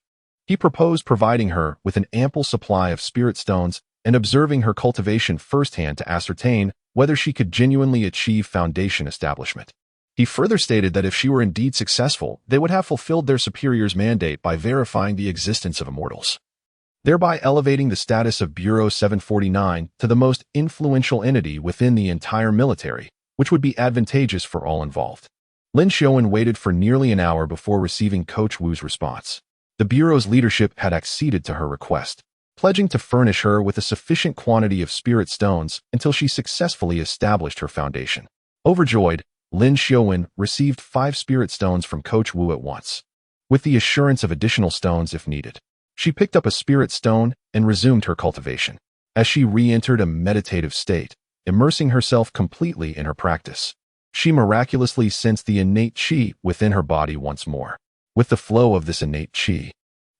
He proposed providing her with an ample supply of spirit stones and observing her cultivation firsthand to ascertain whether she could genuinely achieve foundation establishment. He further stated that if she were indeed successful, they would have fulfilled their superior's mandate by verifying the existence of immortals, thereby elevating the status of Bureau 749 to the most influential entity within the entire military, which would be advantageous for all involved. Lin Xiaowen waited for nearly an hour before receiving Coach Wu's response. The Bureau's leadership had acceded to her request, pledging to furnish her with a sufficient quantity of spirit stones until she successfully established her foundation. Overjoyed, Lin Xiaowen received 5 spirit stones from Coach Wu at once, with the assurance of additional stones if needed. She picked up a spirit stone and resumed her cultivation. As she re-entered a meditative state, immersing herself completely in her practice, she miraculously sensed the innate qi within her body once more. With the flow of this innate qi,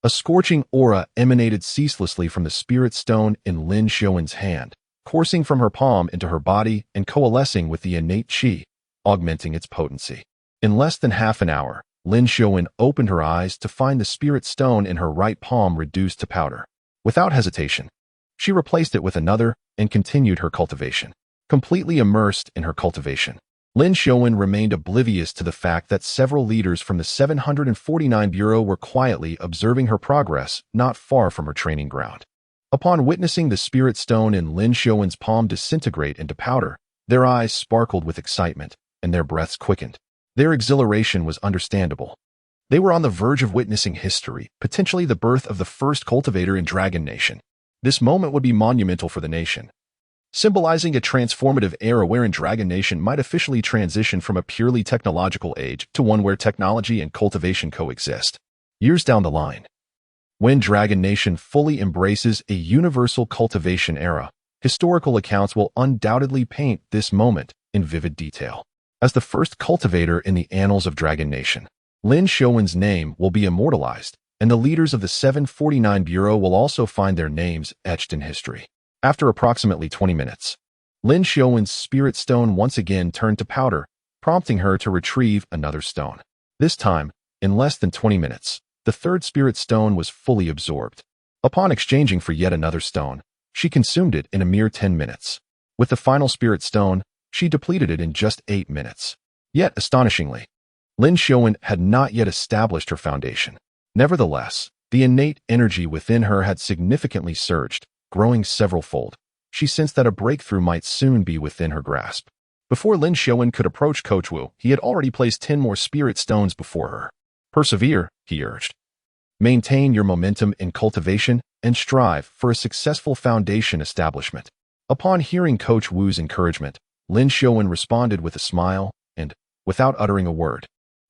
a scorching aura emanated ceaselessly from the spirit stone in Lin Xiaowen's hand, coursing from her palm into her body and coalescing with the innate qi, augmenting its potency. In less than half an hour, Lin Xiaowen opened her eyes to find the spirit stone in her right palm reduced to powder. Without hesitation, she replaced it with another and continued her cultivation. Completely immersed in her cultivation, Lin Xiaowen remained oblivious to the fact that several leaders from the 749 Bureau were quietly observing her progress not far from her training ground. Upon witnessing the spirit stone in Lin Xiaowen's palm disintegrate into powder, their eyes sparkled with excitement and their breaths quickened. Their exhilaration was understandable. They were on the verge of witnessing history, potentially the birth of the first cultivator in Dragon Nation. This moment would be monumental for the nation, symbolizing a transformative era wherein Dragon Nation might officially transition from a purely technological age to one where technology and cultivation coexist. Years down the line, when Dragon Nation fully embraces a universal cultivation era, historical accounts will undoubtedly paint this moment in vivid detail. As the first cultivator in the annals of Dragon Nation, Lin Xiaowen's name will be immortalized, and the leaders of the 749 Bureau will also find their names etched in history. After approximately 20 minutes, Lin Xiaowen's spirit stone once again turned to powder, prompting her to retrieve another stone. This time, in less than 20 minutes, the third spirit stone was fully absorbed. Upon exchanging for yet another stone, she consumed it in a mere 10 minutes. With the final spirit stone, she depleted it in just 8 minutes. Yet, astonishingly, Lin Xiaowen had not yet established her foundation. Nevertheless, the innate energy within her had significantly surged, growing several-fold. She sensed that a breakthrough might soon be within her grasp. Before Lin Xiaowen could approach Coach Wu, he had already placed 10 more spirit stones before her. Persevere, he urged. Maintain your momentum in cultivation and strive for a successful foundation establishment. Upon hearing Coach Wu's encouragement, Lin Xiaowen responded with a smile and, without uttering a word,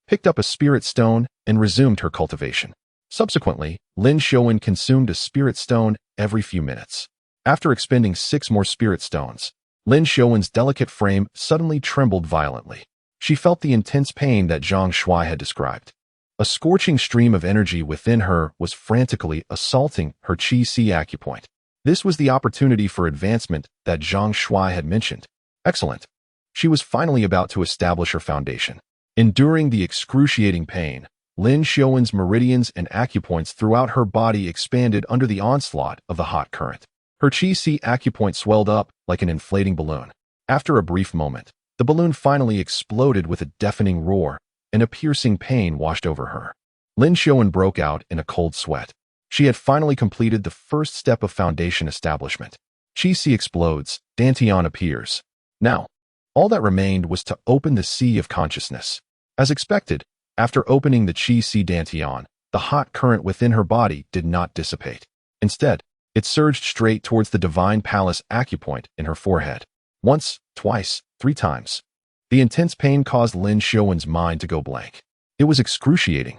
picked up a spirit stone and resumed her cultivation. Subsequently, Lin Xiaowen consumed a spirit stone every few minutes. After expending 6 more spirit stones, Lin Xiaowen's delicate frame suddenly trembled violently. She felt the intense pain that Zhang Shuai had described. A scorching stream of energy within her was frantically assaulting her Qi-Si acupoint. This was the opportunity for advancement that Zhang Shuai had mentioned. Excellent. She was finally about to establish her foundation. Enduring the excruciating pain, Lin Xiaowen's meridians and acupoints throughout her body expanded under the onslaught of the hot current. Her Qi acupoint swelled up like an inflating balloon. After a brief moment, the balloon finally exploded with a deafening roar, and a piercing pain washed over her. Lin Xiaowen broke out in a cold sweat. She had finally completed the first step of foundation establishment. Qi explodes, Dantian appears. Now, all that remained was to open the sea of consciousness. As expected, after opening the Qi Dantian, the hot current within her body did not dissipate. Instead, it surged straight towards the Divine Palace acupoint in her forehead. Once, twice, 3 times. The intense pain caused Lin Xiaowen's mind to go blank. It was excruciating,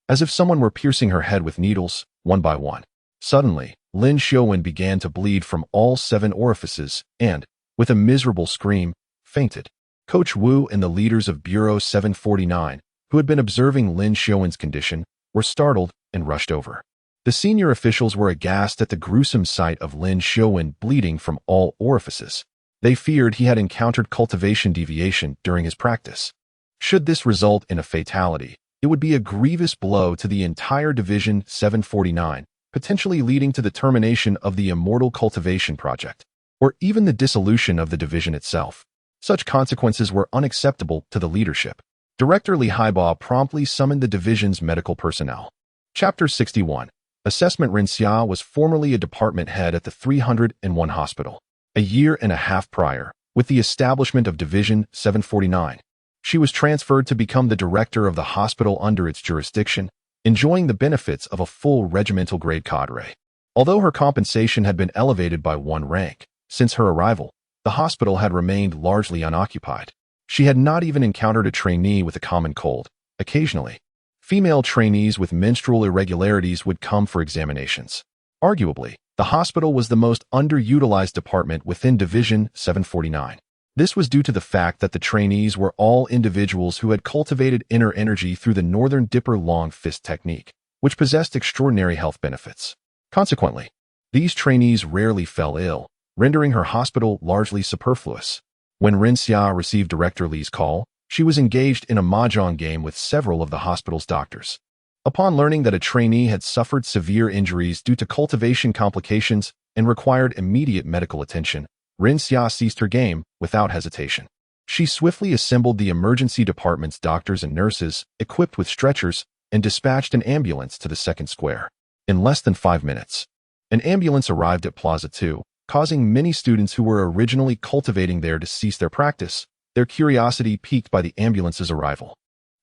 as if someone were piercing her head with needles, one by one. Suddenly, Lin Xiaowen began to bleed from all 7 orifices and, with a miserable scream, fainted. Coach Wu and the leaders of Bureau 749, who had been observing Lin Xiaowen's condition, were startled and rushed over. The senior officials were aghast at the gruesome sight of Lin Xiaowen bleeding from all orifices. They feared he had encountered cultivation deviation during his practice. Should this result in a fatality, it would be a grievous blow to the entire Division 749, potentially leading to the termination of the Immortal Cultivation Project, or even the dissolution of the division itself. Such consequences were unacceptable to the leadership. Director Li Haiba promptly summoned the division's medical personnel. Chapter 61. Assessment. Ren Xia was formerly a department head at the 301 hospital. A year and a half prior, with the establishment of Division 749, she was transferred to become the director of the hospital under its jurisdiction, enjoying the benefits of a full regimental grade cadre. Although her compensation had been elevated by 1 rank, since her arrival, the hospital had remained largely unoccupied. She had not even encountered a trainee with a common cold. Occasionally, female trainees with menstrual irregularities would come for examinations. Arguably, the hospital was the most underutilized department within Division 749. This was due to the fact that the trainees were all individuals who had cultivated inner energy through the Northern Dipper long fist technique, which possessed extraordinary health benefits. Consequently, these trainees rarely fell ill, rendering her hospital largely superfluous. When Ren Xia received Director Li's call, she was engaged in a mahjong game with several of the hospital's doctors. Upon learning that a trainee had suffered severe injuries due to cultivation complications and required immediate medical attention, Ren Xia ceased her game without hesitation. She swiftly assembled the emergency department's doctors and nurses, equipped with stretchers, and dispatched an ambulance to the second square. In less than 5 minutes, an ambulance arrived at Plaza 2, causing many students who were originally cultivating there to cease their practice, their curiosity piqued by the ambulance's arrival.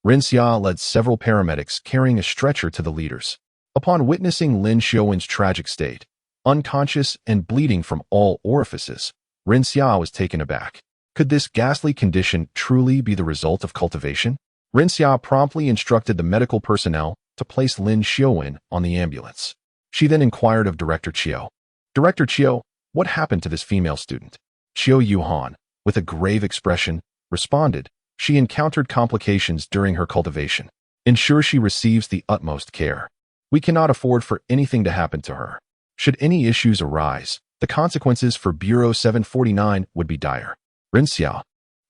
Ren Xia led several paramedics carrying a stretcher to the leaders. Upon witnessing Lin Xiaowen's tragic state, unconscious and bleeding from all orifices, Ren Xia was taken aback. Could this ghastly condition truly be the result of cultivation? Ren Xia promptly instructed the medical personnel to place Lin Xiaowen on the ambulance. She then inquired of Director Qiu. Director Qiu, what happened to this female student? Qiu Yuhan, with a grave expression, responded, she encountered complications during her cultivation. Ensure she receives the utmost care. We cannot afford for anything to happen to her. Should any issues arise, the consequences for Bureau 749 would be dire. Ren Xia,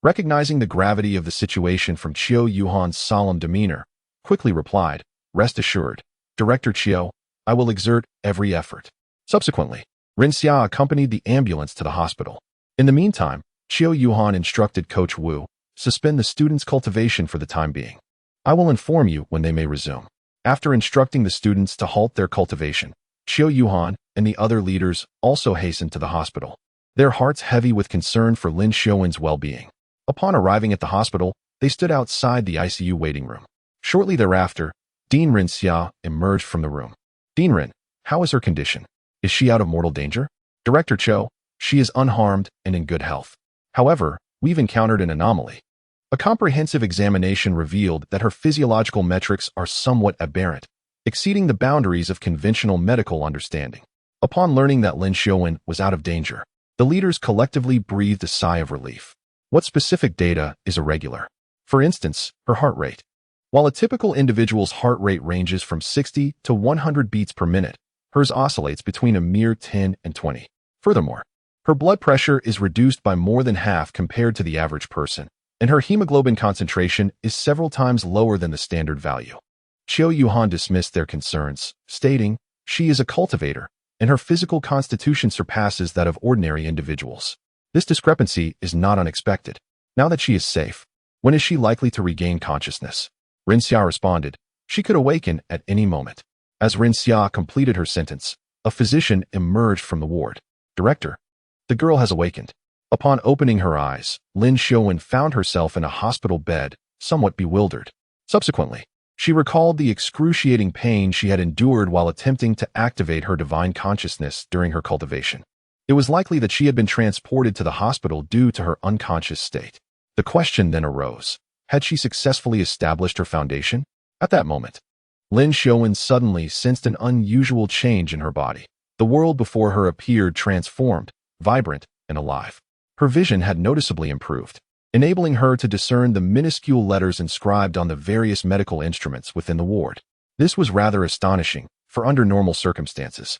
recognizing the gravity of the situation from Qiu Yuhan's solemn demeanor, quickly replied, rest assured, Director Qiu, I will exert every effort. Subsequently, Ren Xia accompanied the ambulance to the hospital. In the meantime, Qiu Yuhan instructed Coach Wu, suspend the students' cultivation for the time being. I will inform you when they may resume. After instructing the students to halt their cultivation, Qiu Yuhan and the other leaders also hastened to the hospital, their hearts heavy with concern for Lin Xiaowen's well-being. Upon arriving at the hospital, they stood outside the ICU waiting room. Shortly thereafter, Dean Ren Xia emerged from the room. Dean Ren, how is her condition? Is she out of mortal danger? Director Qiu, she is unharmed and in good health. However, we've encountered an anomaly. A comprehensive examination revealed that her physiological metrics are somewhat aberrant, exceeding the boundaries of conventional medical understanding. Upon learning that Lin Xiaowen was out of danger, the leaders collectively breathed a sigh of relief. What specific data is irregular? For instance, her heart rate. While a typical individual's heart rate ranges from 60 to 100 beats per minute, Hers oscillates between a mere 10 and 20. Furthermore, her blood pressure is reduced by more than half compared to the average person, and her hemoglobin concentration is several times lower than the standard value. Qiu Yuhan dismissed their concerns, stating, "She is a cultivator, and her physical constitution surpasses that of ordinary individuals. This discrepancy is not unexpected. Now that she is safe, when is she likely to regain consciousness?" Rin Xia responded, "She could awaken at any moment." As Rin Xia completed her sentence, a physician emerged from the ward. "Director, the girl has awakened." Upon opening her eyes, Lin Xiaowen found herself in a hospital bed, somewhat bewildered. Subsequently, she recalled the excruciating pain she had endured while attempting to activate her divine consciousness during her cultivation. It was likely that she had been transported to the hospital due to her unconscious state. The question then arose, had she successfully established her foundation? At that moment, Lin Xiaowen suddenly sensed an unusual change in her body. The world before her appeared transformed, vibrant, and alive. Her vision had noticeably improved, enabling her to discern the minuscule letters inscribed on the various medical instruments within the ward. This was rather astonishing, for under normal circumstances,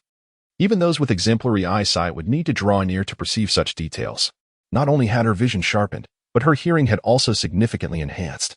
even those with exemplary eyesight would need to draw near to perceive such details. Not only had her vision sharpened, but her hearing had also significantly enhanced.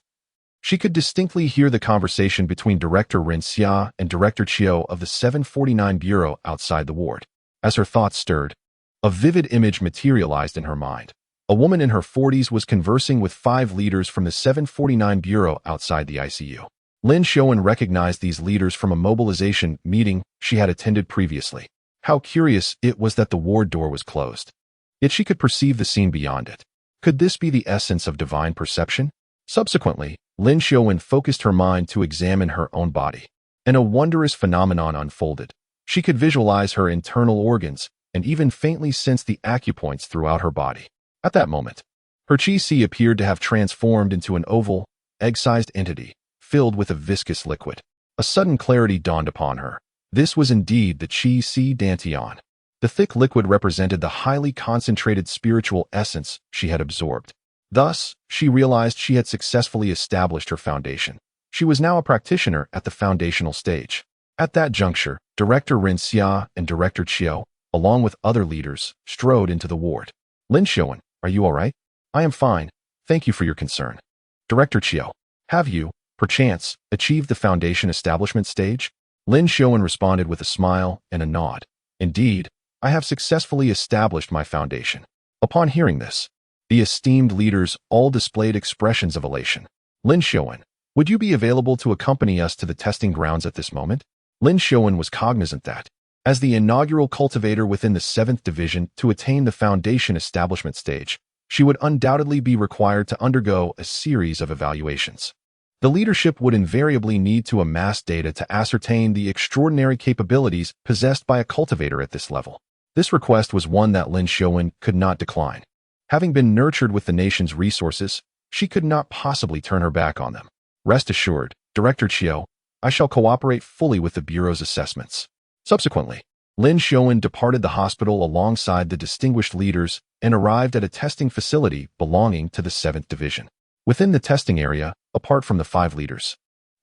She could distinctly hear the conversation between Director Rin Xia and Director Qiu of the 749 Bureau outside the ward. As her thoughts stirred, a vivid image materialized in her mind. A woman in her 40s was conversing with 5 leaders from the 749 Bureau outside the ICU. Lin Xiaowen recognized these leaders from a mobilization meeting she had attended previously. How curious it was that the ward door was closed. Yet she could perceive the scene beyond it. Could this be the essence of divine perception? Subsequently, Lin Xiaowen focused her mind to examine her own body, and a wondrous phenomenon unfolded. She could visualize her internal organs, and even faintly sense the acupoints throughout her body. At that moment, her qi appeared to have transformed into an oval, egg-sized entity, filled with a viscous liquid. A sudden clarity dawned upon her. This was indeed the qi dantian. The thick liquid represented the highly concentrated spiritual essence she had absorbed. Thus, she realized she had successfully established her foundation. She was now a practitioner at the foundational stage. At that juncture, Director Rin Xia and Director Qiu, along with other leaders, strode into the ward. "Lin Xiaowen, are you all right?" "I am fine. Thank you for your concern." "Director Qiu, have you, perchance, achieved the foundation establishment stage?" Lin Xiaowen responded with a smile and a nod. "Indeed, I have successfully established my foundation." Upon hearing this, the esteemed leaders all displayed expressions of elation. "Lin Xiaowen, would you be available to accompany us to the testing grounds at this moment?" Lin Xiaowen was cognizant that, as the inaugural cultivator within the 7th Division to attain the foundation establishment stage, she would undoubtedly be required to undergo a series of evaluations. The leadership would invariably need to amass data to ascertain the extraordinary capabilities possessed by a cultivator at this level. This request was one that Lin Xiaowen could not decline. Having been nurtured with the nation's resources, she could not possibly turn her back on them. "Rest assured, Director Qiu, I shall cooperate fully with the Bureau's assessments." Subsequently, Lin Xiaowen departed the hospital alongside the distinguished leaders and arrived at a testing facility belonging to the 7th Division. Within the testing area, apart from the 5 leaders,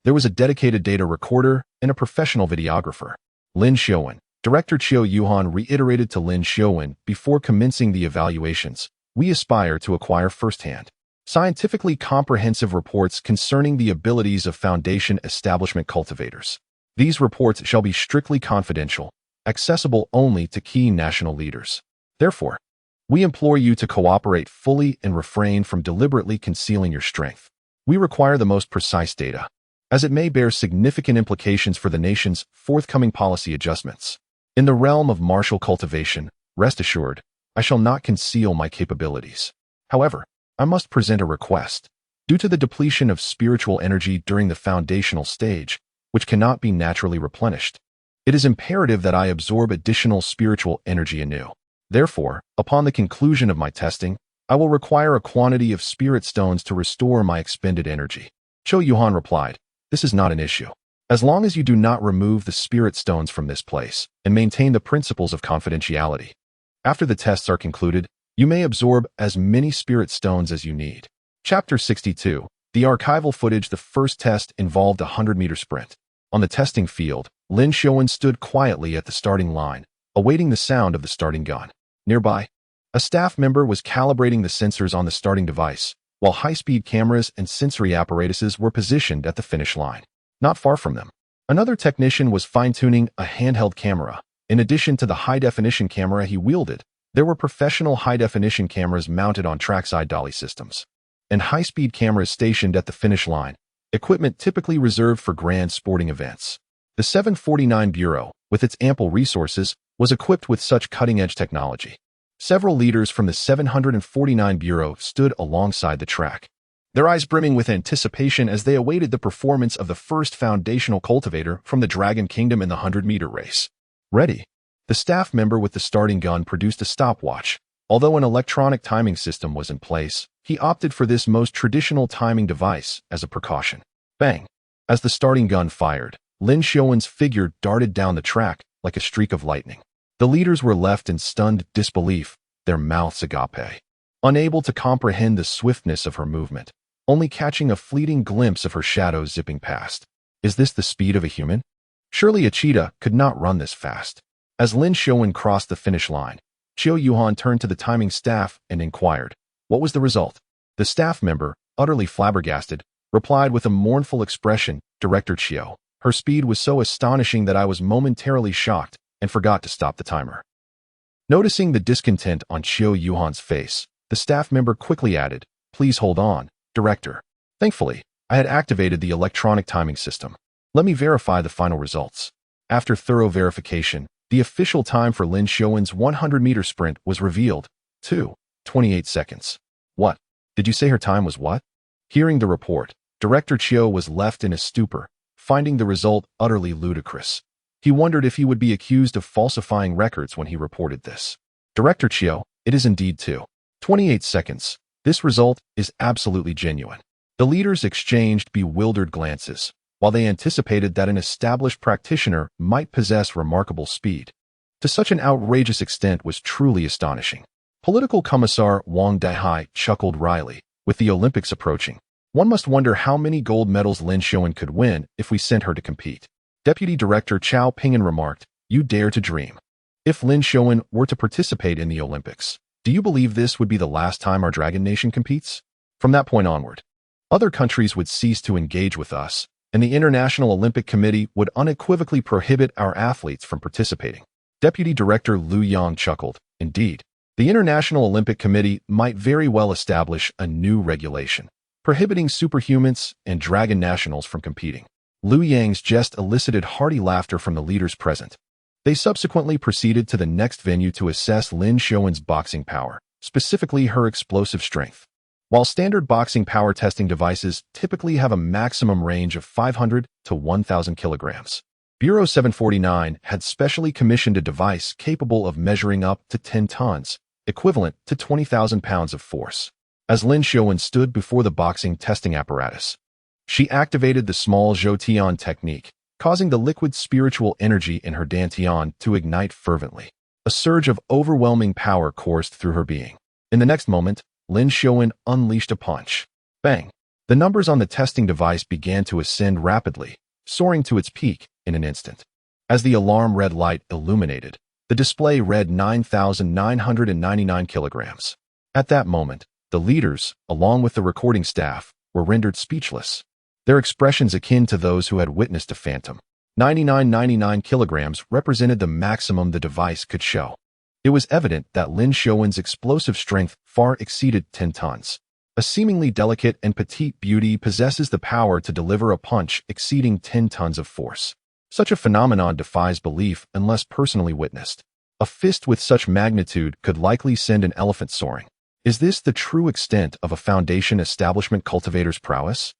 there was a dedicated data recorder and a professional videographer. Lin Xiaowen, Director Qiu Yuhan reiterated to Lin Xiaowen before commencing the evaluations, "We aspire to acquire firsthand, scientifically comprehensive reports concerning the abilities of foundation establishment cultivators. These reports shall be strictly confidential, accessible only to key national leaders. Therefore, we implore you to cooperate fully and refrain from deliberately concealing your strength. We require the most precise data, as it may bear significant implications for the nation's forthcoming policy adjustments. In the realm of martial cultivation, rest assured, I shall not conceal my capabilities. However, I must present a request. Due to the depletion of spiritual energy during the foundational stage, which cannot be naturally replenished, it is imperative that I absorb additional spiritual energy anew. Therefore, upon the conclusion of my testing, I will require a quantity of spirit stones to restore my expended energy." Qiu Yuhan replied, "This is not an issue. As long as you do not remove the spirit stones from this place and maintain the principles of confidentiality. After the tests are concluded, you may absorb as many spirit stones as you need." Chapter 62. The archival footage. The first test involved a 100-meter sprint. On the testing field, Lin Xiaowen stood quietly at the starting line, awaiting the sound of the starting gun. Nearby, a staff member was calibrating the sensors on the starting device, while high-speed cameras and sensory apparatuses were positioned at the finish line. Not far from them, another technician was fine-tuning a handheld camera. In addition to the high-definition camera he wielded, there were professional high-definition cameras mounted on trackside dolly systems, and high-speed cameras stationed at the finish line, equipment typically reserved for grand sporting events. The 749 Bureau, with its ample resources, was equipped with such cutting-edge technology. Several leaders from the 749 Bureau stood alongside the track, their eyes brimming with anticipation as they awaited the performance of the first foundational cultivator from the Dragon Kingdom in the 100-meter race. Ready. The staff member with the starting gun produced a stopwatch. Although an electronic timing system was in place, he opted for this most traditional timing device as a precaution. Bang! As the starting gun fired, Lin Xiaowen's figure darted down the track like a streak of lightning. The leaders were left in stunned disbelief, their mouths agape, unable to comprehend the swiftness of her movement, only catching a fleeting glimpse of her shadow zipping past. Is this the speed of a human? Surely a cheetah could not run this fast. As Lin Xiaowen crossed the finish line, Qiu Yuhan turned to the timing staff and inquired, what was the result? The staff member, utterly flabbergasted, replied with a mournful expression, Director Qiu, her speed was so astonishing that I was momentarily shocked and forgot to stop the timer. Noticing the discontent on Qiu Yuhan's face, the staff member quickly added, please hold on, Director. Thankfully, I had activated the electronic timing system. Let me verify the final results. After thorough verification, the official time for Lin Xiaowen's 100-meter sprint was revealed, 2:28 seconds. What? Did you say her time was what? Hearing the report, Director Qiu was left in a stupor, finding the result utterly ludicrous. He wondered if he would be accused of falsifying records when he reported this. Director Qiu, it is indeed 2:28 seconds. This result is absolutely genuine. The leaders exchanged bewildered glances, while they anticipated that an established practitioner might possess remarkable speed. To such an outrageous extent was truly astonishing. Political Commissar Wang Daihai chuckled wryly. With the Olympics approaching, one must wonder how many gold medals Lin Xiaowen could win if we sent her to compete. Deputy Director Chao Ping'an remarked, you dare to dream. If Lin Xiaowen were to participate in the Olympics, do you believe this would be the last time our Dragon Nation competes? From that point onward, other countries would cease to engage with us, and the International Olympic Committee would unequivocally prohibit our athletes from participating. Deputy Director Liu Yang chuckled. Indeed, the International Olympic Committee might very well establish a new regulation, prohibiting superhumans and dragon nationals from competing. Liu Yang's jest elicited hearty laughter from the leaders present. They subsequently proceeded to the next venue to assess Lin Xiaowen's boxing power, specifically her explosive strength. While standard boxing power testing devices typically have a maximum range of 500 to 1,000 kilograms, Bureau 749 had specially commissioned a device capable of measuring up to 10 tons, equivalent to 20,000 pounds of force. As Lin Xiaowen stood before the boxing testing apparatus, she activated the small Zhoutian technique, causing the liquid spiritual energy in her dantian to ignite fervently. A surge of overwhelming power coursed through her being. In the next moment, Lin Xiaowen unleashed a punch. Bang! The numbers on the testing device began to ascend rapidly, soaring to its peak in an instant. As the alarm red light illuminated, the display read 9,999 kilograms. At that moment, the leaders, along with the recording staff, were rendered speechless, their expressions akin to those who had witnessed a phantom. 9,999 kilograms represented the maximum the device could show. It was evident that Lin Xiaowen's explosive strength far exceeded 10 tons. A seemingly delicate and petite beauty possesses the power to deliver a punch exceeding 10 tons of force. Such a phenomenon defies belief unless personally witnessed. A fist with such magnitude could likely send an elephant soaring. Is this the true extent of a Foundation establishment cultivator's prowess?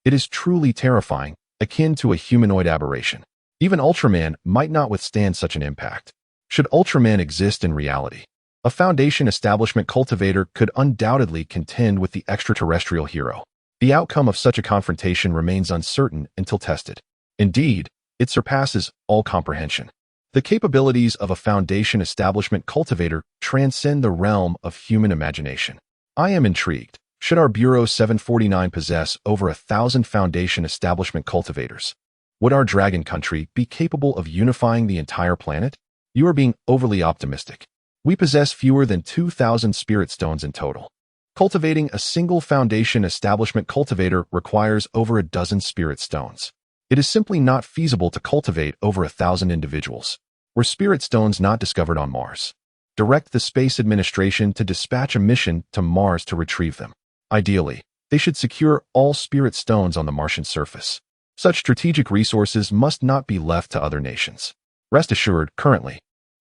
It is truly terrifying, akin to a humanoid aberration. Even Ultraman might not withstand such an impact. Should Ultraman exist in reality, a Foundation establishment cultivator could undoubtedly contend with the extraterrestrial hero. The outcome of such a confrontation remains uncertain until tested. Indeed, it surpasses all comprehension. The capabilities of a Foundation establishment cultivator transcend the realm of human imagination. I am intrigued. Should our Bureau 749 possess over 1,000 Foundation establishment cultivators? Would our dragon country be capable of unifying the entire planet? You are being overly optimistic. We possess fewer than 2,000 spirit stones in total. Cultivating a single foundation establishment cultivator requires over a dozen spirit stones. It is simply not feasible to cultivate over 1,000 individuals. Were spirit stones not discovered on Mars? Direct the Space Administration to dispatch a mission to Mars to retrieve them. Ideally, they should secure all spirit stones on the Martian surface. Such strategic resources must not be left to other nations. Rest assured, currently,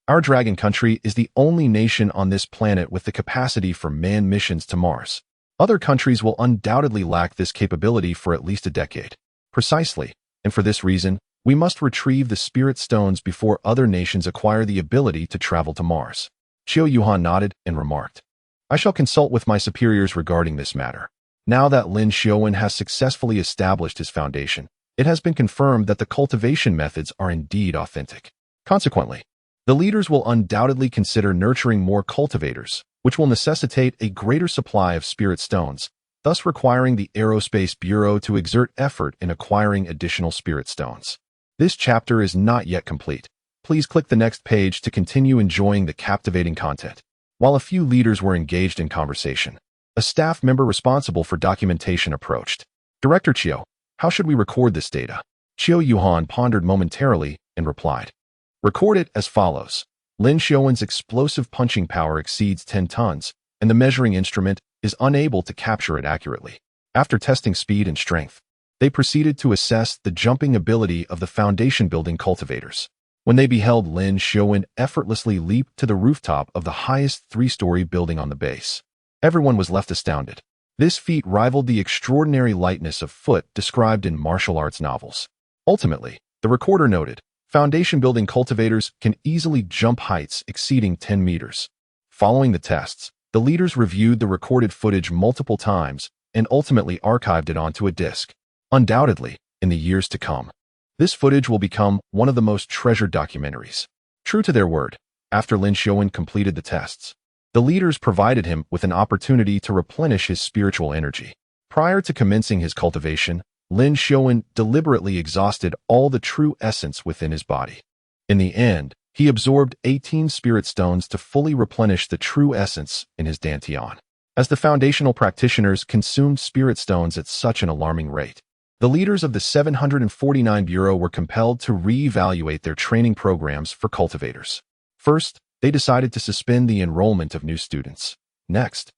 our dragon country is the only nation on this planet with the capacity for manned missions to Mars. Other countries will undoubtedly lack this capability for at least a decade. Precisely, and for this reason, we must retrieve the spirit stones before other nations acquire the ability to travel to Mars. Qiu Yuhan nodded and remarked, I shall consult with my superiors regarding this matter. Now that Lin Xiaowen has successfully established his foundation, it has been confirmed that the cultivation methods are indeed authentic. Consequently, the leaders will undoubtedly consider nurturing more cultivators, which will necessitate a greater supply of spirit stones, thus requiring the Aerospace Bureau to exert effort in acquiring additional spirit stones. This chapter is not yet complete. Please click the next page to continue enjoying the captivating content. While a few leaders were engaged in conversation, a staff member responsible for documentation approached. Director Qiu, how should we record this data? Qiu Yuhan pondered momentarily and replied, record it as follows. Lin Xiaowen's explosive punching power exceeds 10 tons, and the measuring instrument is unable to capture it accurately. After testing speed and strength, they proceeded to assess the jumping ability of the foundation-building cultivators. When they beheld Lin Xiaowen effortlessly leap to the rooftop of the highest 3-story building on the base, everyone was left astounded. This feat rivaled the extraordinary lightness of foot described in martial arts novels. Ultimately, the recorder noted, foundation-building cultivators can easily jump heights exceeding 10 meters. Following the tests, the leaders reviewed the recorded footage multiple times and ultimately archived it onto a disk. Undoubtedly, in the years to come, this footage will become one of the most treasured documentaries. True to their word, after Lin Xiaowen completed the tests, the leaders provided him with an opportunity to replenish his spiritual energy. Prior to commencing his cultivation, Lin Xiaowen deliberately exhausted all the true essence within his body. In the end, he absorbed 18 spirit stones to fully replenish the true essence in his dantian. As the foundational practitioners consumed spirit stones at such an alarming rate, the leaders of the 749 Bureau were compelled to re-evaluate their training programs for cultivators. First, they decided to suspend the enrollment of new students. Next,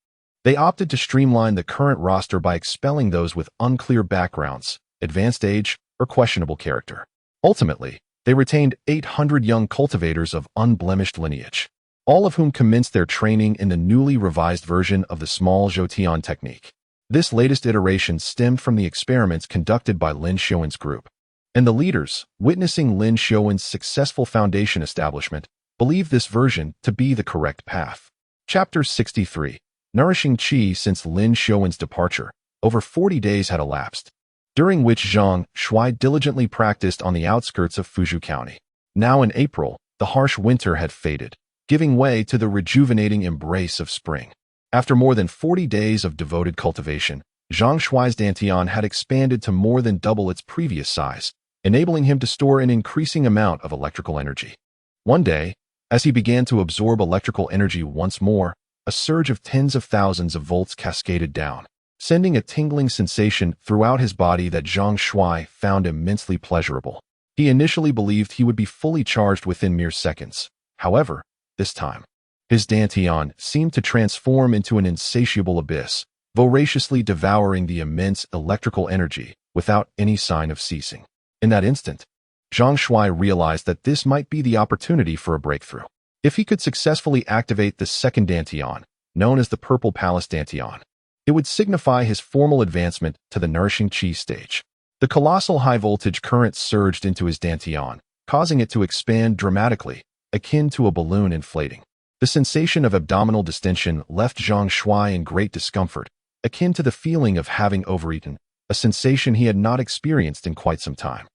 they opted to streamline the current roster by expelling those with unclear backgrounds, advanced age, or questionable character. Ultimately, they retained 800 young cultivators of unblemished lineage, all of whom commenced their training in the newly revised version of the small Zhoutian technique. This latest iteration stemmed from the experiments conducted by Lin Xiaowen's group, and the leaders, witnessing Lin Xiaowen's successful foundation establishment, believed this version to be the correct path. Chapter 63. Nourishing Qi. Since Lin Xiaowen's departure, over 40 days had elapsed, during which Zhang Shuai diligently practiced on the outskirts of Fuzhou County. Now in April, the harsh winter had faded, giving way to the rejuvenating embrace of spring. After more than 40 days of devoted cultivation, Zhang Shuai's dantian had expanded to more than double its previous size, enabling him to store an increasing amount of electrical energy. One day, as he began to absorb electrical energy once more, a surge of tens of thousands of volts cascaded down, sending a tingling sensation throughout his body that Zhang Shuai found immensely pleasurable. He initially believed he would be fully charged within mere seconds. However, this time, his dantian seemed to transform into an insatiable abyss, voraciously devouring the immense electrical energy without any sign of ceasing. In that instant, Zhang Shuai realized that this might be the opportunity for a breakthrough. If he could successfully activate the second dantian, known as the Purple Palace dantian, it would signify his formal advancement to the Nourishing Qi stage. The colossal high-voltage current surged into his dantian, causing it to expand dramatically, akin to a balloon inflating. The sensation of abdominal distension left Zhang Shuai in great discomfort, akin to the feeling of having overeaten, a sensation he had not experienced in quite some time.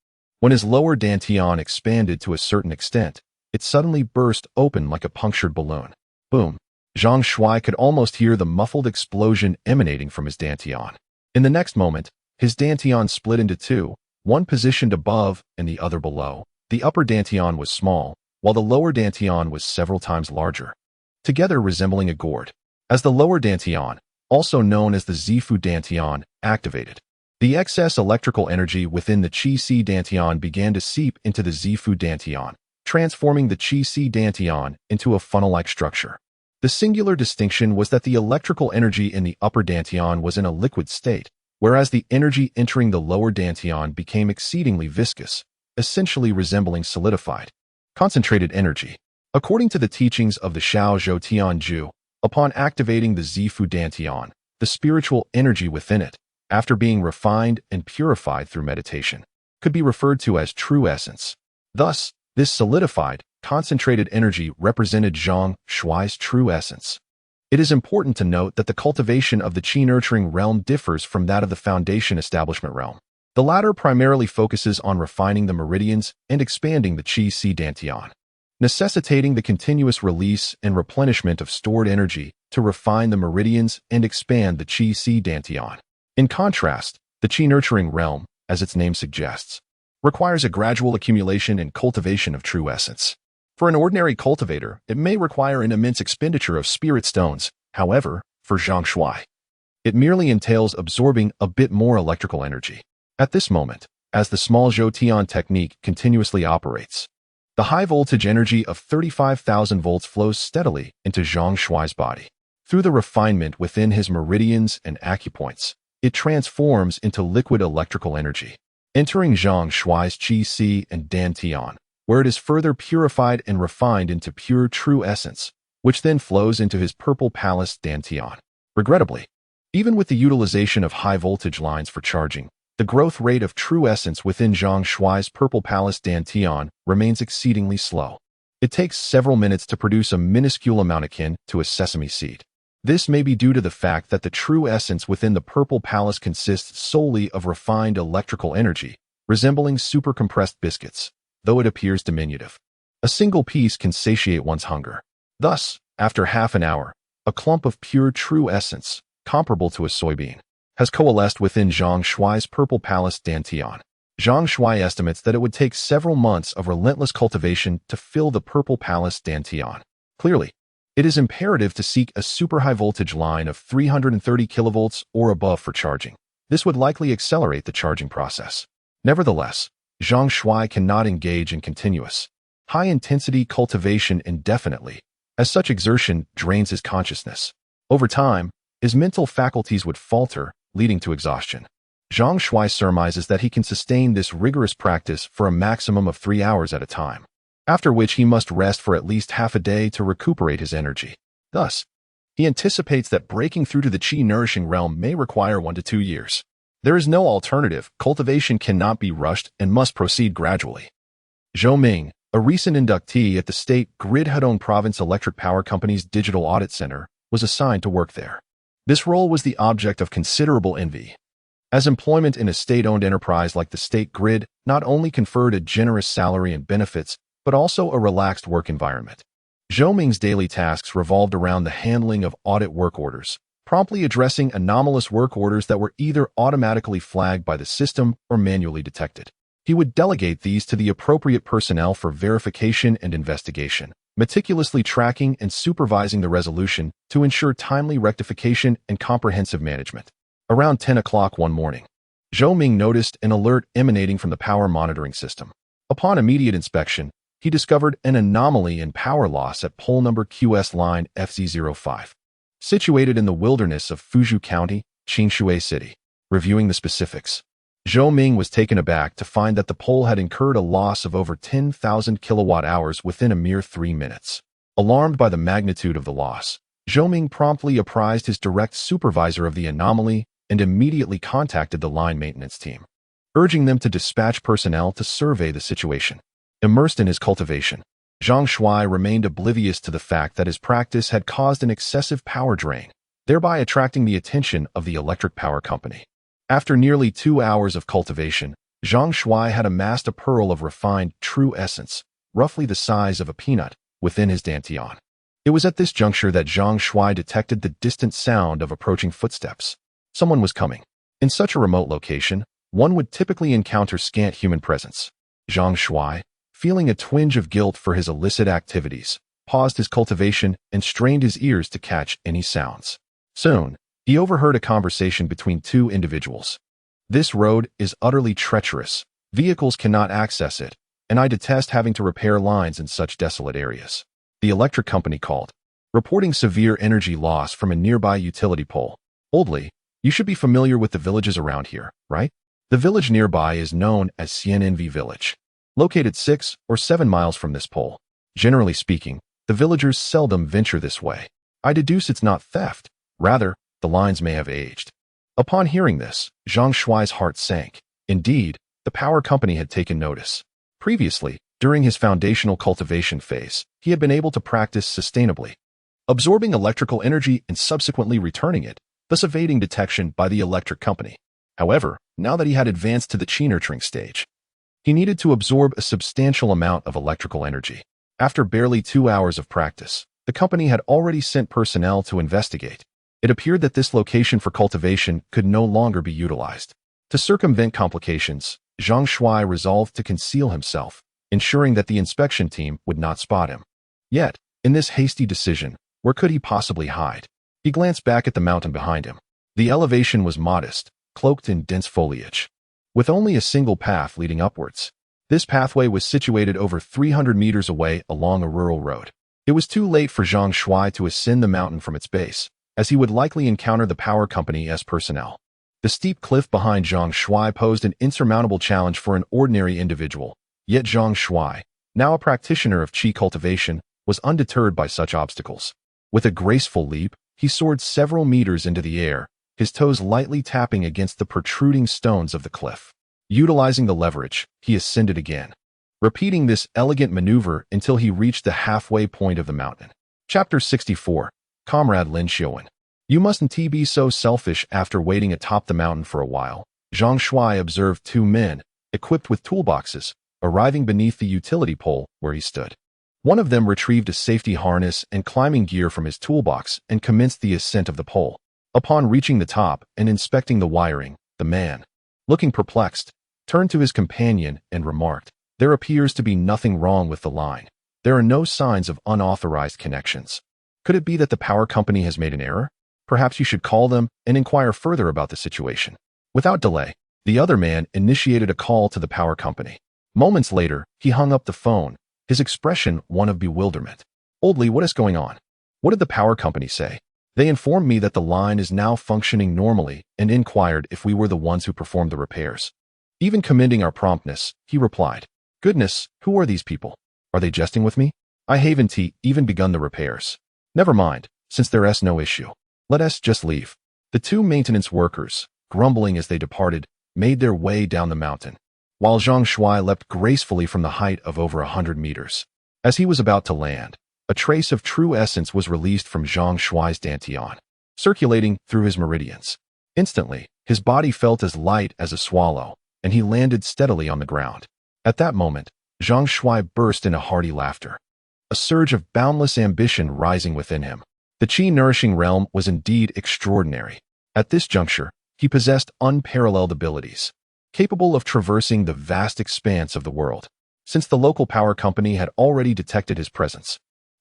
When his lower dantian expanded to a certain extent, it suddenly burst open like a punctured balloon. Boom! Zhang Shuai could almost hear the muffled explosion emanating from his dantian. In the next moment, his dantian split into two, one positioned above and the other below. The upper dantian was small, while the lower dantian was several times larger, together resembling a gourd. As the lower dantian, also known as the Zifu dantian, activated, the excess electrical energy within the Qi-Si dantian began to seep into the Zifu dantian, transforming the Qi-Si dantian into a funnel-like structure. The singular distinction was that the electrical energy in the upper dantian was in a liquid state, whereas the energy entering the lower dantian became exceedingly viscous, essentially resembling solidified, concentrated energy. According to the teachings of the Shao Zhou Tianju, upon activating the Zifu dantian, the spiritual energy within it, after being refined and purified through meditation, could be referred to as true essence. Thus, this solidified, concentrated energy represented Zhang Shuai's true essence. It is important to note that the cultivation of the Qi-nurturing realm differs from that of the foundation establishment realm. The latter primarily focuses on refining the meridians and expanding the Qi-Si dantian, necessitating the continuous release and replenishment of stored energy to refine the meridians and expand the Qi-Si dantian. In contrast, the Qi-nurturing realm, as its name suggests, requires a gradual accumulation and cultivation of true essence. For an ordinary cultivator, it may require an immense expenditure of spirit stones. However, for Zhang Shuai, it merely entails absorbing a bit more electrical energy. At this moment, as the small Zhou-Tian technique continuously operates, the high-voltage energy of 35,000 volts flows steadily into Zhang Shuai's body. Through the refinement within his meridians and acupoints, it transforms into liquid electrical energy, entering Zhang Shuai's Qi-Si and Dantian, where it is further purified and refined into pure true essence, which then flows into his purple palace Dantian. Regrettably, even with the utilization of high-voltage lines for charging, the growth rate of true essence within Zhang Shuai's purple palace Dantian remains exceedingly slow. It takes several minutes to produce a minuscule amount akin to a sesame seed. This may be due to the fact that the true essence within the purple palace consists solely of refined electrical energy, resembling supercompressed biscuits, though it appears diminutive. A single piece can satiate one's hunger. Thus, after half an hour, a clump of pure true essence, comparable to a soybean, has coalesced within Zhang Shuai's purple palace Dantian. Zhang Shuai estimates that it would take several months of relentless cultivation to fill the purple palace Dantian. Clearly, it is imperative to seek a super high voltage line of 330 kilovolts or above for charging. This would likely accelerate the charging process. Nevertheless, Zhang Shuai cannot engage in continuous, high-intensity cultivation indefinitely, as such exertion drains his consciousness. Over time, his mental faculties would falter, leading to exhaustion. Zhang Shuai surmises that he can sustain this rigorous practice for a maximum of 3 hours at a time, after which he must rest for at least half a day to recuperate his energy. Thus, he anticipates that breaking through to the Qi-nourishing realm may require 1 to 2 years. There is no alternative. Cultivation cannot be rushed and must proceed gradually. Zhou Ming, a recent inductee at the State Grid Hedong Province Electric Power Company's Digital Audit Center, was assigned to work there. This role was the object of considerable envy, as employment in a state-owned enterprise like the State Grid not only conferred a generous salary and benefits, but also a relaxed work environment. Zhou Ming's daily tasks revolved around the handling of audit work orders, promptly addressing anomalous work orders that were either automatically flagged by the system or manually detected. He would delegate these to the appropriate personnel for verification and investigation, meticulously tracking and supervising the resolution to ensure timely rectification and comprehensive management. Around 10 o'clock one morning, Zhou Ming noticed an alert emanating from the power monitoring system. Upon immediate inspection, he discovered an anomaly in power loss at pole number QS line FZ05, situated in the wilderness of Fuzhou County, Qingshui City. Reviewing the specifics, Zhou Ming was taken aback to find that the pole had incurred a loss of over 10,000 kilowatt-hours within a mere 3 minutes. Alarmed by the magnitude of the loss, Zhou Ming promptly apprised his direct supervisor of the anomaly and immediately contacted the line maintenance team, urging them to dispatch personnel to survey the situation. Immersed in his cultivation, Zhang Shuai remained oblivious to the fact that his practice had caused an excessive power drain, thereby attracting the attention of the electric power company. After nearly 2 hours of cultivation, Zhang Shuai had amassed a pearl of refined, true essence, roughly the size of a peanut, within his dantian. It was at this juncture that Zhang Shuai detected the distant sound of approaching footsteps. Someone was coming. In such a remote location, one would typically encounter scant human presence. Zhang Shuai, feeling a twinge of guilt for his illicit activities, paused his cultivation and strained his ears to catch any sounds. Soon, he overheard a conversation between two individuals. "This road is utterly treacherous. Vehicles cannot access it, and I detest having to repair lines in such desolate areas." The electric company called, reporting severe energy loss from a nearby utility pole. "Oldly, you should be familiar with the villages around here, right?" The village nearby is known as Xianenvi Village, located 6 or 7 miles from this pole. Generally speaking, the villagers seldom venture this way. I deduce it's not theft. Rather, the lines may have aged. Upon hearing this, Zhang Shuai's heart sank. Indeed, the power company had taken notice. Previously, during his foundational cultivation phase, he had been able to practice sustainably, absorbing electrical energy and subsequently returning it, thus evading detection by the electric company. However, now that he had advanced to the qi nurturing stage, he needed to absorb a substantial amount of electrical energy. After barely 2 hours of practice, the company had already sent personnel to investigate. It appeared that this location for cultivation could no longer be utilized. To circumvent complications, Zhang Shuai resolved to conceal himself, ensuring that the inspection team would not spot him. Yet, in this hasty decision, where could he possibly hide? He glanced back at the mountain behind him. The elevation was modest, cloaked in dense foliage, with only a single path leading upwards. This pathway was situated over 300 meters away along a rural road. It was too late for Zhang Shuai to ascend the mountain from its base, as he would likely encounter the power company as personnel. The steep cliff behind Zhang Shuai posed an insurmountable challenge for an ordinary individual, yet Zhang Shuai, now a practitioner of qi cultivation, was undeterred by such obstacles. With a graceful leap, he soared several meters into the air, his toes lightly tapping against the protruding stones of the cliff. Utilizing the leverage, he ascended again, repeating this elegant maneuver until he reached the halfway point of the mountain. Chapter 64. Comrade Lin Xiuan. "You mustn't be so selfish." After waiting atop the mountain for a while, Zhang Shuai observed two men, equipped with toolboxes, arriving beneath the utility pole where he stood. One of them retrieved a safety harness and climbing gear from his toolbox and commenced the ascent of the pole. Upon reaching the top and inspecting the wiring, the man, looking perplexed, turned to his companion and remarked, "There appears to be nothing wrong with the line. There are no signs of unauthorized connections. Could it be that the power company has made an error? Perhaps you should call them and inquire further about the situation." Without delay, the other man initiated a call to the power company. Moments later, he hung up the phone, his expression one of bewilderment. "Oldly, what is going on? What did the power company say?" "They informed me that the line is now functioning normally and inquired if we were the ones who performed the repairs." Even commending our promptness, he replied, "Goodness, who are these people? Are they jesting with me? I haven't even begun the repairs." "Never mind, since there's no issue. Let us just leave." The two maintenance workers, grumbling as they departed, made their way down the mountain, while Zhang Shuai leapt gracefully from the height of over 100 meters. As he was about to land, a trace of true essence was released from Zhang Shuai's dantian, circulating through his meridians. Instantly, his body felt as light as a swallow, and he landed steadily on the ground. At that moment, Zhang Shuai burst into hearty laughter, a surge of boundless ambition rising within him. The qi-nourishing realm was indeed extraordinary. At this juncture, he possessed unparalleled abilities, capable of traversing the vast expanse of the world. Since the local power company had already detected his presence,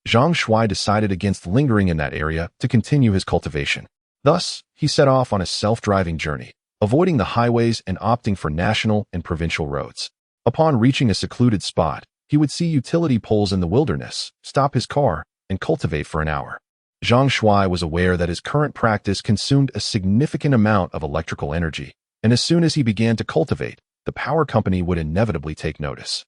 Zhang Shuai decided against lingering in that area to continue his cultivation. Thus, he set off on a self-driving journey, avoiding the highways and opting for national and provincial roads. Upon reaching a secluded spot, he would see utility poles in the wilderness, stop his car, and cultivate for an hour. Zhang Shuai was aware that his current practice consumed a significant amount of electrical energy, and as soon as he began to cultivate, the power company would inevitably take notice.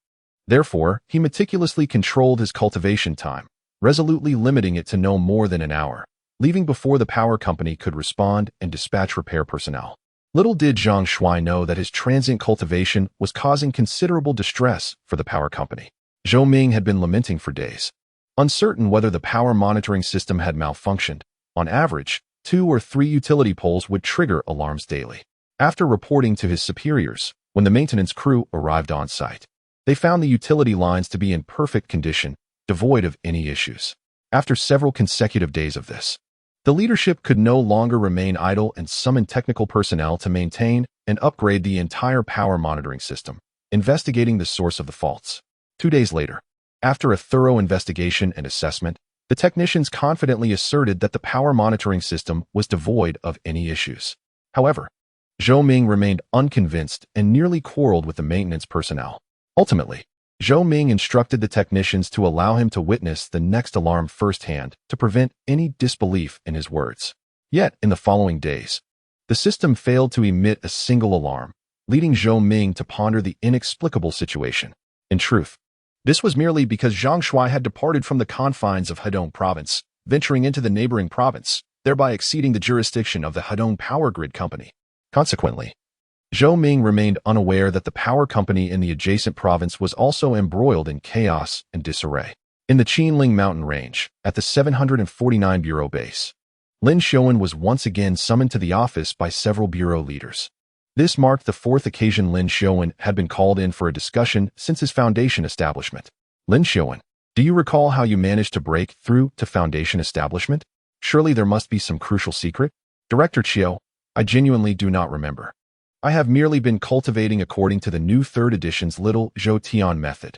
Therefore, he meticulously controlled his cultivation time, resolutely limiting it to no more than an hour, leaving before the power company could respond and dispatch repair personnel. Little did Zhang Shuai know that his transient cultivation was causing considerable distress for the power company. Zhou Ming had been lamenting for days, uncertain whether the power monitoring system had malfunctioned. On average, 2 or 3 utility poles would trigger alarms daily. After reporting to his superiors, when the maintenance crew arrived on site, they found the utility lines to be in perfect condition, devoid of any issues. After several consecutive days of this, The leadership could no longer remain idle and summoned technical personnel to maintain and upgrade the entire power monitoring system, investigating the source of the faults. 2 days later, after a thorough investigation and assessment, the technicians confidently asserted that the power monitoring system was devoid of any issues. However, Zhou Ming remained unconvinced and nearly quarreled with the maintenance personnel. Ultimately, Zhou Ming instructed the technicians to allow him to witness the next alarm firsthand to prevent any disbelief in his words. Yet, in the following days, the system failed to emit a single alarm, leading Zhou Ming to ponder the inexplicable situation. In truth, this was merely because Zhang Shuai had departed from the confines of Hedong province, venturing into the neighboring province, thereby exceeding the jurisdiction of the Hedong Power Grid Company. Consequently, Zhou Ming remained unaware that the power company in the adjacent province was also embroiled in chaos and disarray. In the Qinling mountain range, at the 749 Bureau base, Lin Xiaowen was once again summoned to the office by several bureau leaders. This marked the fourth occasion Lin Xiaowen had been called in for a discussion since his foundation establishment. Lin Xiaowen, do you recall how you managed to break through to foundation establishment? Surely there must be some crucial secret? Director Qiu, I genuinely do not remember. I have merely been cultivating according to the new 3rd edition's Little Zhou method.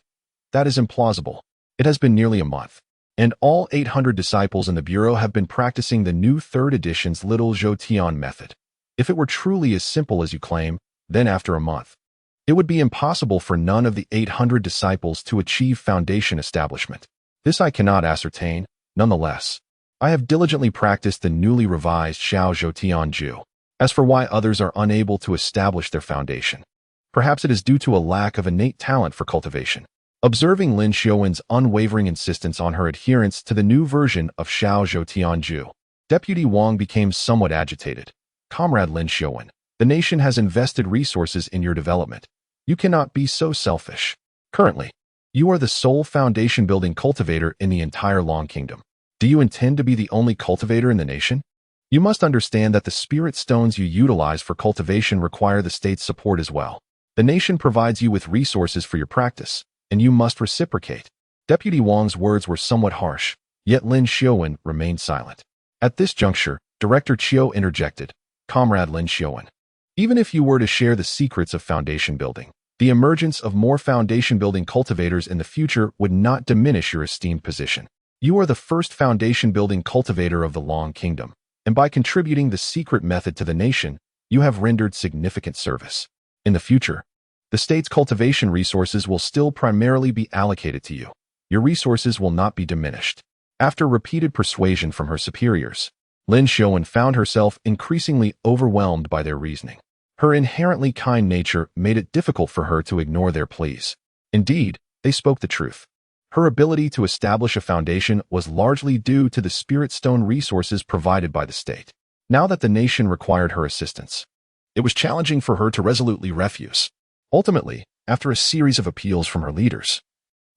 That is implausible. It has been nearly a month, and all 800 disciples in the Bureau have been practicing the new 3rd edition's Little Zhou method. If it were truly as simple as you claim, then after a month, it would be impossible for none of the 800 disciples to achieve foundation establishment. This I cannot ascertain. Nonetheless, I have diligently practiced the newly revised Xiao Zhou Ju. As for why others are unable to establish their foundation, perhaps it is due to a lack of innate talent for cultivation. Observing Lin Xiaowen's unwavering insistence on her adherence to the new version of Xiao Zhou Ju, Deputy Wang became somewhat agitated. Comrade Lin Xiaowen, the nation has invested resources in your development. You cannot be so selfish. Currently, you are the sole foundation-building cultivator in the entire Long Kingdom. Do you intend to be the only cultivator in the nation? You must understand that the spirit stones you utilize for cultivation require the state's support as well. The nation provides you with resources for your practice, and you must reciprocate. Deputy Wang's words were somewhat harsh, yet Lin Xiaowen remained silent. At this juncture, Director Qiu interjected, Comrade Lin Xiaowen, even if you were to share the secrets of foundation building, the emergence of more foundation-building cultivators in the future would not diminish your esteemed position. You are the first foundation-building cultivator of the Long Kingdom, and by contributing the secret method to the nation, you have rendered significant service. In the future, the state's cultivation resources will still primarily be allocated to you. Your resources will not be diminished. After repeated persuasion from her superiors, Lin Xiaowen found herself increasingly overwhelmed by their reasoning. Her inherently kind nature made it difficult for her to ignore their pleas. Indeed, they spoke the truth. Her ability to establish a foundation was largely due to the spirit stone resources provided by the state. Now that the nation required her assistance, it was challenging for her to resolutely refuse. Ultimately, after a series of appeals from her leaders,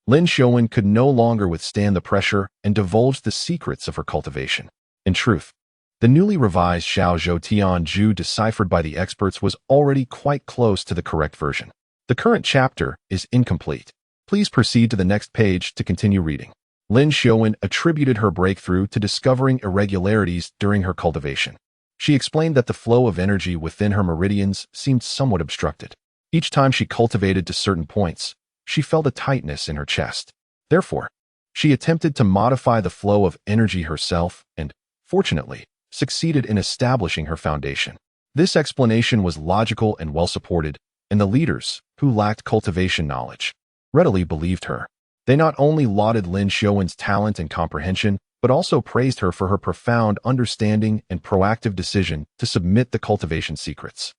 Lin Xiaowen could no longer withstand the pressure and divulged the secrets of her cultivation. In truth, the newly revised Xiao Zhou Ju deciphered by the experts was already quite close to the correct version. The current chapter is incomplete. Please proceed to the next page to continue reading. Lin Xiaowen attributed her breakthrough to discovering irregularities during her cultivation. She explained that the flow of energy within her meridians seemed somewhat obstructed. Each time she cultivated to certain points, she felt a tightness in her chest. Therefore, she attempted to modify the flow of energy herself and, fortunately, succeeded in establishing her foundation. This explanation was logical and well-supported, and the leaders, who lacked cultivation knowledge, readily believed her. They not only lauded Lin Xiaowen's talent and comprehension, but also praised her for her profound understanding and proactive decision to submit the cultivation secrets.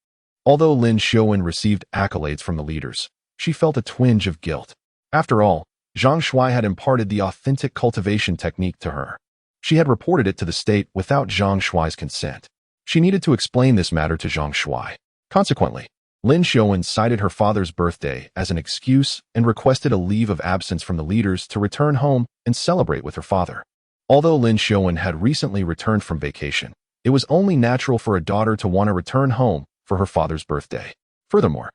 Although Lin Xiaowen received accolades from the leaders, she felt a twinge of guilt. After all, Zhang Shuai had imparted the authentic cultivation technique to her. She had reported it to the state without Zhang Shuai's consent. She needed to explain this matter to Zhang Shuai. Consequently, Lin Xiaowen cited her father's birthday as an excuse and requested a leave of absence from the leaders to return home and celebrate with her father. Although Lin Xiaowen had recently returned from vacation, it was only natural for a daughter to want to return home for her father's birthday. Furthermore,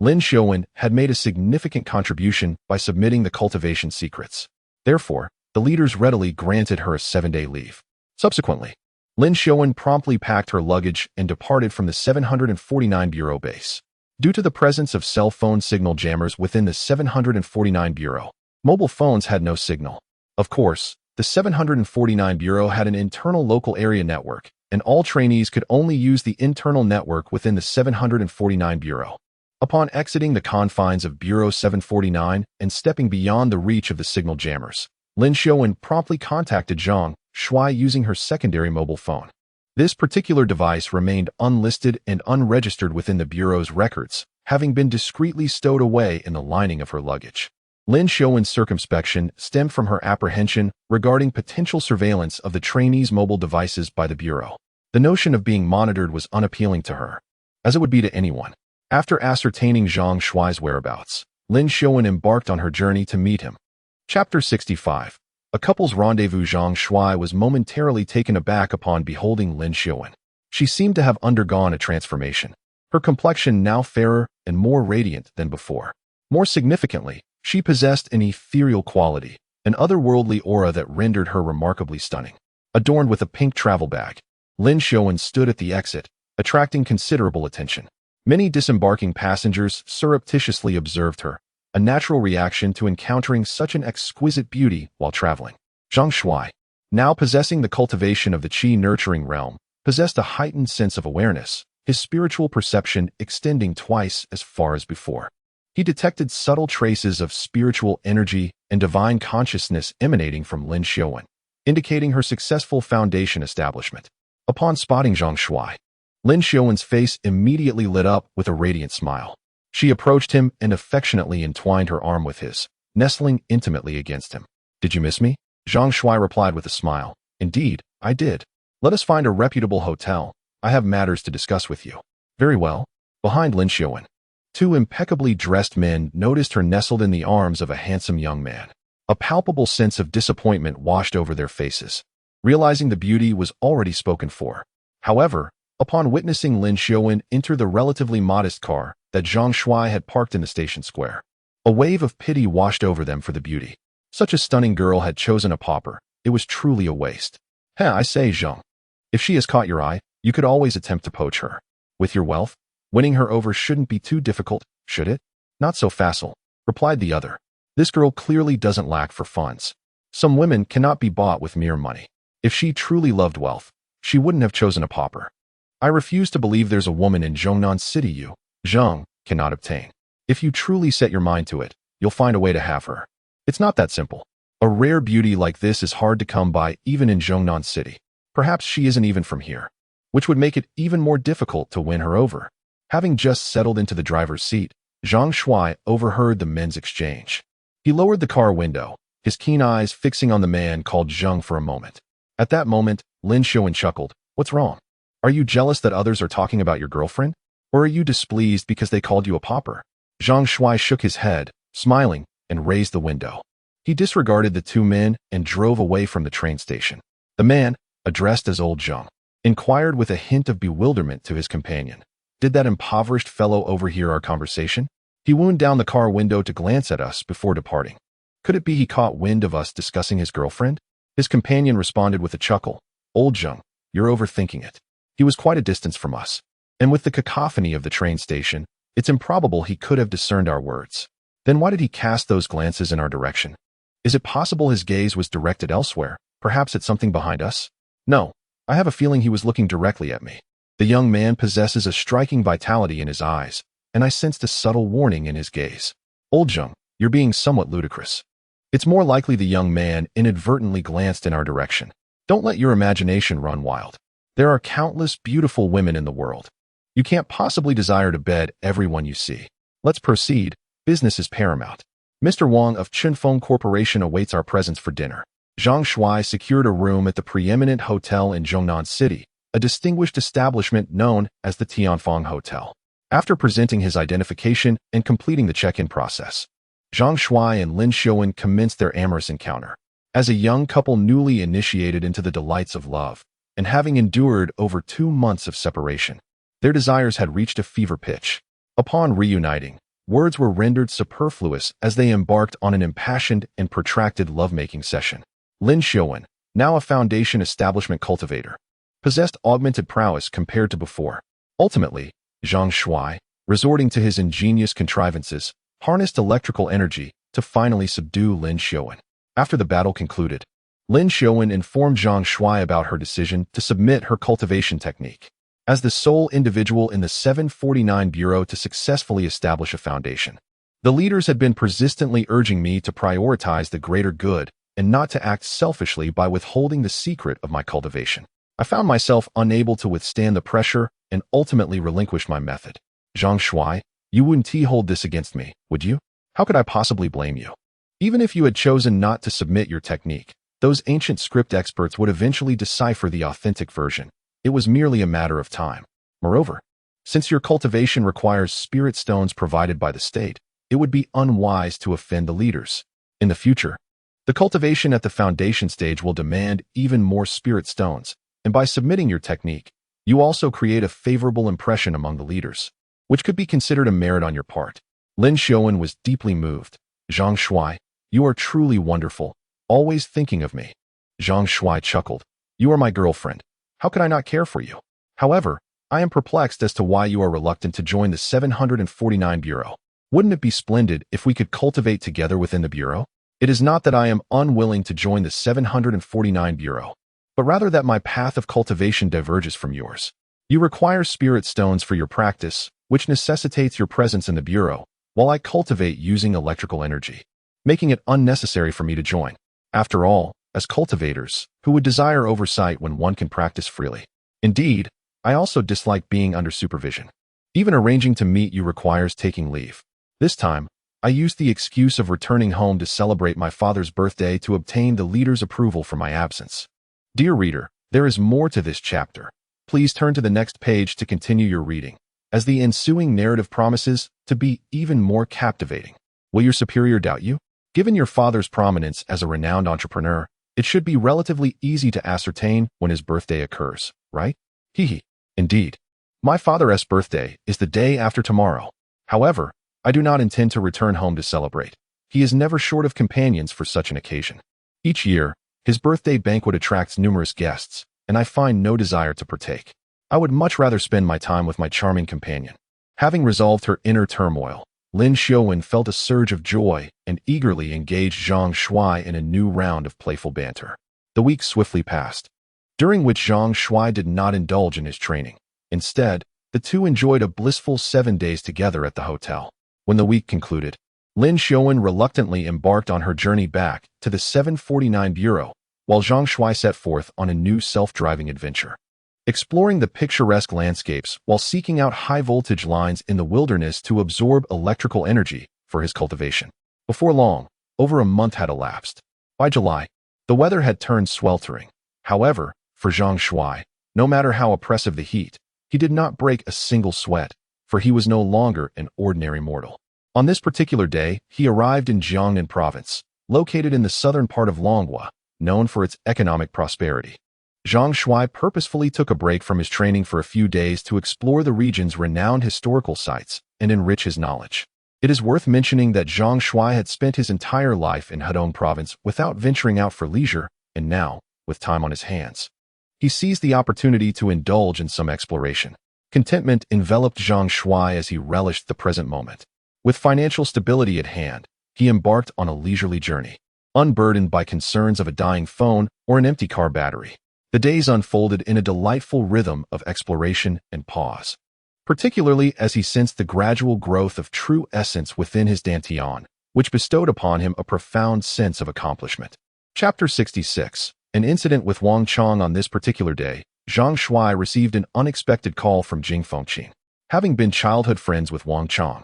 Lin Xiaowen had made a significant contribution by submitting the cultivation secrets. Therefore, the leaders readily granted her a 7-day leave. Subsequently, Lin Xiaowen promptly packed her luggage and departed from the 749 Bureau base. Due to the presence of cell phone signal jammers within the 749 Bureau, mobile phones had no signal. Of course, the 749 Bureau had an internal local area network, and all trainees could only use the internal network within the 749 Bureau. Upon exiting the confines of Bureau 749 and stepping beyond the reach of the signal jammers, Lin Xiaowen promptly contacted Zhang Shuai using her secondary mobile phone. This particular device remained unlisted and unregistered within the Bureau's records, having been discreetly stowed away in the lining of her luggage. Lin Xiaowen's circumspection stemmed from her apprehension regarding potential surveillance of the trainees' mobile devices by the Bureau. The notion of being monitored was unappealing to her, as it would be to anyone. After ascertaining Zhang Shuai's whereabouts, Lin Xiaowen embarked on her journey to meet him. Chapter 65. A couple's rendezvous. Zhang Shuai was momentarily taken aback upon beholding Lin Xiaowen. She seemed to have undergone a transformation, her complexion now fairer and more radiant than before. More significantly, she possessed an ethereal quality, an otherworldly aura that rendered her remarkably stunning. Adorned with a pink travel bag, Lin Xiaowen stood at the exit, attracting considerable attention. Many disembarking passengers surreptitiously observed her, a natural reaction to encountering such an exquisite beauty while traveling. Zhang Shuai, now possessing the cultivation of the qi-nurturing realm, possessed a heightened sense of awareness, his spiritual perception extending twice as far as before. He detected subtle traces of spiritual energy and divine consciousness emanating from Lin Xiaowen, indicating her successful foundation establishment. Upon spotting Zhang Shuai, Lin Xiaowen's face immediately lit up with a radiant smile. She approached him and affectionately entwined her arm with his, nestling intimately against him. "Did you miss me?" Zhang Shuai replied with a smile. "Indeed, I did. Let us find a reputable hotel. I have matters to discuss with you." "Very well." Behind Lin Xiaowen, two impeccably dressed men noticed her nestled in the arms of a handsome young man. A palpable sense of disappointment washed over their faces, realizing the beauty was already spoken for. However, upon witnessing Lin Xiaowen enter the relatively modest car that Zhang Shuai had parked in the station square, a wave of pity washed over them for the beauty. Such a stunning girl had chosen a pauper. It was truly a waste. "I say, Zhang, if she has caught your eye, you could always attempt to poach her. With your wealth, winning her over shouldn't be too difficult, should it?" "Not so facile," replied the other. "This girl clearly doesn't lack for funds. Some women cannot be bought with mere money. If she truly loved wealth, she wouldn't have chosen a pauper. I refuse to believe there's a woman in Zhongnan City you, Zhang, cannot obtain. If you truly set your mind to it, you'll find a way to have her. It's not that simple. A rare beauty like this is hard to come by even in Zhongnan City. Perhaps she isn't even from here, which would make it even more difficult to win her over." Having just settled into the driver's seat, Zhang Shuai overheard the men's exchange. He lowered the car window, his keen eyes fixing on the man called Zhang for a moment. At that moment, Lin Xiaowen chuckled. "What's wrong? Are you jealous that others are talking about your girlfriend? Or are you displeased because they called you a pauper?" Zhang Shuai shook his head, smiling, and raised the window. He disregarded the two men and drove away from the train station. The man, addressed as Old Zhang, inquired with a hint of bewilderment to his companion. "Did that impoverished fellow overhear our conversation? He wound down the car window to glance at us before departing. Could it be he caught wind of us discussing his girlfriend?" His companion responded with a chuckle. "Old Zhang, you're overthinking it. He was quite a distance from us, and with the cacophony of the train station, it's improbable he could have discerned our words. Then why did he cast those glances in our direction? Is it possible his gaze was directed elsewhere, perhaps at something behind us? No, I have a feeling he was looking directly at me. The young man possesses a striking vitality in his eyes, and I sensed a subtle warning in his gaze. Old Zhang, you're being somewhat ludicrous. It's more likely the young man inadvertently glanced in our direction. Don't let your imagination run wild. There are countless beautiful women in the world. You can't possibly desire to bed everyone you see. Let's proceed. Business is paramount. Mr. Wang of Chunfeng Corporation awaits our presence for dinner." Zhang Shuai secured a room at the preeminent hotel in Zhongnan City, a distinguished establishment known as the Tianfeng Hotel. After presenting his identification and completing the check-in process, Zhang Shuai and Lin Xiaowen commenced their amorous encounter. As a young couple newly initiated into the delights of love, and having endured over 2 months of separation, their desires had reached a fever pitch. Upon reuniting, words were rendered superfluous as they embarked on an impassioned and protracted lovemaking session. Lin Xiaowen, now a foundation establishment cultivator, possessed augmented prowess compared to before. Ultimately, Zhang Shuai, resorting to his ingenious contrivances, harnessed electrical energy to finally subdue Lin Xiaowen. After the battle concluded, Lin Xiaowen informed Zhang Shuai about her decision to submit her cultivation technique. As the sole individual in the 749 Bureau to successfully establish a foundation, the leaders had been persistently urging me to prioritize the greater good and not to act selfishly by withholding the secret of my cultivation. I found myself unable to withstand the pressure and ultimately relinquished my method. Zhang Shuai, you wouldn't hold this against me, would you? How could I possibly blame you? Even if you had chosen not to submit your technique, those ancient script experts would eventually decipher the authentic version. It was merely a matter of time. Moreover, since your cultivation requires spirit stones provided by the state, it would be unwise to offend the leaders. In the future, the cultivation at the foundation stage will demand even more spirit stones, and by submitting your technique, you also create a favorable impression among the leaders, which could be considered a merit on your part. Lin Xiaowen was deeply moved. Zhang Shuai, you are truly wonderful, always thinking of me. Zhang Shuai chuckled. You are my girlfriend. How could I not care for you? However, I am perplexed as to why you are reluctant to join the 749 Bureau. Wouldn't it be splendid if we could cultivate together within the Bureau? It is not that I am unwilling to join the 749 Bureau, but rather that my path of cultivation diverges from yours. You require spirit stones for your practice, which necessitates your presence in the Bureau, while I cultivate using electrical energy, making it unnecessary for me to join. After all, as cultivators, who would desire oversight when one can practice freely? Indeed, I also dislike being under supervision. Even arranging to meet you requires taking leave. This time, I used the excuse of returning home to celebrate my father's birthday to obtain the leader's approval for my absence. Dear reader, there is more to this chapter. Please turn to the next page to continue your reading, as the ensuing narrative promises to be even more captivating. Will your superior doubt you? Given your father's prominence as a renowned entrepreneur, it should be relatively easy to ascertain when his birthday occurs, right? Indeed. My father's birthday is the day after tomorrow. However, I do not intend to return home to celebrate. He is never short of companions for such an occasion. Each year, his birthday banquet attracts numerous guests, and I find no desire to partake. I would much rather spend my time with my charming companion. Having resolved her inner turmoil, Lin Xiaowen felt a surge of joy and eagerly engaged Zhang Shuai in a new round of playful banter. The weeks swiftly passed, during which Zhang Shuai did not indulge in his training. Instead, the two enjoyed a blissful 7 days together at the hotel. When the week concluded, Lin Xiaowen reluctantly embarked on her journey back to the 749 Bureau, while Zhang Shuai set forth on a new self-driving adventure, exploring the picturesque landscapes while seeking out high-voltage lines in the wilderness to absorb electrical energy for his cultivation. Before long, over a month had elapsed. By July, the weather had turned sweltering. However, for Zhang Shuai, no matter how oppressive the heat, he did not break a single sweat, for he was no longer an ordinary mortal. On this particular day, he arrived in Jiangnan province, located in the southern part of Longhua, known for its economic prosperity. Zhang Shuai purposefully took a break from his training for a few days to explore the region's renowned historical sites and enrich his knowledge. It is worth mentioning that Zhang Shuai had spent his entire life in Hedong province without venturing out for leisure, and now, with time on his hands, he seized the opportunity to indulge in some exploration. Contentment enveloped Zhang Shuai as he relished the present moment. With financial stability at hand, he embarked on a leisurely journey, unburdened by concerns of a dying phone or an empty car battery. The days unfolded in a delightful rhythm of exploration and pause, particularly as he sensed the gradual growth of true essence within his dantian, which bestowed upon him a profound sense of accomplishment. Chapter 66. An incident with Wang Chong. On this particular day, Zhang Shuai received an unexpected call from Jing Fengqin. Having been childhood friends with Wang Chong,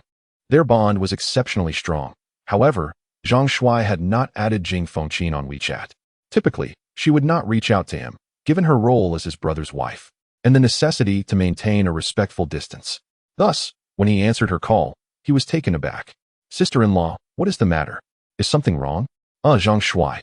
their bond was exceptionally strong. However, Zhang Shuai had not added Jing Fengqin on WeChat. Typically, she would not reach out to him, given her role as his brother's wife, and the necessity to maintain a respectful distance. Thus, when he answered her call, he was taken aback. Sister-in-law, what is the matter? Is something wrong? Zhang Shuai.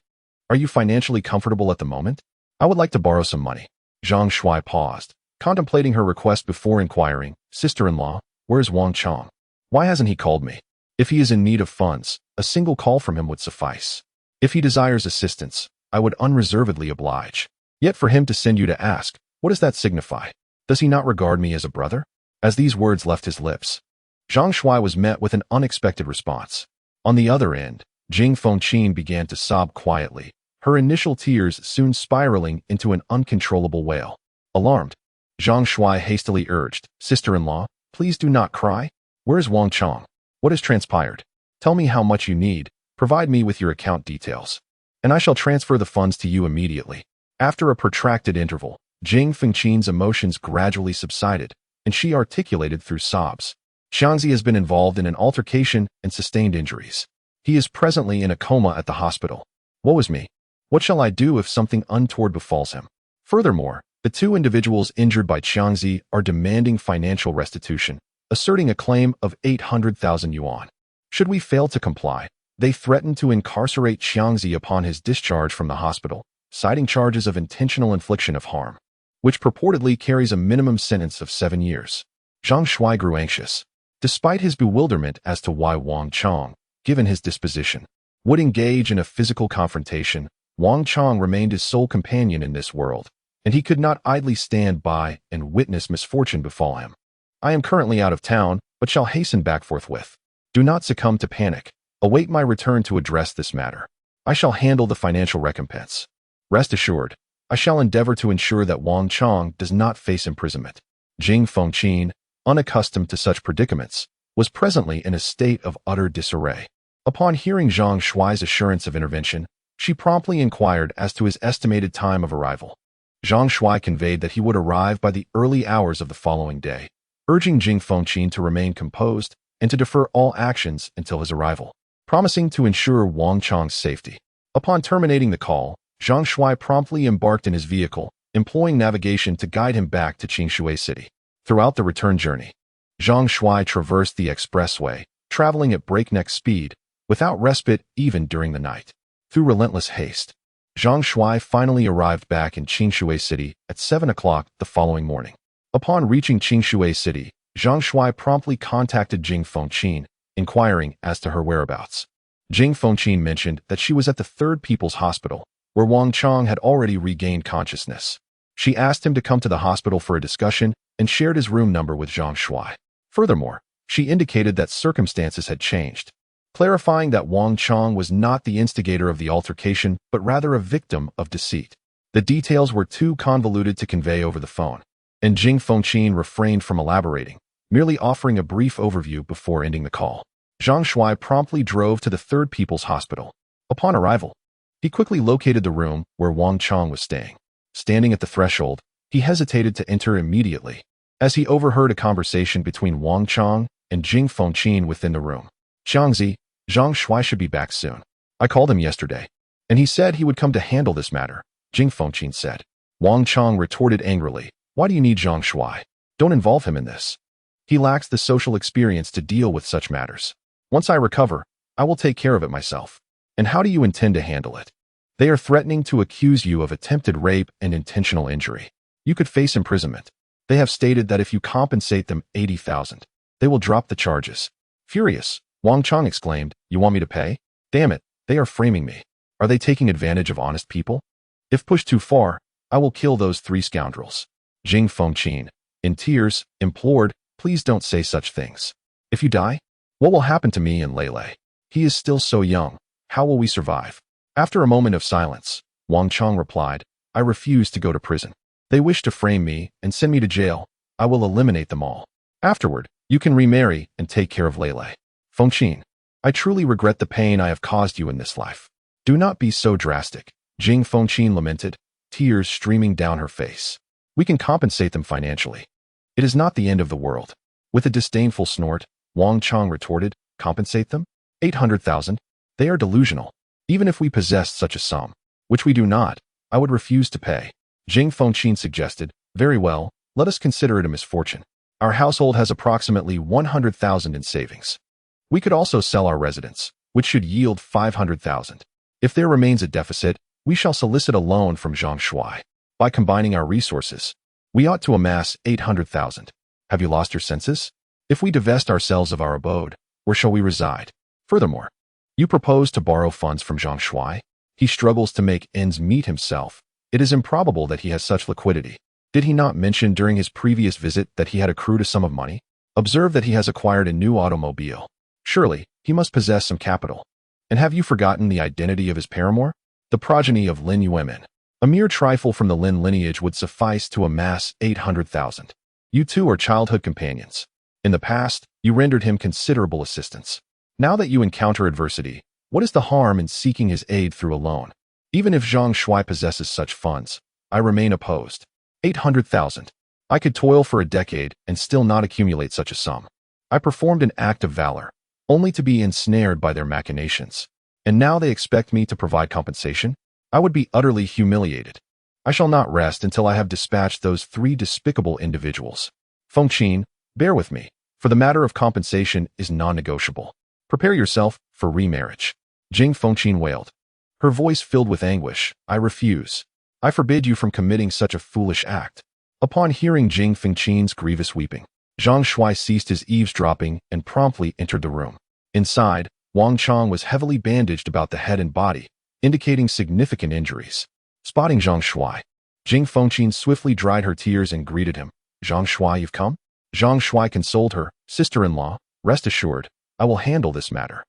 Are you financially comfortable at the moment? I would like to borrow some money. Zhang Shuai paused, contemplating her request before inquiring, Sister-in-law, where is Wang Chong? Why hasn't he called me? If he is in need of funds, a single call from him would suffice. If he desires assistance, I would unreservedly oblige. Yet for him to send you to ask, What does that signify? Does he not regard me as a brother? As these words left his lips, Zhang Shuai was met with an unexpected response. On the other end, Jing Fengqin began to sob quietly, her initial tears soon spiraling into an uncontrollable wail. Alarmed, Zhang Shuai hastily urged, "Sister-in-law, please do not cry. Where is Wang Chong? What has transpired? Tell me how much you need, provide me with your account details, and I shall transfer the funds to you immediately." After a protracted interval, Jing Fengqin's emotions gradually subsided, and she articulated through sobs. Xiangzi has been involved in an altercation and sustained injuries. He is presently in a coma at the hospital. Woe is me. What shall I do if something untoward befalls him? Furthermore, the two individuals injured by Xiangzi are demanding financial restitution, asserting a claim of 800,000 yuan. Should we fail to comply, they threaten to incarcerate Xiangzi upon his discharge from the hospital, citing charges of intentional infliction of harm, which purportedly carries a minimum sentence of 7 years. Zhang Shuai grew anxious. Despite his bewilderment as to why Wang Chong, given his disposition, would engage in a physical confrontation, Wang Chong remained his sole companion in this world, and he could not idly stand by and witness misfortune befall him. I am currently out of town, but shall hasten back forthwith. Do not succumb to panic. Await my return to address this matter. I shall handle the financial recompense. Rest assured, I shall endeavor to ensure that Wang Chong does not face imprisonment. Jing Fengqin, unaccustomed to such predicaments, was presently in a state of utter disarray. Upon hearing Zhang Shuai's assurance of intervention, she promptly inquired as to his estimated time of arrival. Zhang Shuai conveyed that he would arrive by the early hours of the following day, urging Jing Fengqin to remain composed and to defer all actions until his arrival, promising to ensure Wang Chong's safety. Upon terminating the call, Zhang Shuai promptly embarked in his vehicle, employing navigation to guide him back to Qingshui City. Throughout the return journey, Zhang Shuai traversed the expressway, traveling at breakneck speed, without respite even during the night. Through relentless haste, Zhang Shuai finally arrived back in Qingshui City at 7 o'clock the following morning. Upon reaching Qingshui City, Zhang Shuai promptly contacted Jing Fengqin, inquiring as to her whereabouts. Jing Fengqin mentioned that she was at the Third People's Hospital, where Wang Chong had already regained consciousness. She asked him to come to the hospital for a discussion and shared his room number with Zhang Shuai. Furthermore, she indicated that circumstances had changed, clarifying that Wang Chong was not the instigator of the altercation but rather a victim of deceit. The details were too convoluted to convey over the phone, and Jing Fengqin refrained from elaborating, merely offering a brief overview before ending the call. Zhang Shuai promptly drove to the Third People's Hospital. Upon arrival, he quickly located the room where Wang Chong was staying. Standing at the threshold, he hesitated to enter immediately, as he overheard a conversation between Wang Chong and Jing Fengqin within the room. "Xiangzi, Zhang Shuai should be back soon. I called him yesterday, and he said he would come to handle this matter," Jing Fengqin said. Wang Chong retorted angrily, "Why do you need Zhang Shuai? Don't involve him in this. He lacks the social experience to deal with such matters. Once I recover, I will take care of it myself." "And how do you intend to handle it?" "They are threatening to accuse you of attempted rape and intentional injury. You could face imprisonment. They have stated that if you compensate them 80,000, they will drop the charges." Furious, Wang Chong exclaimed, "You want me to pay? Damn it, they are framing me. Are they taking advantage of honest people? If pushed too far, I will kill those 3 scoundrels." Jing Fengqin, in tears, implored, "Please don't say such things. If you die, what will happen to me and Lele? He is still so young. How will we survive?" After a moment of silence, Wang Chong replied, "I refuse to go to prison. They wish to frame me and send me to jail. I will eliminate them all. Afterward, you can remarry and take care of Lele." "Fengqin, I truly regret the pain I have caused you in this life. Do not be so drastic," Jing Fengqin lamented, tears streaming down her face. "We can compensate them financially. It is not the end of the world." With a disdainful snort, Wang Chong retorted, "Compensate them? 800,000? They are delusional. Even if we possessed such a sum, which we do not, I would refuse to pay." Jing Fengqin suggested, "Very well, let us consider it a misfortune. Our household has approximately 100,000 in savings. We could also sell our residence, which should yield 500,000. If there remains a deficit, we shall solicit a loan from Zhang Shuai. By combining our resources, we ought to amass 800,000. Have you lost your senses? If we divest ourselves of our abode, where shall we reside? Furthermore, you propose to borrow funds from Zhang Shuai? He struggles to make ends meet himself. It is improbable that he has such liquidity. Did he not mention during his previous visit that he had accrued a sum of money? Observe that he has acquired a new automobile. Surely, he must possess some capital. And have you forgotten the identity of his paramour? The progeny of Lin Yuemin. A mere trifle from the Lin lineage would suffice to amass 800,000. You two are childhood companions. In the past, you rendered him considerable assistance. Now that you encounter adversity, what is the harm in seeking his aid through a loan? Even if Zhang Shuai possesses such funds, I remain opposed. 800,000. I could toil for a decade and still not accumulate such a sum. I performed an act of valor, only to be ensnared by their machinations. And now they expect me to provide compensation? I would be utterly humiliated. I shall not rest until I have dispatched those 3 despicable individuals. Fengqin, bear with me, for the matter of compensation is non-negotiable. Prepare yourself for remarriage. Jing Fengqin wailed. Her voice filled with anguish. I refuse. I forbid you from committing such a foolish act. Upon hearing Jing Fengqin's grievous weeping, Zhang Shuai ceased his eavesdropping and promptly entered the room. Inside, Wang Chong was heavily bandaged about the head and body, indicating significant injuries. Spotting Zhang Shuai, Jing Fengqin swiftly dried her tears and greeted him. Zhang Shuai, you've come? Zhang Shuai consoled her. Sister-in-law, rest assured, I will handle this matter.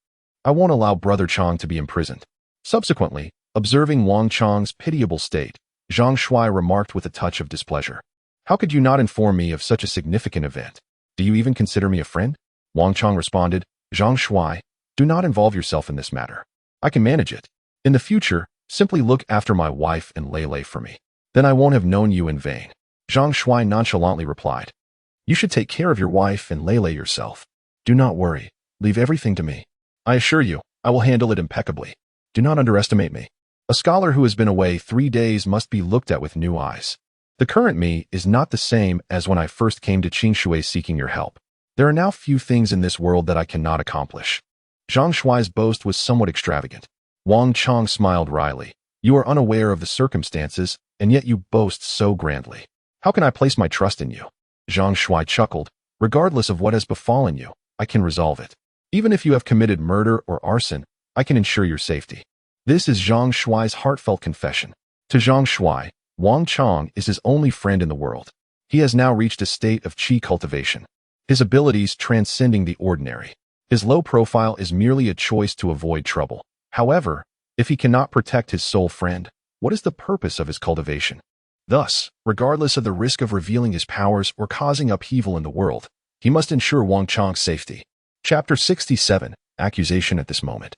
I won't allow Brother Chong to be imprisoned. Subsequently, observing Wang Chong's pitiable state, Zhang Shuai remarked with a touch of displeasure. How could you not inform me of such a significant event? Do you even consider me a friend? Wang Chong responded, Zhang Shuai, do not involve yourself in this matter. I can manage it. In the future, simply look after my wife and Lei Lei for me. Then I won't have known you in vain. Zhang Shuai nonchalantly replied. You should take care of your wife and Lei Lei yourself. Do not worry. Leave everything to me. I assure you, I will handle it impeccably. Do not underestimate me. A scholar who has been away 3 days must be looked at with new eyes. The current me is not the same as when I first came to Qingshui seeking your help. There are now few things in this world that I cannot accomplish. Zhang Shuai's boast was somewhat extravagant. Wang Chong smiled wryly. You are unaware of the circumstances, and yet you boast so grandly. How can I place my trust in you? Zhang Shuai chuckled. Regardless of what has befallen you, I can resolve it. Even if you have committed murder or arson, I can ensure your safety. This is Zhang Shuai's heartfelt confession. To Zhang Shuai, Wang Chong is his only friend in the world. He has now reached a state of qi cultivation, his abilities transcending the ordinary. His low profile is merely a choice to avoid trouble. However, if he cannot protect his soul friend, what is the purpose of his cultivation? Thus, regardless of the risk of revealing his powers or causing upheaval in the world, he must ensure Wang Chong's safety. Chapter 67, Accusation at this moment.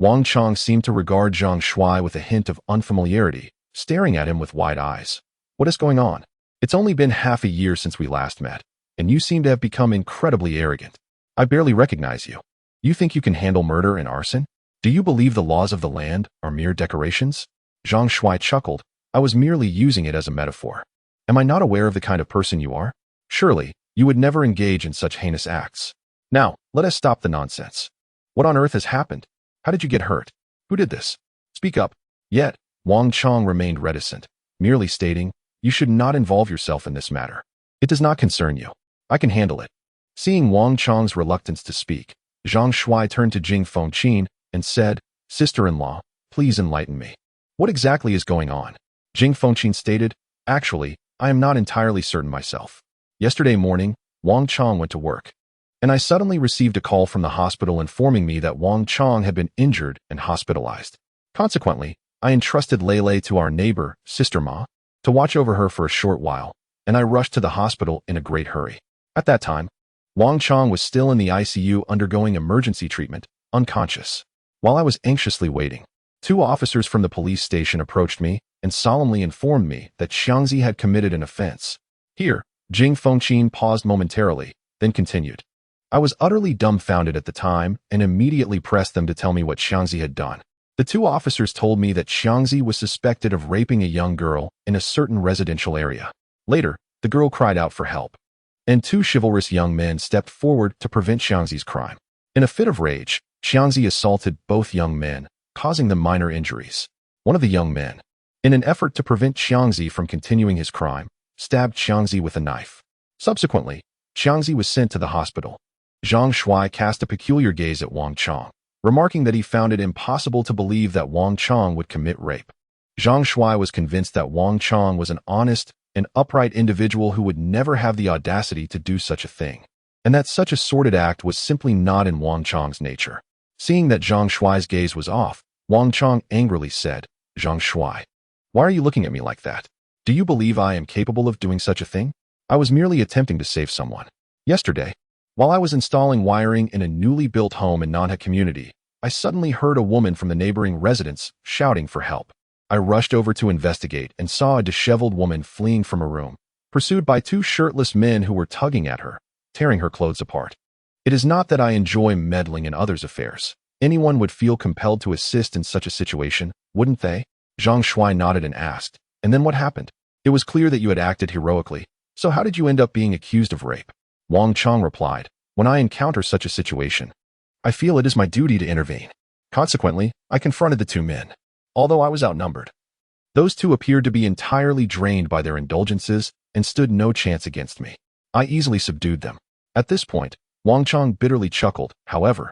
Wang Chong seemed to regard Zhang Shuai with a hint of unfamiliarity, staring at him with wide eyes. What is going on? It's only been half a year since we last met, and you seem to have become incredibly arrogant. I barely recognize you. You think you can handle murder and arson? Do you believe the laws of the land are mere decorations? Zhang Shuai chuckled. I was merely using it as a metaphor. Am I not aware of the kind of person you are? Surely, you would never engage in such heinous acts. Now, let us stop the nonsense. What on earth has happened? How did you get hurt? Who did this? Speak up. Yet, Wang Chong remained reticent, merely stating, you should not involve yourself in this matter. It does not concern you. I can handle it. Seeing Wang Chong's reluctance to speak, Zhang Shuai turned to Jing Fengqin and said, Sister-in-law, please enlighten me. What exactly is going on? Jing Fengqin stated, Actually, I am not entirely certain myself. Yesterday morning, Wang Chong went to work, and I suddenly received a call from the hospital informing me that Wang Chong had been injured and hospitalized. Consequently, I entrusted Lei Lei to our neighbor, Sister Ma, to watch over her for a short while, and I rushed to the hospital in a great hurry. At that time, Wang Chong was still in the ICU undergoing emergency treatment, unconscious. While I was anxiously waiting, 2 officers from the police station approached me and solemnly informed me that Xiangzi had committed an offense. Here, Jing Fengqin paused momentarily, then continued. I was utterly dumbfounded at the time and immediately pressed them to tell me what Xiangzi had done. The 2 officers told me that Xiangzi was suspected of raping a young girl in a certain residential area. Later, the girl cried out for help, and 2 chivalrous young men stepped forward to prevent Xiangzi's crime. In a fit of rage, Xiangzi assaulted both young men, causing them minor injuries. One of the young men, in an effort to prevent Xiangzi from continuing his crime, stabbed Xiangzi with a knife. Subsequently, Xiangzi was sent to the hospital. Zhang Shuai cast a peculiar gaze at Wang Chong, remarking that he found it impossible to believe that Wang Chong would commit rape. Zhang Shuai was convinced that Wang Chong was an honest an upright individual who would never have the audacity to do such a thing, and that such a sordid act was simply not in Wang Chang's nature. Seeing that Zhang Shuai's gaze was off, Wang Chang angrily said, "Zhang Shuai, why are you looking at me like that? Do you believe I am capable of doing such a thing? I was merely attempting to save someone. Yesterday, while I was installing wiring in a newly built home in Nanha community, I suddenly heard a woman from the neighboring residence shouting for help. I rushed over to investigate and saw a disheveled woman fleeing from a room, pursued by two shirtless men who were tugging at her, tearing her clothes apart. It is not that I enjoy meddling in others' affairs. Anyone would feel compelled to assist in such a situation, wouldn't they?" Zhang Shuai nodded and asked, "And then what happened? It was clear that you had acted heroically, so how did you end up being accused of rape?" Wang Chang replied, "When I encounter such a situation, I feel it is my duty to intervene. Consequently, I confronted the two men, although I was outnumbered. Those two appeared to be entirely drained by their indulgences and stood no chance against me. I easily subdued them." At this point, Wang Chang bitterly chuckled. "However,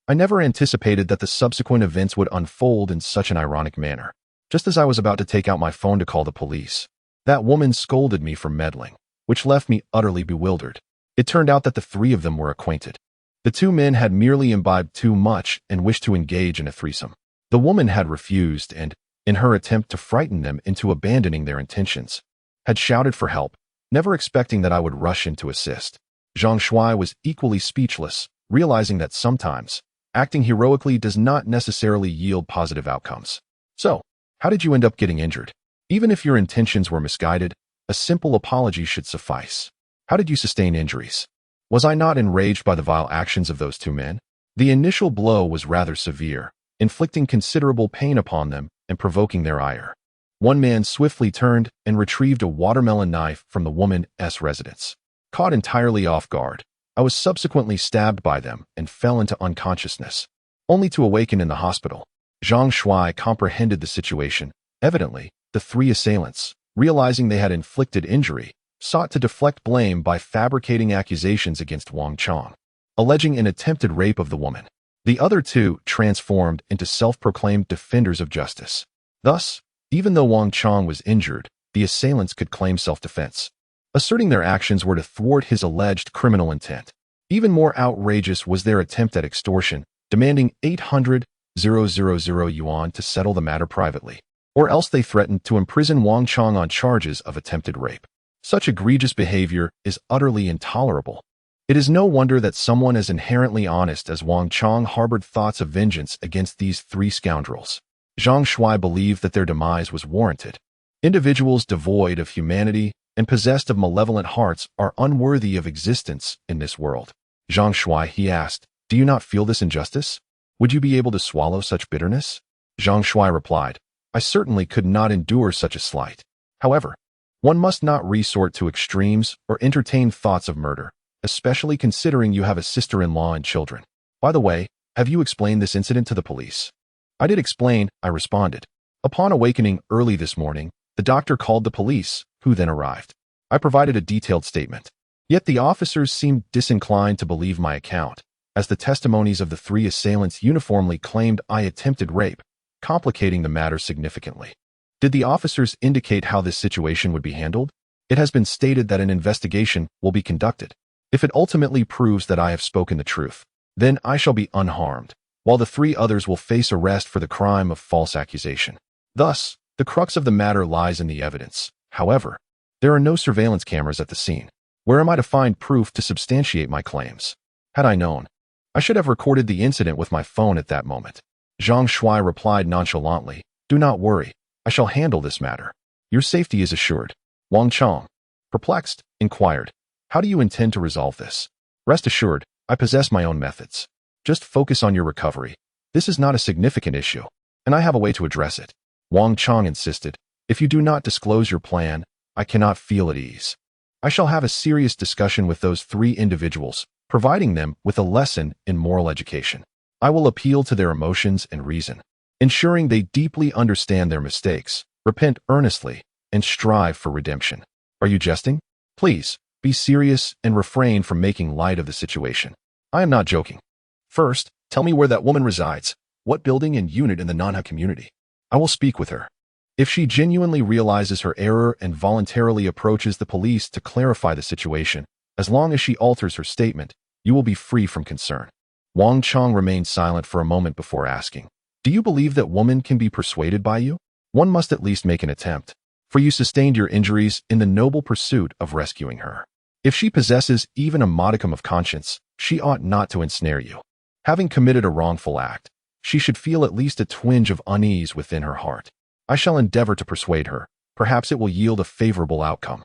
I never anticipated that the subsequent events would unfold in such an ironic manner. Just as I was about to take out my phone to call the police, that woman scolded me for meddling, which left me utterly bewildered. It turned out that the three of them were acquainted. The two men had merely imbibed too much and wished to engage in a threesome. The woman had refused and, in her attempt to frighten them into abandoning their intentions, had shouted for help, never expecting that I would rush in to assist." Zhang Shuai was equally speechless, realizing that sometimes, acting heroically does not necessarily yield positive outcomes. "So, how did you end up getting injured? Even if your intentions were misguided, a simple apology should suffice. How did you sustain injuries? Was I not enraged by the vile actions of those two men? The initial blow was rather severe, inflicting considerable pain upon them and provoking their ire. One man swiftly turned and retrieved a watermelon knife from the woman's residence. Caught entirely off guard, I was subsequently stabbed by them and fell into unconsciousness, only to awaken in the hospital." Zhang Shuai comprehended the situation. Evidently, the three assailants, realizing they had inflicted injury, sought to deflect blame by fabricating accusations against Wang Chang, alleging an attempted rape of the woman. The other two transformed into self-proclaimed defenders of justice. Thus, even though Wang Chang was injured, the assailants could claim self-defense, asserting their actions were to thwart his alleged criminal intent. Even more outrageous was their attempt at extortion, demanding 800,000 yuan to settle the matter privately, or else they threatened to imprison Wang Chang on charges of attempted rape. Such egregious behavior is utterly intolerable. It is no wonder that someone as inherently honest as Wang Chang harbored thoughts of vengeance against these three scoundrels. Zhang Shuai believed that their demise was warranted. Individuals devoid of humanity and possessed of malevolent hearts are unworthy of existence in this world. "Zhang Shuai," he asked, "do you not feel this injustice? Would you be able to swallow such bitterness?" Zhang Shuai replied, "I certainly could not endure such a slight. However, one must not resort to extremes or entertain thoughts of murder, especially considering you have a sister-in-law and children. By the way, have you explained this incident to the police?" "I did explain," I responded. "Upon awakening early this morning, the doctor called the police, who then arrived. I provided a detailed statement. Yet the officers seemed disinclined to believe my account, as the testimonies of the three assailants uniformly claimed I attempted rape, complicating the matter significantly." "Did the officers indicate how this situation would be handled?" "It has been stated that an investigation will be conducted. If it ultimately proves that I have spoken the truth, then I shall be unharmed, while the three others will face arrest for the crime of false accusation. Thus, the crux of the matter lies in the evidence. However, there are no surveillance cameras at the scene. Where am I to find proof to substantiate my claims? Had I known, I should have recorded the incident with my phone at that moment." Zhang Shuai replied nonchalantly, "Do not worry. I shall handle this matter. Your safety is assured." Wang Chang, perplexed, inquired, "How do you intend to resolve this?" "Rest assured, I possess my own methods. Just focus on your recovery. This is not a significant issue, and I have a way to address it." Wang Chang insisted, "If you do not disclose your plan, I cannot feel at ease. I shall have a serious discussion with those three individuals, providing them with a lesson in moral education. I will appeal to their emotions and reason, ensuring they deeply understand their mistakes, repent earnestly, and strive for redemption." "Are you jesting? Please, be serious and refrain from making light of the situation." "I am not joking. First, tell me where that woman resides, what building and unit in the Nanha community. I will speak with her." If she genuinely realizes her error and voluntarily approaches the police to clarify the situation, as long as she alters her statement, you will be free from concern. Wang Chong remained silent for a moment before asking, "Do you believe that woman can be persuaded by you? One must at least make an attempt, for you sustained your injuries in the noble pursuit of rescuing her. If she possesses even a modicum of conscience, she ought not to ensnare you. Having committed a wrongful act, she should feel at least a twinge of unease within her heart. I shall endeavor to persuade her. Perhaps it will yield a favorable outcome.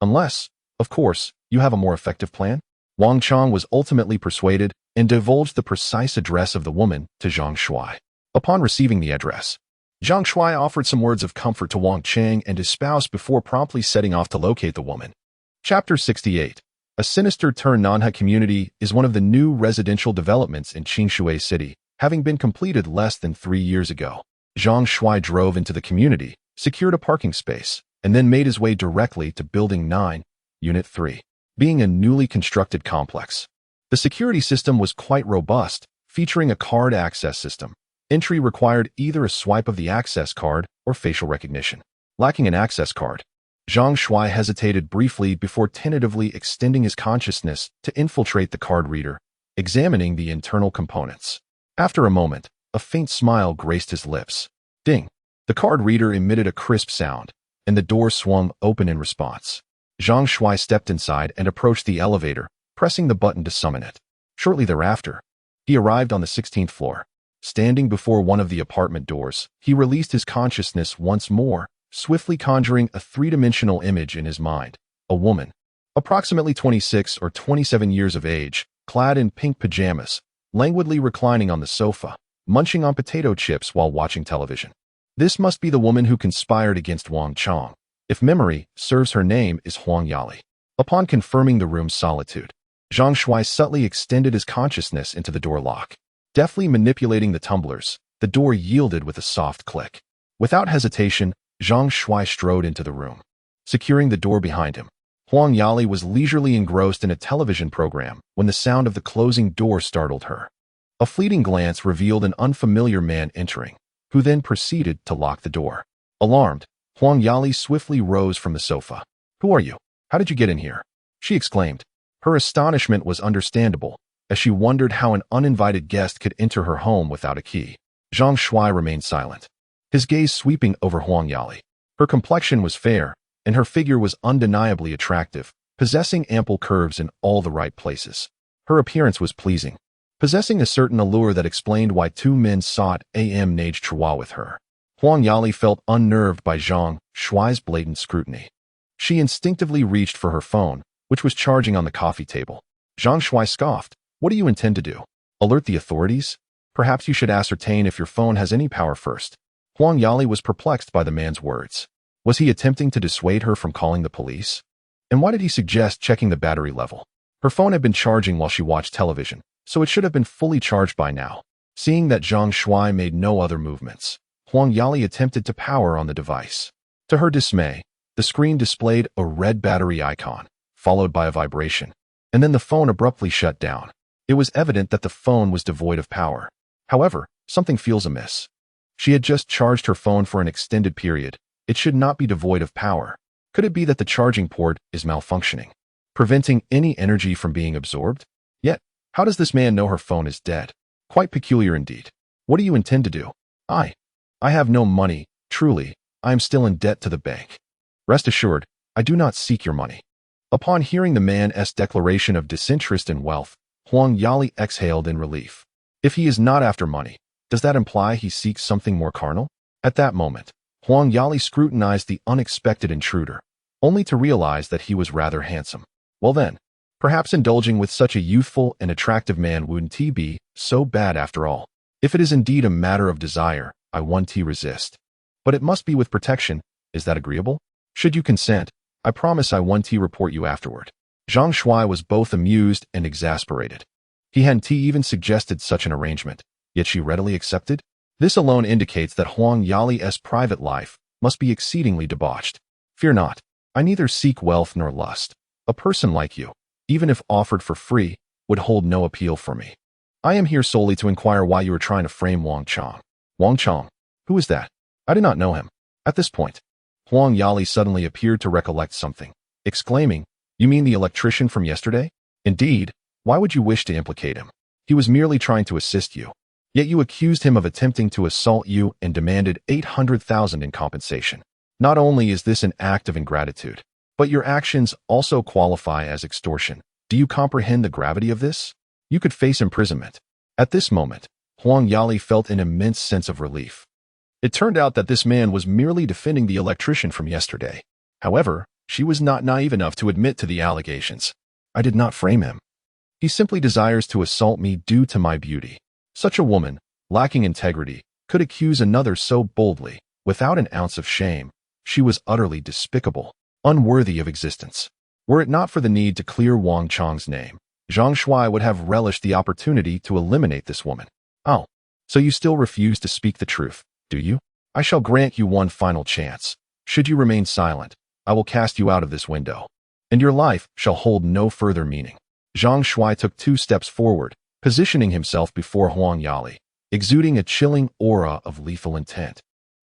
Unless, of course, you have a more effective plan." Wang Chong was ultimately persuaded and divulged the precise address of the woman to Zhang Shuai. Upon receiving the address, Zhang Shuai offered some words of comfort to Wang Chang and his spouse before promptly setting off to locate the woman. Chapter 68. A sinister Nanha community is one of the new residential developments in Qingshui City, having been completed less than 3 years ago. Zhang Shuai drove into the community, secured a parking space, and then made his way directly to Building 9, Unit 3. Being a newly constructed complex, the security system was quite robust, featuring a card access system. Entry required either a swipe of the access card or facial recognition. Lacking an access card, Zhang Shuai hesitated briefly before tentatively extending his consciousness to infiltrate the card reader, examining the internal components. After a moment, a faint smile graced his lips. Ding! The card reader emitted a crisp sound, and the door swung open in response. Zhang Shuai stepped inside and approached the elevator, pressing the button to summon it. Shortly thereafter, he arrived on the 16th floor. Standing before one of the apartment doors, he released his consciousness once more, swiftly conjuring a three-dimensional image in his mind. A woman, approximately 26 or 27 years of age, clad in pink pajamas, languidly reclining on the sofa, munching on potato chips while watching television. This must be the woman who conspired against Wang Chong. If memory serves, her name is Huang Yali. Upon confirming the room's solitude, Zhang Shuai subtly extended his consciousness into the door lock. Deftly manipulating the tumblers, the door yielded with a soft click. Without hesitation, Zhang Shuai strode into the room. Securing the door behind him, Huang Yali was leisurely engrossed in a television program when the sound of the closing door startled her. A fleeting glance revealed an unfamiliar man entering, who then proceeded to lock the door. Alarmed, Huang Yali swiftly rose from the sofa. "Who are you? How did you get in here?" she exclaimed. Her astonishment was understandable, as she wondered how an uninvited guest could enter her home without a key. Zhang Shuai remained silent, his gaze sweeping over Huang Yali. Her complexion was fair, and her figure was undeniably attractive, possessing ample curves in all the right places. Her appearance was pleasing, possessing a certain allure that explained why two men sought nage Chua with her. Huang Yali felt unnerved by Zhang Shuai's blatant scrutiny. She instinctively reached for her phone, which was charging on the coffee table. Zhang Shuai scoffed. "What do you intend to do? Alert the authorities? Perhaps you should ascertain if your phone has any power first." Huang Yali was perplexed by the man's words. Was he attempting to dissuade her from calling the police? And why did he suggest checking the battery level? Her phone had been charging while she watched television, so it should have been fully charged by now. Seeing that Zhang Shuai made no other movements, Huang Yali attempted to power on the device. To her dismay, the screen displayed a red battery icon, followed by a vibration, and then the phone abruptly shut down. It was evident that the phone was devoid of power. However, something feels amiss. She had just charged her phone for an extended period. It should not be devoid of power. Could it be that the charging port is malfunctioning, preventing any energy from being absorbed? Yet, how does this man know her phone is dead? Quite peculiar indeed. What do you intend to do? I have no money, truly. I am still in debt to the bank. Rest assured, I do not seek your money. Upon hearing the man's declaration of disinterest in wealth, Huang Yali exhaled in relief. If he is not after money, does that imply he seeks something more carnal? At that moment, Huang Yali scrutinized the unexpected intruder, only to realize that he was rather handsome. Well then, perhaps indulging with such a youthful and attractive man wouldn't be so bad after all. If it is indeed a matter of desire, I won't resist. But it must be with protection. Is that agreeable? Should you consent, I promise I won't report you afterward. Zhang Shuai was both amused and exasperated. He hadn't even suggested such an arrangement, yet she readily accepted. This alone indicates that Huang Yali's private life must be exceedingly debauched. Fear not, I neither seek wealth nor lust. A person like you, even if offered for free, would hold no appeal for me. I am here solely to inquire why you are trying to frame Wang Chong. Wang Chong? Who is that? I do not know him. At this point, Huang Yali suddenly appeared to recollect something, exclaiming, "You mean the electrician from yesterday? Indeed, why would you wish to implicate him? He was merely trying to assist you. Yet you accused him of attempting to assault you and demanded 800,000 in compensation. Not only is this an act of ingratitude, but your actions also qualify as extortion. Do you comprehend the gravity of this? You could face imprisonment." At this moment, Huang Yali felt an immense sense of relief. It turned out that this man was merely defending the electrician from yesterday. However, she was not naive enough to admit to the allegations. "I did not frame him. He simply desires to assault me due to my beauty." Such a woman, lacking integrity, could accuse another so boldly, without an ounce of shame. She was utterly despicable, unworthy of existence. Were it not for the need to clear Wang Chang's name, Zhang Shuai would have relished the opportunity to eliminate this woman. "Oh, so you still refuse to speak the truth, do you? I shall grant you one final chance. Should you remain silent, I will cast you out of this window, and your life shall hold no further meaning." Zhang Shuai took 2 steps forward, positioning himself before Huang Yali, exuding a chilling aura of lethal intent,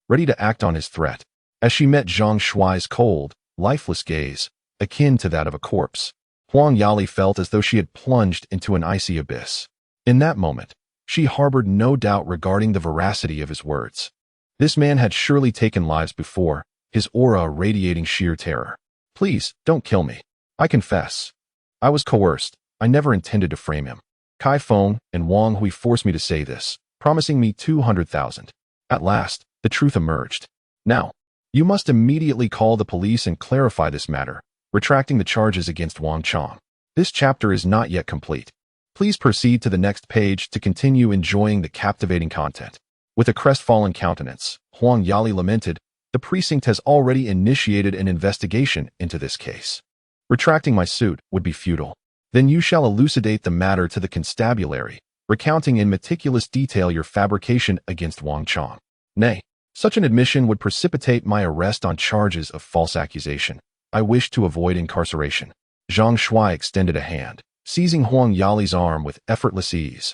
ready to act on his threat. As she met Zhang Shuai's cold, lifeless gaze, akin to that of a corpse, Huang Yali felt as though she had plunged into an icy abyss. In that moment, she harbored no doubt regarding the veracity of his words. This man had surely taken lives before, his aura radiating sheer terror. "Please, don't kill me. I confess. I was coerced. I never intended to frame him. Kai Feng and Wang Hui forced me to say this, promising me 200,000. At last, the truth emerged. Now, you must immediately call the police and clarify this matter, retracting the charges against Wang Chang. This chapter is not yet complete. Please proceed to the next page to continue enjoying the captivating content." With a crestfallen countenance, Huang Yali lamented, "The precinct has already initiated an investigation into this case. Retracting my suit would be futile. Then you shall elucidate the matter to the constabulary, recounting in meticulous detail your fabrication against Wang Chang. Nay, such an admission would precipitate my arrest on charges of false accusation. I wish to avoid incarceration." Zhang Shuai extended a hand, seizing Huang Yali's arm with effortless ease,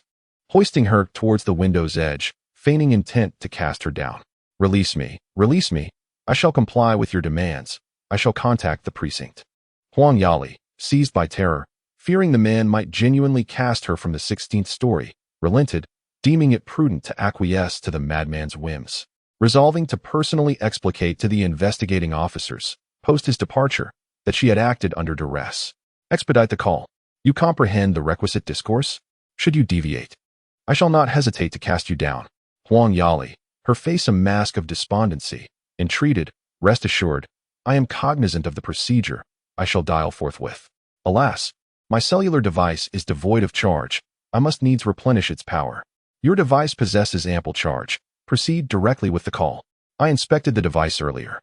hoisting her towards the window's edge, feigning intent to cast her down. Release me. I shall comply with your demands. I shall contact the precinct." Huang Yali, seized by terror, fearing the man might genuinely cast her from the 16th story, relented, deeming it prudent to acquiesce to the madman's whims. Resolving to personally explicate to the investigating officers, post his departure, that she had acted under duress. "Expedite the call. You comprehend the requisite discourse? Should you deviate, I shall not hesitate to cast you down." Huang Yali, her face a mask of despondency, entreated, "Rest assured, I am cognizant of the procedure. I shall dial forthwith. Alas, my cellular device is devoid of charge. I must needs replenish its power. Your device possesses ample charge. Proceed directly with the call. I inspected the device earlier.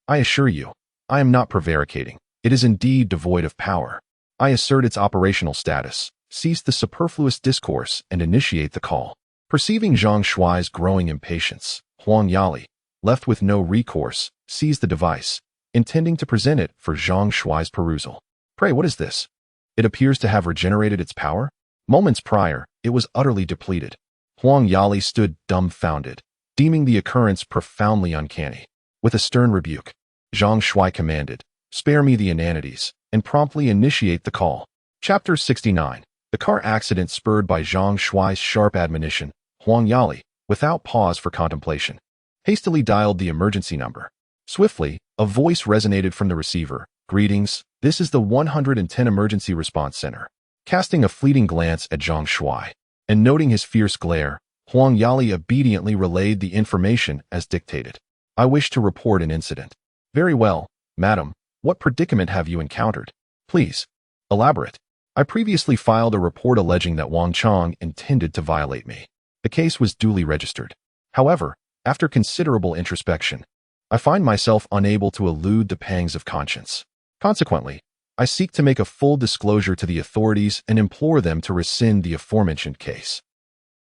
I assure you, I am not prevaricating. It is indeed devoid of power. I assert its operational status, cease the superfluous discourse, and initiate the call." Perceiving Zhang Shuai's growing impatience, Huang Yali, left with no recourse, seized the device, intending to present it for Zhang Shuai's perusal. "Pray, what is this? It appears to have regenerated its power." Moments prior, it was utterly depleted. Huang Yali stood dumbfounded, deeming the occurrence profoundly uncanny. With a stern rebuke, Zhang Shuai commanded, "Spare me the inanities," and promptly initiate the call. Chapter 69. The car accident spurred by Zhang Shuai's sharp admonition, Huang Yali, without pause for contemplation, hastily dialed the emergency number. Swiftly, a voice resonated from the receiver. "Greetings, this is the 110 Emergency Response Center." Casting a fleeting glance at Zhang Shuai, and noting his fierce glare, Huang Yali obediently relayed the information as dictated. "I wish to report an incident." "Very well, madam. What predicament have you encountered? Please, elaborate." "I previously filed a report alleging that Wang Chang intended to violate me. The case was duly registered. However, after considerable introspection, I find myself unable to elude the pangs of conscience. Consequently, I seek to make a full disclosure to the authorities and implore them to rescind the aforementioned case."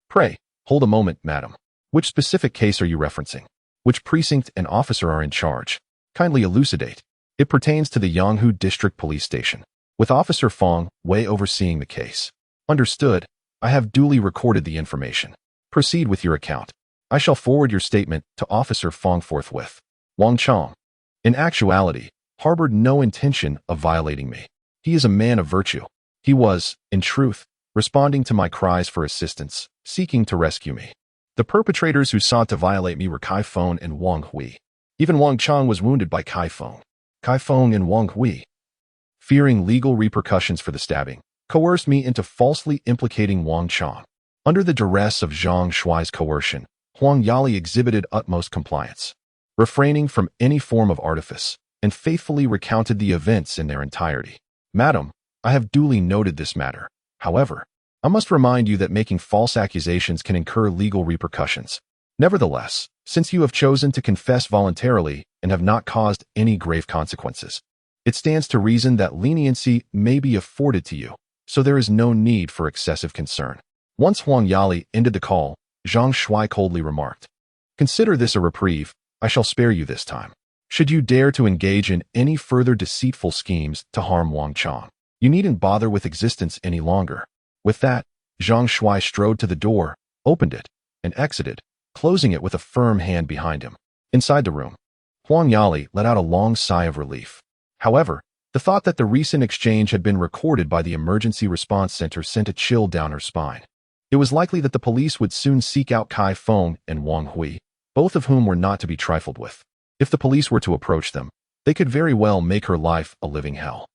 "Pray, hold a moment, madam. Which specific case are you referencing? Which precinct and officer are in charge? Kindly elucidate." "It pertains to the Yanghu District Police Station, with Officer Feng Wei overseeing the case." "Understood. I have duly recorded the information. Proceed with your account. I shall forward your statement to Officer Feng forthwith." Wang Chong, in actuality, harbored no intention of violating me. He is a man of virtue. He was, in truth, responding to my cries for assistance, seeking to rescue me. The perpetrators who sought to violate me were Kai Feng and Wang Hui. Even Wang Chong was wounded by Kai Feng. Kai Feng and Wang Hui, fearing legal repercussions for the stabbing, coerced me into falsely implicating Wang Chong. Under the duress of Zhang Shuai's coercion, Huang Yali exhibited utmost compliance, refraining from any form of artifice, and faithfully recounted the events in their entirety. Madam, I have duly noted this matter. However, I must remind you that making false accusations can incur legal repercussions. Nevertheless, since you have chosen to confess voluntarily and have not caused any grave consequences, it stands to reason that leniency may be afforded to you, so there is no need for excessive concern. Once Huang Yali ended the call, Zhang Shuai coldly remarked, "Consider this a reprieve. I shall spare you this time. Should you dare to engage in any further deceitful schemes to harm Wang Chong, you needn't bother with existence any longer." With that, Zhang Shuai strode to the door, opened it, and exited, closing it with a firm hand behind him. Inside the room, Huang Yali let out a long sigh of relief. However, the thought that the recent exchange had been recorded by the Emergency Response Center sent a chill down her spine. It was likely that the police would soon seek out Kai Feng and Wang Hui, both of whom were not to be trifled with. If the police were to approach them, they could very well make her life a living hell.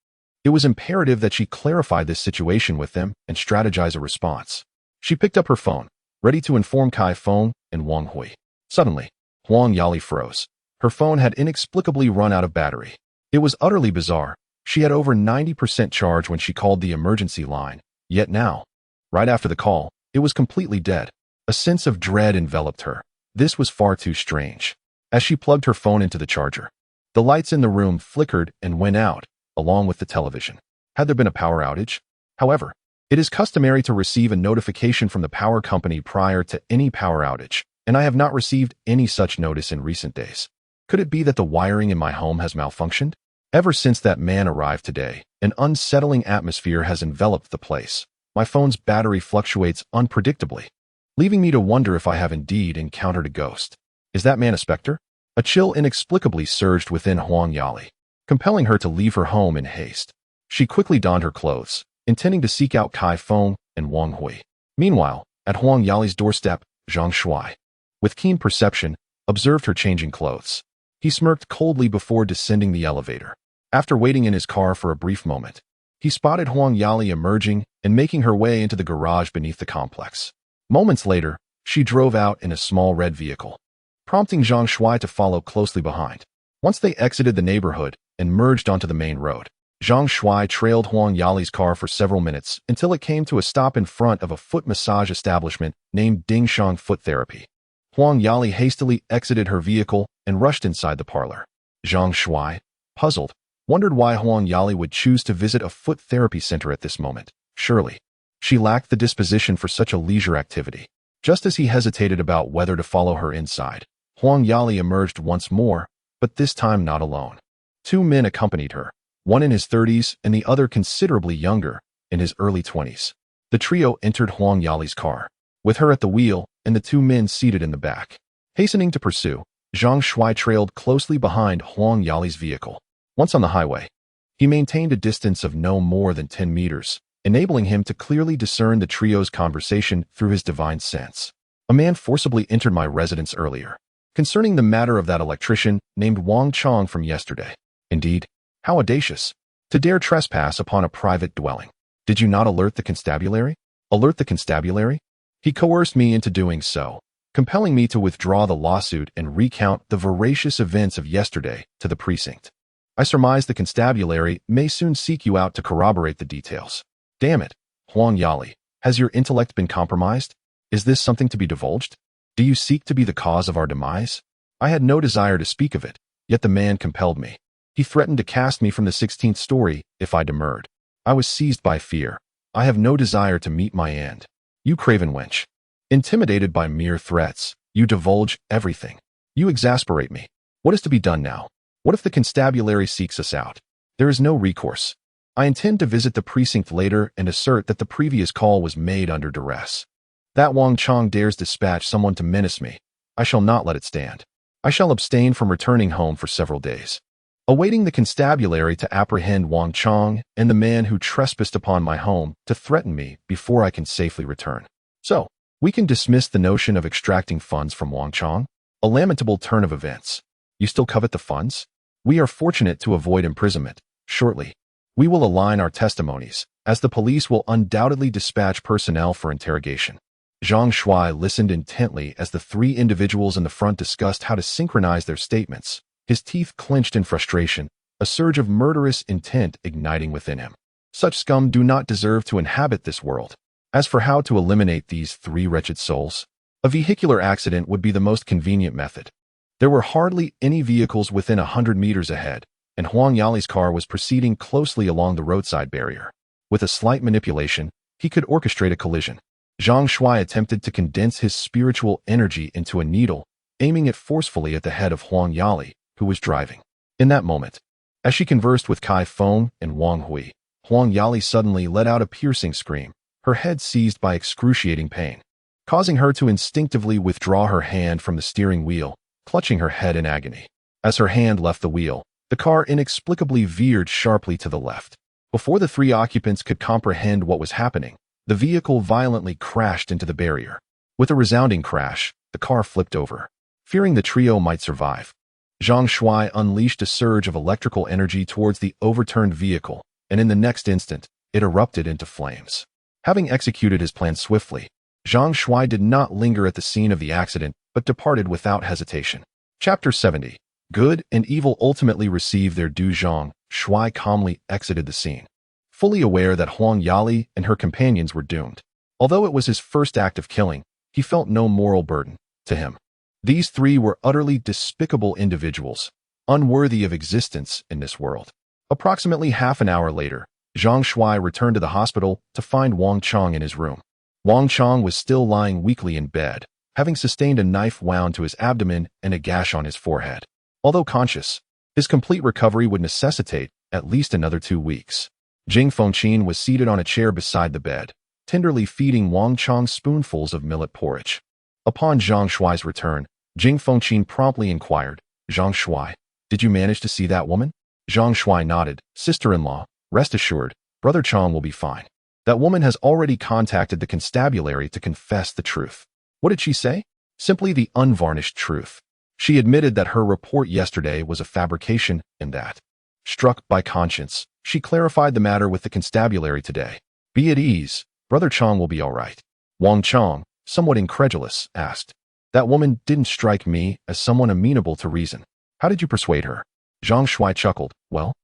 It was imperative that she clarify this situation with them and strategize a response. She picked up her phone, ready to inform Kai Feng and Wang Hui. Suddenly, Huang Yali froze. Her phone had inexplicably run out of battery. It was utterly bizarre. She had over 90% charge when she called the emergency line, yet now, right after the call, it was completely dead. A sense of dread enveloped her. This was far too strange. As she plugged her phone into the charger, the lights in the room flickered and went out, along with the television. Had there been a power outage? However, it is customary to receive a notification from the power company prior to any power outage, and I have not received any such notice in recent days. Could it be that the wiring in my home has malfunctioned? Ever since that man arrived today, an unsettling atmosphere has enveloped the place. My phone's battery fluctuates unpredictably, leaving me to wonder if I have indeed encountered a ghost. Is that man a specter? A chill inexplicably surged within Huang Yali, compelling her to leave her home in haste. She quickly donned her clothes, intending to seek out Kai Feng and Wang Hui. Meanwhile, at Huang Yali's doorstep, Zhang Shuai, with keen perception, observed her changing clothes. He smirked coldly before descending the elevator. After waiting in his car for a brief moment, he spotted Huang Yali emerging and making her way into the garage beneath the complex. Moments later, she drove out in a small red vehicle, prompting Zhang Shuai to follow closely behind. Once they exited the neighborhood and merged onto the main road, Zhang Shuai trailed Huang Yali's car for several minutes until it came to a stop in front of a foot massage establishment named Dingshang Foot Therapy. Huang Yali hastily exited her vehicle and rushed inside the parlor. Zhang Shuai, puzzled, wondered why Huang Yali would choose to visit a foot therapy center at this moment. Surely, she lacked the disposition for such a leisure activity. Just as he hesitated about whether to follow her inside, Huang Yali emerged once more, but this time not alone. Two men accompanied her, one in his 30s and the other considerably younger, in his early 20s. The trio entered Huang Yali's car, with her at the wheel and the two men seated in the back. Hastening to pursue, Zhang Shuai trailed closely behind Huang Yali's vehicle. Once on the highway, he maintained a distance of no more than 10 meters, enabling him to clearly discern the trio's conversation through his divine sense. "A man forcibly entered my residence earlier, concerning the matter of that electrician named Wang Chong from yesterday. Indeed, how audacious, to dare trespass upon a private dwelling. Did you not alert the constabulary? Alert the constabulary? He coerced me into doing so, compelling me to withdraw the lawsuit and recount the veracious events of yesterday to the precinct. I surmise the constabulary may soon seek you out to corroborate the details. Damn it, Huang Yali, has your intellect been compromised? Is this something to be divulged? Do you seek to be the cause of our demise?" I had no desire to speak of it, yet the man compelled me. He threatened to cast me from the 16th story if I demurred. I was seized by fear. I have no desire to meet my end. You craven wench. Intimidated by mere threats, you divulge everything. You exasperate me. What is to be done now? What if the constabulary seeks us out? There is no recourse. I intend to visit the precinct later and assert that the previous call was made under duress. That Wang Chong dares dispatch someone to menace me. I shall not let it stand. I shall abstain from returning home for several days, awaiting the constabulary to apprehend Wang Chong and the man who trespassed upon my home to threaten me before I can safely return. So, we can dismiss the notion of extracting funds from Wang Chong? A lamentable turn of events. You still covet the funds? We are fortunate to avoid imprisonment. Shortly, we will align our testimonies, as the police will undoubtedly dispatch personnel for interrogation. Zhang Shuai listened intently as the three individuals in the front discussed how to synchronize their statements. His teeth clenched in frustration, a surge of murderous intent igniting within him. Such scum do not deserve to inhabit this world. As for how to eliminate these three wretched souls, a vehicular accident would be the most convenient method. There were hardly any vehicles within 100 meters ahead, and Huang Yali's car was proceeding closely along the roadside barrier. With a slight manipulation, he could orchestrate a collision. Zhang Shuai attempted to condense his spiritual energy into a needle, aiming it forcefully at the head of Huang Yali, who was driving. In that moment, as she conversed with Kai Feng and Wang Hui, Huang Yali suddenly let out a piercing scream, her head seized by excruciating pain, causing her to instinctively withdraw her hand from the steering wheel, clutching her head in agony. As her hand left the wheel, the car inexplicably veered sharply to the left. Before the three occupants could comprehend what was happening, the vehicle violently crashed into the barrier. With a resounding crash, the car flipped over. Fearing the trio might survive, Zhang Shuai unleashed a surge of electrical energy towards the overturned vehicle, and in the next instant, it erupted into flames. Having executed his plan swiftly, Zhang Shuai did not linger at the scene of the accident, but departed without hesitation. Chapter 70. Good and evil ultimately receive their due. Zhang Shuai calmly exited the scene, fully aware that Huang Yali and her companions were doomed. Although it was his first act of killing, he felt no moral burden. To him, these three were utterly despicable individuals, unworthy of existence in this world. Approximately half an hour later, Zhang Shuai returned to the hospital to find Wang Chong in his room. Wang Chong was still lying weakly in bed, having sustained a knife wound to his abdomen and a gash on his forehead. Although conscious, his complete recovery would necessitate at least another 2 weeks. Jing Fengqin was seated on a chair beside the bed, tenderly feeding Wang Chong spoonfuls of millet porridge. Upon Zhang Shuai's return, Jing Fengqin promptly inquired, "Zhang Shuai, did you manage to see that woman?" Zhang Shuai nodded. "Sister-in-law, rest assured, Brother Chong will be fine. That woman has already contacted the constabulary to confess the truth." "What did she say?" "Simply the unvarnished truth. She admitted that her report yesterday was a fabrication and that, struck by conscience, she clarified the matter with the constabulary today. Be at ease, Brother Chong will be all right." Wang Chong, somewhat incredulous, asked, "That woman didn't strike me as someone amenable to reason. How did you persuade her?" Zhang Shuai chuckled. "Well,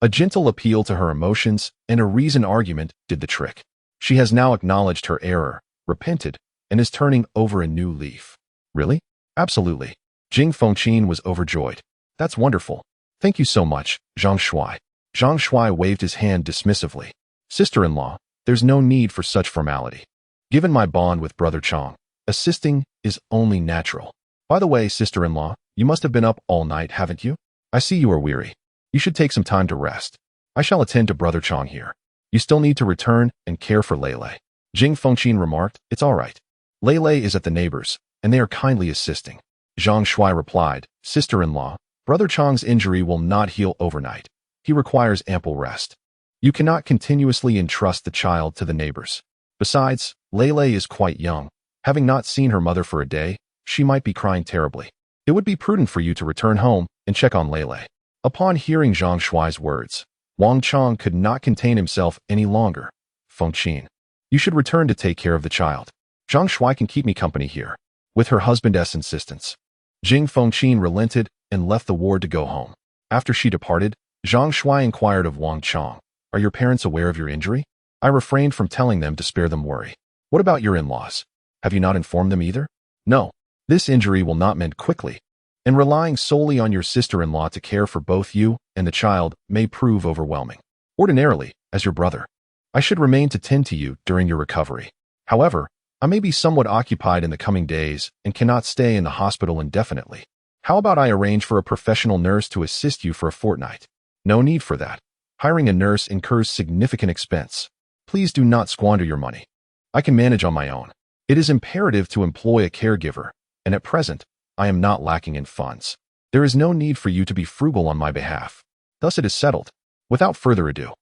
a gentle appeal to her emotions and a reasoned argument did the trick. She has now acknowledged her error, repented, and is turning over a new leaf." "Really?" "Absolutely." Jing Fengqin was overjoyed. "That's wonderful. Thank you so much, Zhang Shuai." Zhang Shuai waved his hand dismissively. "Sister-in-law, there's no need for such formality. Given my bond with Brother Chong, assisting is only natural. By the way, sister-in-law, you must have been up all night, haven't you? I see you are weary. You should take some time to rest. I shall attend to Brother Chong here. You still need to return and care for Lele." Jing Fengqin remarked, "It's all right. Lele is at the neighbors, and they are kindly assisting." Zhang Shuai replied, "Sister-in-law, Brother Chong's injury will not heal overnight. He requires ample rest. You cannot continuously entrust the child to the neighbors. Besides, Lele is quite young. Having not seen her mother for a day, she might be crying terribly. It would be prudent for you to return home and check on Lele." Upon hearing Zhang Shuai's words, Wang Chong could not contain himself any longer. "Fengqin, you should return to take care of the child. Zhang Shuai can keep me company here." With her husband's insistence, Jing Fengqin relented and left the ward to go home. After she departed, Zhang Shuai inquired of Wang Chong, "Are your parents aware of your injury?" "I refrained from telling them to spare them worry." "What about your in-laws? Have you not informed them either?" "No. This injury will not mend quickly, and relying solely on your sister-in-law to care for both you and the child may prove overwhelming. Ordinarily, as your brother, I should remain to tend to you during your recovery. However, I may be somewhat occupied in the coming days and cannot stay in the hospital indefinitely. How about I arrange for a professional nurse to assist you for a fortnight?" "No need for that. Hiring a nurse incurs significant expense. Please do not squander your money. I can manage on my own. It is imperative to employ a caregiver, and at present, I am not lacking in funds. There is no need for you to be frugal on my behalf. Thus it is settled. Without further ado,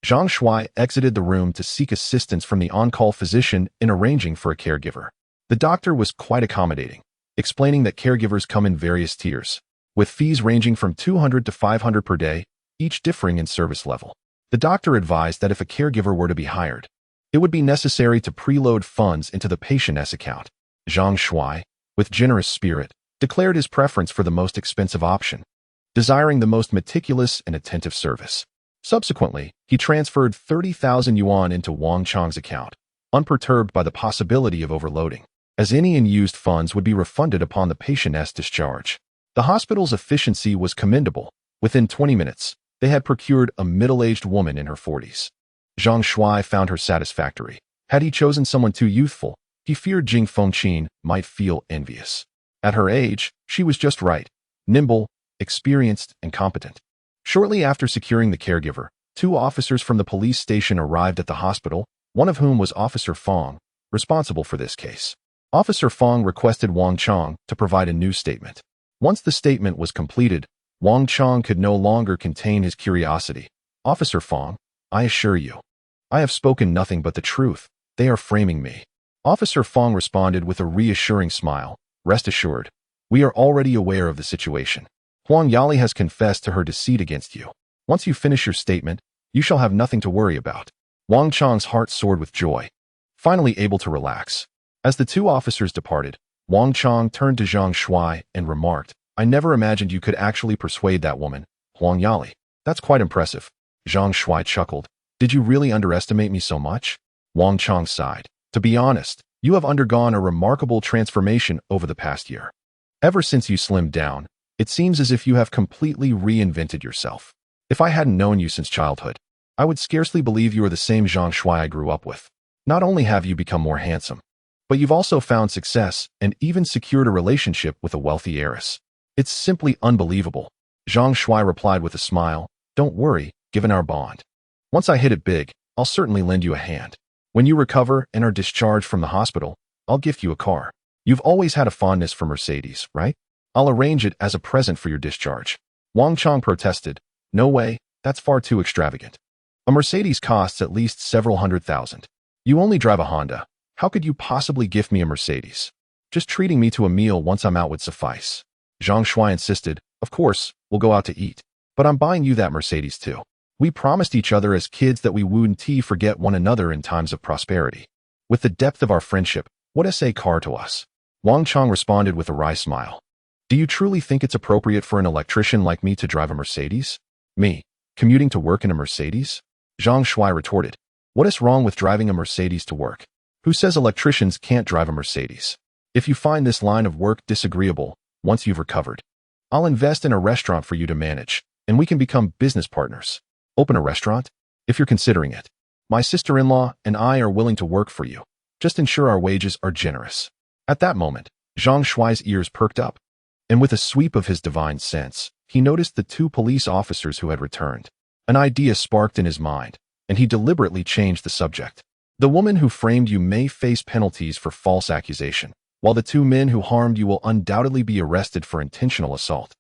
Zhang Shuai exited the room to seek assistance from the on-call physician in arranging for a caregiver. The doctor was quite accommodating, explaining that caregivers come in various tiers, with fees ranging from 200 to 500 per day, each differing in service level. The doctor advised that if a caregiver were to be hired, it would be necessary to preload funds into the patient's account. Zhang Shuai, with generous spirit, declared his preference for the most expensive option, desiring the most meticulous and attentive service. Subsequently, he transferred 30,000 yuan into Wang Chang's account, unperturbed by the possibility of overloading, as any unused funds would be refunded upon the patient's discharge. The hospital's efficiency was commendable. Within 20 minutes, they had procured a middle-aged woman in her 40s. Zhang Shuai found her satisfactory. Had he chosen someone too youthful, he feared Jing Fengqin might feel envious. At her age, she was just right, nimble, experienced, and competent. Shortly after securing the caregiver, 2 officers from the police station arrived at the hospital, one of whom was Officer Fong, responsible for this case. Officer Fong requested Wang Chang to provide a new statement. Once the statement was completed, Wang Chang could no longer contain his curiosity. Officer Fong, I assure you, I have spoken nothing but the truth. They are framing me. Officer Fong responded with a reassuring smile. Rest assured, we are already aware of the situation. Huang Yali has confessed to her deceit against you. Once you finish your statement, you shall have nothing to worry about. Wang Chang's heart soared with joy, finally able to relax. As the 2 officers departed, Wang Chang turned to Zhang Shuai and remarked, I never imagined you could actually persuade that woman, Huang Yali. That's quite impressive. Zhang Shuai chuckled. Did you really underestimate me so much? Wang Chang sighed. To be honest, you have undergone a remarkable transformation over the past year. Ever since you slimmed down, it seems as if you have completely reinvented yourself. If I hadn't known you since childhood, I would scarcely believe you are the same Zhang Shuai I grew up with. Not only have you become more handsome, but you've also found success and even secured a relationship with a wealthy heiress. It's simply unbelievable. Zhang Shuai replied with a smile. Don't worry, given our bond. Once I hit it big, I'll certainly lend you a hand. When you recover and are discharged from the hospital, I'll gift you a car. You've always had a fondness for Mercedes, right? I'll arrange it as a present for your discharge. Wang Chang protested. No way, that's far too extravagant. A Mercedes costs at least several $100,000. You only drive a Honda. How could you possibly gift me a Mercedes? Just treating me to a meal once I'm out would suffice. Zhang Shuai insisted. Of course, we'll go out to eat. But I'm buying you that Mercedes too. We promised each other as kids that we wouldn't forget one another in times of prosperity. With the depth of our friendship, what is a car to us? Wang Chang responded with a wry smile. Do you truly think it's appropriate for an electrician like me to drive a Mercedes? Me, commuting to work in a Mercedes? Zhang Shuai retorted. What is wrong with driving a Mercedes to work? Who says electricians can't drive a Mercedes? If you find this line of work disagreeable, once you've recovered, I'll invest in a restaurant for you to manage, and we can become business partners. Open a restaurant? If you're considering it. My sister-in-law and I are willing to work for you. Just ensure our wages are generous. At that moment, Zhang Shuai's ears perked up, and with a sweep of his divine sense, he noticed the 2 police officers who had returned. An idea sparked in his mind, and he deliberately changed the subject. The woman who framed you may face penalties for false accusation, while the 2 men who harmed you will undoubtedly be arrested for intentional assault,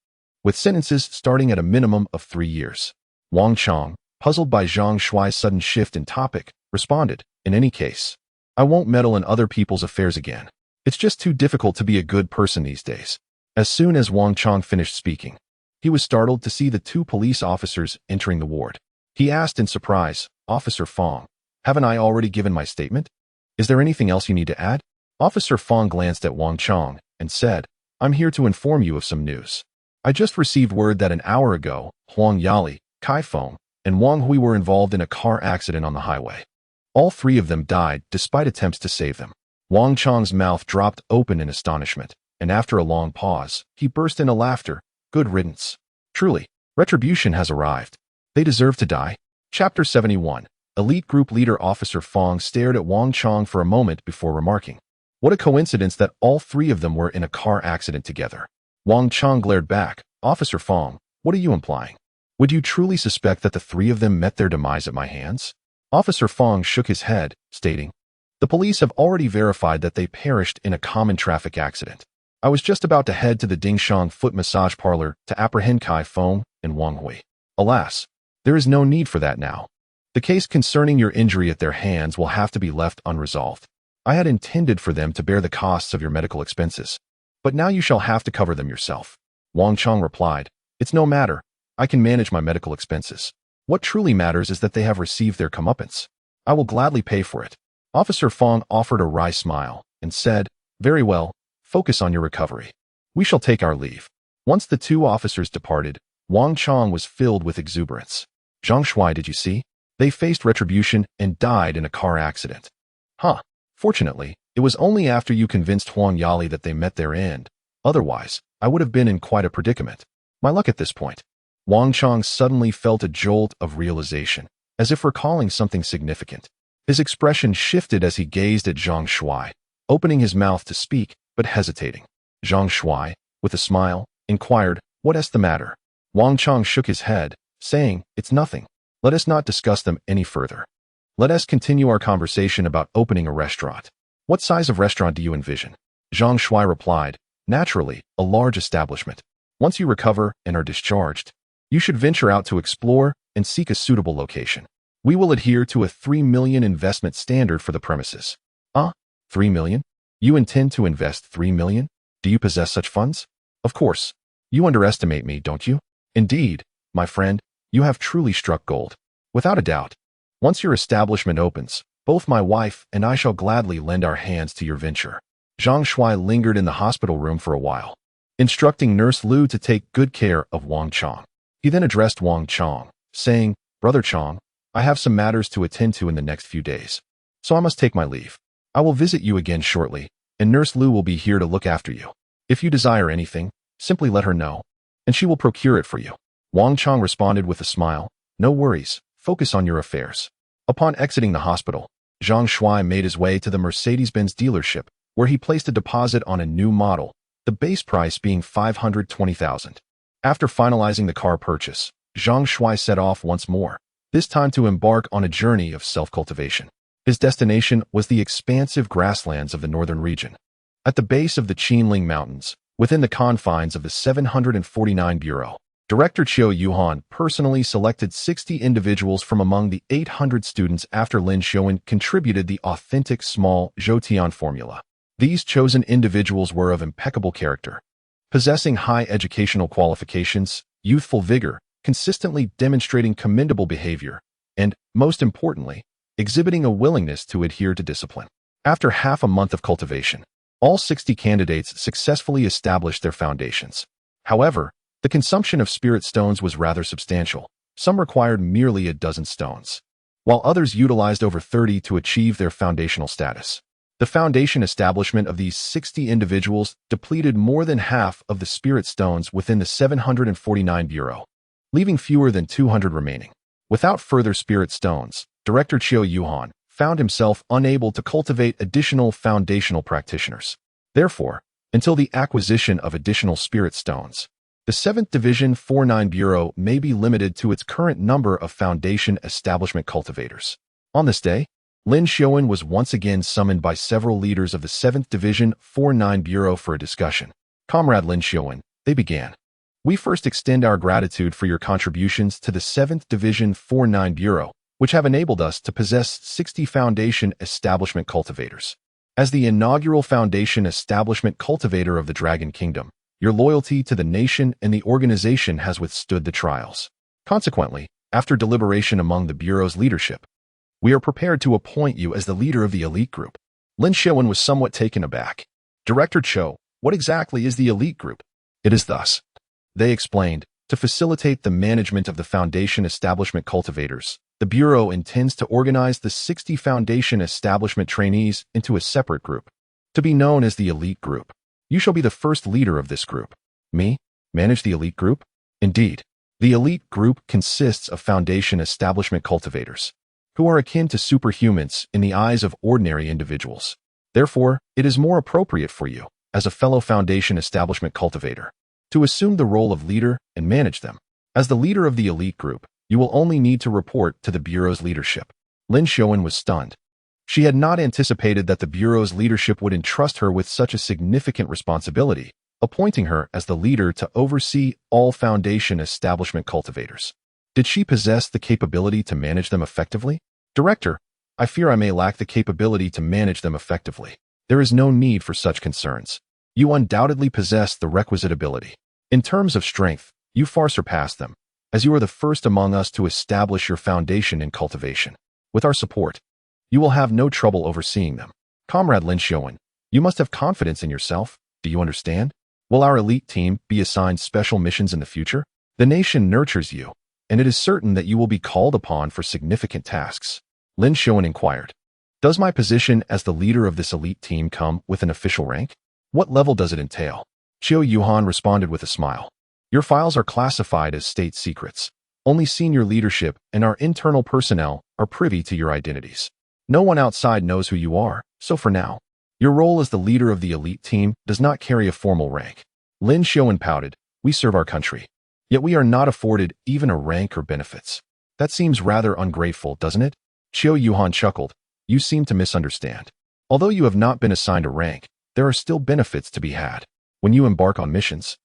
with sentences starting at a minimum of 3 years. Wang Chang, puzzled by Zhang Shuai's sudden shift in topic, responded, in any case, I won't meddle in other people's affairs again. It's just too difficult to be a good person these days. As soon as Wang Chang finished speaking, he was startled to see the 2 police officers entering the ward. He asked in surprise, Officer Fong, haven't I already given my statement? Is there anything else you need to add? Officer Fong glanced at Wang Chang and said, I'm here to inform you of some news. I just received word that an hour ago, Huang Yali, Kai Feng, and Wang Hui were involved in a car accident on the highway. All 3 of them died despite attempts to save them. Wang Chang's mouth dropped open in astonishment, and after a long pause, he burst into laughter. Good riddance. Truly, retribution has arrived. They deserve to die. Chapter 71. Elite Group Leader Officer Fong stared at Wang Chang for a moment before remarking, what a coincidence that all 3 of them were in a car accident together. Wang Chang glared back. Officer Fong, what are you implying? Would you truly suspect that the 3 of them met their demise at my hands? Officer Fong shook his head, stating, the police have already verified that they perished in a common traffic accident. I was just about to head to the Dingshang foot massage parlor to apprehend Kai Feng and Wang Hui. Alas, there is no need for that now. The case concerning your injury at their hands will have to be left unresolved. I had intended for them to bear the costs of your medical expenses, but now you shall have to cover them yourself. Wang Chong replied, It's no matter. I can manage my medical expenses. What truly matters is that they have received their comeuppance. I will gladly pay for it. Officer Fong offered a wry smile and said, Very well, focus on your recovery. We shall take our leave. Once the two officers departed, Wang Chong was filled with exuberance. Zhang Shuai, did you see? They faced retribution and died in a car accident. Huh. Fortunately, it was only after you convinced Huang Yali that they met their end. Otherwise, I would have been in quite a predicament. My luck at this point. Wang Chong suddenly felt a jolt of realization, as if recalling something significant. His expression shifted as he gazed at Zhang Shuai, opening his mouth to speak, but hesitating. Zhang Shuai, with a smile, inquired, What is the matter? Wang Chong shook his head, saying, It's nothing. Let us not discuss them any further. Let us continue our conversation about opening a restaurant. What size of restaurant do you envision? Zhang Shuai replied, Naturally, a large establishment. Once you recover and are discharged, you should venture out to explore and seek a suitable location. We will adhere to a 3 million investment standard for the premises. 3 million? You intend to invest 3 million? Do you possess such funds? Of course. You underestimate me, don't you? Indeed, my friend, you have truly struck gold. Without a doubt. Once your establishment opens, both my wife and I shall gladly lend our hands to your venture. Zhang Shuai lingered in the hospital room for a while, instructing Nurse Liu to take good care of Wang Chong. He then addressed Wang Chong, saying, Brother Chong, I have some matters to attend to in the next few days, so I must take my leave. I will visit you again shortly, and Nurse Liu will be here to look after you. If you desire anything, simply let her know, and she will procure it for you. Wang Chong responded with a smile, No worries, focus on your affairs. Upon exiting the hospital, Zhang Shuai made his way to the Mercedes-Benz dealership, where he placed a deposit on a new model, the base price being 520,000. After finalizing the car purchase, Zhang Shuai set off once more, this time to embark on a journey of self-cultivation. His destination was the expansive grasslands of the northern region. At the base of the Qinling Mountains, within the confines of the 749 Bureau, Director Chiu Yuhan personally selected 60 individuals from among the 800 students after Lin Xiaowen contributed the authentic small Zhoutian formula. These chosen individuals were of impeccable character, possessing high educational qualifications, youthful vigor, consistently demonstrating commendable behavior, and, most importantly, exhibiting a willingness to adhere to discipline. After half a month of cultivation, all 60 candidates successfully established their foundations. However, the consumption of spirit stones was rather substantial. Some required merely a dozen stones, while others utilized over 30 to achieve their foundational status. The foundation establishment of these 60 individuals depleted more than half of the spirit stones within the 749 Bureau, leaving fewer than 200 remaining. Without further spirit stones, Director Chiu Yuhan found himself unable to cultivate additional foundational practitioners. Therefore, until the acquisition of additional spirit stones, the 7th Division 49 Bureau may be limited to its current number of foundation establishment cultivators. On this day, Lin Xiaowen was once again summoned by several leaders of the 7th Division 49 Bureau for a discussion. Comrade Lin Xiaowen, they began. We first extend our gratitude for your contributions to the 7th Division 49 Bureau, which have enabled us to possess 60 foundation establishment cultivators. As the inaugural foundation establishment cultivator of the Dragon Kingdom, your loyalty to the nation and the organization has withstood the trials. Consequently, after deliberation among the Bureau's leadership, we are prepared to appoint you as the leader of the elite group. Lin Xiaowen was somewhat taken aback. Director Cho, what exactly is the elite group? It is thus. They explained, to facilitate the management of the foundation establishment cultivators, the Bureau intends to organize the 60 foundation establishment trainees into a separate group, to be known as the elite group. You shall be the first leader of this group. Me? Manage the elite group? Indeed. The elite group consists of foundation establishment cultivators, who are akin to superhumans in the eyes of ordinary individuals. Therefore, it is more appropriate for you, as a fellow foundation establishment cultivator, to assume the role of leader and manage them. As the leader of the elite group, you will only need to report to the Bureau's leadership. Lin Xiaowen was stunned. She had not anticipated that the Bureau's leadership would entrust her with such a significant responsibility, appointing her as the leader to oversee all Foundation establishment cultivators. Did she possess the capability to manage them effectively? Director, I fear I may lack the capability to manage them effectively. There is no need for such concerns. You undoubtedly possess the requisite ability. In terms of strength, you far surpass them, as you are the first among us to establish your foundation in cultivation. With our support, you will have no trouble overseeing them. Comrade Lin Xiaowen, you must have confidence in yourself. Do you understand? Will our elite team be assigned special missions in the future? The nation nurtures you, and it is certain that you will be called upon for significant tasks. Lin Xiaowen inquired. Does my position as the leader of this elite team come with an official rank? What level does it entail? Qiu Yuhan responded with a smile. Your files are classified as state secrets. Only senior leadership and our internal personnel are privy to your identities. No one outside knows who you are, so for now, your role as the leader of the elite team does not carry a formal rank. Lin Xiaowen pouted. We serve our country, yet we are not afforded even a rank or benefits. That seems rather ungrateful, doesn't it? Qiu Yuhan chuckled. You seem to misunderstand. Although you have not been assigned a rank, there are still benefits to be had. When you embark on missions,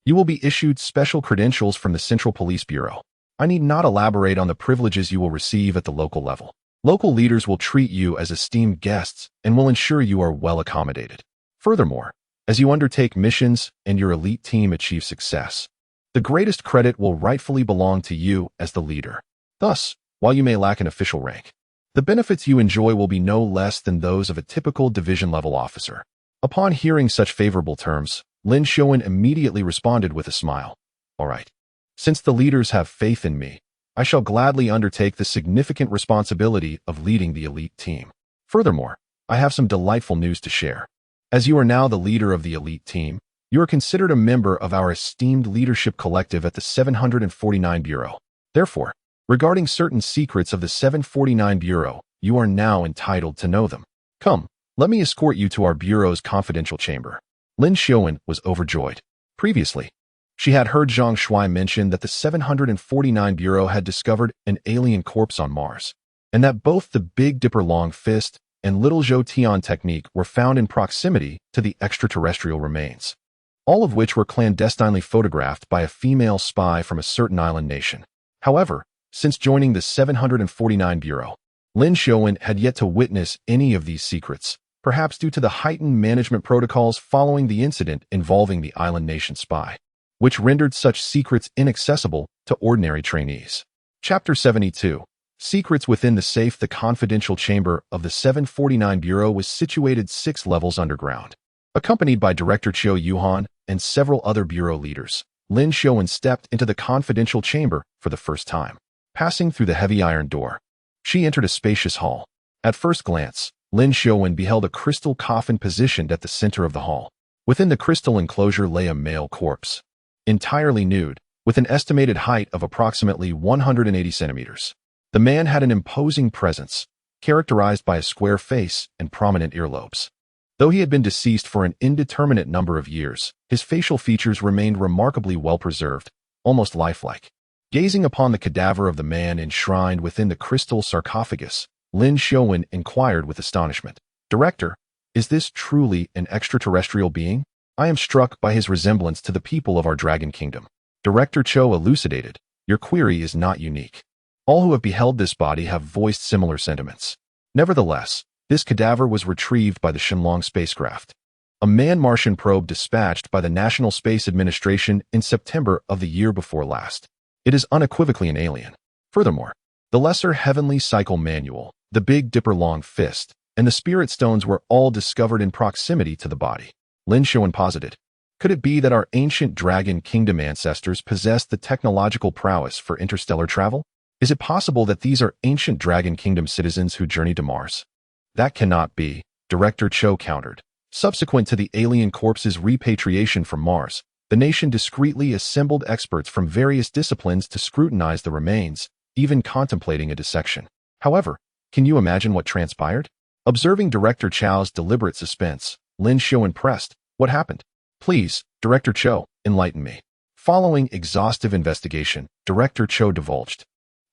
you will be issued special credentials from the Central Police Bureau. I need not elaborate on the privileges you will receive at the local level. Local leaders will treat you as esteemed guests and will ensure you are well accommodated. Furthermore, as you undertake missions and your elite team achieve success, the greatest credit will rightfully belong to you as the leader. Thus, while you may lack an official rank, the benefits you enjoy will be no less than those of a typical division-level officer. Upon hearing such favorable terms, Lin Xiaowen immediately responded with a smile. All right. Since the leaders have faith in me, I shall gladly undertake the significant responsibility of leading the elite team. Furthermore, I have some delightful news to share. As you are now the leader of the elite team, you are considered a member of our esteemed leadership collective at the 749 Bureau. Therefore, regarding certain secrets of the 749 Bureau, you are now entitled to know them. Come, let me escort you to our Bureau's confidential chamber. Lin Xiaowen was overjoyed. Previously, she had heard Zhang Shuai mention that the 749 Bureau had discovered an alien corpse on Mars, and that both the Big Dipper Long Fist and Little Zhou Tian technique were found in proximity to the extraterrestrial remains, all of which were clandestinely photographed by a female spy from a certain island nation. However, since joining the 749 Bureau, Lin Xiaowen had yet to witness any of these secrets, perhaps due to the heightened management protocols following the incident involving the island nation spy, which rendered such secrets inaccessible to ordinary trainees. Chapter 72. Secrets within the safe. The confidential chamber of the 749 Bureau was situated 6 levels underground. Accompanied by Director Qiu Yuhan and several other Bureau leaders, Lin Xiaowen stepped into the confidential chamber for the first time. Passing through the heavy iron door, she entered a spacious hall. At first glance, Lin Xiaowen beheld a crystal coffin positioned at the center of the hall. Within the crystal enclosure lay a male corpse, entirely nude, with an estimated height of approximately 180 centimeters. The man had an imposing presence, characterized by a square face and prominent earlobes. Though he had been deceased for an indeterminate number of years, his facial features remained remarkably well preserved, almost lifelike. Gazing upon the cadaver of the man enshrined within the crystal sarcophagus, Lin Xiaowen inquired with astonishment. Director, is this truly an extraterrestrial being? I am struck by his resemblance to the people of our Dragon Kingdom. Director Cho elucidated. Your query is not unique. All who have beheld this body have voiced similar sentiments. Nevertheless, this cadaver was retrieved by the Shenlong spacecraft, a man-Martian probe dispatched by the National Space Administration in September of the year before last. It is unequivocally an alien. Furthermore, the Lesser Heavenly Cycle Manual, the Big Dipper Long Fist, and the Spirit Stones were all discovered in proximity to the body. Lin Xiaowen posited. Could it be that our ancient Dragon Kingdom ancestors possessed the technological prowess for interstellar travel? Is it possible that these are ancient Dragon Kingdom citizens who journeyed to Mars? That cannot be, Director Cho countered. Subsequent to the alien corpse's repatriation from Mars, the nation discreetly assembled experts from various disciplines to scrutinize the remains, even contemplating a dissection. However, can you imagine what transpired? Observing Director Chow's deliberate suspense, Lin Xiaowen pressed, what happened? Please, Director Cho, enlighten me. Following exhaustive investigation, Director Cho divulged.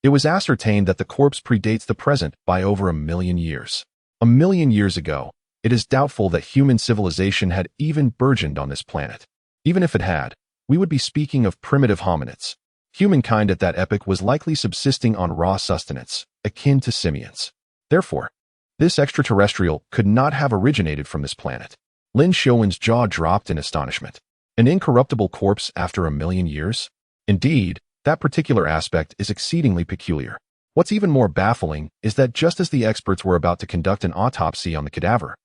It was ascertained that the corpse predates the present by over 1 million years. 1 million years ago, it is doubtful that human civilization had even burgeoned on this planet. Even if it had, we would be speaking of primitive hominids. Humankind at that epoch was likely subsisting on raw sustenance, akin to simians. Therefore, this extraterrestrial could not have originated from this planet. Lin Xiaowen's jaw dropped in astonishment. An incorruptible corpse after 1 million years? Indeed, that particular aspect is exceedingly peculiar. What's even more baffling is that just as the experts were about to conduct an autopsy on the cadaver,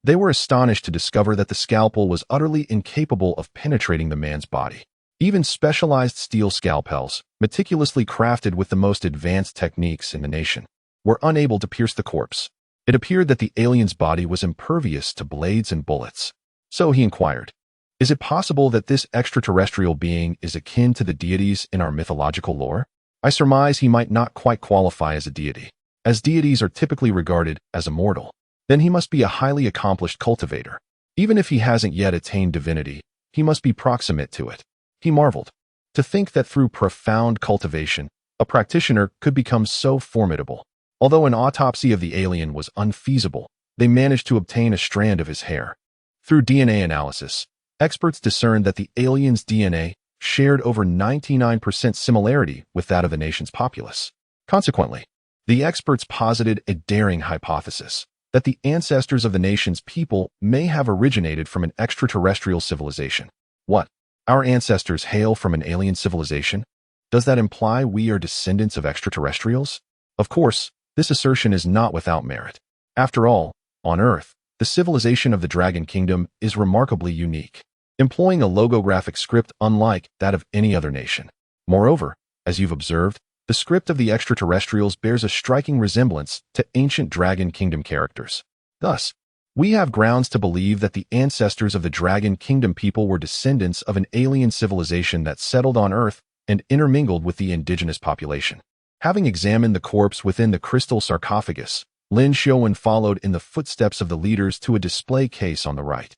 they were astonished to discover that the scalpel was utterly incapable of penetrating the man's body. Even specialized steel scalpels, meticulously crafted with the most advanced techniques in the nation, were unable to pierce the corpse. It appeared that the alien's body was impervious to blades and bullets. So he inquired, is it possible that this extraterrestrial being is akin to the deities in our mythological lore? I surmise he might not quite qualify as a deity, as deities are typically regarded as immortal. Then he must be a highly accomplished cultivator. Even if he hasn't yet attained divinity, he must be proximate to it. He marveled. To think that through profound cultivation, a practitioner could become so formidable. Although an autopsy of the alien was unfeasible, they managed to obtain a strand of his hair. Through DNA analysis, experts discerned that the alien's DNA shared over 99% similarity with that of the nation's populace. Consequently, the experts posited a daring hypothesis that the ancestors of the nation's people may have originated from an extraterrestrial civilization. What? Our ancestors hail from an alien civilization? Does that imply we are descendants of extraterrestrials? Of course, this assertion is not without merit. After all, on Earth, the civilization of the Dragon Kingdom is remarkably unique, employing a logographic script unlike that of any other nation. Moreover, as you've observed, the script of the extraterrestrials bears a striking resemblance to ancient Dragon Kingdom characters. Thus, we have grounds to believe that the ancestors of the Dragon Kingdom people were descendants of an alien civilization that settled on Earth and intermingled with the indigenous population. Having examined the corpse within the crystal sarcophagus, Lin Xiaowen followed in the footsteps of the leaders to a display case on the right.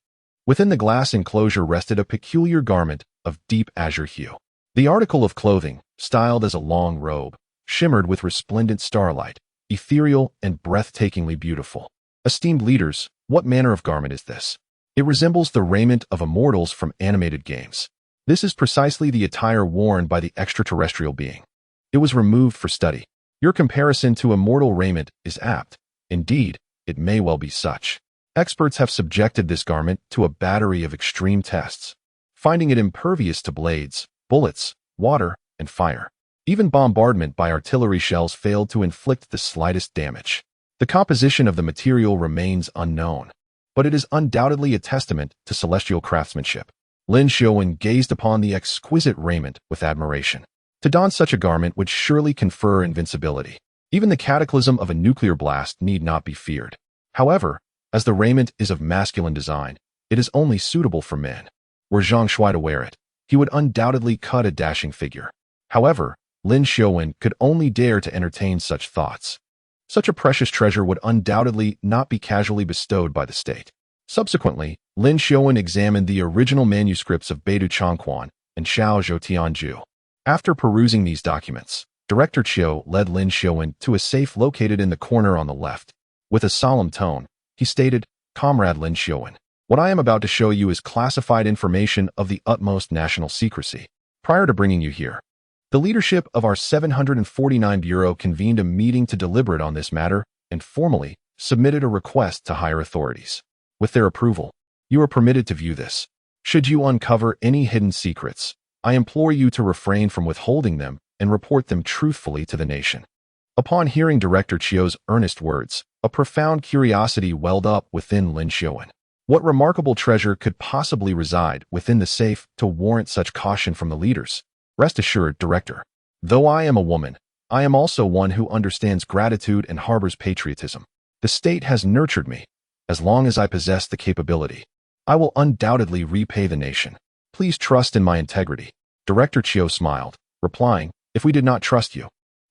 Within the glass enclosure rested a peculiar garment of deep azure hue. The article of clothing, styled as a long robe, shimmered with resplendent starlight, ethereal and breathtakingly beautiful. Esteemed leaders, what manner of garment is this? It resembles the raiment of immortals from animated games. This is precisely the attire worn by the extraterrestrial being. It was removed for study. Your comparison to immortal raiment is apt. Indeed, it may well be such. Experts have subjected this garment to a battery of extreme tests, finding it impervious to blades, bullets, water, and fire. Even bombardment by artillery shells failed to inflict the slightest damage. The composition of the material remains unknown, but it is undoubtedly a testament to celestial craftsmanship. Lin Xiaowen gazed upon the exquisite raiment with admiration. To don such a garment would surely confer invincibility. Even the cataclysm of a nuclear blast need not be feared. However, as the raiment is of masculine design, it is only suitable for men. Were Zhang Shuai to wear it, he would undoubtedly cut a dashing figure. However, Lin Xiaowen could only dare to entertain such thoughts. Such a precious treasure would undoubtedly not be casually bestowed by the state. Subsequently, Lin Xiaowen examined the original manuscripts of Beidou Changquan and Xiao Zhou Tianzhu. After perusing these documents, Director Chiu led Lin Xiaowen to a safe located in the corner on the left. With a solemn tone, he stated, "Comrade Lin Xiaowen, what I am about to show you is classified information of the utmost national secrecy. Prior to bringing you here, the leadership of our 749 Bureau convened a meeting to deliberate on this matter and formally submitted a request to higher authorities. With their approval, you are permitted to view this. Should you uncover any hidden secrets, I implore you to refrain from withholding them and report them truthfully to the nation." Upon hearing Director Chiu's earnest words, a profound curiosity welled up within Lin Xiaowen. What remarkable treasure could possibly reside within the safe to warrant such caution from the leaders? Rest assured, Director, though I am a woman, I am also one who understands gratitude and harbors patriotism. The state has nurtured me. As long as I possess the capability, I will undoubtedly repay the nation. Please trust in my integrity. Director Chiu smiled, replying, "If we did not trust you,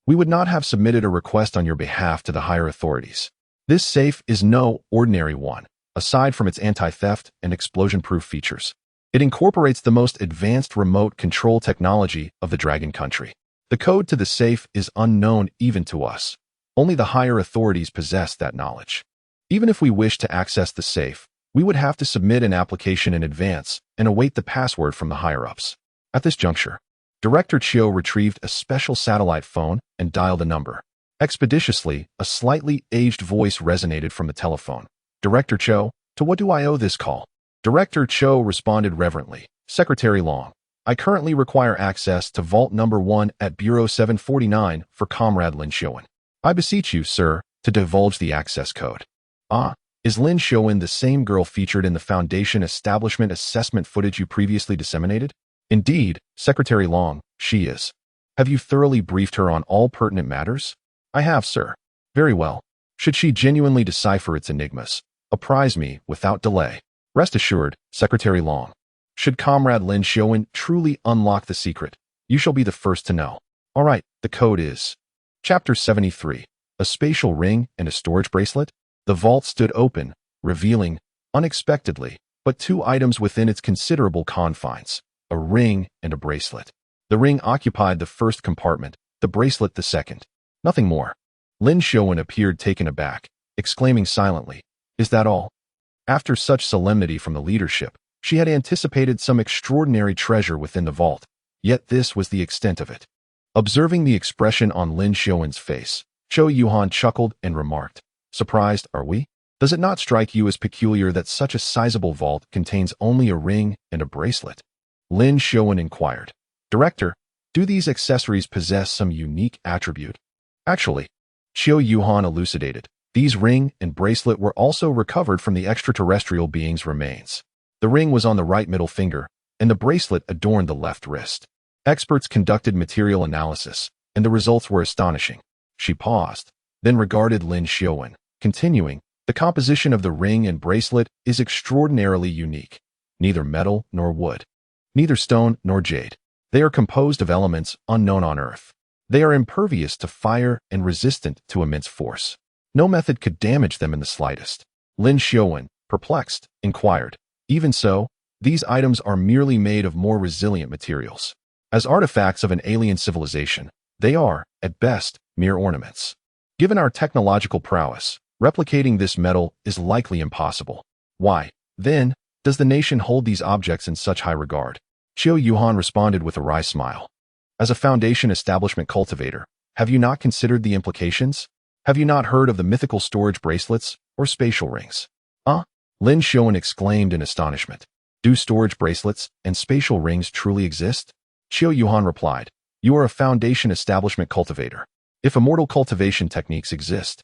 we would not have submitted a request on your behalf to the higher authorities. This safe is no ordinary one, aside from its anti-theft and explosion-proof features. It incorporates the most advanced remote control technology of the Dragon Country. The code to the safe is unknown even to us. Only the higher authorities possess that knowledge. Even if we wish to access the safe, we would have to submit an application in advance and await the password from the higher-ups. At this juncture, Director Chiu retrieved a special satellite phone and dialed a number. Expeditiously, a slightly aged voice resonated from the telephone. Director Chiu, to what do I owe this call? Director Chiu responded reverently. Secretary Long, I currently require access to Vault Number 1 at Bureau 749 for Comrade Lin Xiuan. I beseech you, sir, to divulge the access code. Ah, is Lin Xiuan the same girl featured in the Foundation establishment assessment footage you previously disseminated? Indeed, Secretary Long, she is. Have you thoroughly briefed her on all pertinent matters? I have, sir. Very well. Should she genuinely decipher its enigmas, apprise me without delay. Rest assured, Secretary Long. Should Comrade Lin Xiuan truly unlock the secret, you shall be the first to know. All right, the code is... Chapter 73. A spatial ring and a storage bracelet? The vault stood open, revealing, unexpectedly, but two items within its considerable confines, a ring and a bracelet. The ring occupied the first compartment, the bracelet the second. Nothing more. Lin Xiuan appeared taken aback, exclaiming silently, "Is that all?" After such solemnity from the leadership, she had anticipated some extraordinary treasure within the vault, yet this was the extent of it. Observing the expression on Lin Xiuan's face, Zhou Yuhan chuckled and remarked, "Surprised, are we? Does it not strike you as peculiar that such a sizable vault contains only a ring and a bracelet?" Lin Xiuan inquired. "Director, do these accessories possess some unique attribute?" Actually, Zhou Yuhan elucidated, these ring and bracelet were also recovered from the extraterrestrial being's remains. The ring was on the right middle finger, and the bracelet adorned the left wrist. Experts conducted material analysis, and the results were astonishing. She paused, then regarded Lin Xiuan, continuing, "The composition of the ring and bracelet is extraordinarily unique. Neither metal nor wood, neither stone nor jade. They are composed of elements unknown on Earth. They are impervious to fire and resistant to immense force. No method could damage them in the slightest." Lin Xiuan, perplexed, inquired, "Even so, these items are merely made of more resilient materials. As artifacts of an alien civilization, they are, at best, mere ornaments. Given our technological prowess, replicating this metal is likely impossible. Why, then, does the nation hold these objects in such high regard?" Zhou Yuhan responded with a wry smile. "As a Foundation establishment cultivator, have you not considered the implications? Have you not heard of the mythical storage bracelets or spatial rings?" Lin Xiuan exclaimed in astonishment. "Do storage bracelets and spatial rings truly exist?" Zhou Yuhan replied, "You are a Foundation establishment cultivator. If immortal cultivation techniques exist,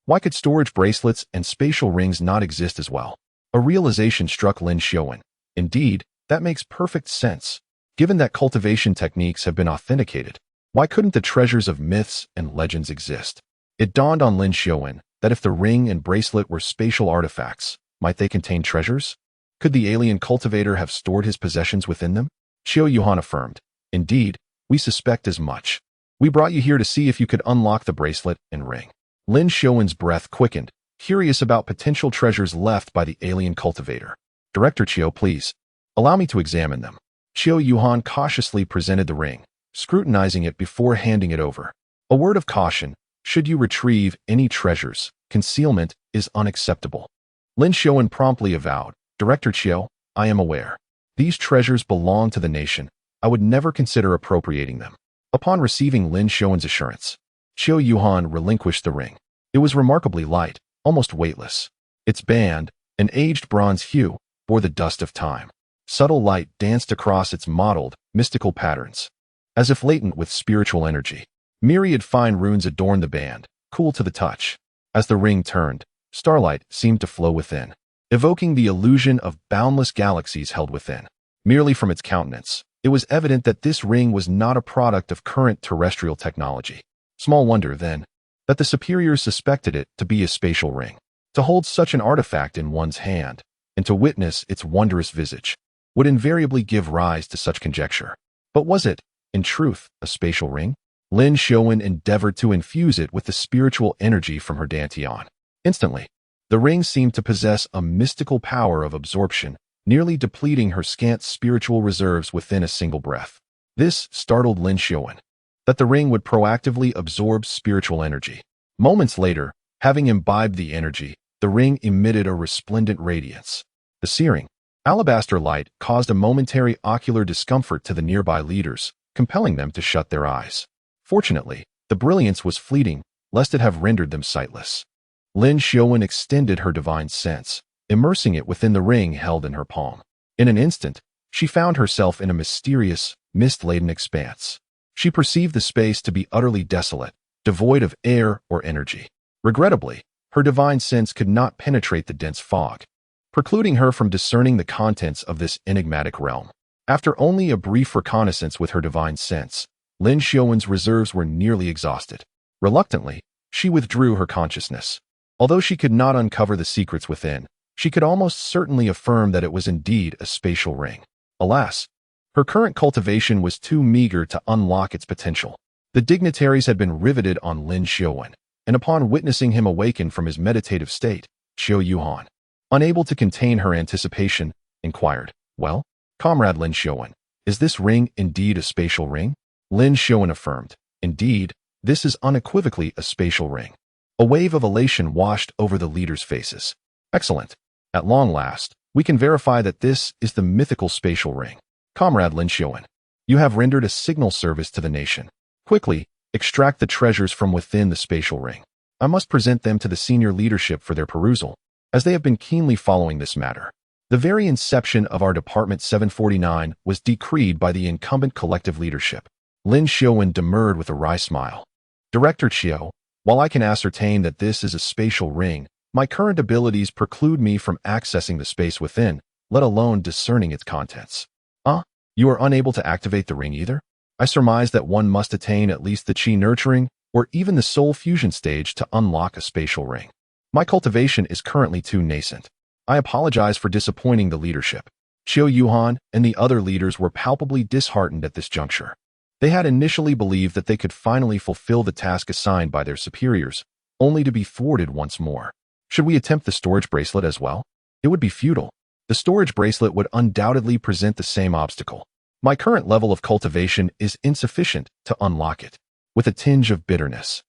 why could storage bracelets and spatial rings not exist as well?" A realization struck Lin Xiuan. Indeed, that makes perfect sense. Given that cultivation techniques have been authenticated, why couldn't the treasures of myths and legends exist? It dawned on Lin Xiuan that if the ring and bracelet were spatial artifacts, might they contain treasures? Could the alien cultivator have stored his possessions within them? Zhou Yuhan affirmed, "Indeed, we suspect as much. We brought you here to see if you could unlock the bracelet and ring." Lin Xiuan's breath quickened, curious about potential treasures left by the alien cultivator. "Director Chiu, please, allow me to examine them." Zhou Yuhan cautiously presented the ring, scrutinizing it before handing it over. "A word of caution, should you retrieve any treasures, concealment is unacceptable." Lin Xiuan promptly avowed, "Director Chiu, I am aware. These treasures belong to the nation. I would never consider appropriating them." Upon receiving Lin Xiuan's assurance, Zhou Yuhan relinquished the ring. It was remarkably light, almost weightless. Its band, an aged bronze hue, bore the dust of time. Subtle light danced across its mottled, mystical patterns, as if latent with spiritual energy. Myriad fine runes adorned the band, cool to the touch. As the ring turned, starlight seemed to flow within, evoking the illusion of boundless galaxies held within. Merely from its countenance, it was evident that this ring was not a product of current terrestrial technology. Small wonder, then, that the superiors suspected it to be a spatial ring. To hold such an artifact in one's hand, and to witness its wondrous visage, would invariably give rise to such conjecture. But was it, in truth, a spatial ring? Lin Xiuan endeavored to infuse it with the spiritual energy from her dantian. Instantly, the ring seemed to possess a mystical power of absorption, nearly depleting her scant spiritual reserves within a single breath. This startled Lin Xiuan, that the ring would proactively absorb spiritual energy. Moments later, having imbibed the energy, The ring emitted a resplendent radiance. The searing, alabaster light caused a momentary ocular discomfort to the nearby leaders, compelling them to shut their eyes. Fortunately, the brilliance was fleeting, lest it have rendered them sightless. Lin Xiaowen extended her divine sense, immersing it within the ring held in her palm. In an instant, she found herself in a mysterious, mist-laden expanse. She perceived the space to be utterly desolate, devoid of air or energy. Regrettably, her divine sense could not penetrate the dense fog, precluding her from discerning the contents of this enigmatic realm. After only a brief reconnaissance with her divine sense, Lin Xiaowen's reserves were nearly exhausted. Reluctantly, she withdrew her consciousness. Although she could not uncover the secrets within, she could almost certainly affirm that it was indeed a spatial ring. Alas, her current cultivation was too meager to unlock its potential. The dignitaries had been riveted on Lin Xiaowen, and upon witnessing him awaken from his meditative state, Xiao Yuhan, unable to contain her anticipation, inquired, "Well, Comrade Lin Xiaowen, is this ring indeed a spatial ring?" Lin Xiaowen affirmed, "Indeed, this is unequivocally a spatial ring." A wave of elation washed over the leaders' faces. "Excellent. At long last, we can verify that this is the mythical spatial ring. Comrade Lin Xiaowen, you have rendered a signal service to the nation. Quickly, extract the treasures from within the spatial ring. I must present them to the senior leadership for their perusal, as they have been keenly following this matter." The very inception of our Department 749 was decreed by the incumbent collective leadership. Lin Xiaowen demurred with a wry smile. "Director Qiu, while I can ascertain that this is a spatial ring, my current abilities preclude me from accessing the space within, let alone discerning its contents." You are unable to activate the ring either? I surmise that one must attain at least the Qi nurturing or even the soul fusion stage to unlock a spatial ring. My cultivation is currently too nascent. I apologize for disappointing the leadership. Xiao Yuhan and the other leaders were palpably disheartened at this juncture. They had initially believed that they could finally fulfill the task assigned by their superiors, only to be thwarted once more. Should we attempt the storage bracelet as well? It would be futile. The storage bracelet would undoubtedly present the same obstacle. My current level of cultivation is insufficient to unlock it. With a tinge of bitterness,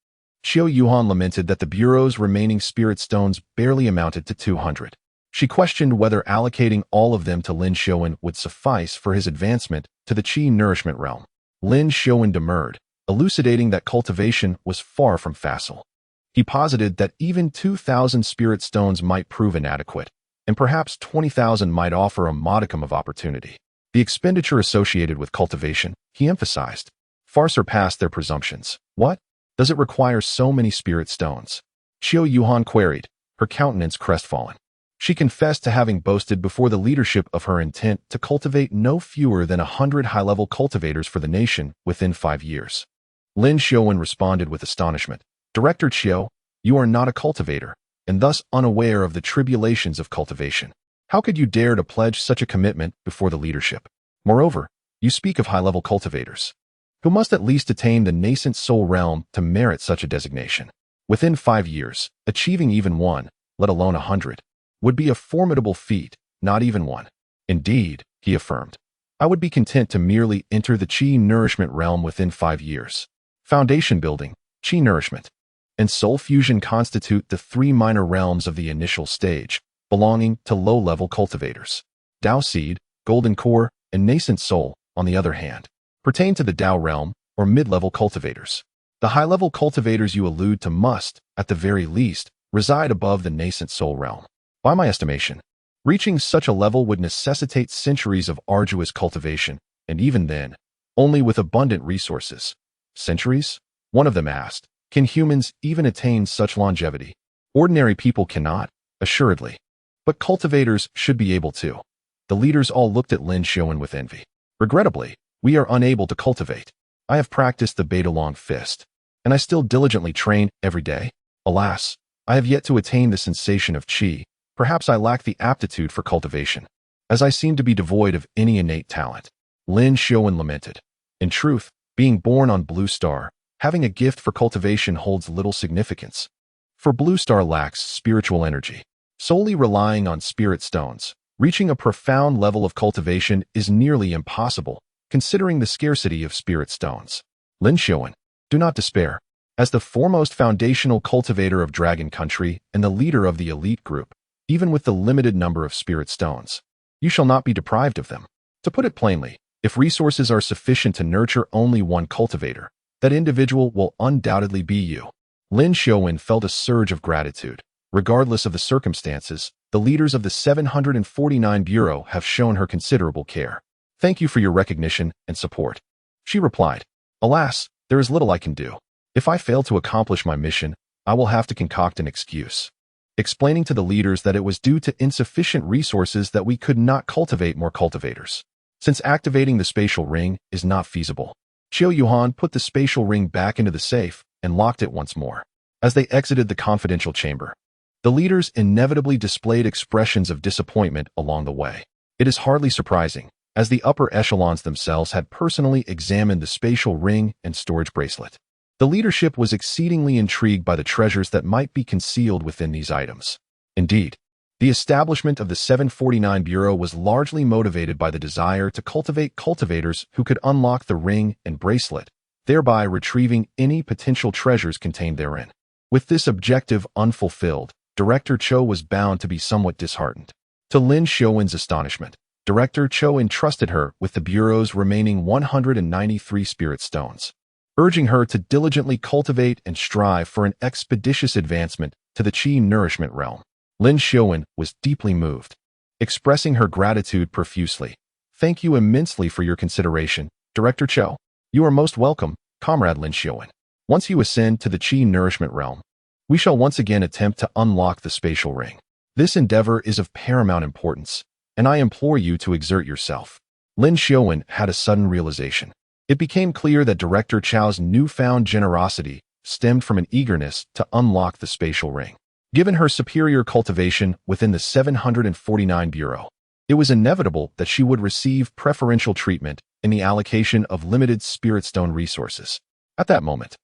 Xiao Yuhan lamented that the Bureau's remaining spirit stones barely amounted to 200. She questioned whether allocating all of them to Lin Xiaowen would suffice for his advancement to the Qi nourishment realm. Lin Xiaowen demurred, elucidating that cultivation was far from facile. He posited that even 2,000 spirit stones might prove inadequate, and perhaps 20,000 might offer a modicum of opportunity. The expenditure associated with cultivation, he emphasized, far surpassed their presumptions. What? Does it require so many spirit stones? Xiao Yuhan queried, her countenance crestfallen. She confessed to having boasted before the leadership of her intent to cultivate no fewer than 100 high-level cultivators for the nation within 5 years. Lin Xiaowen responded with astonishment. "Director Qiu, you are not a cultivator, and thus unaware of the tribulations of cultivation. How could you dare to pledge such a commitment before the leadership? Moreover, you speak of high-level cultivators, who must at least attain the nascent soul realm to merit such a designation. Within 5 years, achieving even one, let alone 100, would be a formidable feat, not even one. Indeed," he affirmed, "I would be content to merely enter the Qi nourishment realm within 5 years. Foundation building, Qi nourishment, and soul fusion constitute the 3 minor realms of the initial stage, belonging to low-level cultivators. Tao seed, golden core, and nascent soul, on the other hand, pertain to the Tao realm or mid-level cultivators. The high-level cultivators you allude to must, at the very least, reside above the nascent soul realm. By my estimation, reaching such a level would necessitate centuries of arduous cultivation, and even then, only with abundant resources. Centuries? One of them asked. Can humans even attain such longevity? Ordinary people cannot, assuredly. But cultivators should be able to. The leaders all looked at Lin Xiaowen with envy. Regrettably, we are unable to cultivate. I have practiced the Beta Long Fist, and I still diligently train every day. Alas, I have yet to attain the sensation of Qi. Perhaps I lack the aptitude for cultivation, as I seem to be devoid of any innate talent. Lin Xiaowen lamented. In truth, being born on Blue Star, having a gift for cultivation holds little significance. For Blue Star lacks spiritual energy. Solely relying on spirit stones, reaching a profound level of cultivation is nearly impossible, considering the scarcity of spirit stones. Lin Xiaowen, do not despair. As the foremost foundational cultivator of Dragon Country and the leader of the elite group, even with the limited number of spirit stones, you shall not be deprived of them. To put it plainly, if resources are sufficient to nurture only one cultivator, that individual will undoubtedly be you. Lin Xiaowen felt a surge of gratitude. Regardless of the circumstances, the leaders of the 749 Bureau have shown her considerable care. Thank you for your recognition and support. She replied, Alas, there is little I can do. If I fail to accomplish my mission, I will have to concoct an excuse, explaining to the leaders that it was due to insufficient resources that we could not cultivate more cultivators, since activating the spatial ring is not feasible. Qiu Yuhan put the spatial ring back into the safe and locked it once more. As they exited the confidential chamber, the leaders inevitably displayed expressions of disappointment along the way. It is hardly surprising, as the upper echelons themselves had personally examined the spatial ring and storage bracelet. The leadership was exceedingly intrigued by the treasures that might be concealed within these items. Indeed, the establishment of the 749 Bureau was largely motivated by the desire to cultivate cultivators who could unlock the ring and bracelet, thereby retrieving any potential treasures contained therein. With this objective unfulfilled, Director Cho was bound to be somewhat disheartened. To Lin Xiaowen's astonishment, Director Cho entrusted her with the Bureau's remaining 193 spirit stones, urging her to diligently cultivate and strive for an expeditious advancement to the Qi nourishment realm. Lin Xiaowen was deeply moved, expressing her gratitude profusely. Thank you immensely for your consideration, Director Cho. You are most welcome, Comrade Lin Xiaowen. Once you ascend to the Qi nourishment realm, we shall once again attempt to unlock the spatial ring. This endeavor is of paramount importance, and I implore you to exert yourself. Lin Xiaowen had a sudden realization. It became clear that Director Chow's newfound generosity stemmed from an eagerness to unlock the spatial ring. Given her superior cultivation within the 749 Bureau, it was inevitable that she would receive preferential treatment in the allocation of limited spirit stone resources. At that moment,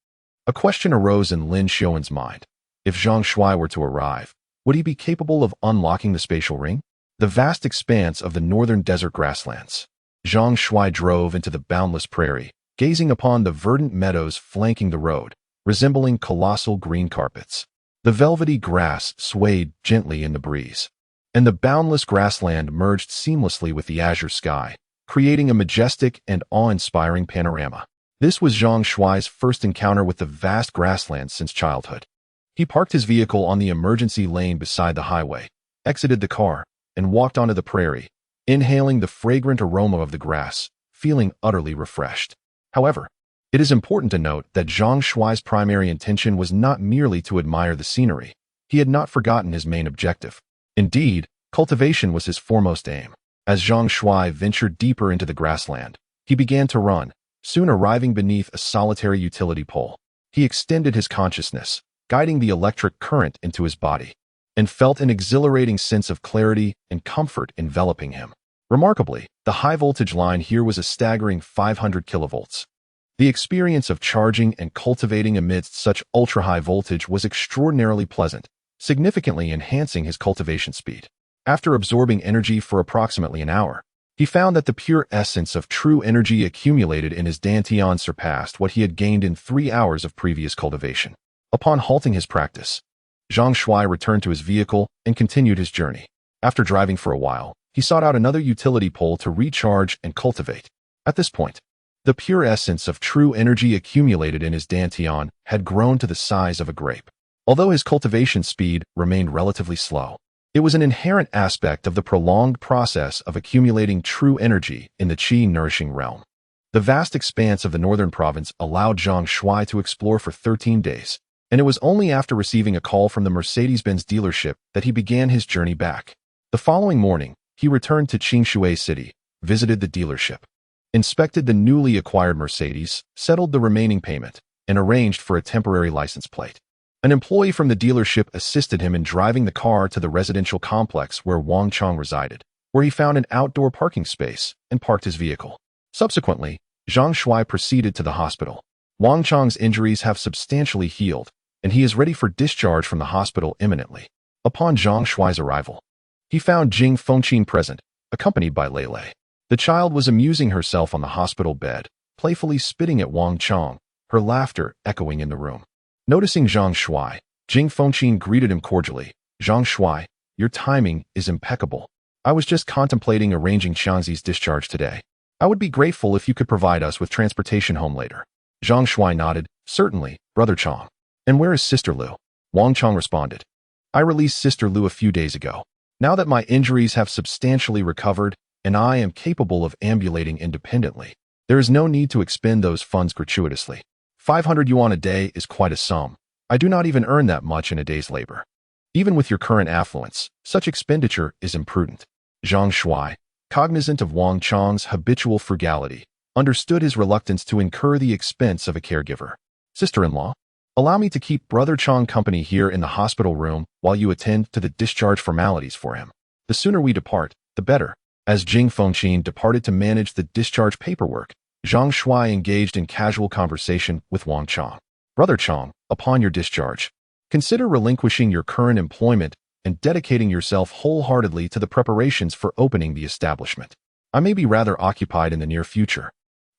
a question arose in Lin Xiaowen's mind. If Zhang Shuai were to arrive, would he be capable of unlocking the spatial ring? The vast expanse of the northern desert grasslands. Zhang Shuai drove into the boundless prairie, gazing upon the verdant meadows flanking the road, resembling colossal green carpets. The velvety grass swayed gently in the breeze, and the boundless grassland merged seamlessly with the azure sky, creating a majestic and awe-inspiring panorama. This was Zhang Shuai's first encounter with the vast grasslands since childhood. He parked his vehicle on the emergency lane beside the highway, exited the car, and walked onto the prairie, inhaling the fragrant aroma of the grass, feeling utterly refreshed. However, it is important to note that Zhang Shuai's primary intention was not merely to admire the scenery. He had not forgotten his main objective. Indeed, cultivation was his foremost aim. As Zhang Shuai ventured deeper into the grassland, he began to run, soon arriving beneath a solitary utility pole. He extended his consciousness, guiding the electric current into his body, and felt an exhilarating sense of clarity and comfort enveloping him. Remarkably, the high-voltage line here was a staggering 500 kilovolts. The experience of charging and cultivating amidst such ultra-high voltage was extraordinarily pleasant, significantly enhancing his cultivation speed. After absorbing energy for approximately an hour, he found that the pure essence of true energy accumulated in his dantian surpassed what he had gained in 3 hours of previous cultivation. Upon halting his practice, Zhang Shuai returned to his vehicle and continued his journey. After driving for a while, he sought out another utility pole to recharge and cultivate. At this point, the pure essence of true energy accumulated in his dantian had grown to the size of a grape. Although his cultivation speed remained relatively slow, it was an inherent aspect of the prolonged process of accumulating true energy in the Qi nourishing realm. The vast expanse of the northern province allowed Zhang Shuai to explore for 13 days, and it was only after receiving a call from the Mercedes-Benz dealership that he began his journey back. The following morning, he returned to Qingshui City, visited the dealership, inspected the newly acquired Mercedes, settled the remaining payment, and arranged for a temporary license plate. An employee from the dealership assisted him in driving the car to the residential complex where Wang Chong resided, where he found an outdoor parking space and parked his vehicle. Subsequently, Zhang Shuai proceeded to the hospital. Wang Chong's injuries have substantially healed, and he is ready for discharge from the hospital imminently. Upon Zhang Shuai's arrival, he found Jing Fengqin present, accompanied by Lei Lei. The child was amusing herself on the hospital bed, playfully spitting at Wang Chong, her laughter echoing in the room. Noticing Zhang Shuai, Jing Fengqin greeted him cordially. Zhang Shuai, your timing is impeccable. I was just contemplating arranging Xiangzi's discharge today. I would be grateful if you could provide us with transportation home later. Zhang Shuai nodded. Certainly, Brother Chong. And where is Sister Lu? Wang Chong responded. I released Sister Lu a few days ago. Now that my injuries have substantially recovered and I am capable of ambulating independently, there is no need to expend those funds gratuitously. 500 yuan a day is quite a sum. I do not even earn that much in a day's labor. Even with your current affluence, such expenditure is imprudent. Zhang Shuai, cognizant of Wang Chong's habitual frugality, understood his reluctance to incur the expense of a caregiver. Sister-in-law, allow me to keep Brother Chong company here in the hospital room while you attend to the discharge formalities for him. The sooner we depart, the better. As Jing Fengqin departed to manage the discharge paperwork, Zhang Shuai engaged in casual conversation with Wang Chong. Brother Chong, upon your discharge, consider relinquishing your current employment and dedicating yourself wholeheartedly to the preparations for opening the establishment. I may be rather occupied in the near future,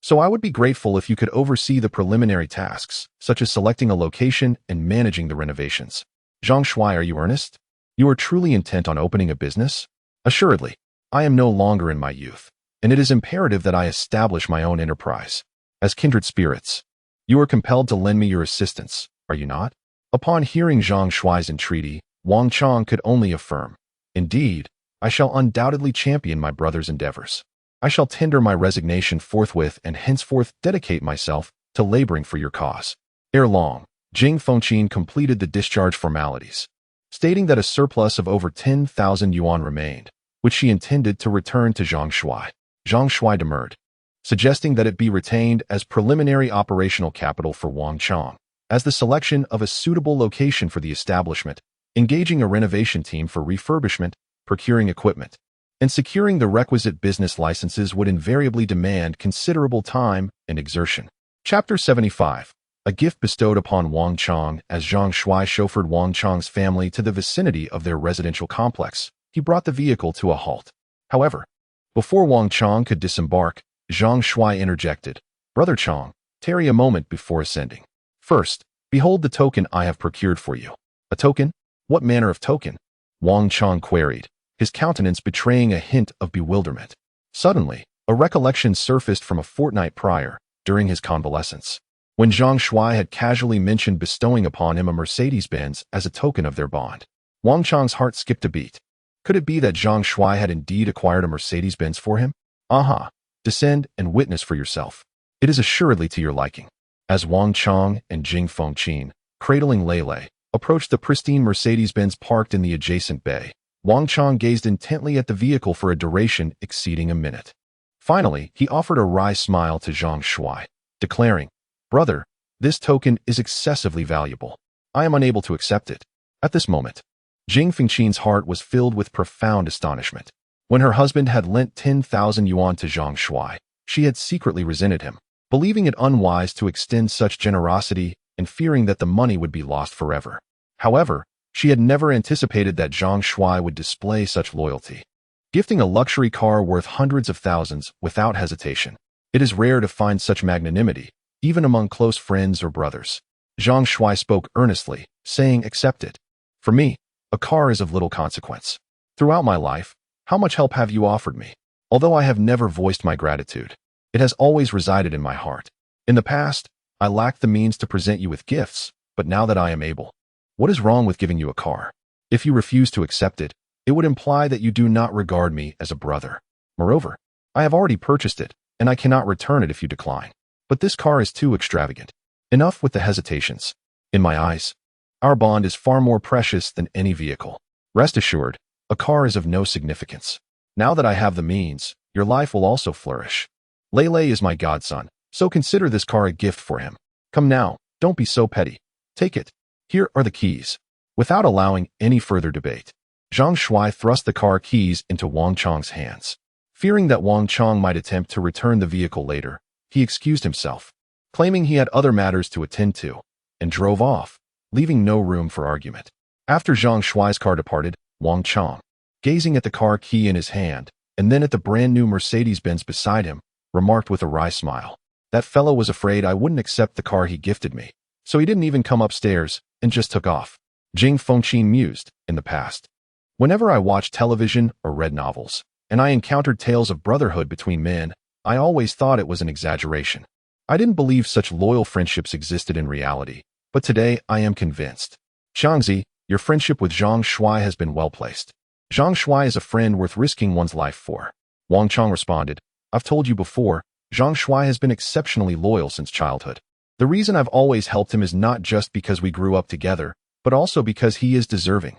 so I would be grateful if you could oversee the preliminary tasks, such as selecting a location and managing the renovations. Zhang Shuai, are you earnest? You are truly intent on opening a business? Assuredly, I am no longer in my youth, and it is imperative that I establish my own enterprise. As kindred spirits, you are compelled to lend me your assistance, are you not? Upon hearing Zhang Shuai's entreaty, Wang Chong could only affirm, indeed, I shall undoubtedly champion my brother's endeavors. I shall tender my resignation forthwith and henceforth dedicate myself to laboring for your cause. Ere long, Jing Fengqin completed the discharge formalities, stating that a surplus of over 10,000 yuan remained, which she intended to return to Zhang Shuai. Zhang Shuai demurred, suggesting that it be retained as preliminary operational capital for Wang Chong, as the selection of a suitable location for the establishment, engaging a renovation team for refurbishment, procuring equipment, and securing the requisite business licenses would invariably demand considerable time and exertion. Chapter 75. A gift bestowed upon Wang Chong. As Zhang Shuai chauffeured Wang Chong's family to the vicinity of their residential complex, he brought the vehicle to a halt. However, before Wang Chong could disembark, Zhang Shuai interjected, Brother Chong, tarry a moment before ascending. First, behold the token I have procured for you. A token? What manner of token? Wang Chong queried, his countenance betraying a hint of bewilderment. Suddenly, a recollection surfaced from a fortnight prior, during his convalescence, when Zhang Shuai had casually mentioned bestowing upon him a Mercedes-Benz as a token of their bond. Wang Chong's heart skipped a beat. Could it be that Zhang Shuai had indeed acquired a Mercedes-Benz for him? Aha! Descend and witness for yourself. It is assuredly to your liking. As Wang Chong and Jing Fengqin, cradling Lei, approached the pristine Mercedes-Benz parked in the adjacent bay, Wang Chong gazed intently at the vehicle for a duration exceeding a minute. Finally, he offered a wry smile to Zhang Shuai, declaring, Brother, this token is excessively valuable. I am unable to accept it. At this moment, Jing Fengqin's heart was filled with profound astonishment. When her husband had lent 10,000 yuan to Zhang Shuai, she had secretly resented him, believing it unwise to extend such generosity and fearing that the money would be lost forever. However, she had never anticipated that Zhang Shuai would display such loyalty, gifting a luxury car worth hundreds of thousands without hesitation. It is rare to find such magnanimity, even among close friends or brothers. Zhang Shuai spoke earnestly, saying, accept it. For me, a car is of little consequence. Throughout my life, how much help have you offered me? Although I have never voiced my gratitude, it has always resided in my heart. In the past, I lacked the means to present you with gifts, but now that I am able, what is wrong with giving you a car? If you refuse to accept it, it would imply that you do not regard me as a brother. Moreover, I have already purchased it, and I cannot return it if you decline. But this car is too extravagant. Enough with the hesitations. In my eyes, our bond is far more precious than any vehicle. Rest assured, a car is of no significance. Now that I have the means, your life will also flourish. Lei is my godson, so consider this car a gift for him. Come now, don't be so petty. Take it. Here are the keys. Without allowing any further debate, Zhang Shuai thrust the car keys into Wang Chong's hands. Fearing that Wang Chong might attempt to return the vehicle later, he excused himself, claiming he had other matters to attend to, and drove off, leaving no room for argument. After Zhang Shuai's car departed, Wang Chong, gazing at the car key in his hand, and then at the brand-new Mercedes-Benz beside him, remarked with a wry smile, that fellow was afraid I wouldn't accept the car he gifted me, So he didn't even come upstairs and just took off. Jing Fengqin mused. In the past, whenever I watched television or read novels, and I encountered tales of brotherhood between men, I always thought it was an exaggeration. I didn't believe such loyal friendships existed in reality, but today I am convinced. Xiangzi, your friendship with Zhang Shuai has been well placed. Zhang Shuai is a friend worth risking one's life for. Wang Chong responded, I've told you before, Zhang Shuai has been exceptionally loyal since childhood. The reason I've always helped him is not just because we grew up together, but also because he is deserving.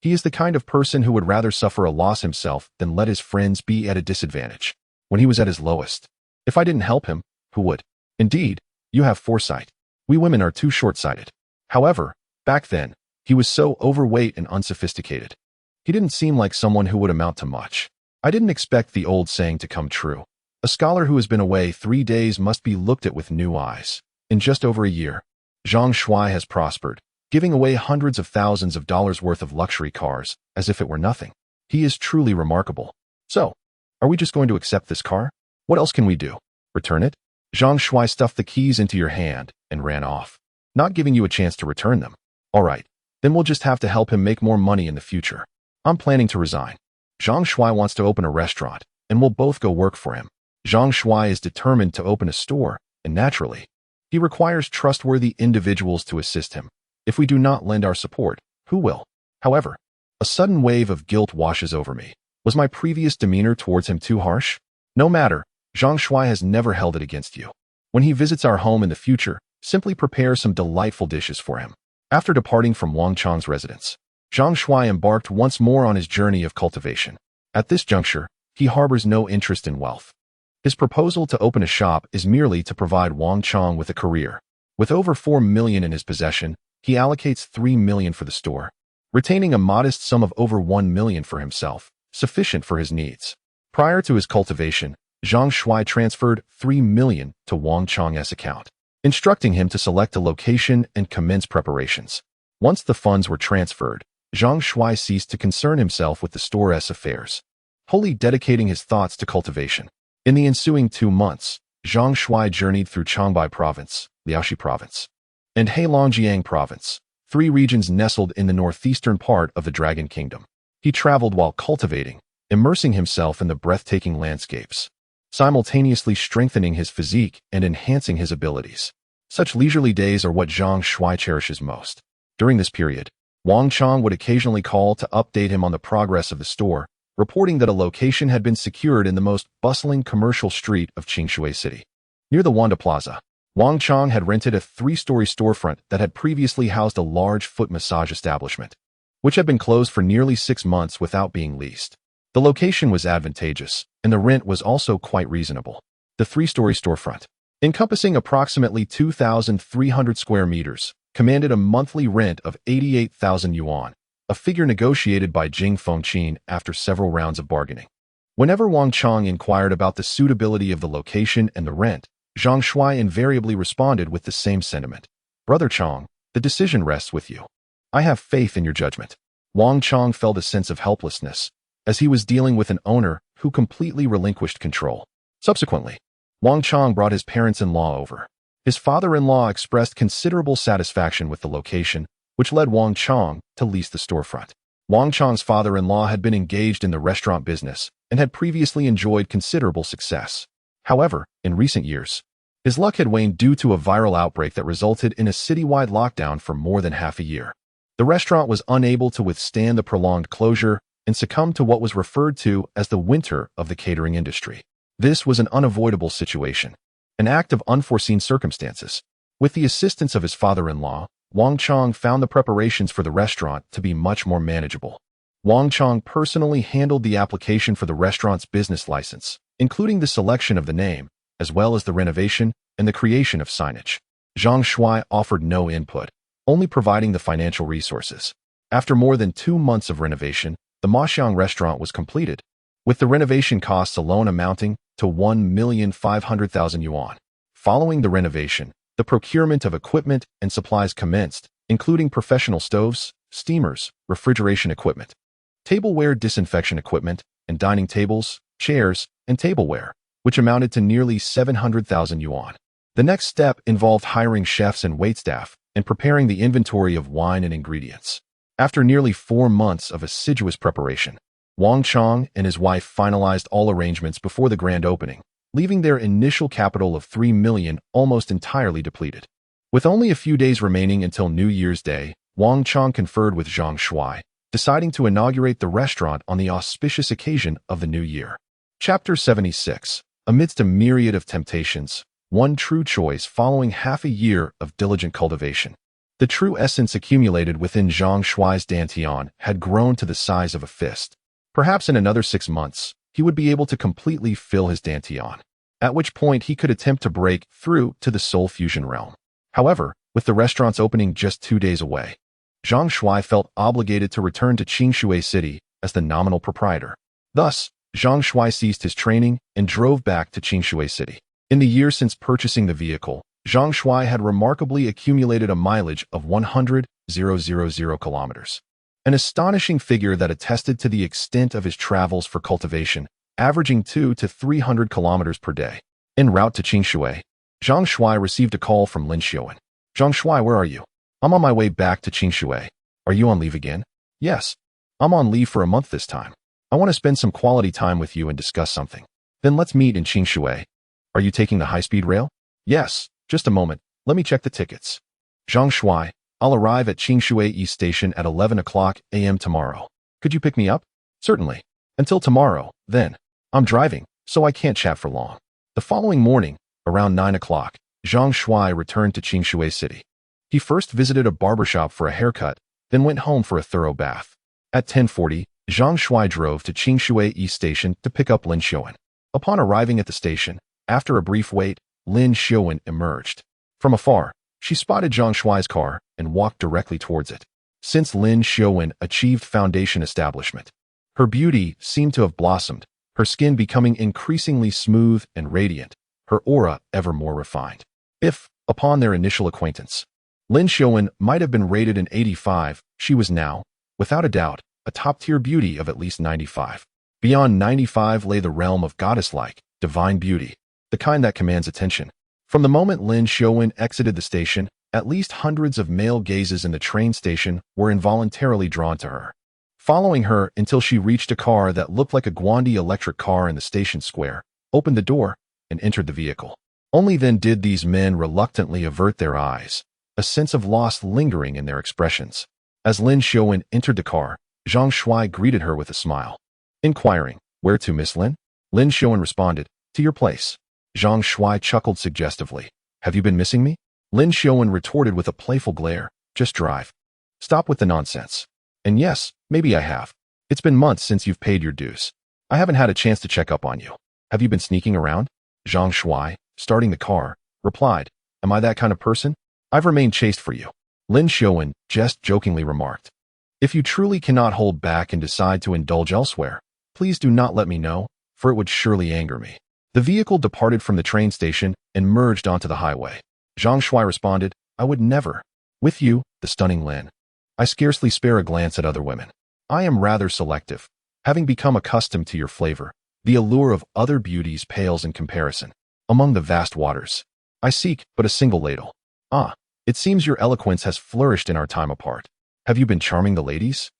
He is the kind of person who would rather suffer a loss himself than let his friends be at a disadvantage. When he was at his lowest, if I didn't help him, who would? Indeed, you have foresight. We women are too short-sighted. However, back then, he was so overweight and unsophisticated. He didn't seem like someone who would amount to much. I didn't expect the old saying to come true. A scholar who has been away 3 days must be looked at with new eyes. In just over a year, Zhang Shuai has prospered, giving away hundreds of thousands of dollars worth of luxury cars, as if it were nothing. He is truly remarkable. So, are we just going to accept this car? What else can we do? Return it? Zhang Shuai stuffed the keys into your hand and ran off, not giving you a chance to return them. All right, then we'll just have to help him make more money in the future. I'm planning to resign. Zhang Shuai wants to open a restaurant, and we'll both go work for him. Zhang Shuai is determined to open a store, and naturally, he requires trustworthy individuals to assist him. If we do not lend our support, who will? However, a sudden wave of guilt washes over me. Was my previous demeanor towards him too harsh? No matter, Zhang Shuai has never held it against you. When he visits our home in the future, simply prepare some delightful dishes for him. After departing from Wang Chong's residence, Zhang Shuai embarked once more on his journey of cultivation. At this juncture, he harbors no interest in wealth. His proposal to open a shop is merely to provide Wang Chong with a career. With over 4 million in his possession, he allocates 3 million for the store, retaining a modest sum of over 1 million for himself, sufficient for his needs. Prior to his cultivation, Zhang Shuai transferred 3 million to Wang Chong's account, instructing him to select a location and commence preparations. Once the funds were transferred, Zhang Shuai ceased to concern himself with the store's affairs, wholly dedicating his thoughts to cultivation. In the ensuing 2 months, Zhang Shuai journeyed through Changbai Province, Liaoxi Province, and Heilongjiang Province, 3 regions nestled in the northeastern part of the Dragon Kingdom. He traveled while cultivating, immersing himself in the breathtaking landscapes, simultaneously strengthening his physique and enhancing his abilities. Such leisurely days are what Zhang Shuai cherishes most. During this period, Wang Chong would occasionally call to update him on the progress of the store, reporting that a location had been secured in the most bustling commercial street of Qingshui City. Near the Wanda Plaza, Wang Chong had rented a 3-story storefront that had previously housed a large foot massage establishment, which had been closed for nearly 6 months without being leased. The location was advantageous, and the rent was also quite reasonable. The 3-story storefront, encompassing approximately 2,300 square meters, commanded a monthly rent of 88,000 yuan, a figure negotiated by Jing Fengqin after several rounds of bargaining. Whenever Wang Chong inquired about the suitability of the location and the rent, Zhang Shuai invariably responded with the same sentiment. Brother Chong, the decision rests with you. I have faith in your judgment. Wang Chong felt a sense of helplessness, as he was dealing with an owner who completely relinquished control. Subsequently, Wang Chong brought his parents-in-law over. His father-in-law expressed considerable satisfaction with the location, which led Wang Chong to lease the storefront. Wang Chong's father-in-law had been engaged in the restaurant business and had previously enjoyed considerable success. However, in recent years, his luck had waned due to a viral outbreak that resulted in a citywide lockdown for more than half a year. The restaurant was unable to withstand the prolonged closure and succumbed to what was referred to as the winter of the catering industry. This was an unavoidable situation, an act of unforeseen circumstances. With the assistance of his father-in-law, Wang Chong found the preparations for the restaurant to be much more manageable. Wang Chong personally handled the application for the restaurant's business license, including the selection of the name, as well as the renovation and the creation of signage. Zhang Shuai offered no input, only providing the financial resources. After more than 2 months of renovation, the Maxiang restaurant was completed, with the renovation costs alone amounting to 1,500,000 yuan. Following the renovation, the procurement of equipment and supplies commenced, including professional stoves, steamers, refrigeration equipment, tableware disinfection equipment, and dining tables, chairs, and tableware, which amounted to nearly 700,000 yuan. The next step involved hiring chefs and waitstaff, and preparing the inventory of wine and ingredients. After nearly 4 months of assiduous preparation, Wang Chong and his wife finalized all arrangements before the grand opening, leaving their initial capital of 3 million almost entirely depleted. With only a few days remaining until New Year's Day, Wang Chong conferred with Zhang Shuai, deciding to inaugurate the restaurant on the auspicious occasion of the new year. Chapter 76. Amidst a myriad of temptations, one true choice following half a year of diligent cultivation. The true essence accumulated within Zhang Shuai's dantian had grown to the size of a fist. Perhaps in another 6 months, he would be able to completely fill his dantian, at which point he could attempt to break through to the soul fusion realm. However, with the restaurant's opening just 2 days away, Zhang Shuai felt obligated to return to Qingshui City as the nominal proprietor. Thus, Zhang Shuai ceased his training and drove back to Qingshui City. In the year since purchasing the vehicle, Zhang Shuai had remarkably accumulated a mileage of 100,000 kilometers. An astonishing figure that attested to the extent of his travels for cultivation, averaging 200 to 300 kilometers per day. En route to Qingshui, Zhang Shuai received a call from Lin Xiuwen. Zhang Shuai, where are you? I'm on my way back to Qingshui. Are you on leave again? Yes. I'm on leave for a month this time. I want to spend some quality time with you and discuss something. Then let's meet in Qingshui. Are you taking the high-speed rail? Yes. Just a moment. Let me check the tickets. Zhang Shuai, I'll arrive at Qingshui East Station at 11 o'clock a.m. tomorrow. Could you pick me up? Certainly. Until tomorrow, then. I'm driving, so I can't chat for long. The following morning, around 9 o'clock, Zhang Shuai returned to Qingshui City. He first visited a barbershop for a haircut, then went home for a thorough bath. At 10:40, Zhang Shuai drove to Qingshui East Station to pick up Lin Xiuwen. Upon arriving at the station, after a brief wait, Lin Xiuwen emerged. From afar, she spotted Zhang Shuai's car and walked directly towards it. Since Lin Xiuwen achieved foundation establishment, her beauty seemed to have blossomed, her skin becoming increasingly smooth and radiant, her aura ever more refined. If, upon their initial acquaintance, Lin Xiuwen might have been rated an 85, she was now, without a doubt, a top-tier beauty of at least 95. Beyond 95 lay the realm of goddess-like, divine beauty, the kind that commands attention. From the moment Lin Xiuwen exited the station, at least hundreds of male gazes in the train station were involuntarily drawn to her, following her until she reached a car that looked like a Guandi electric car in the station square, opened the door, and entered the vehicle. Only then did these men reluctantly avert their eyes, a sense of loss lingering in their expressions. As Lin Xiuwen entered the car, Zhang Shuai greeted her with a smile. Inquiring, "Where to, Miss Lin?" Lin Xiuwen responded, "To your place." Zhang Shuai chuckled suggestively. "Have you been missing me?" Lin Xiuwen retorted with a playful glare. "Just drive. Stop with the nonsense." "And yes, maybe I have. It's been months since you've paid your dues. I haven't had a chance to check up on you. Have you been sneaking around?" Zhang Shuai, starting the car, replied, "Am I that kind of person? I've remained chaste for you." Lin Xiuwen just jokingly remarked, "If you truly cannot hold back and decide to indulge elsewhere, please do not let me know, for it would surely anger me." The vehicle departed from the train station and merged onto the highway. Zhang Shuai responded, "I would never. With you, the stunning Lin. I scarcely spare a glance at other women. I am rather selective. Having become accustomed to your flavor, the allure of other beauties pales in comparison. Among the vast waters, I seek but a single ladle. Ah, it seems your eloquence has flourished in our time apart. Have you been charming the ladies?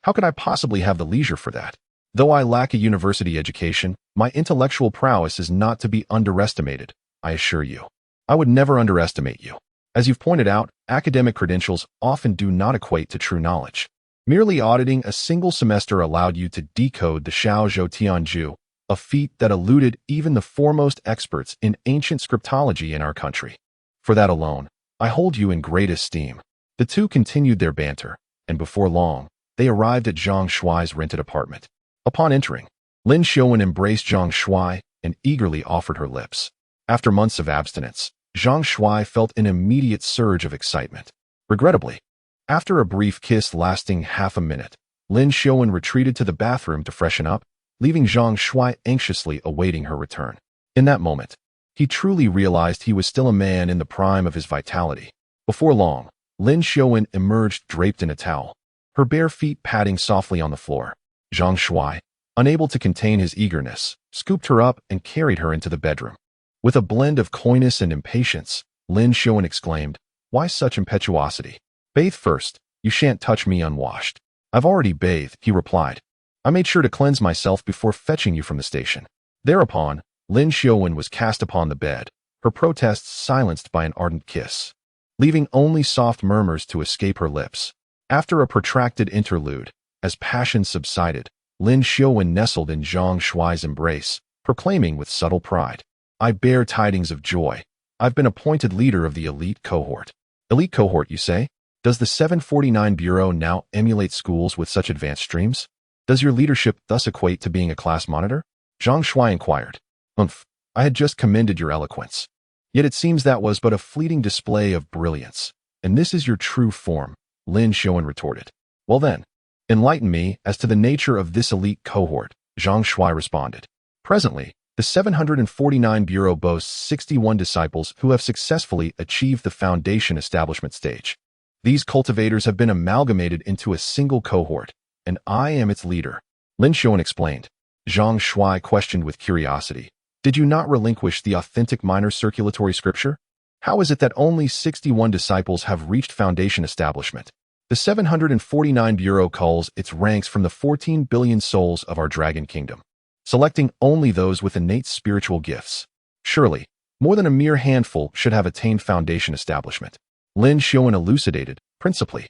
How could I possibly have the leisure for that? Though I lack a university education, my intellectual prowess is not to be underestimated, I assure you. I would never underestimate you. As you've pointed out, academic credentials often do not equate to true knowledge. Merely auditing a single semester allowed you to decode the Xiaozhou Tianzhu, a feat that eluded even the foremost experts in ancient scriptology in our country. For that alone, I hold you in great esteem." The two continued their banter, and before long, they arrived at Zhang Shuai's rented apartment. Upon entering, Lin Xiuwen embraced Zhang Shuai and eagerly offered her lips. After months of abstinence, Zhang Shuai felt an immediate surge of excitement. Regrettably, after a brief kiss lasting half a minute, Lin Xiuwen retreated to the bathroom to freshen up, leaving Zhang Shuai anxiously awaiting her return. In that moment, he truly realized he was still a man in the prime of his vitality. Before long, Lin Xiuwen emerged draped in a towel, her bare feet padding softly on the floor. Zhang Shuai, unable to contain his eagerness, scooped her up and carried her into the bedroom. With a blend of coyness and impatience, Lin Xiuwen exclaimed, Why such impetuosity? Bathe first. You shan't touch me unwashed. I've already bathed, he replied. I made sure to cleanse myself before fetching you from the station. Thereupon, Lin Xiaowen was cast upon the bed, her protests silenced by an ardent kiss, leaving only soft murmurs to escape her lips. After a protracted interlude, as passion subsided, Lin Xiaowen nestled in Zhang Shuai's embrace, proclaiming with subtle pride, I bear tidings of joy. I've been appointed leader of the elite cohort. Elite cohort, you say? Does the 749 Bureau now emulate schools with such advanced streams? Does your leadership thus equate to being a class monitor? Zhang Shuai inquired. I had just commended your eloquence. Yet it seems that was but a fleeting display of brilliance. And this is your true form, Lin Xiaowen retorted. Well then, enlighten me as to the nature of this elite cohort, Zhang Shuai responded. Presently, the 749 Bureau boasts 61 disciples who have successfully achieved the foundation establishment stage. These cultivators have been amalgamated into a single cohort, and I am its leader, Lin Xiaowen explained. Zhang Shuai questioned with curiosity. Did you not relinquish the authentic minor circulatory scripture? How is it that only 61 disciples have reached foundation establishment? The 749 Bureau culls its ranks from the 14 billion souls of our dragon kingdom, selecting only those with innate spiritual gifts. Surely, more than a mere handful should have attained foundation establishment. Lin Xiaowen elucidated, principally.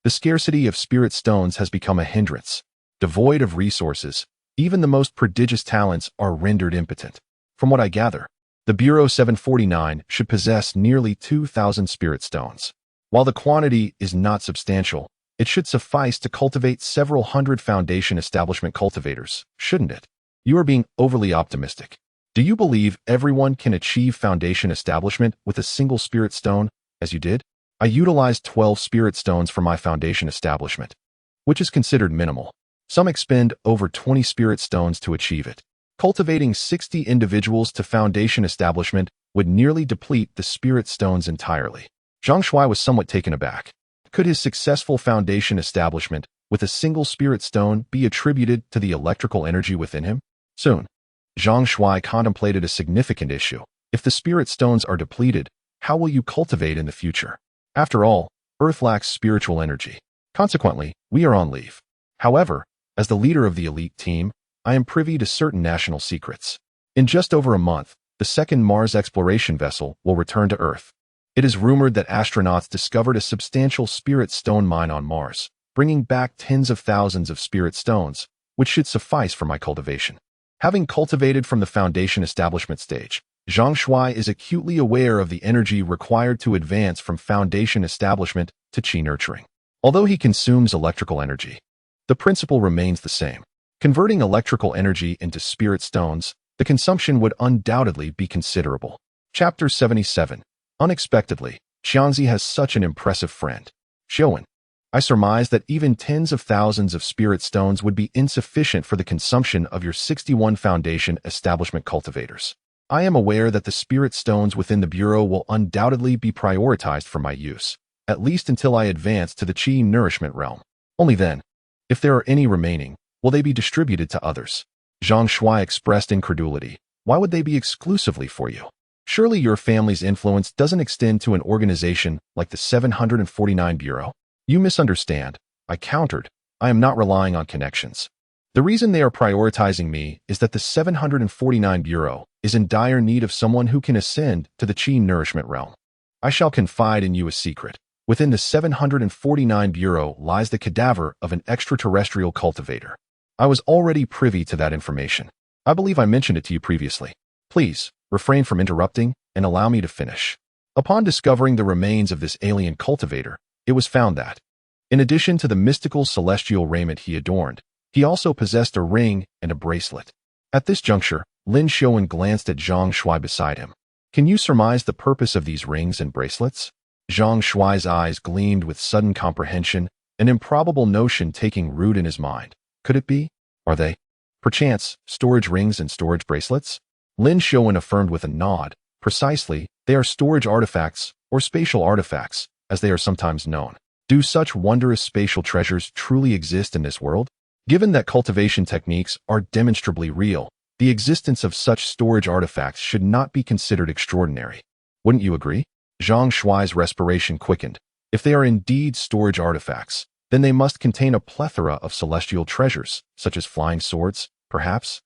The scarcity of spirit stones has become a hindrance. Devoid of resources, even the most prodigious talents are rendered impotent. From what I gather, the Bureau 749 should possess nearly 2,000 spirit stones. While the quantity is not substantial, it should suffice to cultivate several hundred foundation establishment cultivators, shouldn't it? You are being overly optimistic. Do you believe everyone can achieve foundation establishment with a single spirit stone, as you did? I utilized 12 spirit stones for my foundation establishment, which is considered minimal. Some expend over 20 spirit stones to achieve it. Cultivating 60 individuals to foundation establishment would nearly deplete the spirit stones entirely. Zhang Shuai was somewhat taken aback. Could his successful foundation establishment with a single spirit stone be attributed to the electrical energy within him? Soon, Zhang Shuai contemplated a significant issue. If the spirit stones are depleted, how will you cultivate in the future? After all, Earth lacks spiritual energy. Consequently, we are on leave. However, as the leader of the elite team, I am privy to certain national secrets. In just over a month, the second Mars exploration vessel will return to Earth. It is rumored that astronauts discovered a substantial spirit stone mine on Mars, bringing back tens of thousands of spirit stones, which should suffice for my cultivation. Having cultivated from the foundation establishment stage, Zhang Shuai is acutely aware of the energy required to advance from foundation establishment to qi nurturing. Although he consumes electrical energy, the principle remains the same. Converting electrical energy into spirit stones, the consumption would undoubtedly be considerable. Chapter 77. Unexpectedly, Xianzi has such an impressive friend. Xiaowen. I surmise that even tens of thousands of spirit stones would be insufficient for the consumption of your 61 foundation establishment cultivators. I am aware that the spirit stones within the Bureau will undoubtedly be prioritized for my use, at least until I advance to the qi nourishment realm. Only then, if there are any remaining, will they be distributed to others? Zhang Shuai expressed incredulity. Why would they be exclusively for you? Surely your family's influence doesn't extend to an organization like the 749 Bureau? You misunderstand, I countered. I am not relying on connections. The reason they are prioritizing me is that the 749 Bureau is in dire need of someone who can ascend to the qi nourishment realm. I shall confide in you a secret. Within the 749 Bureau lies the cadaver of an extraterrestrial cultivator. I was already privy to that information. I believe I mentioned it to you previously. Please, refrain from interrupting and allow me to finish. Upon discovering the remains of this alien cultivator, it was found that, in addition to the mystical celestial raiment he adorned, he also possessed a ring and a bracelet. At this juncture, Lin Xiaowen glanced at Zhang Shuai beside him. Can you surmise the purpose of these rings and bracelets? Zhang Shuai's eyes gleamed with sudden comprehension, an improbable notion taking root in his mind. Could it be? Are they, perchance, storage rings and storage bracelets? Lin Xiaowen affirmed with a nod. Precisely, they are storage artifacts, or spatial artifacts, as they are sometimes known. Do such wondrous spatial treasures truly exist in this world? Given that cultivation techniques are demonstrably real, the existence of such storage artifacts should not be considered extraordinary. Wouldn't you agree? Zhang Shuai's respiration quickened. If they are indeed storage artifacts, then they must contain a plethora of celestial treasures, such as flying swords, perhaps?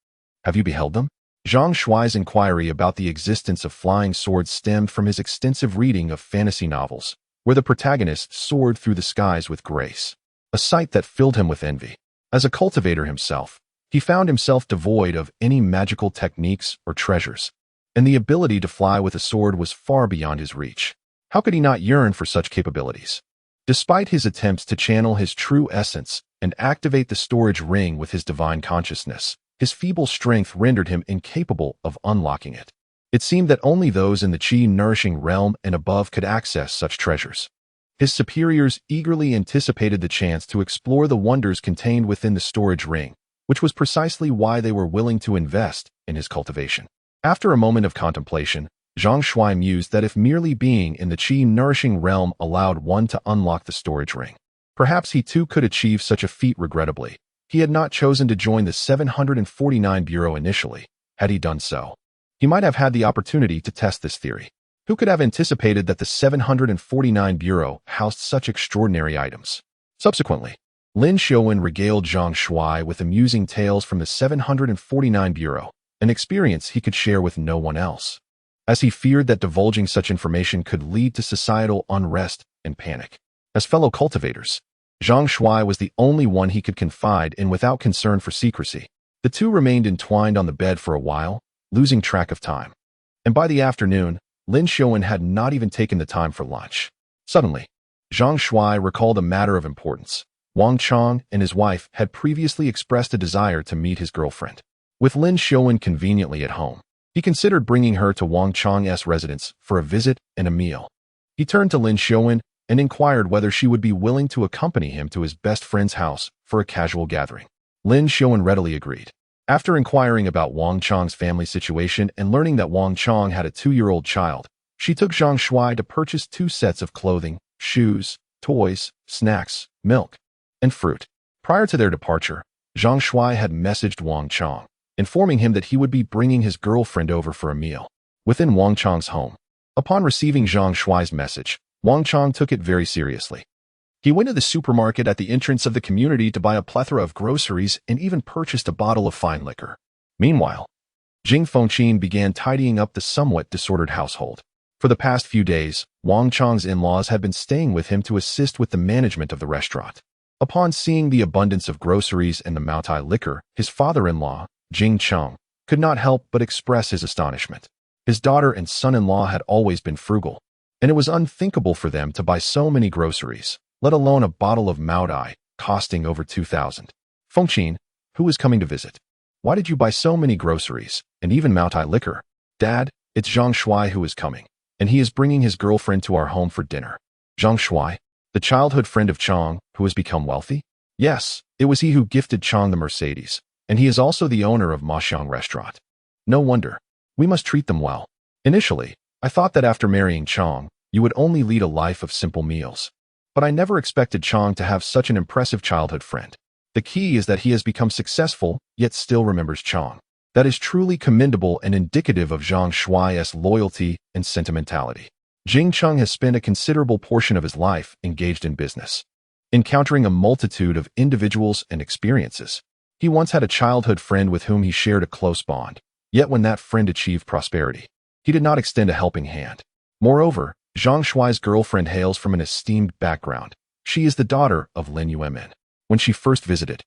Have you beheld them? Zhang Shuai's inquiry about the existence of flying swords stemmed from his extensive reading of fantasy novels, where the protagonists soared through the skies with grace, a sight that filled him with envy. As a cultivator himself, he found himself devoid of any magical techniques or treasures, and the ability to fly with a sword was far beyond his reach. How could he not yearn for such capabilities? Despite his attempts to channel his true essence and activate the storage ring with his divine consciousness, his feeble strength rendered him incapable of unlocking it. It seemed that only those in the chi-nourishing realm and above could access such treasures. His superiors eagerly anticipated the chance to explore the wonders contained within the storage ring, which was precisely why they were willing to invest in his cultivation. After a moment of contemplation, Zhang Shuai mused that if merely being in the chi-nourishing realm allowed one to unlock the storage ring, perhaps he too could achieve such a feat. Regrettably, he had not chosen to join the 749 Bureau initially. Had he done so, he might have had the opportunity to test this theory. Who could have anticipated that the 749 Bureau housed such extraordinary items? Subsequently, Lin Xiaowen regaled Zhang Shuai with amusing tales from the 749 Bureau, an experience he could share with no one else, as he feared that divulging such information could lead to societal unrest and panic. As fellow cultivators, Zhang Shuai was the only one he could confide in without concern for secrecy. The two remained entwined on the bed for a while, losing track of time. And by the afternoon, Lin Xiaowen had not even taken the time for lunch. Suddenly, Zhang Shuai recalled a matter of importance. Wang Chong and his wife had previously expressed a desire to meet his girlfriend. With Lin Xiaowen conveniently at home, he considered bringing her to Wang Chong's residence for a visit and a meal. He turned to Lin Xiaowen and inquired whether she would be willing to accompany him to his best friend's house for a casual gathering. Lin Xiaowen readily agreed. After inquiring about Wang Chong's family situation and learning that Wang Chong had a 2-year-old child, she took Zhang Shuai to purchase 2 sets of clothing, shoes, toys, snacks, milk, and fruit. Prior to their departure, Zhang Shuai had messaged Wang Chong, informing him that he would be bringing his girlfriend over for a meal within Wang Chong's home. Upon receiving Zhang Shuai's message, Wang Chong took it very seriously. He went to the supermarket at the entrance of the community to buy a plethora of groceries and even purchased a bottle of fine liquor. Meanwhile, Jing Fengqin began tidying up the somewhat disordered household. For the past few days, Wang Chong's in-laws had been staying with him to assist with the management of the restaurant. Upon seeing the abundance of groceries and the Maotai liquor, his father-in-law, Jing Cheng, could not help but express his astonishment. His daughter and son-in-law had always been frugal, and it was unthinkable for them to buy so many groceries, let alone a bottle of Maotai, costing over 2,000. Fengqin, who is coming to visit? Why did you buy so many groceries, and even Maotai liquor? Dad, it's Zhang Shuai who is coming, and he is bringing his girlfriend to our home for dinner. Zhang Shuai, the childhood friend of Chong, who has become wealthy? Yes, it was he who gifted Chong the Mercedes, and he is also the owner of Maxiang Restaurant. No wonder. We must treat them well. Initially, I thought that after marrying Chong, you would only lead a life of simple meals. But I never expected Chong to have such an impressive childhood friend. The key is that he has become successful, yet still remembers Chong. That is truly commendable and indicative of Zhang Shuai's loyalty and sentimentality. Jing Cheng has spent a considerable portion of his life engaged in business, encountering a multitude of individuals and experiences. He once had a childhood friend with whom he shared a close bond, yet when that friend achieved prosperity, he did not extend a helping hand. Moreover, Zhang Shuai's girlfriend hails from an esteemed background. She is the daughter of Lin Yuemin. When she first visited,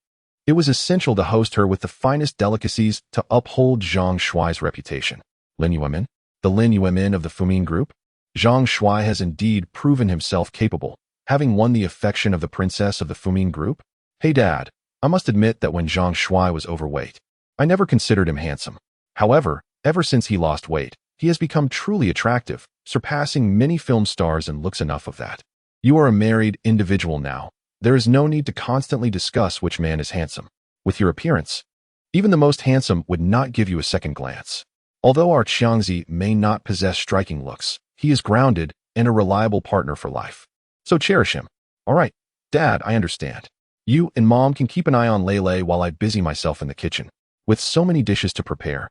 it was essential to host her with the finest delicacies to uphold Zhang Shuai's reputation. Lin Yuemin, the Lin Yuemin of the Fumin Group? Zhang Shuai has indeed proven himself capable, having won the affection of the princess of the Fumin Group. Hey Dad, I must admit that when Zhang Shuai was overweight, I never considered him handsome. However, ever since he lost weight, he has become truly attractive, surpassing many film stars, and looks enough of that. You are a married individual now. There is no need to constantly discuss which man is handsome. With your appearance, even the most handsome would not give you a second glance. Although our Qiangzi may not possess striking looks, he is grounded and a reliable partner for life. So cherish him. All right, Dad, I understand. You and Mom can keep an eye on Lele while I busy myself in the kitchen. With so many dishes to prepare,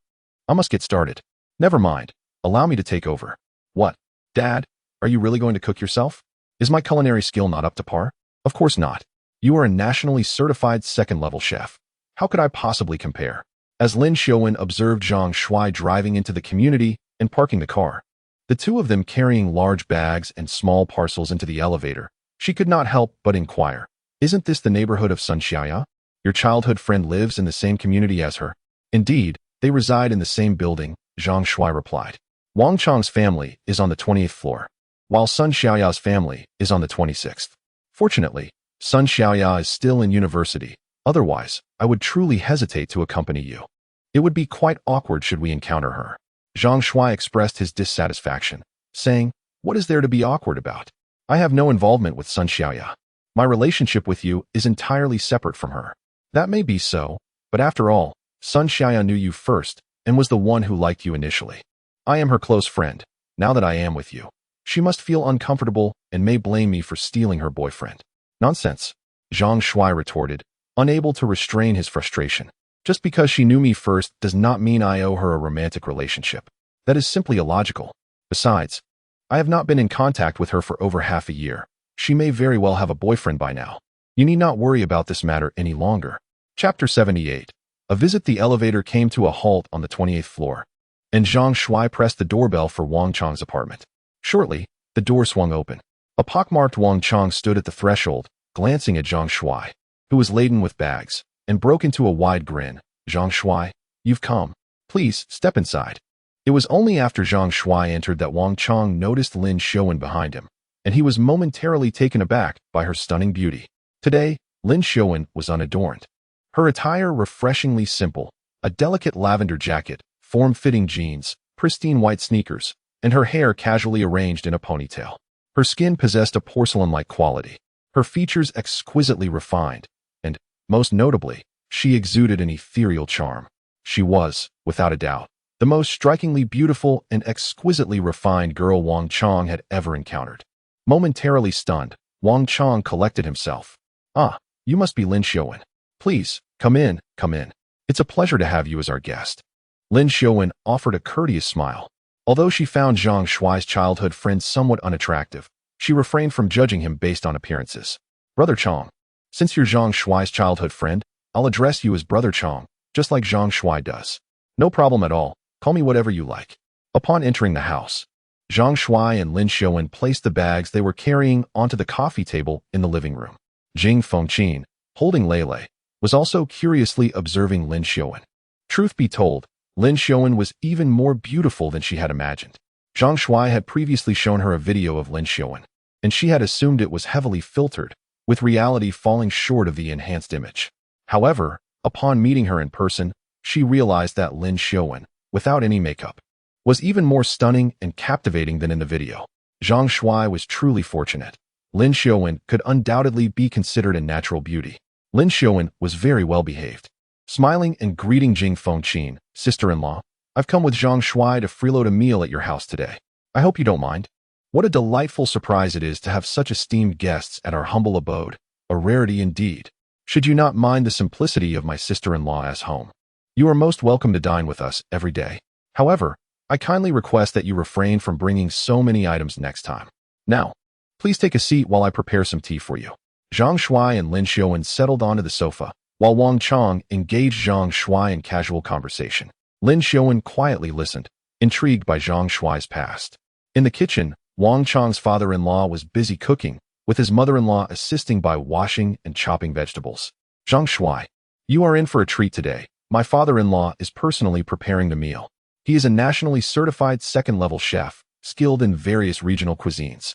I must get started. Never mind. Allow me to take over. What? Dad, Are you really going to cook yourself? Is my culinary skill not up to par? Of course not. You are a nationally certified second-level chef. How could I possibly compare? As Lin Xiaowen observed Zhang Shuai driving into the community and parking the car, the two of them carrying large bags and small parcels into the elevator, she could not help but inquire, "Isn't this the neighborhood of Sun Xiaoya? Your childhood friend lives in the same community as her." "Indeed, they reside in the same building," Zhang Shuai replied. "Wang Chang's family is on the 28th floor, while Sun Xiaoya's family is on the 26th. Fortunately, Sun Xiaoya is still in university. Otherwise, I would truly hesitate to accompany you. It would be quite awkward should we encounter her." Zhang Shuai expressed his dissatisfaction, saying, "What is there to be awkward about? I have no involvement with Sun Xiaoya. My relationship with you is entirely separate from her." "That may be so, but after all, Sun Xiaoya knew you first and was the one who liked you initially. I am her close friend. Now that I am with you, she must feel uncomfortable and may blame me for stealing her boyfriend." "Nonsense," Zhang Shuai retorted, unable to restrain his frustration. "Just because she knew me first does not mean I owe her a romantic relationship. That is simply illogical. Besides, I have not been in contact with her for over half a year. She may very well have a boyfriend by now. You need not worry about this matter any longer." Chapter 78. A visit. The elevator came to a halt on the 28th floor, and Zhang Shuai pressed the doorbell for Wang Chang's apartment. Shortly, the door swung open. A pockmarked Wang Chang stood at the threshold, glancing at Zhang Shuai, who was laden with bags, and broke into a wide grin. "Zhang Shuai, you've come. Please, step inside." It was only after Zhang Shuai entered that Wang Chang noticed Lin Xiaowen behind him, and he was momentarily taken aback by her stunning beauty. Today, Lin Xiaowen was unadorned. Her attire refreshingly simple, a delicate lavender jacket, form-fitting jeans, pristine white sneakers, and her hair casually arranged in a ponytail. Her skin possessed a porcelain-like quality, her features exquisitely refined, and, most notably, she exuded an ethereal charm. She was, without a doubt, the most strikingly beautiful and exquisitely refined girl Wang Chang had ever encountered. Momentarily stunned, Wang Chang collected himself. "Ah, you must be Lin Xiaowen. Please, come in, come in. It's a pleasure to have you as our guest." Lin Xiaowen offered a courteous smile. Although she found Zhang Shuai's childhood friend somewhat unattractive, she refrained from judging him based on appearances. "Brother Chang, since you're Zhang Shuai's childhood friend, I'll address you as Brother Chang, just like Zhang Shuai does." "No problem at all. Call me whatever you like." Upon entering the house, Zhang Shuai and Lin Xiaowen placed the bags they were carrying onto the coffee table in the living room. Jing Fengqin, holding Lele, was also curiously observing Lin Xiaowen. Truth be told, Lin Xiaowen was even more beautiful than she had imagined. Zhang Shuai had previously shown her a video of Lin Xiaowen, and she had assumed it was heavily filtered, with reality falling short of the enhanced image. However, upon meeting her in person, she realized that Lin Xiaowen, without any makeup, was even more stunning and captivating than in the video. Zhang Shuai was truly fortunate. Lin Xiaowen could undoubtedly be considered a natural beauty. Lin Xiaowen was very well behaved. Smiling and greeting Jing Fengqin, sister-in-law, "I've come with Zhang Shuai to freeload a meal at your house today. I hope you don't mind. What a delightful surprise it is to have such esteemed guests at our humble abode, a rarity indeed. Should you not mind the simplicity of my sister-in-law as home? You are most welcome to dine with us every day. However, I kindly request that you refrain from bringing so many items next time. Now, please take a seat while I prepare some tea for you." Zhang Shuai and Lin Xiaowen settled onto the sofa, while Wang Chang engaged Zhang Shuai in casual conversation. Lin Xiaowen quietly listened, intrigued by Zhang Shuai's past. In the kitchen, Wang Chang's father-in-law was busy cooking, with his mother-in-law assisting by washing and chopping vegetables. "Zhang Shuai, you are in for a treat today. My father-in-law is personally preparing the meal. He is a nationally certified second-level chef, skilled in various regional cuisines.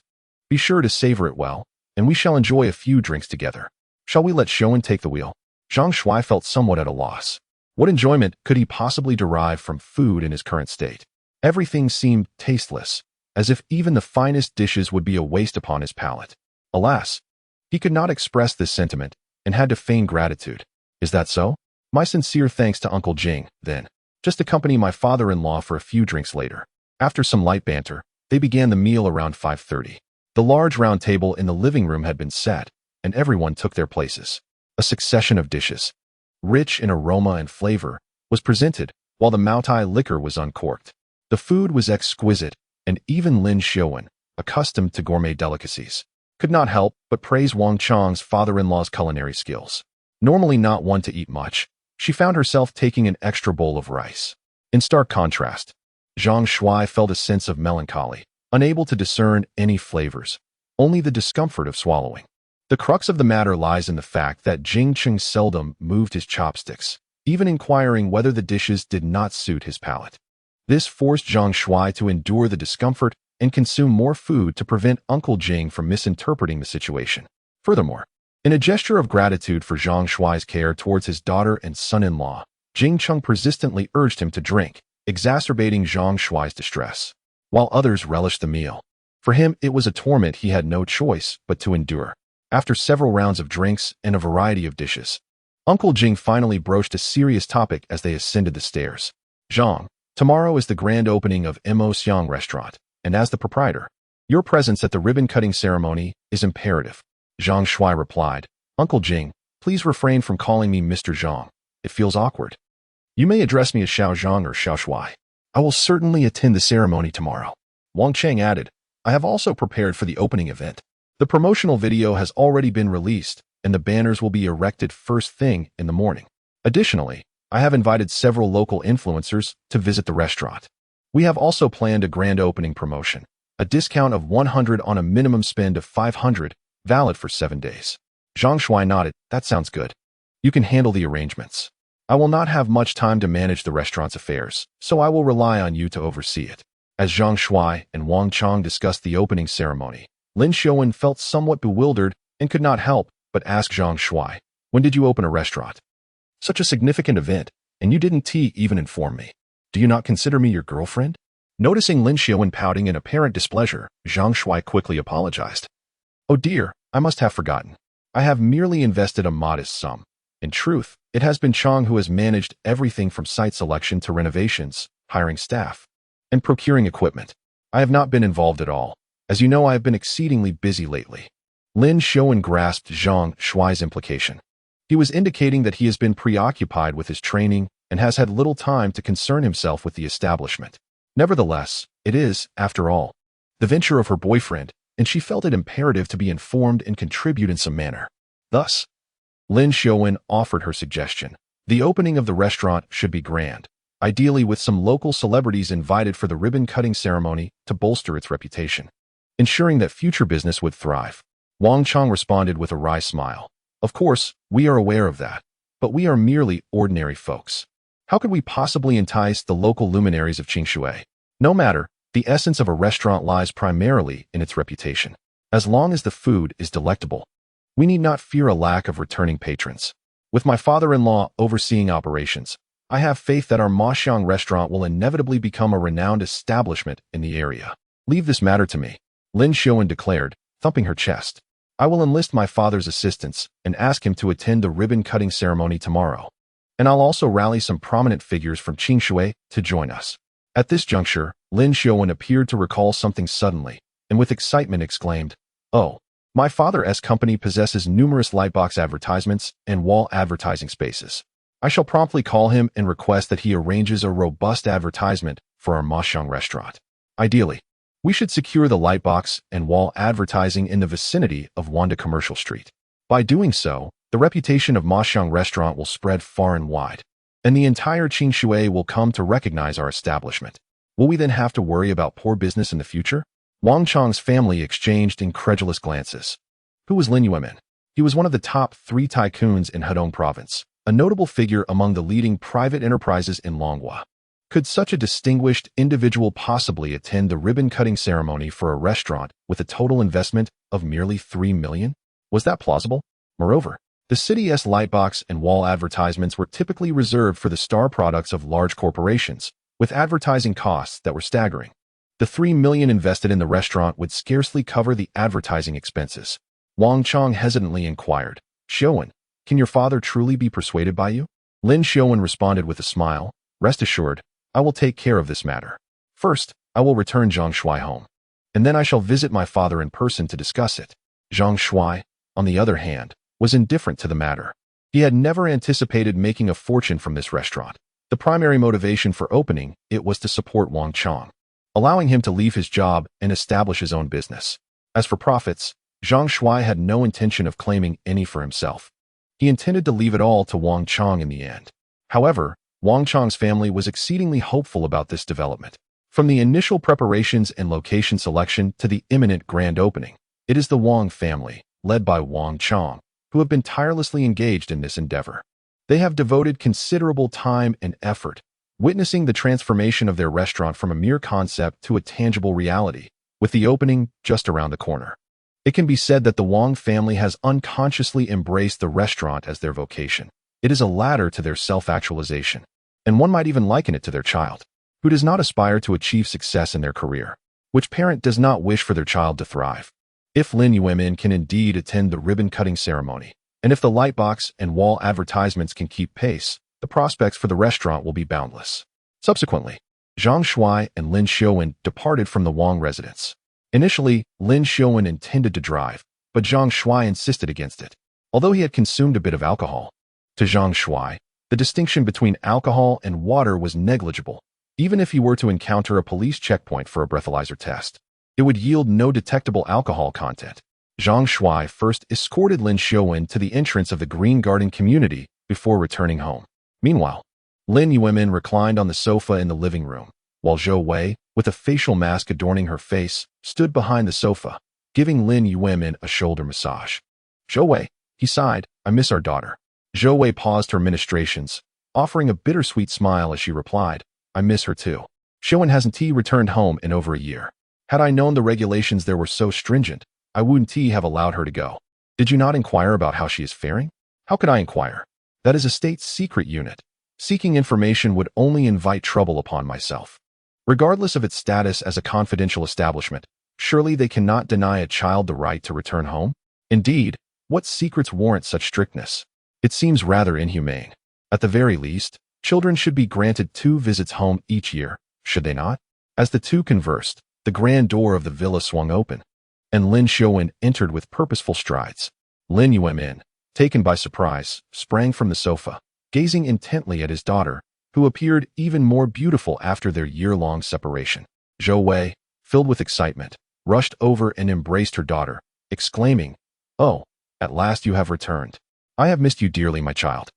Be sure to savor it well, and we shall enjoy a few drinks together. Shall we let Xiaowen take the wheel?" Zhang Shuai felt somewhat at a loss. What enjoyment could he possibly derive from food in his current state? Everything seemed tasteless, as if even the finest dishes would be a waste upon his palate. Alas, he could not express this sentiment, and had to feign gratitude. "Is that so? My sincere thanks to Uncle Jing, then. Just accompany my father-in-law for a few drinks later." After some light banter, they began the meal around 5:30. The large round table in the living room had been set, and everyone took their places. A succession of dishes, rich in aroma and flavor, was presented, while the Maotai liquor was uncorked. The food was exquisite, and even Lin Xiaowen, accustomed to gourmet delicacies, could not help but praise Wang Chang's father-in-law's culinary skills. Normally not one to eat much, she found herself taking an extra bowl of rice. In stark contrast, Zhang Shuai felt a sense of melancholy, unable to discern any flavors, only the discomfort of swallowing. The crux of the matter lies in the fact that Jing Cheng seldom moved his chopsticks, even inquiring whether the dishes did not suit his palate. This forced Zhang Shuai to endure the discomfort and consume more food to prevent Uncle Jing from misinterpreting the situation. Furthermore, in a gesture of gratitude for Zhang Shuai's care towards his daughter and son-in-law, Jing Cheng persistently urged him to drink, exacerbating Zhang Shuai's distress. While others relished the meal, for him it was a torment he had no choice but to endure. After several rounds of drinks and a variety of dishes, Uncle Jing finally broached a serious topic as they ascended the stairs. Zhang, tomorrow is the grand opening of Mo Xiang restaurant, and as the proprietor, your presence at the ribbon-cutting ceremony is imperative. Zhang Shuai replied, Uncle Jing, please refrain from calling me Mr. Zhang. It feels awkward. You may address me as Xiao Zhang or Xiao Shuai. I will certainly attend the ceremony tomorrow. Wang Cheng added, I have also prepared for the opening event. The promotional video has already been released, and the banners will be erected first thing in the morning. Additionally, I have invited several local influencers to visit the restaurant. We have also planned a grand opening promotion, a discount of 100 on a minimum spend of 500, valid for 7 days. Zhang Shuai nodded, that sounds good. You can handle the arrangements. I will not have much time to manage the restaurant's affairs, so I will rely on you to oversee it. As Zhang Shuai and Wang Chang discussed the opening ceremony, Lin Xiaowen felt somewhat bewildered and could not help but ask Zhang Shuai, when did you open a restaurant? Such a significant event, and you didn't even inform me. Do you not consider me your girlfriend? Noticing Lin Xiaowen pouting in apparent displeasure, Zhang Shuai quickly apologized. Oh dear, I must have forgotten. I have merely invested a modest sum. In truth, it has been Chang who has managed everything from site selection to renovations, hiring staff, and procuring equipment. I have not been involved at all. As you know, I have been exceedingly busy lately. Lin Xiaowen grasped Zhang Shuai's implication. He was indicating that he has been preoccupied with his training and has had little time to concern himself with the establishment. Nevertheless, it is, after all, the venture of her boyfriend, and she felt it imperative to be informed and contribute in some manner. Thus, Lin Xiaowen offered her suggestion. The opening of the restaurant should be grand, ideally with some local celebrities invited for the ribbon-cutting ceremony to bolster its reputation, ensuring that future business would thrive. Wang Chang responded with a wry smile. Of course, we are aware of that, but we are merely ordinary folks. How could we possibly entice the local luminaries of Qingshui? No matter, the essence of a restaurant lies primarily in its reputation. As long as the food is delectable, we need not fear a lack of returning patrons. With my father-in-law overseeing operations, I have faith that our Maxiang restaurant will inevitably become a renowned establishment in the area. Leave this matter to me, Lin Xiaowen declared, thumping her chest. I will enlist my father's assistance and ask him to attend the ribbon-cutting ceremony tomorrow. And I'll also rally some prominent figures from Qingshui to join us. At this juncture, Lin Xiaowen appeared to recall something suddenly, and with excitement exclaimed, Oh, my father's company possesses numerous lightbox advertisements and wall advertising spaces. I shall promptly call him and request that he arranges a robust advertisement for our Maxiang restaurant. Ideally, we should secure the lightbox and wall advertising in the vicinity of Wanda Commercial Street. By doing so, the reputation of Maxiang restaurant will spread far and wide, and the entire Qingshui will come to recognize our establishment. Will we then have to worry about poor business in the future? Wang Chang's family exchanged incredulous glances. Who was Lin Yuemin? He was one of the top 3 tycoons in Hedong province, a notable figure among the leading private enterprises in Longhua. Could such a distinguished individual possibly attend the ribbon-cutting ceremony for a restaurant with a total investment of merely 3 million? Was that plausible? Moreover, the city's lightbox and wall advertisements were typically reserved for the star products of large corporations, with advertising costs that were staggering. The 3 million invested in the restaurant would scarcely cover the advertising expenses. Wang Chang hesitantly inquired, Xiaowen, can your father truly be persuaded by you? Lin Xiaowen responded with a smile, Rest assured, I will take care of this matter. First, I will return Zhang Shuai home, and then I shall visit my father in person to discuss it. Zhang Shuai, on the other hand, was indifferent to the matter. He had never anticipated making a fortune from this restaurant. The primary motivation for opening it was to support Wang Chang. allowing him to leave his job and establish his own business. As for profits, Zhang Shuai had no intention of claiming any for himself. He intended to leave it all to Wang Chong in the end. However, Wang Chong's family was exceedingly hopeful about this development. From the initial preparations and location selection to the imminent grand opening, it is the Wang family, led by Wang Chong, who have been tirelessly engaged in this endeavor. They have devoted considerable time and effort, witnessing the transformation of their restaurant from a mere concept to a tangible reality, with the opening just around the corner. It can be said that the Wang family has unconsciously embraced the restaurant as their vocation. It is a ladder to their self-actualization, and one might even liken it to their child, who does not aspire to achieve success in their career. Which parent does not wish for their child to thrive? If Lin Yuemin can indeed attend the ribbon-cutting ceremony, and if the lightbox and wall advertisements can keep pace, the prospects for the restaurant will be boundless. Subsequently, Zhang Shuai and Lin Xiuwen departed from the Wang residence. Initially, Lin Xiuwen intended to drive, but Zhang Shuai insisted against it, although he had consumed a bit of alcohol. To Zhang Shuai, the distinction between alcohol and water was negligible. Even if he were to encounter a police checkpoint for a breathalyzer test, it would yield no detectable alcohol content. Zhang Shuai first escorted Lin Xiuwen to the entrance of the Green Garden community before returning home. Meanwhile, Lin Yuemin reclined on the sofa in the living room, while Zhou Wei, with a facial mask adorning her face, stood behind the sofa, giving Lin Yuemin a shoulder massage. "Zhou Wei," he sighed, "I miss our daughter." Zhou Wei paused her ministrations, offering a bittersweet smile as she replied, "I miss her too. Xiuwen hasn't returned home in over a year. Had I known the regulations there were so stringent, I wouldn't have allowed her to go. Did you not inquire about how she is faring?" "How could I inquire? That is a state secret unit. Seeking information would only invite trouble upon myself. Regardless of its status as a confidential establishment, surely they cannot deny a child the right to return home? Indeed, what secrets warrant such strictness? It seems rather inhumane. At the very least, children should be granted 2 visits home each year, should they not?" As the two conversed, the grand door of the villa swung open, and Lin Xiuwen entered with purposeful strides. Lin Yuemin, taken by surprise, sprang from the sofa, gazing intently at his daughter, who appeared even more beautiful after their year-long separation. Zhou Wei, filled with excitement, rushed over and embraced her daughter, exclaiming, "Oh, at last you have returned. I have missed you dearly, my child."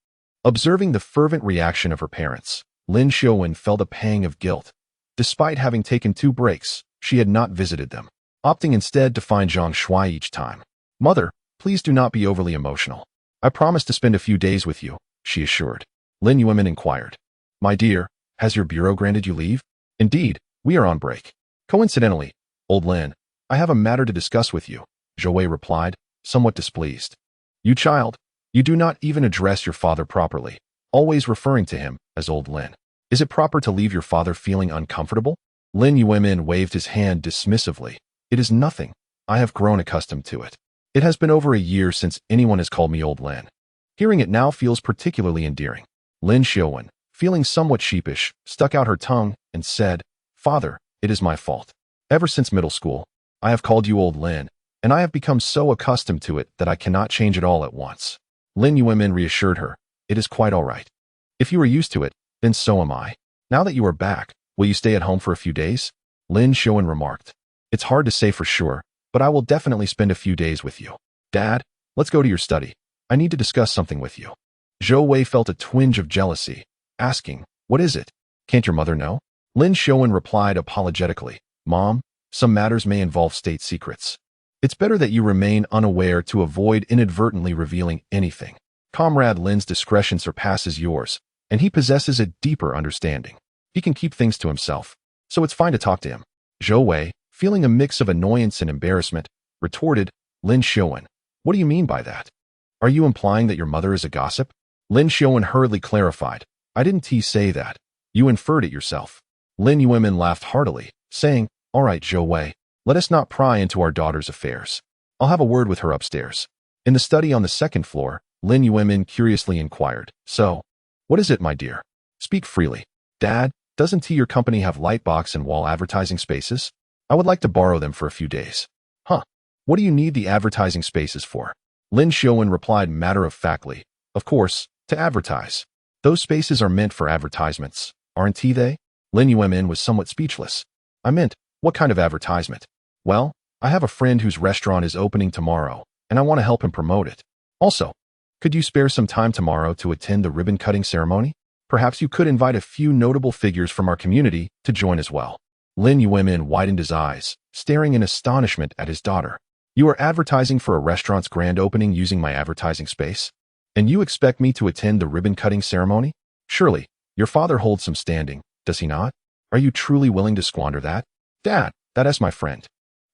Observing the fervent reaction of her parents, Lin Xiuwen felt a pang of guilt. Despite having taken 2 breaks, she had not visited them, opting instead to find Zhang Shuai each time. "Mother, please do not be overly emotional. I promise to spend a few days with you," she assured. Lin Yuemin inquired, "My dear, has your bureau granted you leave?" "Indeed, we are on break." "Coincidentally, old Lin, I have a matter to discuss with you," Zhou Wei replied, somewhat displeased. "You child, you do not even address your father properly, always referring to him as old Lin. Is it proper to leave your father feeling uncomfortable?" Lin Yuemin waved his hand dismissively. "It is nothing. I have grown accustomed to it. It has been over a year since anyone has called me old Lin. Hearing it now feels particularly endearing." Lin Xiuwen, feeling somewhat sheepish, stuck out her tongue and said, "Father, it is my fault. Ever since middle school, I have called you old Lin, and I have become so accustomed to it that I cannot change it all at once." Lin Yuemin reassured her, "It is quite all right. If you are used to it, then so am I. Now that you are back, will you stay at home for a few days?" Lin Xiuwen remarked, "It's hard to say for sure, but I will definitely spend a few days with you. Dad, let's go to your study. I need to discuss something with you." Zhou Wei felt a twinge of jealousy, asking, "What is it? Can't your mother know?" Lin Xiuwen replied apologetically, "Mom, some matters may involve state secrets. It's better that you remain unaware to avoid inadvertently revealing anything. Comrade Lin's discretion surpasses yours, and he possesses a deeper understanding. He can keep things to himself, so it's fine to talk to him." Zhou Wei, feeling a mix of annoyance and embarrassment, retorted, "Lin Xiuwen, what do you mean by that? Are you implying that your mother is a gossip?" Lin Xiuwen hurriedly clarified, "I didn't say that. You inferred it yourself." Lin Yuemin laughed heartily, saying, "All right, Zhou Wei, let us not pry into our daughter's affairs. I'll have a word with her upstairs." In the study on the 2nd floor, Lin Yuemin curiously inquired, "So, what is it, my dear? Speak freely." "Dad, doesn't your company have lightbox and wall advertising spaces? I would like to borrow them for a few days." "Huh? What do you need the advertising spaces for?" Lin Xiuwen replied matter-of-factly, "Of course, to advertise. Those spaces are meant for advertisements, aren't they?" Lin Yuemin was somewhat speechless. I meant, what kind of advertisement? Well, I have a friend whose restaurant is opening tomorrow, and I want to help him promote it. Also, could you spare some time tomorrow to attend the ribbon-cutting ceremony? Perhaps you could invite a few notable figures from our community to join as well. Lin Yuemin widened his eyes, staring in astonishment at his daughter. You are advertising for a restaurant's grand opening using my advertising space? And you expect me to attend the ribbon-cutting ceremony? Surely, your father holds some standing, does he not? Are you truly willing to squander that? Dad, that is my friend.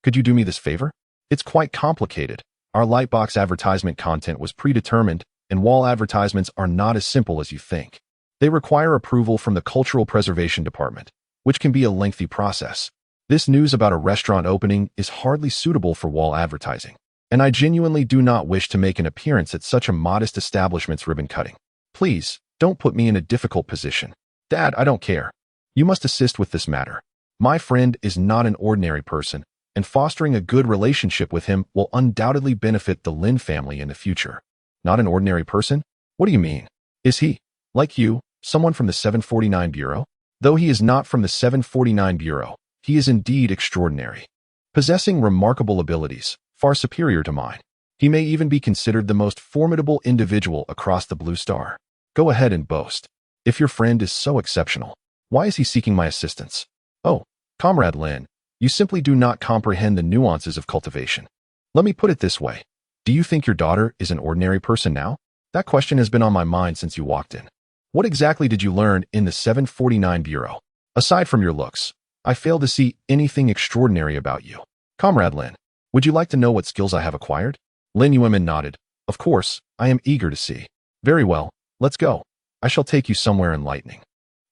Could you do me this favor? It's quite complicated. Our lightbox advertisement content was predetermined, and wall advertisements are not as simple as you think. They require approval from the Cultural Preservation Department, which can be a lengthy process. This news about a restaurant opening is hardly suitable for wall advertising, and I genuinely do not wish to make an appearance at such a modest establishment's ribbon cutting. Please, don't put me in a difficult position. Dad, I don't care. You must assist with this matter. My friend is not an ordinary person, and fostering a good relationship with him will undoubtedly benefit the Lin family in the future. Not an ordinary person? What do you mean? Is he, like you, someone from the 749 Bureau? Though he is not from the 749 Bureau, he is indeed extraordinary, possessing remarkable abilities, far superior to mine. He may even be considered the most formidable individual across the Blue Star. Go ahead and boast. If your friend is so exceptional, why is he seeking my assistance? Oh, Comrade Lin, you simply do not comprehend the nuances of cultivation. Let me put it this way. Do you think your daughter is an ordinary person now? That question has been on my mind since you walked in. What exactly did you learn in the 749 Bureau? Aside from your looks, I fail to see anything extraordinary about you. Comrade Lin, would you like to know what skills I have acquired? Lin Yuemin nodded. Of course, I am eager to see. Very well, let's go. I shall take you somewhere enlightening.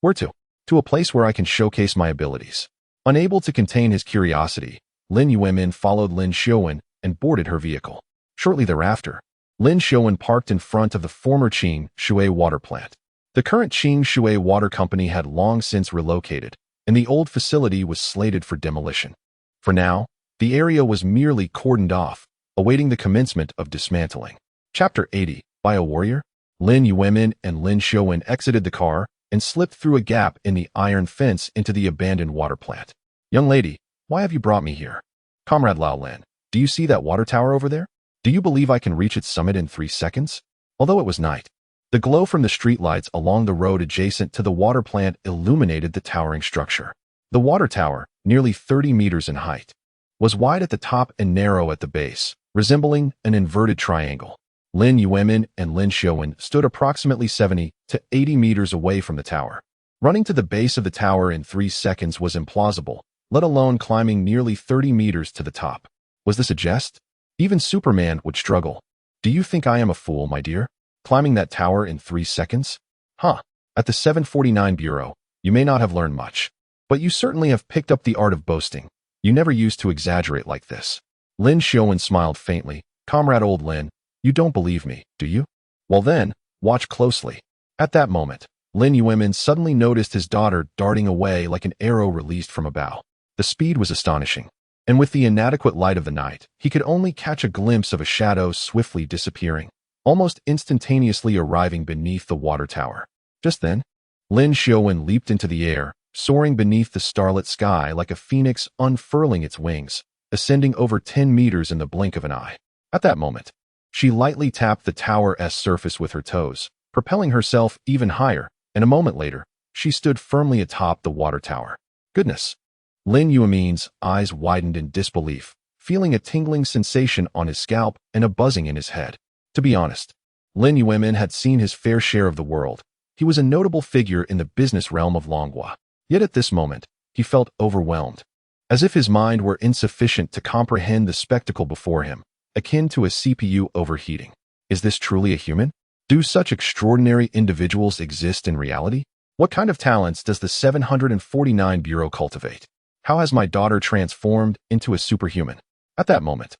Where to? To a place where I can showcase my abilities. Unable to contain his curiosity, Lin Yuemin followed Lin Xiaowen and boarded her vehicle. Shortly thereafter, Lin Xiaowen parked in front of the former Qing Shui water plant. The current Qing Shui Water Company had long since relocated, and the old facility was slated for demolition. For now, the area was merely cordoned off, awaiting the commencement of dismantling. Chapter 80, by a warrior? Lin Yuemin and Lin Xiaowen exited the car and slipped through a gap in the iron fence into the abandoned water plant. Young lady, why have you brought me here? Comrade Lao Lin, do you see that water tower over there? Do you believe I can reach its summit in 3 seconds? Although it was night, the glow from the streetlights along the road adjacent to the water plant illuminated the towering structure. The water tower, nearly 30 meters in height, was wide at the top and narrow at the base, resembling an inverted triangle. Lin Yuemin and Lin Xiaowen stood approximately 70 to 80 meters away from the tower. Running to the base of the tower in 3 seconds was implausible, let alone climbing nearly 30 meters to the top. Was this a jest? Even Superman would struggle. Do you think I am a fool, my dear? Climbing that tower in 3 seconds? Huh. At the 749 Bureau, you may not have learned much, but you certainly have picked up the art of boasting. You never used to exaggerate like this. Lin Xiaowen smiled faintly. Comrade Old Lin, you don't believe me, do you? Well then, watch closely. At that moment, Lin Yuemin suddenly noticed his daughter darting away like an arrow released from a bow. The speed was astonishing, and with the inadequate light of the night, he could only catch a glimpse of a shadow swiftly disappearing, almost instantaneously arriving beneath the water tower. Just then, Lin Xiaowen leaped into the air, soaring beneath the starlit sky like a phoenix unfurling its wings, ascending over 10 meters in the blink of an eye. At that moment, she lightly tapped the tower's surface with her toes, propelling herself even higher, and a moment later, she stood firmly atop the water tower. Goodness! Lin Yuemin's eyes widened in disbelief, feeling a tingling sensation on his scalp and a buzzing in his head. To be honest, Lin Yuemin had seen his fair share of the world. He was a notable figure in the business realm of Longhua. Yet at this moment, he felt overwhelmed, as if his mind were insufficient to comprehend the spectacle before him, akin to a CPU overheating. Is this truly a human? Do such extraordinary individuals exist in reality? What kind of talents does the 749 Bureau cultivate? How has my daughter transformed into a superhuman? At that moment,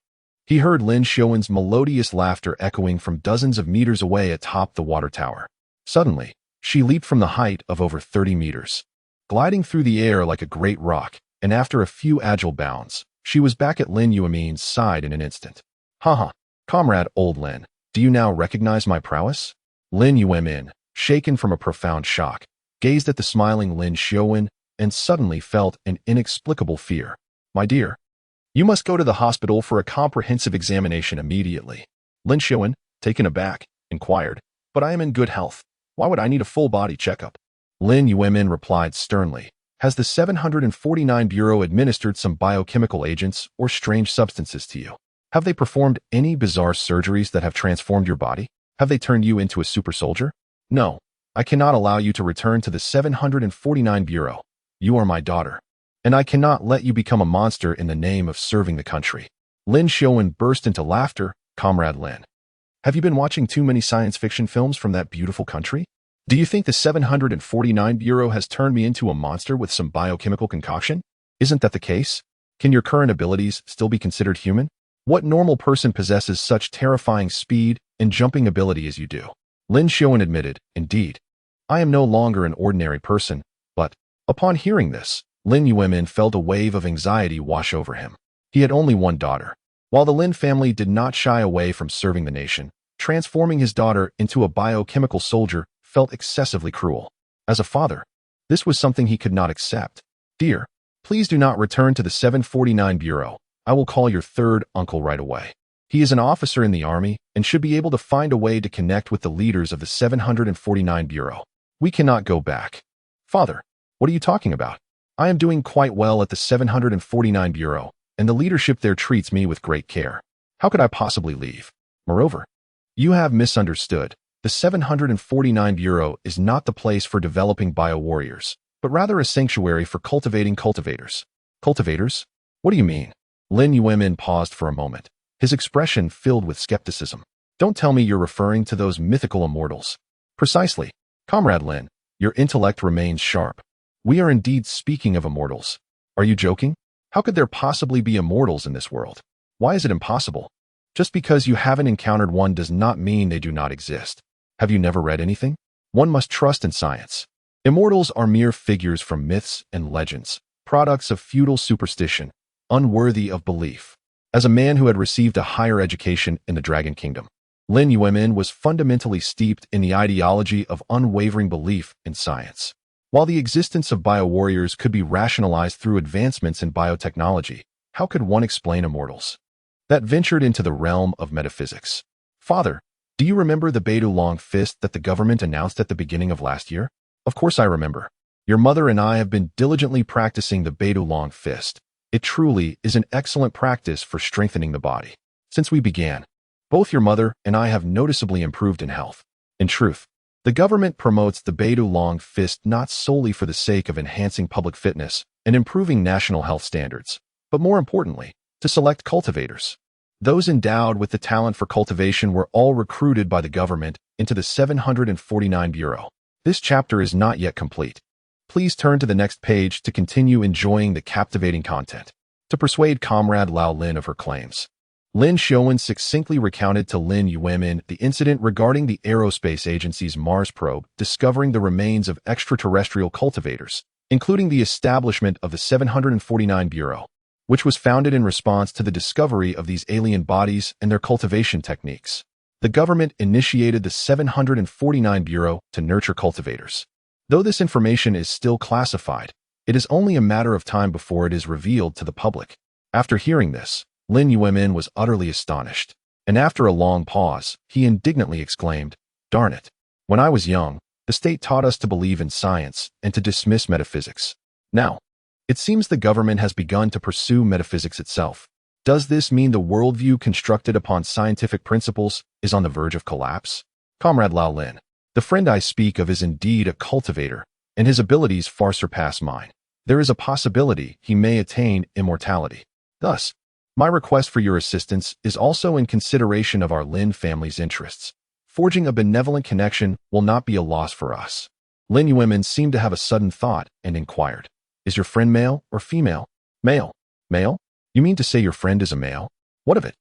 he heard Lin Xiaowen's melodious laughter echoing from dozens of meters away atop the water tower. Suddenly, she leaped from the height of over 30 meters, gliding through the air like a great rock, and after a few agile bounds, she was back at Lin Yuemin's side in an instant. Haha, Comrade Old Lin, do you now recognize my prowess? Lin Yuemin, shaken from a profound shock, gazed at the smiling Lin Xiaowen and suddenly felt an inexplicable fear. My dear, you must go to the hospital for a comprehensive examination immediately. Lin Xiaowen, taken aback, inquired, but I am in good health. Why would I need a full-body checkup? Lin Yuemin replied sternly, has the 749 Bureau administered some biochemical agents or strange substances to you? Have they performed any bizarre surgeries that have transformed your body? Have they turned you into a super soldier? No, I cannot allow you to return to the 749 Bureau. You are my daughter, and I cannot let you become a monster in the name of serving the country. Lin Xiaowen burst into laughter. Comrade Lin, have you been watching too many science fiction films from that beautiful country? Do you think the 749 Bureau has turned me into a monster with some biochemical concoction? Isn't that the case? Can your current abilities still be considered human? What normal person possesses such terrifying speed and jumping ability as you do? Lin Xiaowen admitted, indeed, I am no longer an ordinary person, but, upon hearing this, Lin Yuemin felt a wave of anxiety wash over him. He had only one daughter. While the Lin family did not shy away from serving the nation, transforming his daughter into a biochemical soldier felt excessively cruel. As a father, this was something he could not accept. Dear, please do not return to the 749 Bureau. I will call your third uncle right away. He is an officer in the army and should be able to find a way to connect with the leaders of the 749 Bureau. We cannot go back. Father, what are you talking about? I am doing quite well at the 749 Bureau, and the leadership there treats me with great care. How could I possibly leave? Moreover, you have misunderstood. The 749 Bureau is not the place for developing bio-warriors, but rather a sanctuary for cultivating cultivators. Cultivators? What do you mean? Lin Yuemin paused for a moment, his expression filled with skepticism. Don't tell me you're referring to those mythical immortals. Precisely. Comrade Lin, your intellect remains sharp. We are indeed speaking of immortals. Are you joking? How could there possibly be immortals in this world? Why is it impossible? Just because you haven't encountered one does not mean they do not exist. Have you never read anything? One must trust in science. Immortals are mere figures from myths and legends, products of feudal superstition, unworthy of belief. As a man who had received a higher education in the Dragon Kingdom, Lin Yuemin was fundamentally steeped in the ideology of unwavering belief in science. While the existence of bio-warriors could be rationalized through advancements in biotechnology, how could one explain immortals? That ventured into the realm of metaphysics. Father, do you remember the Beidou Long Fist that the government announced at the beginning of last year? Of course I remember. Your mother and I have been diligently practicing the Beidou Long Fist. It truly is an excellent practice for strengthening the body. Since we began, both your mother and I have noticeably improved in health. In truth, the government promotes the Beidou Long Fist not solely for the sake of enhancing public fitness and improving national health standards, but more importantly, to select cultivators. Those endowed with the talent for cultivation were all recruited by the government into the 749 Bureau. This chapter is not yet complete. Please turn to the next page to continue enjoying the captivating content. To persuade Comrade Lao Lin of her claims, Lin Xiaowen succinctly recounted to Lin Yuemin the incident regarding the Aerospace Agency's Mars probe discovering the remains of extraterrestrial cultivators, including the establishment of the 749 Bureau, which was founded in response to the discovery of these alien bodies and their cultivation techniques. The government initiated the 749 Bureau to nurture cultivators. Though this information is still classified, it is only a matter of time before it is revealed to the public. After hearing this, Lin Yuemin was utterly astonished, and after a long pause, he indignantly exclaimed, "Darn it! When I was young, the state taught us to believe in science and to dismiss metaphysics. Now, it seems the government has begun to pursue metaphysics itself. Does this mean the worldview constructed upon scientific principles is on the verge of collapse? Comrade Lao Lin, the friend I speak of is indeed a cultivator, and his abilities far surpass mine. There is a possibility he may attain immortality. Thus, my request for your assistance is also in consideration of our Lin family's interests. Forging a benevolent connection will not be a loss for us." Lin Yuemin seemed to have a sudden thought and inquired, "Is your friend male or female?" "Male." "Male? You mean to say your friend is a male? What of it?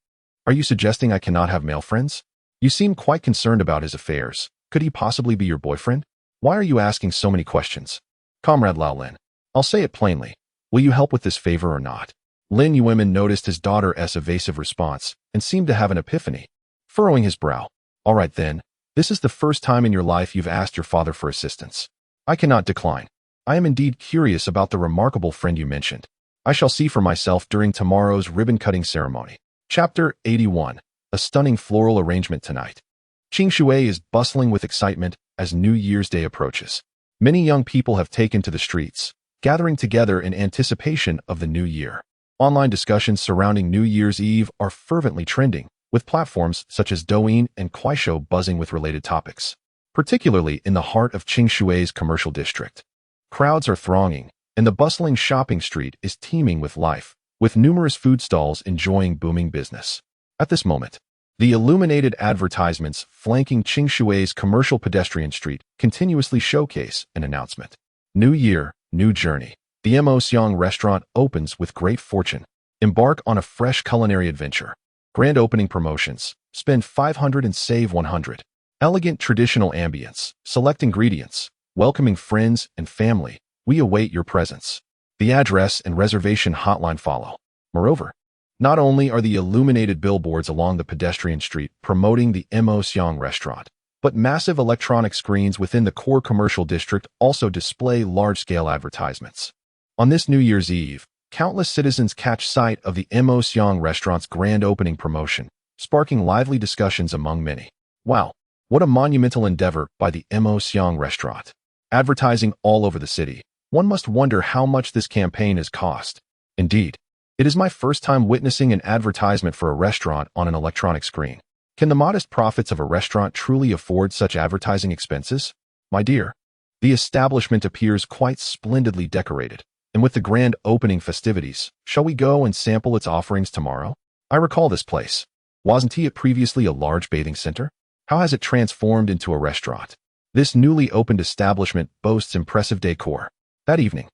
Are you suggesting I cannot have male friends? You seem quite concerned about his affairs. Could he possibly be your boyfriend? Why are you asking so many questions?" "Comrade Lao Lin, I'll say it plainly. Will you help with this favor or not?" Lin Yuemin noticed his daughter's evasive response and seemed to have an epiphany, furrowing his brow. "All right then, this is the first time in your life you've asked your father for assistance. I cannot decline. I am indeed curious about the remarkable friend you mentioned. I shall see for myself during tomorrow's ribbon-cutting ceremony. Chapter 81. A stunning floral arrangement tonight. Qingshui is bustling with excitement as New Year's Day approaches. Many young people have taken to the streets, gathering together in anticipation of the new year. Online discussions surrounding New Year's Eve are fervently trending, with platforms such as Douyin and Kuaishou buzzing with related topics, particularly in the heart of Qingshui's commercial district. Crowds are thronging, and the bustling shopping street is teeming with life, with numerous food stalls enjoying booming business. At this moment, the illuminated advertisements flanking Qingshui's commercial pedestrian street continuously showcase an announcement. New Year, new journey. The Mo Xiang restaurant opens with great fortune. Embark on a fresh culinary adventure. Grand opening promotions. Spend 500 and save 100. Elegant traditional ambience. Select ingredients. Welcoming friends and family. We await your presence. The address and reservation hotline follow. Moreover, not only are the illuminated billboards along the pedestrian street promoting the Mo Xiang restaurant, but massive electronic screens within the core commercial district also display large-scale advertisements. On this New Year's Eve, countless citizens catch sight of the Mo Xiang restaurant's grand opening promotion, sparking lively discussions among many. Wow, what a monumental endeavor by the Mo Xiang restaurant. Advertising all over the city. One must wonder how much this campaign has cost. Indeed, it is my first time witnessing an advertisement for a restaurant on an electronic screen. Can the modest profits of a restaurant truly afford such advertising expenses? My dear, the establishment appears quite splendidly decorated, and with the grand opening festivities, shall we go and sample its offerings tomorrow? I recall this place. Wasn't it previously a large bathing center? How has it transformed into a restaurant? This newly opened establishment boasts impressive decor. That evening,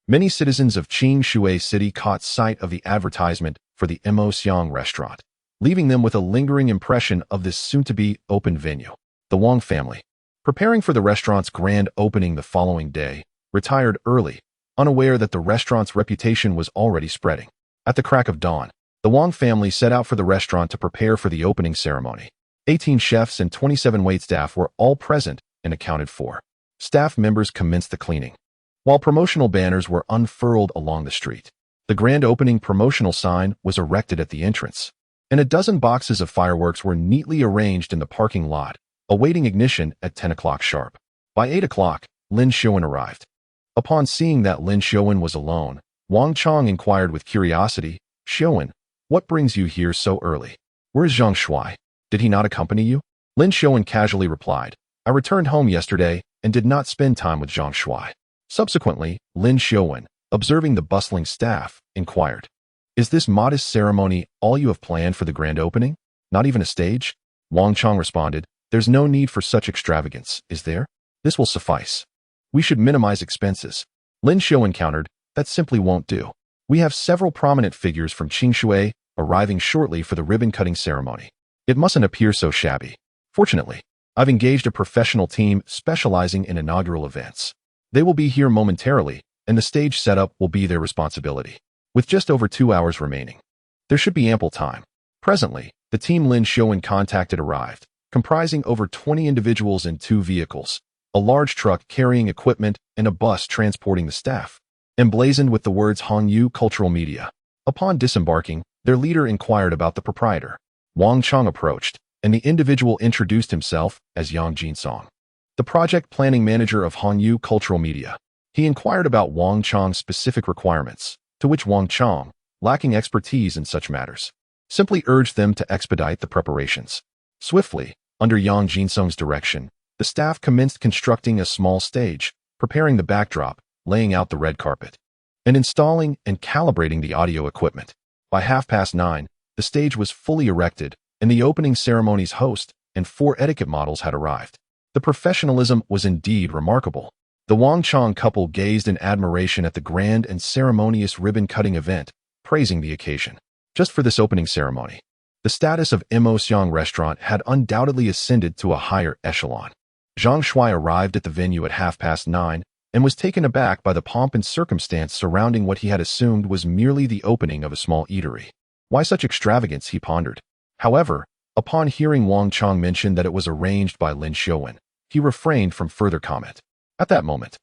many citizens of Qingshui City caught sight of the advertisement for the Mo Xiang restaurant, leaving them with a lingering impression of this soon-to-be open venue. The Wang family, preparing for the restaurant's grand opening the following day, retired early, unaware that the restaurant's reputation was already spreading. At the crack of dawn, the Wang family set out for the restaurant to prepare for the opening ceremony. 18 chefs and 27 waitstaff were all present and accounted for. Staff members commenced the cleaning, while promotional banners were unfurled along the street. The grand opening promotional sign was erected at the entrance, and a dozen boxes of fireworks were neatly arranged in the parking lot, awaiting ignition at 10 o'clock sharp. By 8 o'clock, Lin Xiuwen arrived. Upon seeing that Lin Xiuwen was alone, Wang Chong inquired with curiosity, "Xiuwen, what brings you here so early? Where is Zhang Shuai? Did he not accompany you?" Lin Xiuwen casually replied, "I returned home yesterday and did not spend time with Zhang Shuai." Subsequently, Lin Xiuwen, observing the bustling staff, inquired, "Is this modest ceremony all you have planned for the grand opening? Not even a stage?" Wang Chong responded, "There's no need for such extravagance, is there? This will suffice. We should minimize expenses." Lin Xiuwen countered, "That simply won't do. We have several prominent figures from Qingshui arriving shortly for the ribbon-cutting ceremony. It mustn't appear so shabby. Fortunately, I've engaged a professional team specializing in inaugural events. They will be here momentarily, and the stage setup will be their responsibility. With just over 2 hours remaining, there should be ample time." Presently, the team Lin Xiuwen contacted arrived, comprising over 20 individuals in 2 vehicles, a large truck carrying equipment and a bus transporting the staff, emblazoned with the words Hongyu Cultural Media. Upon disembarking, their leader inquired about the proprietor. Wang Chong approached, and the individual introduced himself as Yang Jinsong, the project planning manager of Hongyu Cultural Media. He inquired about Wang Chong's specific requirements, to which Wang Chong, lacking expertise in such matters, simply urged them to expedite the preparations. Swiftly, under Yang Jinsong's direction, the staff commenced constructing a small stage, preparing the backdrop, laying out the red carpet, and installing and calibrating the audio equipment. By 9:30, the stage was fully erected, and the opening ceremony's host and 4 etiquette models had arrived. The professionalism was indeed remarkable. The Wang Chong couple gazed in admiration at the grand and ceremonious ribbon-cutting event, praising the occasion. Just for this opening ceremony, the status of Mo Xiang restaurant had undoubtedly ascended to a higher echelon. Zhang Shuai arrived at the venue at 9:30 and was taken aback by the pomp and circumstance surrounding what he had assumed was merely the opening of a small eatery. Why such extravagance, he pondered. However, upon hearing Wang Chong mention that it was arranged by Lin Xiuwen, he refrained from further comment. At that moment,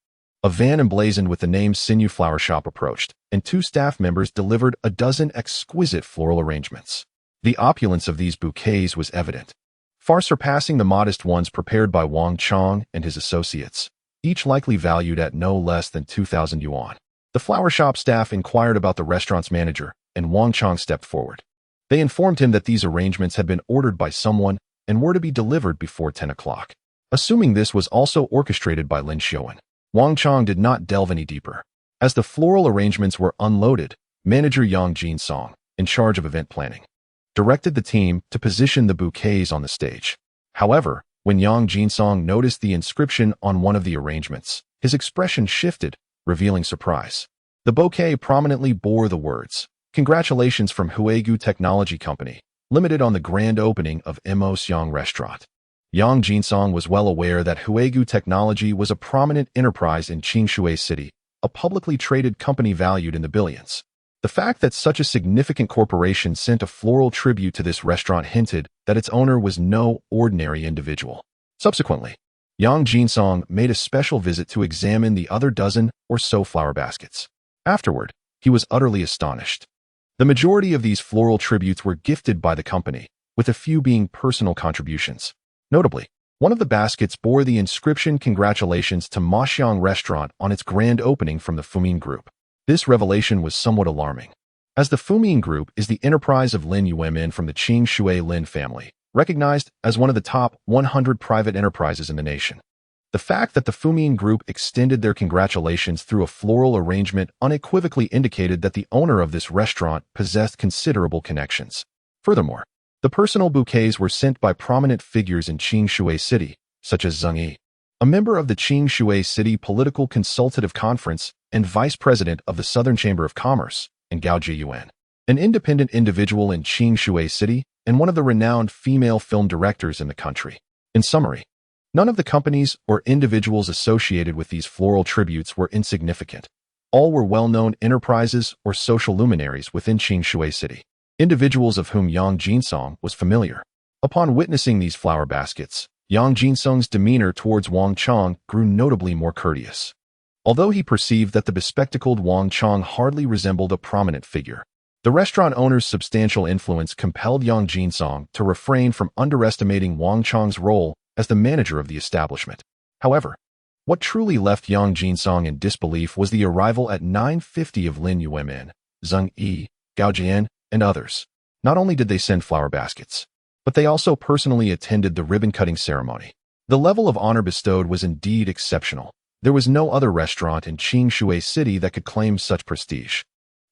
A van emblazoned with the name Sinew Flower Shop approached, and 2 staff members delivered a dozen exquisite floral arrangements. The opulence of these bouquets was evident, far surpassing the modest ones prepared by Wang Chong and his associates, each likely valued at no less than 2,000 yuan. The flower shop staff inquired about the restaurant's manager, and Wang Chong stepped forward. They informed him that these arrangements had been ordered by someone and were to be delivered before 10 o'clock. Assuming this was also orchestrated by Lin Xiaowen, Wang Chong did not delve any deeper. As the floral arrangements were unloaded, manager Yang Jinsong, in charge of event planning, directed the team to position the bouquets on the stage. However, when Yang Jinsong noticed the inscription on one of the arrangements, his expression shifted, revealing surprise. The bouquet prominently bore the words, "Congratulations from Huigu Technology Company, Limited on the grand opening of Mo Xiang Restaurant." Yang Jinsong was well aware that Huigu Technology was a prominent enterprise in Qingshui City, a publicly traded company valued in the billions. The fact that such a significant corporation sent a floral tribute to this restaurant hinted that its owner was no ordinary individual. Subsequently, Yang Jinsong made a special visit to examine the other dozen or so flower baskets. Afterward, he was utterly astonished. The majority of these floral tributes were gifted by the company, with a few being personal contributions. Notably, one of the baskets bore the inscription "Congratulations to Ma Xiang Restaurant" on its grand opening from the Fumin Group. This revelation was somewhat alarming, as the Fumin Group is the enterprise of Lin Yuemin from the Qing Shui Lin family, recognized as one of the top 100 private enterprises in the nation. The fact that the Fumin Group extended their congratulations through a floral arrangement unequivocally indicated that the owner of this restaurant possessed considerable connections. Furthermore, the personal bouquets were sent by prominent figures in Qing Shui City, such as Zheng Yi, a member of the Qing Shui City Political Consultative Conference and vice president of the Southern Chamber of Commerce, and Gao Jiyuan, an independent individual in Qing Shui City and one of the renowned female film directors in the country. In summary, none of the companies or individuals associated with these floral tributes were insignificant. All were well-known enterprises or social luminaries within Qing Shui City, individuals of whom Yang Jinsong was familiar. Upon witnessing these flower baskets, Yang Jinsong's demeanor towards Wang Chong grew notably more courteous. Although he perceived that the bespectacled Wang Chong hardly resembled a prominent figure, the restaurant owner's substantial influence compelled Yang Jinsong to refrain from underestimating Wang Chong's role as the manager of the establishment. However, what truly left Yang Jinsong in disbelief was the arrival at 9:50 of Lin Yuemin, Zheng Yi, Gao Jian, and others. Not only did they send flower baskets, but they also personally attended the ribbon-cutting ceremony. The level of honor bestowed was indeed exceptional. There was no other restaurant in Qing Shui City that could claim such prestige.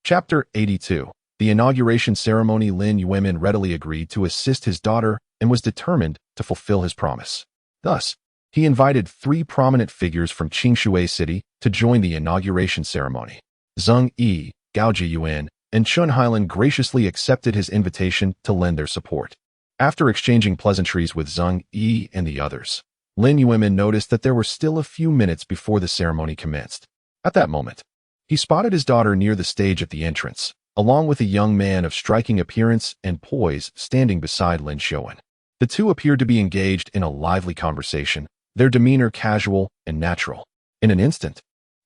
Chapter 82. The inauguration ceremony. Lin Yuemin readily agreed to assist his daughter and was determined to fulfill his promise. Thus, he invited 3 prominent figures from Qing Shui City to join the inauguration ceremony. Zheng Yi, Gao Jiyuan, and Chun Hailan graciously accepted his invitation to lend their support. After exchanging pleasantries with Zheng Yi and the others, Lin Yuemin noticed that there were still a few minutes before the ceremony commenced. At that moment, he spotted his daughter near the stage at the entrance, along with a young man of striking appearance and poise standing beside Lin Xiaowen. The two appeared to be engaged in a lively conversation, their demeanor casual and natural. In an instant,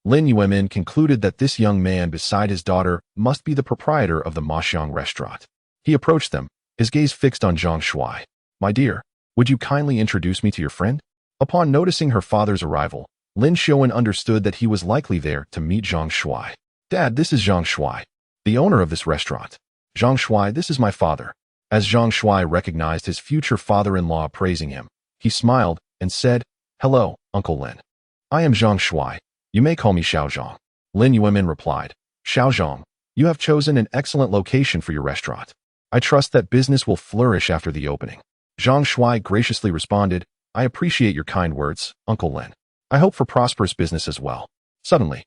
Lin Yuemin concluded that this young man beside his daughter must be the proprietor of the Ma Xiang restaurant. He approached them, his gaze fixed on Zhang Shuai. "My dear, would you kindly introduce me to your friend?" Upon noticing her father's arrival, Lin Xiaowen understood that he was likely there to meet Zhang Shuai. "Dad, this is Zhang Shuai, the owner of this restaurant." "Zhang Shuai, this is my father." As Zhang Shuai recognized his future father-in-law praising him, he smiled and said, "Hello, Uncle Lin. I am Zhang Shuai. You may call me Xiao Zhang." Lin Yuemin replied, "Xiao Zhang, you have chosen an excellent location for your restaurant. I trust that business will flourish after the opening." Zhang Shuai graciously responded, "I appreciate your kind words, Uncle Lin. I hope for prosperous business as well." Suddenly,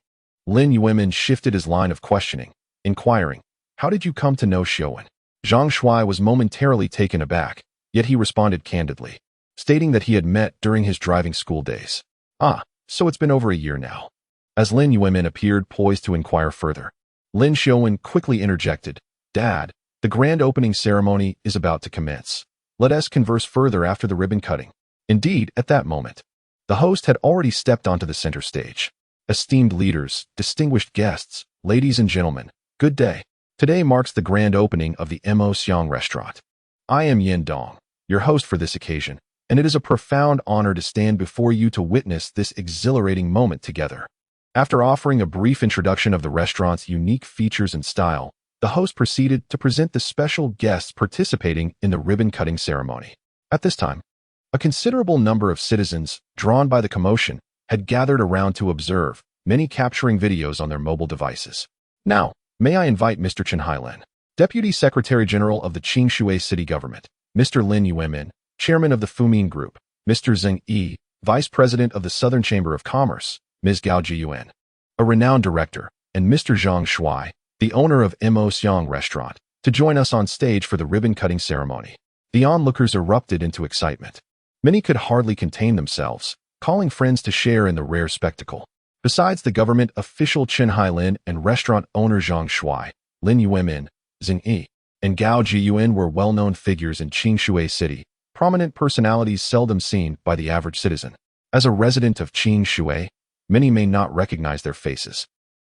Lin Yuemin shifted his line of questioning, inquiring, "How did you come to know Xiaowen?" Zhang Shuai was momentarily taken aback, yet he responded candidly, stating that he had met during his driving school days. "Ah, so it's been over a year now." As Lin Yuemin appeared poised to inquire further, Lin Xiaowen quickly interjected, "Dad, the grand opening ceremony is about to commence. Let us converse further after the ribbon cutting." Indeed, at that moment, the host had already stepped onto the center stage. Esteemed leaders, distinguished guests, ladies and gentlemen, good day. Today marks the grand opening of the Mo Xiang restaurant. I am Yin Dong, your host for this occasion, and it is a profound honor to stand before you to witness this exhilarating moment together. After offering a brief introduction of the restaurant's unique features and style, the host proceeded to present the special guests participating in the ribbon-cutting ceremony. At this time, a considerable number of citizens, drawn by the commotion, had gathered around to observe, many capturing videos on their mobile devices. Now, may I invite Mr. Chen Hailan, Deputy Secretary General of the Qingshui City Government, Mr. Lin Yuemin, Chairman of the Fumin Group, Mr. Zheng Yi, Vice President of the Southern Chamber of Commerce, Ms. Gao Jiyuan, a renowned director, and Mr. Zhang Shuai, the owner of Mo Xiang Restaurant, to join us on stage for the ribbon-cutting ceremony. The onlookers erupted into excitement. Many could hardly contain themselves, calling friends to share in the rare spectacle. Besides the government official Chen Hailin and restaurant owner Zhang Shuai, Lin Yuemin, Zheng Yi, and Gao Jiyuan were well-known figures in Qingshui City, prominent personalities seldom seen by the average citizen. As a resident of Qingshui, many may not recognize their faces,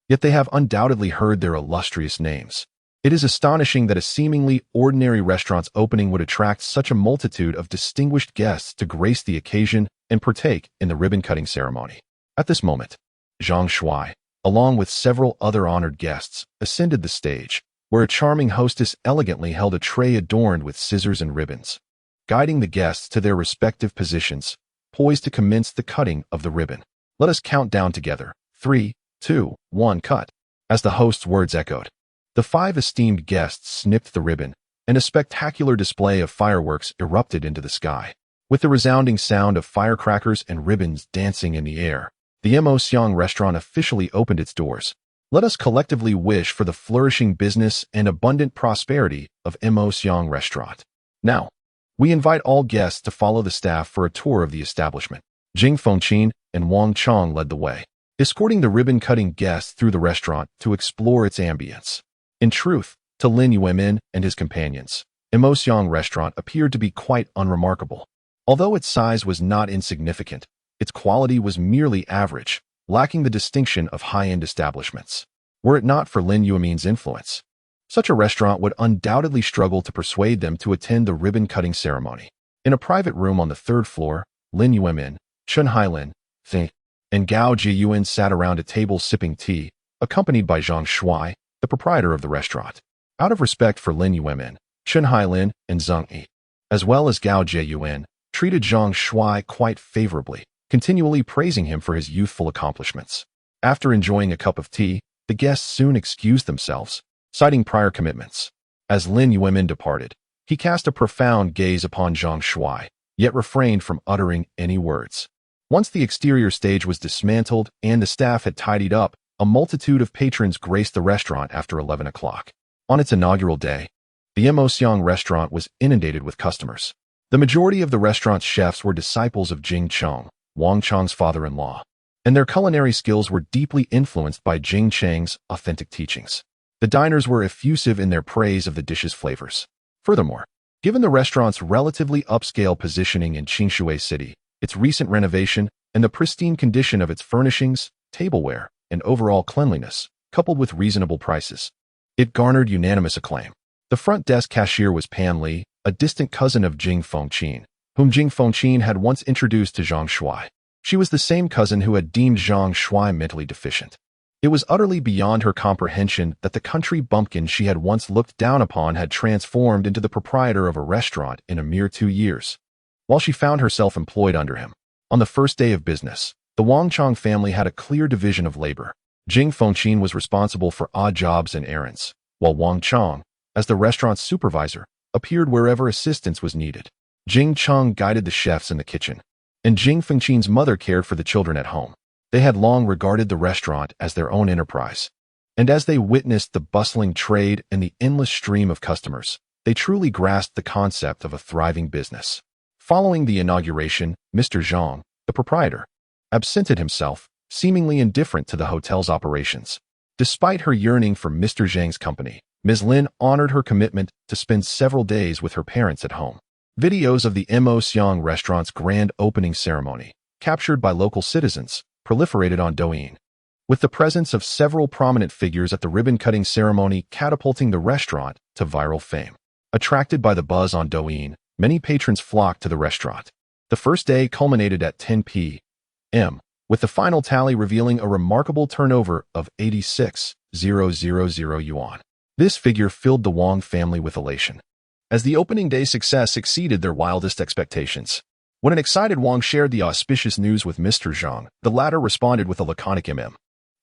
yet they have undoubtedly heard their illustrious names. It is astonishing that a seemingly ordinary restaurant's opening would attract such a multitude of distinguished guests to grace the occasion and partake in the ribbon-cutting ceremony. At this moment, Zhang Shuai, along with several other honored guests, ascended the stage, where a charming hostess elegantly held a tray adorned with scissors and ribbons, guiding the guests to their respective positions, poised to commence the cutting of the ribbon. Let us count down together. 3, 2, 1, cut. As the host's words echoed, the 5 esteemed guests snipped the ribbon, and a spectacular display of fireworks erupted into the sky. With the resounding sound of firecrackers and ribbons dancing in the air, the Mo Xiang restaurant officially opened its doors. Let us collectively wish for the flourishing business and abundant prosperity of Mo Xiang restaurant. Now, we invite all guests to follow the staff for a tour of the establishment. Jing Fengqin and Wang Chong led the way, escorting the ribbon-cutting guests through the restaurant to explore its ambience. In truth, to Lin Yuemin and his companions, Mo Xiang restaurant appeared to be quite unremarkable. Although its size was not insignificant, its quality was merely average, lacking the distinction of high-end establishments. Were it not for Lin Yuemin's influence, such a restaurant would undoubtedly struggle to persuade them to attend the ribbon-cutting ceremony. In a private room on the 3rd floor, Lin Yuemin, Chen Hailin, and Gao Jiyuan sat around a table sipping tea, accompanied by Zhang Shuai, the proprietor of the restaurant. Out of respect for Lin Yuemin, Chen Hailin, and Zheng Yi, as well as Gao Jiyuan, treated Zhang Shuai quite favorably, continually praising him for his youthful accomplishments. After enjoying a cup of tea, the guests soon excused themselves, citing prior commitments. As Lin Yuemin departed, he cast a profound gaze upon Zhang Shuai, yet refrained from uttering any words. Once the exterior stage was dismantled and the staff had tidied up, a multitude of patrons graced the restaurant after 11 o'clock. On its inaugural day, the Mo Xiang restaurant was inundated with customers. The majority of the restaurant's chefs were disciples of Jing Cheng, Wang Chang's father-in-law, and their culinary skills were deeply influenced by Jing Cheng's authentic teachings. The diners were effusive in their praise of the dish's flavors. Furthermore, given the restaurant's relatively upscale positioning in Qingshui City, its recent renovation, and the pristine condition of its furnishings, tableware, and overall cleanliness, coupled with reasonable prices, it garnered unanimous acclaim. The front desk cashier was Pan Li, a distant cousin of Jing Fengqin, whom Jing Fengqin had once introduced to Zhang Shuai. She was the same cousin who had deemed Zhang Shuai mentally deficient. It was utterly beyond her comprehension that the country bumpkin she had once looked down upon had transformed into the proprietor of a restaurant in a mere 2 years, while she found herself employed under him. On the first day of business, the Wang Chong family had a clear division of labor. Jing Fengqin was responsible for odd jobs and errands, while Wang Chong, as the restaurant's supervisor, appeared wherever assistance was needed. Jing Chong guided the chefs in the kitchen, and Jing Fengqin's mother cared for the children at home. They had long regarded the restaurant as their own enterprise, and as they witnessed the bustling trade and the endless stream of customers, they truly grasped the concept of a thriving business. Following the inauguration, Mr. Zhang, the proprietor, absented himself, seemingly indifferent to the hotel's operations. Despite her yearning for Mr. Zhang's company, Ms. Lin honored her commitment to spend several days with her parents at home. Videos of the Mo Xiang restaurant's grand opening ceremony, captured by local citizens, proliferated on Douyin. with the presence of several prominent figures at the ribbon-cutting ceremony catapulting the restaurant to viral fame. Attracted by the buzz on Douyin, many patrons flocked to the restaurant. The first day culminated at 10 p.m., with the final tally revealing a remarkable turnover of 86,000 yuan. This figure filled the Wang family with elation, as the opening day success exceeded their wildest expectations. When an excited Wang shared the auspicious news with Mr. Zhang, the latter responded with a laconic mm.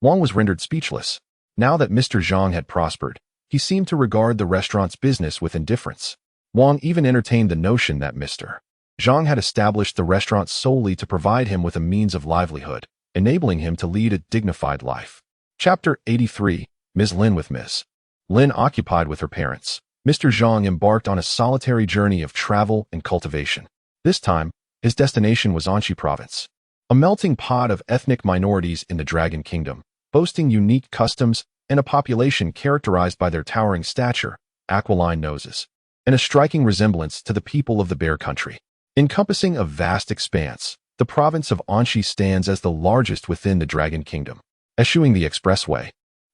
Wang was rendered speechless. Now that Mr. Zhang had prospered, he seemed to regard the restaurant's business with indifference. Wang even entertained the notion that Mr. Zhang had established the restaurant solely to provide him with a means of livelihood, enabling him to lead a dignified life. Chapter 83. Ms. Lin. With Ms. Lin occupied with her parents, Mr. Zhang embarked on a solitary journey of travel and cultivation. This time, his destination was Anxi Province, a melting pot of ethnic minorities in the Dragon Kingdom, boasting unique customs and a population characterized by their towering stature, aquiline noses, and a striking resemblance to the people of the Bear Country. Encompassing a vast expanse, the province of Anxi stands as the largest within the Dragon Kingdom. Eschewing the expressway,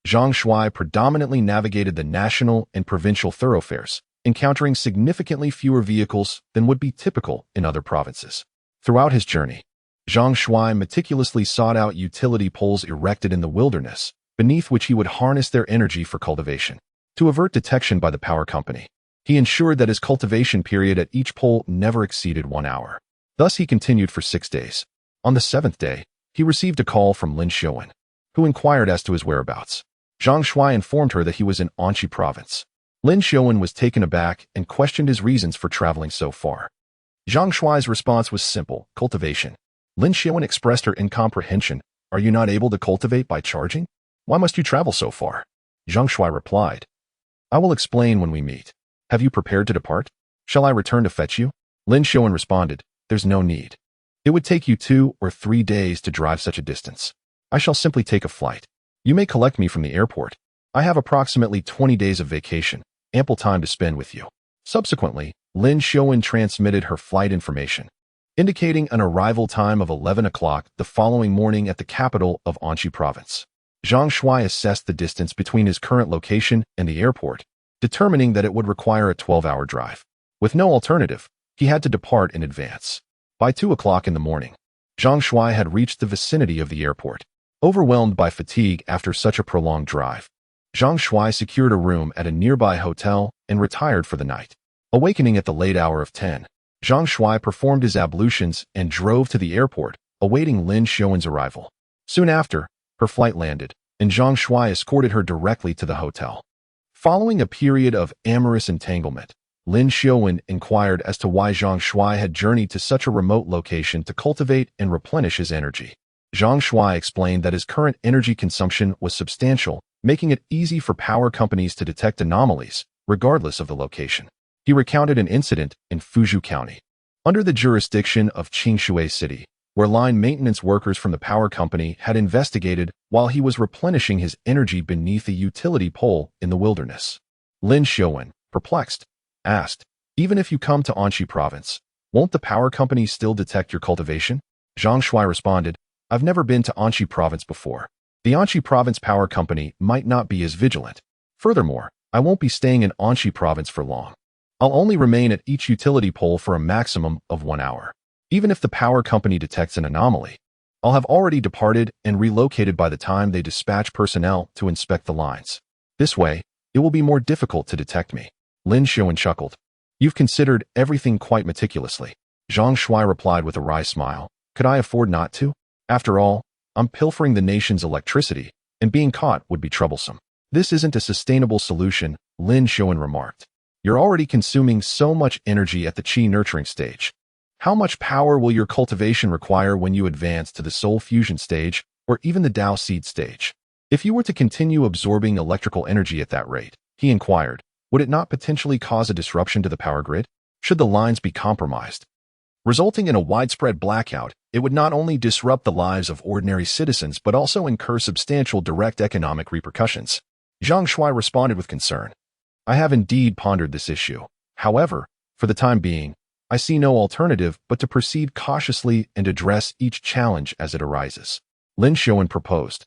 Zhang Shuai predominantly navigated the national and provincial thoroughfares, encountering significantly fewer vehicles than would be typical in other provinces. Throughout his journey, Zhang Shuai meticulously sought out utility poles erected in the wilderness, beneath which he would harness their energy for cultivation. To avert detection by the power company, he ensured that his cultivation period at each pole never exceeded 1 hour. Thus he continued for 6 days. On the 7th day, he received a call from Lin Xiuwen, who inquired as to his whereabouts. Zhang Shuai informed her that he was in Anxi Province. Lin Xiuwen was taken aback and questioned his reasons for traveling so far. Zhang Shuai's response was simple: cultivation. Lin Xiuwen expressed her incomprehension. Are you not able to cultivate by charging? Why must you travel so far? Zhang Shuai replied, I will explain when we meet. Have you prepared to depart? Shall I return to fetch you? Lin Xiuwen responded, there's no need. It would take you 2 or 3 days to drive such a distance. I shall simply take a flight. You may collect me from the airport. I have approximately 20 days of vacation, ample time to spend with you. Subsequently, Lin Xiuwen transmitted her flight information, indicating an arrival time of 11 o'clock the following morning at the capital of Anxi Province. Zhang Shuai assessed the distance between his current location and the airport, determining that it would require a 12-hour drive. With no alternative, he had to depart in advance. By 2 o'clock in the morning, Zhang Shuai had reached the vicinity of the airport. Overwhelmed by fatigue after such a prolonged drive, Zhang Shuai secured a room at a nearby hotel and retired for the night. Awakening at the late hour of 10, Zhang Shuai performed his ablutions and drove to the airport, awaiting Lin Xiuwen's arrival. Soon after, her flight landed, and Zhang Shuai escorted her directly to the hotel. Following a period of amorous entanglement, Lin Xiuwen inquired as to why Zhang Shuai had journeyed to such a remote location to cultivate and replenish his energy. Zhang Shuai explained that his current energy consumption was substantial, making it easy for power companies to detect anomalies, regardless of the location. He recounted an incident in Fuzhou County, under the jurisdiction of Qingshui City, where line maintenance workers from the power company had investigated while he was replenishing his energy beneath a utility pole in the wilderness. Lin Xiuwen, perplexed, asked, even if you come to Anxi Province, won't the power company still detect your cultivation? Zhang Shuai responded, I've never been to Anxi Province before. The Anxi Province Power Company might not be as vigilant. Furthermore, I won't be staying in Anxi Province for long. I'll only remain at each utility pole for a maximum of 1 hour. Even if the power company detects an anomaly, I'll have already departed and relocated by the time they dispatch personnel to inspect the lines. This way, it will be more difficult to detect me. Lin Xiuwen chuckled. You've considered everything quite meticulously. Zhang Shuai replied with a wry smile. Could I afford not to? After all, I'm pilfering the nation's electricity, and being caught would be troublesome. This isn't a sustainable solution, Lin Xiuwen remarked. You're already consuming so much energy at the qi nurturing stage. How much power will your cultivation require when you advance to the soul fusion stage, or even the Dao seed stage? If you were to continue absorbing electrical energy at that rate, he inquired, would it not potentially cause a disruption to the power grid? Should the lines be compromised, resulting in a widespread blackout, it would not only disrupt the lives of ordinary citizens but also incur substantial direct economic repercussions. Zhang Shuai responded with concern. I have indeed pondered this issue. However, for the time being, I see no alternative but to proceed cautiously and address each challenge as it arises. Lin Xiuwen proposed.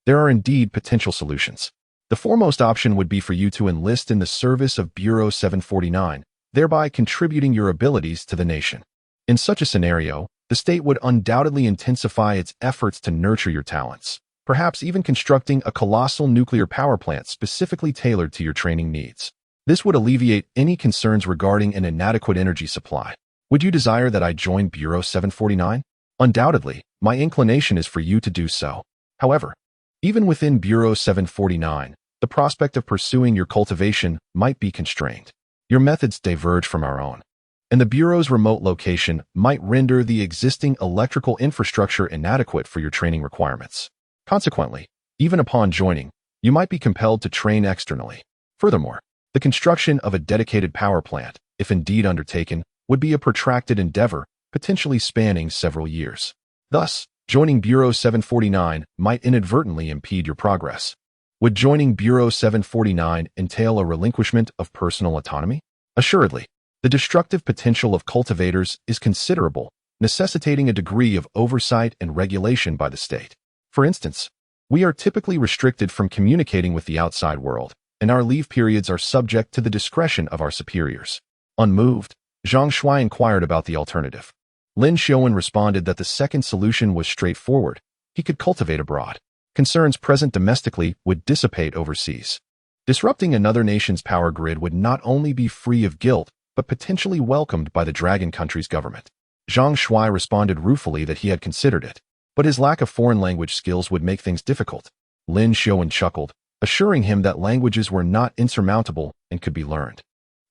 There are indeed potential solutions. The foremost option would be for you to enlist in the service of Bureau 749, thereby contributing your abilities to the nation. In such a scenario, the state would undoubtedly intensify its efforts to nurture your talents, perhaps even constructing a colossal nuclear power plant specifically tailored to your training needs. This would alleviate any concerns regarding an inadequate energy supply. Would you desire that I join Bureau 749? Undoubtedly, my inclination is for you to do so. However, even within Bureau 749, the prospect of pursuing your cultivation might be constrained. Your methods diverge from our own, and the Bureau's remote location might render the existing electrical infrastructure inadequate for your training requirements. Consequently, even upon joining, you might be compelled to train externally. Furthermore, the construction of a dedicated power plant, if indeed undertaken, would be a protracted endeavor, potentially spanning several years. Thus, joining Bureau 749 might inadvertently impede your progress. Would joining Bureau 749 entail a relinquishment of personal autonomy? Assuredly, the destructive potential of cultivators is considerable, necessitating a degree of oversight and regulation by the state. For instance, we are typically restricted from communicating with the outside world, and our leave periods are subject to the discretion of our superiors. Unmoved, Zhang Shuai inquired about the alternative. Lin Xiaowen responded that the second solution was straightforward. He could cultivate abroad. Concerns present domestically would dissipate overseas. Disrupting another nation's power grid would not only be free of guilt, but potentially welcomed by the dragon country's government. Zhang Shuai responded ruefully that he had considered it, but his lack of foreign language skills would make things difficult. Lin Xiaowen chuckled, assuring him that languages were not insurmountable and could be learned.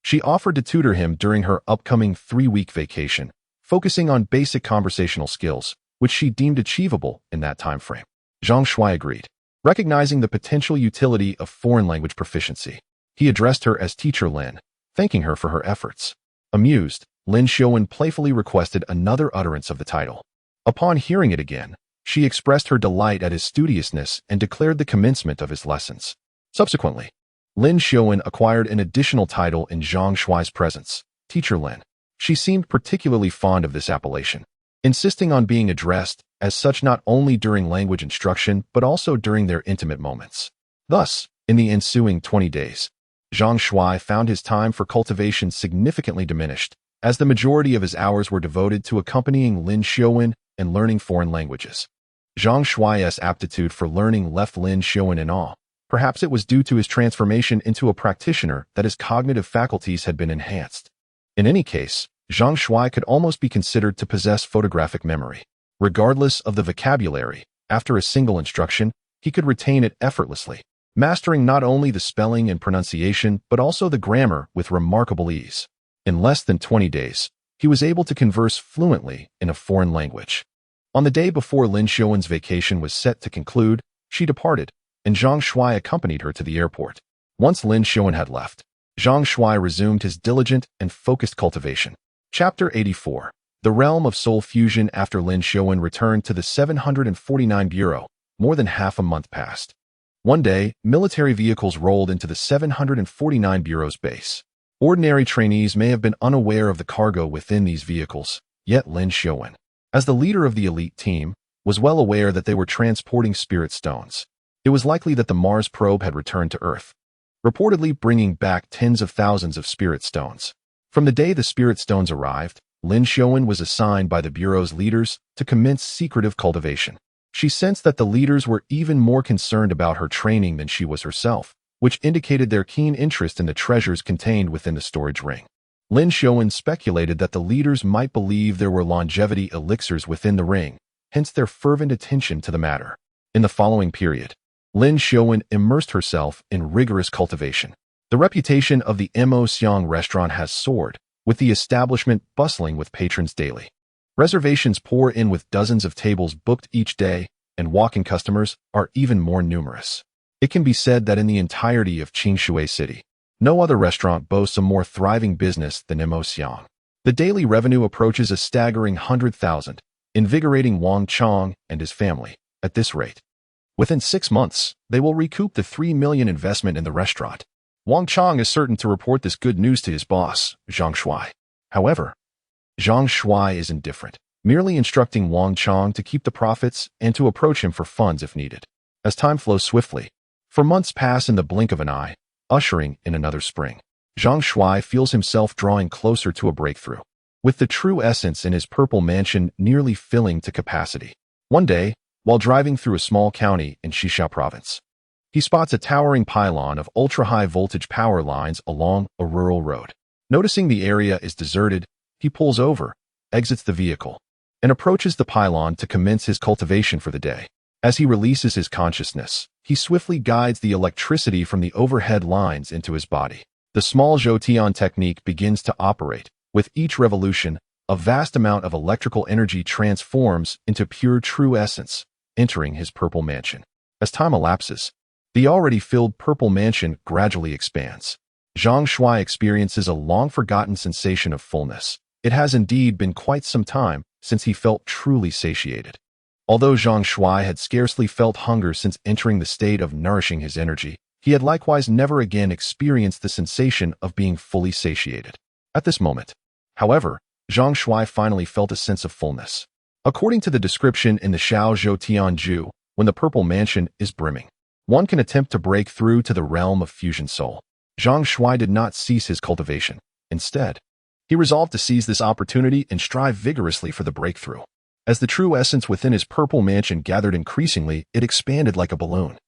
She offered to tutor him during her upcoming 3-week vacation, focusing on basic conversational skills, which she deemed achievable in that time frame. Zhang Shuai agreed, recognizing the potential utility of foreign language proficiency. He addressed her as Teacher Lin, thanking her for her efforts. Amused, Lin Xiaowen playfully requested another utterance of the title. Upon hearing it again, she expressed her delight at his studiousness and declared the commencement of his lessons. Subsequently, Lin Xiaowen acquired an additional title in Zhang Shuai's presence, Teacher Lin. She seemed particularly fond of this appellation, insisting on being addressed as such not only during language instruction but also during their intimate moments. Thus, in the ensuing 20 days, Zhang Shuai found his time for cultivation significantly diminished, as the majority of his hours were devoted to accompanying Lin Xiaowen and learning foreign languages. Zhang Shuai's aptitude for learning left Lin Xiaowen in awe. Perhaps it was due to his transformation into a practitioner that his cognitive faculties had been enhanced. In any case, Zhang Shuai could almost be considered to possess photographic memory. Regardless of the vocabulary, after a single instruction, he could retain it effortlessly, mastering not only the spelling and pronunciation but also the grammar with remarkable ease. In less than 20 days, he was able to converse fluently in a foreign language. On the day before Lin Xiaowen's vacation was set to conclude, she departed, and Zhang Shuai accompanied her to the airport. Once Lin Xiaowen had left, Zhang Shuai resumed his diligent and focused cultivation. Chapter 84. The Realm of Soul Fusion. After Lin Xiaowen returned to the 749 Bureau, more than half a month passed. One day, military vehicles rolled into the 749 Bureau's base. Ordinary trainees may have been unaware of the cargo within these vehicles, yet Lin Xiaowen, as the leader of the elite team, was well aware that they were transporting spirit stones. It was likely that the Mars probe had returned to Earth, reportedly bringing back tens of thousands of spirit stones. From the day the spirit stones arrived, Lin Xiaowen was assigned by the Bureau's leaders to commence secretive cultivation. She sensed that the leaders were even more concerned about her training than she was herself, which indicated their keen interest in the treasures contained within the storage ring. Lin Xiaowen speculated that the leaders might believe there were longevity elixirs within the ring, hence their fervent attention to the matter. In the following period, Lin Xiaowen immersed herself in rigorous cultivation. The reputation of the Mo Xiang restaurant has soared, with the establishment bustling with patrons daily. Reservations pour in with dozens of tables booked each day, and walk-in customers are even more numerous. It can be said that in the entirety of Qingshui City, no other restaurant boasts a more thriving business than Mo Xiang. The daily revenue approaches a staggering 100,000, invigorating Wang Chong and his family. At this rate, within 6 months, they will recoup the 3 million investment in the restaurant. Wang Chong is certain to report this good news to his boss, Zhang Shuai. However, Zhang Shuai is indifferent, merely instructing Wang Chong to keep the profits and to approach him for funds if needed. as time flows swiftly. For months pass in the blink of an eye, ushering in another spring. Zhang Shuai feels himself drawing closer to a breakthrough, with the true essence in his purple mansion nearly filling to capacity. One day, while driving through a small county in Xisha province, he spots a towering pylon of ultra-high voltage power lines along a rural road. Noticing the area is deserted, he pulls over, exits the vehicle, and approaches the pylon to commence his cultivation for the day. As he releases his consciousness, he swiftly guides the electricity from the overhead lines into his body. The small Zhoutian technique begins to operate. With each revolution, a vast amount of electrical energy transforms into pure true essence, entering his purple mansion. As time elapses, the already filled purple mansion gradually expands. Zhang Shuai experiences a long-forgotten sensation of fullness. It has indeed been quite some time since he felt truly satiated. Although Zhang Shuai had scarcely felt hunger since entering the state of nourishing his energy, he had likewise never again experienced the sensation of being fully satiated. At this moment, however, Zhang Shuai finally felt a sense of fullness. According to the description in the Xiao Zhou Tianju, when the purple mansion is brimming, one can attempt to break through to the realm of fusion soul. Zhang Shuai did not cease his cultivation. Instead, he resolved to seize this opportunity and strive vigorously for the breakthrough. As the true essence within his purple mansion gathered increasingly, it expanded like a balloon,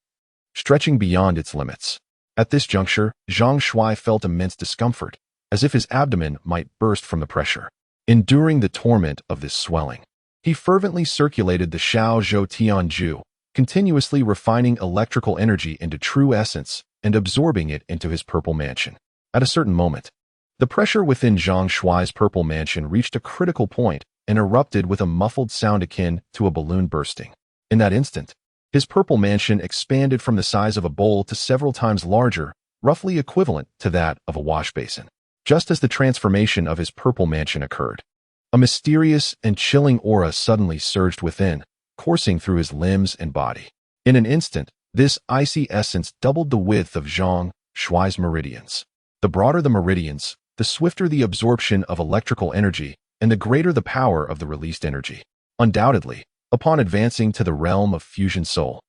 stretching beyond its limits. At this juncture, Zhang Shuai felt immense discomfort, as if his abdomen might burst from the pressure. Enduring the torment of this swelling, he fervently circulated the Xiao Zhou Tianju, continuously refining electrical energy into true essence and absorbing it into his purple mansion. At a certain moment, the pressure within Zhang Shuai's purple mansion reached a critical point and erupted with a muffled sound akin to a balloon bursting. In that instant, his purple mansion expanded from the size of a bowl to several times larger, roughly equivalent to that of a wash basin. Just as the transformation of his purple mansion occurred, a mysterious and chilling aura suddenly surged within, coursing through his limbs and body. In an instant, this icy essence doubled the width of Zhang Shuai's meridians. The broader the meridians, the swifter the absorption of electrical energy, and the greater the power of the released energy. Undoubtedly, upon advancing to the realm of fusion soul,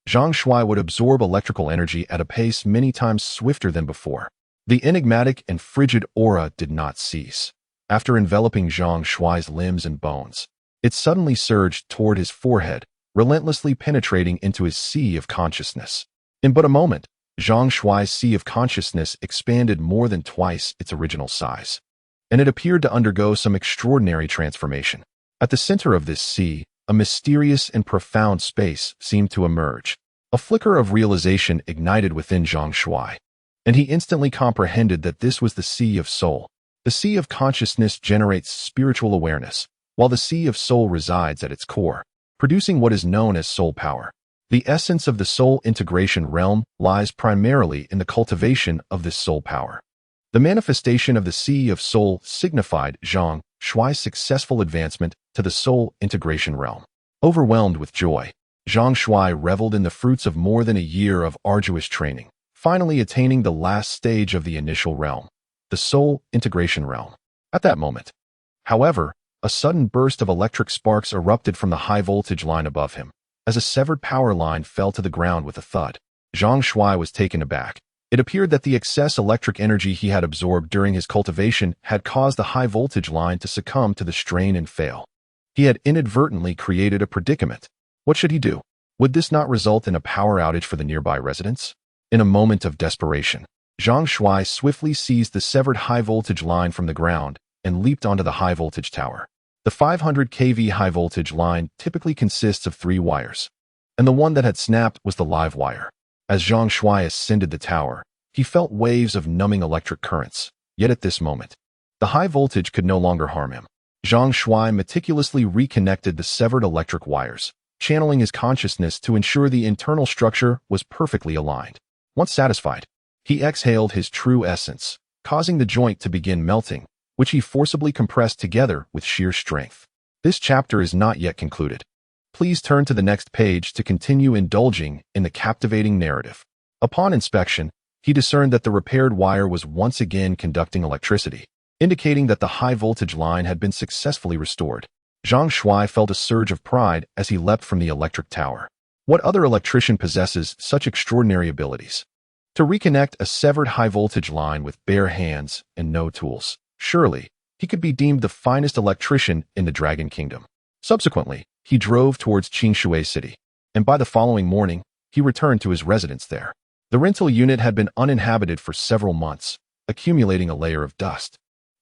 Zhang Shuai would absorb electrical energy at a pace many times swifter than before. The enigmatic and frigid aura did not cease. After enveloping Zhang Shuai's limbs and bones, it suddenly surged toward his forehead, relentlessly penetrating into his sea of consciousness. In but a moment, Zhang Shuai's sea of consciousness expanded more than twice its original size, and it appeared to undergo some extraordinary transformation. At the center of this sea, a mysterious and profound space seemed to emerge. A flicker of realization ignited within Zhang Shuai, and he instantly comprehended that this was the sea of soul. The sea of consciousness generates spiritual awareness, while the sea of soul resides at its core, producing what is known as soul power. The essence of the soul integration realm lies primarily in the cultivation of this soul power. The manifestation of the sea of soul signified Zhang Shuai's successful advancement to the soul integration realm. Overwhelmed with joy, Zhang Shuai reveled in the fruits of more than a year of arduous training, finally attaining the last stage of the initial realm, the soul integration realm. At that moment, however, a sudden burst of electric sparks erupted from the high voltage line above him. As a severed power line fell to the ground with a thud, Zhang Shuai was taken aback. It appeared that the excess electric energy he had absorbed during his cultivation had caused the high voltage line to succumb to the strain and fail. He had inadvertently created a predicament. What should he do? Would this not result in a power outage for the nearby residents? In a moment of desperation, Zhang Shuai swiftly seized the severed high voltage line from the ground and leaped onto the high voltage tower. The 500 kV high voltage line typically consists of 3 wires, and the one that had snapped was the live wire. As Zhang Shuai ascended the tower, he felt waves of numbing electric currents. Yet at this moment, the high voltage could no longer harm him. Zhang Shuai meticulously reconnected the severed electric wires, channeling his consciousness to ensure the internal structure was perfectly aligned. Once satisfied, he exhaled his true essence, causing the joint to begin melting, which he forcibly compressed together with sheer strength. This chapter is not yet concluded. Please turn to the next page to continue indulging in the captivating narrative. Upon inspection, he discerned that the repaired wire was once again conducting electricity, indicating that the high voltage line had been successfully restored. Zhang Shuai felt a surge of pride as he leapt from the electric tower. What other electrician possesses such extraordinary abilities? To reconnect a severed high-voltage line with bare hands and no tools. Surely, he could be deemed the finest electrician in the Dragon Kingdom. Subsequently, he drove towards Qingshui City, and by the following morning, he returned to his residence there. The rental unit had been uninhabited for several months, accumulating a layer of dust.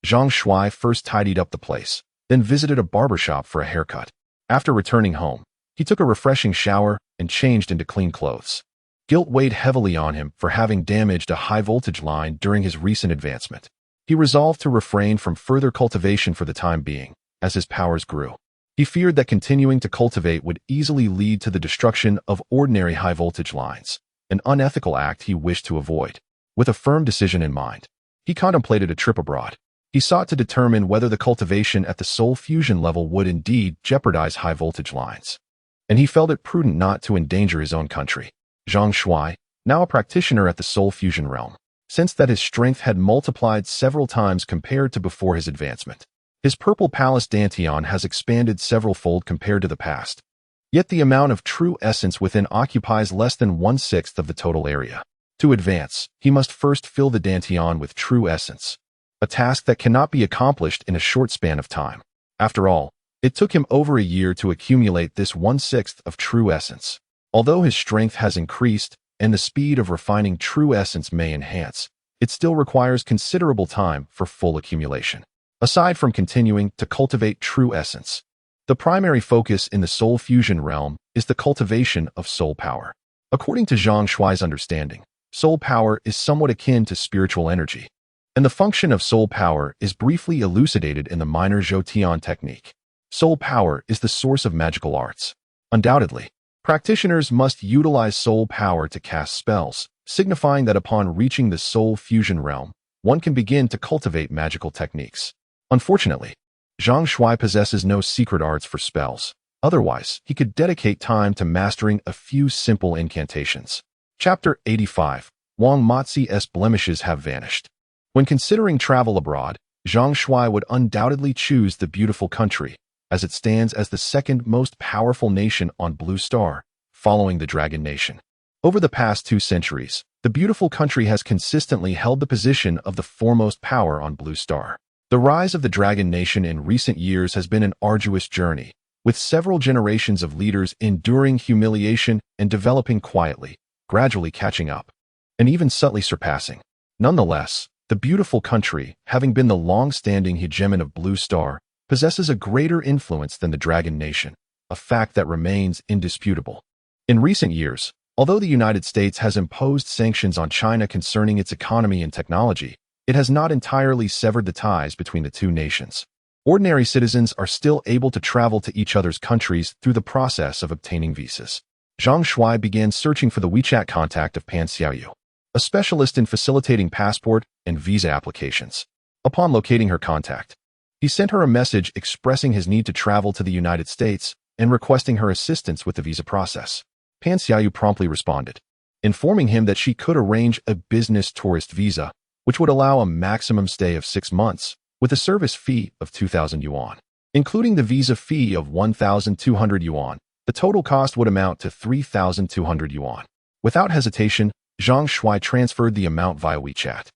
Zhang Shuai first tidied up the place, then visited a barbershop for a haircut. After returning home, he took a refreshing shower and changed into clean clothes. Guilt weighed heavily on him for having damaged a high-voltage line during his recent advancement. He resolved to refrain from further cultivation for the time being, as his powers grew. He feared that continuing to cultivate would easily lead to the destruction of ordinary high-voltage lines, an unethical act he wished to avoid. With a firm decision in mind, he contemplated a trip abroad. He sought to determine whether the cultivation at the soul fusion level would indeed jeopardize high-voltage lines. And he felt it prudent not to endanger his own country. Zhang Shuai, now a practitioner at the soul fusion realm, sensed that his strength had multiplied several times compared to before his advancement. His purple palace Dantian has expanded several-fold compared to the past. Yet the amount of true essence within occupies less than 1/6 of the total area. To advance, he must first fill the Dantian with true essence, a task that cannot be accomplished in a short span of time. After all, it took him over a year to accumulate this 1/6 of true essence. Although his strength has increased and the speed of refining true essence may enhance, it still requires considerable time for full accumulation. Aside from continuing to cultivate true essence, the primary focus in the soul fusion realm is the cultivation of soul power. According to Zhang Shuai's understanding, soul power is somewhat akin to spiritual energy, and the function of soul power is briefly elucidated in the minor Zhoutian technique. Soul power is the source of magical arts. Undoubtedly, practitioners must utilize soul power to cast spells, signifying that upon reaching the soul fusion realm, one can begin to cultivate magical techniques. Unfortunately, Zhang Shuai possesses no secret arts for spells. Otherwise, he could dedicate time to mastering a few simple incantations. Chapter 85. Wang Mozi's blemishes have vanished. When considering travel abroad, Zhang Shuai would undoubtedly choose the beautiful country, as it stands as the second most powerful nation on Blue Star, following the Dragon Nation. Over the past 2 centuries, the beautiful country has consistently held the position of the foremost power on Blue Star. The rise of the Dragon Nation in recent years has been an arduous journey, with several generations of leaders enduring humiliation and developing quietly, gradually catching up, and even subtly surpassing. Nonetheless, the beautiful country, having been the long-standing hegemon of Blue Star, possesses a greater influence than the Dragon Nation, a fact that remains indisputable. In recent years, although the United States has imposed sanctions on China concerning its economy and technology, it has not entirely severed the ties between the two nations. Ordinary citizens are still able to travel to each other's countries through the process of obtaining visas. Zhang Shuai began searching for the WeChat contact of Pan Xiaoyu, a specialist in facilitating passport and visa applications. Upon locating her contact, he sent her a message expressing his need to travel to the United States and requesting her assistance with the visa process. Pan Xiaoyu promptly responded, informing him that she could arrange a business tourist visa, which would allow a maximum stay of 6 months, with a service fee of 2,000 yuan. Including the visa fee of 1,200 yuan, the total cost would amount to 3,200 yuan. Without hesitation, Zhang Shuai transferred the amount via WeChat.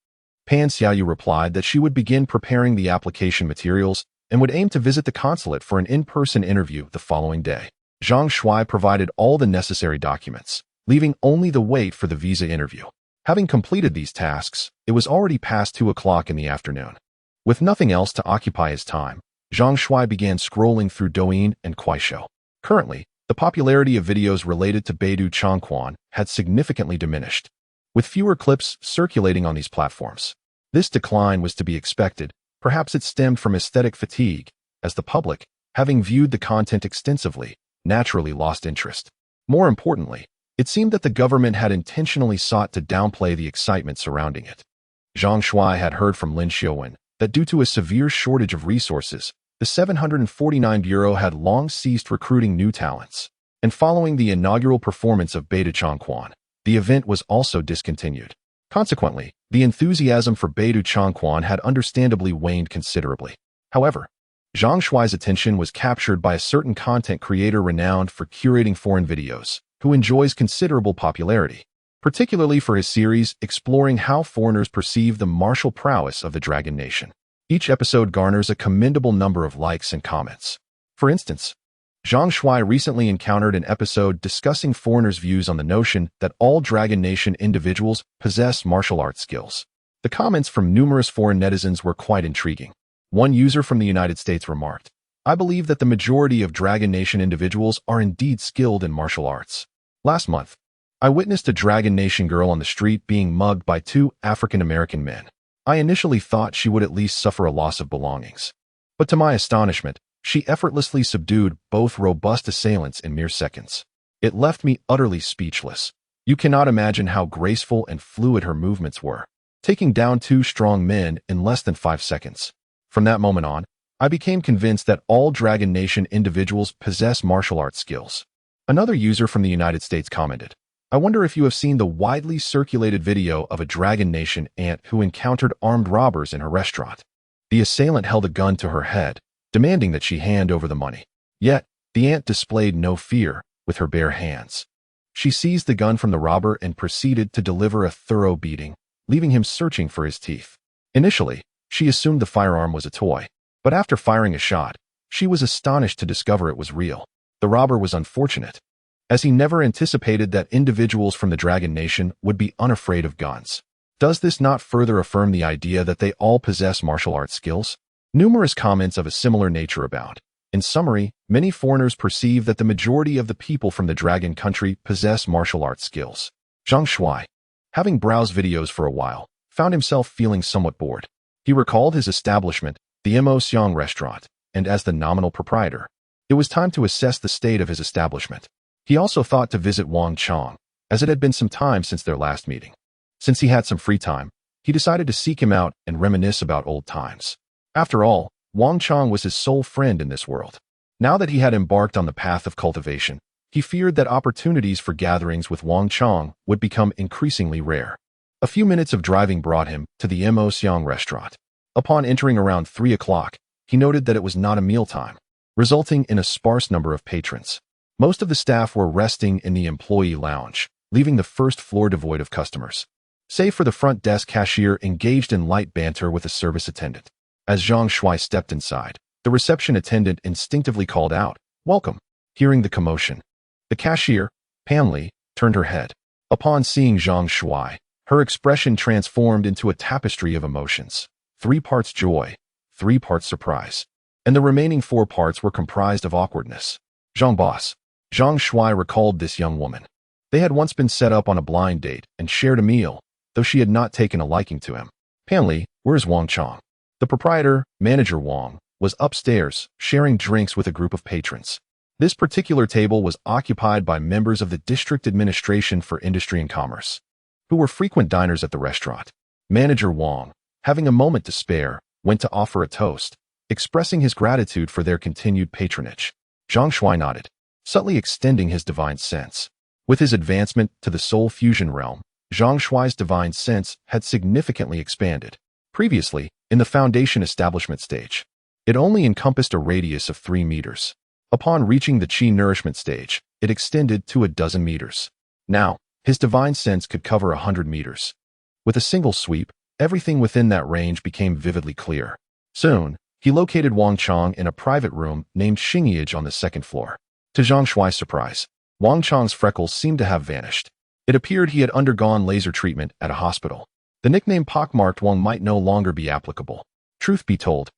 Pan Xiaoyu replied that she would begin preparing the application materials and would aim to visit the consulate for an in-person interview the following day. Zhang Shuai provided all the necessary documents, leaving only the wait for the visa interview. Having completed these tasks, it was already past 2 o'clock in the afternoon. With nothing else to occupy his time, Zhang Shuai began scrolling through Douyin and Kuaishou. Currently, the popularity of videos related to Beidou Changquan had significantly diminished, with fewer clips circulating on these platforms. This decline was to be expected. Perhaps it stemmed from aesthetic fatigue, as the public, having viewed the content extensively, naturally lost interest. More importantly, it seemed that the government had intentionally sought to downplay the excitement surrounding it. Zhang Shuai had heard from Lin Xiuwen that due to a severe shortage of resources, the 749 Bureau had long ceased recruiting new talents, and following the inaugural performance of Beidou Changquan, the event was also discontinued. Consequently, the enthusiasm for Beidou Changquan had understandably waned considerably. However, Zhang Shuai's attention was captured by a certain content creator renowned for curating foreign videos, who enjoys considerable popularity, particularly for his series exploring how foreigners perceive the martial prowess of the Dragon Nation. Each episode garners a commendable number of likes and comments. For instance, Zhang Shuai recently encountered an episode discussing foreigners' views on the notion that all Dragon Nation individuals possess martial arts skills. The comments from numerous foreign netizens were quite intriguing. One user from the United States remarked, "I believe that the majority of Dragon Nation individuals are indeed skilled in martial arts. Last month, I witnessed a Dragon Nation girl on the street being mugged by two African-American men. I initially thought she would at least suffer a loss of belongings. But to my astonishment, she effortlessly subdued both robust assailants in mere seconds. It left me utterly speechless. You cannot imagine how graceful and fluid her movements were, taking down two strong men in less than 5 seconds. From that moment on, I became convinced that all Dragon Nation individuals possess martial arts skills." Another user from the United States commented, "I wonder if you have seen the widely circulated video of a Dragon Nation aunt who encountered armed robbers in her restaurant. The assailant held a gun to her head, demanding that she hand over the money. Yet, the aunt displayed no fear with her bare hands. She seized the gun from the robber and proceeded to deliver a thorough beating, leaving him searching for his teeth. Initially, she assumed the firearm was a toy, but after firing a shot, she was astonished to discover it was real. The robber was unfortunate, as he never anticipated that individuals from the Dragon Nation would be unafraid of guns. Does this not further affirm the idea that they all possess martial arts skills?" Numerous comments of a similar nature abound. In summary, many foreigners perceive that the majority of the people from the Dragon country possess martial arts skills. Zhang Shuai, having browsed videos for a while, found himself feeling somewhat bored. He recalled his establishment, the Mo Xiang restaurant, and as the nominal proprietor, it was time to assess the state of his establishment. He also thought to visit Wang Chong, as it had been some time since their last meeting. Since he had some free time, he decided to seek him out and reminisce about old times. After all, Wang Chong was his sole friend in this world. Now that he had embarked on the path of cultivation, he feared that opportunities for gatherings with Wang Chong would become increasingly rare. A few minutes of driving brought him to the Mo Xiang restaurant. Upon entering around 3 o'clock, he noted that it was not a mealtime, resulting in a sparse number of patrons. Most of the staff were resting in the employee lounge, leaving the first floor devoid of customers, save for the front desk cashier engaged in light banter with a service attendant. As Zhang Shuai stepped inside, the reception attendant instinctively called out, "Welcome." Hearing the commotion, the cashier, Pan Li, turned her head. Upon seeing Zhang Shuai, her expression transformed into a tapestry of emotions. 3 parts joy, 3 parts surprise, and the remaining 4 parts were comprised of awkwardness. "Zhang boss." Zhang Shuai recalled this young woman. They had once been set up on a blind date and shared a meal, though she had not taken a liking to him. "Pan Li, where's Wang Chong?" The proprietor, Manager Wang, was upstairs, sharing drinks with a group of patrons. This particular table was occupied by members of the District Administration for Industry and Commerce, who were frequent diners at the restaurant. Manager Wang, having a moment to spare, went to offer a toast, expressing his gratitude for their continued patronage. Zhang Shuai nodded, subtly extending his divine sense. With his advancement to the soul fusion realm, Zhang Shuai's divine sense had significantly expanded. Previously, in the foundation establishment stage, it only encompassed a radius of 3 meters. Upon reaching the Qi nourishment stage, it extended to 12 meters. Now, his divine sense could cover 100 meters. With a single sweep, everything within that range became vividly clear. Soon, he located Wang Chong in a private room named Xingyage on the 2nd floor. To Zhang Shuai's surprise, Wang Chong's freckles seemed to have vanished. It appeared he had undergone laser treatment at a hospital. The nickname pockmarked Wang might no longer be applicable. Truth be told,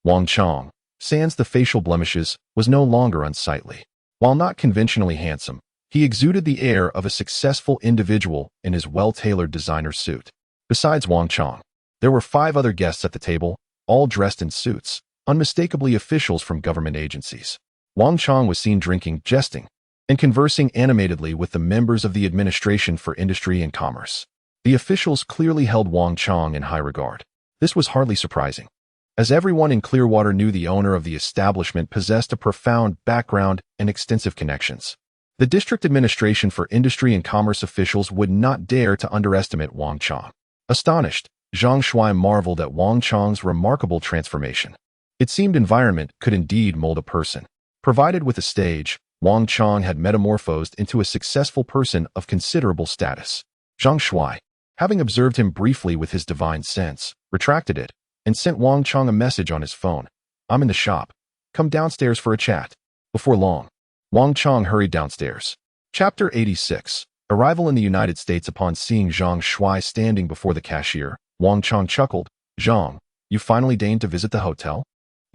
Wang Chong, sans the facial blemishes, was no longer unsightly. While not conventionally handsome, he exuded the air of a successful individual in his well-tailored designer suit. Besides Wang Chong, there were 5 other guests at the table, all dressed in suits, unmistakably officials from government agencies. Wang Chong was seen drinking, jesting, and conversing animatedly with the members of the Administration for Industry and Commerce. The officials clearly held Wang Chong in high regard. This was hardly surprising, as everyone in Clearwater knew the owner of the establishment possessed a profound background and extensive connections. The District Administration for Industry and Commerce officials would not dare to underestimate Wang Chong. Astonished, Zhang Shuai marveled at Wang Chong's remarkable transformation. It seemed environment could indeed mold a person. Provided with a stage, Wang Chong had metamorphosed into a successful person of considerable status. Zhang Shuai, having observed him briefly with his divine sense, retracted it and sent Wang Chong a message on his phone. "I'm in the shop. Come downstairs for a chat." Before long, Wang Chong hurried downstairs. Chapter 86. Arrival in the United States. Upon seeing Zhang Shuai standing before the cashier, Wang Chong chuckled. "Zhang, you finally deigned to visit the hotel?"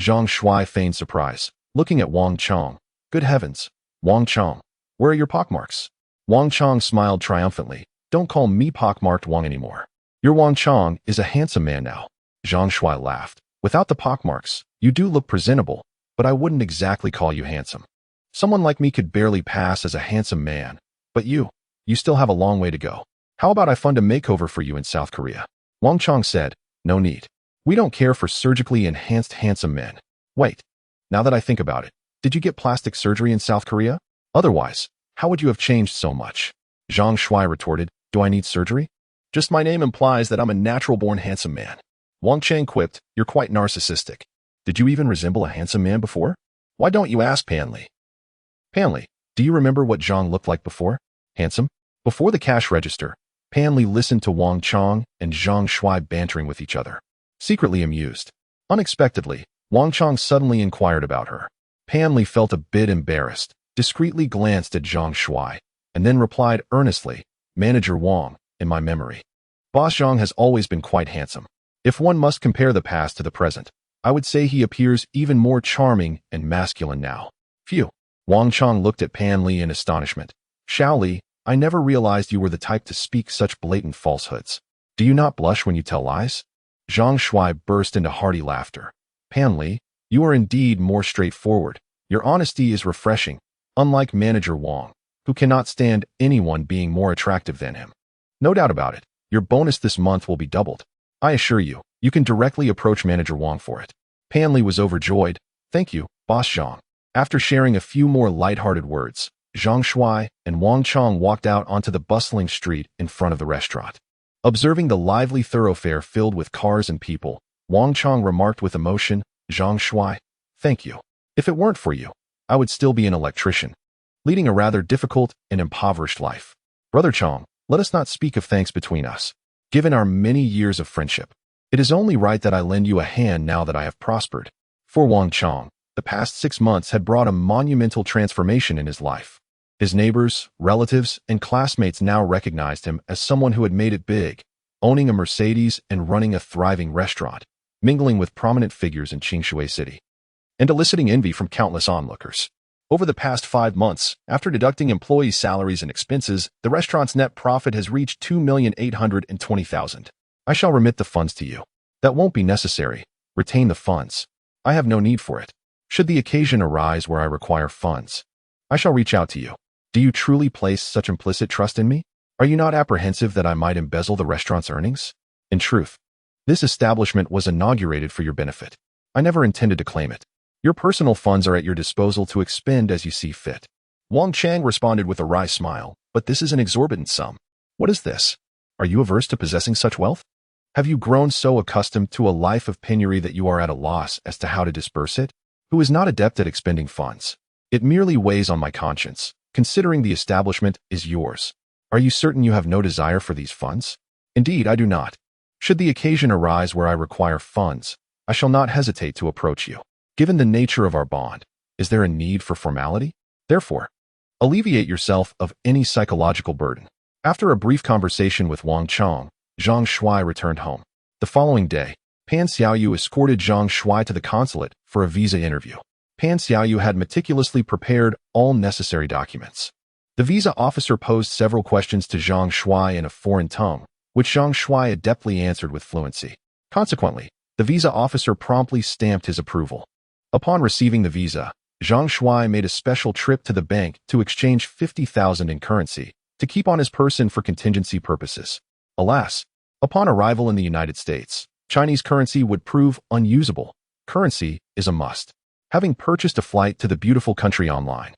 Zhang Shuai feigned surprise, looking at Wang Chong. "Good heavens, Wang Chong, where are your pockmarks?" Wang Chong smiled triumphantly. "Don't call me pockmarked Wang anymore. Your Wang Chong is a handsome man now." Zhang Shuai laughed. "Without the pockmarks, you do look presentable, but I wouldn't exactly call you handsome. Someone like me could barely pass as a handsome man, but you still have a long way to go. How about I fund a makeover for you in South Korea?" Wang Chong said. "No need. We don't care for surgically enhanced handsome men." "Wait, now that I think about it, did you get plastic surgery in South Korea? Otherwise, how would you have changed so much?" Zhang Shuai retorted. "Do I need surgery? Just my name implies that I'm a natural-born handsome man." Wang Chang quipped. "You're quite narcissistic. Did you even resemble a handsome man before? Why don't you ask Panli?" "Panli, do you remember what Zhang looked like before? Handsome?" Before the cash register, Panli listened to Wang Chong and Zhang Shuai bantering with each other, secretly amused. Unexpectedly, Wang Chong suddenly inquired about her. Panli felt a bit embarrassed, discreetly glanced at Zhang Shuai, and then replied earnestly, "Manager Wang, in my memory, Boss Zhang has always been quite handsome. If one must compare the past to the present, I would say he appears even more charming and masculine now." "Phew." Wang Chong looked at Panli in astonishment. "Xiao Li, I never realized you were the type to speak such blatant falsehoods. Do you not blush when you tell lies?" Zhang Shuai burst into hearty laughter. "Panli, you are indeed more straightforward. Your honesty is refreshing, unlike Manager Wang, who cannot stand anyone being more attractive than him. No doubt about it, your bonus this month will be doubled. I assure you, you can directly approach Manager Wang for it." Panli was overjoyed. "Thank you, Boss Zhang." After sharing a few more light-hearted words, Zhang Shuai and Wang Chong walked out onto the bustling street in front of the restaurant. Observing the lively thoroughfare filled with cars and people, Wang Chong remarked with emotion, "Zhang Shuai, thank you. If it weren't for you, I would still be an electrician, leading a rather difficult and impoverished life. Brother Chong, let us not speak of thanks between us. Given our many years of friendship, it is only right that I lend you a hand now that I have prospered." For Wang Chong, the past 6 months had brought a monumental transformation in his life. His neighbors, relatives, and classmates now recognized him as someone who had made it big, owning a Mercedes and running a thriving restaurant, mingling with prominent figures in Qingshui City, and eliciting envy from countless onlookers. Over the past 5 months, after deducting employee salaries and expenses, the restaurant's net profit has reached 2,820,000. "I shall remit the funds to you." "That won't be necessary. Retain the funds. I have no need for it. Should the occasion arise where I require funds, I shall reach out to you." "Do you truly place such implicit trust in me? Are you not apprehensive that I might embezzle the restaurant's earnings?" "In truth, this establishment was inaugurated for your benefit. I never intended to claim it. Your personal funds are at your disposal to expend as you see fit." Wang Chang responded with a wry smile, "But this is an exorbitant sum. What is this? Are you averse to possessing such wealth? Have you grown so accustomed to a life of penury that you are at a loss as to how to disperse it? Who is not adept at expending funds? It merely weighs on my conscience, considering the establishment is yours. Are you certain you have no desire for these funds?" "Indeed, I do not. Should the occasion arise where I require funds, I shall not hesitate to approach you. Given the nature of our bond, is there a need for formality? Therefore, alleviate yourself of any psychological burden." After a brief conversation with Wang Chong, Zhang Shuai returned home. The following day, Pan Xiaoyu escorted Zhang Shuai to the consulate for a visa interview. Pan Xiaoyu had meticulously prepared all necessary documents. The visa officer posed several questions to Zhang Shuai in a foreign tongue, which Zhang Shuai adeptly answered with fluency. Consequently, the visa officer promptly stamped his approval. Upon receiving the visa, Zhang Shuai made a special trip to the bank to exchange 50,000 in currency to keep on his person for contingency purposes. Alas, upon arrival in the United States, Chinese currency would prove unusable. Currency is a must. Having purchased a flight to the beautiful country online,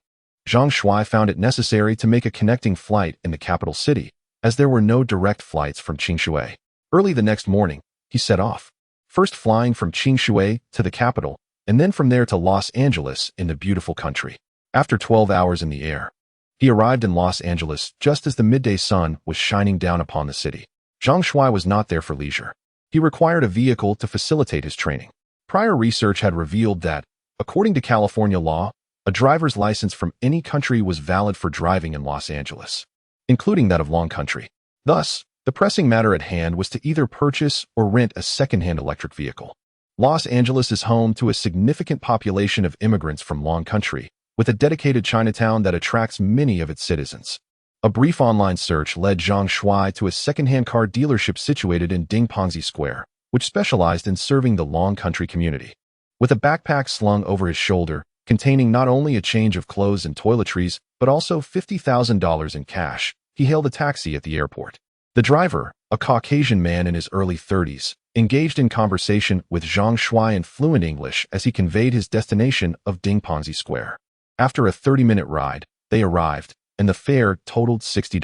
Zhang Shuai found it necessary to make a connecting flight in the capital city, as there were no direct flights from Qingshui. Early the next morning, he set off, first flying from Qingshui to the capital, and then from there to Los Angeles in the beautiful country. After 12 hours in the air, he arrived in Los Angeles just as the midday sun was shining down upon the city. Zhang Shuai was not there for leisure. He required a vehicle to facilitate his training. Prior research had revealed that, according to California law, a driver's license from any country was valid for driving in Los Angeles, including that of Long Country. Thus, the pressing matter at hand was to either purchase or rent a second-hand electric vehicle. Los Angeles is home to a significant population of immigrants from Long Country, with a dedicated Chinatown that attracts many of its citizens. A brief online search led Zhang Shuai to a second-hand car dealership situated in Dingpongzi Square, which specialized in serving the Long Country community. With a backpack slung over his shoulder, containing not only a change of clothes and toiletries, but also $50,000 in cash, he hailed a taxi at the airport. The driver, a Caucasian man in his early 30s, engaged in conversation with Zhang Shuai in fluent English as he conveyed his destination of Dingpongzi Square. After a 30-minute ride, they arrived, and the fare totaled $60.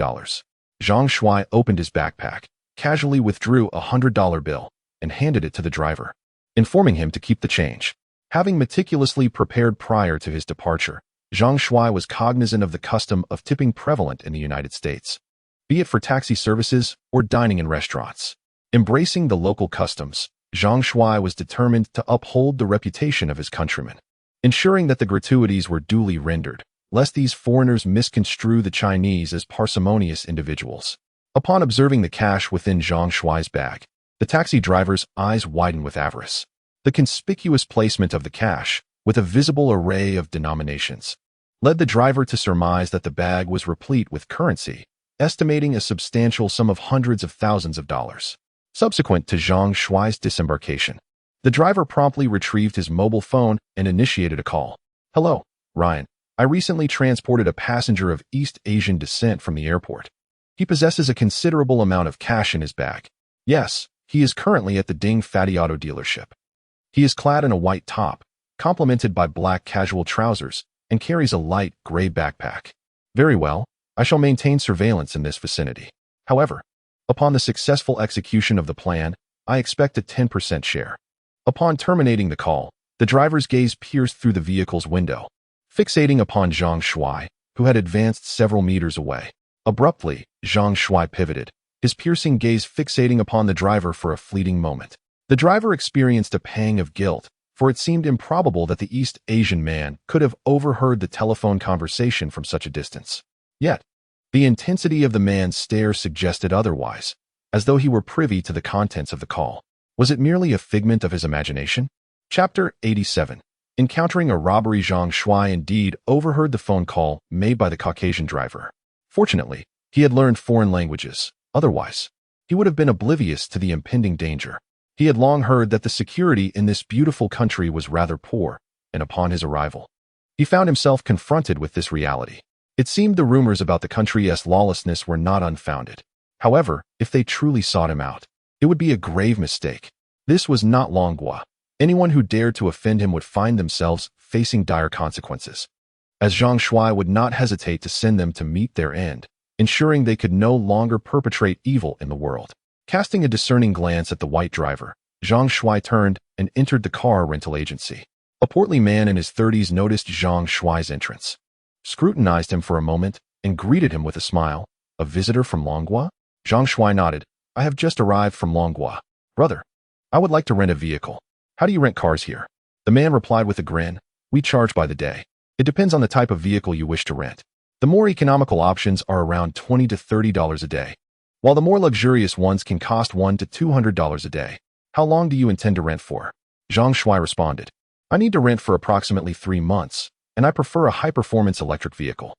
Zhang Shuai opened his backpack, casually withdrew a $100 bill, and handed it to the driver, informing him to keep the change. Having meticulously prepared prior to his departure, Zhang Shuai was cognizant of the custom of tipping prevalent in the United States, be it for taxi services or dining in restaurants. Embracing the local customs, Zhang Shuai was determined to uphold the reputation of his countrymen, ensuring that the gratuities were duly rendered, lest these foreigners misconstrue the Chinese as parsimonious individuals. Upon observing the cash within Zhang Shuai's bag, the taxi driver's eyes widened with avarice. The conspicuous placement of the cash, with a visible array of denominations, led the driver to surmise that the bag was replete with currency, estimating a substantial sum of hundreds of thousands of dollars. Subsequent to Zhang Shuai's disembarkation, the driver promptly retrieved his mobile phone and initiated a call. "Hello, Ryan. I recently transported a passenger of East Asian descent from the airport. He possesses a considerable amount of cash in his bag. Yes, he is currently at the Ding Fatty Auto dealership. He is clad in a white top, complemented by black casual trousers, and carries a light gray backpack. Very well, I shall maintain surveillance in this vicinity. However, upon the successful execution of the plan, I expect a 10% share." Upon terminating the call, the driver's gaze pierced through the vehicle's window, fixating upon Zhang Shuai, who had advanced several meters away. Abruptly, Zhang Shuai pivoted, his piercing gaze fixating upon the driver for a fleeting moment. The driver experienced a pang of guilt, for it seemed improbable that the East Asian man could have overheard the telephone conversation from such a distance. Yet, the intensity of the man's stare suggested otherwise, as though he were privy to the contents of the call. Was it merely a figment of his imagination? Chapter 87. Encountering a robbery. Zhang Shuai indeed overheard the phone call made by the Caucasian driver. Fortunately, he had learned foreign languages. Otherwise, he would have been oblivious to the impending danger. He had long heard that the security in this beautiful country was rather poor, and upon his arrival, he found himself confronted with this reality. It seemed the rumors about the country's lawlessness were not unfounded. However, if they truly sought him out, it would be a grave mistake. This was not Longhua. Anyone who dared to offend him would find themselves facing dire consequences, as Zhang Shuai would not hesitate to send them to meet their end, ensuring they could no longer perpetrate evil in the world. Casting a discerning glance at the white driver, Zhang Shuai turned and entered the car rental agency. A portly man in his 30s noticed Zhang Shuai's entrance, scrutinized him for a moment, and greeted him with a smile. "A visitor from Longhua?" Zhang Shuai nodded. "I have just arrived from Longhua. Brother, I would like to rent a vehicle. How do you rent cars here?" The man replied with a grin. "We charge by the day. It depends on the type of vehicle you wish to rent. The more economical options are around $20 to $30 a day, while the more luxurious ones can cost $100 to $200 a day. How long do you intend to rent for?" Zhang Shuai responded. "I need to rent for approximately 3 months, and I prefer a high-performance electric vehicle."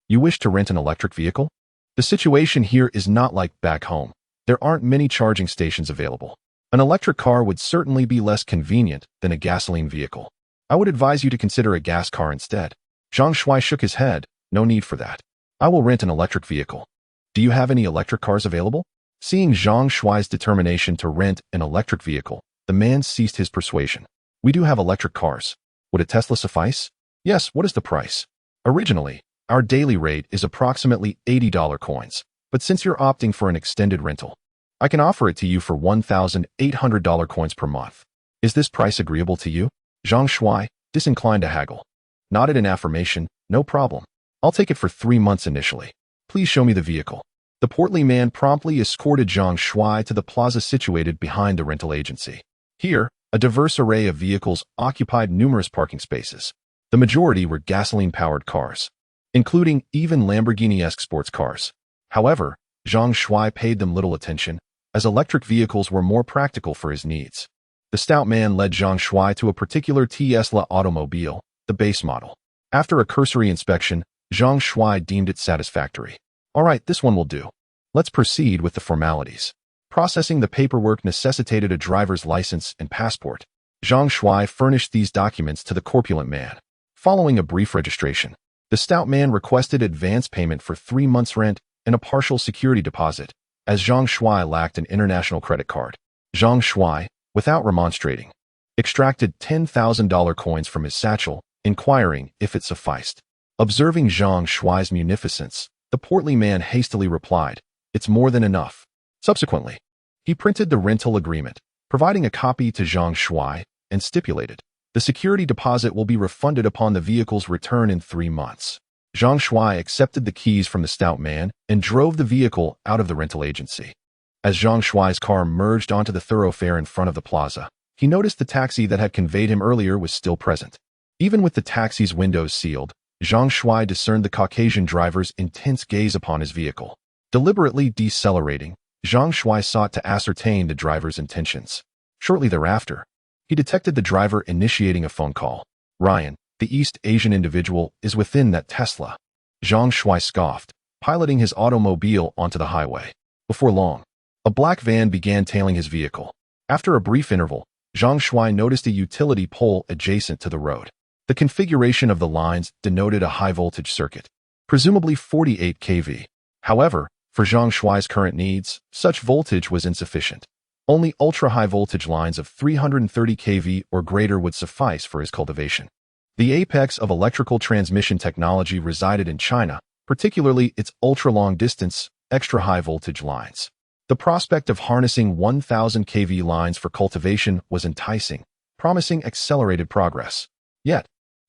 You wish to rent an electric vehicle? The situation here is not like back home. There aren't many charging stations available. An electric car would certainly be less convenient than a gasoline vehicle. I would advise you to consider a gas car instead." Zhang Shuai shook his head. "No need for that. I will rent an electric vehicle. Do you have any electric cars available?" Seeing Zhang Shuai's determination to rent an electric vehicle, the man ceased his persuasion. "We do have electric cars. Would a Tesla suffice?" "Yes, what is the price?" "Originally, our daily rate is approximately $80 coins, but since you're opting for an extended rental, I can offer it to you for $1,800 coins per month. Is this price agreeable to you?" Zhang Shuai, disinclined to haggle, nodded in affirmation. No problem. I'll take it for 3 months initially. Please show me the vehicle. The portly man promptly escorted Zhang Shuai to the plaza situated behind the rental agency. Here, a diverse array of vehicles occupied numerous parking spaces. The majority were gasoline-powered cars, including even Lamborghini-esque sports cars. However, Zhang Shuai paid them little attention, as electric vehicles were more practical for his needs. The stout man led Zhang Shuai to a particular Tesla automobile, the base model. After a cursory inspection, Zhang Shuai deemed it satisfactory. All right, this one will do. Let's proceed with the formalities. Processing the paperwork necessitated a driver's license and passport. Zhang Shuai furnished these documents to the corpulent man. Following a brief registration, the stout man requested advance payment for 3 months' rent and a partial security deposit, as Zhang Shuai lacked an international credit card. Zhang Shuai, without remonstrating, extracted $10,000 coins from his satchel, inquiring if it sufficed. Observing Zhang Shuai's munificence, the portly man hastily replied, "It's more than enough." Subsequently, he printed the rental agreement, providing a copy to Zhang Shuai, and stipulated, the security deposit will be refunded upon the vehicle's return in 3 months. Zhang Shuai accepted the keys from the stout man and drove the vehicle out of the rental agency. As Zhang Shuai's car merged onto the thoroughfare in front of the plaza, he noticed the taxi that had conveyed him earlier was still present. Even with the taxi's windows sealed, Zhang Shuai discerned the Caucasian driver's intense gaze upon his vehicle. Deliberately decelerating, Zhang Shuai sought to ascertain the driver's intentions. Shortly thereafter, he detected the driver initiating a phone call. "Ryan, the East Asian individual, is within that Tesla." Zhang Shuai scoffed, piloting his automobile onto the highway. Before long, a black van began tailing his vehicle. After a brief interval, Zhang Shuai noticed a utility pole adjacent to the road. The configuration of the lines denoted a high-voltage circuit, presumably 48 kV. However, for Zhang Shuai's current needs, such voltage was insufficient. Only ultra-high voltage lines of 330 kV or greater would suffice for his cultivation. The apex of electrical transmission technology resided in China, particularly its ultra-long distance, extra-high voltage lines. The prospect of harnessing 1000 kV lines for cultivation was enticing, promising accelerated progress. Yet,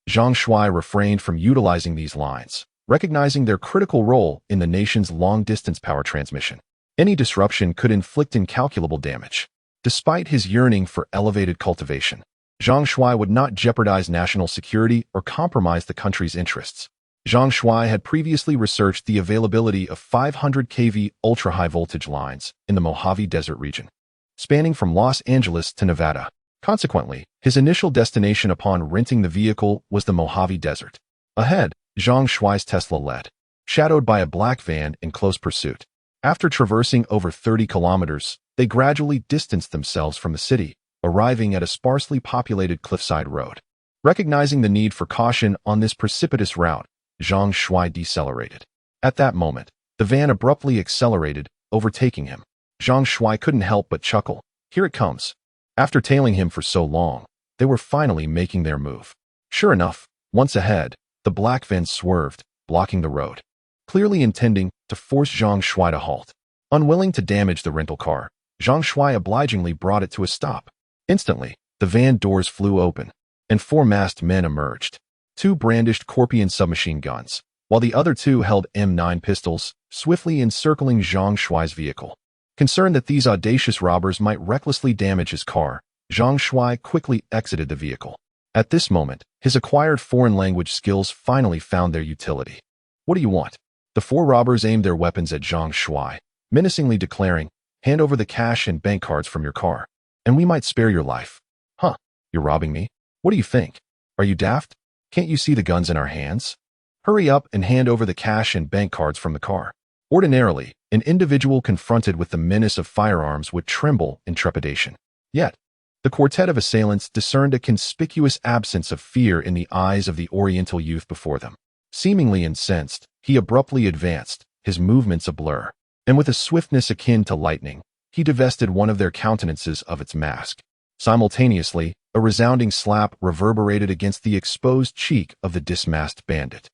Zhang Shuai refrained from utilizing these lines, recognizing their critical role in the nation's long-distance power transmission. Any disruption could inflict incalculable damage. Despite his yearning for elevated cultivation, Zhang Shuai would not jeopardize national security or compromise the country's interests. Zhang Shuai had previously researched the availability of 500 kV ultra-high voltage lines in the Mojave Desert region, spanning from Los Angeles to Nevada. Consequently, his initial destination upon renting the vehicle was the Mojave Desert. Ahead, Zhang Shuai's Tesla led, shadowed by a black van in close pursuit. After traversing over 30 kilometers, they gradually distanced themselves from the city, arriving at a sparsely populated cliffside road. Recognizing the need for caution on this precipitous route, Zhang Shuai decelerated. At that moment, the van abruptly accelerated, overtaking him. Zhang Shuai couldn't help but chuckle. Here it comes. After tailing him for so long, they were finally making their move. Sure enough, once ahead, the black van swerved, blocking the road, clearly intending to force Zhang Shuai to halt. Unwilling to damage the rental car, Zhang Shuai obligingly brought it to a stop. Instantly, the van doors flew open, and 4 masked men emerged. 2 brandished Scorpion submachine guns, while the other 2 held M9 pistols, swiftly encircling Zhang Shuai's vehicle. Concerned that these audacious robbers might recklessly damage his car, Zhang Shuai quickly exited the vehicle. At this moment, his acquired foreign language skills finally found their utility. "What do you want?" The 4 robbers aimed their weapons at Zhang Shuai, menacingly declaring, "Hand over the cash and bank cards from your car, and we might spare your life." "Huh, you're robbing me? What do you think? Are you daft? Can't you see the guns in our hands? Hurry up and hand over the cash and bank cards from the car." Ordinarily, an individual confronted with the menace of firearms would tremble in trepidation. Yet, the quartet of assailants discerned a conspicuous absence of fear in the eyes of the Oriental youth before them. Seemingly incensed, he abruptly advanced, his movements a blur, and with a swiftness akin to lightning, he divested one of their countenances of its mask. Simultaneously, a resounding slap reverberated against the exposed cheek of the dismasked bandit.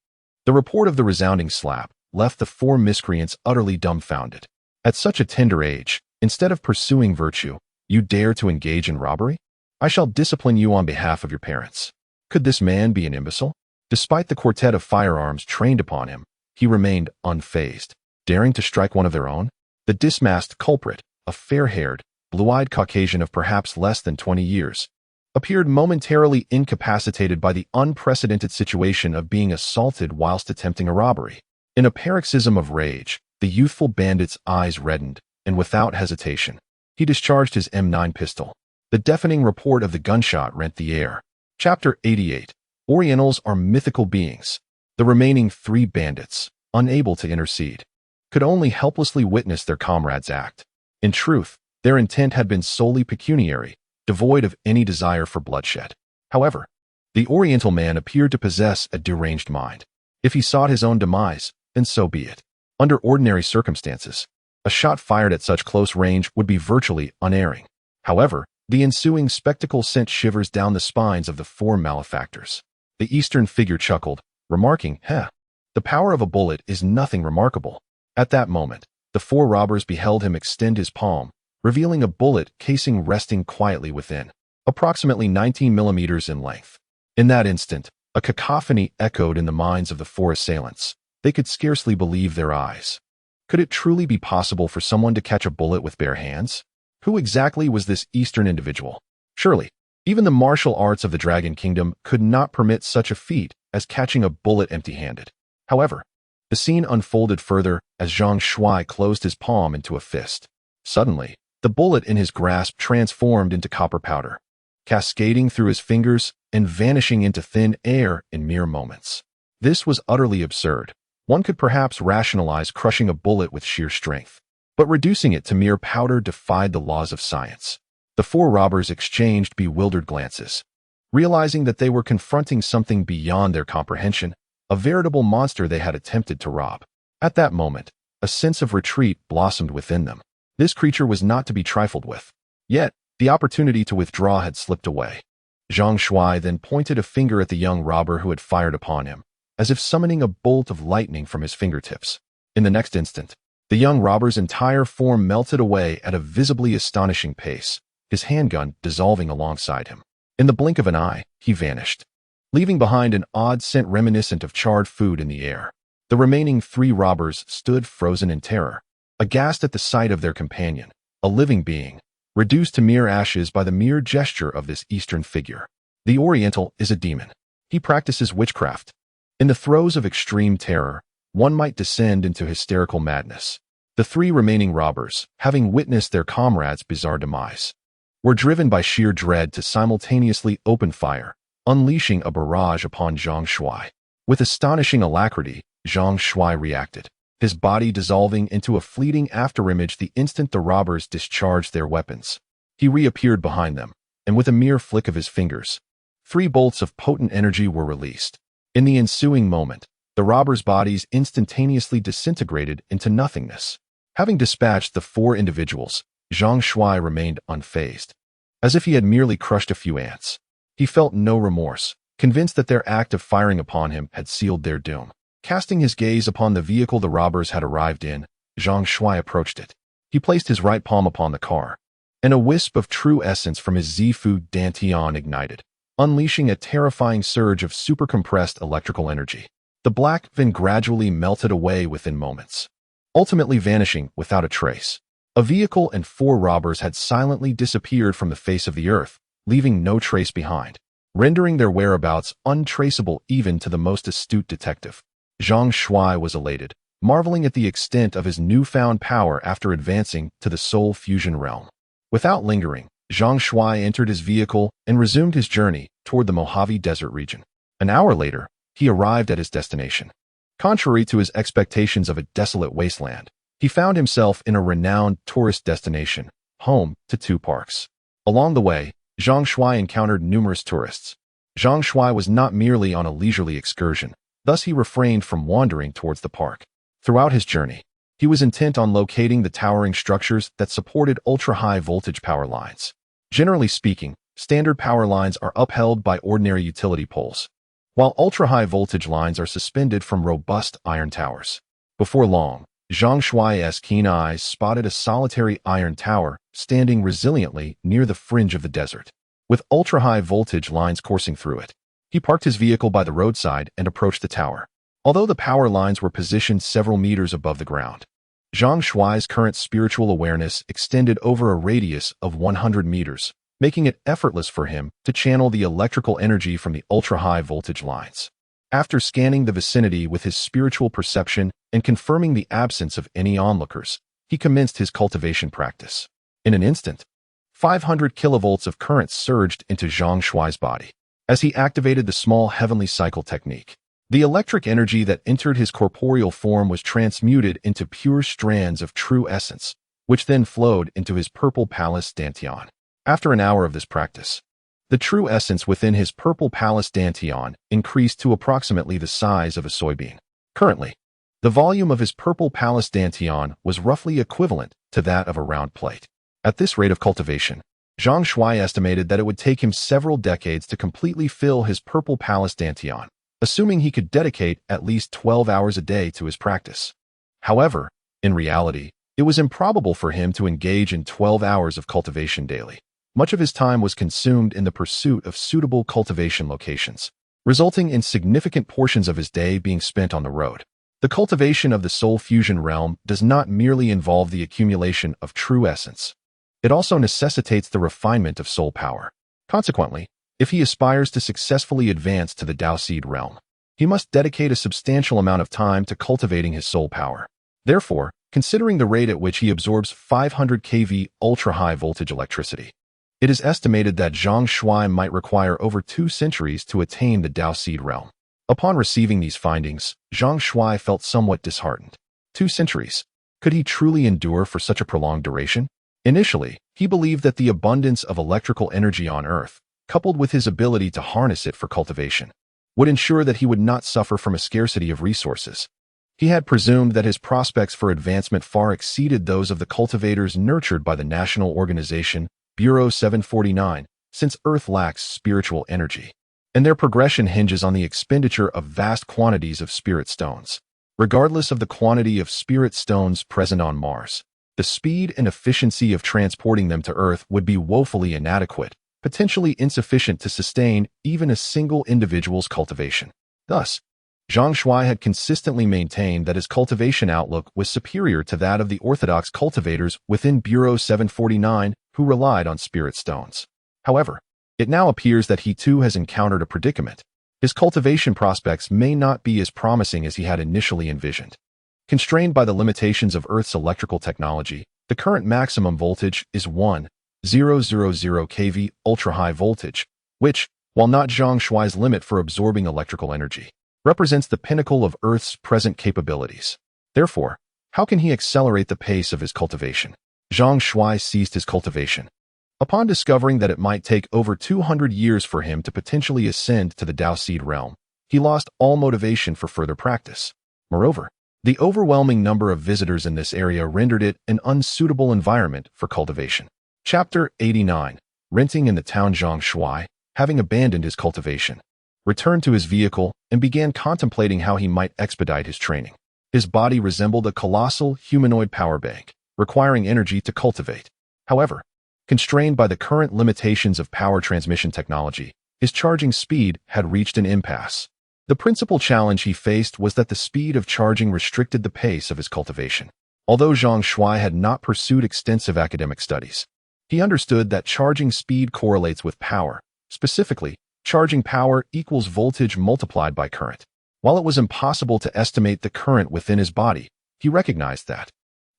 The report of the resounding slap left the 4 miscreants utterly dumbfounded. At such a tender age, instead of pursuing virtue, you dare to engage in robbery? I shall discipline you on behalf of your parents. Could this man be an imbecile? Despite the quartet of firearms trained upon him, he remained unfazed. Daring to strike one of their own? The dismasked culprit, a fair-haired, blue-eyed Caucasian of perhaps less than 20 years, appeared momentarily incapacitated by the unprecedented situation of being assaulted whilst attempting a robbery. In a paroxysm of rage, the youthful bandit's eyes reddened, and without hesitation, he discharged his M9 pistol. The deafening report of the gunshot rent the air. Chapter 88. Orientals are mythical beings. The remaining 3 bandits, unable to intercede, could only helplessly witness their comrades act. In truth, their intent had been solely pecuniary, devoid of any desire for bloodshed. However, the Oriental man appeared to possess a deranged mind. If he sought his own demise, then so be it. Under ordinary circumstances, a shot fired at such close range would be virtually unerring. However, the ensuing spectacle sent shivers down the spines of the 4 malefactors. The Eastern figure chuckled, remarking, the power of a bullet is nothing remarkable." At that moment, the 4 robbers beheld him extend his palm, revealing a bullet casing resting quietly within, approximately 19 millimeters in length. In that instant, a cacophony echoed in the minds of the 4 assailants. They could scarcely believe their eyes. Could it truly be possible for someone to catch a bullet with bare hands? Who exactly was this Eastern individual? Surely, even the martial arts of the Dragon Kingdom could not permit such a feat as catching a bullet empty-handed. However, the scene unfolded further as Zhang Shuai closed his palm into a fist. Suddenly, the bullet in his grasp transformed into copper powder, cascading through his fingers and vanishing into thin air in mere moments. This was utterly absurd. One could perhaps rationalize crushing a bullet with sheer strength, but reducing it to mere powder defied the laws of science. The 4 robbers exchanged bewildered glances, realizing that they were confronting something beyond their comprehension, a veritable monster they had attempted to rob. At that moment, a sense of retreat blossomed within them. This creature was not to be trifled with. Yet, the opportunity to withdraw had slipped away. Zhang Shuai then pointed a finger at the young robber who had fired upon him, as if summoning a bolt of lightning from his fingertips. In the next instant, the young robber's entire form melted away at a visibly astonishing pace, his handgun dissolving alongside him. In the blink of an eye, he vanished, leaving behind an odd scent reminiscent of charred food in the air. The remaining 3 robbers stood frozen in terror, aghast at the sight of their companion, a living being, reduced to mere ashes by the mere gesture of this Eastern figure. The Oriental is a demon. He practices witchcraft. In the throes of extreme terror, one might descend into hysterical madness. The 3 remaining robbers, having witnessed their comrades' bizarre demise, were driven by sheer dread to simultaneously open fire, unleashing a barrage upon Zhang Shuai. With astonishing alacrity, Zhang Shuai reacted, his body dissolving into a fleeting afterimage the instant the robbers discharged their weapons. He reappeared behind them, and with a mere flick of his fingers, 3 bolts of potent energy were released. In the ensuing moment, the robbers' bodies instantaneously disintegrated into nothingness. Having dispatched the 4 individuals, Zhang Shuai remained unfazed, as if he had merely crushed a few ants. He felt no remorse, convinced that their act of firing upon him had sealed their doom. Casting his gaze upon the vehicle the robbers had arrived in, Zhang Shuai approached it. He placed his right palm upon the car, and a wisp of true essence from his Zifu Dantian ignited, unleashing a terrifying surge of supercompressed electrical energy. The black van gradually melted away within moments, ultimately vanishing without a trace. A vehicle and 4 robbers had silently disappeared from the face of the earth, leaving no trace behind, rendering their whereabouts untraceable even to the most astute detective. Zhang Shuai was elated, marveling at the extent of his newfound power after advancing to the soul fusion realm. Without lingering, Zhang Shuai entered his vehicle and resumed his journey toward the Mojave Desert region. An hour later, he arrived at his destination. Contrary to his expectations of a desolate wasteland, he found himself in a renowned tourist destination, home to 2 parks. Along the way, Zhang Shuai encountered numerous tourists. Zhang Shuai was not merely on a leisurely excursion, thus he refrained from wandering towards the park. Throughout his journey, he was intent on locating the towering structures that supported ultra-high voltage power lines. Generally speaking, standard power lines are upheld by ordinary utility poles, while ultra-high voltage lines are suspended from robust iron towers. Before long, Zhang Shuai's keen eyes spotted a solitary iron tower standing resiliently near the fringe of the desert, with ultra-high voltage lines coursing through it. He parked his vehicle by the roadside and approached the tower. Although the power lines were positioned several meters above the ground, Zhang Shuai's current spiritual awareness extended over a radius of 100 meters, making it effortless for him to channel the electrical energy from the ultra-high voltage lines. After scanning the vicinity with his spiritual perception and confirming the absence of any onlookers, he commenced his cultivation practice. In an instant, 500 kilovolts of current surged into Zhang Shuai's body. As he activated the small heavenly cycle technique, the electric energy that entered his corporeal form was transmuted into pure strands of true essence, which then flowed into his purple palace dantian. After an hour of this practice, the true essence within his purple palace dantian increased to approximately the size of a soybean. Currently, the volume of his purple palace dantian was roughly equivalent to that of a round plate. At this rate of cultivation, Zhang Shuai estimated that it would take him several decades to completely fill his purple palace dantian, assuming he could dedicate at least 12 hours a day to his practice. However, in reality, it was improbable for him to engage in 12 hours of cultivation daily. Much of his time was consumed in the pursuit of suitable cultivation locations, resulting in significant portions of his day being spent on the road. The cultivation of the soul fusion realm does not merely involve the accumulation of true essence. It also necessitates the refinement of soul power. Consequently, if he aspires to successfully advance to the Dao Seed realm, he must dedicate a substantial amount of time to cultivating his soul power. Therefore, considering the rate at which he absorbs 500 kV ultra-high voltage electricity, it is estimated that Zhang Shuai might require over 2 centuries to attain the Dao Seed realm. Upon receiving these findings, Zhang Shuai felt somewhat disheartened. 2 centuries? Could he truly endure for such a prolonged duration? Initially, he believed that the abundance of electrical energy on Earth, coupled with his ability to harness it for cultivation, would ensure that he would not suffer from a scarcity of resources. He had presumed that his prospects for advancement far exceeded those of the cultivators nurtured by the national organization Bureau 749, since Earth lacks spiritual energy, and their progression hinges on the expenditure of vast quantities of spirit stones. Regardless of the quantity of spirit stones present on Mars, the speed and efficiency of transporting them to Earth would be woefully inadequate, potentially insufficient to sustain even a single individual's cultivation. Thus, Zhang Shuai had consistently maintained that his cultivation outlook was superior to that of the orthodox cultivators within Bureau 749 who relied on spirit stones. However, it now appears that he too has encountered a predicament. His cultivation prospects may not be as promising as he had initially envisioned. Constrained by the limitations of Earth's electrical technology, the current maximum voltage is 1,000 kV ultra-high voltage, which, while not Zhang Shuai's limit for absorbing electrical energy, represents the pinnacle of Earth's present capabilities. Therefore, how can he accelerate the pace of his cultivation? Zhang Shuai ceased his cultivation. Upon discovering that it might take over 200 years for him to potentially ascend to the Dao Seed realm, he lost all motivation for further practice. Moreover, the overwhelming number of visitors in this area rendered it an unsuitable environment for cultivation. Chapter 89. Renting in the town. Zhang Shuai, having abandoned his cultivation, returned to his vehicle and began contemplating how he might expedite his training. His body resembled a colossal humanoid power bank, requiring energy to cultivate. However, constrained by the current limitations of power transmission technology, his charging speed had reached an impasse. The principal challenge he faced was that the speed of charging restricted the pace of his cultivation. Although Zhang Shuai had not pursued extensive academic studies, he understood that charging speed correlates with power. Specifically, charging power equals voltage multiplied by current. While it was impossible to estimate the current within his body, he recognized that,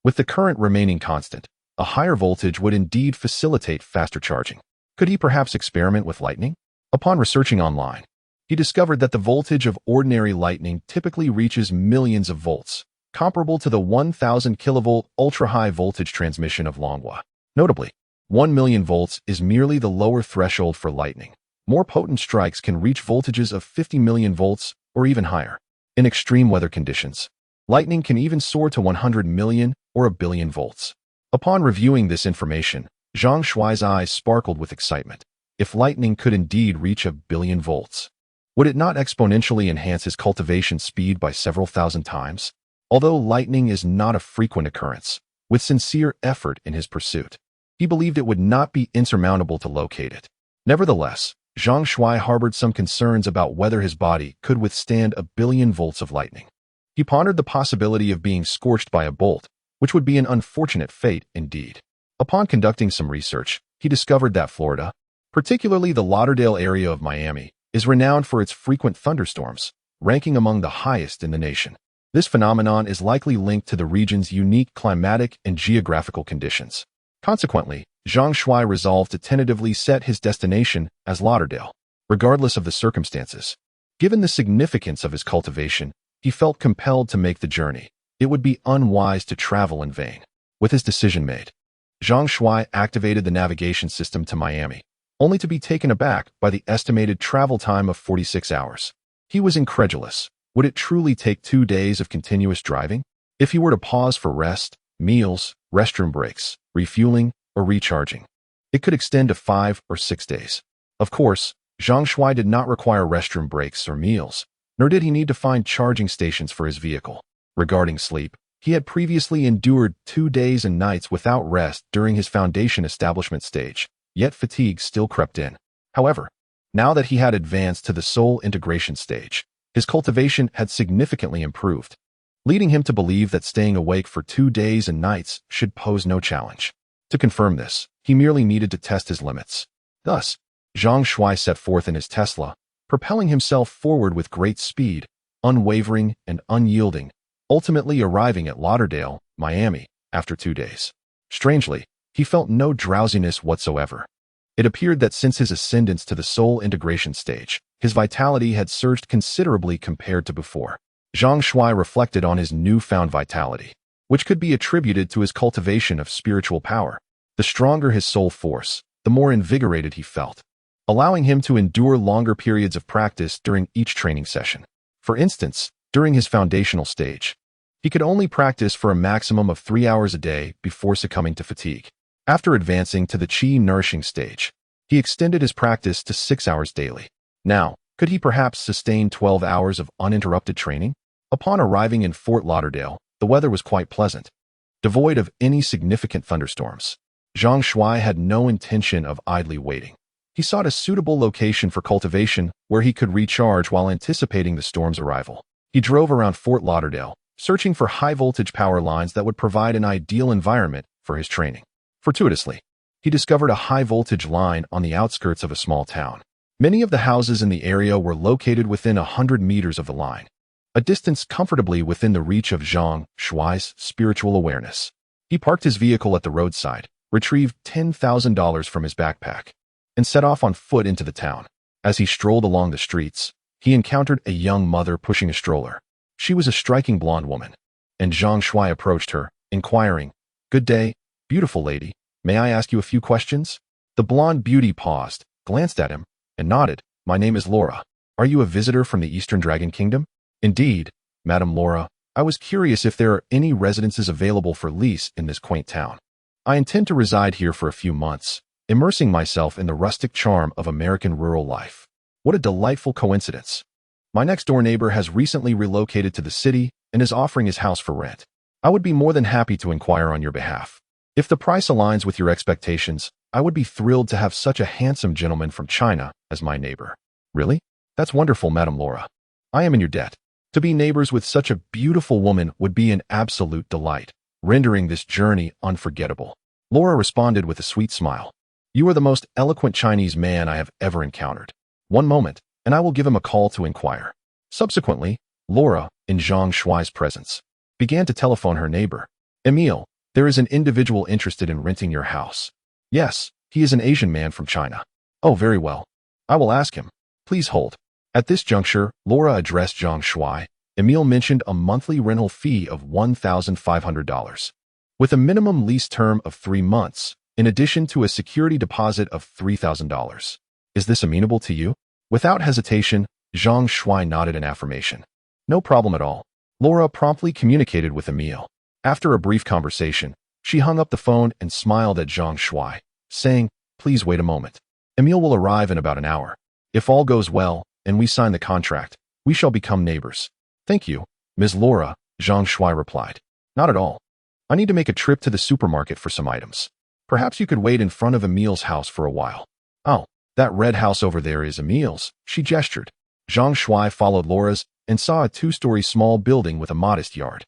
with the current remaining constant, a higher voltage would indeed facilitate faster charging. Could he perhaps experiment with lightning? Upon researching online, he discovered that the voltage of ordinary lightning typically reaches millions of volts, comparable to the 1,000 kilovolt ultra-high voltage transmission of Longhua. Notably, 1 million volts is merely the lower threshold for lightning. More potent strikes can reach voltages of 50 million volts or even higher. In extreme weather conditions, lightning can even soar to 100 million or a billion volts. Upon reviewing this information, Zhang Shuai's eyes sparkled with excitement. If lightning could indeed reach a billion volts, would it not exponentially enhance his cultivation speed by several thousand times? Although lightning is not a frequent occurrence, with sincere effort in his pursuit, he believed it would not be insurmountable to locate it. Nevertheless, Zhang Shuai harbored some concerns about whether his body could withstand 1 billion volts of lightning. He pondered the possibility of being scorched by a bolt, which would be an unfortunate fate indeed. Upon conducting some research, he discovered that Florida, particularly the Lauderdale area of Miami, is renowned for its frequent thunderstorms, ranking among the highest in the nation. This phenomenon is likely linked to the region's unique climatic and geographical conditions. Consequently, Zhang Shuai resolved to tentatively set his destination as Lauderdale, regardless of the circumstances. Given the significance of his cultivation, he felt compelled to make the journey. It would be unwise to travel in vain. With his decision made, Zhang Shuai activated the navigation system to Miami, only to be taken aback by the estimated travel time of 46 hours. He was incredulous. Would it truly take 2 days of continuous driving? If he were to pause for rest, meals, restroom breaks, refueling, or recharging, it could extend to 5 or 6 days. Of course, Zhang Shuai did not require restroom breaks or meals, nor did he need to find charging stations for his vehicle. Regarding sleep, he had previously endured 2 days and nights without rest during his foundation establishment stage, yet fatigue still crept in. However, now that he had advanced to the soul integration stage, his cultivation had significantly improved, leading him to believe that staying awake for 2 days and nights should pose no challenge. To confirm this, he merely needed to test his limits. Thus, Zhang Shuai set forth in his Tesla, propelling himself forward with great speed, unwavering and unyielding, ultimately arriving at Lauderdale, Miami, after 2 days. Strangely, he felt no drowsiness whatsoever. It appeared that since his ascendance to the soul integration stage, his vitality had surged considerably compared to before. Zhang Shuai reflected on his newfound vitality, which could be attributed to his cultivation of spiritual power. The stronger his soul force, the more invigorated he felt, allowing him to endure longer periods of practice during each training session. For instance, during his foundational stage, he could only practice for a maximum of 3 hours a day before succumbing to fatigue. After advancing to the qi nourishing stage, he extended his practice to 6 hours daily. Now, could he perhaps sustain 12 hours of uninterrupted training? Upon arriving in Fort Lauderdale, the weather was quite pleasant, devoid of any significant thunderstorms. Zhang Shuai had no intention of idly waiting. He sought a suitable location for cultivation where he could recharge while anticipating the storm's arrival. He drove around Fort Lauderdale, searching for high-voltage power lines that would provide an ideal environment for his training. Fortuitously, he discovered a high-voltage line on the outskirts of a small town. Many of the houses in the area were located within 100 meters of the line, a distance comfortably within the reach of Zhang Shuai's spiritual awareness. He parked his vehicle at the roadside, retrieved $10,000 from his backpack, and set off on foot into the town. As he strolled along the streets, he encountered a young mother pushing a stroller. She was a striking blonde woman, and Zhang Shuai approached her, inquiring, "Good day, beautiful lady. May I ask you a few questions?" The blonde beauty paused, glanced at him, and nodded. "My name is Laura. Are you a visitor from the Eastern Dragon Kingdom?" "Indeed, Madam Laura. I was curious if there are any residences available for lease in this quaint town. I intend to reside here for a few months, immersing myself in the rustic charm of American rural life." What a delightful coincidence. My next-door neighbor has recently relocated to the city and is offering his house for rent. I would be more than happy to inquire on your behalf. If the price aligns with your expectations, I would be thrilled to have such a handsome gentleman from China as my neighbor. Really? That's wonderful, Madam Laura. I am in your debt. To be neighbors with such a beautiful woman would be an absolute delight, rendering this journey unforgettable. Laura responded with a sweet smile. "You are the most eloquent Chinese man I have ever encountered. One moment, and I will give him a call to inquire." Subsequently, Laura, in Zhang Shuai's presence, began to telephone her neighbor. "Emile, there is an individual interested in renting your house." "Yes, he is an Asian man from China." "Oh, very well. I will ask him. Please hold." At this juncture, Laura addressed Zhang Shuai. Emile mentioned a monthly rental fee of $1,500, with a minimum lease term of 3 months, in addition to a security deposit of $3,000. "Is this amenable to you?" Without hesitation, Zhang Shuai nodded in affirmation. "No problem at all." Laura promptly communicated with Emile. After a brief conversation, she hung up the phone and smiled at Zhang Shuai, saying, "Please wait a moment. Emile will arrive in about an hour. If all goes well, and we sign the contract, we shall become neighbors." "Thank you, Ms. Laura," Zhang Shuai replied. "Not at all. I need to make a trip to the supermarket for some items. Perhaps you could wait in front of Emile's house for a while." "Oh, That red house over there is Emil's, she gestured. Zhang Shuai followed Laura's and saw a two-story small building with a modest yard.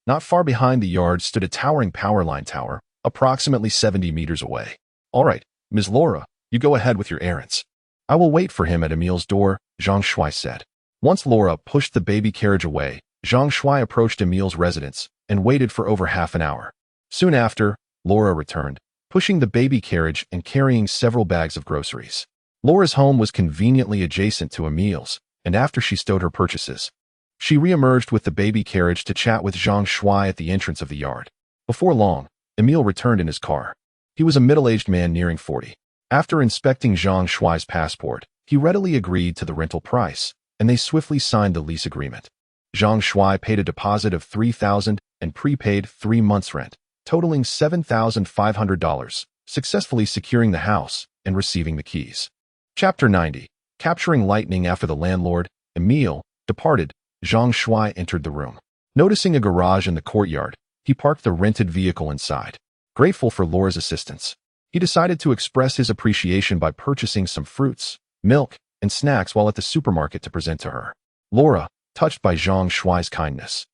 Not far behind the yard stood a towering power line tower, approximately 70 meters away. All right, Ms. Laura, you go ahead with your errands. I will wait for him at Emil's door, Zhang Shuai said. Once Laura pushed the baby carriage away, Zhang Shuai approached Emil's residence and waited for over half an hour. Soon after, Laura returned, pushing the baby carriage and carrying several bags of groceries. Laura's home was conveniently adjacent to Emil's, and after she stowed her purchases, she re-emerged with the baby carriage to chat with Zhang Shuai at the entrance of the yard. Before long, Emil returned in his car. He was a middle-aged man nearing 40. After inspecting Zhang Shuai's passport, he readily agreed to the rental price, and they swiftly signed the lease agreement. Zhang Shuai paid a deposit of $3,000 and prepaid 3 months' rent, totaling $7,500, successfully securing the house and receiving the keys. Chapter 90. Capturing lightning. After the landlord, Emil, departed, Zhang Shuai entered the room. Noticing a garage in the courtyard, he parked the rented vehicle inside. Grateful for Laura's assistance, he decided to express his appreciation by purchasing some fruits, milk, and snacks while at the supermarket to present to her. Laura, touched by Zhang Shuai's kindness,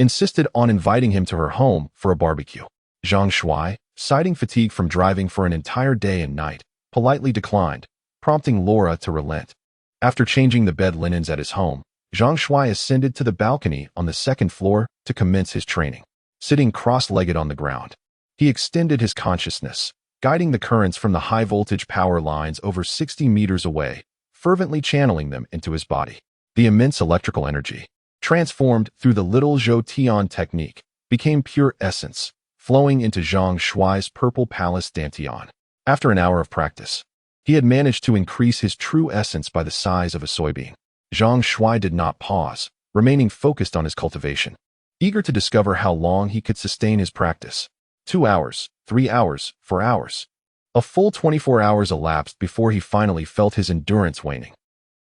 insisted on inviting him to her home for a barbecue. Zhang Shuai, citing fatigue from driving for an entire day and night, politely declined, prompting Laura to relent. After changing the bed linens at his home, Zhang Shuai ascended to the balcony on the second floor to commence his training. Sitting cross-legged on the ground, he extended his consciousness, guiding the currents from the high-voltage power lines over 60 meters away, fervently channeling them into his body. The immense electrical energy, transformed through the little Zhou Tian technique, became pure essence, flowing into Zhang Shuai's purple palace dantian. After an hour of practice, he had managed to increase his true essence by the size of a soybean. Zhang Shuai did not pause, remaining focused on his cultivation, eager to discover how long he could sustain his practice. 2 hours, 3 hours, 4 hours. A full 24 hours elapsed before he finally felt his endurance waning.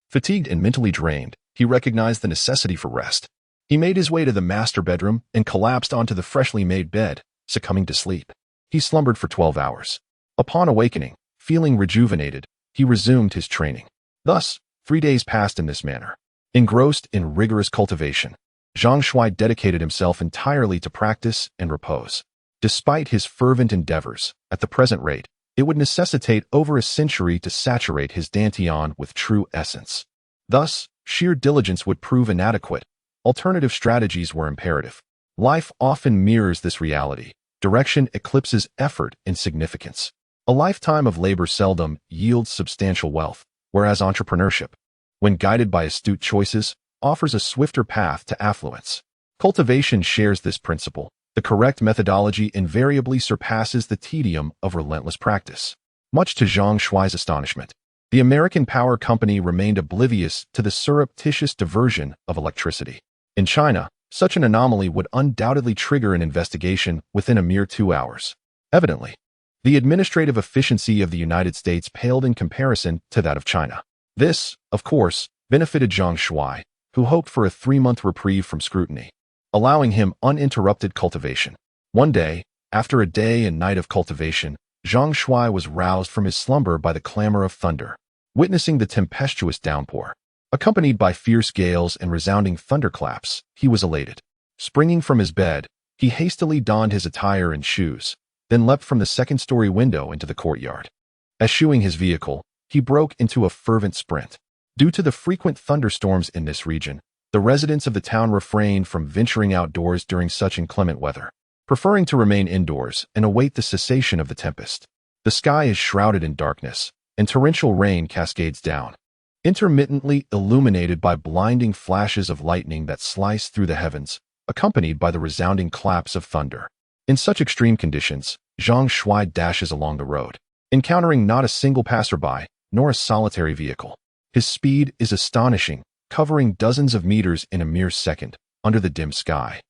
Fatigued and mentally drained, he recognized the necessity for rest. He made his way to the master bedroom and collapsed onto the freshly made bed, succumbing to sleep. He slumbered for 12 hours. Upon awakening, feeling rejuvenated, he resumed his training. Thus, 3 days passed in this manner. Engrossed in rigorous cultivation, Zhang Shuai dedicated himself entirely to practice and repose. Despite his fervent endeavors, at the present rate, it would necessitate over a century to saturate his dantian with true essence. Thus, sheer diligence would prove inadequate. Alternative strategies were imperative. Life often mirrors this reality. Direction eclipses effort in significance. A lifetime of labor seldom yields substantial wealth, whereas entrepreneurship, when guided by astute choices, offers a swifter path to affluence. Cultivation shares this principle. The correct methodology invariably surpasses the tedium of relentless practice. Much to Zhang Shuai's astonishment, the American power company remained oblivious to the surreptitious diversion of electricity. In China, such an anomaly would undoubtedly trigger an investigation within a mere 2 hours. Evidently, the administrative efficiency of the United States paled in comparison to that of China. This, of course, benefited Zhang Shuai, who hoped for a 3-month reprieve from scrutiny, allowing him uninterrupted cultivation. One day, after a day and night of cultivation, Zhang Shuai was roused from his slumber by the clamor of thunder. Witnessing the tempestuous downpour, accompanied by fierce gales and resounding thunderclaps, he was elated. Springing from his bed, he hastily donned his attire and shoes, then leapt from the second-story window into the courtyard. Eschewing his vehicle, he broke into a fervent sprint. Due to the frequent thunderstorms in this region, the residents of the town refrained from venturing outdoors during such inclement weather, preferring to remain indoors and await the cessation of the tempest. The sky is shrouded in darkness, and torrential rain cascades down, intermittently illuminated by blinding flashes of lightning that slice through the heavens, accompanied by the resounding claps of thunder. In such extreme conditions, Zhang Shuai dashes along the road, encountering not a single passerby, nor a solitary vehicle. His speed is astonishing, covering dozens of meters in a mere second, under the dim sky.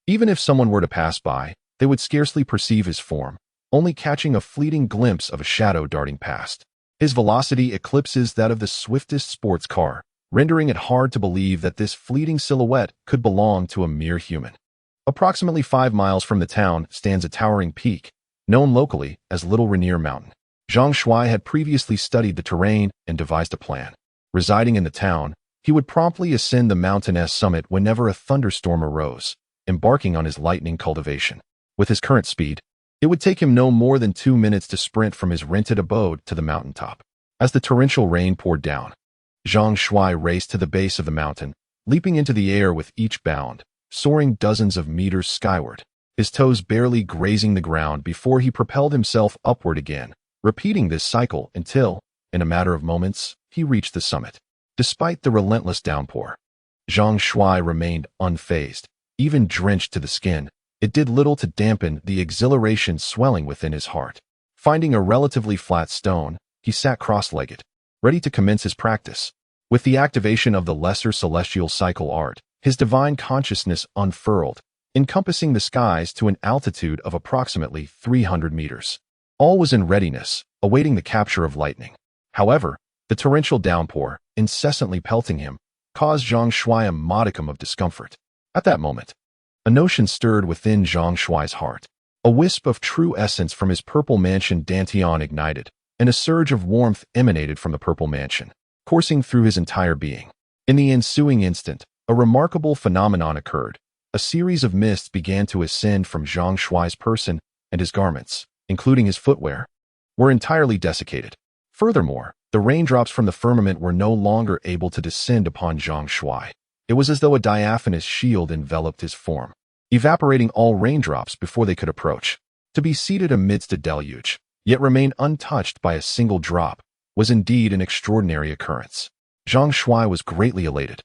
Even if someone were to pass by, they would scarcely perceive his form, only catching a fleeting glimpse of a shadow darting past. His velocity eclipses that of the swiftest sports car, rendering it hard to believe that this fleeting silhouette could belong to a mere human. Approximately 5 miles from the town stands a towering peak, known locally as Little Rainier Mountain. Zhang Shuai had previously studied the terrain and devised a plan. Residing in the town, he would promptly ascend the mountain's summit whenever a thunderstorm arose, embarking on his lightning cultivation. With his current speed, it would take him no more than 2 minutes to sprint from his rented abode to the mountaintop. As the torrential rain poured down, Zhang Shuai raced to the base of the mountain, leaping into the air with each bound, soaring dozens of meters skyward, his toes barely grazing the ground before he propelled himself upward again, repeating this cycle until, in a matter of moments, he reached the summit. Despite the relentless downpour, Zhang Shuai remained unfazed. Even drenched to the skin, it did little to dampen the exhilaration swelling within his heart. Finding a relatively flat stone, he sat cross-legged, ready to commence his practice. With the activation of the lesser celestial cycle art, his divine consciousness unfurled, encompassing the skies to an altitude of approximately 300 meters. All was in readiness, awaiting the capture of lightning. However, the torrential downpour, incessantly pelting him, caused Zhang Shuai a modicum of discomfort. At that moment, a notion stirred within Zhang Shuai's heart. A wisp of true essence from his purple mansion Dantian ignited, and a surge of warmth emanated from the purple mansion, coursing through his entire being. In the ensuing instant, a remarkable phenomenon occurred. A series of mists began to ascend from Zhang Shuai's person, and his garments, including his footwear, were entirely desiccated. Furthermore, the raindrops from the firmament were no longer able to descend upon Zhang Shuai. It was as though a diaphanous shield enveloped his form, evaporating all raindrops before they could approach. To be seated amidst a deluge, yet remain untouched by a single drop, was indeed an extraordinary occurrence. Zhang Shuai was greatly elated,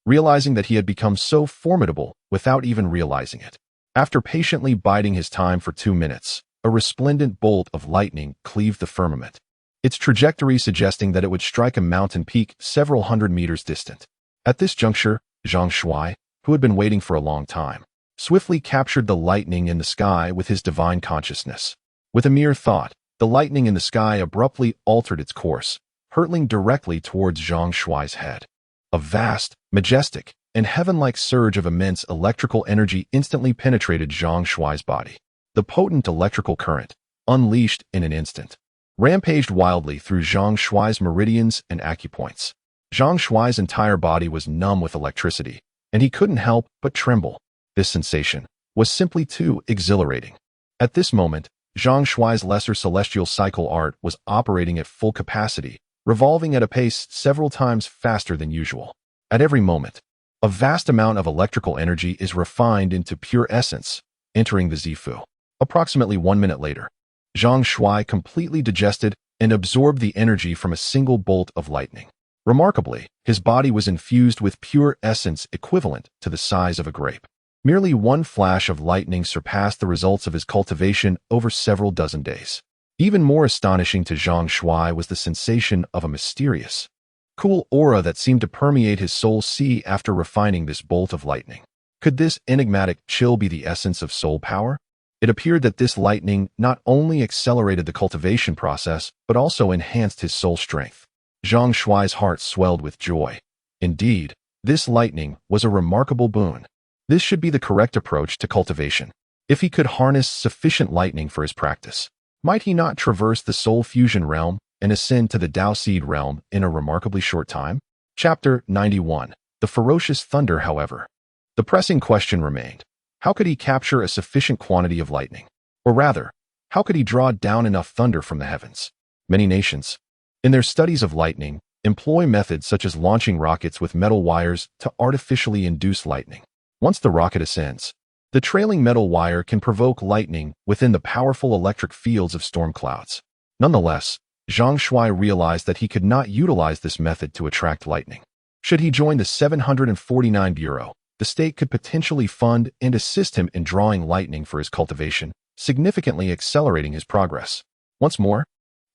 realizing that he had become so formidable without even realizing it. After patiently biding his time for 2 minutes, a resplendent bolt of lightning cleaved the firmament, its trajectory suggesting that it would strike a mountain peak several hundred meters distant. At this juncture, Zhang Shuai, who had been waiting for a long time, swiftly captured the lightning in the sky with his divine consciousness. With a mere thought, the lightning in the sky abruptly altered its course, hurtling directly towards Zhang Shuai's head. A vast, majestic, and heaven-like surge of immense electrical energy instantly penetrated Zhang Shuai's body. The potent electrical current, unleashed in an instant, rampaged wildly through Zhang Shuai's meridians and acupoints. Zhang Shuai's entire body was numb with electricity, and he couldn't help but tremble. This sensation was simply too exhilarating. At this moment, Zhang Shuai's lesser celestial cycle art was operating at full capacity, revolving at a pace several times faster than usual. At every moment, a vast amount of electrical energy is refined into pure essence, entering the Zifu. Approximately 1 minute later, Zhang Shuai completely digested and absorbed the energy from a single bolt of lightning. Remarkably, his body was infused with pure essence equivalent to the size of a grape. Merely one flash of lightning surpassed the results of his cultivation over several dozen days. Even more astonishing to Zhang Shuai was the sensation of a mysterious, cool aura that seemed to permeate his soul sea after refining this bolt of lightning. Could this enigmatic chill be the essence of soul power? It appeared that this lightning not only accelerated the cultivation process, but also enhanced his soul strength. Zhang Shuai's heart swelled with joy. Indeed, this lightning was a remarkable boon. This should be the correct approach to cultivation. If he could harness sufficient lightning for his practice, might he not traverse the soul fusion realm and ascend to the Tao Seed realm in a remarkably short time? Chapter 91. The Ferocious Thunder, however. The pressing question remained. How could he capture a sufficient quantity of lightning? Or rather, how could he draw down enough thunder from the heavens? Many nations, in their studies of lightning, employ methods such as launching rockets with metal wires to artificially induce lightning. Once the rocket ascends, the trailing metal wire can provoke lightning within the powerful electric fields of storm clouds. Nonetheless, Zhang Shuai realized that he could not utilize this method to attract lightning. Should he join the 749 Bureau, the state could potentially fund and assist him in drawing lightning for his cultivation, significantly accelerating his progress. Once more,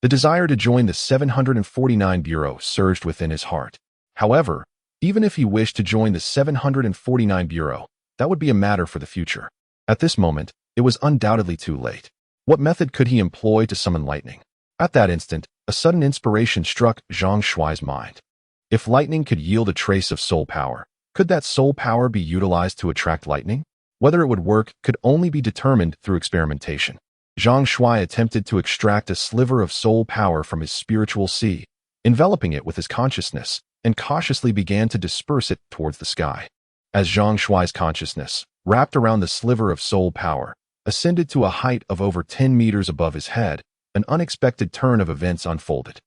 the desire to join the 749 Bureau surged within his heart. However, even if he wished to join the 749 Bureau, that would be a matter for the future. At this moment, it was undoubtedly too late. What method could he employ to summon lightning? At that instant, a sudden inspiration struck Zhang Shuai's mind. If lightning could yield a trace of soul power, could that soul power be utilized to attract lightning? Whether it would work could only be determined through experimentation. Zhang Shuai attempted to extract a sliver of soul power from his spiritual sea, enveloping it with his consciousness, and cautiously began to disperse it towards the sky. As Zhang Shuai's consciousness, wrapped around the sliver of soul power, ascended to a height of over 10 meters above his head, an unexpected turn of events unfolded.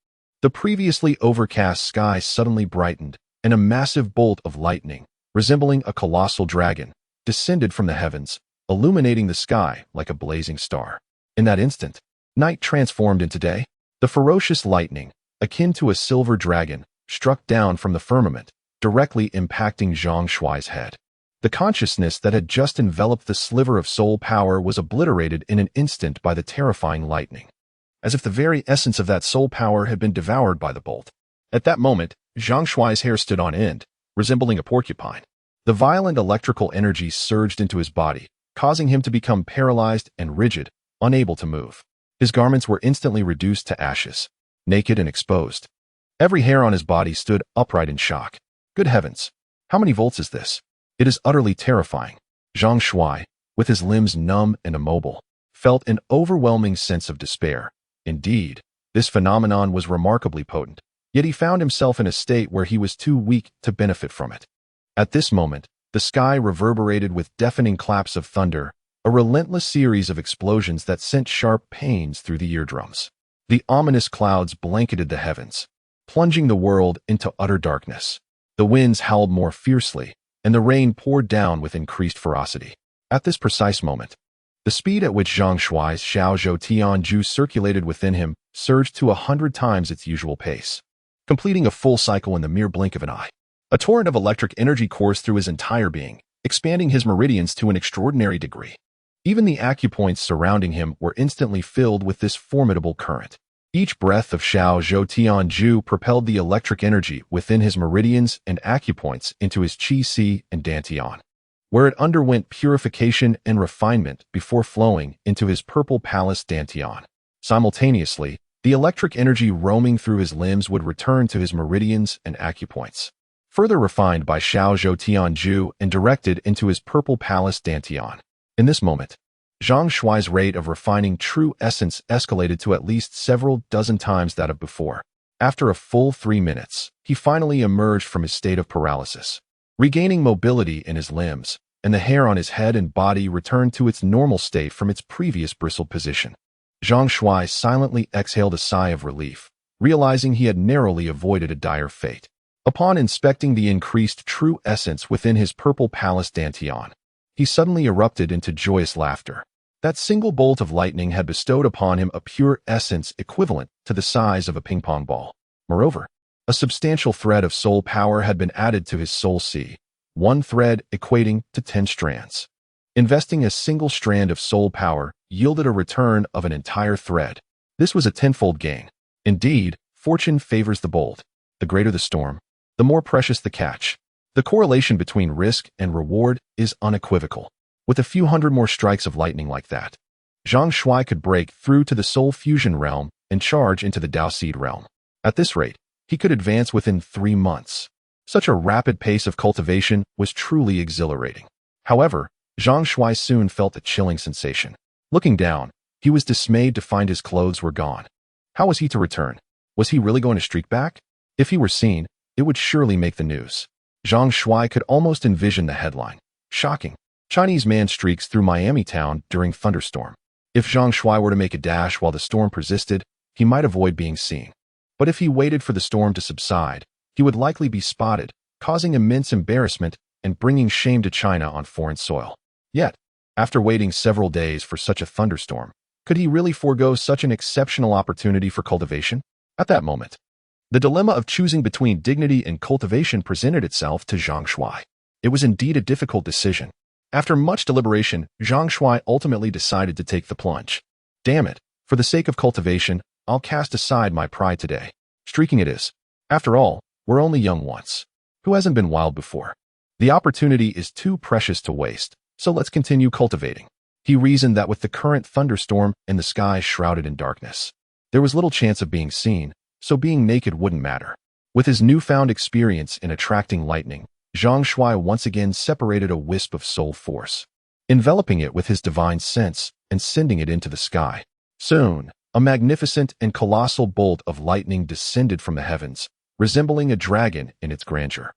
The previously overcast sky suddenly brightened, and a massive bolt of lightning, resembling a colossal dragon, descended from the heavens, illuminating the sky like a blazing star. In that instant, night transformed into day. The ferocious lightning, akin to a silver dragon, struck down from the firmament, directly impacting Zhang Shuai's head. The consciousness that had just enveloped the sliver of soul power was obliterated in an instant by the terrifying lightning, as if the very essence of that soul power had been devoured by the bolt. At that moment, Zhang Shuai's hair stood on end, resembling a porcupine. The violent electrical energy surged into his body, causing him to become paralyzed and rigid, unable to move. His garments were instantly reduced to ashes, naked and exposed. Every hair on his body stood upright in shock. Good heavens! How many volts is this? It is utterly terrifying. Zhang Shuai, with his limbs numb and immobile, felt an overwhelming sense of despair. Indeed, this phenomenon was remarkably potent, yet he found himself in a state where he was too weak to benefit from it. At this moment, the sky reverberated with deafening claps of thunder, a relentless series of explosions that sent sharp pains through the eardrums. The ominous clouds blanketed the heavens, plunging the world into utter darkness. The winds howled more fiercely, and the rain poured down with increased ferocity. At this precise moment, the speed at which Zhang Shuai's Xiaozhou Tianju circulated within him surged to 100 times its usual pace, completing a full cycle in the mere blink of an eye. A torrent of electric energy coursed through his entire being, expanding his meridians to an extraordinary degree. Even the acupoints surrounding him were instantly filled with this formidable current. Each breath of Xiaozhou Tianju propelled the electric energy within his meridians and acupoints into his qi and dantian, where it underwent purification and refinement before flowing into his purple palace dantian. Simultaneously, the electric energy roaming through his limbs would return to his meridians and acupoints, further refined by Xiaozhou Tianju and directed into his purple palace dantian. In this moment, Zhang Shuai's rate of refining true essence escalated to at least several dozen times that of before. After a full 3 minutes, he finally emerged from his state of paralysis, regaining mobility in his limbs, and the hair on his head and body returned to its normal state from its previous bristled position. Zhang Shuai silently exhaled a sigh of relief, realizing he had narrowly avoided a dire fate. Upon inspecting the increased true essence within his purple palace dantian, he suddenly erupted into joyous laughter. That single bolt of lightning had bestowed upon him a pure essence equivalent to the size of a ping-pong ball. Moreover, a substantial thread of soul power had been added to his soul sea, one thread equating to 10 strands. Investing a single strand of soul power yielded a return of an entire thread. This was a tenfold gain. Indeed, fortune favors the bold. The greater the storm, the more precious the catch. The correlation between risk and reward is unequivocal. With a few hundred more strikes of lightning like that, Zhang Shuai could break through to the soul fusion realm and charge into the Dao Seed realm. At this rate, he could advance within 3 months. Such a rapid pace of cultivation was truly exhilarating. However, Zhang Shuai soon felt a chilling sensation. Looking down, he was dismayed to find his clothes were gone. How was he to return? Was he really going to streak back? If he were seen, it would surely make the news. Zhang Shuai could almost envision the headline. Shocking. Chinese man streaks through Miami town during thunderstorm. If Zhang Shuai were to make a dash while the storm persisted, he might avoid being seen. But if he waited for the storm to subside, he would likely be spotted, causing immense embarrassment and bringing shame to China on foreign soil. Yet, after waiting several days for such a thunderstorm, could he really forego such an exceptional opportunity for cultivation? At that moment, the dilemma of choosing between dignity and cultivation presented itself to Zhang Shuai. It was indeed a difficult decision. After much deliberation, Zhang Shuai ultimately decided to take the plunge. Damn it, for the sake of cultivation, I'll cast aside my pride today. Streaking it is. After all, we're only young once. Who hasn't been wild before? The opportunity is too precious to waste, so let's continue cultivating. He reasoned that with the current thunderstorm and the sky shrouded in darkness, there was little chance of being seen, so being naked wouldn't matter. With his newfound experience in attracting lightning, Zhang Shuai once again separated a wisp of soul force. Enveloping it with his divine sense, and sending it into the sky. Soon, a magnificent and colossal bolt of lightning descended from the heavens, resembling a dragon in its grandeur.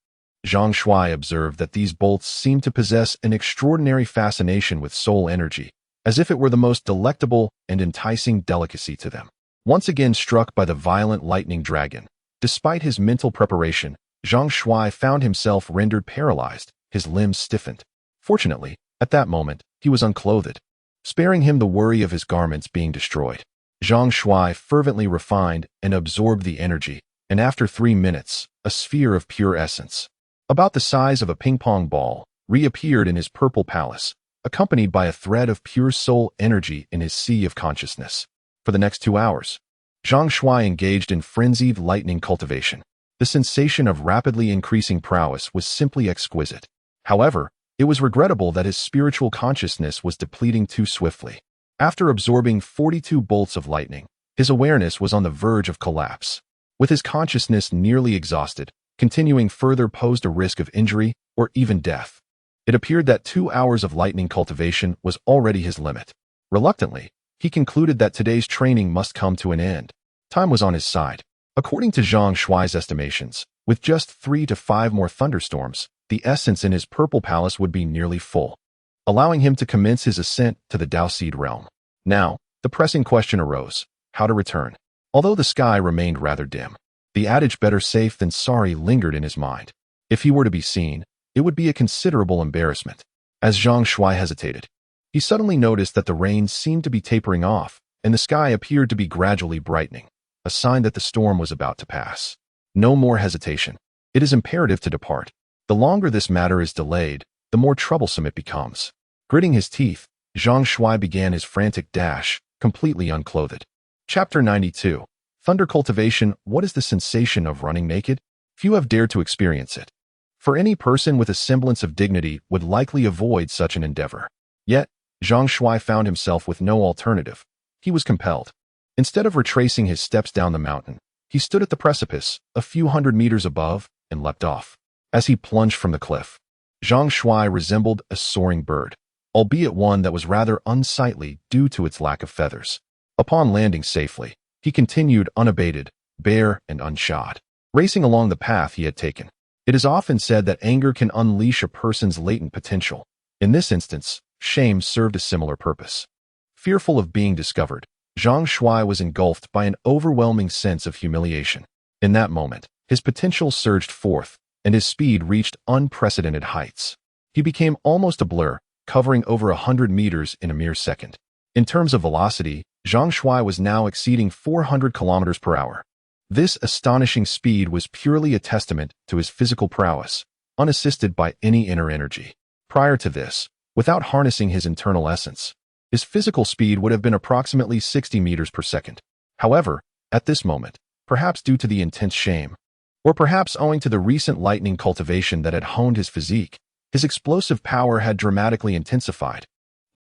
Zhang Shuai observed that these bolts seemed to possess an extraordinary fascination with soul energy, as if it were the most delectable and enticing delicacy to them. Once again struck by the violent lightning dragon, despite his mental preparation, Zhang Shuai found himself rendered paralyzed, his limbs stiffened. Fortunately, at that moment, he was unclothed, sparing him the worry of his garments being destroyed. Zhang Shuai fervently refined and absorbed the energy, and after 3 minutes, a sphere of pure essence, about the size of a ping-pong ball, reappeared in his purple palace, accompanied by a thread of pure soul energy in his sea of consciousness. For the next 2 hours, Zhang Shuai engaged in frenzied lightning cultivation. The sensation of rapidly increasing prowess was simply exquisite. However, it was regrettable that his spiritual consciousness was depleting too swiftly. After absorbing 42 bolts of lightning, his awareness was on the verge of collapse. With his consciousness nearly exhausted, continuing further posed a risk of injury or even death. It appeared that 2 hours of lightning cultivation was already his limit. Reluctantly, he concluded that today's training must come to an end. Time was on his side. According to Zhang Shuai's estimations, with just 3 to 5 more thunderstorms, the essence in his purple palace would be nearly full, allowing him to commence his ascent to the Dao Seed realm. Now, the pressing question arose: how to return? Although the sky remained rather dim, the adage better safe than sorry lingered in his mind. If he were to be seen, it would be a considerable embarrassment. As Zhang Shuai hesitated, he suddenly noticed that the rain seemed to be tapering off, and the sky appeared to be gradually brightening, a sign that the storm was about to pass. No more hesitation. It is imperative to depart. The longer this matter is delayed, the more troublesome it becomes. Gritting his teeth, Zhang Shuai began his frantic dash, completely unclothed. Chapter 92. Thunder Cultivation. What is the sensation of running naked? Few have dared to experience it. For any person with a semblance of dignity would likely avoid such an endeavor. Yet, Zhang Shuai found himself with no alternative. He was compelled. Instead of retracing his steps down the mountain, he stood at the precipice, a few hundred meters above, and leapt off. As he plunged from the cliff, Zhang Shuai resembled a soaring bird, albeit one that was rather unsightly due to its lack of feathers. Upon landing safely, he continued unabated, bare and unshod, racing along the path he had taken. It is often said that anger can unleash a person's latent potential. In this instance, shame served a similar purpose. Fearful of being discovered, Zhang Shuai was engulfed by an overwhelming sense of humiliation. In that moment, his potential surged forth, and his speed reached unprecedented heights. He became almost a blur, covering over 100 meters in a mere second. In terms of velocity, Zhang Shuai was now exceeding 400 kilometers per hour. This astonishing speed was purely a testament to his physical prowess, unassisted by any inner energy. Prior to this, without harnessing his internal essence, his physical speed would have been approximately 60 meters per second. However, at this moment, perhaps due to the intense shame, or perhaps owing to the recent lightning cultivation that had honed his physique, his explosive power had dramatically intensified,